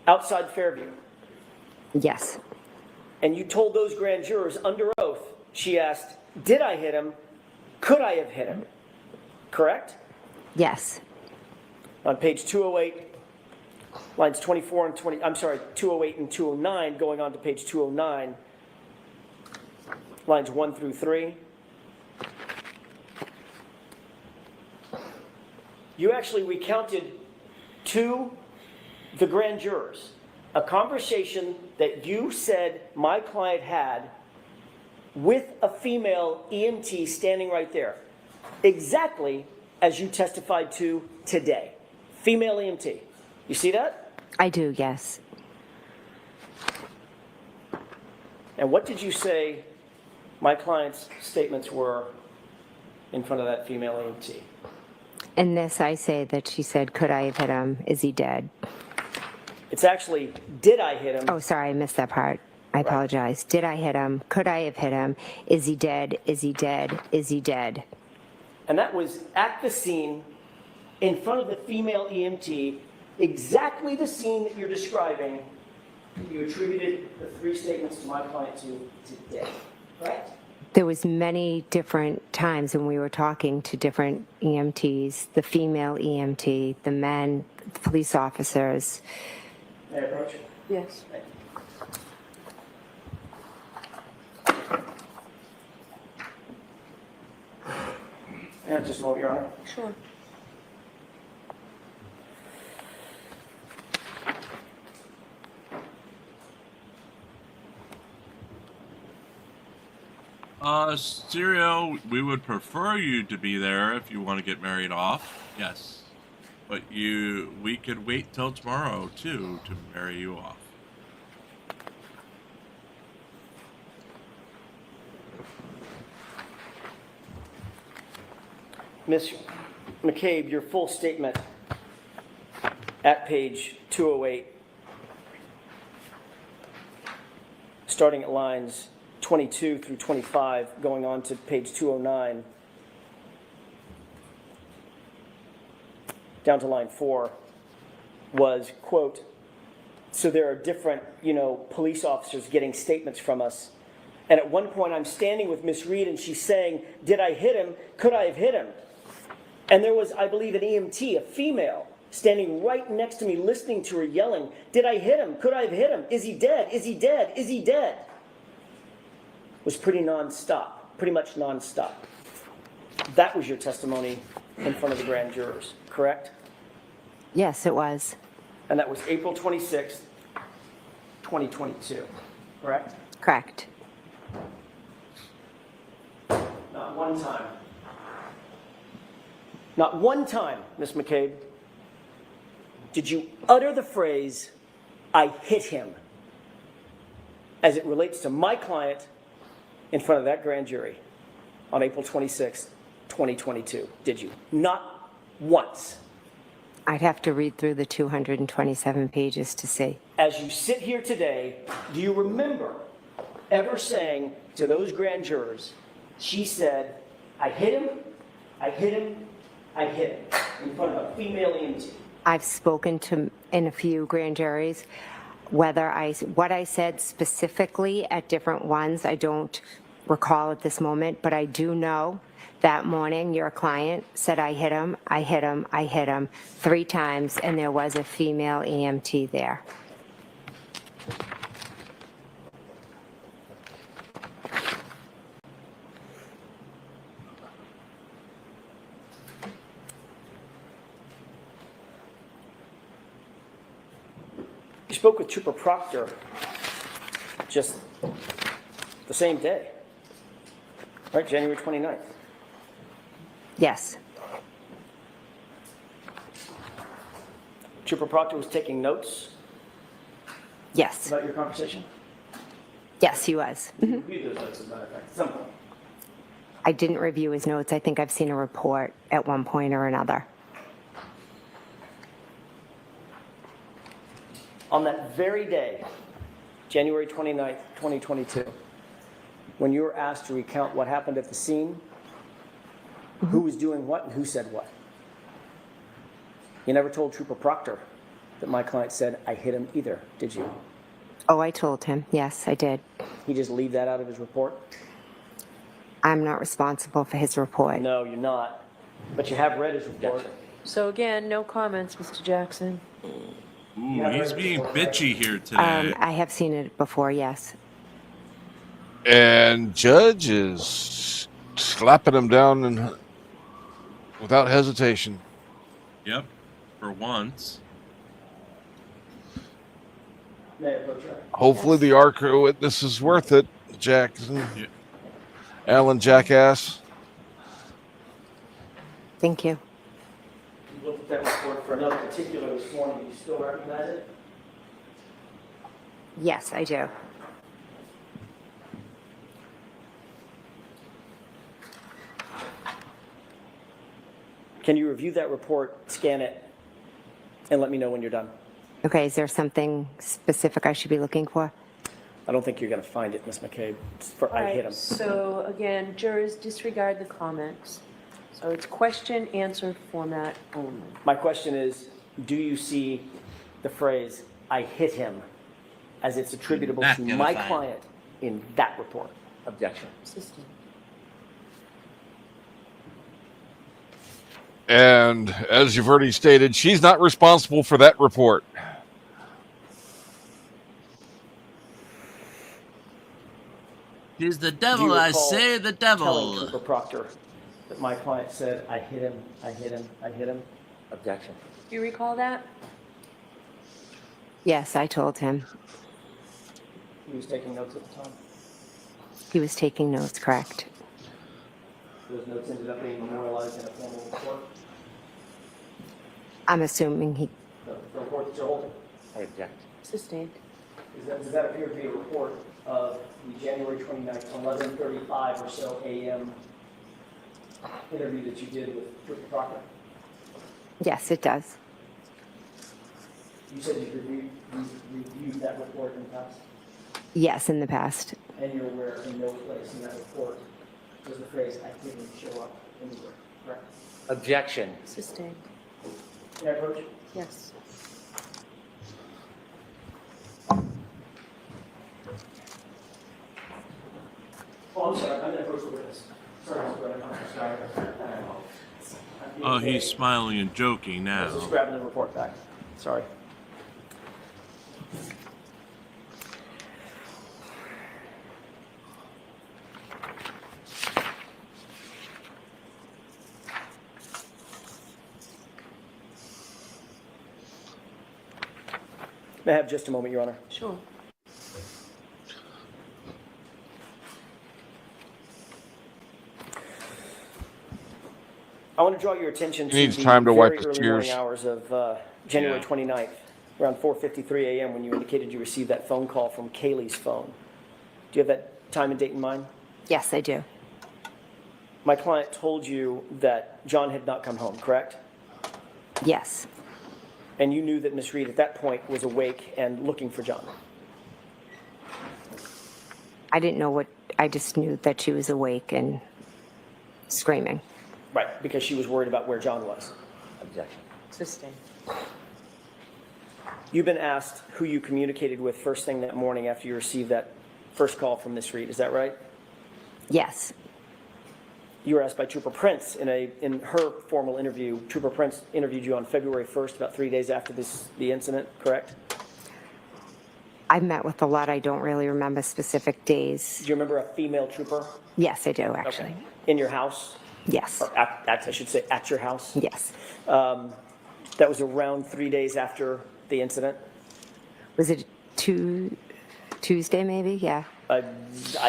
[SPEAKER 7] outside Fairview.
[SPEAKER 9] Yes.
[SPEAKER 7] And you told those grand jurors under oath, she asked, did I hit him? Could I have hit him? Correct?
[SPEAKER 9] Yes.
[SPEAKER 7] On page 208, lines 24 and 20, I'm sorry, 208 and 209, going on to page 209, lines 1 through 3. You actually recounted to the grand jurors a conversation that you said my client had with a female EMT standing right there, exactly as you testified to today. Female EMT. You see that?
[SPEAKER 9] I do, yes.
[SPEAKER 7] And what did you say my client's statements were in front of that female EMT?
[SPEAKER 9] In this, I say that she said, could I have hit him? Is he dead?
[SPEAKER 7] It's actually, did I hit him?
[SPEAKER 9] Oh, sorry, I missed that part. I apologize. Did I hit him? Could I have hit him? Is he dead? Is he dead? Is he dead?
[SPEAKER 7] And that was at the scene in front of the female EMT, exactly the scene that you're describing. You attributed the 3 statements to my client to today, right?
[SPEAKER 9] There was many different times when we were talking to different EMTs, the female EMT, the men, the police officers.
[SPEAKER 7] May I approach?
[SPEAKER 6] Yes.
[SPEAKER 7] Yeah, just a moment, Your Honor.
[SPEAKER 6] Sure.
[SPEAKER 3] Serial, we would prefer you to be there if you want to get married off. Yes. But we could wait till tomorrow, too, to marry you off.
[SPEAKER 7] Ms. McCabe, your full statement at page 208, starting at lines 22 through 25, going on to page 209, down to line 4, was, quote, so there are different, police officers getting statements from us. And at one point I'm standing with Miss Reed and she's saying, did I hit him? Could I have hit him? And there was, I believe, an EMT, a female, standing right next to me, listening to her yelling, did I hit him? Could I have hit him? Is he dead? Is he dead? Is he dead? It was pretty much nonstop. That was your testimony in front of the grand jurors, correct?
[SPEAKER 9] Yes, it was.
[SPEAKER 7] And that was April 26th, 2022, correct?
[SPEAKER 9] Correct.
[SPEAKER 7] Not one time. Not one time, Ms. McCabe, did you utter the phrase, I hit him, as it relates to my client in front of that grand jury on April 26th, 2022, did you? Not once.
[SPEAKER 9] I'd have to read through the 227 pages to see.
[SPEAKER 7] As you sit here today, do you remember ever saying to those grand jurors, she said, I hit him, I hit him, I hit him, in front of a female EMT?
[SPEAKER 9] I've spoken to in a few grand juries. What I said specifically at different ones, I don't recall at this moment, but I do know that morning your client said, I hit him, I hit him, I hit him 3 times, and there was a female EMT there.
[SPEAKER 7] You spoke with Trooper Proctor just the same day, right? January 29th.
[SPEAKER 9] Yes.
[SPEAKER 7] Trooper Proctor was taking notes
[SPEAKER 9] Yes.
[SPEAKER 7] about your conversation?
[SPEAKER 9] Yes, he was.
[SPEAKER 7] You reviewed those notes, as a matter of fact, at some point.
[SPEAKER 9] I didn't review his notes. I think I've seen a report at one point or another.
[SPEAKER 7] On that very day, January 29th, 2022, when you were asked to recount what happened at the scene, who was doing what and who said what, you never told Trooper Proctor that my client said, I hit him either, did you?
[SPEAKER 9] Oh, I told him. Yes, I did.
[SPEAKER 7] He just leave that out of his report?
[SPEAKER 9] I'm not responsible for his report.
[SPEAKER 7] No, you're not. But you have read his report.
[SPEAKER 6] So again, no comments, Mr. Jackson.
[SPEAKER 3] Ooh, he's being bitchy here today.
[SPEAKER 9] I have seen it before, yes.
[SPEAKER 1] And Judge is slapping him down and without hesitation.
[SPEAKER 3] Yep, for once.
[SPEAKER 1] Hopefully the ARC witness is worth it, Jackson.
[SPEAKER 3] Yeah.
[SPEAKER 1] Alan Jackass.
[SPEAKER 9] Thank you.
[SPEAKER 7] You looked at that report for another particular this morning. Do you still recognize it?
[SPEAKER 9] Yes, I do.
[SPEAKER 7] Can you review that report, scan it, and let me know when you're done?
[SPEAKER 9] Okay, is there something specific I should be looking for?
[SPEAKER 7] I don't think you're going to find it, Ms. McCabe. I hit him.
[SPEAKER 6] So again, jurors disregard the comments. So it's question answer format only.
[SPEAKER 7] My question is, do you see the phrase, I hit him, as it's attributable
[SPEAKER 4] Not
[SPEAKER 7] to
[SPEAKER 4] gonna
[SPEAKER 7] my
[SPEAKER 4] find it.
[SPEAKER 7] client in that report? Objection.
[SPEAKER 6] System.
[SPEAKER 1] And as you've already stated, she's not responsible for that report.
[SPEAKER 4] He's the
[SPEAKER 7] Do
[SPEAKER 4] devil,
[SPEAKER 7] you
[SPEAKER 4] I
[SPEAKER 7] recall
[SPEAKER 4] say the
[SPEAKER 7] telling
[SPEAKER 4] devil.
[SPEAKER 7] Trooper Proctor that my client said, I hit him, I hit him, I hit him? Objection.
[SPEAKER 6] Do you recall that?
[SPEAKER 9] Yes, I told him.
[SPEAKER 7] He was taking notes at the time.
[SPEAKER 9] He was taking notes, correct?
[SPEAKER 7] Those notes ended up being memorialized in a formal report.
[SPEAKER 9] I'm assuming he...
[SPEAKER 7] The report that you're holding. I object.
[SPEAKER 6] Sustained.
[SPEAKER 7] Does that appear to be a report of the January 29th, 11:35 or so a.m. interview that you did with Trooper Proctor?
[SPEAKER 9] Yes, it does.
[SPEAKER 7] You said you reviewed that report in the past?
[SPEAKER 9] Yes, in the past.
[SPEAKER 7] And you're aware in no place in that report does the phrase, I didn't show up anywhere, correct? Objection.
[SPEAKER 6] Sustained.
[SPEAKER 7] Can I approach?
[SPEAKER 6] Yes.
[SPEAKER 7] Oh, I'm sorry, I'm going to approach the witness. Sorry, Mr. Brennan, I'm sorry.
[SPEAKER 3] Oh, he's smiling and joking
[SPEAKER 7] I was
[SPEAKER 3] now.
[SPEAKER 7] just grabbing the report back. Sorry. May I have just a moment, Your Honor?
[SPEAKER 6] Sure.
[SPEAKER 7] I want to draw your attention
[SPEAKER 1] He
[SPEAKER 7] to
[SPEAKER 1] needs
[SPEAKER 7] the
[SPEAKER 1] time to wipe
[SPEAKER 7] very
[SPEAKER 1] his
[SPEAKER 7] early
[SPEAKER 1] tears.
[SPEAKER 7] morning hours of January 29th, around 4:53 a.m. when you indicated you received that phone call from Kaylee's phone. Do you have that time and date in mind?
[SPEAKER 9] Yes, I do.
[SPEAKER 7] My client told you that John had not come home, correct?
[SPEAKER 9] Yes.
[SPEAKER 7] And you knew that Miss Reed at that point was awake and looking for John.
[SPEAKER 9] I didn't know what... I just knew that she was awake and screaming.
[SPEAKER 7] Right, because she was worried about where John was. Objection.
[SPEAKER 6] Sustained.
[SPEAKER 7] You've been asked who you communicated with first thing that morning after you received that first call from Miss Reed, is that right?
[SPEAKER 9] Yes.
[SPEAKER 7] You were asked by Trooper Prince in her formal interview. Trooper Prince interviewed you on February 1st, about 3 days after the incident, correct?
[SPEAKER 9] I met with a lot. I don't really remember specific days.
[SPEAKER 7] Do you remember a female trooper?
[SPEAKER 9] Yes, I do, actually.
[SPEAKER 7] Okay. In your house?
[SPEAKER 9] Yes.
[SPEAKER 7] Or I should say at your house?
[SPEAKER 9] Yes.
[SPEAKER 7] That was around 3 days after the incident?
[SPEAKER 9] Was it Tuesday maybe? Yeah.
[SPEAKER 7] I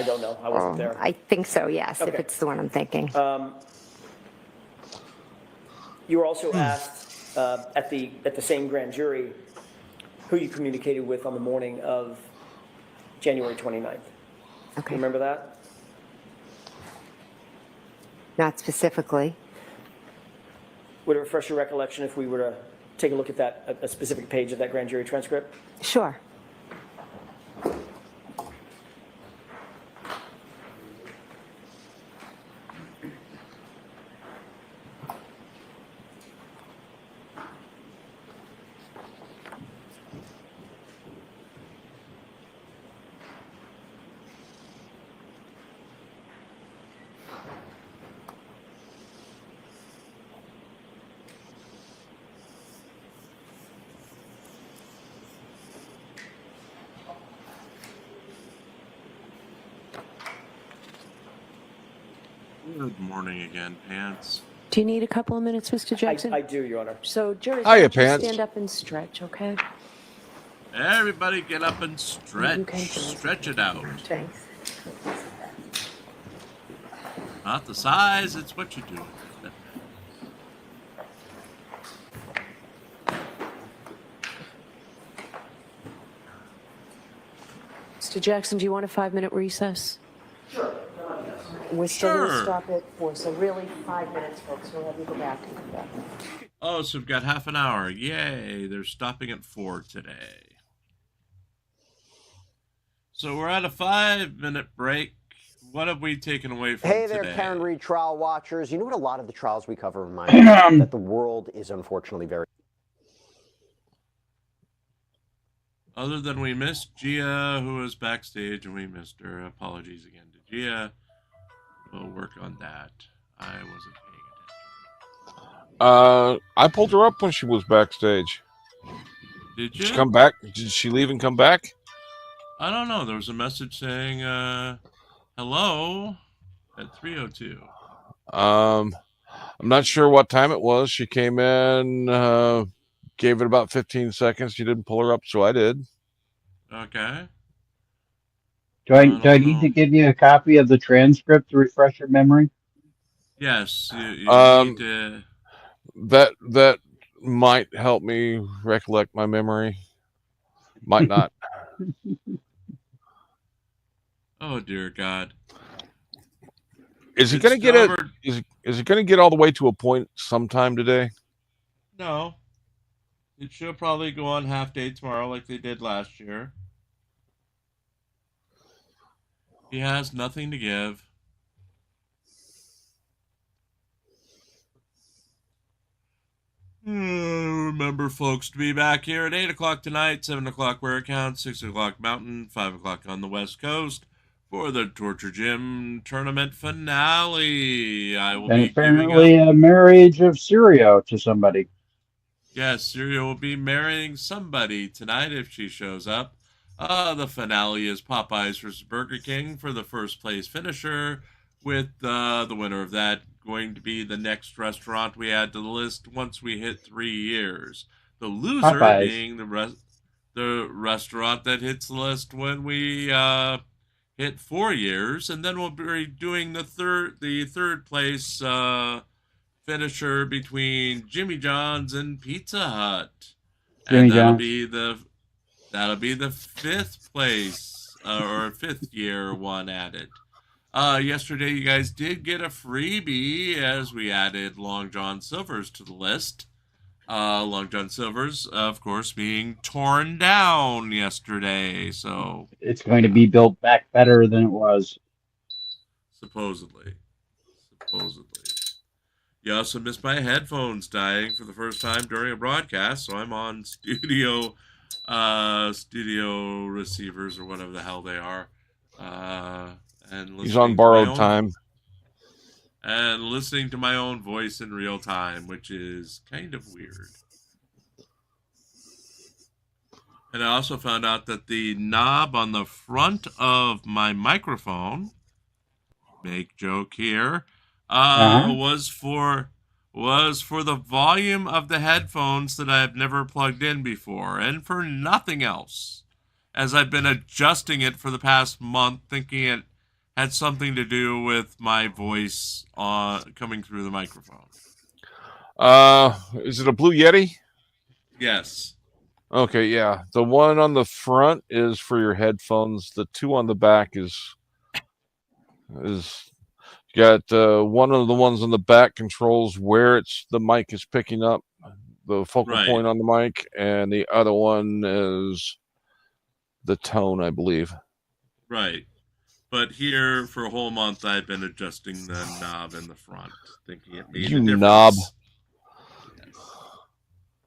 [SPEAKER 7] don't know. I wasn't there.
[SPEAKER 9] I think so, yes, if
[SPEAKER 7] Okay.
[SPEAKER 9] it's the one I'm thinking.
[SPEAKER 7] You were also asked at the same grand jury who you communicated with on the morning of January 29th.
[SPEAKER 9] Okay.
[SPEAKER 7] Remember that?
[SPEAKER 9] Not specifically.
[SPEAKER 7] Would it refresh your recollection if we were to take a look at that, a specific page of that grand jury transcript?
[SPEAKER 9] Sure.
[SPEAKER 3] Good morning again, Pants.
[SPEAKER 6] Do you need a couple of minutes, Mr. Jackson?
[SPEAKER 7] I do, Your Honor.
[SPEAKER 6] So, jury,
[SPEAKER 1] Hiya,
[SPEAKER 6] just
[SPEAKER 1] Pants.
[SPEAKER 6] stand up and stretch, okay?
[SPEAKER 3] Everybody get up and
[SPEAKER 6] You
[SPEAKER 3] stretch.
[SPEAKER 6] can, please.
[SPEAKER 3] Stretch it out.
[SPEAKER 6] Thanks.
[SPEAKER 3] Not the size, it's what you do.
[SPEAKER 6] Mr. Jackson, do you want a 5-minute recess?
[SPEAKER 7] Sure.
[SPEAKER 6] We're still going to
[SPEAKER 3] Sure.
[SPEAKER 6] stop at 4, so really 5 minutes, folks. We'll have you go back and come back.
[SPEAKER 3] Oh, so we've got half an hour. Yay, they're stopping at 4 today. So we're at a 5-minute break. What have we taken away from
[SPEAKER 17] Hey
[SPEAKER 3] today?
[SPEAKER 17] there, Karen Reed trial watchers. You know what a lot of the trials we cover remind us? That the world is unfortunately very...
[SPEAKER 3] Other than we missed Gia, who was backstage, and we missed her. Apologies again to Gia. We'll work on that. I wasn't paying attention.
[SPEAKER 1] I pulled her up when she was backstage.
[SPEAKER 3] Did
[SPEAKER 1] Did
[SPEAKER 3] you?
[SPEAKER 1] she come back? Did she leave and come back?
[SPEAKER 3] I don't know. There was a message saying, hello at 3:02.
[SPEAKER 1] I'm not sure what time it was. She came in, gave it about 15 seconds. You didn't pull her up, so I did.
[SPEAKER 3] Okay.
[SPEAKER 2] Do I need to give you a copy of the transcript to refresh your memory?
[SPEAKER 3] Yes, you need to...
[SPEAKER 1] That might help me recollect my memory. Might not.
[SPEAKER 3] Oh, dear God.
[SPEAKER 1] Is he
[SPEAKER 3] It's
[SPEAKER 1] going to get it?
[SPEAKER 3] over.
[SPEAKER 1] Is he going to get all the way to a point sometime today?
[SPEAKER 3] No. It should probably go on half day tomorrow like they did last year. He has nothing to give. Remember, folks, to be back here at 8 o'clock tonight, 7 o'clock where it counts, 6 o'clock Mountain, 5 o'clock on the West Coast for the Torture Gym tournament finale. I will
[SPEAKER 2] And
[SPEAKER 3] be giving
[SPEAKER 2] apparently a marriage of Syrio to somebody.
[SPEAKER 3] Yes, Syria will be marrying somebody tonight if she shows up. The finale is Popeyes versus Burger King for the first place finisher, with the winner of that going to be the next restaurant we add to the list once we hit 3 years. The loser
[SPEAKER 2] Popeyes.
[SPEAKER 3] being the restaurant that hits the list when we hit 4 years, and then we'll be doing the third place finisher between Jimmy John's and Pizza Hut.
[SPEAKER 2] Jimmy
[SPEAKER 3] And that'll
[SPEAKER 2] John's.
[SPEAKER 3] be the fifth place or fifth year one added. Yesterday you guys did get a freebie as we added Long John Silver's to the list. Long John Silver's, of course, being torn down yesterday. So
[SPEAKER 2] It's going to be built back better than it was.
[SPEAKER 3] supposedly. You also missed my headphones dying for the first time during a broadcast, so I'm on studio receivers or whatever the hell they are. And
[SPEAKER 1] He's on borrowed time.
[SPEAKER 3] And listening to my own voice in real time, which is kind of weird. And I also found out that the knob on the front of my microphone, make joke here, was for was for the volume of the headphones that I've never plugged in before, and for nothing else, as I've been adjusting it for the past month, thinking it had something to do with my voice coming through the microphone.
[SPEAKER 1] Is it a Blue Yeti?
[SPEAKER 3] Yes.
[SPEAKER 1] Okay, yeah. The one on the front is for your headphones. The two on the back is got one of the ones on the back controls where the mic is picking up, the focal point on the mic, and the other one is the tone, I believe.
[SPEAKER 3] Right. But here for a whole month, I've been adjusting the knob in the front, thinking it made a difference.
[SPEAKER 1] Knob.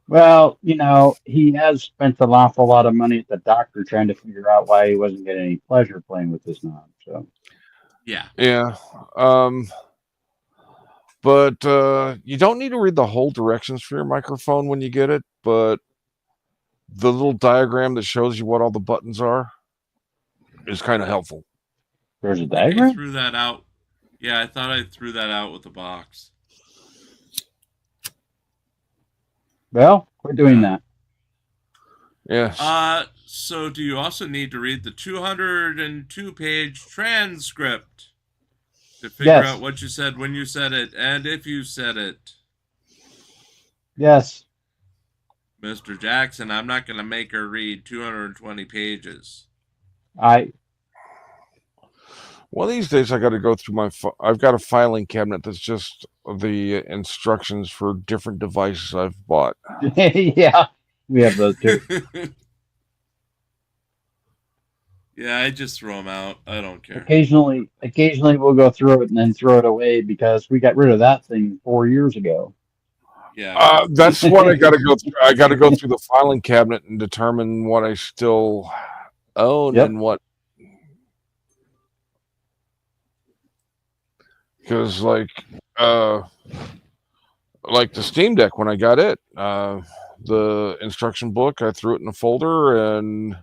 [SPEAKER 2] Well, you know, he has spent an awful lot of money at the doctor trying to figure out why he wasn't getting any pleasure playing with this knob. So,
[SPEAKER 3] yeah.
[SPEAKER 1] But you don't need to read the whole directions for your microphone when you get it, but the little diagram that shows you what all the buttons are is kind of helpful.
[SPEAKER 2] There's a diagram?
[SPEAKER 3] I threw that out. Yeah, I thought I threw that out with the box.
[SPEAKER 2] Well, we're doing that.
[SPEAKER 1] Yes.
[SPEAKER 3] So do you also need to read the 202-page transcript to figure out what you said when you said it and if you said it?
[SPEAKER 2] Yes.
[SPEAKER 3] Mr. Jackson, I'm not going to make her read 220 pages.
[SPEAKER 1] One of these days, I got to go through I've got a filing cabinet that's just the instructions for different devices I've bought.
[SPEAKER 2] Yeah, we have those too.
[SPEAKER 3] Yeah, I just throw them out. I don't care.
[SPEAKER 2] Occasionally we'll go through it and then throw it away because we got rid of that thing 4 years ago.
[SPEAKER 3] Yeah,
[SPEAKER 1] that's what I got to go through. I got to go through the filing cabinet and determine what I still own and what. Because like the Steam Deck, when I got it, the instruction book, I threw it in a folder and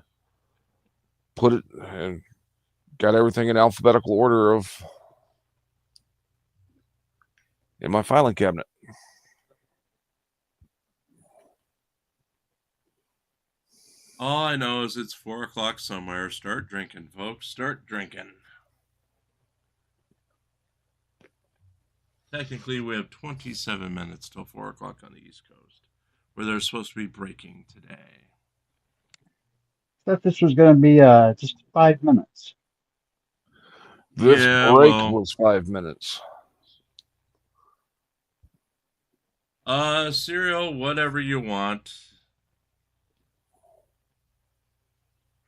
[SPEAKER 1] put it and got everything in alphabetical order in my filing cabinet.
[SPEAKER 3] All I know is it's 4 o'clock somewhere. Start drinking, folks. Start drinking. Technically, we have 27 minutes till 4 o'clock on the East Coast, where they're supposed to be breaking today.
[SPEAKER 2] Thought this was going to be just 5 minutes.
[SPEAKER 1] This break was 5 minutes.
[SPEAKER 3] Cereal, whatever you want.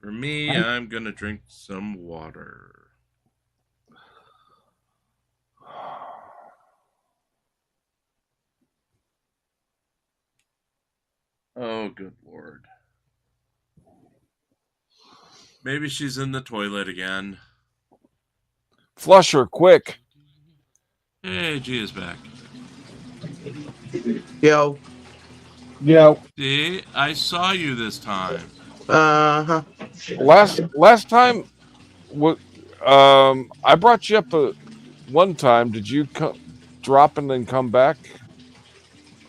[SPEAKER 3] For me, I'm going to drink some water. Oh, good Lord. Maybe she's in the toilet again.
[SPEAKER 1] Flush her, quick.
[SPEAKER 3] Hey, G is back.
[SPEAKER 12] Yo.
[SPEAKER 3] See, I saw you this time.
[SPEAKER 1] Last time, I brought you up one time. Did you drop and then come back?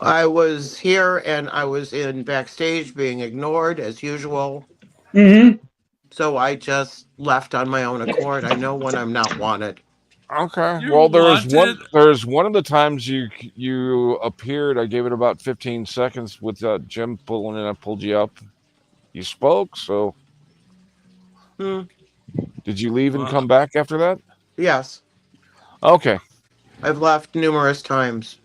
[SPEAKER 12] I was here and I was in backstage being ignored as usual. So I just left on my own accord. I know when I'm not wanted.
[SPEAKER 1] Okay. Well, there's one of the times you appeared. I gave it about 15 seconds with Jim pulling in. I pulled you up. You spoke. So, did you leave and come back after that?
[SPEAKER 12] Yes.
[SPEAKER 1] Okay.
[SPEAKER 12] I've left numerous times.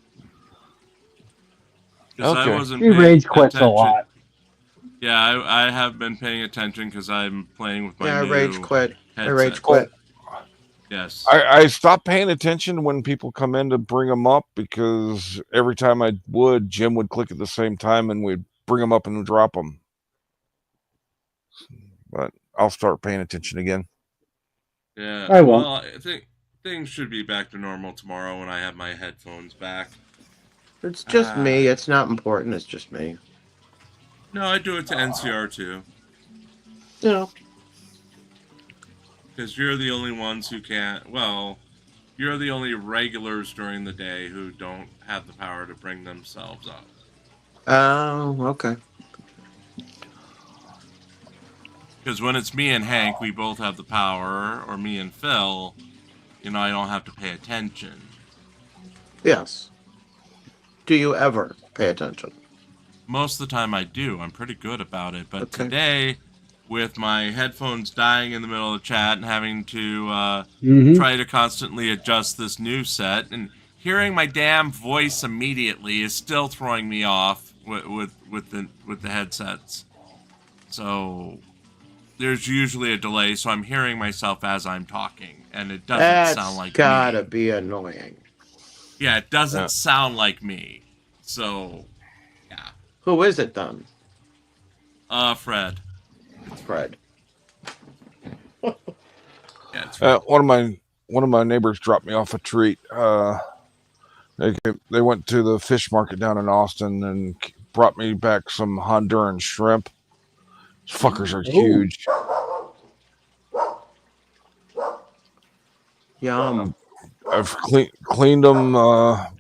[SPEAKER 1] Okay.
[SPEAKER 2] He rage quits a lot.
[SPEAKER 3] Yeah, I have been paying attention because I'm playing with my new
[SPEAKER 12] rage quit.
[SPEAKER 3] headset.
[SPEAKER 12] I rage quit.
[SPEAKER 3] Yes.
[SPEAKER 1] I stopped paying attention when people come in to bring them up because every time I would, Jim would click at the same time and we'd bring them up and drop them. But I'll start paying attention again.
[SPEAKER 3] Yeah.
[SPEAKER 2] I won't.
[SPEAKER 3] Well, I think things should be back to normal tomorrow when I have my headphones back.
[SPEAKER 12] It's just me. It's not important. It's just me.
[SPEAKER 3] No, I do it to NCR too.
[SPEAKER 12] No.
[SPEAKER 3] Because you're the only ones who can't. Well, You're the only regulars during the day who don't have the power to bring themselves up.
[SPEAKER 12] Oh, okay.
[SPEAKER 3] Because when it's me and Hank, we both have the power, or me and Phil, you know, I don't have to pay attention.
[SPEAKER 12] Yes. Do you ever pay attention?
[SPEAKER 3] Most of the time I do. I'm pretty good about it. But today, with my headphones dying in the middle of the chat and having to try to constantly adjust this new set, and hearing my damn voice immediately is still throwing me off with the headsets. So there's usually a delay, so I'm hearing myself as I'm talking, and it doesn't sound like me.
[SPEAKER 12] That's gotta be annoying.
[SPEAKER 3] Yeah, it doesn't sound like me. So, yeah.
[SPEAKER 12] Who is it then?
[SPEAKER 3] Fred.
[SPEAKER 12] It's Fred.
[SPEAKER 3] Yeah, it's Fred.
[SPEAKER 1] One of my neighbors dropped me off a treat. They went to the fish market down in Austin and brought me back some Honduran shrimp. These fuckers are huge.
[SPEAKER 12] Yum.
[SPEAKER 1] I've cleaned them,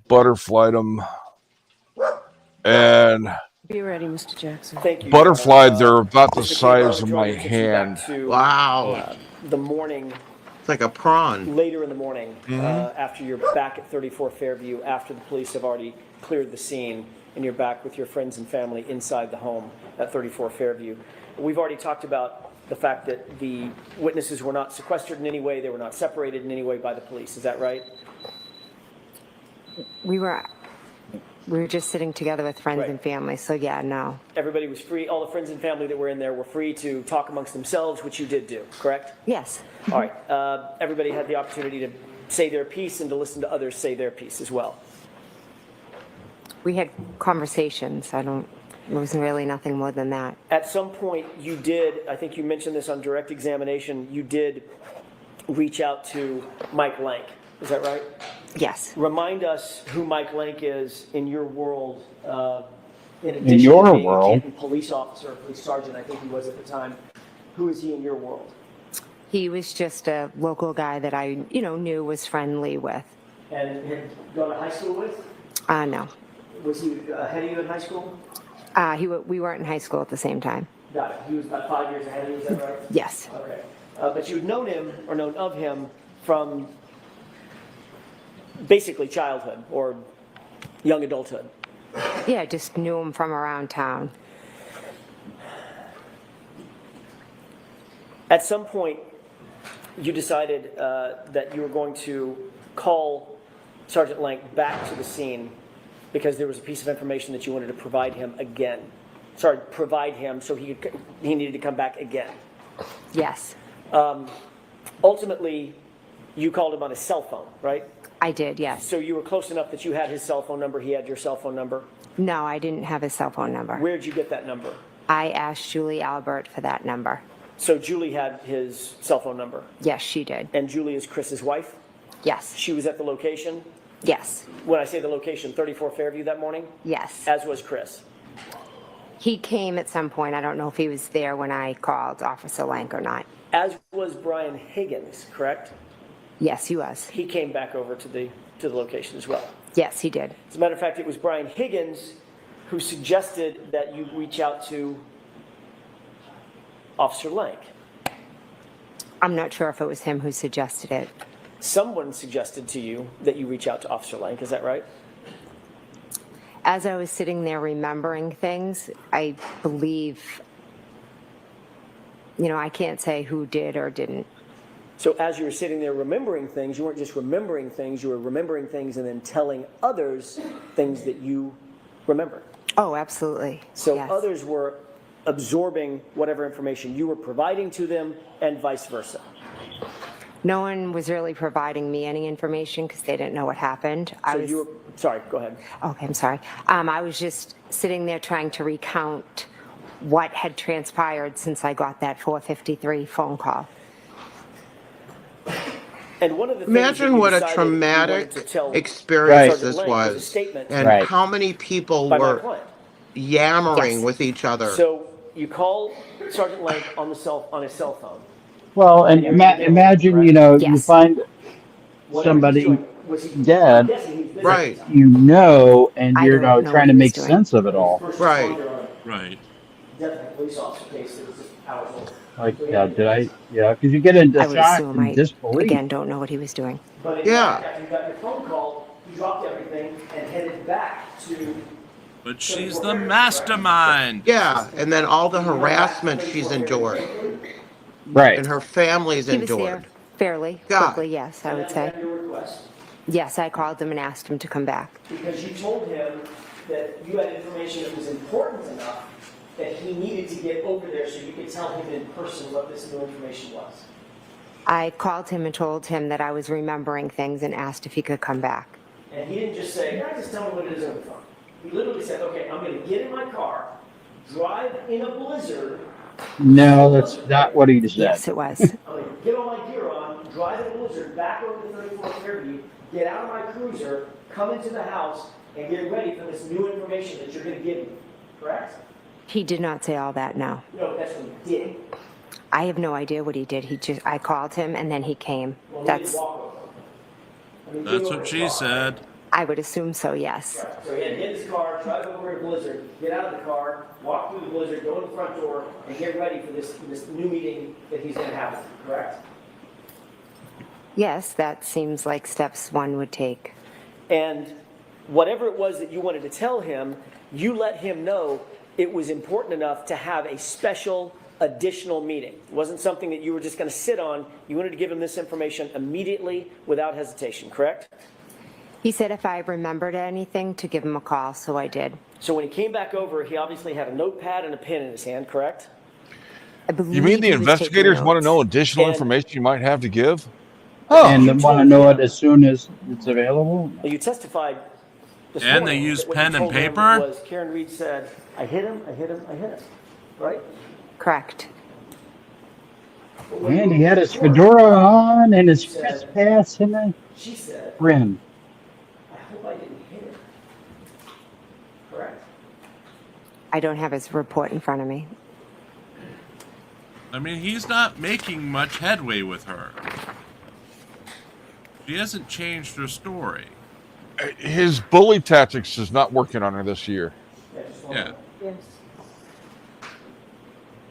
[SPEAKER 1] butterflied them, and
[SPEAKER 6] Be ready, Mr. Jackson.
[SPEAKER 7] Thank you.
[SPEAKER 1] Butterflied, they're about the
[SPEAKER 7] Mr.
[SPEAKER 1] size of
[SPEAKER 7] Cable,
[SPEAKER 1] my
[SPEAKER 7] I'm drawing your attention
[SPEAKER 1] hand.
[SPEAKER 7] back to,
[SPEAKER 12] Wow.
[SPEAKER 7] the morning.
[SPEAKER 12] It's like a prawn.
[SPEAKER 7] Later in the morning, after you're back at 34 Fairview, after the police have already cleared the scene, and you're back with your friends and family inside the home at 34 Fairview. We've already talked about the fact that the witnesses were not sequestered in any way, they were not separated in any way by the police. Is that right?
[SPEAKER 9] We were just sitting together with friends and family, so yeah, no.
[SPEAKER 7] Everybody was free, all the friends and family that were in there were free to talk amongst themselves, which you did do, correct?
[SPEAKER 9] Yes.
[SPEAKER 7] All right. Everybody had the opportunity to say their piece and to listen to others say their piece as well.
[SPEAKER 9] We had conversations. It wasn't really nothing more than that.
[SPEAKER 7] At some point, you did, I think you mentioned this on direct examination, you did reach out to Mike Lank. Is that right?
[SPEAKER 9] Yes.
[SPEAKER 7] Remind us who Mike Lank is in your world. In addition
[SPEAKER 2] in your
[SPEAKER 7] to being a
[SPEAKER 2] world,
[SPEAKER 7] Canton police officer, police sergeant, I think he was at the time. Who is he in your world?
[SPEAKER 9] He was just a local guy that I, knew, was friendly with.
[SPEAKER 7] And had gone to high school with?
[SPEAKER 9] No.
[SPEAKER 7] Was he ahead of you in high school?
[SPEAKER 9] We weren't in high school at the same time.
[SPEAKER 7] Got it. He was about 5 years ahead of you, is that right?
[SPEAKER 9] Yes.
[SPEAKER 7] Okay. But you'd known him, or known of him, from basically childhood, or young adulthood.
[SPEAKER 9] Yeah, just knew him from around town.
[SPEAKER 7] At some point, you decided that you were going to call Sergeant Lank back to the scene because there was a piece of information that you wanted to provide him again. Sorry, provide him so he needed to come back again.
[SPEAKER 9] Yes.
[SPEAKER 7] Ultimately, you called him on his cell phone, right?
[SPEAKER 9] I did, yes.
[SPEAKER 7] So you were close enough that you had his cell phone number, he had your cell phone number?
[SPEAKER 9] No, I didn't have his cell phone number.
[SPEAKER 7] Where'd you get that number?
[SPEAKER 9] I asked Julie Albert for that number.
[SPEAKER 7] So Julie had his cell phone number?
[SPEAKER 9] Yes, she did.
[SPEAKER 7] And Julie is Chris's wife?
[SPEAKER 9] Yes.
[SPEAKER 7] She was at the location?
[SPEAKER 9] Yes.
[SPEAKER 7] When I say the location, 34 Fairview that morning?
[SPEAKER 9] Yes.
[SPEAKER 7] As was Chris?
[SPEAKER 9] He came at some point. I don't know if he was there when I called Officer Lank or not.
[SPEAKER 7] As was Brian Higgins, correct?
[SPEAKER 9] Yes, he was.
[SPEAKER 7] He came back over to the location as well.
[SPEAKER 9] Yes, he did.
[SPEAKER 7] As a matter of fact, it was Brian Higgins who suggested that you reach out to Officer Lank.
[SPEAKER 9] I'm not sure if it was him who suggested it.
[SPEAKER 7] Someone suggested to you that you reach out to Officer Lank, is that right?
[SPEAKER 9] As I was sitting there remembering things, I believe, I can't say who did or didn't.
[SPEAKER 7] So as you were sitting there remembering things, you weren't just remembering things, you were remembering things and then telling others things that you remember.
[SPEAKER 9] Oh, absolutely.
[SPEAKER 7] So
[SPEAKER 9] yes.
[SPEAKER 7] Others were absorbing whatever information you were providing to them and vice versa.
[SPEAKER 9] No one was really providing me any information because they didn't know what happened.
[SPEAKER 7] Sorry, go ahead.
[SPEAKER 9] Okay, I'm sorry. I was just sitting there trying to recount what had transpired since I got that 4:53 phone call.
[SPEAKER 7] And one of the
[SPEAKER 12] Imagine what a traumatic experience this was, and how many people were yammering with each other.
[SPEAKER 7] So you call Sergeant Lank on his cell phone.
[SPEAKER 2] Well, and imagine, you find somebody dead,
[SPEAKER 12] Right.
[SPEAKER 2] you know, and
[SPEAKER 9] I
[SPEAKER 2] you're
[SPEAKER 9] don't know
[SPEAKER 2] trying
[SPEAKER 9] what
[SPEAKER 2] to
[SPEAKER 9] he was
[SPEAKER 2] make
[SPEAKER 9] doing.
[SPEAKER 2] sense of it all.
[SPEAKER 12] Right.
[SPEAKER 3] Right.
[SPEAKER 7] Definitely police officer case that was just hours old.
[SPEAKER 2] Like, because you get into
[SPEAKER 9] I would
[SPEAKER 2] shock
[SPEAKER 9] assume
[SPEAKER 2] and
[SPEAKER 9] I,
[SPEAKER 2] disbelief.
[SPEAKER 9] again, don't know what he was doing.
[SPEAKER 7] But in
[SPEAKER 12] Yeah.
[SPEAKER 7] fact, after you got your phone call, you dropped everything and headed back to.
[SPEAKER 3] But she's the mastermind.
[SPEAKER 12] Yeah, and then all the harassment she's endured.
[SPEAKER 2] Right.
[SPEAKER 12] And her family's
[SPEAKER 9] He was there
[SPEAKER 12] endured.
[SPEAKER 9] fairly
[SPEAKER 12] God.
[SPEAKER 9] quickly, yes, I would say.
[SPEAKER 7] Your request.
[SPEAKER 9] Yes, I called him and asked him to come back.
[SPEAKER 7] Because you told him that you had information that was important enough that he needed to get over there so you could tell him in person what this new information was.
[SPEAKER 9] I called him and told him that I was remembering things and asked if he could come back.
[SPEAKER 7] And he didn't just say, yeah, just tell me what it is over the phone. He literally said, okay, I'm going to get in my car, drive in a blizzard.
[SPEAKER 2] No, that's not what he said.
[SPEAKER 9] Yes, it was.
[SPEAKER 7] I'm going to get all my gear on, drive in a blizzard, back over to 34th Fairview, get out of my cruiser, come into the house, and get ready for this new information that you're going to give me. Correct?
[SPEAKER 9] He did not say all that, no.
[SPEAKER 7] No, that's what he did.
[SPEAKER 9] I have no idea what he did. I called him and then he came.
[SPEAKER 7] Well,
[SPEAKER 9] That's,
[SPEAKER 3] That's what she said.
[SPEAKER 9] I would assume so, yes.
[SPEAKER 7] Right. So he had to get in his car, drive over to Blizzard, get out of the car, walk through the Blizzard, go in the front door, and get ready for this new meeting that he's going to have, correct?
[SPEAKER 9] Yes, that seems like steps one would take.
[SPEAKER 7] And whatever it was that you wanted to tell him, you let him know it was important enough to have a special additional meeting. It wasn't something that you were just going to sit on. You wanted to give him this information immediately without hesitation, correct?
[SPEAKER 9] He said if I remembered anything to give him a call, so I did.
[SPEAKER 7] So when he came back over, he obviously had a notepad and a pen in his hand, correct?
[SPEAKER 9] I believe
[SPEAKER 1] You mean the
[SPEAKER 9] he was taking
[SPEAKER 1] investigators want to
[SPEAKER 9] notes.
[SPEAKER 1] know additional information you might have to give?
[SPEAKER 2] And they want to know it as soon as it's available?
[SPEAKER 7] Well, you testified this
[SPEAKER 3] And
[SPEAKER 7] morning
[SPEAKER 3] they used
[SPEAKER 7] that what
[SPEAKER 3] pen
[SPEAKER 7] you
[SPEAKER 3] and
[SPEAKER 7] told him
[SPEAKER 3] paper?
[SPEAKER 7] Was Karen Reed said, I hit him, I hit him, I hit him, right?
[SPEAKER 9] Correct.
[SPEAKER 2] And he had his fedora on and his fist pass and a
[SPEAKER 7] She said,
[SPEAKER 2] grin.
[SPEAKER 7] I hope I didn't hit him. Correct?
[SPEAKER 9] I don't have his report in front of me.
[SPEAKER 3] I mean, he's not making much headway with her. She hasn't changed her story.
[SPEAKER 1] His bully tactics is not working on her this year.
[SPEAKER 3] Yeah.
[SPEAKER 6] Yes.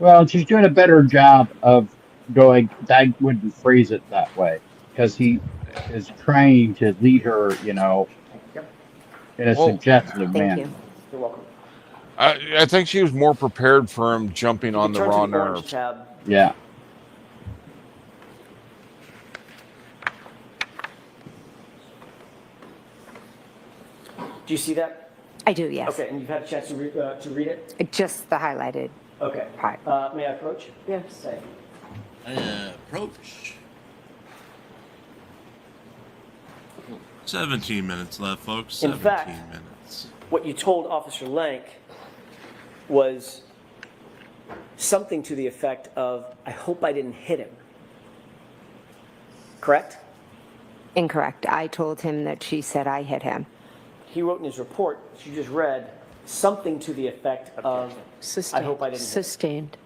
[SPEAKER 2] Well, she's doing a better job of going, I wouldn't phrase it that way, because he is trying to lead her, in a suggestive manner.
[SPEAKER 9] you.
[SPEAKER 7] You're welcome.
[SPEAKER 1] I think she was more prepared for him jumping on the
[SPEAKER 7] Turn to
[SPEAKER 1] raw
[SPEAKER 7] the orange
[SPEAKER 1] nerves.
[SPEAKER 7] tab.
[SPEAKER 2] Yeah.
[SPEAKER 7] Do you see that?
[SPEAKER 9] I do, yes.
[SPEAKER 7] Okay, and you've had a chance to read it?
[SPEAKER 9] Just the highlighted
[SPEAKER 7] Okay.
[SPEAKER 9] part.
[SPEAKER 7] May I approach?
[SPEAKER 6] Yes.
[SPEAKER 7] Thank you.
[SPEAKER 4] Approach.
[SPEAKER 3] 17 minutes left, folks.
[SPEAKER 7] In
[SPEAKER 3] 17
[SPEAKER 7] fact-
[SPEAKER 3] minutes.
[SPEAKER 7] What you told Officer Lank was something to the effect of, I hope I didn't hit him. Correct?
[SPEAKER 9] Incorrect. I told him that she said I hit him.
[SPEAKER 7] He wrote in his report, you just read, something to the effect of,
[SPEAKER 6] Sustained.
[SPEAKER 7] I hope I didn't hit him.
[SPEAKER 6] Sustained.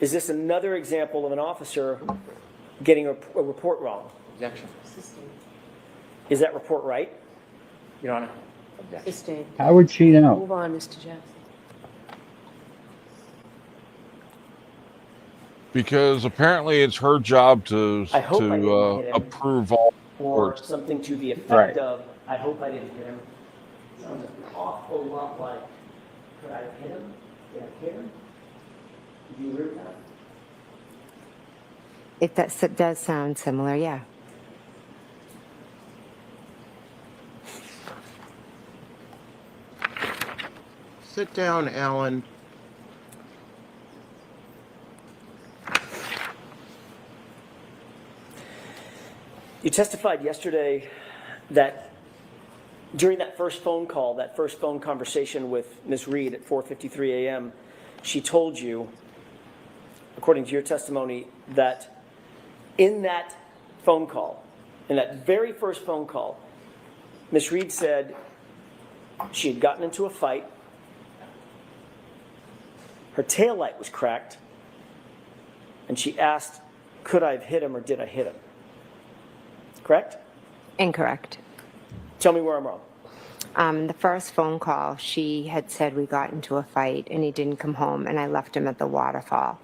[SPEAKER 7] Is this another example of an officer getting a report wrong?
[SPEAKER 5] Objection.
[SPEAKER 7] Is that report right?
[SPEAKER 5] Your Honor. Objection.
[SPEAKER 6] Sustained.
[SPEAKER 2] How would she know?
[SPEAKER 6] Move on, Mr. Jackson.
[SPEAKER 1] Because apparently it's her job to
[SPEAKER 7] I hope I didn't hit him.
[SPEAKER 1] approve all
[SPEAKER 7] Or
[SPEAKER 1] reports.
[SPEAKER 7] something to the effect
[SPEAKER 2] Right.
[SPEAKER 7] of, I hope I didn't hit him. Sounds an awful lot like, could I hit him? Did I hit him? Do you agree with that?
[SPEAKER 9] If that does sound similar, yeah.
[SPEAKER 12] Sit down, Alan.
[SPEAKER 7] You testified yesterday that during that first phone call, that first phone conversation with Ms. Reed at 4:53 a.m., she told you, according to your testimony, that in that phone call, in that very first phone call, Ms. Reed said she had gotten into a fight, her taillight was cracked, and she asked could I have hit him or did I hit him? Correct?
[SPEAKER 9] Incorrect.
[SPEAKER 7] Tell me where I'm wrong.
[SPEAKER 9] The first phone call, she had said we got into a fight and he didn't come home and I left him at the waterfall.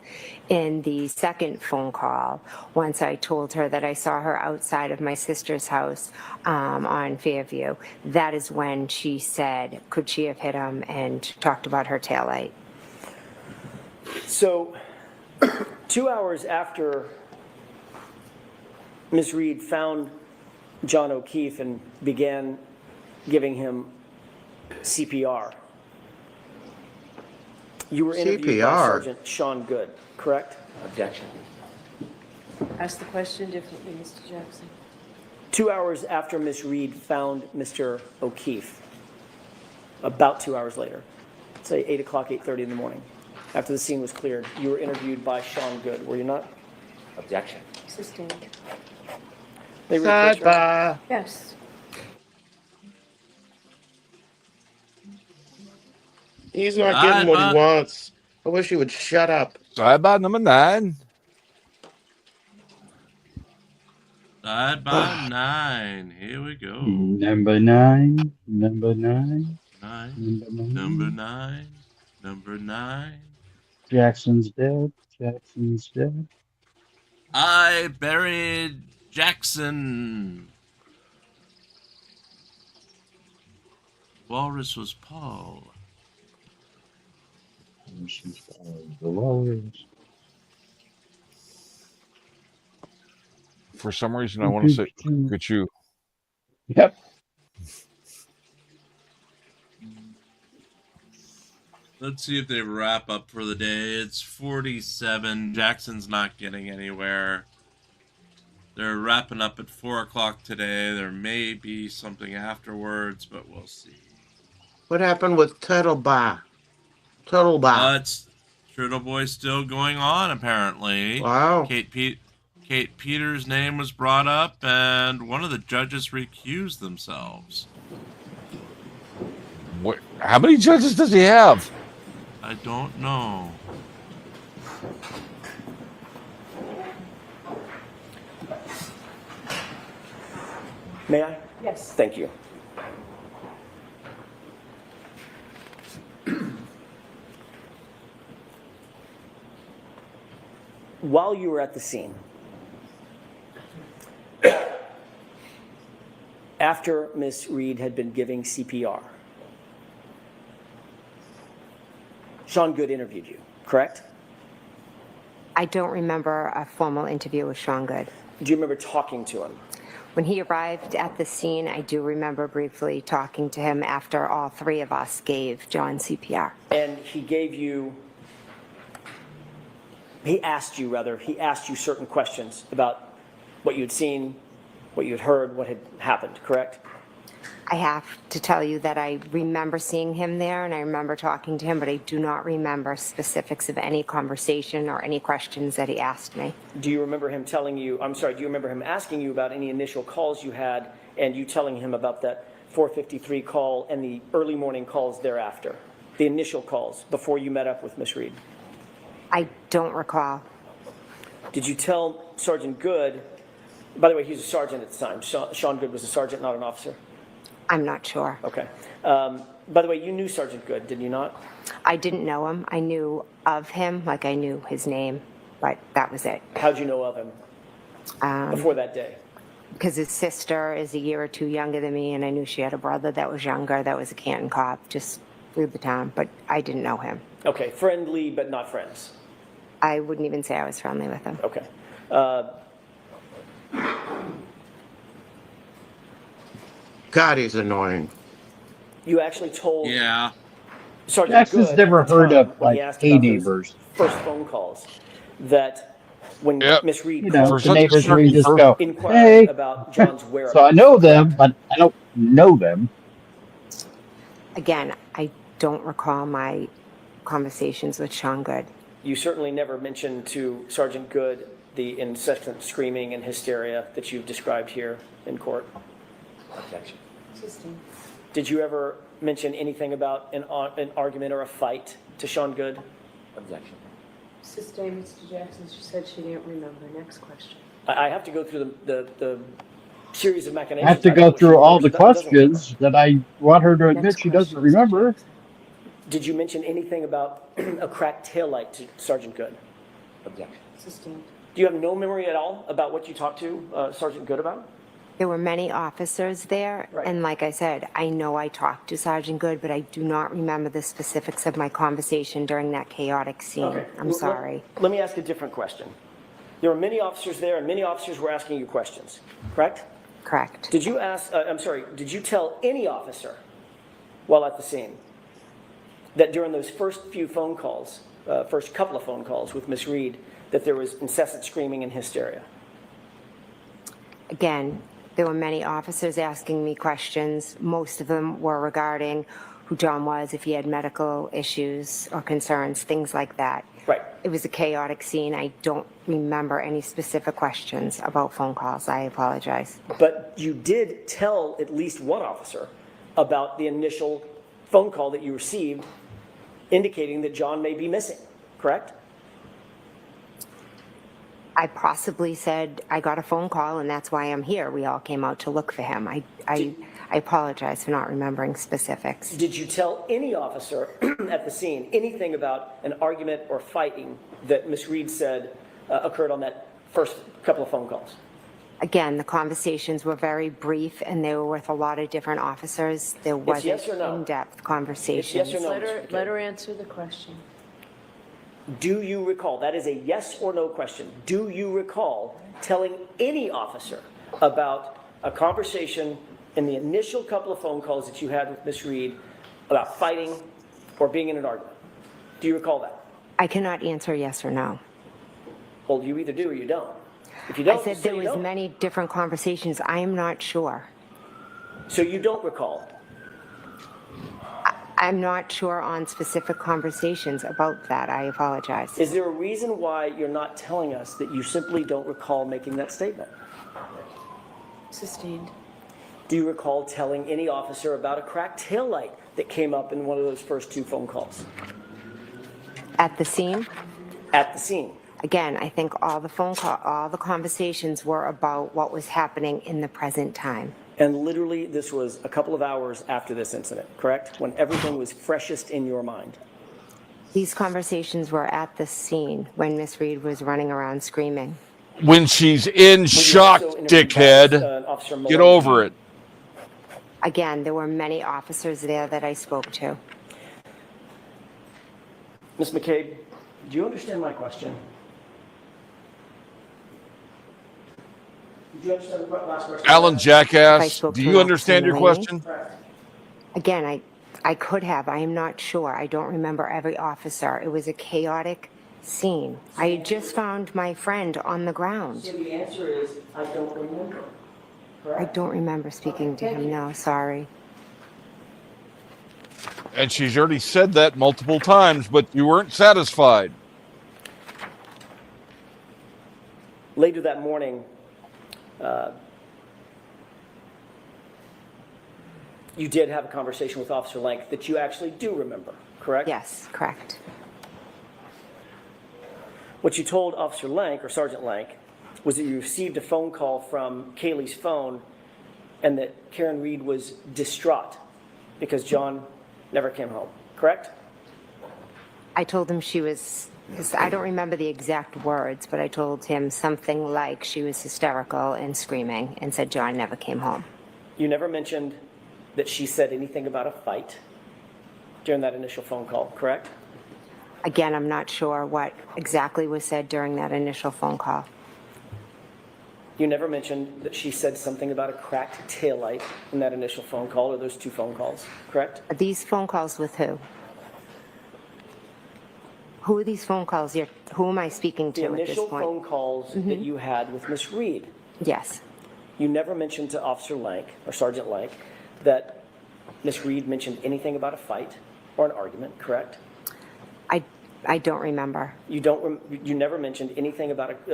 [SPEAKER 9] In the second phone call, once I told her that I saw her outside of my sister's house on Fairview, that is when she said, could she have hit him, and talked about her taillight.
[SPEAKER 7] So 2 hours after Ms. Reed found John O'Keefe and began giving him CPR, you were interviewed by Sergeant Sean Good, correct?
[SPEAKER 5] Objection.
[SPEAKER 6] Ask the question differently, Mr. Jackson.
[SPEAKER 7] 2 hours after Ms. Reed found Mr. O'Keefe, about 2 hours later, say 8 o'clock, 8:30 in the morning, after the scene was cleared, you were interviewed by Sean Good, were you not?
[SPEAKER 5] Objection.
[SPEAKER 6] Sustained.
[SPEAKER 12] Sidebar.
[SPEAKER 6] Yes.
[SPEAKER 12] He's not getting what he wants. I wish he would shut up.
[SPEAKER 1] Sidebar number 9.
[SPEAKER 3] Sidebar 9. Here we go.
[SPEAKER 2] Number 9. Number 9.
[SPEAKER 3] 9. Number 9. Number 9.
[SPEAKER 2] Jackson's dead. Jackson's dead.
[SPEAKER 3] I buried Jackson. Walrus was Paul.
[SPEAKER 1] For some reason, I want to say Kachu.
[SPEAKER 2] Yep.
[SPEAKER 3] Let's see if they wrap up for the day. It's 47. Jackson's not getting anywhere. They're wrapping up at 4 o'clock today. There may be something afterwards, but we'll see.
[SPEAKER 12] What happened with Turtlebar?
[SPEAKER 3] It's Turtle Boy's still going on, apparently.
[SPEAKER 12] Wow.
[SPEAKER 3] Kate Peters' name was brought up, and one of the judges recused themselves.
[SPEAKER 1] What? How many judges does he have?
[SPEAKER 3] I don't know.
[SPEAKER 7] May I?
[SPEAKER 6] Yes.
[SPEAKER 7] Thank you. While you were at the scene, after Miss Reed had been giving CPR, Sean Good interviewed you, correct?
[SPEAKER 9] I don't remember a formal interview with Sean Good.
[SPEAKER 7] Do you remember talking to him?
[SPEAKER 9] When he arrived at the scene, I do remember briefly talking to him after all three of us gave John CPR.
[SPEAKER 7] And he gave you, he asked you certain questions about what you'd seen, what you'd heard, what had happened, correct?
[SPEAKER 9] I have to tell you that I remember seeing him there and I remember talking to him, but I do not remember specifics of any conversation or any questions that he asked me.
[SPEAKER 7] Do you remember him telling you, do you remember him asking you about any initial calls you had and you telling him about that 4:53 call and the early morning calls thereafter? The initial calls before you met up with Miss Reed?
[SPEAKER 9] I don't recall.
[SPEAKER 7] Did you tell Sergeant Good, by the way, he was a sergeant at the time. Sean Good was a sergeant, not an officer?
[SPEAKER 9] I'm not sure.
[SPEAKER 7] Okay. By the way, you knew Sergeant Good, did you not?
[SPEAKER 9] I didn't know him. I knew of him, like I knew his name, but that was it.
[SPEAKER 7] How'd you know of him before that day?
[SPEAKER 9] Because his sister is a year or two younger than me, and I knew she had a brother that was younger, that was a Canton cop, just through the town, but I didn't know him.
[SPEAKER 7] Okay, friendly but not friends.
[SPEAKER 9] I wouldn't even say I was friendly with him.
[SPEAKER 7] Okay.
[SPEAKER 12] God, he's annoying.
[SPEAKER 7] You actually told Sergeant
[SPEAKER 2] Jackson's
[SPEAKER 7] Good
[SPEAKER 2] never
[SPEAKER 7] at the
[SPEAKER 2] heard
[SPEAKER 7] time,
[SPEAKER 2] of,
[SPEAKER 7] when he
[SPEAKER 2] like,
[SPEAKER 7] asked
[SPEAKER 2] hey
[SPEAKER 7] about those
[SPEAKER 2] neighbors.
[SPEAKER 7] first phone calls, that when Miss Reed
[SPEAKER 2] You know,
[SPEAKER 7] called,
[SPEAKER 2] the neighbors where you just go,
[SPEAKER 7] inquired
[SPEAKER 2] hey.
[SPEAKER 7] about John's whereabouts.
[SPEAKER 2] So I know them, but I don't know them.
[SPEAKER 9] Again, I don't recall my conversations with Sean Good.
[SPEAKER 7] You certainly never mentioned to Sergeant Good the incessant screaming and hysteria that you've described here in court.
[SPEAKER 5] Objection.
[SPEAKER 7] Did you ever mention anything about an argument or a fight to Sean Good?
[SPEAKER 5] Objection.
[SPEAKER 6] Sustained, Mr. Jackson. She said she didn't remember. Next question.
[SPEAKER 7] I have to go through the series of
[SPEAKER 2] I
[SPEAKER 7] machinations.
[SPEAKER 2] have to
[SPEAKER 7] I
[SPEAKER 2] go
[SPEAKER 7] know what she
[SPEAKER 2] through all
[SPEAKER 7] remembers,
[SPEAKER 2] the
[SPEAKER 7] but doesn't remember.
[SPEAKER 2] questions that I want her to admit
[SPEAKER 6] Next
[SPEAKER 2] she doesn't
[SPEAKER 6] question, Mr.
[SPEAKER 2] remember.
[SPEAKER 7] Did you mention anything about a cracked taillight to Sergeant Good?
[SPEAKER 17] Objection.
[SPEAKER 6] Sustained.
[SPEAKER 7] Do you have no memory at all about what you talked to Sergeant Good about?
[SPEAKER 9] There were many officers there,
[SPEAKER 7] Right.
[SPEAKER 9] and like I said, I know I talked to Sergeant Good, but I do not remember the specifics of my conversation during that chaotic scene.
[SPEAKER 7] Okay.
[SPEAKER 9] I'm
[SPEAKER 7] Well,
[SPEAKER 9] sorry.
[SPEAKER 7] Let me ask a different question. There were many officers there, and many officers were asking you questions, correct?
[SPEAKER 9] Correct.
[SPEAKER 7] Did you ask, did you tell any officer while at the scene that during those first few phone calls, first couple of phone calls with Miss Reed, that there was incessant screaming and hysteria?
[SPEAKER 9] Again, there were many officers asking me questions. Most of them were regarding who John was, if he had medical issues or concerns, things like that.
[SPEAKER 7] Right.
[SPEAKER 9] It was a chaotic scene. I don't remember any specific questions about phone calls. I apologize.
[SPEAKER 7] But you did tell at least one officer about the initial phone call that you received indicating that John may be missing, correct?
[SPEAKER 9] I possibly said I got a phone call and that's why I'm here. We all came out to look for him. I apologize for not remembering specifics.
[SPEAKER 7] Did you tell any officer at the scene anything about an argument or fighting that Miss Reed said occurred on that first couple of phone calls?
[SPEAKER 9] Again, the conversations were very brief and they were with a lot of different officers. There wasn't
[SPEAKER 7] yes or no?
[SPEAKER 9] in-depth conversations.
[SPEAKER 7] It's yes or no,
[SPEAKER 6] Let her answer the question.
[SPEAKER 7] Do you recall, that is a yes or no question, do you recall telling any officer about a conversation in the initial couple of phone calls that you had with Miss Reed about fighting or being in an argument? Do you recall that?
[SPEAKER 9] I cannot answer yes or no.
[SPEAKER 7] Well, you either do or you don't. If you don't,
[SPEAKER 9] I said
[SPEAKER 7] say
[SPEAKER 9] there
[SPEAKER 7] you
[SPEAKER 9] was
[SPEAKER 7] don't.
[SPEAKER 9] many different conversations. I am not sure.
[SPEAKER 7] So you don't recall?
[SPEAKER 9] I'm not sure on specific conversations about that. I apologize.
[SPEAKER 7] Is there a reason why you're not telling us that you simply don't recall making that statement?
[SPEAKER 6] Sustained.
[SPEAKER 7] Do you recall telling any officer about a cracked taillight that came up in one of those first two phone calls?
[SPEAKER 9] At the scene?
[SPEAKER 7] At the scene.
[SPEAKER 9] Again, I think all the conversations were about what was happening in the present time.
[SPEAKER 7] And literally, this was a couple of hours after this incident, correct? When everything was freshest in your mind.
[SPEAKER 9] These conversations were at the scene when Miss Reed was running around screaming.
[SPEAKER 1] When she's in shock, dickhead, get over it.
[SPEAKER 9] Again, there were many officers there that I spoke to.
[SPEAKER 7] Ms. McCabe, do you understand my question? Did you understand the last question?
[SPEAKER 1] Alan Jackass,
[SPEAKER 9] spoke
[SPEAKER 1] do
[SPEAKER 9] to
[SPEAKER 1] you
[SPEAKER 9] an
[SPEAKER 1] understand your
[SPEAKER 9] officer in the
[SPEAKER 1] question?
[SPEAKER 9] Again, I could have. I am not sure. I don't remember every officer. It was a chaotic scene. I had just found my friend on the ground.
[SPEAKER 7] So the answer is, I don't remember.
[SPEAKER 9] I don't remember speaking to him. No, sorry.
[SPEAKER 1] And she's already said that multiple times, but you weren't satisfied.
[SPEAKER 7] Later that morning, you did have a conversation with Officer Lank that you actually do remember, correct?
[SPEAKER 9] Yes, correct.
[SPEAKER 7] What you told Officer Lank, or Sergeant Lank, was that you received a phone call from Kaylee's phone and that Karen Reed was distraught because John never came home, correct?
[SPEAKER 9] I told him she was, I don't remember the exact words, but I told him something like she was hysterical and screaming and said John never came home.
[SPEAKER 7] You never mentioned that she said anything about a fight during that initial phone call, correct?
[SPEAKER 9] Again, I'm not sure what exactly was said during that initial phone call.
[SPEAKER 7] You never mentioned that she said something about a cracked taillight in that initial phone call or those two phone calls, correct?
[SPEAKER 9] Are these phone calls with who? Who are these phone calls? Who am I speaking to
[SPEAKER 7] The
[SPEAKER 9] at this
[SPEAKER 7] initial
[SPEAKER 9] point?
[SPEAKER 7] phone calls that you had with Miss Reed.
[SPEAKER 9] Yes.
[SPEAKER 7] You never mentioned to Officer Lank, or Sergeant Lank, that Miss Reed mentioned anything about a fight or an argument, correct?
[SPEAKER 9] I don't remember.
[SPEAKER 7] You don't. You never mentioned anything about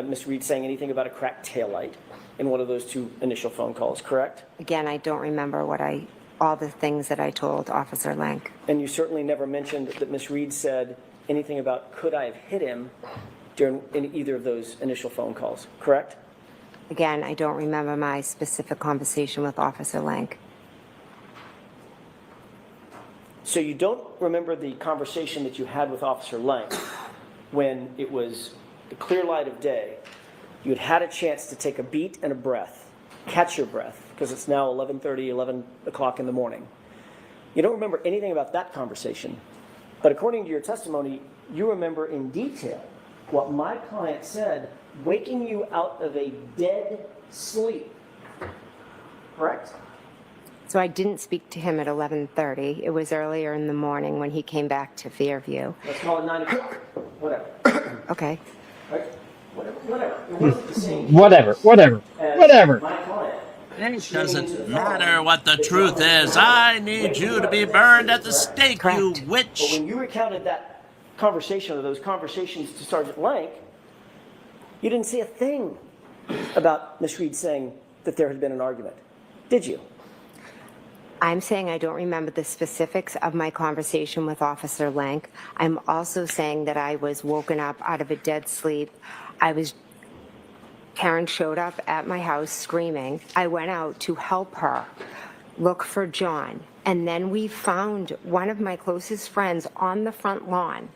[SPEAKER 7] Miss Reed saying anything about a cracked taillight in one of those two initial phone calls, correct?
[SPEAKER 9] Again, I don't remember all the things that I told Officer Lank.
[SPEAKER 7] And you certainly never mentioned that Miss Reed said anything about could I have hit him during in either of those initial phone calls, correct?
[SPEAKER 9] Again, I don't remember my specific conversation with Officer Lank.
[SPEAKER 7] So you don't remember the conversation that you had with Officer Lank when it was the clear light of day, you had a chance to take a beat and a breath, catch your breath, because it's now 11:30, 11 o'clock in the morning. You don't remember anything about that conversation, but according to your testimony, you remember in detail what my client said, waking you out of a dead sleep, correct?
[SPEAKER 9] So I didn't speak to him at 11:30. It was earlier in the morning when he came back to Fairview.
[SPEAKER 7] Let's call it 9 o'clock, whatever.
[SPEAKER 9] Okay.
[SPEAKER 7] Right? Whatever. It wasn't the same.
[SPEAKER 2] Whatever.
[SPEAKER 7] My client.
[SPEAKER 4] It doesn't matter what the truth is. I need you to be burned at the stake, you witch.
[SPEAKER 7] But when you recounted that conversation or those conversations to Sergeant Lank, you didn't say a thing about Miss Reed saying that there had been an argument, did you?
[SPEAKER 9] I'm saying I don't remember the specifics of my conversation with Officer Lank. I'm also saying that I was woken up out of a dead sleep. Karen showed up at my house screaming. I went out to help her look for John. And then we found one of my closest friends on the front lawn.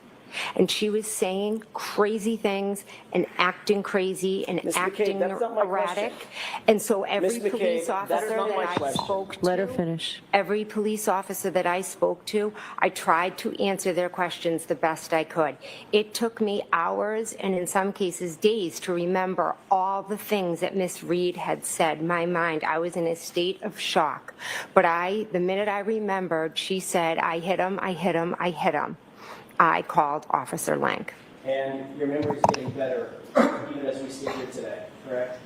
[SPEAKER 9] And she was saying crazy things and acting crazy and
[SPEAKER 7] Ms.
[SPEAKER 9] acting
[SPEAKER 7] McCabe, that's not my
[SPEAKER 9] erratic.
[SPEAKER 7] question.
[SPEAKER 9] And so every
[SPEAKER 7] Ms. McCabe,
[SPEAKER 9] police
[SPEAKER 7] that is
[SPEAKER 9] officer
[SPEAKER 7] not my
[SPEAKER 9] that I
[SPEAKER 7] question.
[SPEAKER 9] spoke to,
[SPEAKER 6] Let her finish.
[SPEAKER 9] every police officer that I spoke to, I tried to answer their questions the best I could. It took me hours and in some cases days to remember all the things that Miss Reed had said. My mind, I was in a state of shock. But the minute I remembered, she said, I hit him, I hit him, I hit him. I called Officer Lank.
[SPEAKER 7] And your memory is getting better even as we sit here today, correct?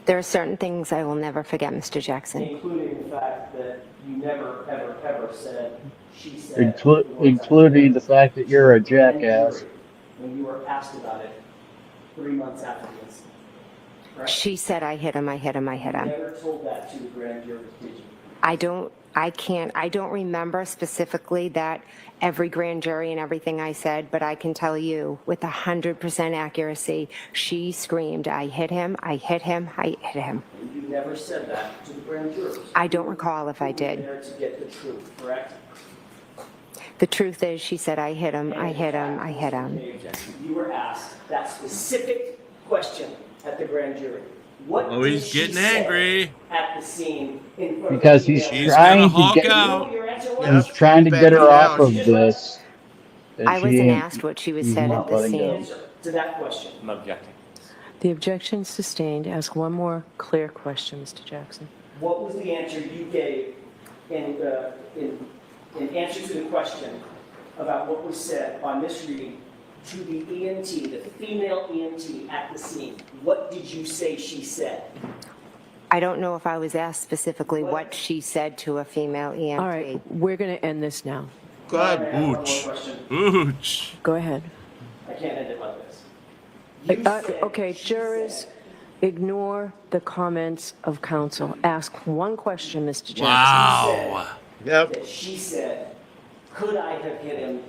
[SPEAKER 9] There are certain things I will never forget, Mr. Jackson.
[SPEAKER 7] Including the fact that you never, ever, ever said, she said.
[SPEAKER 2] Including the fact that you're a jackass.
[SPEAKER 7] When you were asked about it 3 months after the incident, correct?
[SPEAKER 9] She said, I hit him, I hit him, I hit him.
[SPEAKER 7] You never told that to the grand jury, did you?
[SPEAKER 9] I don't remember specifically that every grand jury and everything I said, but I can tell you with 100% accuracy, she screamed, I hit him, I hit him, I hit him.
[SPEAKER 7] You never said that to the grand jurors.
[SPEAKER 9] I don't recall if I did.
[SPEAKER 7] You were there to get the truth, correct?
[SPEAKER 9] The truth is, she said, I hit him, I hit him, I hit him.
[SPEAKER 7] You were asked that specific question at the grand jury. What
[SPEAKER 4] Oh, he's
[SPEAKER 7] did she
[SPEAKER 4] getting
[SPEAKER 7] say
[SPEAKER 4] angry.
[SPEAKER 7] at the scene in front
[SPEAKER 2] Because
[SPEAKER 7] of the
[SPEAKER 2] he's
[SPEAKER 7] judge?
[SPEAKER 2] trying
[SPEAKER 4] gonna
[SPEAKER 2] to get
[SPEAKER 4] Hulk out.
[SPEAKER 2] he's trying to get her off of this. and
[SPEAKER 9] I
[SPEAKER 2] she
[SPEAKER 9] wasn't
[SPEAKER 2] ain't-
[SPEAKER 9] asked what she was
[SPEAKER 2] she's
[SPEAKER 9] said
[SPEAKER 2] not
[SPEAKER 9] at the
[SPEAKER 2] letting go.
[SPEAKER 9] scene.
[SPEAKER 7] Answer to that question.
[SPEAKER 5] I'm objecting.
[SPEAKER 6] The objection is sustained. Ask one more clear question, Mr. Jackson.
[SPEAKER 7] What was the answer you gave in answer to the question about what was said by Miss Reed to the EMT, the female EMT at the scene? What did you say she said?
[SPEAKER 9] I don't know if I was asked specifically what she said to a female EMT.
[SPEAKER 6] All right, we're going to end this now.
[SPEAKER 12] Good.
[SPEAKER 7] I have one more
[SPEAKER 4] Ooch.
[SPEAKER 7] question.
[SPEAKER 4] Ooch.
[SPEAKER 6] Go ahead.
[SPEAKER 7] I can't end it like this. You said
[SPEAKER 6] Okay,
[SPEAKER 7] she
[SPEAKER 6] jurors,
[SPEAKER 7] said-
[SPEAKER 6] ignore the comments of counsel. Ask one question, Mr. Jackson.
[SPEAKER 4] Wow.
[SPEAKER 12] Yep.
[SPEAKER 7] that she said, could I have hit him?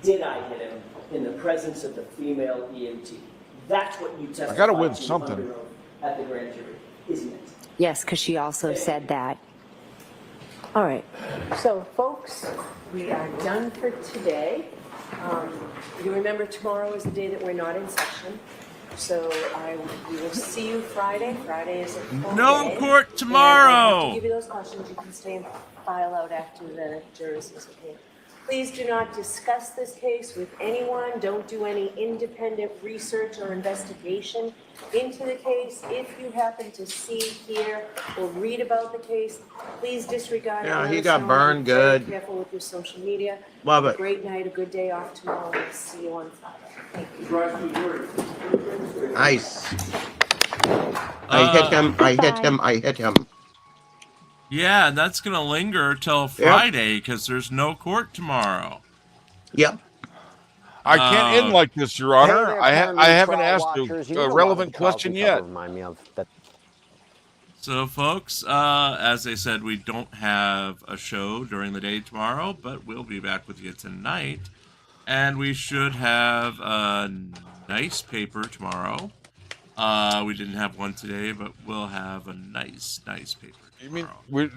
[SPEAKER 7] Did I hit him in the presence of the female EMT? That's what you testified
[SPEAKER 1] gotta win
[SPEAKER 7] to
[SPEAKER 1] something.
[SPEAKER 7] under oath at the grand jury, isn't it?
[SPEAKER 9] Yes, because she also said that.
[SPEAKER 6] All right, so folks, we are done for today. You remember tomorrow is the day that we're not in session. So we will see you Friday. Friday is a full
[SPEAKER 4] No
[SPEAKER 6] day.
[SPEAKER 4] court
[SPEAKER 6] And
[SPEAKER 4] tomorrow.
[SPEAKER 6] I'll have to give you those questions. You can stay and file out after the jurors is okay. Please do not discuss this case with anyone. Don't do any independent research or investigation into the case. If you happen to see, hear, or read about the case, please disregard it.
[SPEAKER 12] Yeah,
[SPEAKER 6] Let
[SPEAKER 12] he
[SPEAKER 6] us
[SPEAKER 12] got
[SPEAKER 6] know.
[SPEAKER 12] burned
[SPEAKER 6] Be very
[SPEAKER 12] good.
[SPEAKER 6] Careful with your social media.
[SPEAKER 12] Love
[SPEAKER 6] Have
[SPEAKER 12] it.
[SPEAKER 6] a great night, a good day off tomorrow. We'll see you on Friday. Thank you.
[SPEAKER 12] Nice. I hit him, I hit him, I hit him.
[SPEAKER 4] Yeah, and that's gonna linger till Friday because there's no court tomorrow.
[SPEAKER 12] Yep.
[SPEAKER 1] I can't end like this, Your Honor.
[SPEAKER 17] Hey there,
[SPEAKER 1] I
[SPEAKER 17] Paramount
[SPEAKER 1] haven't
[SPEAKER 17] trial
[SPEAKER 1] asked
[SPEAKER 17] watchers. You
[SPEAKER 1] a
[SPEAKER 17] know what a lot of
[SPEAKER 1] relevant
[SPEAKER 17] the trials
[SPEAKER 1] question
[SPEAKER 17] we
[SPEAKER 1] yet.
[SPEAKER 17] cover remind me of that.
[SPEAKER 4] So, folks, as I said, we don't have a show during the day tomorrow, but we'll be back with you tonight.
[SPEAKER 3] And we should have a nice paper tomorrow. We didn't have one today, but we'll have a nice paper tomorrow.
[SPEAKER 1] You mean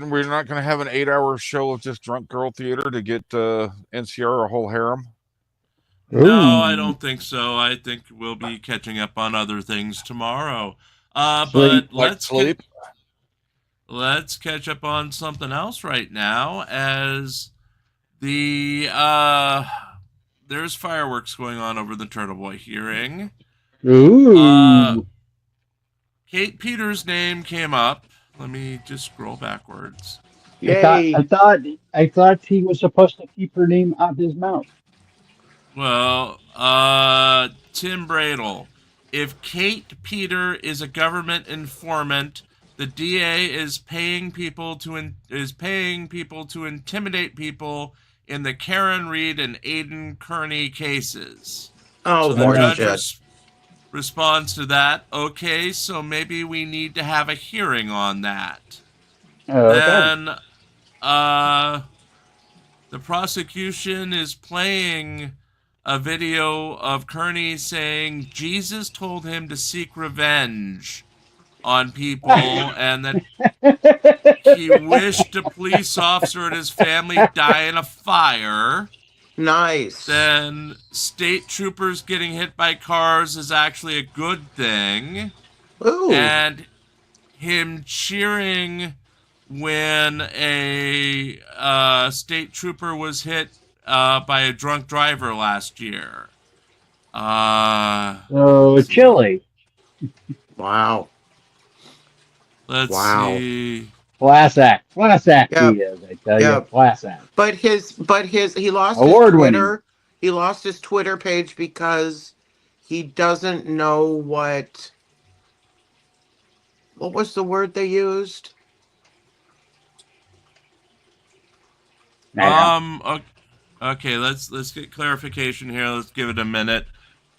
[SPEAKER 1] we're not going to have an 8-hour show of just drunk girl theater to get NCR a whole harem?
[SPEAKER 3] No, I don't think so. I think we'll be catching up on other things tomorrow. But let's catch up on something else right now, as the there's fireworks going on over the Turtle Boy hearing.
[SPEAKER 2] Ooh.
[SPEAKER 3] Kate Peters' name came up. Let me just scroll backwards.
[SPEAKER 2] I thought he was supposed to keep her name out of his mouth.
[SPEAKER 3] Well, Tim Bradle. If Kate Peter is a government informant, the DA is paying people to intimidate people in the Karen Reed and Aiden Kearney cases.
[SPEAKER 12] Oh,
[SPEAKER 3] so the
[SPEAKER 12] more
[SPEAKER 3] judge
[SPEAKER 12] shit.
[SPEAKER 3] responds to that. Okay, so maybe we need to have a hearing on that.
[SPEAKER 2] Okay.
[SPEAKER 3] Then, the prosecution is playing a video of Kearney saying Jesus told him to seek revenge on people and that he wished a police officer and his family die in a fire.
[SPEAKER 12] Nice.
[SPEAKER 3] Then state troopers getting hit by cars is actually a good thing.
[SPEAKER 12] Ooh.
[SPEAKER 3] And him cheering when a state trooper was hit by a drunk driver last year.
[SPEAKER 2] Oh, chilly.
[SPEAKER 12] Wow.
[SPEAKER 3] Let's see.
[SPEAKER 2] Class act. Class act
[SPEAKER 12] Yep.
[SPEAKER 2] he is, I tell you. Class act.
[SPEAKER 12] But he lost
[SPEAKER 2] Award
[SPEAKER 12] his
[SPEAKER 2] winning.
[SPEAKER 12] Twitter. He lost his Twitter page because he doesn't know what was the word they used?
[SPEAKER 3] Okay, let's get clarification here. Let's give it a minute.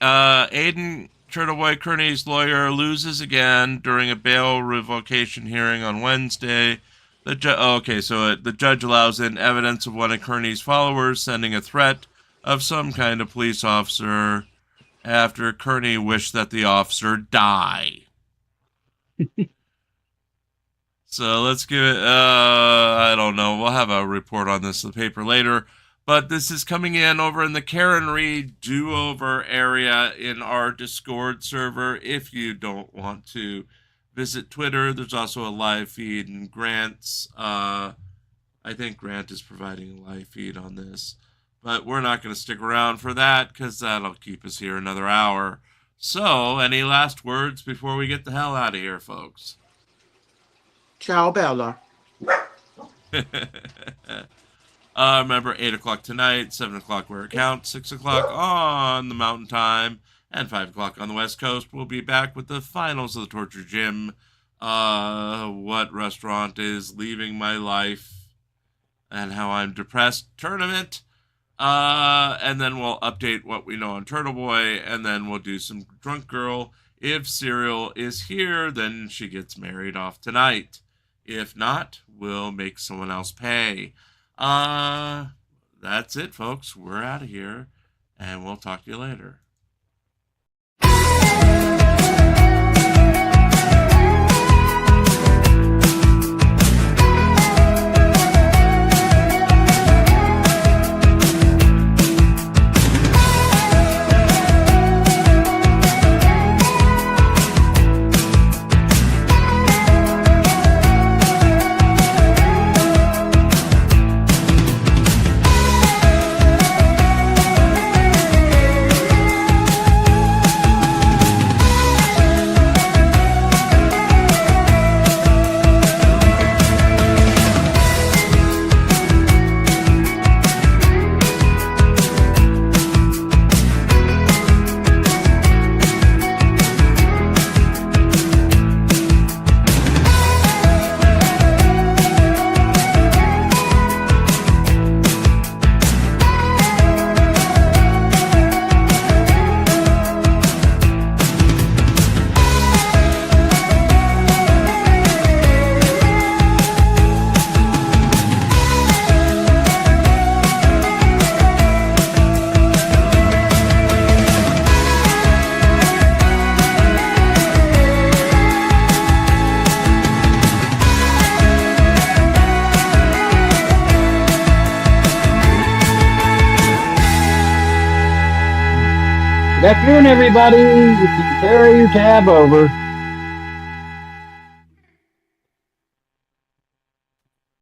[SPEAKER 3] Aiden Turtleboy Kearney's lawyer loses again during a bail revocation hearing on Wednesday. The judge allows in evidence of one of Kearney's followers sending a threat of some kind of police officer after Kearney wished that the officer die. So let's give it, I don't know. We'll have a report on this in the paper later. But this is coming in over in the Karen Reed do-over area in our Discord server. If you don't want to visit Twitter, there's also a live feed, and Grant's, I think Grant is providing a live feed on this. But we're not going to stick around for that because that'll keep us here another hour. So, any last words before we get the hell out of here, folks?
[SPEAKER 12] Ciao, Bella.
[SPEAKER 3] Remember, 8 o'clock tonight, 7 o'clock where it counts, 6 o'clock on the Mountain Time, and 5 o'clock on the West Coast. We'll be back with the finals of the Torture Gym. What restaurant is leaving my life and how I'm depressed tournament. And then we'll update what we know on Turtle Boy, and then we'll do some Drunk Girl. If Serial is here, then she gets married off tonight. If not, we'll make someone else pay. That's it, folks. We're out of here, and we'll talk to you later.
[SPEAKER 2] Good afternoon, everybody. You can carry your tab over.